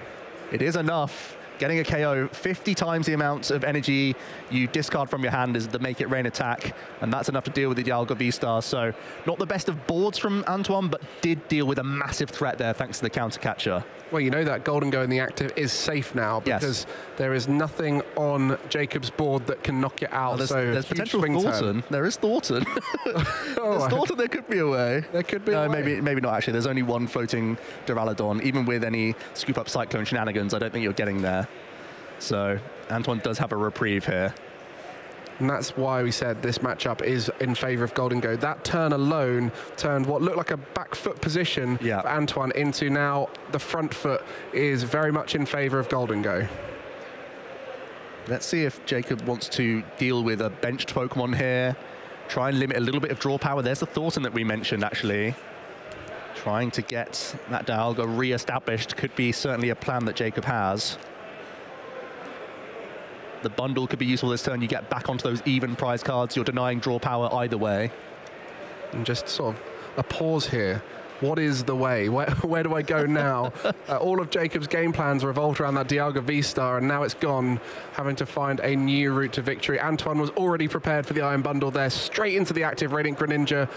Speaker 3: It is enough. Getting a KO, 50 times the amount of energy you discard from your hand is the Make It Rain attack, and that's enough to deal with the Dialga V-Star. So not the best of boards from Antoine, but did deal with a massive threat there thanks to the Counter Catcher.
Speaker 16: Well, you know that Golden Go in the active is safe now because there is nothing on Jacob's board that can knock it out.
Speaker 3: There's potential Thornton. There is Thornton. There's Thornton, there could be a way.
Speaker 16: There could be a way.
Speaker 3: Maybe not actually. There's only 1 floating Duraludon. Even with any Scoop Up Cyclone shenanigans, I don't think you're getting there. So Antoine does have a reprieve here.
Speaker 16: And that's why we said this matchup is in favor of Golden Go. That turn alone turned what looked like a back foot position for Antoine into now the front foot is very much in favor of Golden Go.
Speaker 3: Let's see if Jacob wants to deal with a benched Pokemon here. Try and limit a little bit of draw power. There's the Thornton that we mentioned, actually. Trying to get that Dialga re-established could be certainly a plan that Jacob has. The bundle could be useful this turn. You get back onto those even prize cards. You're denying draw power either way.
Speaker 16: And just sort of a pause here. What is the way? Where do I go now? All of Jacob's game plans revolved around that Dialga V-Star, and now it's gone, having to find a new route to victory. Antoine was already prepared for the Iron Bundle there, straight into the active Radiant Greninja.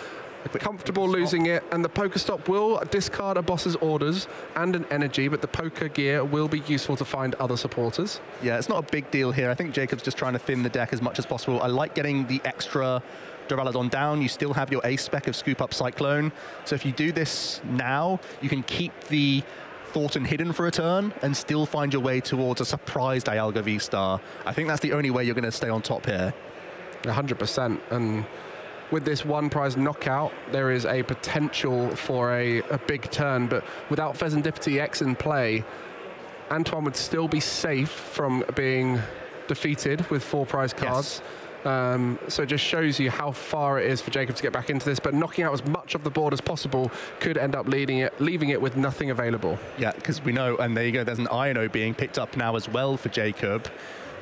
Speaker 16: Comfortable losing it, and the Pokestop will discard a boss's orders and an energy, but the Poker Gear will be useful to find other supporters.
Speaker 3: Yeah, it's not a big deal here. I think Jacob's just trying to thin the deck as much as possible. I like getting the extra Duraludon down. You still have your ace spec of Scoop Up Cyclone. So if you do this now, you can keep the Thornton hidden for a turn and still find your way towards a surprise Dialga V-Star. I think that's the only way you're going to stay on top here.
Speaker 16: 100%. And with this 1 prize knockout, there is a potential for a big turn, but without Fezandipity X in play, Antoine would still be safe from being defeated with 4 prize cards. So it just shows you how far it is for Jacob to get back into this, but knocking out as much of the board as possible could end up leaving it with nothing available.
Speaker 3: Yeah, because we know, and there you go, there's an Ino being picked up now as well for Jacob.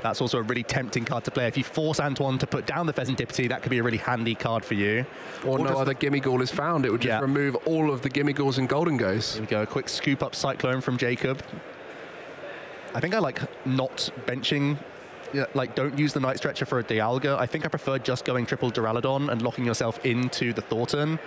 Speaker 3: That's also a really tempting card to play. If you force Antoine to put down the Pheasantipity, that could be a really handy card for you.
Speaker 16: Or no other Gimmighoul is found. It would just remove all of the Gimmighoul's and Golden Goes.
Speaker 3: Here we go, a quick scoop up Cyclone from Jacob. I think I like not benching. Like, don't use the Night Stretcher for a Dialga. I think I prefer just going triple Duraludon and locking yourself into the Thornton.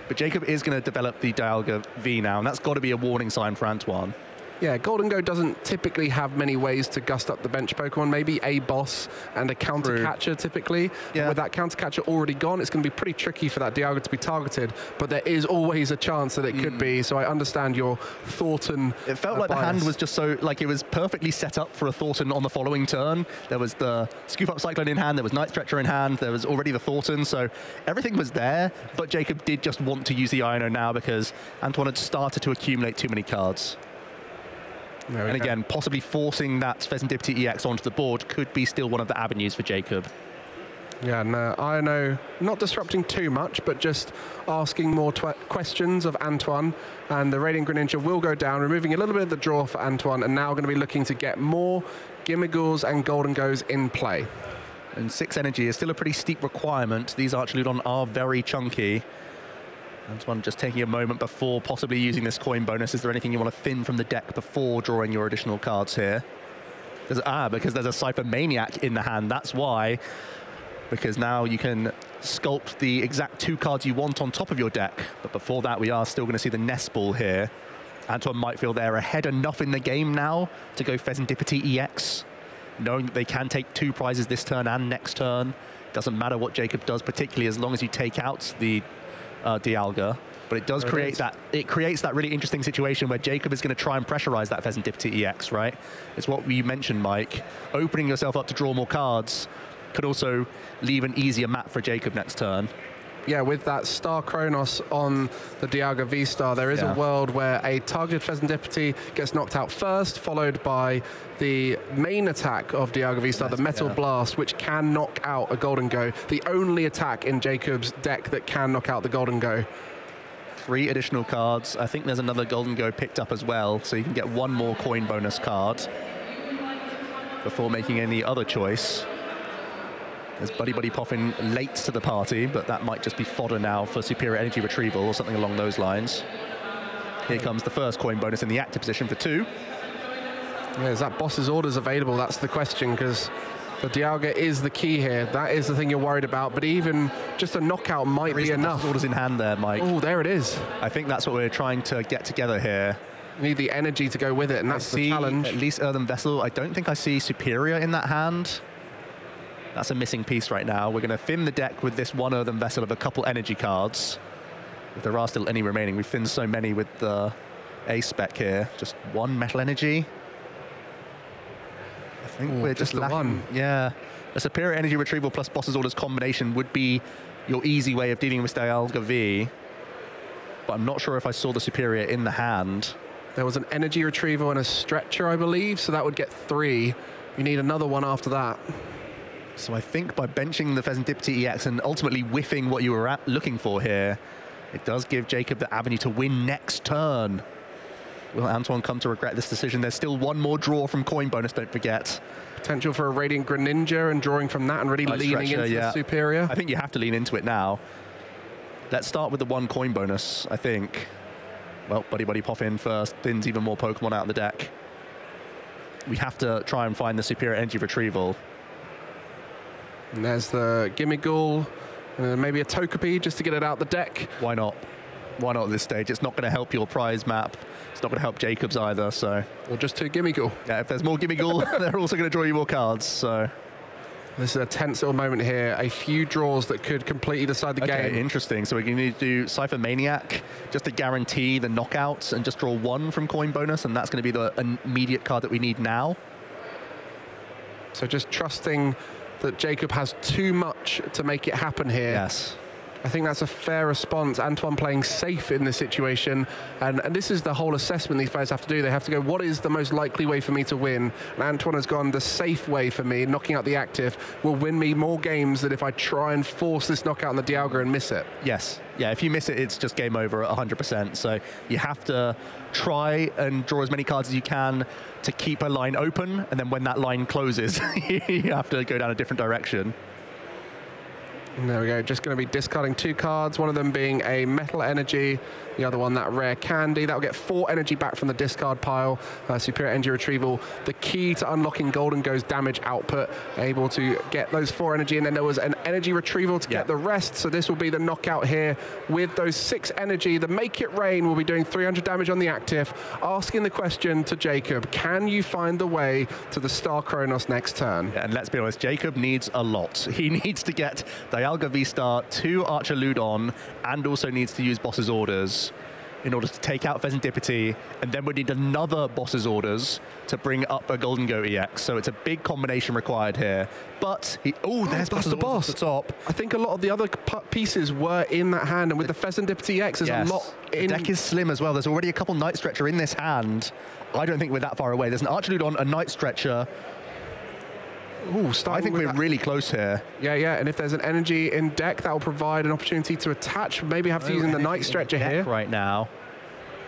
Speaker 3: But Jacob is going to develop the Dialga V now, and that's got to be a warning sign for Antoine.
Speaker 16: Yeah, Golden Go doesn't typically have many ways to gust up the bench Pokemon. Maybe a boss and a counter catcher typically. Yeah. With that counter catcher already gone, it's going to be pretty tricky for that Dialga to be targeted. But there is always a chance that it could be. So I understand your Thornton.
Speaker 3: It felt like bias. The hand was just so, like, it was perfectly set up for a Thornton on the following turn. There was the Scoop Up Cyclone in hand, there was Night Stretcher in hand, there was already the Thornton. So everything was there. But Jacob did just want to use the Iono now because Antoine had started to accumulate too many cards. And again, possibly forcing that Pheasantipity EX onto the board could be still one of the avenues for Jacob.
Speaker 16: Yeah, no, I know, not disrupting too much, but just asking more questions of Antoine. And the Radiant Greninja will go down, removing a little bit of the draw for Antoine, and now going to be looking to get more Gimmighouls and Golden Goes in play.
Speaker 3: And 6 energy is still a pretty steep requirement. These Archaludon are very chunky. Antoine just taking a moment before possibly using this coin bonus. Is there anything you want to thin from the deck before drawing your additional cards here? Because there's a Cypher Maniac in the hand. That's why. Because now you can sculpt the exact 2 cards you want on top of your deck. But before that, we are still going to see the Nest Ball here. Antoine might feel they're ahead enough in the game now to go Pheasantipity EX, knowing that they can take 2 prizes this turn and next turn. Doesn't matter what Jacob does, particularly as long as you take out the Dialga, but it does create that. It creates that really interesting situation where Jacob is going to try and pressurize that Pheasantipity EX, right? It's what you mentioned, Mike. Opening yourself up to draw more cards could also leave an easier map for Jacob next turn.
Speaker 16: Yeah, with that Star Kronos on the Dialga V-Star, there is a world where a targeted Pheasantipity gets knocked out first, followed by the main attack of Dialga V-Star, the Metal Blast, which can knock out a Golden Go. The only attack in Jacob's deck that can knock out the Golden Go.
Speaker 3: 3 additional cards. I think there's another Golden Go picked up as well, so you can get 1 more coin bonus card before making any other choice. There's Buddy Poffin late to the party, but that might just be fodder now for Superior Energy Retrieval or something along those lines. Here comes the first coin bonus in the active position for 2.
Speaker 16: Yeah, is that Boss's Orders available? That's the question, because the Dialga is the key here. That is the thing you're worried about, but even just a knockout might be enough.
Speaker 3: Boss's Orders in hand there, Mike.
Speaker 16: Oh, there it is.
Speaker 3: I think that's what we're trying to get together here.
Speaker 16: You need the energy to go with it, and that's the challenge.
Speaker 3: At least Earthen Vessel. I don't think I see Superior in that hand. That's a missing piece right now. We're going to thin the deck with this 1 Earthen Vessel of a couple energy cards. If there are still any remaining. We've thinned so many with the A-Spec here. Just 1 Metal Energy. I think we're just lacking. 1. Yeah. A Superior Energy Retrieval plus Boss's Orders combination would be your easy way of dealing with Dialga V. But I'm not sure if I saw the Superior in the hand.
Speaker 16: There was an Energy Retrieval and a Stretcher, I believe, so that would get 3. You need another one after that.
Speaker 3: So I think by benching the Pheasantipity EX and ultimately whiffing what you were looking for here, it does give Jacob the avenue to win next turn. Will Antoine come to regret this decision? There's still 1 more draw from coin bonus, don't forget.
Speaker 16: Potential for a Radiant Greninja and drawing from that and really leaning into the Superior.
Speaker 3: I think you have to lean into it now. Let's start with the 1 coin bonus, I think. Well, Buddy Poffin first, thins even more Pokemon out of the deck. We have to try and find the Superior Energy Retrieval.
Speaker 16: And there's the Gimmighoul, maybe a Togepi just to get it out the deck.
Speaker 3: Why not? Why not at this stage? It's not going to help your prize map. It's not going to help Jacob's either, so...
Speaker 16: Or just 2 Gimmighoul.
Speaker 3: Yeah, if there's more Gimmighoul, they're also going to draw you more cards, so...
Speaker 16: This is a tense little moment here. A few draws that could completely decide the game.
Speaker 3: Interesting. So we're going to need to do Cypher Maniac just to guarantee the knockouts and just draw 1 from coin bonus, and that's going to be the immediate card that we need now.
Speaker 16: So just trusting that Jacob has too much to make it happen here.
Speaker 3: Yes.
Speaker 16: I think that's a fair response. Antoine playing safe in this situation. And this is the whole assessment these players have to do. They have to go, what is the most likely way for me to win? And Antoine has gone, the safe way for me, knocking out the active, will win me more games than if I try and force this knockout on the Dialga and miss it.
Speaker 3: Yes. Yeah, if you miss it, it's just game over at 100%. So you have to try and draw as many cards as you can to keep a line open. And then when that line closes, you have to go down a different direction.
Speaker 16: And there we go, just going to be discarding 2 cards, one of them being a Metal Energy, the other one that Rare Candy. That'll get 4 energy back from the discard pile. Superior Energy Retrieval, the key to unlocking Golden Go's damage output, able to get those 4 energy, and then there was an energy retrieval to get the rest, so this will be the knockout here with those 6 energy. The Make It Rain will be doing 300 damage on the active, asking the question to Jacob, can you find the way to the Star Kronos next turn?
Speaker 3: Yeah, and let's be honest, Jacob needs a lot. He needs to get Dialga V-Star to Archaludon, and also needs to use Boss's Orders in order to take out Pheasantipity, and then we need another Boss's Orders to bring up a Golden Go EX. So it's a big combination required here. But he, there's
Speaker 16: that's the boss
Speaker 3: at the top.
Speaker 16: I think a lot of the other pieces were in that hand, and with the Pheasantipity EX, there's a lot in.
Speaker 3: The deck is slim as well. There's already a couple Night Stretcher in this hand. I don't think we're that far away. There's an Archaludon, a Night Stretcher.
Speaker 16: Ooh,
Speaker 3: I think we're really close here.
Speaker 16: Yeah, yeah, and if there's an energy in deck, that will provide an opportunity to attach. Maybe have to use the Night Stretcher here.
Speaker 3: Right now.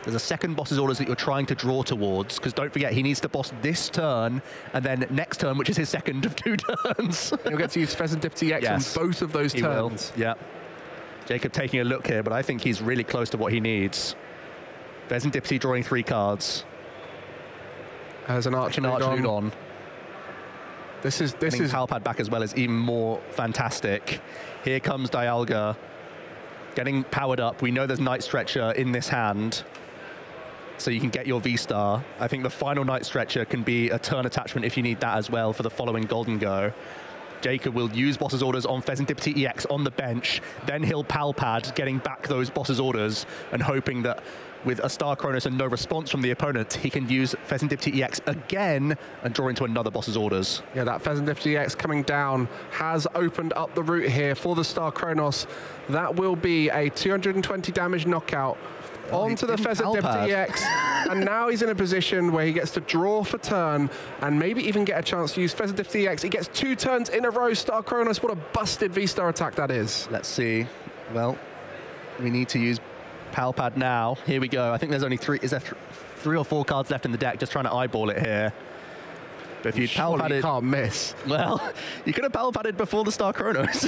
Speaker 3: There's a second Boss's Orders that you're trying to draw towards, because don't forget, he needs to boss this turn, and then next turn, which is his second of 2 turns.
Speaker 16: He'll get to use Pheasantipity EX on both of those turns.
Speaker 3: Yeah. Jacob taking a look here, but I think he's really close to what he needs. Pheasantipity drawing 3 cards.
Speaker 16: As an Archaludon. This is
Speaker 3: Palpad back as well is even more fantastic. Here comes Dialga getting powered up. We know there's Night Stretcher in this hand, so you can get your V-Star. I think the final Night Stretcher can be a turn attachment if you need that as well for the following Golden Go. Jacob will use Boss's Orders on Pheasantipity EX on the bench, then he'll Palpad, getting back those Boss's Orders and hoping that with a Star Kronos and no response from the opponent, he can use Pheasantipity EX again and draw into another Boss's Orders.
Speaker 16: Yeah, that Pheasantipity EX coming down has opened up the route here for the Star Kronos. That will be a 220 damage knockout onto the Pheasantipity EX. And now he's in a position where he gets to draw for turn and maybe even get a chance to use Pheasantipity EX. He gets 2 turns in a row. Star Kronos, what a busted V-Star attack that is.
Speaker 3: Let's see. Well, we need to use Palpad now. Here we go. I think there's only 3. Is there 3 or 4 cards left in the deck? Just trying to eyeball it here. But if you Palpaded,
Speaker 16: you can't miss.
Speaker 3: Well, you could have Palpaded before the Star Kronos.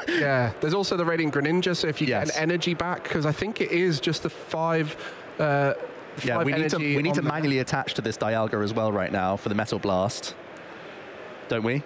Speaker 16: Yeah. There's also the Radiant Greninja. So if you get an energy back, because I think it is just the 5.
Speaker 3: Yeah, we need to manually attach to this Dialga as well right now for the Metal Blast, don't we?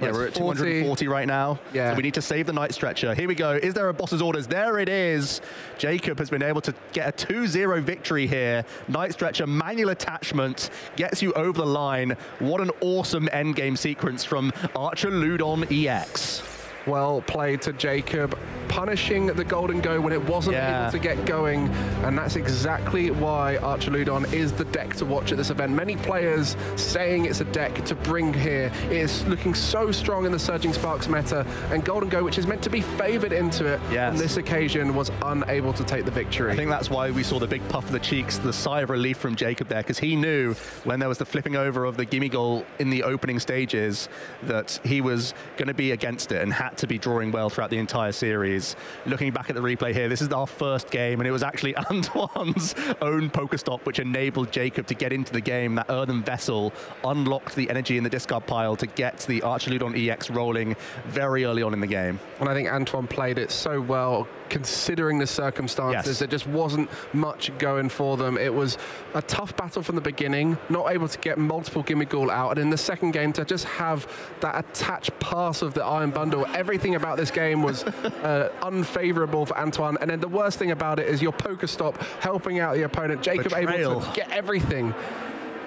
Speaker 3: Yeah, we're at 240 right now.
Speaker 16: Yeah.
Speaker 3: So we need to save the Night Stretcher. Here we go. Is there a Boss's Orders? There it is. Jacob has been able to get a 2-0 victory here. Night Stretcher, manual attachment, gets you over the line. What an awesome endgame sequence from Archaludon EX.
Speaker 16: Well played to Jacob, punishing the Golden Go when it wasn't able to get going, and that's exactly why Archaludon is the deck to watch at this event. Many players saying it's a deck to bring here. It is looking so strong in the Surging Sparks meta, and Golden Go, which is meant to be favored into it, on this occasion was unable to take the victory.
Speaker 3: I think that's why we saw the big puff of the cheeks, the sigh of relief from Jacob there, because he knew when there was the flipping over of the gimme goal in the opening stages that he was going to be against it and had to be drawing well throughout the entire series. Looking back at the replay here, this is our first game, and it was actually Antoine's own Pokestop which enabled Jacob to get into the game. That Earthen Vessel unlocked the energy in the discard pile to get the Archaludon EX rolling very early on in the game.
Speaker 16: And I think Antoine played it so well, considering the circumstances. There just wasn't much going for them. It was a tough battle from the beginning, not able to get multiple Gimmighoul out, and in the second game to just have that attached pass of the Iron Bundle. Everything about this game was unfavorable for Antoine, and then the worst thing about it is your Pokestop helping out the opponent. Jacob able to get everything.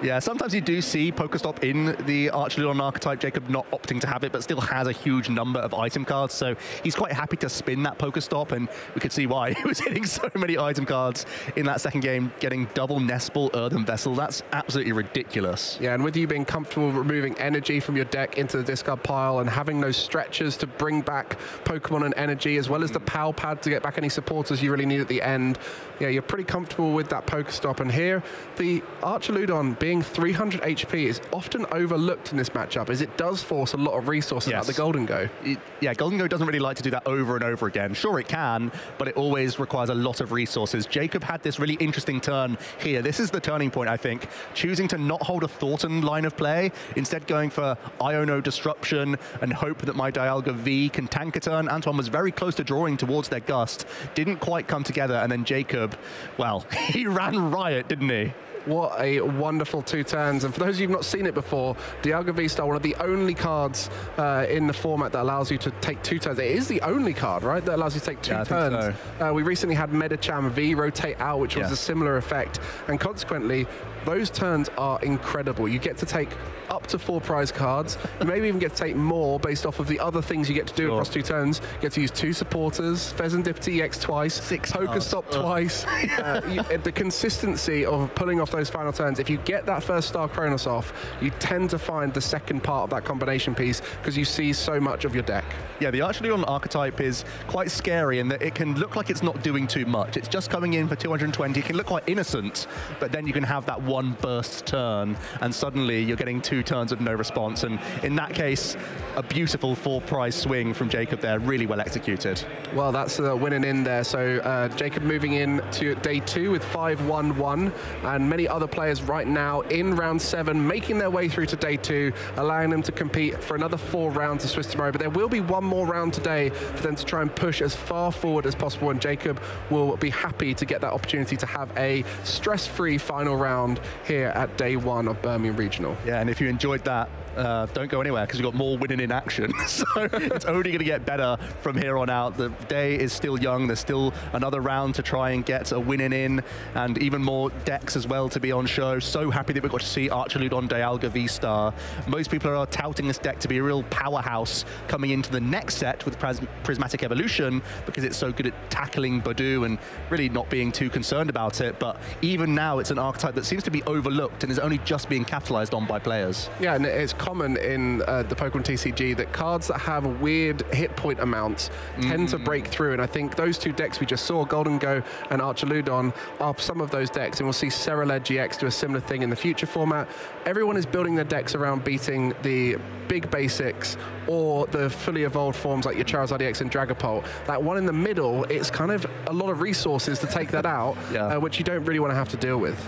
Speaker 3: Yeah, sometimes you do see Pokestop in the Archeludon archetype, Jacob not opting to have it, but still has a huge number of item cards, so he's quite happy to spin that Pokestop, and we could see why. He was hitting so many item cards in that second game, getting double Nestball Earthen Vessel. That's absolutely ridiculous.
Speaker 16: Yeah, and with you being comfortable removing energy from your deck into the discard pile and having those stretchers to bring back Pokemon and energy, as well as the PAL pad to get back any supporters you really need at the end, yeah, you're pretty comfortable with that Pokestop. And here, the Archeludon being 300 HP is often overlooked in this matchup, as it does force a lot of resources out the Golden Go.
Speaker 3: Yeah, Golden Go doesn't really like to do that over and over again. Sure, it can, but it always requires a lot of resources. Jacob had this really interesting turn here. This is the turning point, I think, choosing to not hold a Thornton line of play, instead going for Iono Disruption and hope that my Dialga V can tank a turn. Antoine was very close to drawing towards their Gust, didn't quite come together, and then Jacob, well, he ran riot, didn't he?
Speaker 16: What a wonderful 2 turns. And for those of you who've not seen it before, Dialga V-Star, one of the only cards in the format that allows you to take 2 turns. It is the only card, right, that allows you to take 2 turns. So. We recently had Medicham V rotate out, which was a similar effect. And consequently, those turns are incredible. You get to take up to 4 prize cards. You maybe even get to take more based off of the other things you get to do across 2 turns. You get to use 2 supporters, Pheasantipity EX twice, 6 Pokestop twice. The consistency of pulling off those final turns, if you get that first Star Kronos off, you tend to find the second part of that combination piece because you see so much of your deck.
Speaker 3: Yeah, the Archeludon archetype is quite scary in that it can look like it's not doing too much. It's just coming in for 220. It can look quite innocent, but then you can have that one burst turn, and suddenly you're getting 2 turns of no response. And in that case, a beautiful 4 prize swing from Jacob there, really well executed.
Speaker 16: Well, that's winning in there. So Jacob moving in to day 2 with 5-1-1, and many other players right now in round 7 making their way through to day 2, allowing them to compete for another 4 rounds of Swiss tomorrow. But there will be one more round today for them to try and push as far forward as possible, and Jacob will be happy to get that opportunity to have a stress-free final round here at day 1 of Birmingham Regional.
Speaker 3: Yeah, and if you enjoyed that, don't go anywhere, because you've got more winning in action. So it's only going to get better from here on out. The day is still young. There's still another round to try and get a winning in, and even more decks as well to be on show. So happy that we've got to see Archeludon Dialga V-Star. Most people are touting this deck to be a real powerhouse coming into the next set with Prismatic Evolution, because it's so good at tackling Badoo and really not being too concerned about it. But even now, it's an archetype that seems to be overlooked and is only just being capitalized on by players.
Speaker 16: Yeah, and it's common in the Pokemon TCG that cards that have weird hit point amounts tend to break through, and I think those 2 decks we just saw, Golden Go and Archeludon, are some of those decks, and we'll see Cerulege GX do a similar thing in the future format. Everyone is building their decks around beating the big basics or the fully evolved forms like your Charizard EX and Dragapult. That one in the middle, it's kind of a lot of resources to take that out, which you don't really want to have to deal with.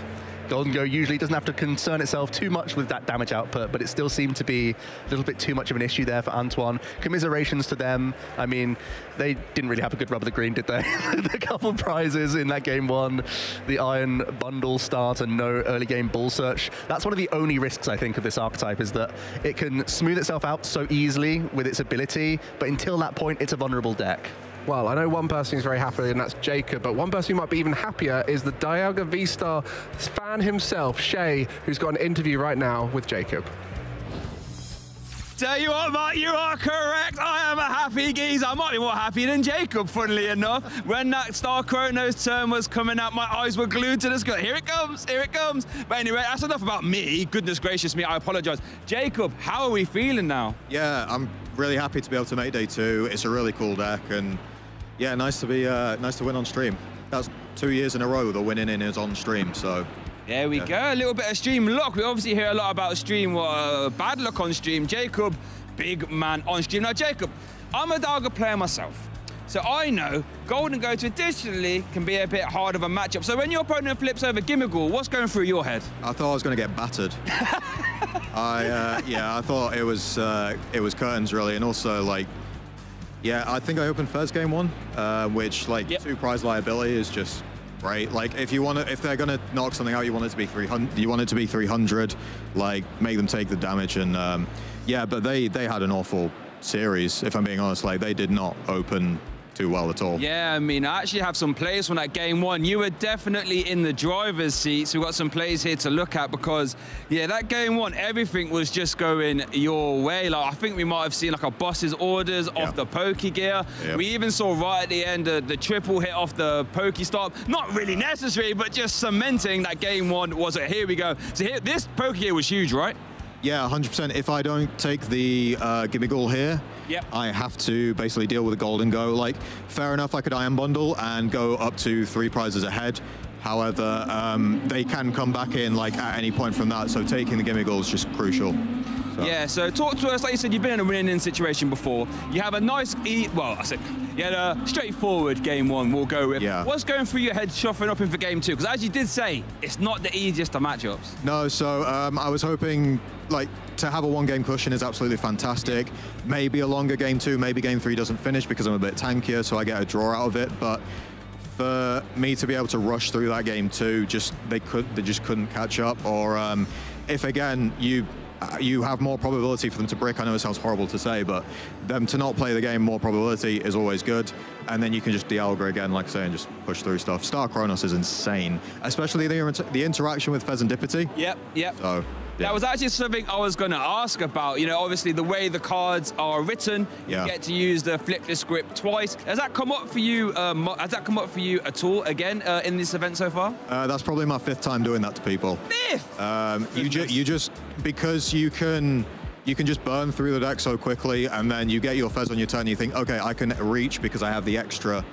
Speaker 3: Golden Go usually doesn't have to concern itself too much with that damage output, but it still seemed to be a little bit too much of an issue there for Antoine. Commiserations to them. I mean, they didn't really have a good rub of the green, did they? The couple prizes in that game 1, the Iron Bundle start and no early game Bull Search. That's one of the only risks, I think, of this archetype, is that it can smooth itself out so easily with its ability, but until that point, it's a vulnerable deck.
Speaker 16: Well, I know one person who's very happy, and that's Jacob, but one person who might be even happier is the Dialga V-Star fan himself, Shay, who's got an interview right now with Jacob.
Speaker 2: Tell you what, Mark, you are correct. I am a happy geezer. I might be more happy than Jacob, funnily enough. When that Star Kronos turn was coming out, my eyes were glued to the screen. Here it comes, here it comes. But anyway, that's enough about me. Goodness gracious me, I apologize. Jacob, how are we feeling now?
Speaker 4: Yeah, I'm really happy to be able to make day 2. It's a really cool deck, and yeah, nice to win on stream. That's 2 years in a row the winning in is on stream, so.
Speaker 2: There we go, a little bit of stream luck. We obviously hear a lot about stream, bad luck on stream. Jacob, big man on stream. Now, Jacob, I'm a Dialga player myself, so I know Golden Go traditionally can be a bit hard of a matchup. So when your opponent flips over Gimmighoul, what's going through your head?
Speaker 4: I thought I was going to get battered. I thought it was curtains really, and also like, yeah, I think I opened first game 1, which like 2 prize liability is just great. Like if they're gonna knock something out, you want it to be 300. You want it to be 300. Like make them take the damage, and yeah, but they had an awful series. If I'm being honest, like they did not open too well at all.
Speaker 2: Yeah, I mean, I actually have some plays from that game one. You were definitely in the driver's seat, so we've got some plays here to look at because, yeah, that game one, everything was just going your way. Like, I think we might have seen like a boss's orders off the Poké Gear. We even saw right at the end the triple hit off the Poké Stop. Not really necessary, but just cementing that game one was it. Here we go. So here, this Poké Gear was huge, right?
Speaker 4: Yeah, 100%. If I don't take the Gimmighoul here, I have to basically deal with a golden go. Like, fair enough, I could Iron Bundle and go up to 3 prizes ahead. However, they can come back in like at any point from that, so taking the Gimmighoul is just crucial. So.
Speaker 2: Yeah, so talk to us. Like you said, you've been in a winning situation before. You have a nice, you had a straightforward game one, we'll go with.
Speaker 4: Yeah.
Speaker 2: What's going through your head shuffling up in for game two? Because as you did say, it's not the easiest of matchups.
Speaker 4: No, so I was hoping like to have a 1-game cushion is absolutely fantastic. Maybe a longer game two, maybe game 3 doesn't finish because I'm a bit tankier, so I get a draw out of it. But for me to be able to rush through that game two, they just couldn't catch up. Or if again you have more probability for them to brick. I know it sounds horrible to say, but them to not play the game, more probability is always good. And then you can just Dialga again, like I say, and just push through stuff. Star Chronos is insane, especially the interaction with Fezandipity.
Speaker 2: Yep.
Speaker 4: So, yeah.
Speaker 2: That was actually something I was going to ask about. You know, obviously the way the cards are written, you get to use the flip the script twice. Has that come up for you? Has that come up for you at all again in this event so far?
Speaker 4: That's probably my 5th time doing that to people.
Speaker 2: 5th?
Speaker 4: You just because you can just burn through the deck so quickly, and then you get your Fez on your turn. And you think, okay, I can reach because I have the extra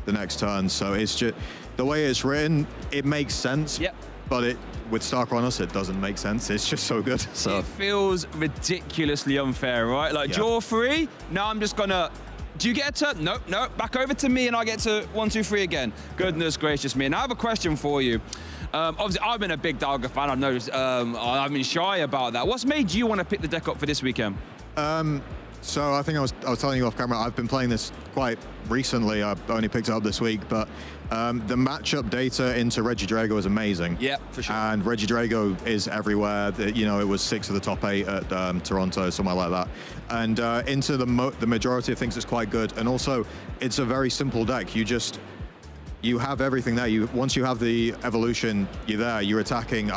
Speaker 4: the next turn. So it's just the way it's written. It makes sense.
Speaker 2: Yep.
Speaker 4: But with Star Chronos, it doesn't make sense. It's just so good. So
Speaker 2: it feels ridiculously unfair, right? Like draw 3. Now I'm just gonna. Do you get a turn? Nope. Back over to me, and I get to 1, 2, 3 again. Goodness gracious me! And I have a question for you. Obviously, I've been a big Dialga fan. I've noticed. I've been shy about that. What's made you want to pick the deck up for this weekend?
Speaker 4: So I think I was telling you off camera, I've been playing this quite recently. I've only picked it up this week, but the matchup data into Regidrago is amazing.
Speaker 2: Yeah, for sure.
Speaker 4: And Regidrago is everywhere. You know, it was 6 of the top 8 at Toronto, somewhere like that. And into the majority of things, it's quite good. And also, it's a very simple deck. You have everything there. Once you have the evolution, you're there. You're attacking.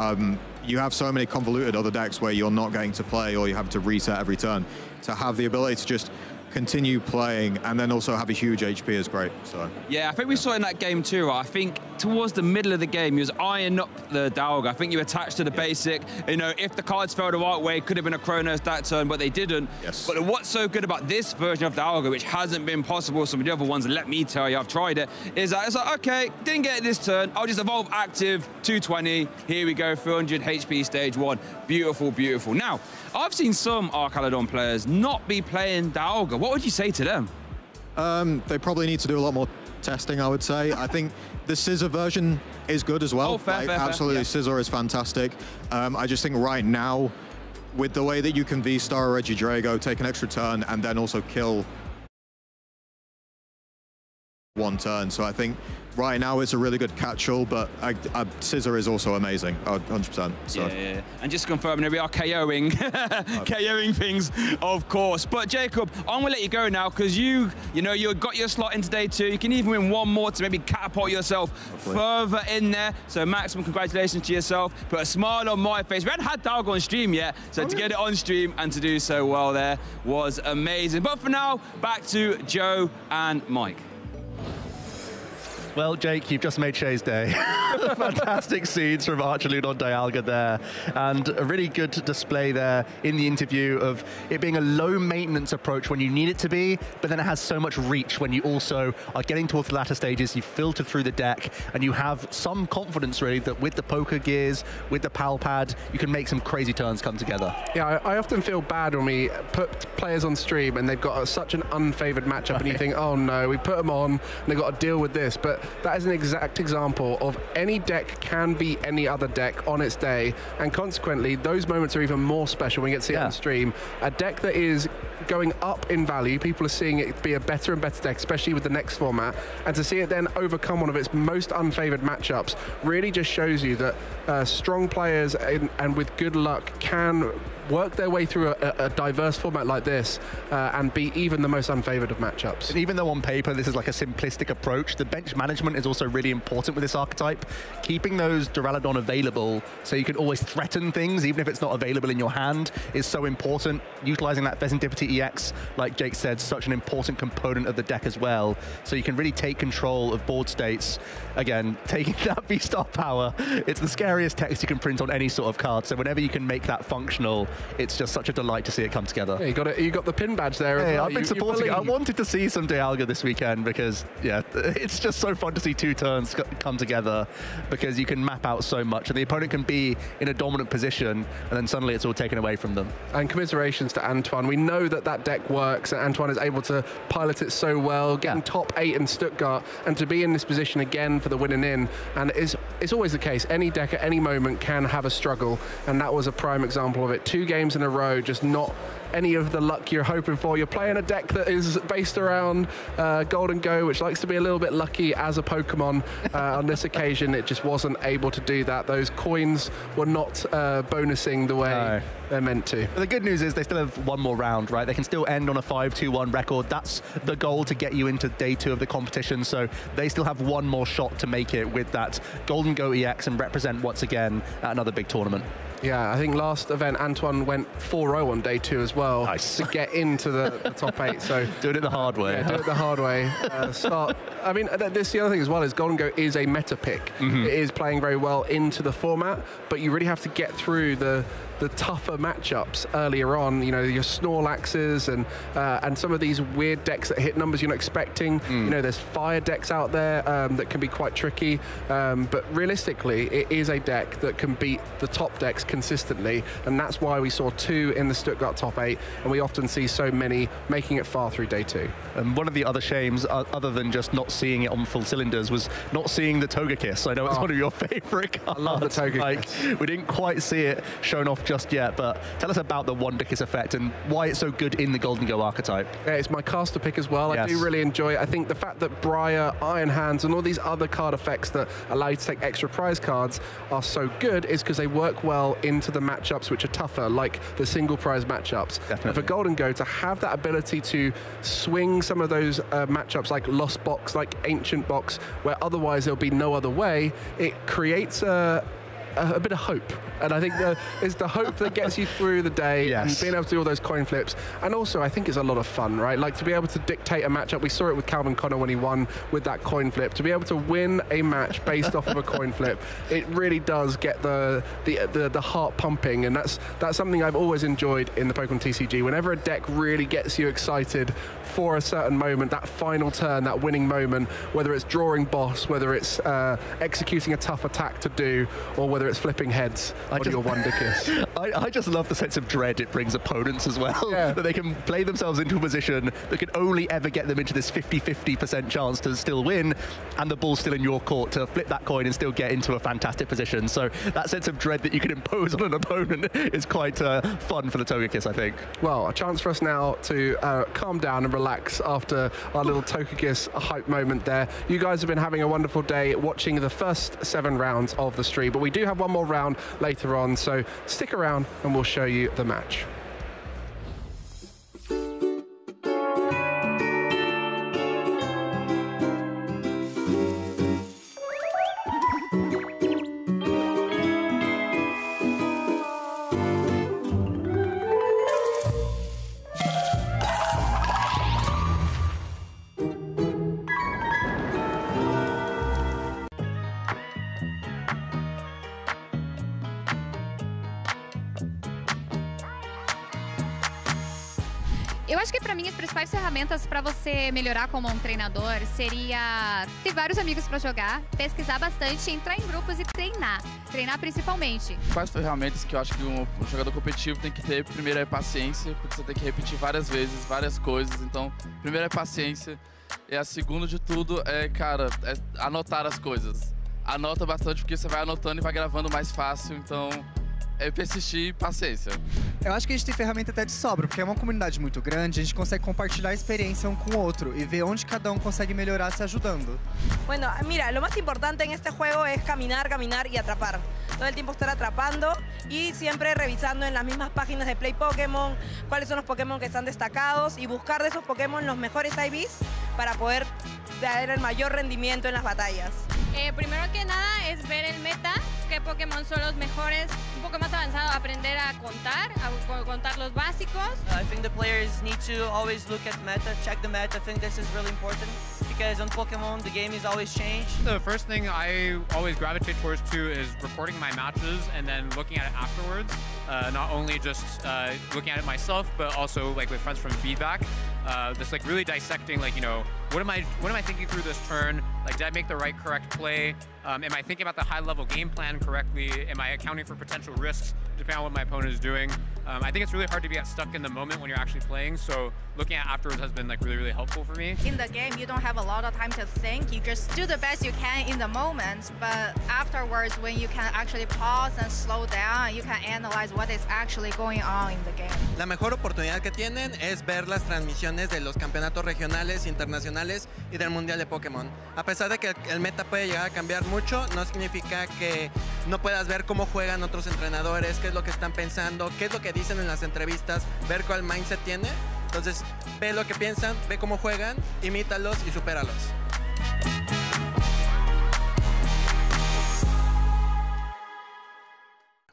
Speaker 4: You have so many convoluted other decks where you're not getting to play or you have to reset every turn. To have the ability to just continue playing and then also have a huge HP is great. So
Speaker 2: yeah, I think we saw in that game too. Right? I think towards the middle of the game, you was eyeing up the Dialga. I think you attached to the basic. You know, if the cards fell the right way, it could have been a Chronos that turn, but they didn't.
Speaker 4: Yes.
Speaker 2: But what's so good about this version of Dialga, which hasn't been possible with some of the other ones, let me tell you, I've tried it, is that it's like, okay, didn't get it this turn, I'll just evolve active, 220, here we go, 300 HP stage 1. Beautiful, beautiful. Now, I've seen some Archaludon players not be playing Dialga. What would you say to them?
Speaker 4: They probably need to do a lot more testing, I would say. I think the Scissor version is good as well.
Speaker 2: Oh, fair.
Speaker 4: Absolutely, yeah. Scissor is fantastic. I just think right now, with the way that you can V-Star Regidrago, take an extra turn, and then also kill 1 turn. So I think right now it's a really good catch-all, but Scissor is also amazing, 100%. So.
Speaker 2: Yeah. And just confirming, we are KOing, KOing things, of course. But Jacob, I'm gonna let you go now because you got your slot into day 2. You can even win 1 more to maybe catapult yourself further in there. So maximum congratulations to yourself. Put a smile on my face. We hadn't had Dialga on stream yet, so to get it on stream and to do so well there was amazing. But for now, back to Joe and Mike.
Speaker 9: Well, Jake, you've just made Shay's day. Fantastic scenes from Archaludon Dialga there. And a really good display there in the interview of it being a low-maintenance approach when you need it to be, but then it has so much reach when you also are getting towards the latter stages, you filter through the deck, and you have some confidence, really, that with the Poké Gears, with the Pal Pad, you can make some crazy turns come together.
Speaker 16: Yeah, I often feel bad when we put players on stream and they've got such an unfavored matchup, and you think, oh no, we put them on, and they've got to deal with this. But that is an exact example of any deck can beat any other deck on its day, and consequently those moments are even more special when you get to see it on stream. A deck that is going up in value, people are seeing it be a better and better deck, especially with the next format, and to see it then overcome one of its most unfavored matchups really just shows you that strong players and with good luck can work their way through a diverse format like this and be even the most unfavored of matchups.
Speaker 9: And even though on paper this is like a simplistic approach, the bench management is also really important with this archetype. Keeping those Duraludon available so you can always threaten things, even if it's not available in your hand, is so important. Utilizing that Vesentipity EX, like Jake said, such an important component of the deck as well. So you can really take control of board states. Again, taking that V-Star power, it's the scariest text you can print on any sort of card. So whenever you can make that functional, it's just such a delight to see it come together.
Speaker 16: Yeah, you got the pin badge there.
Speaker 9: Hey,
Speaker 16: as well.
Speaker 9: I've been supporting it. I wanted to see some Dialga this weekend because, yeah, it's just so fun to see two turns come together because you can map out so much and the opponent can be in a dominant position and then suddenly it's all taken away from them.
Speaker 16: And commiserations to Antoine. We know that that deck works and Antoine is able to pilot it so well, getting top 8 in Stuttgart, and to be in this position again for the winning in. And it's always the case. Any deck at any moment can have a struggle, and that was a prime example of it. 2 games in a row, just not any of the luck you're hoping for. You're playing a deck that is based around Golden Go, which likes to be a little bit lucky as a Pokemon. On this occasion, it just wasn't able to do that. Those coins were not bonusing the way they're meant to.
Speaker 9: But the good news is they still have one more round, right? They can still end on a 5-2-1 record. That's the goal to get you into day 2 of the competition. So they still have one more shot to make it with that Golden Go EX and represent once again at another big tournament.
Speaker 16: Yeah, I think last event Antoine went 4-0 on day 2 as well to get into the top 8. So
Speaker 9: doing it the hard way.
Speaker 16: Yeah, do it the hard way. I mean, this the other thing as well is Golden Go is a meta pick. It is playing very well into the format, but you really have to get through the tougher matchups earlier on, you know, your Snorlaxes and some of these weird decks that hit numbers you're not expecting. You know, there's fire decks out there that can be quite tricky, but realistically, it is a deck that can beat the top decks consistently, and that's why we saw 2 in the Stuttgart top 8, and we often see so many making it far through day 2.
Speaker 9: And one of the other shames, other than just not seeing it on full cylinders, was not seeing the Togekiss. I know it's one of your favorite cards.
Speaker 16: I love the Togekiss.
Speaker 9: Like, we didn't quite see it shown off just yet, but tell us about the Wonderkiss effect and why it's so good in the Golden Go archetype.
Speaker 16: Yeah, it's my caster pick as well. I do really enjoy it. I think the fact that Briar, Iron Hands, and all these other card effects that allow you to take extra prize cards are so good is because they work well into the matchups which are tougher, like the single prize matchups.
Speaker 9: Definitely.
Speaker 16: And for Golden Go to have that ability to swing some of those matchups like Lost Box, like Ancient Box, where otherwise there'll be no other way, it creates a bit of hope. And I think it's the hope that gets you through the day and being able to do all those coin flips. And also, I think it's a lot of fun, right? Like to be able to dictate a matchup. We saw it with Calvin Connor when he won with that coin flip. To be able to win a match based off of a coin flip, it really does get the heart pumping. And that's something I've always enjoyed in the Pokemon TCG. Whenever a deck really gets you excited for a certain moment, that final turn, that winning moment, whether it's drawing boss, whether it's executing a tough attack to do, or whether it's flipping heads on your Wonderkiss.
Speaker 9: I just love the sense of dread it brings opponents as well. That they can play themselves into a position that can only ever get them into this 50-50% chance to still win, and the ball's still in your court to flip that coin and still get into a fantastic position. So that sense of dread that you can impose on an opponent is quite fun for the Togekiss, I think.
Speaker 16: Well, a chance for us now to calm down and relax after our little Togekiss hype moment there. You guys have been having a wonderful day watching the first 7 rounds of the stream, but we do have one more round later on, so stick around and we'll show you the match.
Speaker 11: Eu acho que pra mim as principais ferramentas pra você melhorar como um treinador seria ter vários amigos pra jogar, pesquisar bastante, entrar em grupos e treinar. Treinar principalmente.
Speaker 12: Quais ferramentas que eu acho que um jogador competitivo tem que ter? Primeiro é paciência, porque você tem que repetir várias vezes, várias coisas. Então, primeiro é paciência. E a segunda de tudo é, cara, é anotar as coisas. Anota bastante porque você vai anotando e vai gravando mais fácil. Então, é persistir e paciência.
Speaker 6: Eu acho que a gente tem ferramenta até de sobra, porque é uma comunidade muito grande, a gente consegue compartilhar a experiência um com o outro e ver onde cada um consegue melhorar se ajudando.
Speaker 17: Bueno, mira, lo más importante en este juego es caminar, caminar y atrapar. Todo el tiempo estar atrapando y siempre revisando en las mismas páginas de Play Pokémon cuáles son los Pokémon que están destacados y buscar de esos Pokémon los mejores IVs para poder dar el mayor rendimiento en las batallas.
Speaker 11: Primero que nada es ver el meta, qué Pokémon son los mejores, un poco más avanzado, aprender a contar los básicos.
Speaker 18: I think the players need to always look at meta, check the meta. I think this is really important because on Pokemon the game is always changed.
Speaker 19: The first thing I always gravitate towards too is recording my matches and then looking at it afterwards. Not only just looking at it myself, but also like with friends from feedback. Just like really dissecting, like, you know, what am I thinking through this turn? Like, did I make the right correct play? Am I thinking about the high-level game plan correctly? Am I accounting for potential risks depending on what my opponent is doing? I think it's really hard to get stuck in the moment when you're actually playing, so looking at afterwards has been like really helpful for me.
Speaker 20: In the game, you don't have a lot of time to think. You just do the best you can in the moment, but afterwards, when you can actually pause and slow down, you can analyze what is actually going on in the game.
Speaker 21: La mejor oportunidad que tienen es ver las transmisiones de los campeonatos regionales, internacionales y del Mundial de Pokémon. A pesar de que el meta puede llegar a cambiar mucho, no significa que no puedas ver cómo juegan otros entrenadores, qué es lo que están pensando, qué es lo que dicen en las entrevistas, ver cuál mindset tiene. Entonces, ve lo que piensan, ve cómo juegan, imítalos y supéralos.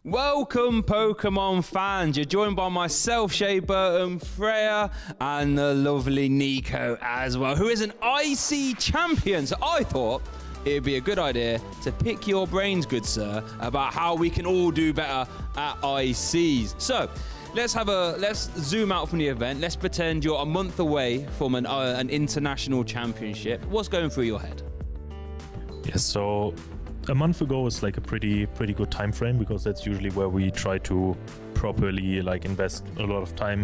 Speaker 2: Welcome, Pokemon fans. You're joined by myself, Shea Burton, Freya, and the lovely Nico as well, who is an IC champion. So I thought it'd be a good idea to pick your brains, good sir, about how we can all do better at ICs. So let's zoom out from the event. Let's pretend you're a month away from an international championship. What's going through your head?
Speaker 26: Yeah, so a month ago is like a pretty good time frame, because that's usually where we try to properly like invest a lot of time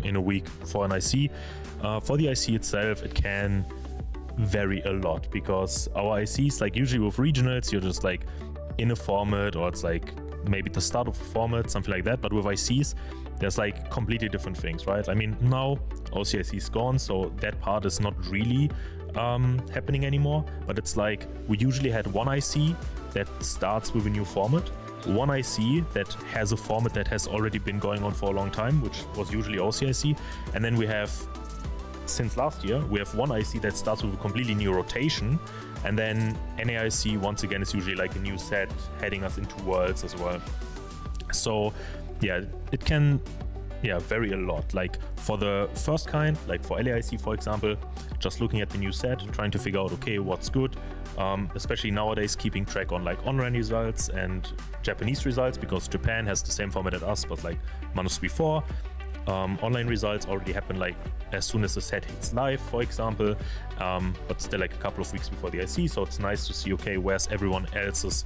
Speaker 26: in a week for an IC. For the IC itself, it can vary a lot, because our ICs, like usually with regionals, you're just like in a format, or it's like maybe the start of a format, something like that. But with ICs, there's like completely different things, right? I mean, now OCIC is gone, so that part is not really happening anymore. But it's like we usually had one IC that starts with a new format, one IC that has a format that has already been going on for a long time, which was usually OCIC, and then we have, since last year, we have one IC that starts with a completely new rotation, and then NAIC once again is usually like a new set heading us into Worlds as well. So yeah, it can vary a lot. Like for the first kind, like for LAIC for example, just looking at the new set, trying to figure out, okay, what's good, especially nowadays keeping track on like online results and Japanese results, because Japan has the same format as us, but like months before. Online results already happen like as soon as the set hits live, for example, but still like a couple of weeks before the IC, so it's nice to see, okay, where's everyone else's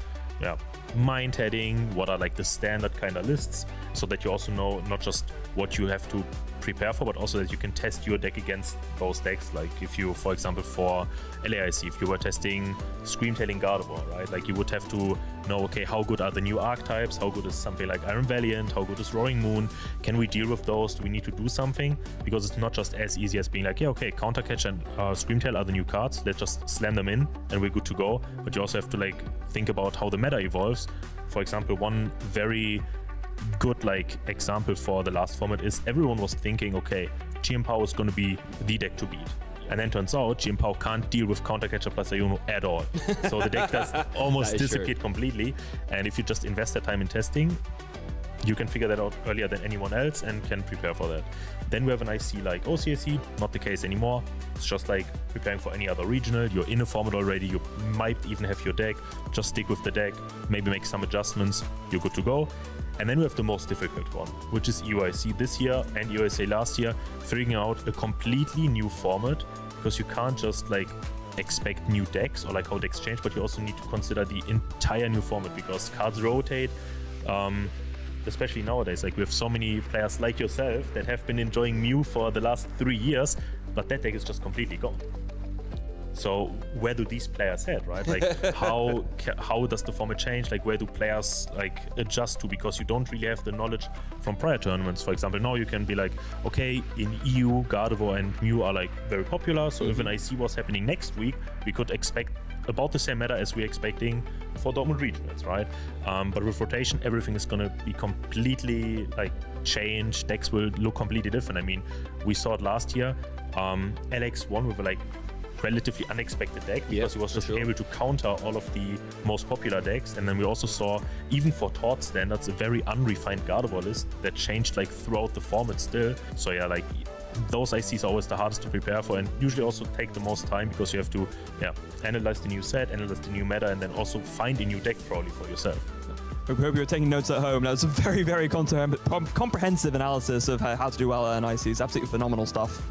Speaker 26: mind heading, what are like the standard kind of lists, so that you also know not just what you have to prepare for, but also that you can test your deck against those decks. Like if you, for example, for LAIC, if you were testing Screamtailing Gardevoir, right, like you would have to know, okay, how good are the new archetypes, how good is something like Iron Valiant, how good is Roaring Moon, can we deal with those, do we need to do something? Because it's not just as easy as being like, yeah, okay, Counter Catch and Screamtail are the new cards, let's just slam them in and we're good to go. But you also have to like think about how the meta evolves. For example, one very good like example for the last format is everyone was thinking, okay, Chien-Pao is going to be the deck to beat, and then turns out Chien-Pao can't deal with Counter Catcher plus Iono at all, so the deck does almost disappear completely. And if you just invest that time in testing, you can figure that out earlier than anyone else and can prepare for that. Then we have an IC like OCIC, not the case anymore. It's just like preparing for any other regional. You're in a format already, you might even have your deck, just stick with the deck, maybe make some adjustments, you're good to go. And then we have the most difficult one, which is EUIC this year and EUIC last year, figuring out a completely new format, because you can't just like expect new decks or like how decks change, but you also need to consider the entire new format, because cards rotate, especially nowadays. Like we have so many players like yourself that have been enjoying Mew for the last 3 years, but that deck is just completely gone. So where do these players head, right? Like how does the format change? Like where do players like adjust to? Because you don't really have the knowledge from prior tournaments. For example, now you can be like, okay, in EU, Gardevoir and Mew are like very popular. So if an IC was happening next week, we could expect about the same meta as we're expecting for Dortmund regionals, right? But with rotation, everything is gonna be completely like changed. Decks will look completely different. I mean, we saw it last year. Alex won with a like relatively unexpected deck because he was just able to counter all of the most popular decks. And then we also saw, even for Tort standards, a very unrefined Gardevoir list that changed like throughout the format still. So yeah, like those ICs are always the hardest to prepare for and usually also take the most time because you have to analyze the new set, analyze the new meta, and then also find a new deck probably for yourself.
Speaker 5: I hope you're taking notes at home. That was a very, very comprehensive analysis of how to do well at an IC. It's absolutely phenomenal stuff.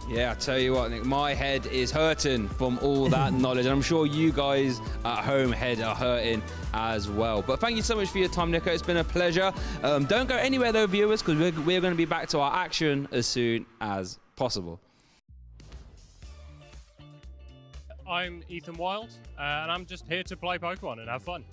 Speaker 2: Yeah, I tell you what, Nick, my head is hurting from all that knowledge, and I'm sure you guys at home head are hurting as well. But thank you so much for your time, Nico. It's been a pleasure. Don't go anywhere though, viewers, because we're going to be back to our action as soon as possible.
Speaker 8: I'm Ethan Wild, and I'm just here to play Pokemon and have fun.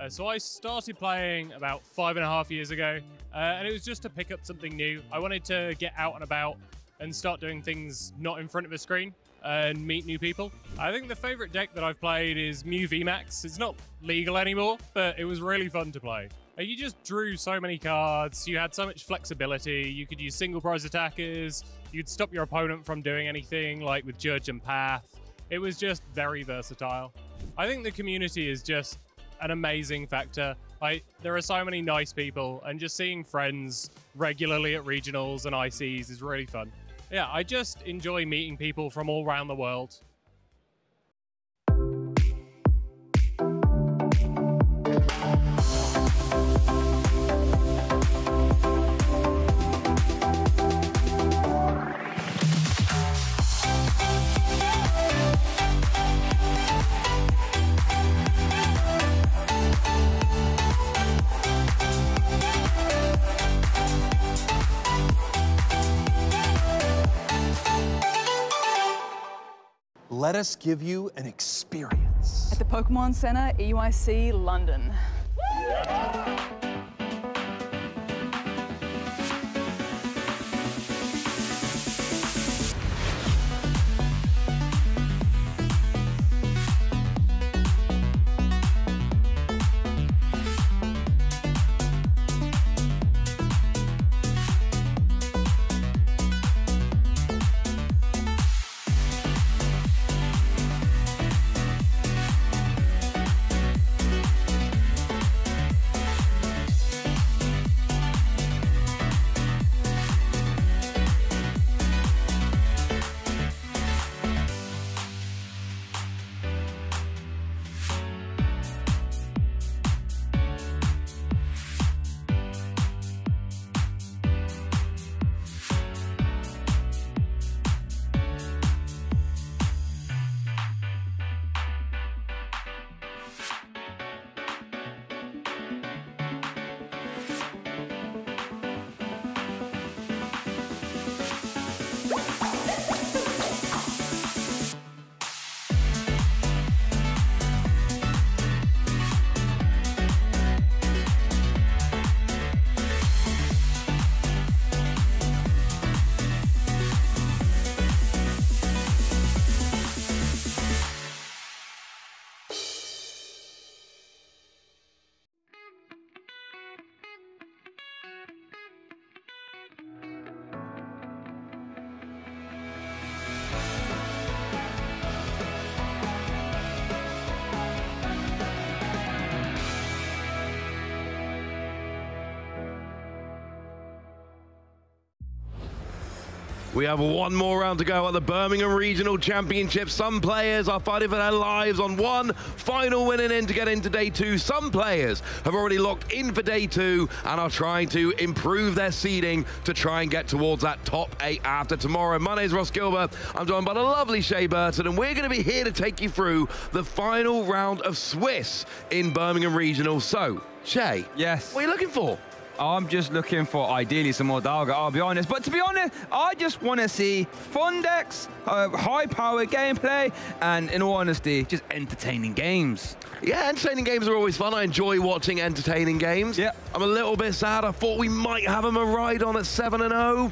Speaker 8: So I started playing about 5.5 years ago, and it was just to pick up something new. I wanted to get out and about and start doing things not in front of a screen and meet new people. I think the favorite deck that I've played is Mew VMAX. It's not legal anymore, but it was really fun to play. You just drew so many cards, you had so much flexibility, you could use single prize attackers, you'd stop your opponent from doing anything, like with Judge and Path. It was just very versatile. I think the community is just an amazing factor. There are so many nice people, and just seeing friends regularly at regionals and ICs is really fun. Yeah, I just enjoy meeting people from all around the world.
Speaker 10: Let us give you an experience.
Speaker 14: At the Pokémon Center, EUIC, London.
Speaker 15: We have one more round to go at the Birmingham Regional Championship. Some players are fighting for their lives on one final winning end to get into day two. Some players have already locked in for day two and are trying to improve their seeding to try and get towards that top 8 after tomorrow. My name is Ross Gilbert. I'm joined by the lovely Shea Burton, and we're going to be here to take you through the final round of Swiss in Birmingham Regional. So, Shea,
Speaker 2: yes,
Speaker 15: what are you looking for?
Speaker 2: I'm just looking for, ideally, some more Dialga, I'll be honest. But to be honest, I just want to see fun decks, high-powered gameplay, and in all honesty, just entertaining games.
Speaker 15: Yeah, entertaining games are always fun. I enjoy watching entertaining games.
Speaker 2: Yeah.
Speaker 15: I'm a little bit sad. I thought we might have him a ride on at 7-0.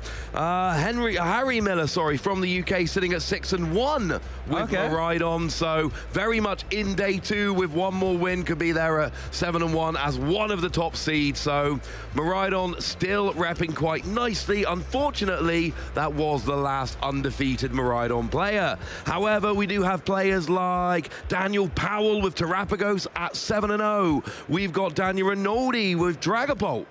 Speaker 15: Harry Miller, from the UK, sitting at 6-1 with a ride on. So very much in day 2 with one more win, could be there at 7-1 as one of the top seeds. So Miraidon still repping quite nicely. Unfortunately, that was the last undefeated Miraidon player. However, we do have players like Daniel Powell with Terrapagos at 7-0. We've got Daniel Rinaldi with Dragapult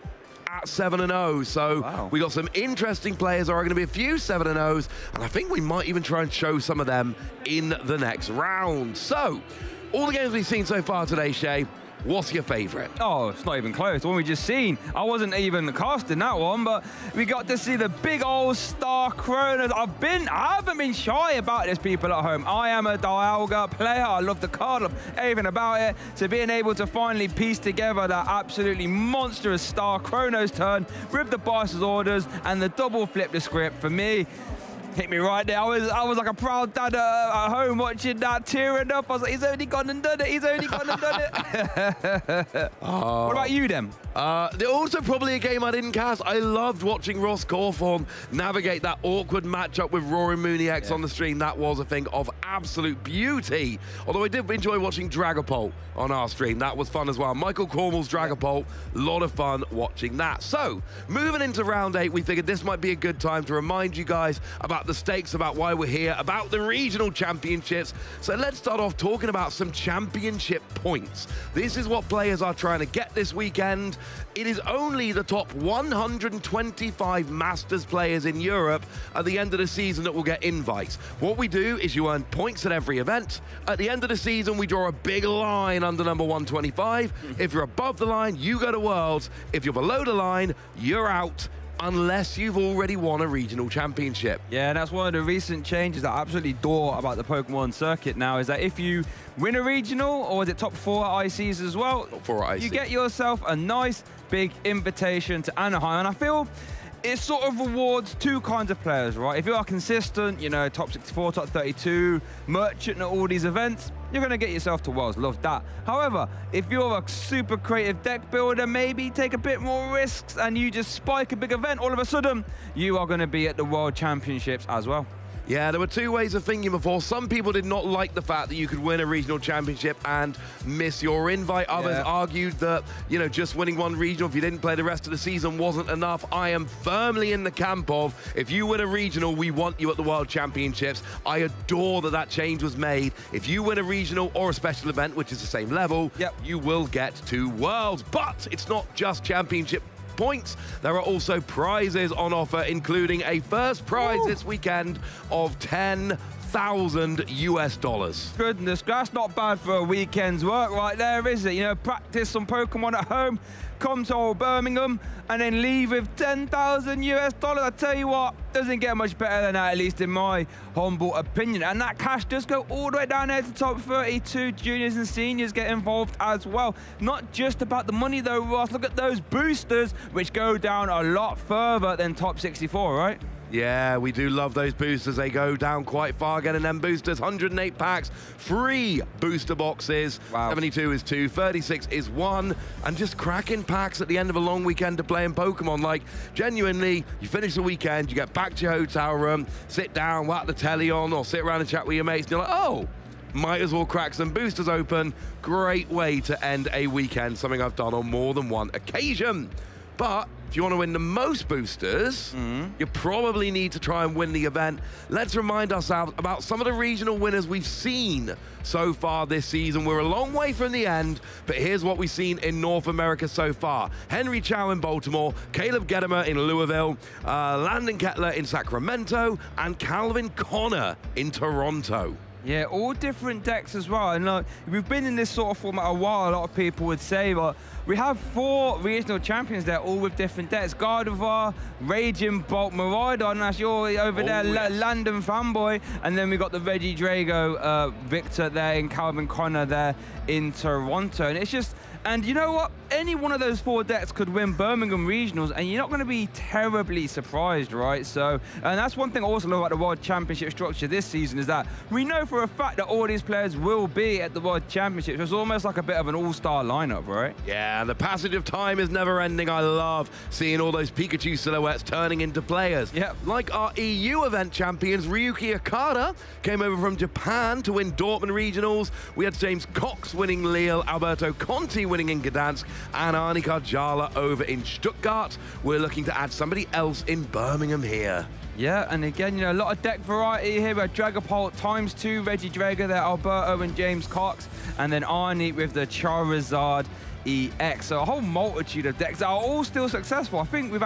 Speaker 15: at 7-0. So we got some interesting players. There are going to be a few 7-0s, and I think we might even try and show some of them in the next round. So all the games we've seen so far today, Shay, what's your favorite?
Speaker 2: Oh, it's not even close. The one we just seen. I wasn't even casting that one, but we got to see the big old Star Chronos. I haven't been shy about this, people at home. I am a Dialga player. I love the card, love everything about it. So being able to finally piece together that absolutely monstrous Star Chronos turn with the boss's orders and the double flip the script, for me, hit me right there. I was like a proud dad at home watching that, tearing up. I was like, he's only gone and done it. He's only gone and done it. What about you, then?
Speaker 15: Also probably a game I didn't cast. I loved watching Ross Cawthorn navigate that awkward matchup with Rory Mooney X on the stream. That was a thing of absolute beauty. Although I did enjoy watching Dragapult on our stream. That was fun as well. Michael Cornwall's Dragapult, a lot of fun watching that. So, moving into round 8, we figured this might be a good time to remind you guys about the stakes, about why we're here, about the regional championships. So let's start off talking about some championship points. This is what players are trying to get this weekend. It is only the top 125 Masters players in Europe at the end of the season that will get invites. What we do is you earn points at every event. At the end of the season, we draw a big line under number 125. If you're above the line, you go to Worlds. If you're below the line, you're out, unless you've already won a regional championship.
Speaker 2: Yeah, and that's one of the recent changes that I absolutely adore about the Pokemon circuit now, is that if you win a regional, or is it top 4 at ICs as well,
Speaker 15: top 4 at ICs,
Speaker 2: you get yourself a nice big invitation to Anaheim. And I feel it sort of rewards two kinds of players, right? If you are consistent, you know, top 64, top 32, merchant at all these events, you're going to get yourself to Worlds. Love that. However, if you're a super creative deck builder, maybe take a bit more risks and you just spike a big event, all of a sudden, you are going to be at the World Championships as well.
Speaker 15: Yeah, there were two ways of thinking before. Some people did not like the fact that you could win a regional championship and miss your invite. Others argued that, you know, just winning one regional, if you didn't play the rest of the season, wasn't enough. I am firmly in the camp of, if you win a regional, we want you at the World Championships. I adore that that change was made. If you win a regional or a special event, which is the same level, you will get to Worlds. But it's not just championship points. There are also prizes on offer, including a first prize this weekend of $10,000 US.
Speaker 2: Goodness, that's not bad for a weekend's work right there, is it? You know, practice some Pokemon at home, come to old Birmingham, and then leave with $10,000 US. I tell you what, doesn't get much better than that, at least in my humble opinion. And that cash does go all the way down there to top 32. Juniors and seniors get involved as well. Not just about the money though, Ross. Look at those boosters, which go down a lot further than top 64, right?
Speaker 15: Yeah, we do love those boosters. They go down quite far, getting them boosters. 108 packs, free booster boxes. Wow. 72 is 2, 36 is 1, and just cracking packs at the end of a long weekend of playing Pokemon. Like, genuinely, you finish the weekend, you get back to your hotel room, sit down, whack the telly on, or sit around and chat with your mates, and you're like, oh, might as well crack some boosters open. Great way to end a weekend, something I've done on more than one occasion. But if you want to win the most boosters, you probably need to try and win the event. Let's remind ourselves about some of the regional winners we've seen so far this season. We're a long way from the end, but here's what we've seen in North America so far. Henry Chow in Baltimore, Caleb Gedimer in Louisville, Landon Kettler in Sacramento, and Calvin Connor in Toronto.
Speaker 2: Yeah, all different decks as well. And look, we've been in this sort of format a while, a lot of people would say, but we have 4 regional champions there, all with different decks. Gardevoir, Raging Bolt, Miraidon, that's your over there, Landon fanboy. And then we got the Reggie Drago, Victor there, and Calvin Connor there in Toronto. And it's just And you know what? Any one of those 4 decks could win Birmingham Regionals, and you're not going to be terribly surprised, right? So, and that's one thing I also love about the World Championship structure this season, is that we know for a fact that all these players will be at the World Championships. It's almost like a bit of an all-star lineup, right?
Speaker 15: Yeah, the passage of time is never ending. I love seeing all those Pikachu silhouettes turning into players.
Speaker 2: Yep.
Speaker 15: Like our EU event champions, Ryuki Okada came over from Japan to win Dortmund Regionals. We had James Cox winning Lille, Alberto Conti winning in Gdansk, and Arnie Karjala over in Stuttgart. We're looking to add somebody else in Birmingham here.
Speaker 2: Yeah, and again, you know, a lot of deck variety here. We have Dragapult ×2, Reggie Drager there, Alberto and James Cox, and then Arnie with the Charizard EX. So a whole multitude of decks that are all still successful. I think we've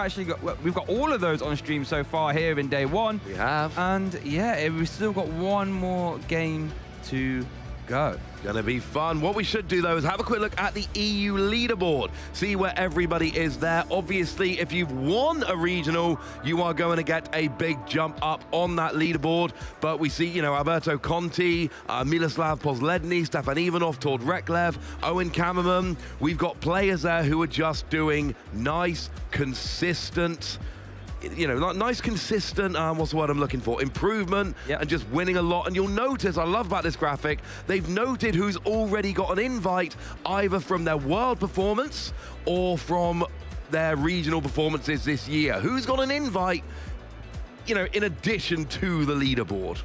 Speaker 2: got all of those on stream so far here in day 1.
Speaker 15: We have.
Speaker 2: And yeah, we've still got one more game to go.
Speaker 15: Gonna be fun. What we should do though is have a quick look at the EU leaderboard, see where everybody is there. Obviously, if you've won a regional, you are going to get a big jump up on that leaderboard. But we see, you know, Alberto Conti, Miloslav Posledny, Stefan Ivanov, Tord Reklev, Owen Kammerman. We've got players there who are just doing nice, consistent, you know, nice, consistent, what's the word I'm looking for? Improvement, and just winning a lot. And you'll notice, I love about this graphic, they've noted who's already got an invite, either from their world performance or from their regional performances this year. Who's got an invite, you know, in addition to the leaderboard?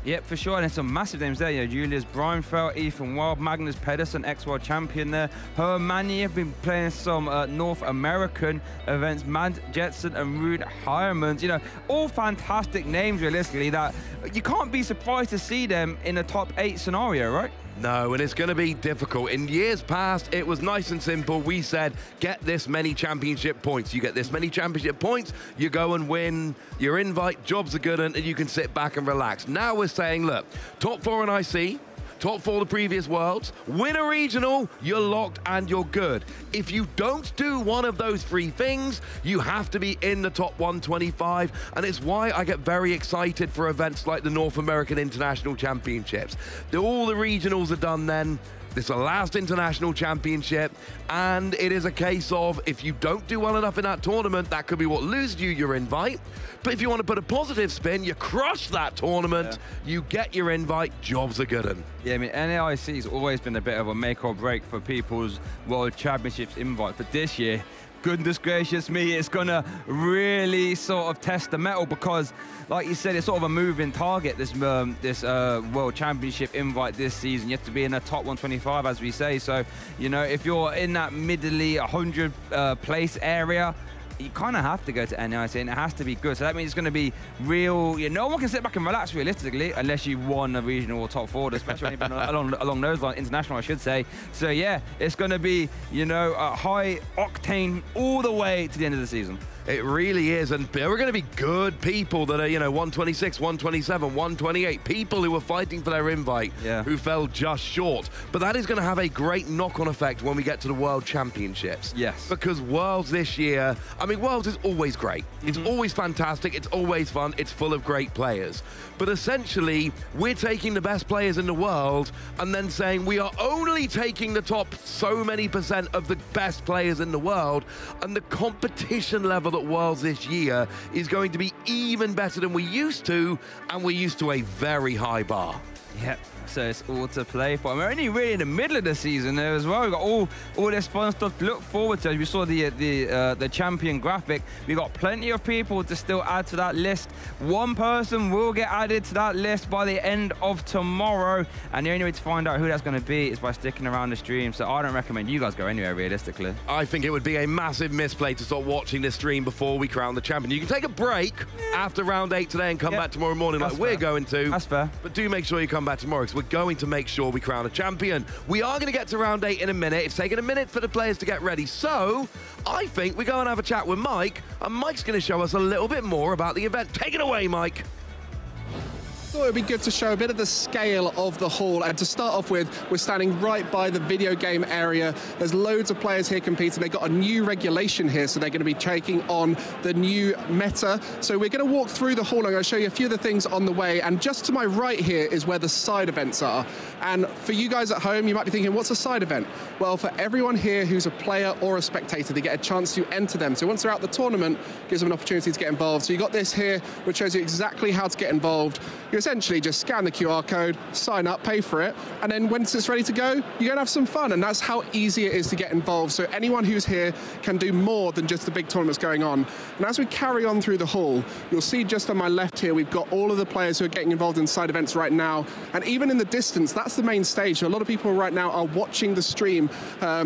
Speaker 2: Yep, for sure. And there's some massive names there. You know, Julius Breinfeld, Ethan Wild, Magnus Pedersen, ex-world champion there. Hermanni have been playing some North American events. Mads Jetson and Ruud Heiermans. You know, all fantastic names, realistically, that you can't be surprised to see them in a top 8 scenario, right?
Speaker 15: No, and it's going to be difficult. In years past, it was nice and simple. We said, get this many championship points. You get this many championship points, you go and win your invite, jobs are good, and you can sit back and relax. Now we're saying, look, top 4 in IC, top 4 the previous worlds, win a regional, you're locked and you're good. If you don't do one of those 3 things, you have to be in the top 125, and it's why I get very excited for events like the North American International Championships. All the regionals are done then. This is the last international championship, and it is a case of if you don't do well enough in that tournament, that could be what loses you your invite. But if you want to put a positive spin, you crush that tournament, you get your invite, jobs are good.
Speaker 2: Yeah, I mean, NAIC has always been a bit of a make or break for people's World Championships invite. But this year, goodness gracious me, it's gonna really sort of test the metal, because like you said, it's sort of a moving target, this World Championship invite this season. You have to be in the top 125, as we say. So, you know, if you're in that middly 100 place area, you kind of have to go to NIC, and it has to be good. So that means it's going to be real. You know, no one can sit back and relax realistically unless you won a regional or top 4, especially along those lines, international, I should say. So yeah, it's going to be, you know, a high octane all the way to the end of the season.
Speaker 15: It really is, and there are going to be good people that are, you know, 126, 127, 128, people who are fighting for their invite, who fell just short. But that is going to have a great knock-on effect when we get to the World Championships.
Speaker 2: Yes.
Speaker 15: Because Worlds this year, I mean, Worlds is always great. It's always fantastic. It's always fun. It's full of great players. But essentially, we're taking the best players in the world and then saying we are only taking the top so many % of the best players in the world, and the competition level at Worlds this year is going to be even better than we used to, and we're used to a very high bar.
Speaker 2: Yep. So it's all to play for. And we're only really in the middle of the season there as well. We've got all this fun stuff to look forward to. As we saw the champion graphic, we've got plenty of people to still add to that list. One person will get added to that list by the end of tomorrow, and the only way to find out who that's going to be is by sticking around the stream. So I don't recommend you guys go anywhere realistically.
Speaker 15: I think it would be a massive misplay to start watching this stream before we crown the champion. You can take a break after round 8 today and come back tomorrow morning like we're going to.
Speaker 2: That's fair.
Speaker 15: But do make sure you come back tomorrow, because we're going to make sure we crown a champion. We are going to get to round 8 in a minute. It's taken a minute for the players to get ready. So I think we go and have a chat with Mike, and Mike's going to show us a little bit more about the event. Take it away, Mike.
Speaker 16: thought it would be good to show a bit of the scale of the hall. And to start off with, we're standing right by the video game area. There's loads of players here competing. They've got a new regulation here, so they're going to be taking on the new meta. So we're going to walk through the hall. I'm going to show you a few of the things on the way. And just to my right here is where the side events are. And for you guys at home, you might be thinking, what's a side event? Well, for everyone here who's a player or a spectator, they get a chance to enter them. So once they're out the tournament, it gives them an opportunity to get involved. So you got this here, which shows you exactly how to get involved. You essentially just scan the QR code, sign up, pay for it, and then once it's ready to go, you're gonna have some fun, and that's how easy it is to get involved. So anyone who's here can do more than just the big tournaments going on. And as we carry on through the hall, you'll see just on my left here, we've got all of the players who are getting involved in side events right now. And even in the distance, that's the main stage. So a lot of people right now are watching the stream.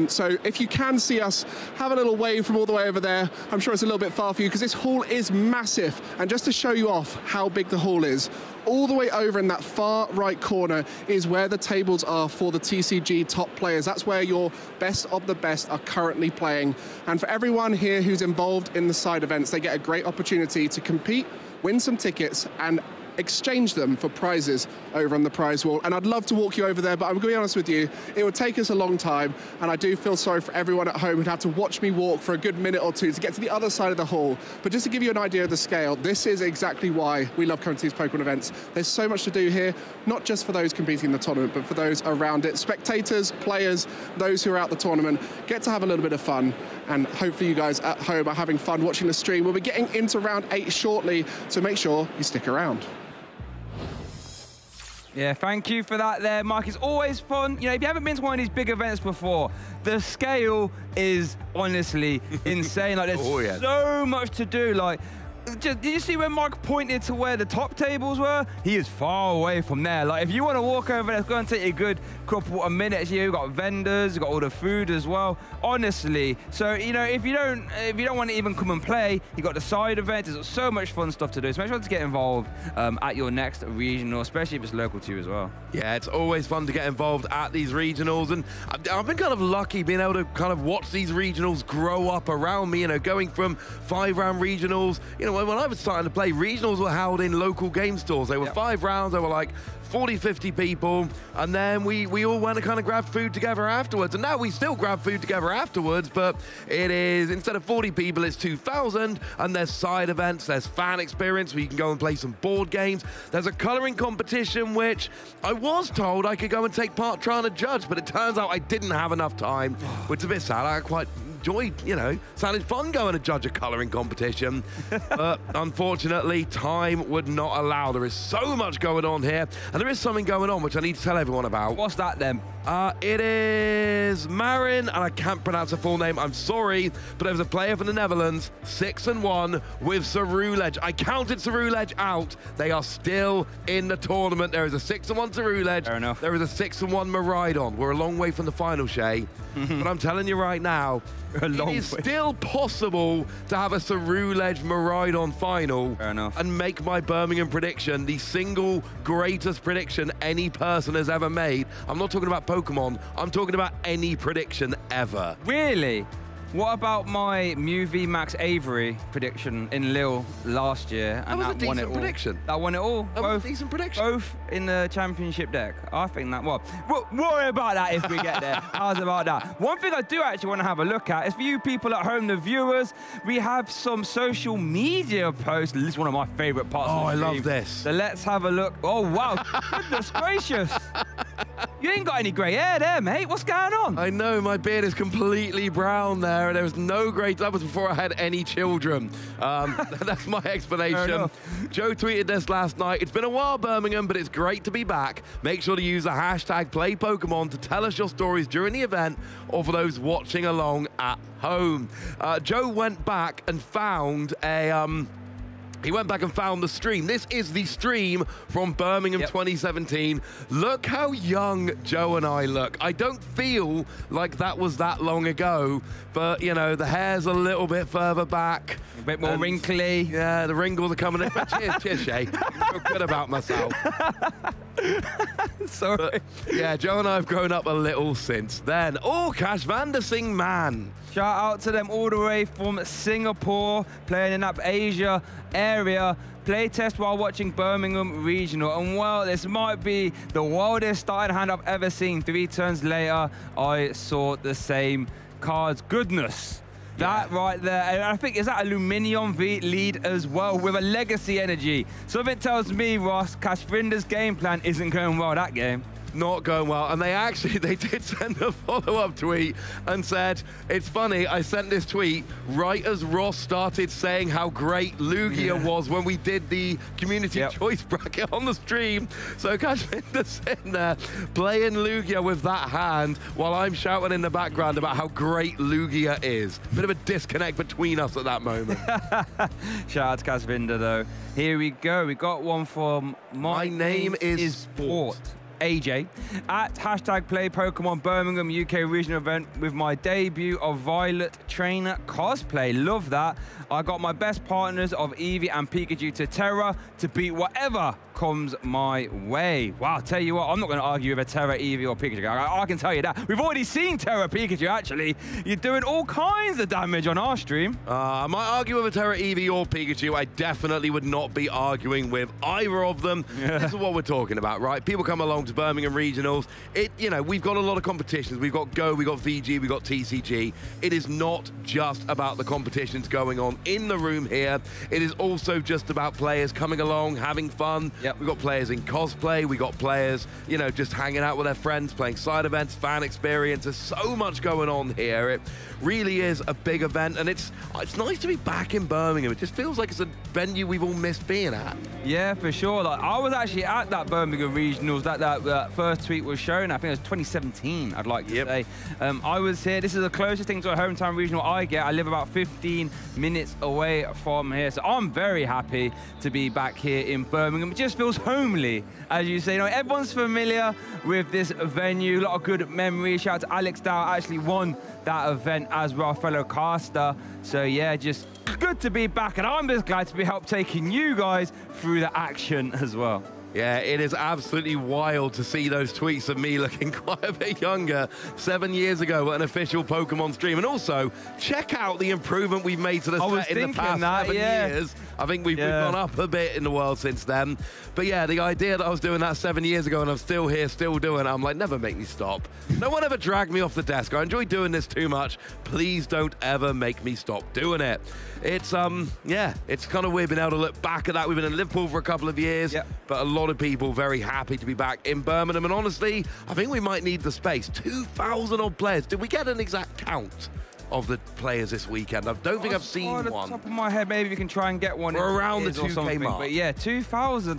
Speaker 16: So if you can see us, have a little wave from all the way over there. I'm sure it's a little bit far for you because this hall is massive. And just to show you off how big the hall is, all the way over in that far right corner is where the tables are for the TCG top players. That's where your best of the best are currently playing. And for everyone here who's involved in the side events, they get a great opportunity to compete, win some tickets, and exchange them for prizes over on the prize wall. And I'd love to walk you over there, but I'm going to be honest with you, it would take us a long time, and I do feel sorry for everyone at home who'd have to watch me walk for a good minute or two to get to the other side of the hall. But just to give you an idea of the scale, this is exactly why we love coming to these Pokémon events. There's so much to do here, not just for those competing in the tournament, but for those around it. Spectators, players, those who are out the tournament, get to have a little bit of fun, and hopefully you guys at home are having fun watching the stream. We'll be getting into round 8 shortly, so make sure you stick around.
Speaker 2: Yeah, thank you for that there, Mark. It's always fun. You know, if you haven't been to one of these big events before, the scale is honestly insane. Like, there's so much to do. Like, did you see when Mark pointed to where the top tables were? He is far away from there. Like, if you want to walk over there, it's going to take you a good couple of minutes here. You've got vendors, you've got all the food as well. Honestly, so, you know, if you don't want to even come and play, you've got the side events. There's so much fun stuff to do. So make sure to get involved at your next regional, especially if it's local to you as well.
Speaker 15: Yeah, it's always fun to get involved at these regionals, and I've been kind of lucky being able to kind of watch these regionals grow up around me, you know, going from 5-round regionals. You know, when I was starting to play, regionals were held in local game stores. They were 5 rounds, they were like 40, 50 people, and then we all went and kind of grabbed food together afterwards. And now we still grab food together afterwards, but it is, instead of 40 people, it's 2,000, and there's side events, there's fan experience where you can go and play some board games. There's a colouring competition, which I was told I could go and take part trying to judge, but it turns out I didn't have enough time, which is a bit sad. I quite enjoyed, you know, sounded fun going to judge a colouring competition, but unfortunately time would not allow. There is so much going on here, and there is something going on which I need to tell everyone about.
Speaker 2: What's that then?
Speaker 15: It is Marin, and I can't pronounce her full name, I'm sorry, but there was a player from the Netherlands, 6-1 with Cerulege. I counted Cerulege out. They are still in the tournament. There is a 6-1 Cerulege. Fair enough. There is a 6-1 Maridon. We're a long way from the final, Shay, but I'm telling you right now, it is still possible to have a Cerulege Maridon final and make my Birmingham prediction the single greatest prediction any person has ever made. I'm not talking about Pokemon, I'm talking about any prediction ever.
Speaker 2: Really? What about my Mew v Max Avery prediction in Lille last year?
Speaker 15: And that was a decent prediction.
Speaker 2: That won it all.
Speaker 15: That was a decent prediction.
Speaker 2: Both in the championship deck. I think that, well, we'll worry about that if we get there. How's about that? One thing I do actually want to have a look at is for you people at home, the viewers, we have some social media posts. This is one of my favorite parts of the stream.
Speaker 15: I love this.
Speaker 2: So let's have a look. Oh, wow. Goodness gracious. You ain't got any grey hair there, mate. What's going on?
Speaker 15: I know, my beard is completely brown there. There was no great, that was before I had any children. That's my explanation. Joe tweeted this last night. It's been a while, Birmingham, but it's great to be back. Make sure to use the hashtag #PlayPokemon to tell us your stories during the event or for those watching along at home. Joe went back and found a... He went back and found the stream. This is the stream from Birmingham 2017. Look how young Joe and I look. I don't feel like that was that long ago, but, you know, the hair's a little bit further back.
Speaker 2: A bit more wrinkly.
Speaker 15: Yeah, the wrinkles are coming in. Cheers, Shay. I feel good about myself.
Speaker 2: Sorry.
Speaker 15: But, yeah, Joe and I have grown up a little since then. Oh, Cash Vandersing, man.
Speaker 2: Shout out to them all the way from Singapore, playing in that Asia area. Playtest while watching Birmingham Regional. And well, this might be the wildest starting hand I've ever seen. 3 turns later, I saw the same cards. Goodness. That right there, and I think, is that Aluminium V lead as well with a legacy energy? Something tells me, Ross, Kashvinder's game plan isn't going well that game.
Speaker 15: Not going well, and they did send a follow-up tweet and said, it's funny, I sent this tweet right as Ross started saying how great Lugia was when we did the community choice bracket on the stream. So Kashvinder's sitting there playing Lugia with that hand while I'm shouting in the background about how great Lugia is. Bit of a disconnect between us at that moment.
Speaker 2: Shout out to Kashvinder though. Here we go, we got one from My Name is Sport. AJ at #play Pokemon Birmingham UK regional event with my debut of Violet Trainer cosplay. Love that. I got my best partners of Eevee and Pikachu to Terra to beat whatever comes my way. Wow, tell you what, I'm not going to argue with a Terra, Eevee or Pikachu. I can tell you that. We've already seen Terra Pikachu, actually. You're doing all kinds of damage on our stream.
Speaker 15: I might argue with a Terra, Eevee or Pikachu. I definitely would not be arguing with either of them. This is what we're talking about, right? People come along to Birmingham Regionals. You know, we've got a lot of competitions. We've got Go, we've got VG, we've got TCG. It is not just about the competitions going on in the room here. It is also just about players coming along, having fun. We've got players in cosplay. We've got players, you know, just hanging out with their friends, playing side events, fan experience. There's so much going on here. It really is a big event, and it's nice to be back in Birmingham. It just feels like it's a venue we've all missed being at.
Speaker 2: Yeah, for sure. Like, I was actually at that Birmingham Regionals that first tweet was shown. I think it was 2017, I'd like to say. I was here. This is the closest thing to a hometown regional I get. I live about 15 minutes away from here, so I'm very happy to be back here in Birmingham. It just feels homely, as you say. You know, everyone's familiar with this venue. A lot of good memories. Shout out to Alex Dow, actually won that event as well, fellow caster. So yeah, just good to be back, and I'm just glad to be taking you guys through the action as well.
Speaker 15: Yeah, it is absolutely wild to see those tweets of me looking quite a bit younger 7 years ago at an official Pokemon stream. And also, check out the improvement we've made to the set in the past 7 years. I think we've gone up a bit in the world since then. But yeah, the idea that I was doing that 7 years ago and I'm still here, still doing it, I'm like, never make me stop. No one ever dragged me off the desk. I enjoy doing this too much. Please don't ever make me stop doing it. It's, yeah, it's kind of weird being able to look back at that. We've been in Liverpool for a couple of years, but a lot of people very happy to be back in Birmingham. And honestly, I think we might need the space. 2,000 odd players. Did we get an exact count of the players this weekend? I don't think I've seen one.
Speaker 2: Off the top of my head, maybe we can try and get one.
Speaker 15: We're around the 2K mark.
Speaker 2: But yeah, 2,000.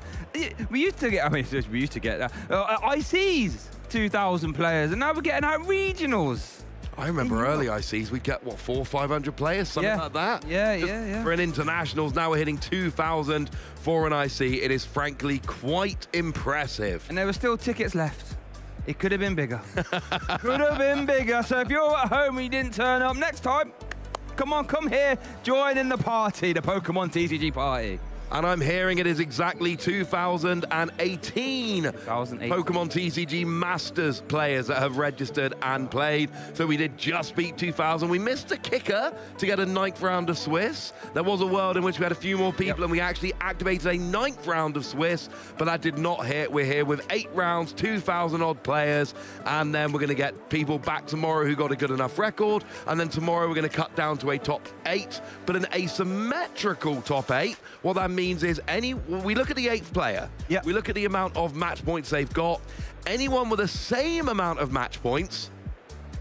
Speaker 2: We used to get, I mean, we used to get that. ICs, 2,000 players, and now we're getting out regionals.
Speaker 15: I remember early ICs, we'd get, what, 400 or 500 players, something like that?
Speaker 2: Yeah.
Speaker 15: For an internationals, now we're hitting 2,000 for an IC. It is frankly quite impressive.
Speaker 2: And there were still tickets left. It could have been bigger. Could have been bigger. So if you're at home and you didn't turn up, next time, come on, come here, join in the party, the Pokemon TCG party.
Speaker 15: And I'm hearing it is exactly 2018 Pokemon TCG Masters players that have registered and played. So we did just beat 2,000. We missed a kicker to get a 9th round of Swiss. There was a world in which we had a few more people and we actually activated a 9th round of Swiss, but that did not hit. We're here with 8 rounds, 2,000 odd players, and then we're going to get people back tomorrow who got a good enough record, and then tomorrow we're going to cut down to a top 8, but an asymmetrical top 8. What that means is we look at the 8th player, we look at the amount of match points they've got. Anyone with the same amount of match points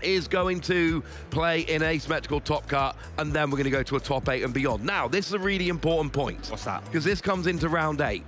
Speaker 15: is going to play in asymmetrical top cut, and then we're going to go to a top 8 and beyond. Now, this is a really important point.
Speaker 2: What's that?
Speaker 15: Because this comes into round 8.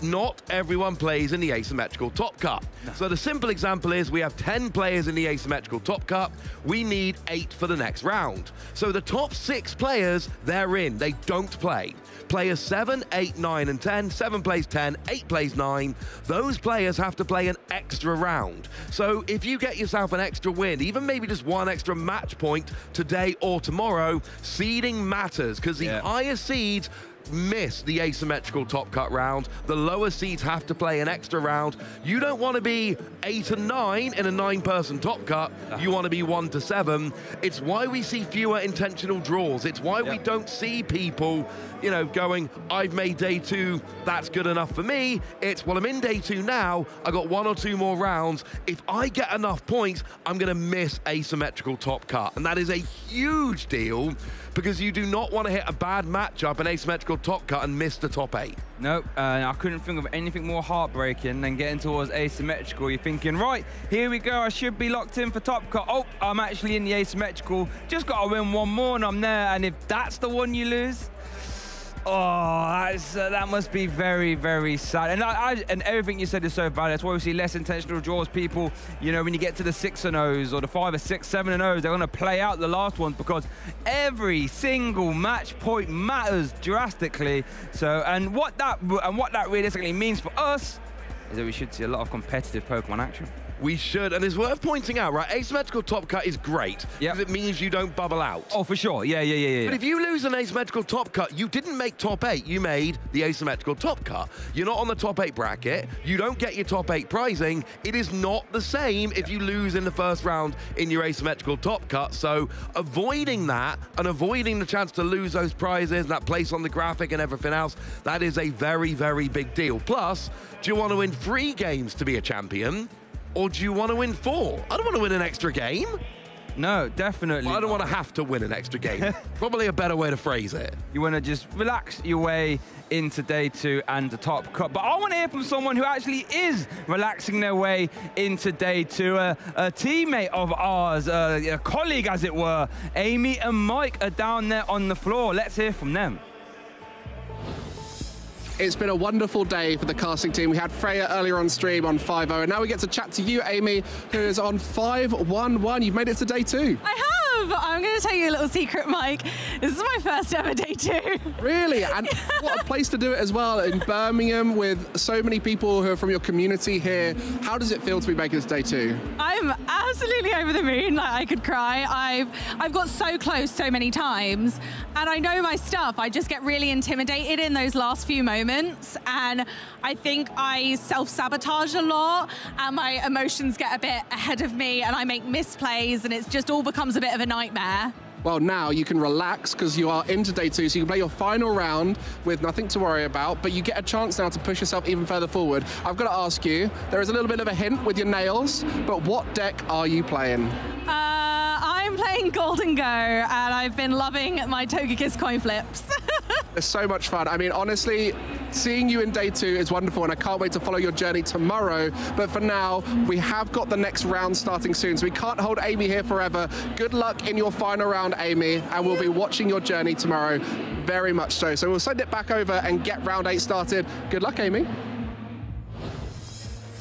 Speaker 15: Not everyone plays in the asymmetrical top cut. No. So the simple example is we have 10 players in the asymmetrical top cut. We need 8 for the next round. So the top 6 players, they're in. They don't play. Players 7, 8, 9, and 10. 7 plays 10, 8 plays 9. Those players have to play an extra round. So if you get yourself an extra win, even maybe just one extra match point today or tomorrow, seeding matters, because the higher seeds miss the asymmetrical top cut round. The lower seeds have to play an extra round. You don't want to be 8 and 9 in a 9-person top cut. You want to be 1 to 7. It's why we see fewer intentional draws. It's why we don't see people, you know, going, I've made day 2, that's good enough for me. It's, well, I'm in day 2 now, I got 1 or 2 more rounds. If I get enough points, I'm going to miss asymmetrical top cut. And that is a huge deal, because you do not want to hit a bad matchup, an asymmetrical top cut, and miss the top 8.
Speaker 2: Nope, I couldn't think of anything more heartbreaking than getting towards asymmetrical. You're thinking, right, here we go, I should be locked in for top cut. Oh, I'm actually in the asymmetrical. Just got to win 1 more and I'm there. And if that's the one you lose, oh, that must be very, very sad. And everything you said is so valid. That's why we see less intentional draws. People, you know, when you get to the 6-0s or the 5 or 6, 7-0s, they're going to play out the last ones because every single match point matters drastically. So, and what that realistically means for us is that we should see a lot of competitive Pokemon action.
Speaker 15: We should, and it's worth pointing out, right? Asymmetrical top cut is great because it means you don't bubble out.
Speaker 2: Oh, for sure. Yeah.
Speaker 15: But if you lose an asymmetrical top cut, you didn't make top 8. You made the asymmetrical top cut. You're not on the top 8 bracket. You don't get your top 8 prizing. It is not the same if you lose in the first round in your asymmetrical top cut. So avoiding that and avoiding the chance to lose those prizes, that place on the graphic and everything else, that is a very, very big deal. Plus, do you want to win 3 games to be a champion? Or do you want to win 4? I don't want to win an extra game.
Speaker 2: No, definitely.
Speaker 15: Well, I don't want to have to win an extra game. Probably a better way to phrase it.
Speaker 2: You want to just relax your way into day 2 and the top cut. But I want to hear from someone who actually is relaxing their way into day 2. A teammate of ours, a colleague as it were. Amy and Mike are down there on the floor. Let's hear from them.
Speaker 16: It's been a wonderful day for the casting team. We had Freya earlier on stream on 5-0, and now we get to chat to you, Amy, who is on 5-1-1. You've made it to day 2.
Speaker 1: I have! I'm going to tell you a little secret, Mike. This is my first ever day 2.
Speaker 16: Really? And what a place to do it as well, in Birmingham, with so many people who are from your community here. How does it feel to be making this day 2?
Speaker 1: I'm absolutely over the moon. Like, I could cry. I've got so close so many times, and I know my stuff. I just get really intimidated in those last few moments. And I think I self-sabotage a lot and my emotions get a bit ahead of me and I make misplays and it just all becomes a bit of a nightmare.
Speaker 16: Well, now you can relax because you are into day 2, so you can play your final round with nothing to worry about, but you get a chance now to push yourself even further forward. I've got to ask you, there is a little bit of a hint with your nails, but what deck are you playing?
Speaker 1: I'm playing Golden Go, and I've been loving my Togekiss coin flips.
Speaker 16: It's so much fun. I mean, honestly, seeing you in day 2 is wonderful, and I can't wait to follow your journey tomorrow. But for now, we have got the next round starting soon, so we can't hold Amy here forever. Good luck in your final round, Amy, and we'll be watching your journey tomorrow, very much so. So we'll send it back over and get round 8 started. Good luck, Amy.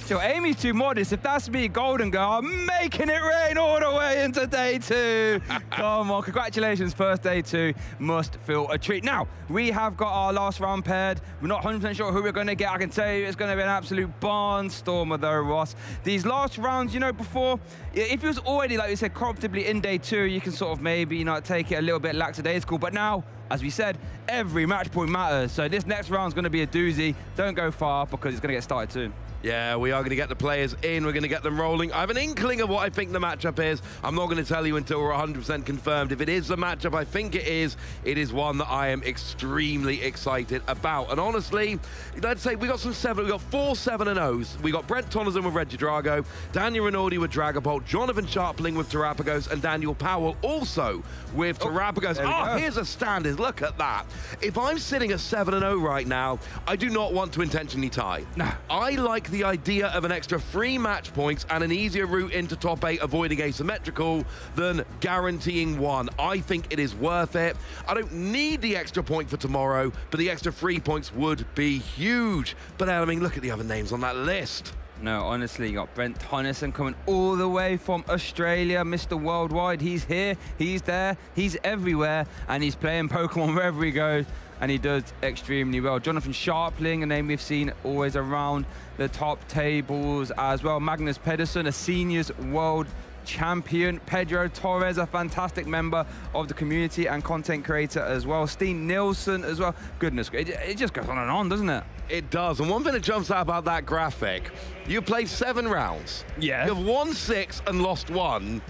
Speaker 2: So Amy's too modest. If that's me, Golden Girl, I'm making it rain all the way into day 2. Come on, congratulations, first day 2 must feel a treat. Now, we have got our last round paired. We're not 100% sure who we're going to get. I can tell you it's going to be an absolute barnstormer though, Ross. These last rounds, you know, before, if it was already, like we said, comfortably in day 2, you can sort of maybe, you know, take it a little bit lackadaisical. But now, as we said, every match point matters. So this next round is going to be a doozy. Don't go far because it's going to get started soon.
Speaker 15: Yeah, we are going to get the players in. We're going to get them rolling. I have an inkling of what I think the matchup is. I'm not going to tell you until we're 100% confirmed. If it is the matchup I think it is one that I am extremely excited about. And honestly, let's say we got 4 7-0s. We got Brent Tonnerson with Regidrago, Daniel Rinaldi with Dragapult, Jonathan Sharpling with Terrapagos, and Daniel Powell also with Terrapagos. Oh, here's a standard. Look at that. If I'm sitting at 7-0 right now, I do not want to intentionally tie. No. I like the idea of an extra 3 match points and an easier route into top 8 avoiding asymmetrical than guaranteeing 1. I think it is worth it. I don't need the extra point for tomorrow, but the extra 3 points would be huge. But I mean, look at the other names on that list.
Speaker 2: No, honestly, you got Brent Tonnerson coming all the way from Australia, Mr. Worldwide. He's here, he's there, he's everywhere, and he's playing Pokemon wherever he goes, and he does extremely well. Jonathan Sharpling, a name we've seen always around the top tables as well. Magnus Pedersen, a seniors world champion. Pedro Torres, a fantastic member of the community and content creator as well. Steen Nielsen as well. Goodness, it just goes on and on, doesn't it?
Speaker 15: It does, and one thing that jumps out about that graphic, you played 7 rounds.
Speaker 2: Yeah.
Speaker 15: You've won 6 and lost 1.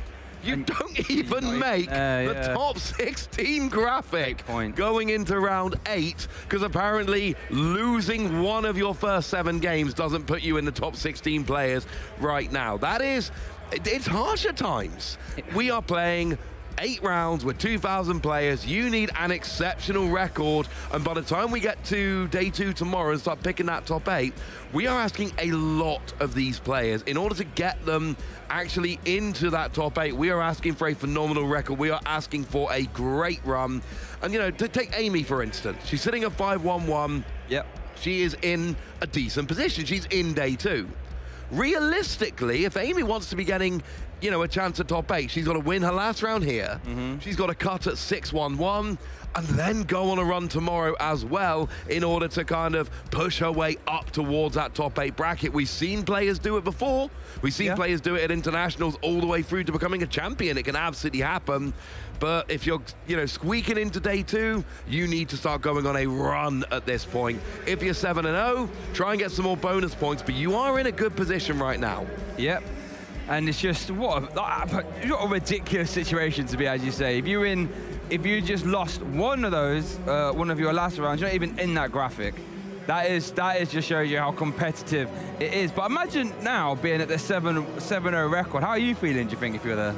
Speaker 15: You don't even make the top 16 graphic going into round 8, because apparently losing one of your first 7 games doesn't put you in the top 16 players right now. That is, it's harsh at times. We are playing 8 rounds with 2,000 players. You need an exceptional record, and by the time we get to day 2 tomorrow and start picking that top 8, we are asking a lot of these players. In order to get them actually into that top 8, we are asking for a phenomenal record. We are asking for a great run. And, you know, to take Amy, for instance, she's sitting at 5-1-1.
Speaker 2: Yep.
Speaker 15: She is in a decent position. She's in day 2. Realistically, if Amy wants to be getting, you know, a chance at top 8, she's got to win her last round here. She's got to cut at 6-1-1 and then go on a run tomorrow as well in order to kind of push her way up towards that top 8 bracket. We've seen players do it before. We've seen players do it at internationals all the way through to becoming a champion. It can absolutely happen. But if you're, you know, squeaking into day 2, you need to start going on a run at this point. If you're 7-0, try and get some more bonus points, but you are in a good position right now.
Speaker 2: Yep. And it's just, what a ridiculous situation to be, as you say. If you just lost one of those, one of your last rounds, you're not even in that graphic. That is just shows you how competitive it is. But imagine now being at the 7-0 record. How are you feeling, do you think, if you're there?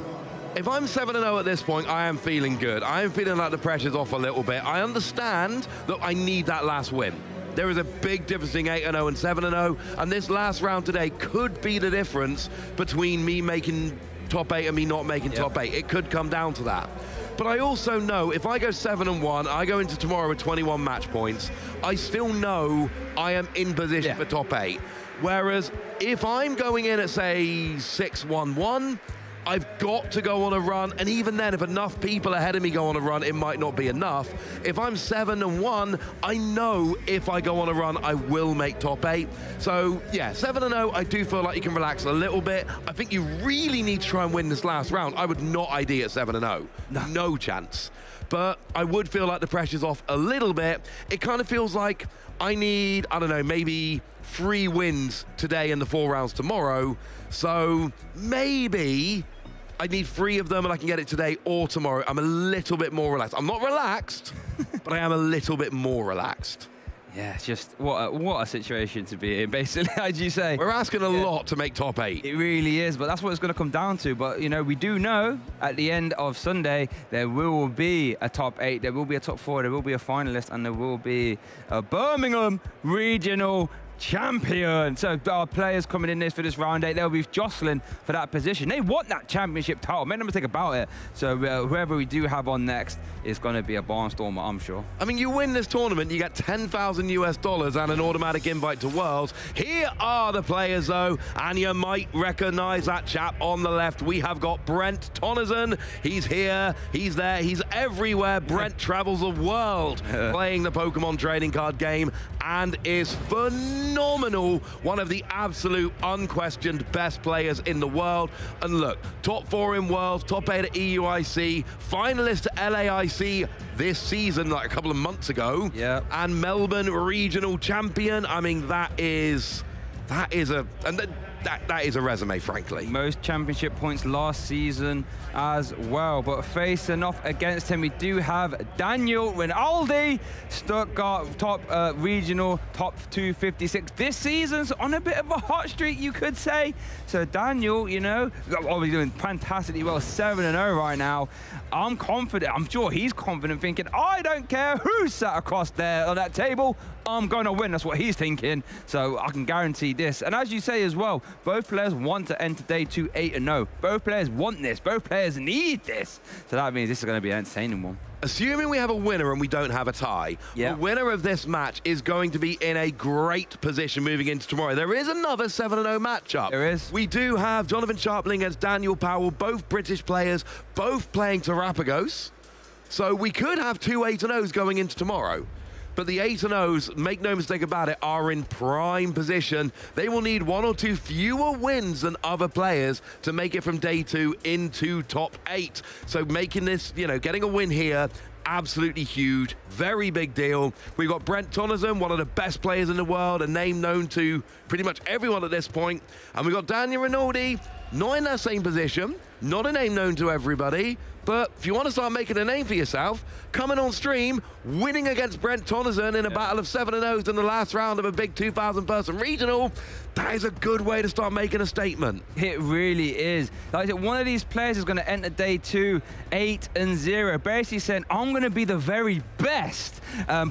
Speaker 15: If I'm 7-0 at this point, I am feeling good. I am feeling like the pressure's off a little bit. I understand that I need that last win. There is a big difference between 8-0 and 7-0, and this last round today could be the difference between me making top 8 and me not making top 8. It could come down to that. But I also know if I go 7-1, I go into tomorrow with 21 match points, I still know I am in position for top 8. Whereas if I'm going in at, say, 6-1-1, I've got to go on a run, and even then, if enough people ahead of me go on a run, it might not be enough. If I'm 7-1, I know if I go on a run, I will make top 8. So, yeah, 7-0, I do feel like you can relax a little bit. I think you really need to try and win this last round. I would not ID at 7-0. No chance. But I would feel like the pressure's off a little bit. It kind of feels like I need, I don't know, maybe 3 wins today and the 4 rounds tomorrow. So maybe I need 3 of them and I can get it today or tomorrow. I'm a little bit more relaxed. I'm not relaxed, but I am a little bit more relaxed.
Speaker 2: Yeah, it's just what a situation to be in, basically, as you say.
Speaker 15: We're asking a lot to make top 8.
Speaker 2: It really is, but that's what it's going to come down to. But, you know, we do know at the end of Sunday, there will be a top 8, there will be a top 4, there will be a finalist, and there will be a Birmingham regional champion. So our players coming in this for this round 8, they'll be jostling for that position. They want that championship title. Make no mistake about it. So whoever we do have on next is going to be a barnstormer, I'm sure.
Speaker 15: I mean, you win this tournament, you get $10,000 US and an automatic invite to Worlds. Here are the players, though, and you might recognize that chap on the left. We have got Brent Tonneson. He's here, he's there, he's everywhere. Brent travels the world playing the Pokemon trading card game and is phenomenal. One of the absolute unquestioned best players in the world. And look, top 4 in Worlds, top 8 at EUIC, finalist at LAIC this season, like a couple of months ago.
Speaker 2: Yeah.
Speaker 15: And Melbourne regional champion. I mean, that is a resume, frankly.
Speaker 2: Most championship points last season as well. But facing off against him, we do have Daniel Rinaldi, Stuttgart top regional, top 256 this season's on a bit of a hot streak, you could say. So Daniel, you know, obviously doing fantastically well, 7-0 right now. I'm confident, I'm sure he's confident, thinking, I don't care who's sat across there on that table, I'm going to win. That's what he's thinking. So I can guarantee this. And as you say as well, both players want to enter day 2 8-0. Both players want this. Both players need this. So that means this is going to be an entertaining one.
Speaker 15: Assuming we have a winner and we don't have a tie, the winner of this match is going to be in a great position moving into tomorrow. There is another 7-0 matchup.
Speaker 2: There is.
Speaker 15: We do have Jonathan Sharpling against Daniel Powell, both British players, both playing Terrapagos. So we could have 2 8-0s going into tomorrow. but the 8 and O's, make no mistake about it, are in prime position. They will need 1 or 2 fewer wins than other players to make it from day 2 into top 8. So making this, you know, getting a win here, absolutely huge, very big deal. We've got Brent Tonneson, one of the best players in the world, a name known to pretty much everyone at this point. And we've got Daniel Rinaldi, not in that same position, not a name known to everybody, but if you want to start making a name for yourself, coming on stream, winning against Brent Tonneson in a battle of 7 and O's in the last round of a big 2,000-person regional, that is a good way to start making a statement.
Speaker 2: It really is. Like I said, one of these players is going to enter day 2 8-0, basically saying, I'm going to be the very best.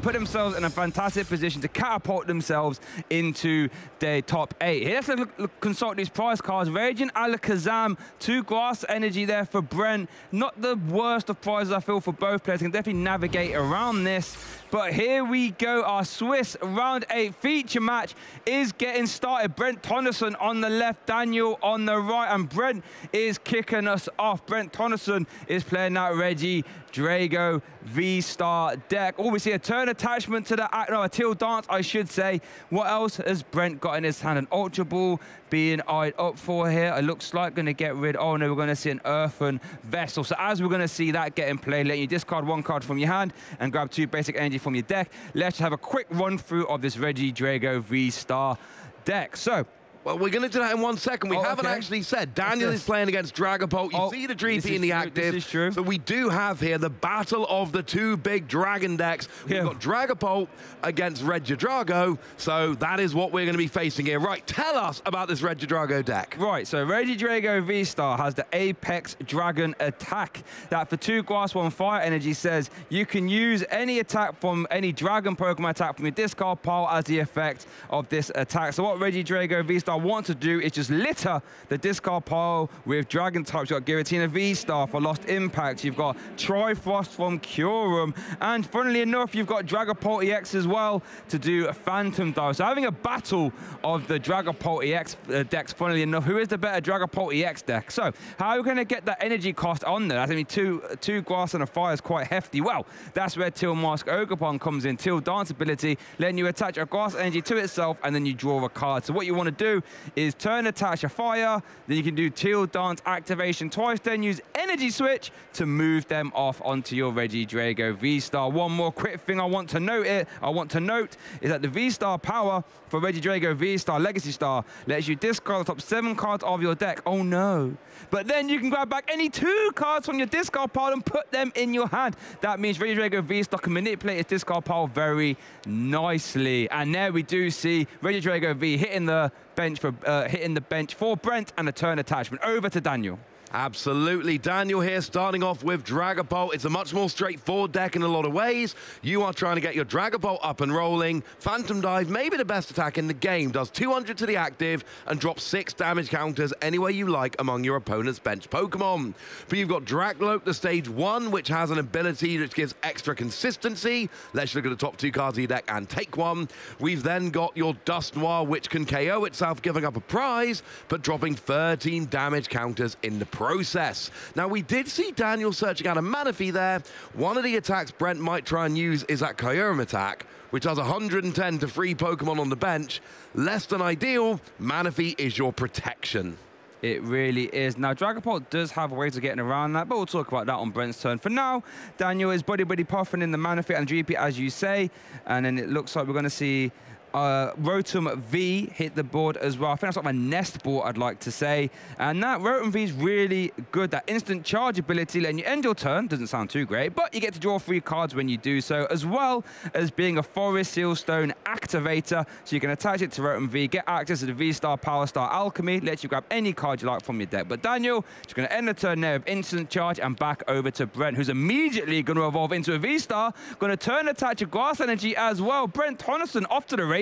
Speaker 2: Put themselves in a fantastic position to catapult themselves into their top 8. Here, let's consult these prize cards. Raging Alakazam, 2 grass energy there for Brent. Not the worst of prizes, I feel, for both players. Can definitely navigate around this. But here we go. Our Swiss round 8 feature match is getting started. Brent Tonneson on the left, Daniel on the right, and Brent is kicking us off. Brent Tonneson is playing that Reggie Drago V-Star deck. Oh, we see a turn attachment to a Teal Dance, I should say. What else has Brent got in his hand? An Ultra Ball being eyed up for here. It looks like going to get rid. Oh no, we're going to see an Earthen Vessel. So as we're going to see that get in play, letting you discard 1 card from your hand and grab 2 basic energy from your deck. Let's have a quick run through of this Reggie Drago V-Star deck. So,
Speaker 15: well, we're going to do that in 1 second. We haven't actually said. Daniel is playing against Dragapult. You see the GP in the active.
Speaker 2: This is true.
Speaker 15: So we do have here the battle of the 2 big dragon decks. We've got Dragapult against Regidrago. So that is what we're going to be facing here. Right, tell us about this Regidrago deck.
Speaker 2: Right, so Regidrago V-Star has the Apex Dragon attack. That for 2 grass, 1 fire energy says you can use any attack from any dragon Pokemon attack from your discard pile as the effect of this attack. So what Regidrago V-Star want to do is just litter the discard pile with dragon types. You've got Giratina V-Star for Lost Impact. You've got Trifrost from Kyurem. And funnily enough, you've got Dragapult EX as well to do a Phantom Dive. So having a battle of the Dragapult EX decks, funnily enough, who is the better Dragapult EX deck? So how are we going to get that energy cost on there? I mean, two grass and a fire is quite hefty. Well, that's where Teal Mask Ogerpon comes in. Teal Dance ability, letting you attach a grass energy to itself, and then you draw a card. So what you want to do is turn attach a fire, then you can do Teal Dance activation twice, then use Energy Switch to move them off onto your Regidrago V-Star. One more quick thing I want to note is that the V-Star power for Regidrago V-Star Legacy Star lets you discard the top 7 cards of your deck. Oh no. But then you can grab back any 2 cards from your discard pile and put them in your hand. That means Regidrago V-Star can manipulate its discard pile very nicely. And there we do see Regidrago V hitting the bench for Brent and a turn attachment. Over to Daniel.
Speaker 15: Absolutely. Daniel here starting off with Dragapult. It's a much more straightforward deck in a lot of ways. You are trying to get your Dragapult up and rolling. Phantom Dive, maybe the best attack in the game, does 200 to the active and drops 6 damage counters anywhere you like among your opponent's bench Pokemon. But you've got Draglope, the stage 1, which has an ability which gives extra consistency. Let's look at the top 2 cards of your deck and take one. We've then got your Dusknoir, which can KO itself, giving up a prize, but dropping 13 damage counters in the process. Now, we did see Daniel searching out a Manaphy there. One of the attacks Brent might try and use is that Kyurem attack, which does 110 to free Pokemon on the bench. Less than ideal. Manaphy is your protection.
Speaker 2: It really is. Now, Dragapult does have ways of getting around that, but we'll talk about that on Brent's turn. For now, Daniel is Buddy puffing in the Manaphy and GP, as you say, and then it looks like we're going to see Rotom V hit the board as well. I think that's like my nest ball, I'd like to say. And that Rotom V is really good. That instant charge ability, letting you end your turn, doesn't sound too great, but you get to draw 3 cards when you do so, as well as being a Forest Sealstone activator. So you can attach it to Rotom V, get access to the V-Star Power Star Alchemy, lets you grab any card you like from your deck. But Daniel is going to end the turn there with instant charge and back over to Brent, who's immediately going to evolve into a V-Star, going to turn attach a grass energy as well. Brent Tonneson off to the races.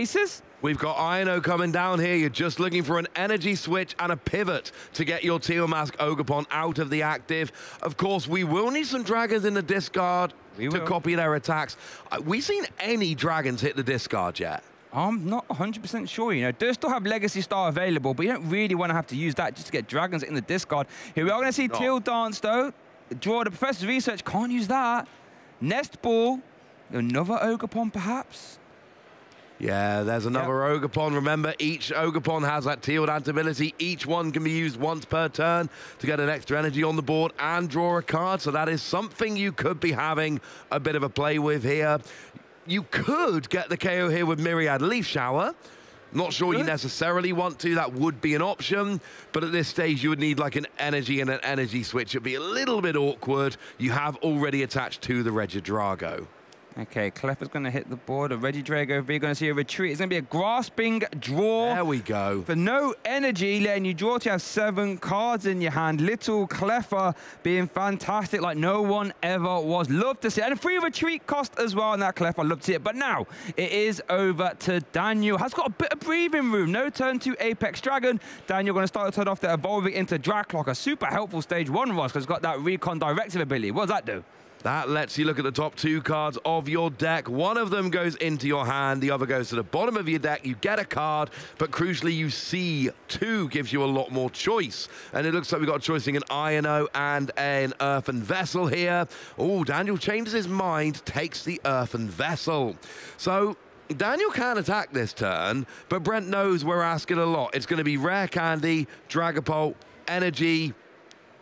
Speaker 15: We've got Ino coming down here. You're just looking for an energy switch and a pivot to get your Teal Mask Ogerpon out of the active. Of course, we will need some dragons in the discard to copy their attacks. We've seen any dragons hit the discard yet.
Speaker 2: I'm not 100% sure, you know. Do still have Legacy Star available, but you don't really want to have to use that just to get dragons in the discard. Here we are going to see Teal Dance, though. Draw the Professor's Research. Can't use that. Nest Ball. Another Ogerpon, perhaps?
Speaker 15: Yeah, there's another Ogerpon. Remember, each Ogerpon has that Teal Ant ability. Each one can be used once per turn to get an extra energy on the board and draw a card. So that is something you could be having a bit of a play with here. You could get the KO here with Myriad Leaf Shower. Not sure you necessarily want to. That would be an option. But at this stage, you would need like an energy and an energy switch. It'd be a little bit awkward. You have already attached to the Regidrago.
Speaker 2: Okay, Clef is going to hit the board. A Regidrago, we're going to see a retreat. It's going to be a grasping draw.
Speaker 15: There we go.
Speaker 2: For no energy, letting you draw to have 7 cards in your hand. Little Cleffer being fantastic like no one ever was. Love to see it. And a free retreat cost as well on that Cleffer. Love to see it. But now it is over to Daniel. Has got a bit of breathing room. No turn to Apex Dragon. Daniel going to start the turn off there, evolving into Draclock. A super helpful stage 1 Ross because it's got that Recon Directive ability. What does that do?
Speaker 15: That lets you look at the top 2 cards of your deck. One of them goes into your hand, the other goes to the bottom of your deck. You get a card, but crucially you see 2 gives you a lot more choice. And it looks like we've got a choicing an Iono and an Earthen Vessel here. Oh, Daniel changes his mind, takes the Earthen Vessel. So Daniel can attack this turn, but Brent knows we're asking a lot. It's going to be Rare Candy, Dragapult, Energy,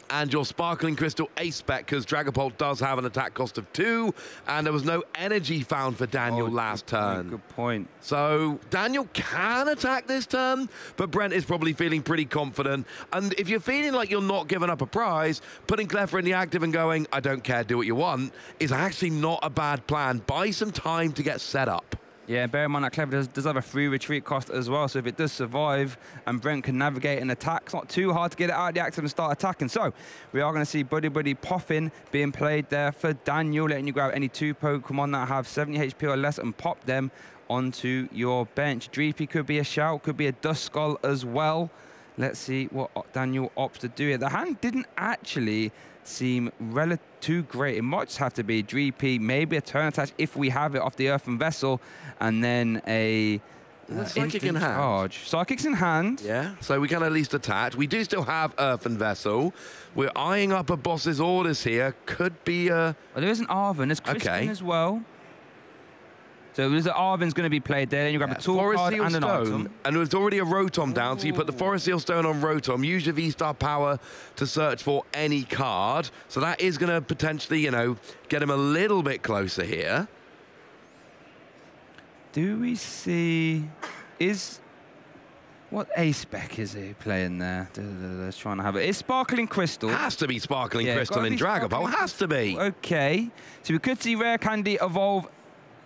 Speaker 15: and your Sparkling Crystal Ace Spec, because Dragapult does have an attack cost of 2, and there was no energy found for Daniel last turn.
Speaker 2: Good point.
Speaker 15: So Daniel can attack this turn, but Brent is probably feeling pretty confident. And if you're feeling like you're not giving up a prize, putting Cleffer in the active and going, I don't care, do what you want, is actually not a bad plan. Buy some time to get set up.
Speaker 2: Yeah, bear in mind that Clever does have a free retreat cost as well, so if it does survive and Brent can navigate an attack, it's not too hard to get it out of the active and start attacking. So we are going to see Buddy Buddy Poffin being played there for Daniel, letting you grab any 2 Pokemon that have 70 HP or less and pop them onto your bench. Dreepy could be a shout, could be a Duskull as well. Let's see what Daniel opts to do here. The hand didn't actually seem too great. It might just have to be Dreepy, maybe a turn attach if we have it off the Earthen Vessel, and then a
Speaker 15: Psychic in hand.
Speaker 2: Charge. Psychic's in hand.
Speaker 15: Yeah, so we can at least attach. We do still have Earthen Vessel. We're eyeing up a boss's orders here. Could be a...
Speaker 2: Well, there is an Arven. There's Crispin as well. So there's an Arven's going to be played there. Then you grab a tool card and an item.
Speaker 15: And there's already a Rotom down, so you put the Forest Seal Stone on Rotom. Use your V-Star power to search for any card. So that is going to potentially, you know, get him a little bit closer here.
Speaker 2: Do we see... What A-Spec is he playing there? Let's try and have it. It's Sparkling Crystal.
Speaker 15: Has to be Sparkling Crystal in Dragapult. Has to be.
Speaker 2: Okay. So we could see Rare Candy evolve.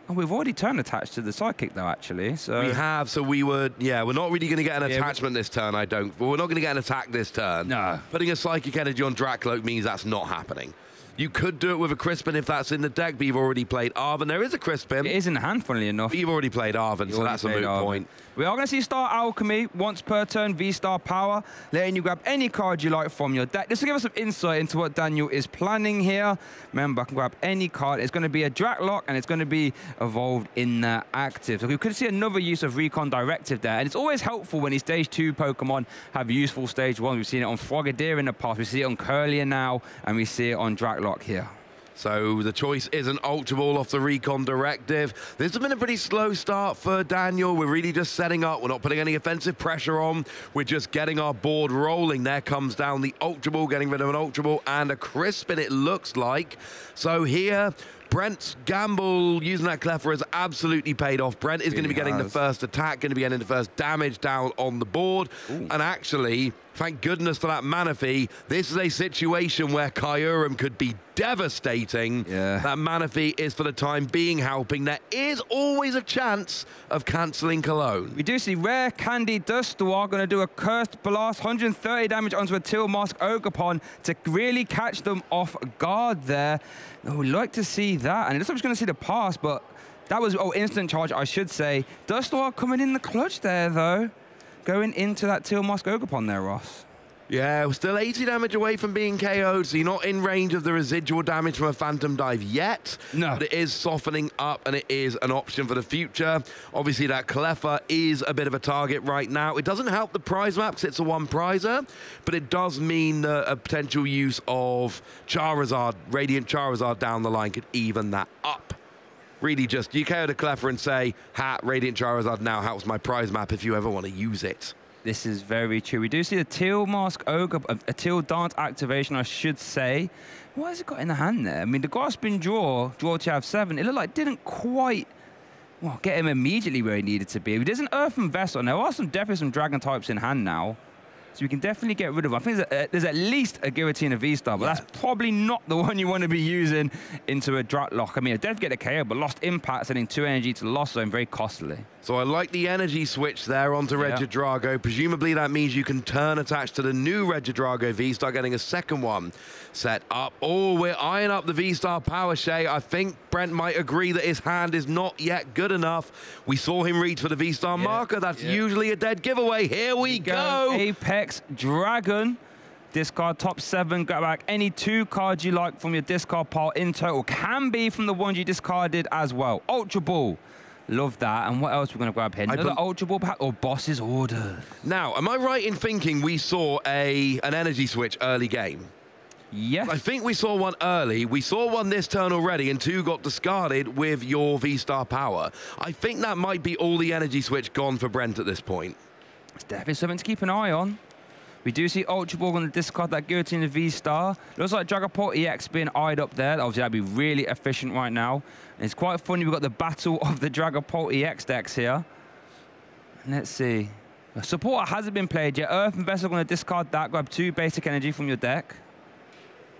Speaker 2: Oh, we've already turned attached to the Psychic, though, actually. So
Speaker 15: we have, so we would, yeah, we're not really going to get an attachment this turn, I don't. We're not going to get an attack this turn.
Speaker 2: No.
Speaker 15: Putting a Psychic Energy on Dracloak means that's not happening. You could do it with a Crispin if that's in the deck, but you've already played Arven. There is a Crispin.
Speaker 2: It is in the hand, funnily enough.
Speaker 15: But you've already played Arven, so that's a moot point.
Speaker 2: We are going to see Star Alchemy once per turn, V-Star Power, letting you grab any card you like from your deck. This will give us some insight into what Daniel is planning here. Remember, I can grab any card. It's going to be a Draclock, and it's going to be evolved in the active. So we could see another use of Recon Directive there, and it's always helpful when these Stage 2 Pokemon have useful Stage 1. We've seen it on Frogadier in the past. We see it on Curlier now, and we see it on Draclock here.
Speaker 15: So the choice is an Ultra Ball off the Recon Directive. This has been a pretty slow start for Daniel. We're really just setting up. We're not putting any offensive pressure on. We're just getting our board rolling. There comes down the Ultra Ball, getting rid of an Ultra Ball and a Crispin, it looks like. So here, Brent's gamble using that Cleffer has absolutely paid off. Brent is going to be getting the first attack, going to be getting the first damage down on the board. Ooh. And actually, thank goodness for that Manaphy. This is a situation where Kyurem could be devastating.
Speaker 2: Yeah.
Speaker 15: That Manaphy is for the time being helping. There is always a chance of cancelling Cologne.
Speaker 2: We do see Rare Candy Dustoir going to do a Cursed Blast, 130 damage onto a Teal Mask Ogerpon to really catch them off guard there. Oh, we'd like to see that. And it looks like we're going to see the pass, but that was, instant charge, I should say. Dustoir coming in the clutch there, though. Going into that Teal Mask Ogerpon there, Ross.
Speaker 15: Yeah, we're still 80 damage away from being KO'd, so you're not in range of the residual damage from a Phantom Dive yet.
Speaker 2: No.
Speaker 15: But it is softening up, and it is an option for the future. Obviously, that Cleffer is a bit of a target right now. It doesn't help the prize map because it's a one-prizer, but it does mean that a potential use of Charizard, Radiant Charizard down the line could even that up. really just, you KO the Cleffa and say, Hat, Radiant Charizard now helps my prize map if you ever want to use it.
Speaker 2: This is very true. We do see a Teal Mask Ogre, a Teal Dance activation, I should say. What has it got in the hand there? I mean, the Grasping draw to have 7, it looked like it didn't quite get him immediately where he needed to be. There's an Earthen Vessel, and there are definitely some Dragon types in hand now. So we can definitely get rid of them. I think there's at least a Giratina V-Star, but that's probably not the one you want to be using into a Dratlock. I mean, it did get a KO, but lost impact, sending 2 energy to the loss zone, very costly.
Speaker 15: So I like the energy switch there onto Regidrago. Presumably that means you can turn attached to the new Regidrago V, start getting a second one set up. Oh, we're eyeing up the V-Star Power Shay. I think Brent might agree that his hand is not yet good enough. We saw him reach for the V-Star marker. That's usually a dead giveaway. Here we go.
Speaker 2: Apex Dragon. Discard top 7, get back any 2 cards you like from your discard pile in total. Can be from the ones you discarded as well. Ultra Ball. Love that. And what else we're going to grab here? Another Ultra Ball pack or Boss's Order?
Speaker 15: Now, am I right in thinking we saw an energy switch early game?
Speaker 2: Yes.
Speaker 15: I think we saw one early. We saw one this turn already, and 2 got discarded with your V-Star power. I think that might be all the energy switch gone for Brent at this point.
Speaker 2: It's definitely something to keep an eye on. We do see Ultra Ball going to discard that Giratina V-Star. Looks like Dragapult EX being eyed up there. Obviously, that'd be really efficient right now. And it's quite funny. We've got the battle of the Dragapult EX decks here. And let's see. Supporter hasn't been played yet. Earthen Vessel going to discard that. Grab 2 basic energy from your deck.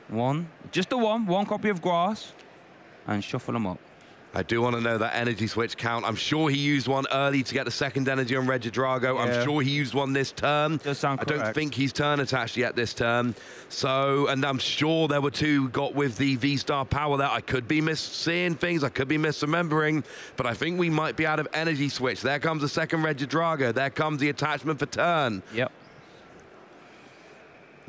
Speaker 2: 1. Just the 1. 1 copy of Grass. And shuffle them up.
Speaker 15: I do want to know that energy switch count. I'm sure he used one early to get the second energy on Regidrago. I'm sure he used one this turn.
Speaker 2: Does sound correct.
Speaker 15: I don't think he's turn attached yet this turn. So, and I'm sure there were 2 got with the V-Star power there. I could be seeing things. I could be misremembering. But I think we might be out of energy switch. There comes the second Regidrago. There comes the attachment for turn.
Speaker 2: Yep.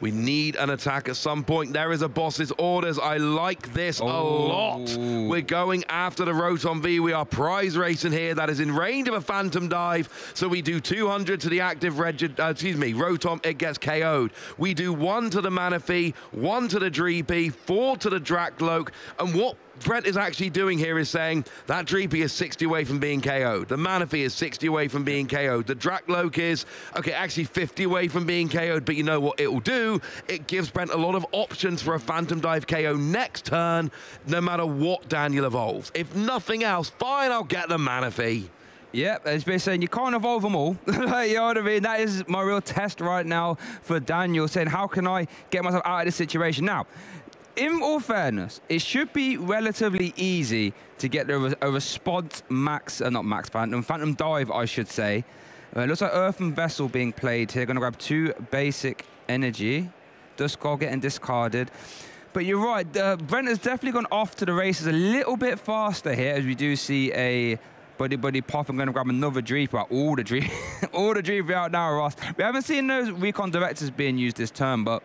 Speaker 15: We need an attack at some point. There is a Boss's Orders. I like this a lot. We're going after the Rotom V. We are prize racing here. That is in range of a Phantom Dive. So we do 200 to the active Rotom. It gets KO'd. We do 1 to the Manaphy, 1 to the Dreepy, 4 to the Drakloak. And what Brent is actually doing here is saying that Dreepy is 60 away from being KO'd. The Manaphy is 60 away from being KO'd. The Drakloak is, okay, actually 50 away from being KO'd, but you know what it will do? It gives Brent a lot of options for a Phantom Dive KO next turn, no matter what Daniel evolves. If nothing else, fine, I'll get the Manaphy.
Speaker 2: Yep, it's been saying you can't evolve them all. You know what I mean? That is my real test right now for Daniel, saying how can I get myself out of this situation? Now, in all fairness, it should be relatively easy to get a response Phantom Dive, I should say. It looks like Earthen Vessel being played here. Going to grab 2 basic energy. Duskull getting discarded. But you're right, Brent has definitely gone off to the races a little bit faster here, as we do see a Buddy Pop. I'm going to grab another Dreepy. All the Dreepy out now, Ross. We haven't seen those Recon Directors being used this turn, but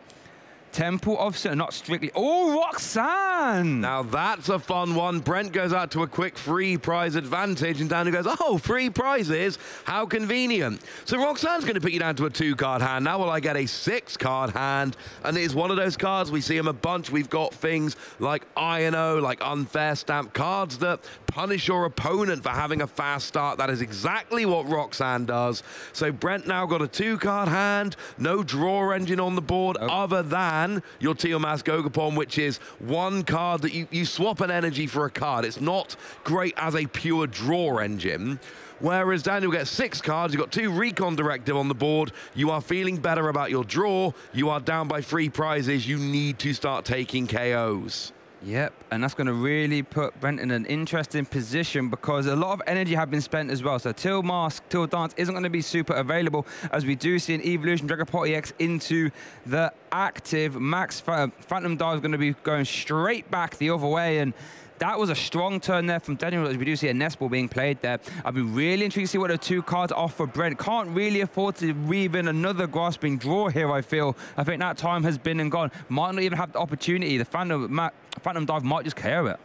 Speaker 2: Temple of Sin, not strictly. Oh, Roxanne!
Speaker 15: Now that's a fun one. Brent goes out to a quick free prize advantage, and Daniel goes, oh, free prizes? How convenient. So Roxanne's going to put you down to a 2-card hand. Now will I get a 6-card hand? And it's one of those cards, we see them a bunch. We've got things like INO, like Unfair Stamp, cards that punish your opponent for having a fast start. That is exactly what Roxanne does. So Brent now got a 2-card hand, no draw engine on the board other than your Teal Mask Ogapon, which is 1 card that you swap an energy for a card. It's not great as a pure draw engine. Whereas Daniel gets 6 cards, you've got 2 Recon Directive on the board, you are feeling better about your draw, you are down by 3 prizes, you need to start taking KOs.
Speaker 2: Yep, and that's going to really put Brent in an interesting position because a lot of energy have been spent as well. So Teal Mask, Teal Dance isn't going to be super available, as we do see an Evolution Dragapult EX into the active. Max Phantom Dive is going to be going straight back the other way, and that was a strong turn there from Daniel, as we do see a Nest Ball being played there. I'd be really intrigued to see what the 2 cards offer Brent. Can't really afford to weave in another Grasping Draw here, I feel. I think that time has been and gone. Might not even have the opportunity. The Phantom Dive might just KO it.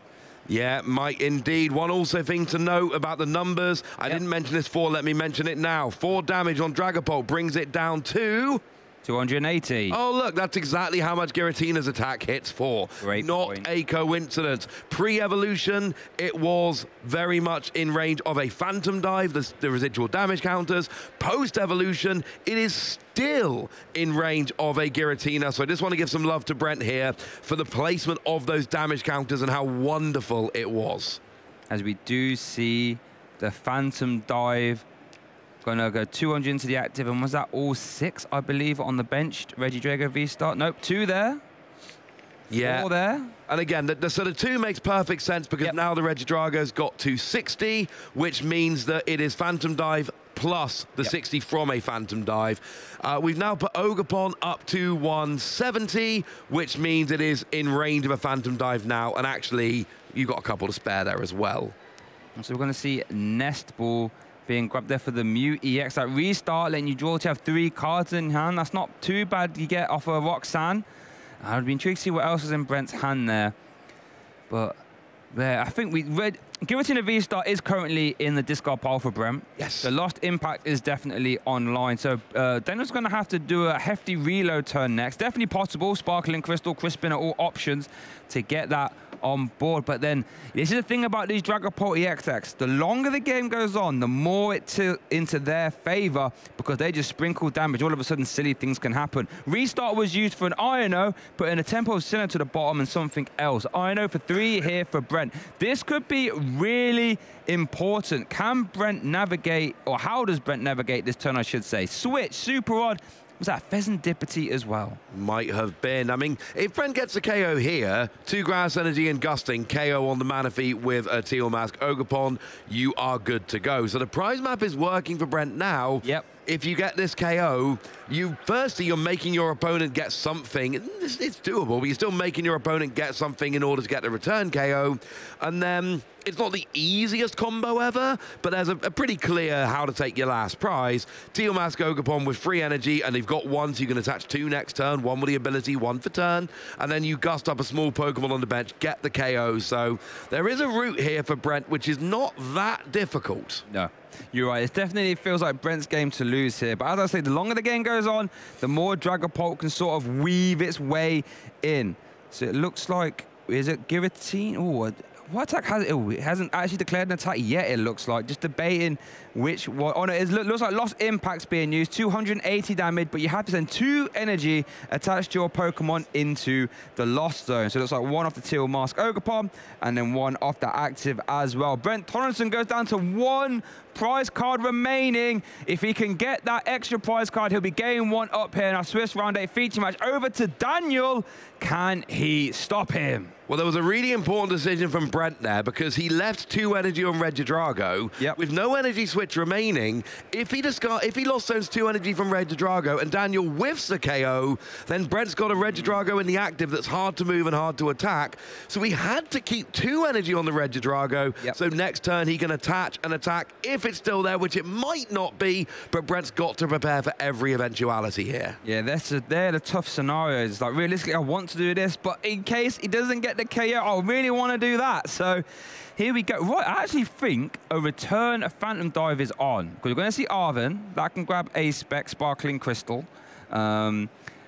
Speaker 15: Yeah, might indeed. One also thing to note about the numbers. I didn't mention this before, let me mention it now. 4 damage on Dragapult brings it down to
Speaker 2: 280.
Speaker 15: Oh, look, that's exactly how much Giratina's attack hits for.
Speaker 2: Great
Speaker 15: Not
Speaker 2: point.
Speaker 15: a coincidence. Pre-evolution, it was very much in range of a Phantom Dive, the residual damage counters. Post-evolution, it is still in range of a Giratina. So I just want to give some love to Brent here for the placement of those damage counters and how wonderful it was.
Speaker 2: As we do see the Phantom Dive gonna go 200 into the active, and was that all 6, I believe, on the bench? Regidrago V-Start? Nope, 2 there.
Speaker 15: Yeah.
Speaker 2: 4 there.
Speaker 15: And again, the sort of 2 makes perfect sense because now the Regidrago's got 260, which means that it is Phantom Dive plus the 60 from a Phantom Dive. We've now put Ogerpon up to 170, which means it is in range of a Phantom Dive now, and actually, you've got a couple to spare there as well.
Speaker 2: So we're going to see Nest Ball being grabbed there for the Mew EX. That restart, letting you draw to have 3 cards in hand. That's not too bad you get off of Roxanne. I'd be intrigued to see what else is in Brent's hand there. But there, I think we read... Giratina V-Star is currently in the discard pile for Brent.
Speaker 15: Yes.
Speaker 2: The Lost Impact is definitely online. So Daniel's going to have to do a hefty reload turn next. Definitely possible. Sparkling Crystal, Crispin are all options to get that on board. But then this is the thing about these Dragapult EXX. The longer the game goes on, the more it into their favor because they just sprinkle damage. All of a sudden, silly things can happen. Restart was used for an Iono, but in a Tempo Sinnoh to the bottom and something else. Iono for 3 here for Brent. This could be really important. Can Brent navigate, or how does Brent navigate this turn, I should say? Switch, Super Odd. Was that Pheasantipity as well?
Speaker 15: Might have been. I mean, if Brent gets a KO here, 2 Grass Energy and Gusting, KO on the Manaphy with a Teal Mask Ogerpon, you are good to go. So the prize map is working for Brent now.
Speaker 2: Yep.
Speaker 15: If you get this KO, firstly, you're making your opponent get something. It's doable, but you're still making your opponent get something in order to get the return KO. And then it's not the easiest combo ever, but there's a pretty clear how to take your last prize. Teal Mask Ogerpon with free energy, and they've got 1, so you can attach 2 next turn, 1 with the ability, 1 for turn, and then you gust up a small Pokemon on the bench, get the KO. So there is a route here for Brent, which is not that difficult.
Speaker 2: No. You're right. It definitely feels like Brent's game to lose here. But as I say, the longer the game goes on, the more Dragapult can sort of weave its way in. So it looks like, is it Giratina? Oh, what attack has it? Oh, it hasn't actually declared an attack yet, it looks like. Just debating which one. Oh, no, it looks like Lost Impact's being used. 280 damage, but you have to send 2 energy attached to your Pokemon into the Lost Zone. So it looks like 1 off the Teal Mask Ogerpon, and then 1 off the active as well. Brent Torrenson goes down to 1 prize card remaining. If he can get that extra prize card, he'll be game 1 up here in our Swiss Round 8 feature match. Over to Daniel. Can he stop him?
Speaker 15: Well, there was a really important decision from Brent there because he left 2 energy on Regidrago with no energy switch remaining. If he lost those 2 energy from Regidrago and Daniel whiffs the KO, then Brent's got a Regidrago in the active that's hard to move and hard to attack. So he had to keep 2 energy on the Regidrago. So next turn he can attach and attack if it's still there, which it might not be, but Brent's got to prepare for every eventuality here.
Speaker 2: Yeah, they're the tough scenarios. Like, realistically, I want to do this, but in case he doesn't get the KO, I really want to do that. So here we go. Right, I actually think a return of Phantom Dive is on. Because we're going to see Arven. That can grab a Spec Sparkling Crystal.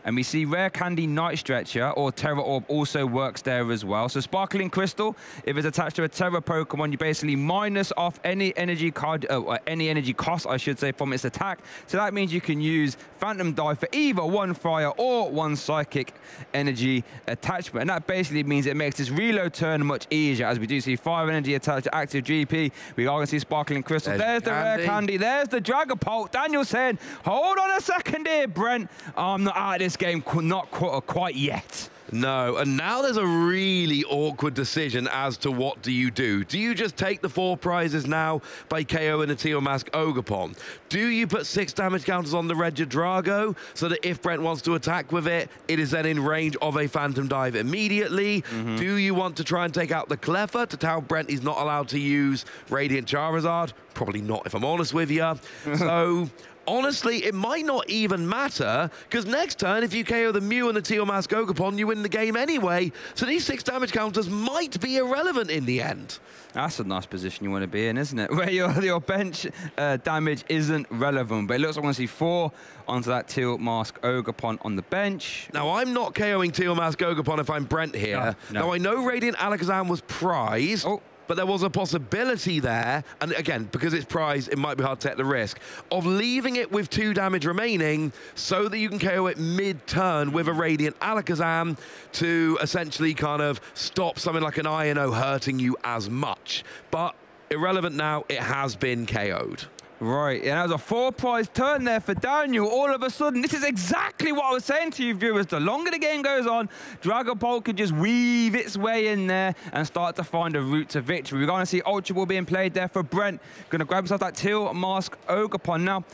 Speaker 2: And we see Rare Candy Night Stretcher or Terra Orb also works there as well. So Sparkling Crystal, if it's attached to a Terra Pokemon, you basically minus off any energy card, or any energy cost, I should say, from its attack. So that means you can use Phantom Dive for either 1 Fire or 1 Psychic energy attachment. And that basically means it makes this reload turn much easier, as we do see 5 energy attached to active GP. We are going to see Sparkling Crystal. There's the Rare Candy. There's the Dragapult. Daniel saying, hold on a second here, Brent. I'm not out of this game, not quite yet.
Speaker 15: No, and now there's a really awkward decision as to what do you do. Do you just take the 4 prizes now by KO and a Teal Mask Ogerpon? Do you put 6 damage counters on the Regidrago so that if Brent wants to attack with it, it is then in range of a Phantom Dive immediately? Do you want to try and take out the Cleffa to tell Brent he's not allowed to use Radiant Charizard? Probably not, if I'm honest with you. So honestly, it might not even matter, because next turn, if you KO the Mew and the Teal Mask Ogapon, you win the game anyway. So these 6 damage counters might be irrelevant in the end.
Speaker 2: That's a nice position you want to be in, isn't it? Where your bench damage isn't relevant. But it looks like we're going to see 4 onto that Teal Mask Ogapon on the bench.
Speaker 15: Now, I'm not KOing Teal Mask Ogapon if I'm Brent here.
Speaker 2: No.
Speaker 15: Now, I know Radiant Alakazam was prized. But there was a possibility there, and again, because it's prized, it might be hard to take the risk, of leaving it with 2 damage remaining so that you can KO it mid-turn with a Radiant Alakazam to essentially kind of stop something like an INO hurting you as much. But irrelevant now, it has been KO'd.
Speaker 2: Right, and that was a 4-prize turn there for Daniel. All of a sudden, this is exactly what I was saying to you, viewers. The longer the game goes on, Dragapult could just weave its way in there and start to find a route to victory. We're going to see Ultra Ball being played there for Brent. Going to grab himself that Teal Mask Ogapon. Now,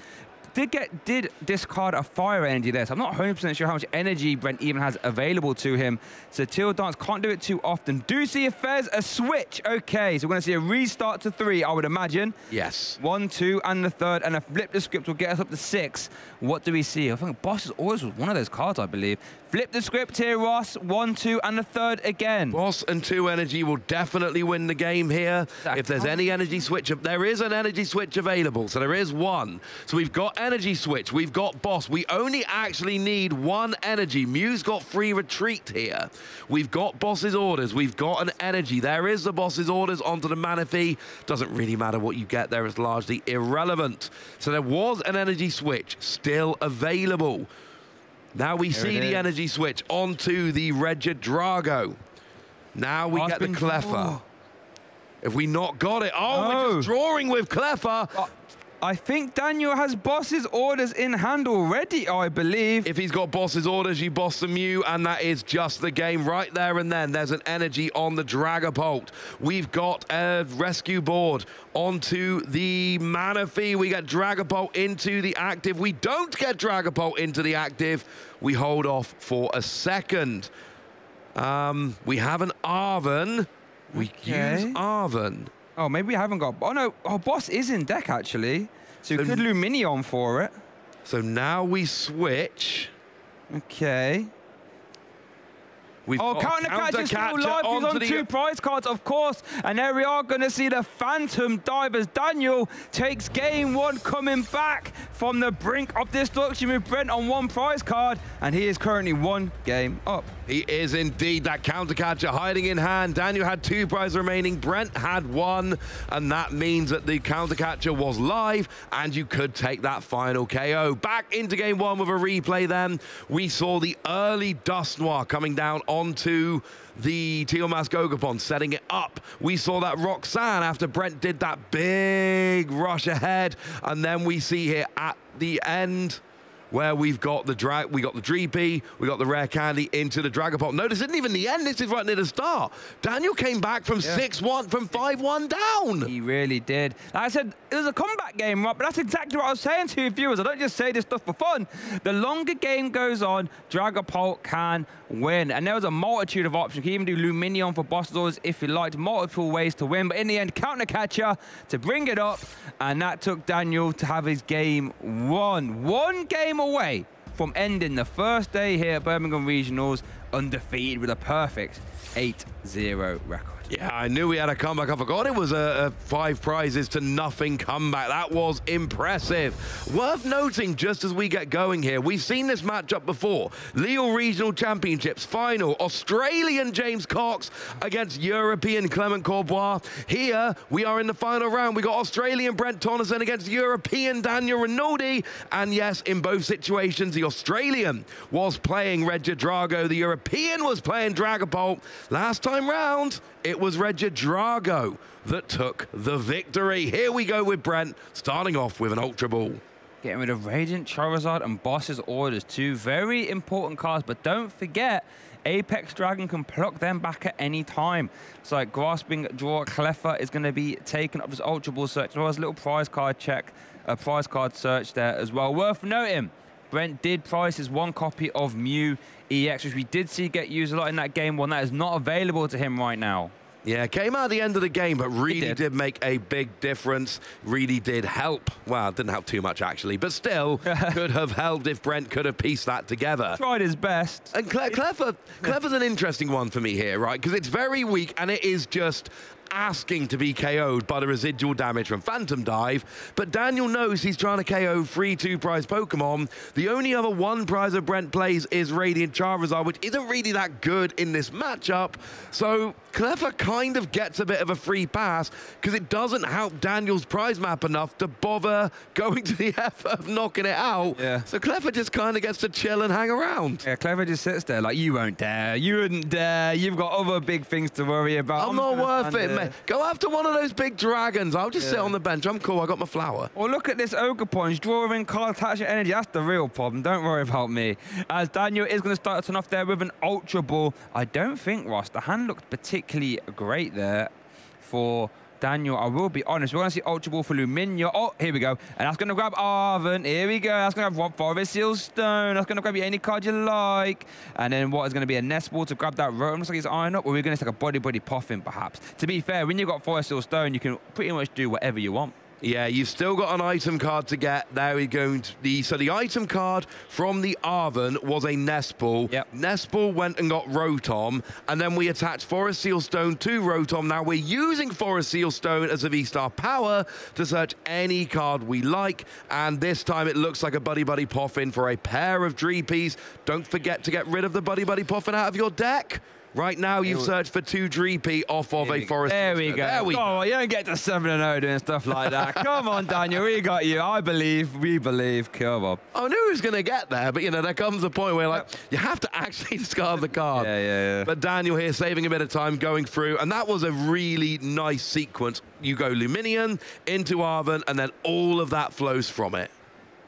Speaker 2: did discard a fire energy there, so I'm not 100% sure how much energy Brent even has available to him. So Teal Dance can't do it too often. Do see if there's a switch. Okay, so we're going to see a restart to 3, I would imagine.
Speaker 15: Yes.
Speaker 2: 1, 2, and the 3rd, and a flip the script will get us up to 6. What do we see? I think Boss's Orders was one of those cards, I believe. Flip the script here, Ross. 1, 2, and the 3rd again.
Speaker 15: Boss and 2 energy will definitely win the game here. If there's any energy switch, there is an energy switch available, so there is 1. So we've got energy switch, we've got Boss. We only actually need 1 energy. Mew's got free retreat here. We've got Boss's Orders, we've got an energy. There is the Boss's Orders onto the Manaphy. Doesn't really matter what you get there, it's largely irrelevant. So there was an energy switch still available. Now we see the energy switch onto the Regidrago. Now we get the Cleffa. If we not got it, we're just drawing with Cleffa.
Speaker 2: I think Daniel has Boss's Orders in hand already, I believe.
Speaker 15: If he's got Boss's Orders, you boss the Mew, and that is just the game right there and then. There's an energy on the Dragapult. We've got a rescue board onto the Manaphy. We get Dragapult into the active. We don't get Dragapult into the active. We hold off for a second. We have an Arven. We use Arven.
Speaker 2: Oh, maybe we haven't got... Oh, no. Oh, Boss is in deck, actually. So you could Luminion for it.
Speaker 15: So now we switch.
Speaker 2: Okay.
Speaker 15: We've
Speaker 2: Counter Catch is still live. He's on 2 prize cards, of course. And there we are going to see the Phantom Divers. Daniel takes game 1, coming back from the brink of destruction with Brent on 1 prize card. And he is currently 1 game up.
Speaker 15: He is indeed that counter catcher hiding in hand. Daniel had 2 prizes remaining. Brent had 1. And that means that the counter catcher was live. And you could take that final KO. Back into game 1 with a replay then. We saw the early Dust Noir coming down onto the Teal Mask Ogapon, setting it up. We saw that Roxanne after Brent did that big rush ahead. And then we see here at the end where we've got the Dreepy, we got the Rare Candy into the Dragapult. No, this isn't even the end, this is right near the start. Daniel came back from 6-1, from 5-1 down.
Speaker 2: He really did. Like I said, it was a comeback game, right? But that's exactly what I was saying to you viewers. I don't just say this stuff for fun. The longer game goes on, Dragapult can win. And there was a multitude of options. You can even do Luminion for Boss Doors if you liked. Multiple ways to win. But in the end, counter catcher to bring it up. And that took Daniel to have his game 1. 1 game away from ending the first day here at Birmingham Regionals undefeated with a perfect 8-0 record.
Speaker 15: Yeah, I knew we had a comeback. I forgot it was a 5 prizes to nothing comeback. That was impressive. Worth noting, just as we get going here, we've seen this matchup before. Lille Regional Championships final. Australian James Cox against European Clement Courbois. Here, we are in the final round. We got Australian Brent Tonneson against European Daniel Rinaldi. And yes, in both situations, the Australian was playing Regidrago. The European was playing Dragapult. Last time round, it was Regidrago that took the victory. Here we go with Brent, starting off with an Ultra Ball.
Speaker 2: Getting rid of Radiant, Charizard, and Boss's Orders. 2 very important cards, but don't forget, Apex Dragon can pluck them back at any time. So like Grasping Draw Cleffa is going to be taken up this Ultra Ball search, as well as a little prize card check, a prize card search there as well. Worth noting, Brent did prize his 1 copy of Mew EX, which we did see get used a lot in that game 1. That is not available to him right now.
Speaker 15: Yeah, came out at the end of the game, but really did make a big difference. Really did help. Well, it didn't help too much, actually, but still could have helped if Brent could have pieced that together.
Speaker 2: Tried his best.
Speaker 15: And Clever's an interesting one for me here, right? Because it's very weak, and it is just asking to be KO'd by the residual damage from Phantom Dive, but Daniel knows he's trying to KO 3 2-prize Pokemon. The only other 1 prize that Brent plays is Radiant Charizard, which isn't really that good in this matchup, so Clever kind of gets a bit of a free pass because it doesn't help Daniel's prize map enough to bother going to the effort of knocking it out.
Speaker 2: Yeah.
Speaker 15: So Clever just kind of gets to chill and hang around.
Speaker 2: Yeah, Clever just sits there like, you won't dare, you wouldn't dare, you've got other big things to worry about.
Speaker 15: I'm not worth it, mate. Go after one of those big dragons. I'll just sit on the bench. I'm cool. I got my flower.
Speaker 2: Well, look at this Ogerpunch, drawing card attachment energy. That's the real problem. Don't worry about me. As Daniel is going to start us off there with an Ultra Ball. I don't think, Ross, the hand looked particularly great there for Daniel. I will be honest. We're going to see Ultra Ball for Luminia. Oh, here we go. And that's going to grab Arven. Here we go. That's going to grab Forest Seal Stone. That's going to grab you any card you like. And then what is going to be a Nest Ball to grab that Rotom. Looks like he's Iron Up. Or we're going to take a Body Puffin, perhaps. To be fair, when you've got Forest Seal Stone, you can pretty much do whatever you want.
Speaker 15: Yeah, you've still got an item card to get. There we go. So the item card from the Arven was a Nest Ball.
Speaker 2: Yep.
Speaker 15: Nest Ball went and got Rotom, and then we attached Forest Seal Stone to Rotom. Now we're using Forest Seal Stone as a V-Star power to search any card we like, and this time it looks like a Buddy Puffin for a pair of Dreepies. Don't forget to get rid of the Buddy Puffin out of your deck. Right now, you've searched for 2 Dreepy off of a Forest.
Speaker 2: There we go.
Speaker 15: There we go.
Speaker 2: You don't get to 7-0 doing stuff like that. Come on, Daniel. We got you. I believe. We believe. Come on.
Speaker 15: I knew he was going to get there, but, you know, there comes a point where, like, you have to actually discard the card.
Speaker 2: Yeah.
Speaker 15: But Daniel here saving a bit of time going through, and that was a really nice sequence. You go Luminion into Arven, and then all of that flows from it.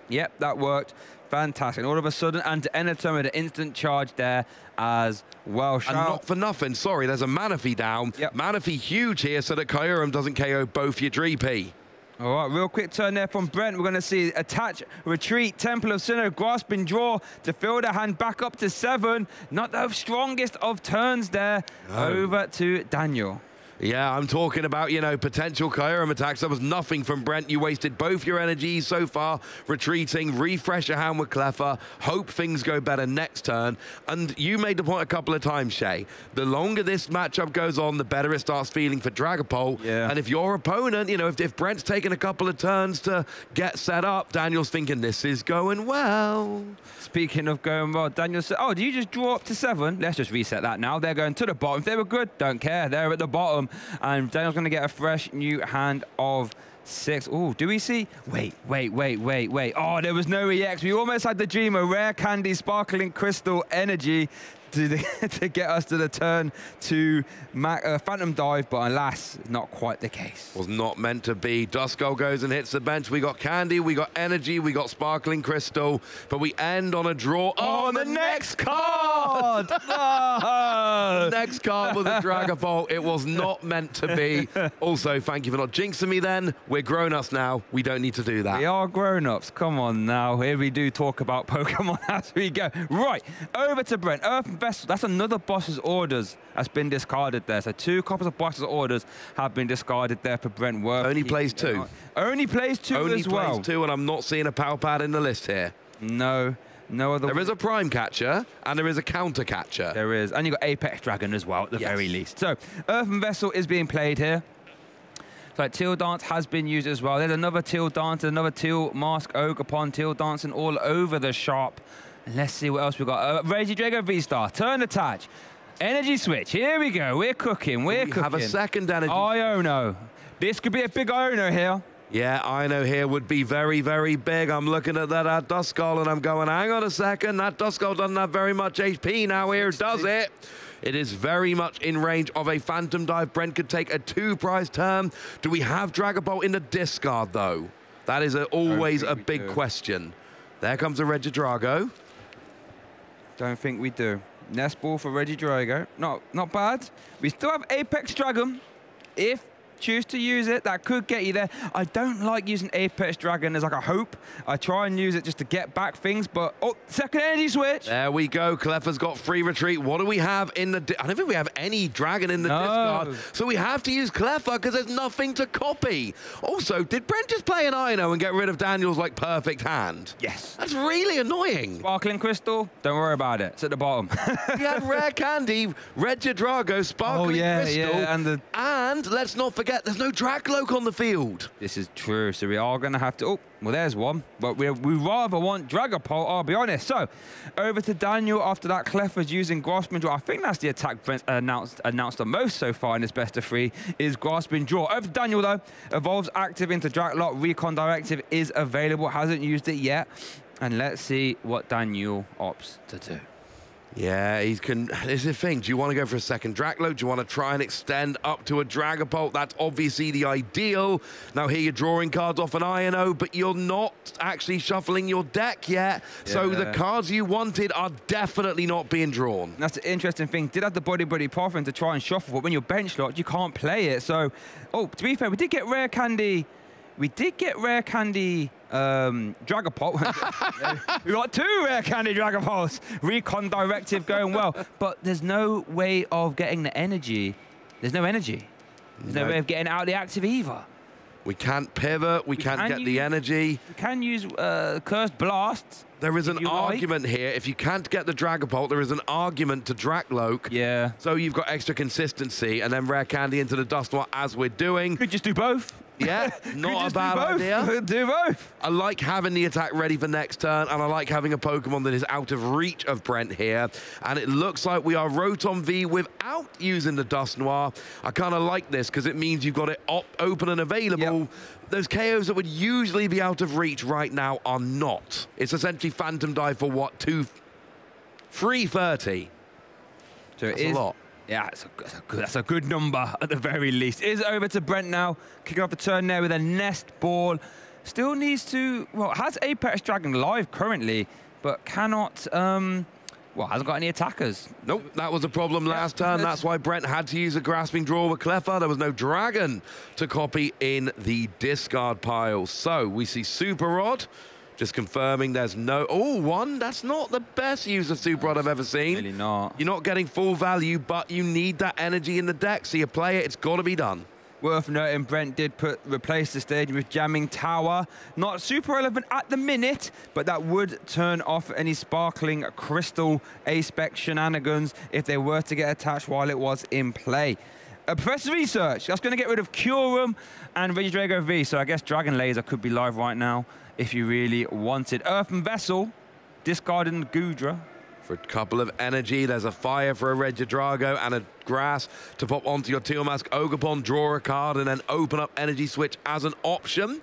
Speaker 2: Yep, that worked. Fantastic. And all of a sudden, and to end the turn with an instant charge there as well.
Speaker 15: And not for nothing, sorry, there's a Manaphy down.
Speaker 2: Yep.
Speaker 15: Manaphy huge here so that Kyurem doesn't KO both your Dreepy.
Speaker 2: All right, real quick turn there from Brent. We're going to see attach, retreat, Temple of Sinnoh, grasp and draw to fill the hand back up to 7. Not the strongest of turns there. No. Over to Daniel.
Speaker 15: Yeah, I'm talking about, you know, potential Kyurem attacks. There was nothing from Brent. You wasted both your energies so far. Retreating, refresh your hand with Cleffa, hope things go better next turn. And you made the point a couple of times, Shay. The longer this matchup goes on, the better it starts feeling for Dragapult.
Speaker 2: Yeah.
Speaker 15: And if your opponent, you know, if Brent's taken a couple of turns to get set up, Daniel's thinking this is going well.
Speaker 2: Speaking of going well, Daniel said, oh, do you just draw up to 7? Let's just reset that now. They're going to the bottom. If they were good, don't care. They're at the bottom. And Daniel's going to get a fresh new hand of 6. Oh, do we see? Wait. Oh, there was no EX. We almost had the dream of Rare Candy, Sparkling Crystal Energy to get us to the turn to Phantom Dive, but alas, not quite the case.
Speaker 15: Was not meant to be. Duskull goes and hits the bench. We got Candy, we got Energy, we got Sparkling Crystal, but we end on a draw.
Speaker 2: Oh, the next card!
Speaker 15: The next card was a Dragapult. It was not meant to be. Also, thank you for not jinxing me then. We're grown-ups now. We don't need to do that.
Speaker 2: We are grown-ups. Come on now. Here we do talk about Pokemon as we go. Right, over to Brent. Earth Vessel, that's another boss's orders that's been discarded there. So 2 copies of boss's orders have been discarded there for Brent Worth.
Speaker 15: Only plays 2.
Speaker 2: Only plays 2 as well.
Speaker 15: Only plays 2, and I'm not seeing a Power Pad in the list here.
Speaker 2: No other.
Speaker 15: There is a Prime Catcher, and there is a Counter Catcher.
Speaker 2: There is, and you've got Apex Dragon as well, at the very least. So Earthen Vessel is being played here. So Teal Dance has been used as well. There's another Teal Dance, another Teal Mask, Ogerpon, Teal Dancing all over the shop. And let's see what else we've got. Regidrago V-Star, turn attach. Energy switch, here we go. We're cooking, we're cooking.
Speaker 15: Have a second energy.
Speaker 2: Iono. This could be a big Iono here.
Speaker 15: Yeah, Iono here would be very, very big. I'm looking at that Duskull and I'm going, hang on a second. That Duskull doesn't have very much HP now here, does it? It is very much in range of a Phantom Dive. Brent could take a 2-prize turn. Do we have Dragapult in the discard, though? That is always a big question. There comes a Regidrago.
Speaker 2: Don't think we do. Nest Ball for Regidrago. Not bad. We still have Apex Dragon. If choose to use it, that could get you there. I don't like using Apex Dragon as like a hope. I try and use it just to get back things, but oh, second energy switch.
Speaker 15: There we go. Clefer's got free retreat. What do we have in the... I don't think we have any dragon in the discard. So we have to use Clefer because there's nothing to copy. Also, did Brent just play an Ino and get rid of Daniel's like perfect hand?
Speaker 2: Yes.
Speaker 15: That's really annoying.
Speaker 2: Sparkling Crystal, don't worry about it. It's at the bottom.
Speaker 15: We had Rare Candy, Red Drago, Sparkling Crystal.
Speaker 2: Yeah,
Speaker 15: and let's not forget, there's no Dracloak on the field.
Speaker 2: This is true, so we are going to have to... Oh, well, there's one. But we rather want Dragapult, I'll be honest. So, over to Daniel after that. Clefer's using Grasping Draw. I think that's the attack Brent announced the most so far in this best of 3, is Grasping Draw. Over to Daniel, though. Evolves active into Dracloak. Recon Directive is available. Hasn't used it yet. And let's see what Daniel opts to do.
Speaker 15: Yeah, here's the thing. Do you want to go for a second Dracloak? Do you want to try and extend up to a Dragapult? That's obviously the ideal. Now here you're drawing cards off an INO, but you're not actually shuffling your deck yet. Yeah. So the cards you wanted are definitely not being drawn.
Speaker 2: That's the interesting thing. Did have the Body Puffin to try and shuffle, but when you're bench locked, you can't play it. So, oh, to be fair, we did get Rare Candy. Dragapult. We got 2 Rare Candy Dragapults. Recon Directive going well. But there's no way of getting the energy. There's no energy. There's no way of getting out the active either.
Speaker 15: We can't pivot. We can't get the energy.
Speaker 2: We can use Cursed Blast.
Speaker 15: There is an argument here. If you can't get the Dragapult, there is an argument to Dracloak.
Speaker 2: Yeah.
Speaker 15: So you've got extra consistency, and then Rare Candy into the Dusknoir as we're doing.
Speaker 2: Could just do both.
Speaker 15: Yeah, not a bad idea.
Speaker 2: Could do both.
Speaker 15: I like having the attack ready for next turn, and I like having a Pokemon that is out of reach of Brent here. And it looks like we are Rotom V without using the Dusknoir. I kind of like this because it means you've got it open and available. Yep. Those KOs that would usually be out of reach right now are not. It's essentially Phantom Dive for what, 330.
Speaker 2: So
Speaker 15: that's a lot.
Speaker 2: Yeah, that's a good number at the very least. It is over to Brent now, kicking off the turn there with a Nest Ball. Still needs to, well, has Apex Dragon live currently, but cannot, well, hasn't got any attackers.
Speaker 15: Nope, that was a problem last turn. That's why Brent had to use a Grasping Draw with Clefer. There was no Dragon to copy in the discard pile. So we see Super Rod. Just confirming there's no... Oh, 1. That's not the best use of Super Rod I've ever seen.
Speaker 2: Really not.
Speaker 15: You're not getting full value, but you need that energy in the deck. So you play it, it's got to be done.
Speaker 2: Worth noting, Brent did replace the stage with Jamming Tower. Not super relevant at the minute, but that would turn off any Sparkling Crystal A-Spec shenanigans if they were to get attached while it was in play. Professor Research, that's going to get rid of Curum and Regidrago V, so I guess Dragon Laser could be live right now if you really wanted. Earthen Vessel, discarding Goodra.
Speaker 15: For a couple of energy, there's a fire for a Regidrago and a grass to pop onto your Teal Mask Ogerpon, draw a card, and then open up Energy Switch as an option.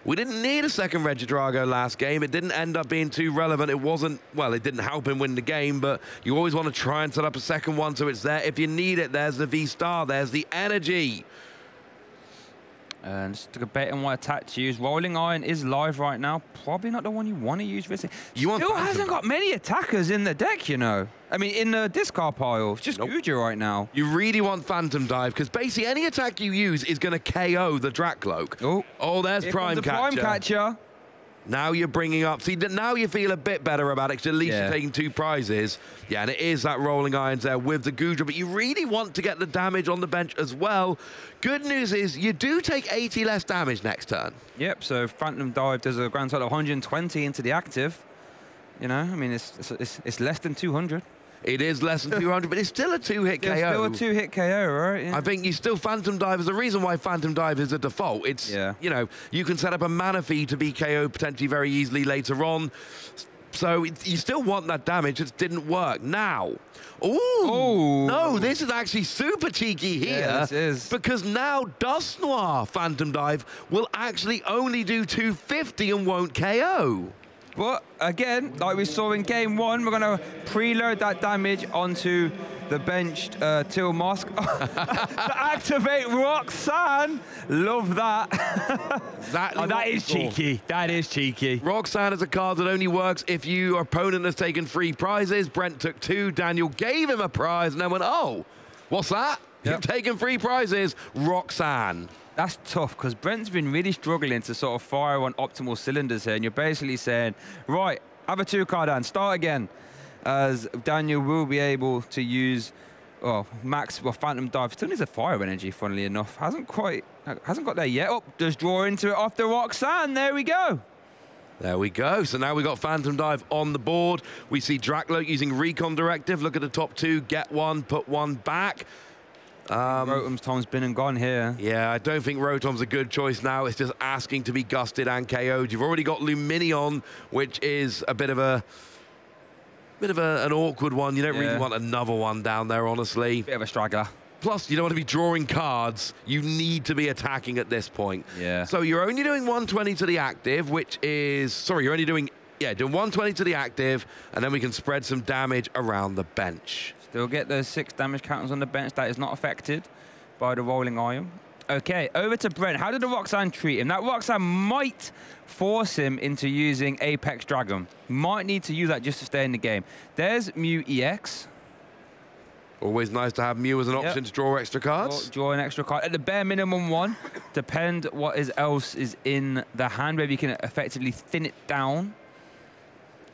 Speaker 15: We didn't need a second Regidrago last game. It didn't end up being too relevant. It wasn't, well, it didn't help him win the game, but you always want to try and set up a second one so it's there. If you need it, there's the V-Star, there's the energy.
Speaker 2: And just took a bet on what attack to use. Rolling Iron is live right now. Probably not the one you want to use. Still hasn't got many attackers in the deck, you know. I mean, in the discard pile. It's just Goodra right now.
Speaker 15: You really want Phantom Dive, because basically any attack you use is going to KO the Dracloak. Oh, there's Prime Catcher.
Speaker 2: Prime Catcher.
Speaker 15: Now you're bringing up... See, now you feel a bit better about it, because at least you're taking 2 prizes. Yeah, and it is that Rolling Irons there with the Goodra, but you really want to get the damage on the bench as well. Good news is you do take 80 less damage next turn.
Speaker 2: Yep, so Phantom Dive does a grand total of 120 into the active. You know, I mean, it's less than 200.
Speaker 15: It is less than 200, but it's still a 2-hit KO.
Speaker 2: Still a 2-hit KO, right? Yeah.
Speaker 15: I think you still Phantom Dive is the reason why Phantom Dive is a default. It's, you know, you can set up a mana fee to be KO potentially very easily later on. So you still want that damage. It didn't work. Now, no, this is actually super cheeky here.
Speaker 2: Yeah, this is.
Speaker 15: Because now Dusknoir Phantom Dive will actually only do 250 and won't KO.
Speaker 2: But again, like we saw in game 1, we're going to preload that damage onto the benched Teal Mask. To activate Roxanne. Love that. That is cheeky. That is cheeky.
Speaker 15: Roxanne is a card that only works if your opponent has taken 3 prizes. Brent took 2. Daniel gave him a prize and then went, oh, what's that? You've taken 3 prizes. Roxanne.
Speaker 2: That's tough, because Brent's been really struggling to sort of fire on optimal cylinders here, and you're basically saying, right, have a 2-card hand, start again, as Daniel will be able to use Phantom Dive. Still needs a fire energy, funnily enough. Hasn't got there yet. Oh, does draw into it off the Roxanne. There we go.
Speaker 15: There we go. So now we've got Phantom Dive on the board. We see Drakloak using Recon Directive. Look at the top 2. Get one, put one back.
Speaker 2: Rotom's time's been and gone here.
Speaker 15: Yeah, I don't think Rotom's a good choice now. It's just asking to be gusted and KO'd. You've already got Luminion, which is a bit of an awkward one. You don't really want another one down there, honestly.
Speaker 2: Bit of a straggler.
Speaker 15: Plus, you don't want to be drawing cards. You need to be attacking at this point.
Speaker 2: Yeah.
Speaker 15: So you're only doing 120 to the active, which is... Sorry, you're only doing 120 to the active, and then we can spread some damage around the bench.
Speaker 2: Still get those 6 damage counters on the bench. That is not affected by the rolling iron. Okay, over to Brent. How did the Roxanne treat him? That Roxanne might force him into using Apex Dragon. Might need to use that just to stay in the game. There's Mew EX.
Speaker 15: Always nice to have Mew as an option to draw extra cards.
Speaker 2: Draw an extra card. At the bare minimum one, depend what else is in the hand. Maybe you can effectively thin it down.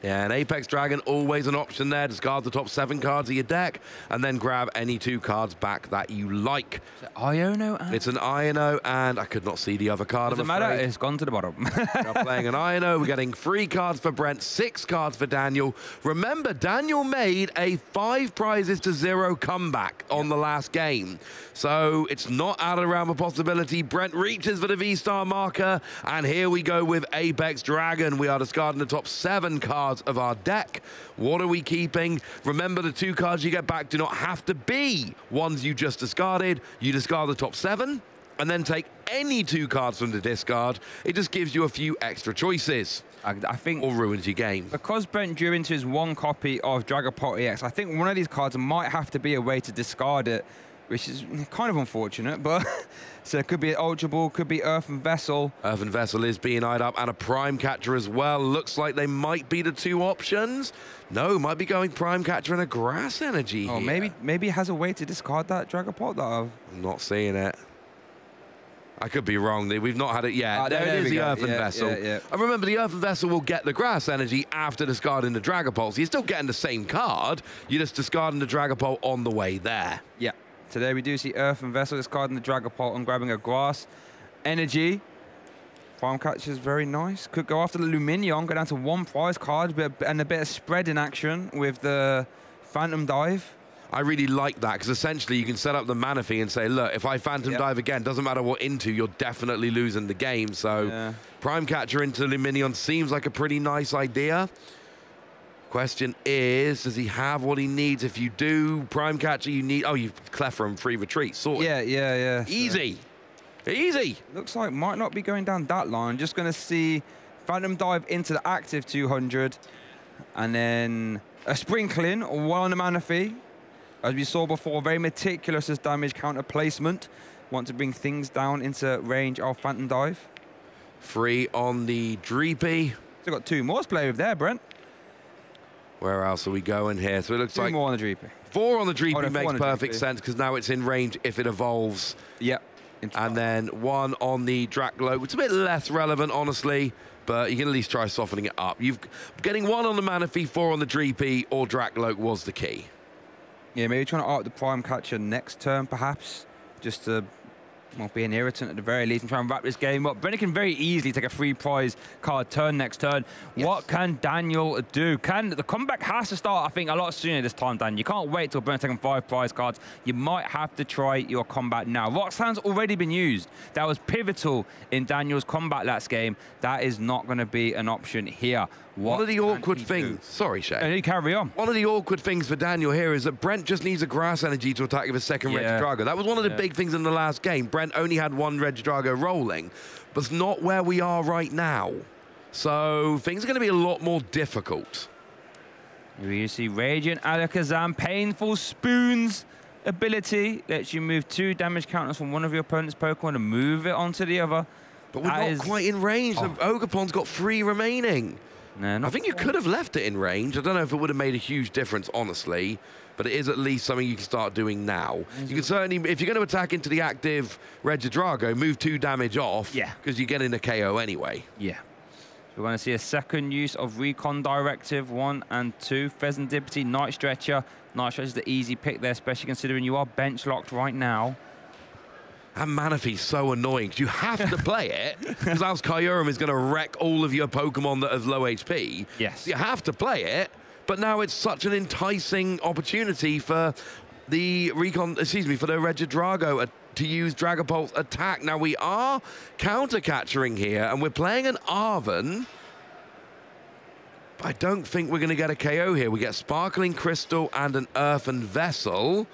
Speaker 15: Yeah, an Apex Dragon, always an option there. Discard the top 7 cards of your deck, and then grab any 2 cards back that you like.
Speaker 2: Is it Iono?
Speaker 15: It's an Iono, and I could not see the other card.
Speaker 2: Doesn't matter, it's gone to the bottom.
Speaker 15: We're playing an Iono. We're getting 3 cards for Brent, 6 cards for Daniel. Remember, Daniel made a 5 prizes to 0 comeback on the last game. So it's not out of the realm of possibility. Brent reaches for the V-star marker, and here we go with Apex Dragon. We are discarding the top 7 cards of our deck. What are we keeping? Remember, the 2 cards you get back do not have to be ones you just discarded. You discard the top 7 and then take any 2 cards from the discard. It just gives you a few extra choices.
Speaker 2: I think,
Speaker 15: or ruins your game.
Speaker 2: Because Brent drew into his 1 copy of Dragapult EX, I think one of these cards might have to be a way to discard it, which is kind of unfortunate, but so it could be an Ultra Ball, could be Earthen Vessel.
Speaker 15: Earthen Vessel is being eyed up, and a Prime Catcher as well. Looks like they might be the 2 options. No, might be going Prime Catcher and a Grass Energy here.
Speaker 2: Maybe it has a way to discard that Dragapult that
Speaker 15: I'm not seeing it. I could be wrong. We've not had it yet. There it is, the Earthen Vessel. And remember, the Earthen Vessel will get the Grass Energy after discarding the Dragapult. So you're still getting the same card. You're just discarding the Dragapult on the way there.
Speaker 2: Yeah. Today we do see Earthen Vessel discarding the Dragapult and grabbing a Grass Energy. Prime Catcher is very nice. Could go after the Luminion, go down to 1 prize card, and a bit of spread in action with the Phantom Dive.
Speaker 15: I really like that, because essentially you can set up the Manaphy and say, look, if I Phantom Dive again, doesn't matter what into, you're definitely losing the game. So Prime Catcher into Luminion seems like a pretty nice idea. Question is, does he have what he needs? If you do, Prime Catcher, you need... Oh, you Clefairy Free Retreat. Sorted.
Speaker 2: Yeah.
Speaker 15: Easy. Easy.
Speaker 2: Looks like might not be going down that line. Just going to see Phantom Dive into the active 200. And then a Sprinkling, 1 on the Manaphy. As we saw before, very meticulous as damage counter placement. Want to bring things down into range of Phantom Dive.
Speaker 15: 3 on the Dreepy.
Speaker 2: Still got 2 more to play with there, Brent.
Speaker 15: Where else are we going here? So it looks
Speaker 2: 2
Speaker 15: like...
Speaker 2: more on the Dreepy.
Speaker 15: 4 on the Dreepy makes perfect sense, because now it's in range if it evolves.
Speaker 2: Yep.
Speaker 15: And then 1 on the Drakloak. It's a bit less relevant, honestly, but you can at least try softening it up. Getting 1 on the Manaphy, 4 on the Dreepy, or Drakloak was the key.
Speaker 2: Yeah, maybe trying to art the Prime Catcher next turn, perhaps, just to be an irritant at the very least and try and wrap this game up. Brennan can very easily take a 3 prize card turn next turn. What can Daniel do? The comeback has to start, I think, a lot sooner this time, Dan. You can't wait till Brennan's taking 5 prize cards. You might have to try your combat now. Roxanne's already been used. That was pivotal in Daniel's combat last game. That is not going to be an option here.
Speaker 15: One of the awkward things... Sorry, Shay.
Speaker 2: And you carry on.
Speaker 15: One of the awkward things for Daniel here is that Brent just needs a Grass Energy to attack with a second Regidrago. That was one of the big things in the last game. Brent only had 1 Regidrago rolling, but it's not where we are right now. So things are going to be a lot more difficult.
Speaker 2: You see Radiant Alakazam, Painful Spoon's ability lets you move 2 damage counters from one of your opponent's Pokemon and move it onto the other.
Speaker 15: But we're not quite in range. Ogapond's got 3 remaining.
Speaker 2: No,
Speaker 15: I think you could have left it in range. I don't know if it would have made a huge difference, honestly, but it is at least something you can start doing now. You can certainly, if you're going to attack into the active Regidrago, move 2 damage off, because you're getting a KO anyway.
Speaker 2: Yeah. We're going to see a second use of Recon Directive, 1 and 2. Pheasantipity, Night Stretcher. Night Stretcher is the easy pick there, especially considering you are bench locked right now.
Speaker 15: And Manaphy's so annoying, because you have to play it, because else Kyurem is going to wreck all of your Pokemon that have low HP.
Speaker 2: Yes.
Speaker 15: You have to play it, but now it's such an enticing opportunity for the for the Regidrago to use Dragapult's attack. Now we are counter-catchering here, and we're playing an Arven. But I don't think we're going to get a KO here. We get Sparkling Crystal and an Earthen Vessel.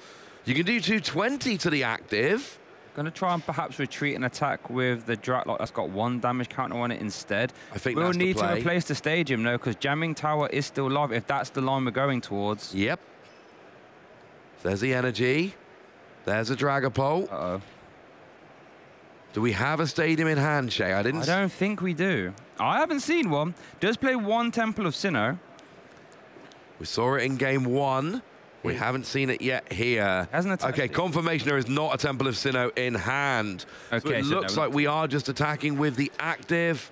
Speaker 15: You can do 220 to the active.
Speaker 2: Going to try and perhaps retreat and attack with the Dratlock that's got 1 damage counter on it instead.
Speaker 15: I think
Speaker 2: we'll
Speaker 15: that's
Speaker 2: need
Speaker 15: the play.
Speaker 2: to replace the stadium, though, because Jamming Tower is still live if that's the line we're going towards.
Speaker 15: Yep. There's the energy. There's a Dragapult.
Speaker 2: Uh-oh.
Speaker 15: Do we have a stadium in hand, Shay? I
Speaker 2: don't think we do. I haven't seen one. Does play 1 Temple of Sinnoh.
Speaker 15: We saw it in game 1. We haven't seen it yet here. Okay, confirmation there is not a Temple of Sinnoh in hand. Okay, so it looks like we are just attacking with the active.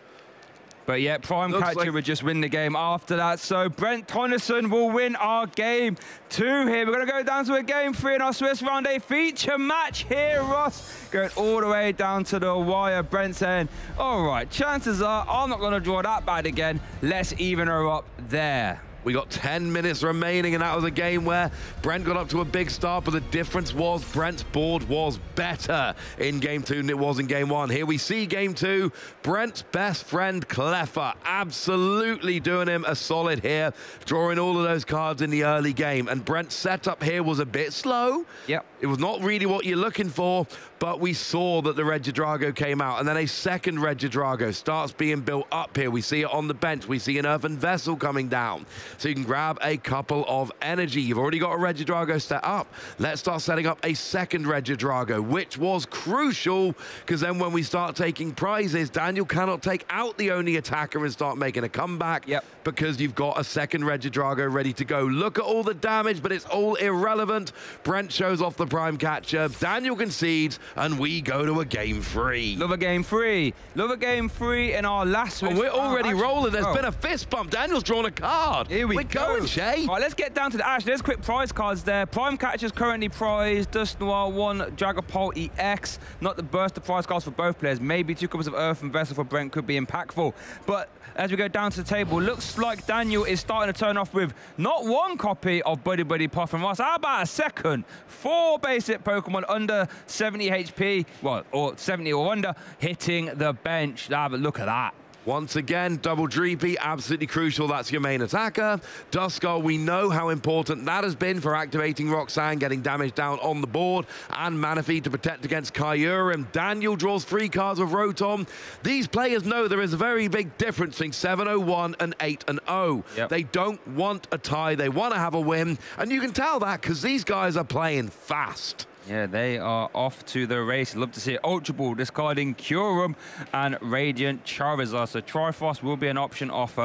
Speaker 2: But yeah, Prime Catcher would just win the game after that. So Brent Tonneson will win our game 2 here. We're going to go down to a game 3 in our Swiss Round A feature match here, Ross. Going all the way down to the wire. Brent saying, all right, chances are I'm not going to draw that bad again. Let's even her up there.
Speaker 15: We got 10 minutes remaining, and that was a game where Brent got up to a big start, but the difference was Brent's board was better in game 2 than it was in game 1. Here we see game 2. Brent's best friend, Cleffa, absolutely doing him a solid here, drawing all of those cards in the early game. And Brent's setup here was a bit slow.
Speaker 2: Yep.
Speaker 15: It was not really what you're looking for, but we saw that the Regidrago came out, and then a second Regidrago starts being built up here. We see it on the bench. We see an Earthen Vessel coming down. So you can grab a couple of energy. You've already got a Regidrago set up. Let's start setting up a second Regidrago, which was crucial, because then when we start taking prizes, Daniel cannot take out the only attacker and start making a comeback, because you've got a second Regidrago ready to go. Look at all the damage, but it's all irrelevant. Brent shows off the Prime Catcher. Daniel concedes, and we go to a game 3.
Speaker 2: Love a game 3. Love a game 3 in our last one.
Speaker 15: We're already rolling. There's been a fist bump. Daniel's drawn a card.
Speaker 2: Here we go.
Speaker 15: Going, Shay.
Speaker 2: All right, let's get down to the action. There's quick prize cards there. Prime Catcher's currently prized. Dust Noir 1, Dragapult EX. Not the burst of prize cards for both players. Maybe 2 copies of Earthen Vessel for Brent could be impactful. But as we go down to the table, looks like Daniel is starting to turn off with not 1 copy of Buddy Buddy Puff and Ross. How about a second? 4 basic Pokemon under 70 HP, well, or 70 or under, hitting the bench. Have a look at that.
Speaker 15: Once again, double Dreepy, absolutely crucial. That's your main attacker. Duskull, we know how important that has been for activating Roxanne, getting damage down on the board, and Manaphy to protect against Kyurem. Daniel draws 3 cards with Rotom. These players know there is a very big difference between 7-0-1 and 8-0. They don't want a tie. They want to have a win, and you can tell that because these guys are playing fast.
Speaker 2: Yeah, they are off to the race. Love to see it. Ultra Ball discarding Kyurem and Radiant Charizard. So Triforce will be an option off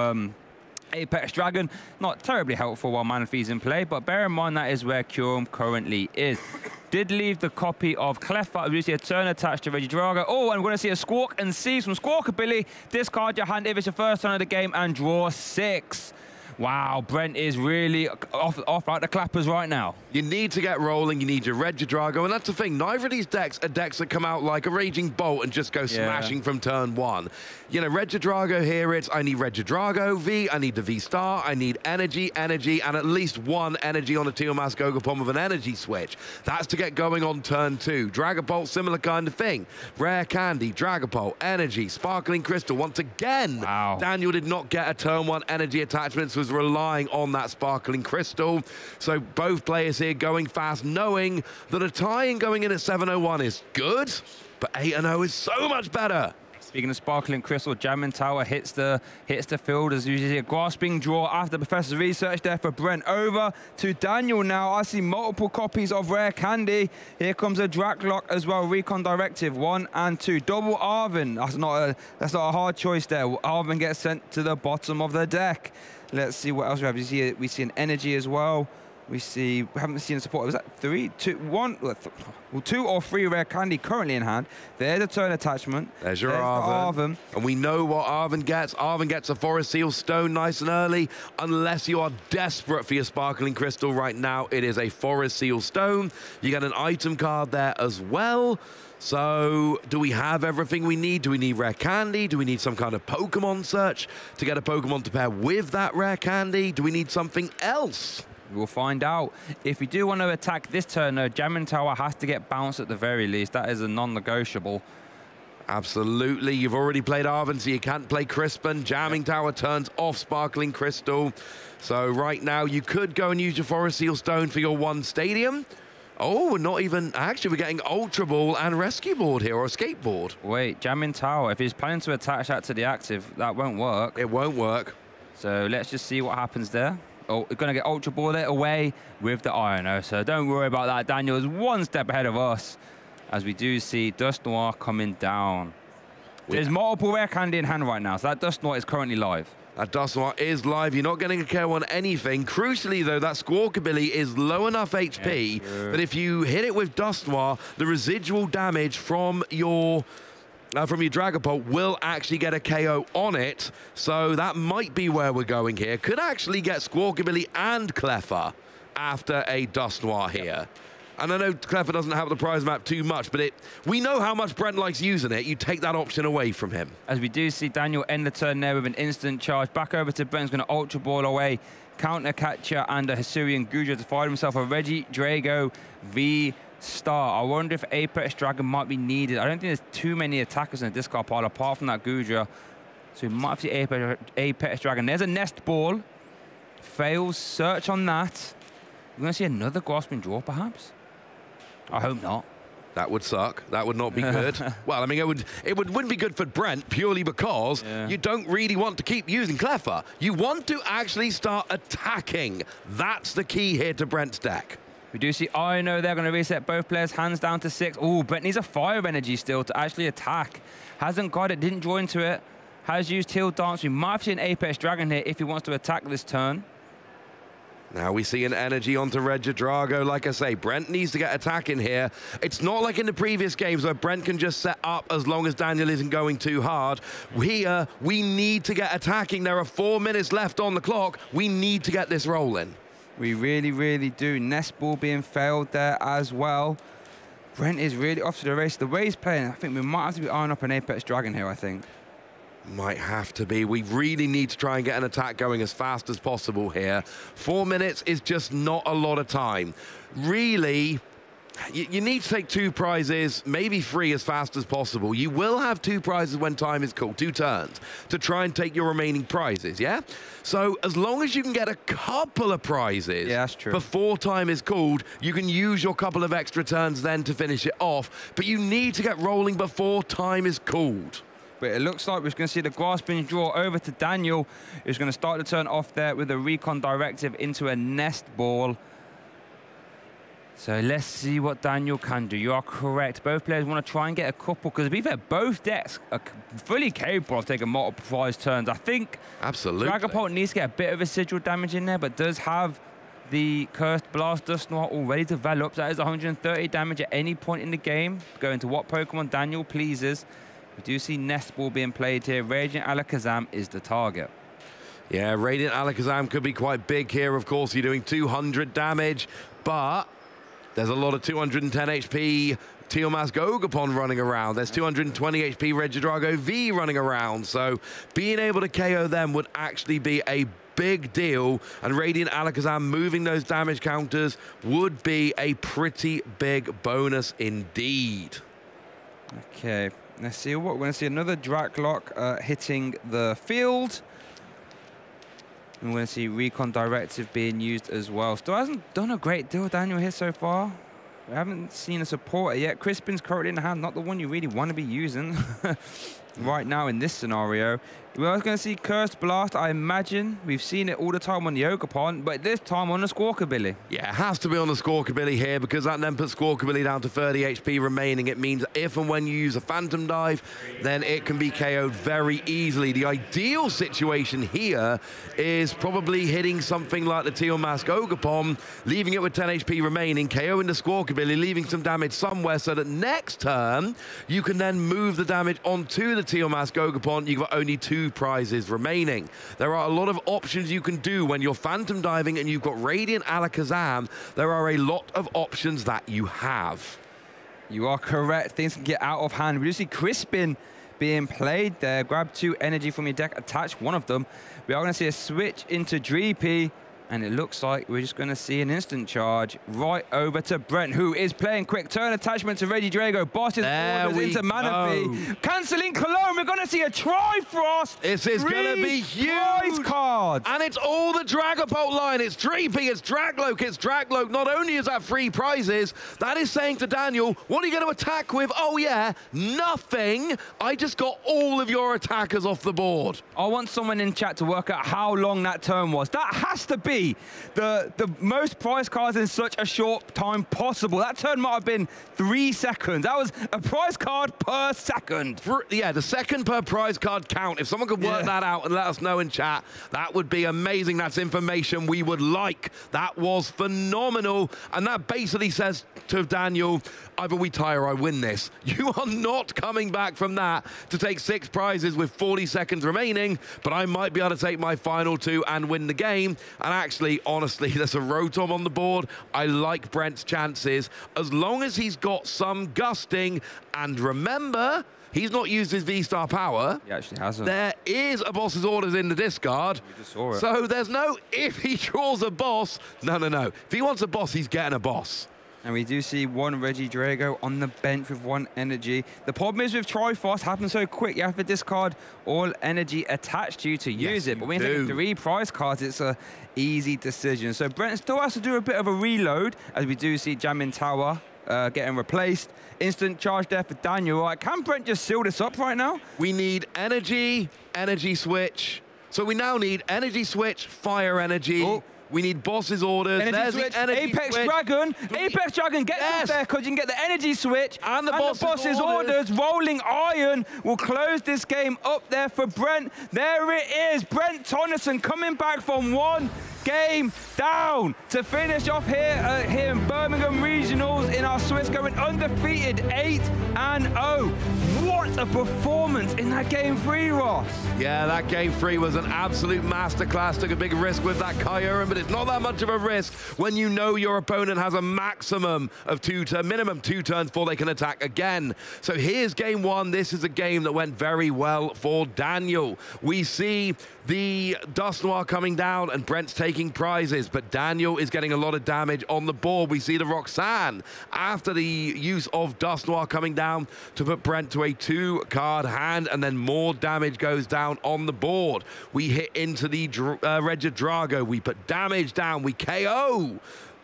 Speaker 2: Apex Dragon. Not terribly helpful while Manaphy's in play, but bear in mind that is where Kyurem currently is. Did leave the copy of Cleffa. We see a turn attached to Regidrago. Oh, and we're going to see a Squawk and Seize from Squawkabilly. Discard your hand if it's your first turn of the game and draw 6. Wow, Brent is really off out the clappers right now.
Speaker 15: You need to get rolling. You need your Regidrago, and that's the thing. Neither of these decks are decks that come out like a Raging Bolt and just go smashing from turn 1. You know, Regidrago here, it's I need Regidrago V, I need the V-Star, I need energy, and at least 1 energy on a Teal'c Gogapon with an energy switch. That's to get going on turn 2. Dragapult, similar kind of thing. Rare Candy, Dragapult, energy, Sparkling Crystal. Once again, Daniel did not get a turn 1 energy attachment, so was relying on that Sparkling Crystal. So both players here going fast, knowing that a tie and going in at 7-0-1 is good, but 8-0 is so much better.
Speaker 2: Speaking of Sparkling Crystal, Jamming Tower hits the field as usually a grasping draw after the Professor's research there for Brent. Over to Daniel now. I see multiple copies of Rare Candy. Here comes a Draklock as well. Recon Directive 1 and 2. Double Arvin. That's not a hard choice there. Arvin gets sent to the bottom of the deck. Let's see what else we have. We see an Energy as well. We haven't seen a support. Was that 2 or 3 Rare Candy currently in hand? There's a turn attachment.
Speaker 15: There's your Arvin. And we know what Arvin gets. Arvin gets a Forest Seal Stone nice and early. Unless you are desperate for your Sparkling Crystal right now, it is a Forest Seal Stone. You get an item card there as well. So, do we have everything we need? Do we need Rare Candy? Do we need some kind of Pokemon search to get a Pokemon to pair with that Rare Candy? Do we need something else?
Speaker 2: We'll find out. If we do want to attack this turn, though, Jamming Tower has to get bounced at the very least. That is a non-negotiable.
Speaker 15: Absolutely. You've already played Arvin, so you can't play Crispin. Jamming Tower turns off Sparkling Crystal. So right now, you could go and use your Forest Seal Stone for your 1 stadium. Oh, not even... Actually, we're getting Ultra Ball and Rescue Board here, or Skateboard.
Speaker 2: Wait, Jamming Tower. If he's planning to attach that to the active, that won't work.
Speaker 15: It won't work.
Speaker 2: So let's just see what happens there. Oh, we're going to get Ultra Ball it away with the Iono. So don't worry about that. Daniel is 1 step ahead of us as we do see Dust Noir coming down. There's multiple Rare Candy in hand right now, so that Dust Noir is currently live.
Speaker 15: That Dust Noir is live. You're not getting a KO on anything. Crucially, though, that Squawkabilly is low enough HP that if you hit it with Dust Noir, the residual damage from your Dragapult will actually get a KO on it. So that might be where we're going here. Could actually get Squawkabilly and Cleffa after a Dust Noir here. And I know Cleffa doesn't have the prize map too much, but we know how much Brent likes using it. You take that option away from him.
Speaker 2: As we do see Daniel end the turn there with an instant charge. Back over to Brent's going to Ultra Ball away. Counter Catcher and a Hisuian Gudra to find himself a Reggie Drago V-Star. I wonder if Apex Dragon might be needed. I don't think there's too many attackers in the discard pile apart from that Gudra. So we might have to Apex Dragon. There's a Nest Ball. Fails. Search on that. We're going to see another Grasping Draw, perhaps? I hope not.
Speaker 15: That would suck. That would not be good. Well, I mean, it wouldn't be good for Brent purely because you don't really want to keep using Cleffa. You want to actually start attacking. That's the key here to Brent's deck.
Speaker 2: We do see Iono. They're going to reset both players' hands down to 6. Oh, Brent needs a Fire Energy still to actually attack. Hasn't got it. Didn't draw into it. Has used Heal Dance. We might have seen Apex Dragon here if he wants to attack this turn.
Speaker 15: Now we see an Energy onto Regidrago. Like I say, Brent needs to get attacking here. It's not like in the previous games where Brent can just set up as long as Daniel isn't going too hard. Here, we need to get attacking. There are 4 minutes left on the clock. We need to get this rolling.
Speaker 2: We really, really do. Nest Ball being failed there as well. Brent is really off to the race. The way he's playing, I think we might have to be eyeing up an Apex Dragon here, I think.
Speaker 15: Might have to be. We really need to try and get an attack going as fast as possible here. 4 minutes is just not a lot of time. Really, you need to take 2 prizes, maybe 3 as fast as possible. You will have 2 prizes when time is called, 2 turns, to try and take your remaining prizes, yeah? So as long as you can get a couple of prizes
Speaker 2: that's true.
Speaker 15: Before time is called, you can use your couple of extra turns then to finish it off. But you need to get rolling before time is called.
Speaker 2: But it looks like we're going to see the Grasping Draw over to Daniel, who's going to start the turn off there with a Recon Directive into a Nest Ball. So let's see what Daniel can do. You are correct. Both players want to try and get a couple, because to be fair, both decks are fully capable of taking multiple prize turns. I think Dragapult needs to get a bit of residual damage in there, but does have the Cursed Blast Dust Noir already developed. That is 130 damage at any point in the game. Going to what Pokemon Daniel pleases. We do see Nest Ball being played here. Radiant Alakazam is the target.
Speaker 15: Yeah, Radiant Alakazam could be quite big here. Of course, you're doing 200 damage, but there's a lot of 210 HP Tealmask Ogapon running around. There's 220 HP Regidrago V running around. So being able to KO them would actually be a big deal. And Radiant Alakazam moving those damage counters would be a pretty big bonus indeed.
Speaker 2: Okay. Let's see what we're going to see. Another Draklock hitting the field. And we're going to see Recon Directive being used as well. Still hasn't done a great deal, Daniel, here so far. We haven't seen a supporter yet. Crispin's currently in the hand, not the one you really want to be using. right now in this scenario. We are going to see Cursed Blast, I imagine. We've seen it all the time on the Ogerpon, but this time on the Squawkabilly.
Speaker 15: Yeah, it has to be on the Squawkabilly here because that then puts Squawkabilly down to 30 HP remaining. It means if and when you use a Phantom Dive, then it can be KO'd very easily. The ideal situation here is probably hitting something like the Teal Mask Ogerpon, leaving it with 10 HP remaining, KOing the Squawkabilly, leaving some damage somewhere so that next turn you can then move the damage onto the Teal Mask Ogerpon. You've got only 2 prizes remaining. There are a lot of options you can do when you're Phantom Diving and you've got Radiant Alakazam. There are a lot of options that you have.
Speaker 2: You are correct. Things can get out of hand. We do see Crispin being played there. Grab 2 energy from your deck, attach one of them. We are going to see a switch into Dreepy. And it looks like we're just going to see an instant charge right over to Brent, who is playing quick turn attachment to Regidrago. Bosses orders into Manaphy. Cancelling Cologne. We're going to see a Trifrost.
Speaker 15: This is going to be huge.
Speaker 2: Prize cards.
Speaker 15: And it's all the Dragapult line. It's Dreepy, it's Dragloak, it's Dragloak. Not only is that 3 prizes, that is saying to Daniel, what are you going to attack with? Oh, yeah, nothing. I just got all of your attackers off the board.
Speaker 2: I want someone in chat to work out how long that turn was. That has to be the most prize cards in such a short time possible. That turn might have been 3 seconds. That was a prize card per second.
Speaker 15: Yeah, the second per prize card count. If someone could work that out and let us know in chat, that would be amazing. That's information we would like. That was phenomenal. And that basically says to Daniel, either we tie or I win this. You are not coming back from that to take 6 prizes with 40 seconds remaining, but I might be able to take my final 2 and win the game. And actually, honestly, there's a Rotom on the board. I like Brent's chances as long as he's got some gusting. And remember, he's not used his V-Star power.
Speaker 2: He actually hasn't.
Speaker 15: There is a boss's orders in the discard.
Speaker 2: We just saw it.
Speaker 15: So there's no if he draws a boss. No. If he wants a boss, he's getting a boss.
Speaker 2: And we do see 1 Regidrago on the bench with 1 energy. The problem is with Triforce, happens so quick. You have to discard all energy attached to you to use it. But when you take 3 prize cards, it's a easy decision. So Brent still has to do a bit of a reload, as we do see Jamin Tower getting replaced. Instant charge there for Daniel. Right, can Brent just seal this up right now?
Speaker 15: We need energy switch. So we now need energy switch, fire energy.
Speaker 2: Oh.
Speaker 15: We need boss's orders.
Speaker 2: Energy switch, Apex Dragon. Apex Dragon gets us there because you can get the energy switch
Speaker 15: and the boss's
Speaker 2: orders. Rolling Iron will close this game up there for Brent. There it is. Brent Tonneson coming back from 1 game down to finish off here in Birmingham Regionals in our Swiss, going undefeated 8-0. What a performance in that game 3, Ross.
Speaker 15: Yeah, that game 3 was an absolute masterclass. Took a big risk with that Kyurem, but it's not that much of a risk when you know your opponent has a maximum of minimum 2 turns before they can attack again. So here's game 1. This is a game that went very well for Daniel. We see the Dust Noir coming down and Brent's taking prizes, but Daniel is getting a lot of damage on the board. We see the Roxanne after the use of Dust Noir coming down to put Brent to a 2-card hand, and then more damage goes down on the board. We hit into the Regidrago. We put damage down. We KO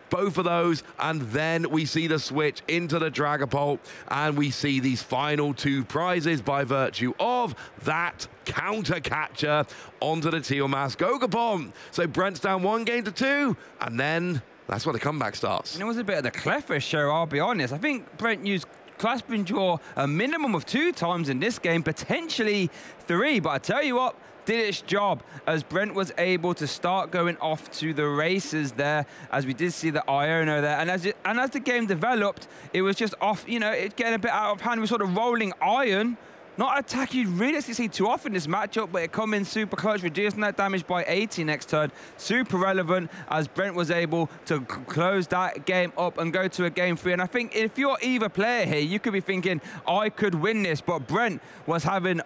Speaker 15: both of those, and then we see the switch into the Dragapult, and we see these final 2 prizes by virtue of that counter catcher onto the Teal Mask Ogerpon. So Brent's down 1 game to 2, and then that's where the comeback starts.
Speaker 2: And it was a bit of the Clefairy show, I'll be honest. I think Brent used Clasping Jaw a minimum of 2 times in this game, potentially 3, but I tell you what, did its job as Brent was able to start going off to the races there, as we did see the Iono there. And as the game developed, it was just off, you know, it getting a bit out of hand. We saw the Rolling Iron, not attack you really see too often in this matchup, but it come in super clutch, reducing that damage by 80 next turn. Super relevant as Brent was able to close that game up and go to a game 3. And I think if you're either player here, you could be thinking, I could win this, but Brent was having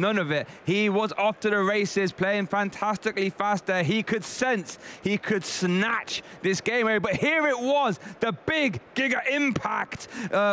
Speaker 2: none of it. He was off to the races, playing fantastically fast there. He could sense, he could snatch this game away, but here it was, the big Giga Impact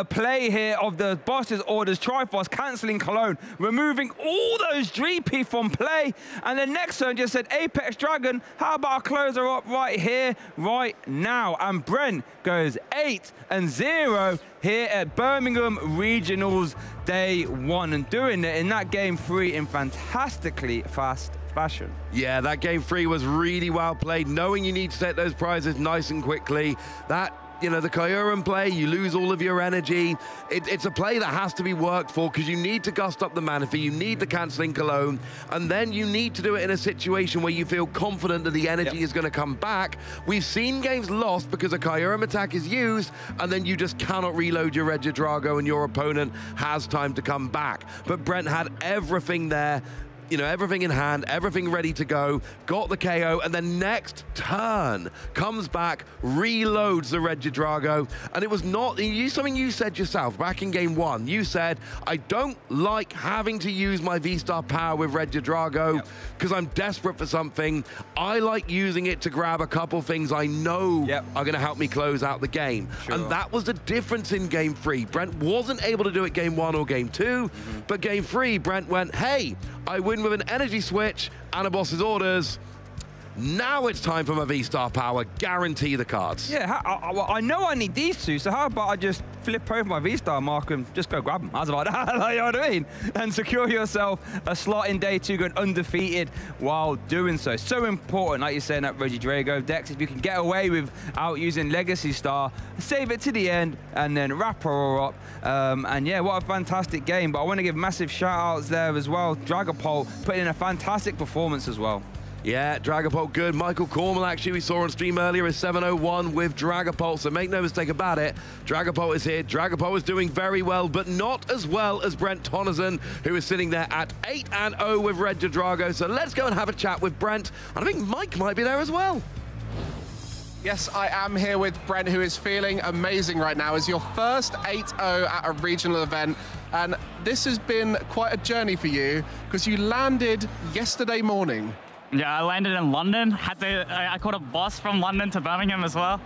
Speaker 2: play here of the boss's orders. Triforce cancelling Cologne, removing all those GP from play. And the next turn just said, Apex Dragon, how about I close her up right here, right now? And Brent goes 8-0 here at Birmingham Regionals Day 1 and doing it in that game 3 in fantastically fast fashion.
Speaker 15: Yeah, that game 3 was really well played, knowing you need to set those prizes nice and quickly. That, you know, the Kyurem play, you lose all of your energy. It's a play that has to be worked for because you need to gust up the Manaphy, you need the cancelling Cologne, and then you need to do it in a situation where you feel confident that the energy is going to come back. We've seen games lost because a Kyurem attack is used, and then you just cannot reload your Regidrago and your opponent has time to come back. But Brent had everything there. You know, everything in hand, everything ready to go, got the KO, and then next turn comes back, reloads the Regidrago, and it was not, something you said yourself back in game 1, you said, I don't like having to use my V-Star power with Regidrago because I'm desperate for something. I like using it to grab a couple things I know are going to help me close out the game. And that was the difference in game 3. Brent wasn't able to do it game 1 or game 2, but game 3, Brent went, hey, I win with an energy switch and a boss's orders. Now it's time for my V-Star power. Guarantee the cards.
Speaker 2: Yeah, I know I need these two, so how about I just flip over my V-Star mark and just go grab them? How's about that? You know what I mean? And secure yourself a slot in day 2 going undefeated while doing so. So important, like you're saying, that Regidrago decks. If you can get away without using Legacy Star, save it to the end and then wrap her up. And yeah, what a fantastic game. But I want to give massive shout-outs there as well. Dragapult putting in a fantastic performance as well.
Speaker 15: Yeah, Dragapult good. Michael Cormal, actually, we saw on stream earlier, is 701 with Dragapult, so make no mistake about it. Dragapult is here. Dragapult is doing very well, but not as well as Brent Tonnerson, who is sitting there at 8-0 with Regidrago. So let's go and have a chat with Brent. And I think Mike might be there as well.
Speaker 16: Yes, I am here with Brent, who is feeling amazing right now. It's your first 8-0 at a regional event, and this has been quite a journey for you because you landed yesterday morning.
Speaker 7: Yeah, I landed in London. I caught a bus from London to Birmingham as well.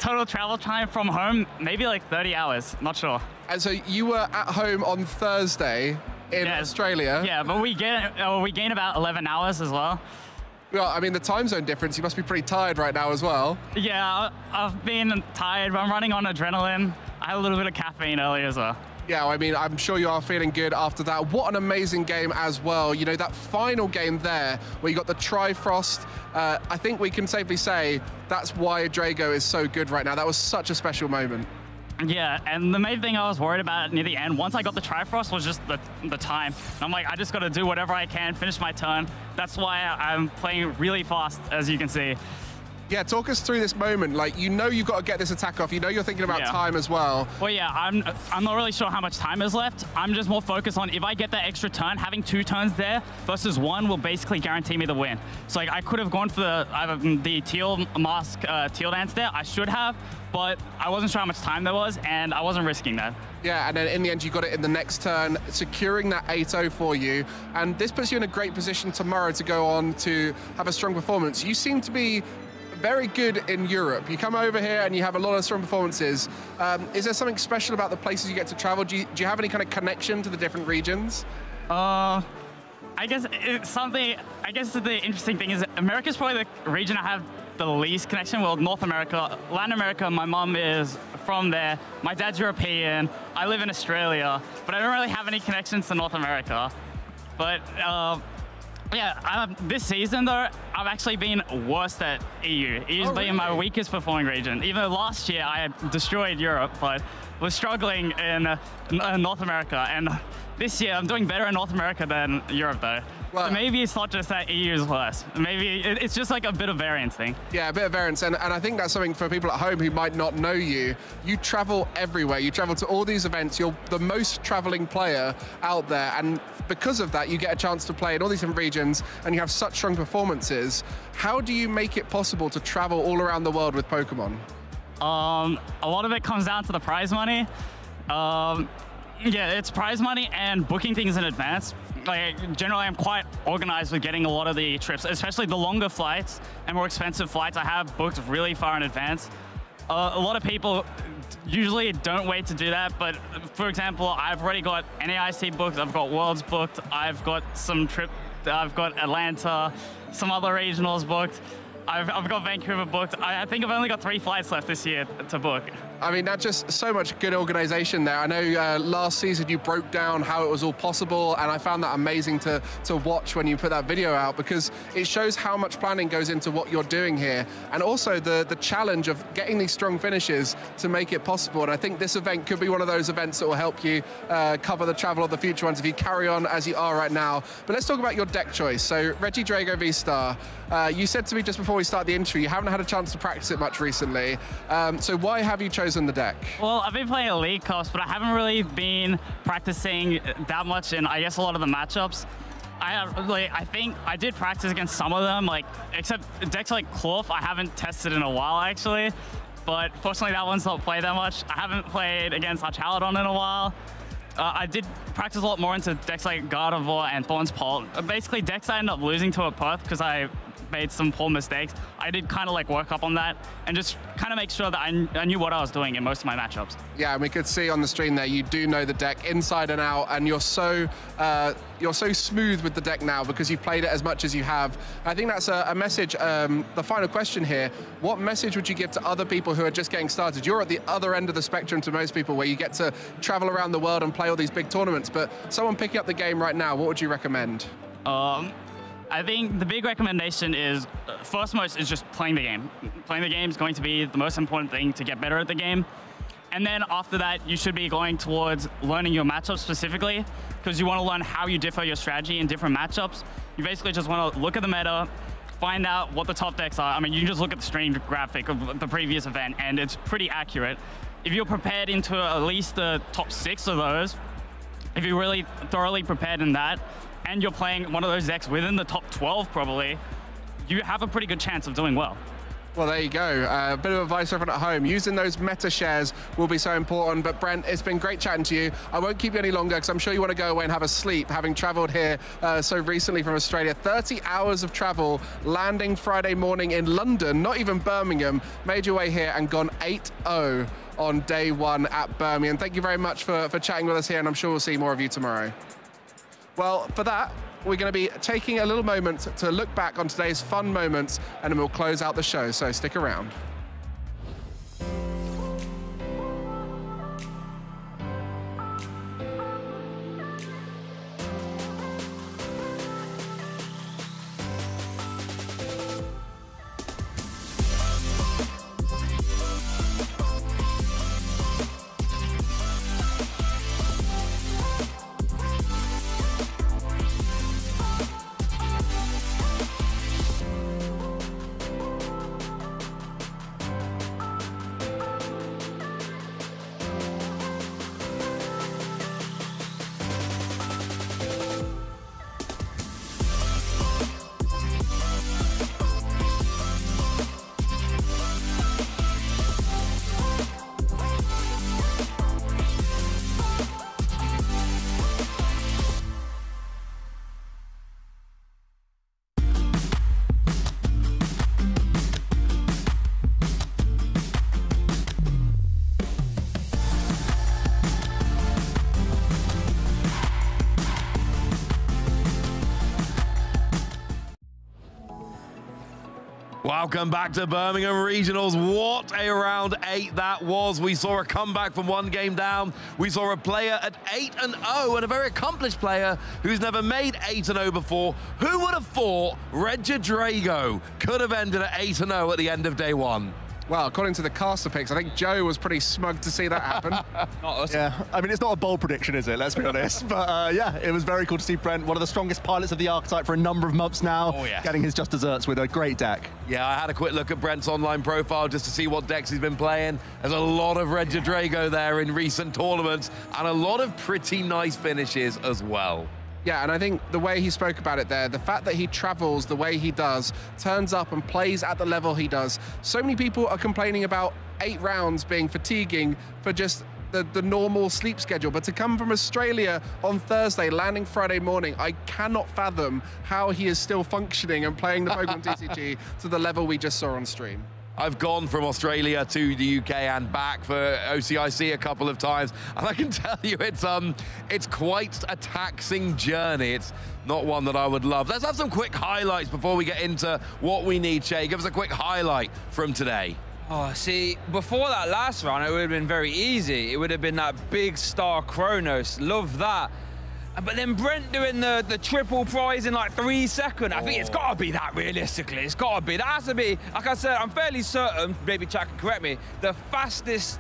Speaker 7: Total travel time from home, maybe like 30 hours, not sure.
Speaker 16: And so you were at home on Thursday in Australia.
Speaker 7: Yeah, but we gain about 11 hours as well.
Speaker 16: Well, I mean, the time zone difference, you must be pretty tired right now as well.
Speaker 7: Yeah, I've been tired, but I'm running on adrenaline. I had a little bit of caffeine earlier as well.
Speaker 16: Yeah, I mean, I'm sure you are feeling good after that. What an amazing game as well. You know, that final game there where you got the Trifrost, I think we can safely say that's why Drago is so good right now. That was such a special moment.
Speaker 7: Yeah, and the main thing I was worried about near the end, once I got the Trifrost, was just the time. And I'm like, I just got to do whatever I can, finish my turn. That's why I'm playing really fast, as you can see.
Speaker 16: Yeah, talk us through this moment. Like, you know you've got to get this attack off. You know you're thinking about time as well.
Speaker 7: Well, yeah, I'm not really sure how much time is left. I'm just more focused on if I get that extra turn, having 2 turns there versus 1 will basically guarantee me the win. So, like, I could have gone for the teal mask, teal dance there. I should have, but I wasn't sure how much time there was, and I wasn't risking that.
Speaker 16: Yeah, and then in the end, you got it in the next turn, securing that 8-0 for you. And this puts you in a great position tomorrow to go on to have a strong performance. You seem to be very good in Europe. You come over here and you have a lot of strong performances. Is there something special about the places you get to travel? Do you have any kind of connection to the different regions?
Speaker 7: I guess it's something. I guess the interesting thing is America's probably the region I have the least connection. Well, North America, Latin America, my mom is from there. My dad's European. I live in Australia, but I don't really have any connections to North America. But yeah, this season though, I've actually been worse at EU. EU's been my weakest performing region. Even though last year I had destroyed Europe, but was struggling in North America. And this year I'm doing better in North America than Europe though. Well, so maybe it's not just that EU is worse. Maybe it's just like a bit of variance thing.
Speaker 16: Yeah, a bit of variance. And I think that's something for people at home who might not know you. You travel everywhere. You travel to all these events. You're the most traveling player out there. And because of that, you get a chance to play in all these different regions and you have such strong performances. How do you make it possible to travel all around the world with Pokemon?
Speaker 7: A lot of it comes down to the prize money. Yeah, it's prize money and booking things in advance. Like, generally, I'm quite organized with getting a lot of the trips, especially the longer flights and more expensive flights I have booked really far in advance. A lot of people usually don't wait to do that, but for example, I've already got NAIC booked, I've got Worlds booked, I've got I've got Atlanta, some other regionals booked. I've got Vancouver booked. I think I've only got 3 flights left this year to book.
Speaker 16: I mean, that's just so much good organization there. I know last season you broke down how it was all possible, and I found that amazing to watch when you put that video out, because it shows how much planning goes into what you're doing here, and also the challenge of getting these strong finishes to make it possible. And I think this event could be one of those events that will help you cover the travel of the future ones if you carry on as you are right now. But let's talk about your deck choice. So Regidrago V-Star, you said to me just before we start the interview, you haven't had a chance to practice it much recently. So why have you chosen the deck?
Speaker 7: Well, I've been playing Elite Cups, but I haven't really been practicing that much in, I guess, a lot of the matchups. I think I did practice against some of them, except decks like Cloth, I haven't tested in a while, actually. But fortunately, that one's not played that much. I haven't played against Archaladon in a while. I did practice a lot more into decks like Gardevoir and Thorn's Pult. Basically, decks I ended up losing to at Perth because I made some poor mistakes. I did kind of work up on that and just kind of make sure that I knew what I was doing in most of my matchups.
Speaker 16: Yeah, and we could see on the stream there, you do know the deck inside and out, and you're so smooth with the deck now because you've played it as much as you have. I think that's a message. The final question here, what message would you give to other people who are just getting started? You're at the other end of the spectrum to most people, where you get to travel around the world and play all these big tournaments, but someone picking up the game right now, what would you recommend?
Speaker 7: I think the big recommendation is, first most is just playing the game. Playing the game is going to be the most important thing to get better at the game. And then after that, you should be going towards learning your matchups specifically, because you want to learn how you differ your strategy in different matchups. You basically just want to look at the meta, find out what the top decks are. I mean, you can just look at the stream graphic of the previous event, and it's pretty accurate. If you're prepared into at least the top 6 of those, if you're really thoroughly prepared in that, and you're playing one of those decks within the top 12 probably, you have a pretty good chance of doing well.
Speaker 16: Well, there you go. A bit of advice for everyone at home. Using those meta shares will be so important. But Brent, it's been great chatting to you. I won't keep you any longer because I'm sure you want to go away and have a sleep, having traveled here so recently from Australia. 30 hours of travel, landing Friday morning in London, not even Birmingham, made your way here and gone 8-0 on day 1 at Birmingham. Thank you very much for chatting with us here, and I'm sure we'll see more of you tomorrow. Well, for that, we're going to be taking a little moment to look back on today's fun moments, and then we'll close out the show, so stick around.
Speaker 15: Welcome back to Birmingham Regionals. What a round 8 that was. We saw a comeback from 1 game down. We saw a player at 8-0 and a very accomplished player who's never made 8-0 before. Who would have thought Regidrago could have ended at 8-0 at the end of day 1?
Speaker 16: Well, according to the caster picks, I think Joe was pretty smug to see that happen.
Speaker 9: Not us. Yeah, I mean, it's not a bold prediction, is it? Let's be honest. But yeah, it was very cool to see Brent, one of the strongest pilots of the archetype for a number of months now, getting his just desserts with a great deck.
Speaker 15: Yeah, I had a quick look at Brent's online profile just to see what decks he's been playing. There's a lot of Regidrago there in recent tournaments, and a lot of pretty nice finishes as well.
Speaker 16: Yeah, and I think the way he spoke about it there, the fact that he travels the way he does, turns up and plays at the level he does. So many people are complaining about 8 rounds being fatiguing for just the normal sleep schedule, but to come from Australia on Thursday, landing Friday morning, I cannot fathom how he is still functioning and playing the Pokémon TCG to the level we just saw on stream.
Speaker 15: I've gone from Australia to the UK and back for OCIC a couple of times, and I can tell you it's quite a taxing journey. It's not one that I would love. Let's have some quick highlights before we get into what we need. Shay, give us a quick highlight from today.
Speaker 2: Oh, see, before that last round, it would have been very easy. It would have been that big star Kronos. Love that. But then Brent doing the triple prize in like 3 seconds. I think it's got to be that realistically. It's got to be. That has to be, like I said, I'm fairly certain, maybe Chad can correct me, the fastest,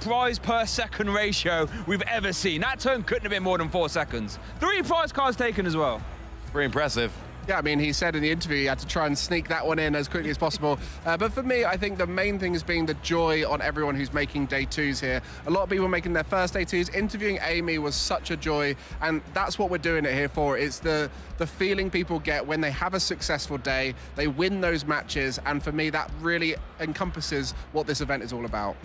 Speaker 2: prize per second ratio we've ever seen. That turn couldn't have been more than 4 seconds. 3 prize cards taken as well.
Speaker 15: Pretty impressive.
Speaker 16: Yeah, I mean, he said in the interview he had to try and sneak that one in as quickly as possible. But for me, I think the main thing is being the joy on everyone who's making day twos here. A lot of people making their first day twos. Interviewing Amy was such a joy, and that's what we're doing it here for. It's the feeling people get when they have a successful day, they win those matches, and for me, that really encompasses what this event is all about.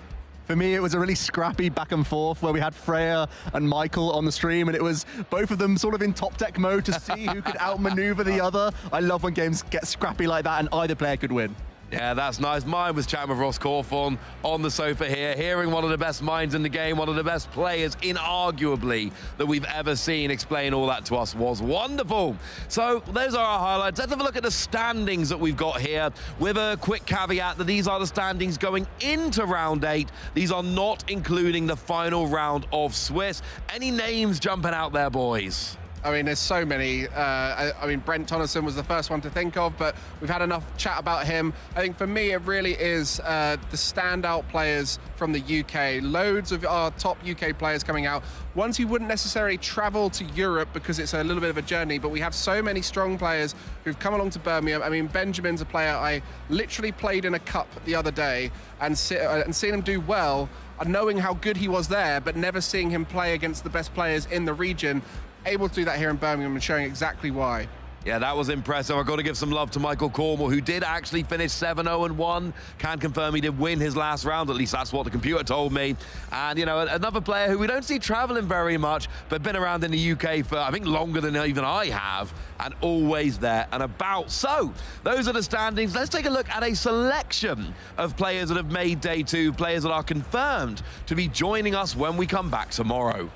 Speaker 9: For me, it was a really scrappy back and forth where we had Freya and Michael on the stream, and it was both of them sort of in top deck mode to see who could outmaneuver the other. I love when games get scrappy like that and either player could win.
Speaker 15: Yeah, that's nice. Mine was chatting with Ross Cawthorn on the sofa here, hearing one of the best minds in the game, one of the best players, inarguably, that we've ever seen explain all that to us was wonderful. So those are our highlights. Let's have a look at the standings that we've got here, with a quick caveat that these are the standings going into round 8. These are not including the final round of Swiss. Any names jumping out there, boys?
Speaker 16: I mean, there's so many. I mean, Brent Tonneson was the first one to think of, but we've had enough chat about him. I think for me, it really is the standout players from the UK. Loads of our top UK players coming out. Ones who wouldn't necessarily travel to Europe because it's a little bit of a journey, but we have so many strong players who've come along to Birmingham. I mean, Benjamin's a player I literally played in a cup the other day and seeing him do well, knowing how good he was there, but never seeing him play against the best players in the region. Able to do that here in Birmingham and showing exactly why.
Speaker 15: Yeah, that was impressive. I've got to give some love to Michael Cornwall, who did actually finish 7-0-1. Can confirm he did win his last round. At least that's what the computer told me. And, you know, another player who we don't see traveling very much, but been around in the UK for, I think, longer than even I have, and always there and about. So, those are the standings. Let's take a look at a selection of players that have made day 2, players that are confirmed to be joining us when we come back tomorrow.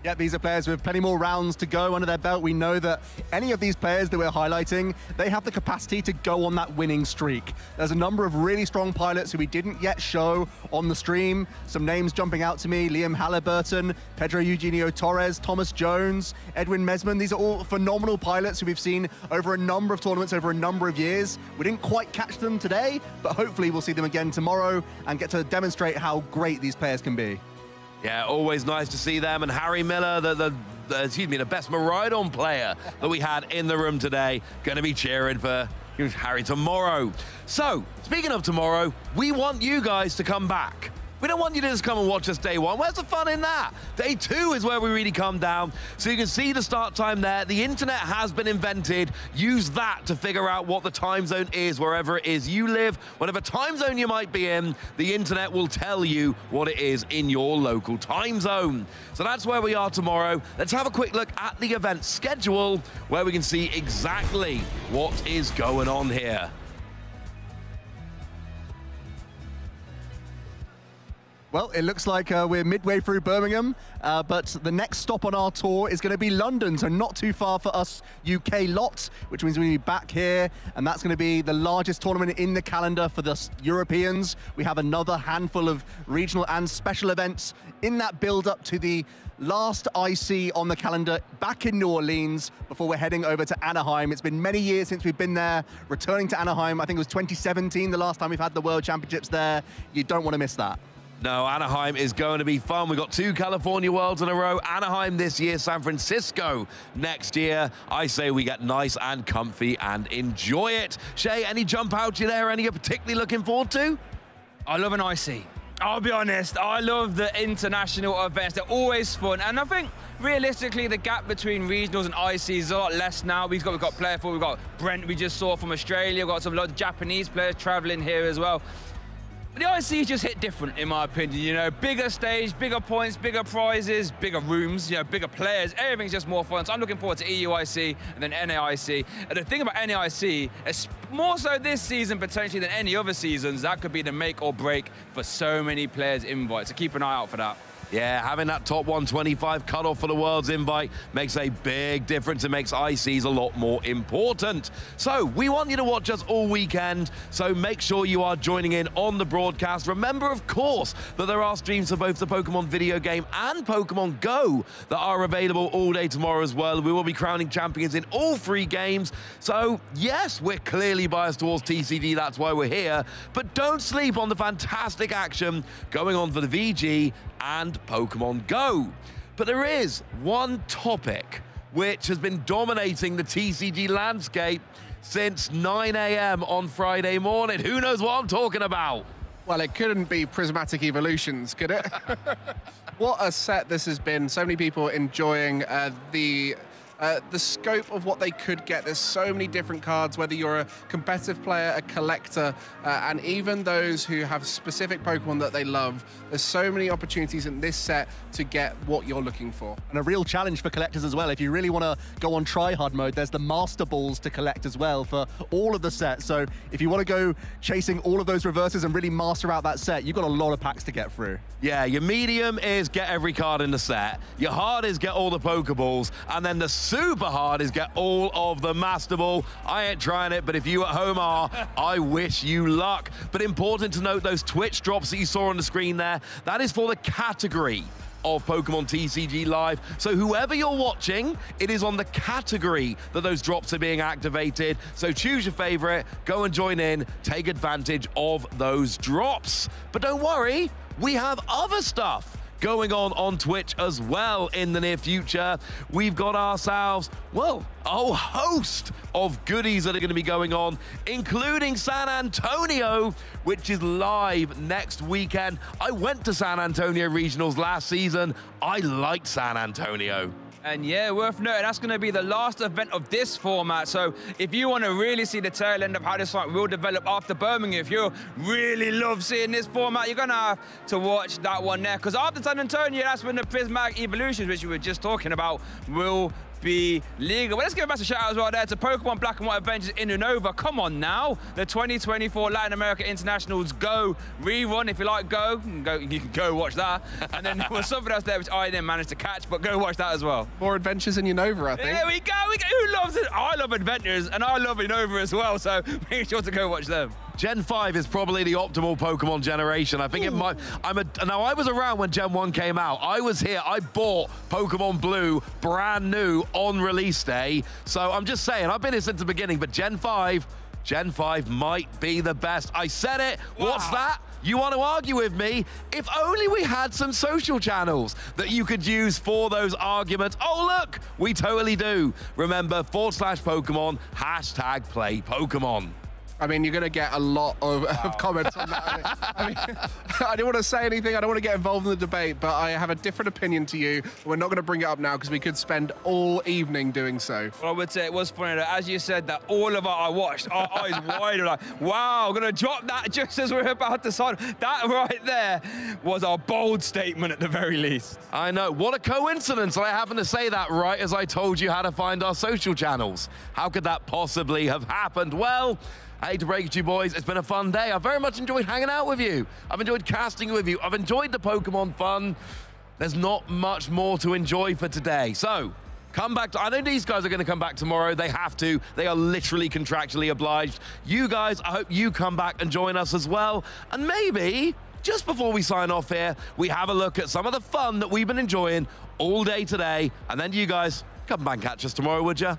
Speaker 9: Yeah, these are players with plenty more rounds to go under their belt. We know that any of these players that we're highlighting, they have the capacity to go on that winning streak. There's a number of really strong pilots who we didn't yet show on the stream. Some names jumping out to me: Liam Halliburton, Pedro Eugenio Torres, Thomas Jones, Edwin Mesman. These are all phenomenal pilots who we've seen over a number of tournaments over a number of years. We didn't quite catch them today, but hopefully we'll see them again tomorrow and get to demonstrate how great these players can be.
Speaker 15: Yeah, always nice to see them. And Harry Miller, the best Maridon player that we had in the room today, going to be cheering for Harry tomorrow. So, speaking of tomorrow, we want you guys to come back. We don't want you to just come and watch us day 1. Where's the fun in that? Day 2 is where we really come down. So you can see the start time there. The internet has been invented. Use that to figure out what the time zone is wherever it is you live. Whatever time zone you might be in, the internet will tell you what it is in your local time zone. So that's where we are tomorrow. Let's have a quick look at the event schedule where we can see exactly what is going on here.
Speaker 9: Well, it looks like we're midway through Birmingham, but the next stop on our tour is going to be London, so not too far for us UK lot, which means we'll be back here, and that's going to be the largest tournament in the calendar for the Europeans. We have another handful of regional and special events in that build-up to the last IC on the calendar back in New Orleans before we're heading over to Anaheim. It's been many years since we've been there, returning to Anaheim. I think it was 2017 the last time we've had the World Championships there. You don't want to miss that.
Speaker 15: No, Anaheim is going to be fun. We've got 2 California Worlds in a row. Anaheim this year, San Francisco next year. I say we get nice and comfy and enjoy it. Shay, any jump out you there? Any you're particularly looking forward to?
Speaker 2: I love an IC. I'll be honest, I love the international events. They're always fun. And I think, realistically, the gap between regionals and ICs is a lot less now. We've got player 4, we've got Brent we just saw from Australia. We've got some lot of Japanese players traveling here as well. The IC just hit different, in my opinion. You know, bigger stage, bigger points, bigger prizes, bigger rooms, you know, bigger players. Everything's just more fun. So I'm looking forward to EUIC and then NAIC. And the thing about NAIC, is more so this season potentially than any other seasons, that could be the make or break for so many players' invites. So keep an eye out for that.
Speaker 15: Yeah, having that top 125 cutoff for the World's invite makes a big difference. It makes ICs a lot more important. So we want you to watch us all weekend, so make sure you are joining in on the broadcast. Remember, of course, that there are streams for both the Pokemon video game and Pokemon Go that are available all day tomorrow as well. We will be crowning champions in all 3 games. So yes, we're clearly biased towards TCG, that's why we're here. But don't sleep on the fantastic action going on for the VG and Pokemon Go. But there is one topic which has been dominating the TCG landscape since 9 a.m. on Friday morning. Who knows what I'm talking about?
Speaker 16: Well, it couldn't be Prismatic Evolutions, could it? What a set this has been. So many people enjoying the scope of what they could get. There's so many different cards, whether you're a competitive player, a collector, and even those who have specific Pokemon that they love. There's so many opportunities in this set to get what you're looking for.
Speaker 3: And a real challenge for collectors as well. If you really want to go on try-hard mode, there's the Master Balls to collect as well for all of the sets. So if you want to go chasing all of those reverses and really master out that set, you've got a lot of packs to get through.
Speaker 15: Yeah, your medium is get every card in the set. Your hard is get all the Pokeballs. And then the super hard is get all of the Master Ball. I ain't trying it, but if you at home are, I wish you luck. But important to note, those Twitch drops that you saw on the screen there, that is for the category of Pokemon TCG Live. So whoever you're watching, it is on the category that those drops are being activated. So choose your favorite, go and join in, take advantage of those drops. But don't worry, we have other stuff going on Twitch as well in the near future. We've got ourselves, well, a whole host of goodies that are going to be going on, including San Antonio, which is live next weekend. I went to San Antonio Regionals last season. I liked San Antonio.
Speaker 2: And yeah, worth noting, that's going to be the last event of this format. So if you want to really see the tail end of how this fight will develop after Birmingham, if you really love seeing this format, you're going to have to watch that one there. Because after San Antonio, that's when the Prismatic Evolutions, which we were just talking about, will be legal. But let's give a massive shout out as well there to Pokemon Black and White Adventures in Unova. Come on now, the 2024 Latin America Internationals Go rerun. If you like Go, you can go watch that. And then there was something else there which I didn't manage to catch, but go watch that as well.
Speaker 16: More adventures in Unova, I think.
Speaker 2: There we go. Who loves it? I love adventures, and I love Unova as well. So make sure to go watch them.
Speaker 15: Gen 5 is probably the optimal Pokemon generation. I think it might. Now, I was around when Gen 1 came out. I was here. I bought Pokemon Blue brand new on release day. So I'm just saying, I've been here since the beginning, but Gen 5 might be the best. I said it. Wow. What's that? You want to argue with me? If only we had some social channels that you could use for those arguments. Oh, look, we totally do. Remember, /Pokemon, #PlayPokemon.
Speaker 16: I mean, you're going to get a lot of comments on that. I mean, I don't want to say anything. I don't want to get involved in the debate, but I have a different opinion to you. We're not going to bring it up now because we could spend all evening doing so.
Speaker 2: Well, I would say it was funny that, as you said, that all of I watched, our eyes wide, like, wow, I'm going to drop that just as we're about to sign. That right there was our bold statement at the very least.
Speaker 15: I know. What a coincidence. I happened to say that right as I told you how to find our social channels. How could that possibly have happened? Well, I hate to break it to you boys, it's been a fun day. I've very much enjoyed hanging out with you. I've enjoyed casting with you. I've enjoyed the Pokemon fun. There's not much more to enjoy for today. So, come back. I know these guys are going to come back tomorrow. They have to. They are literally contractually obliged. You guys, I hope you come back and join us as well. And maybe, just before we sign off here, we have a look at some of the fun that we've been enjoying all day today. And then you guys, come back and catch us tomorrow, would you?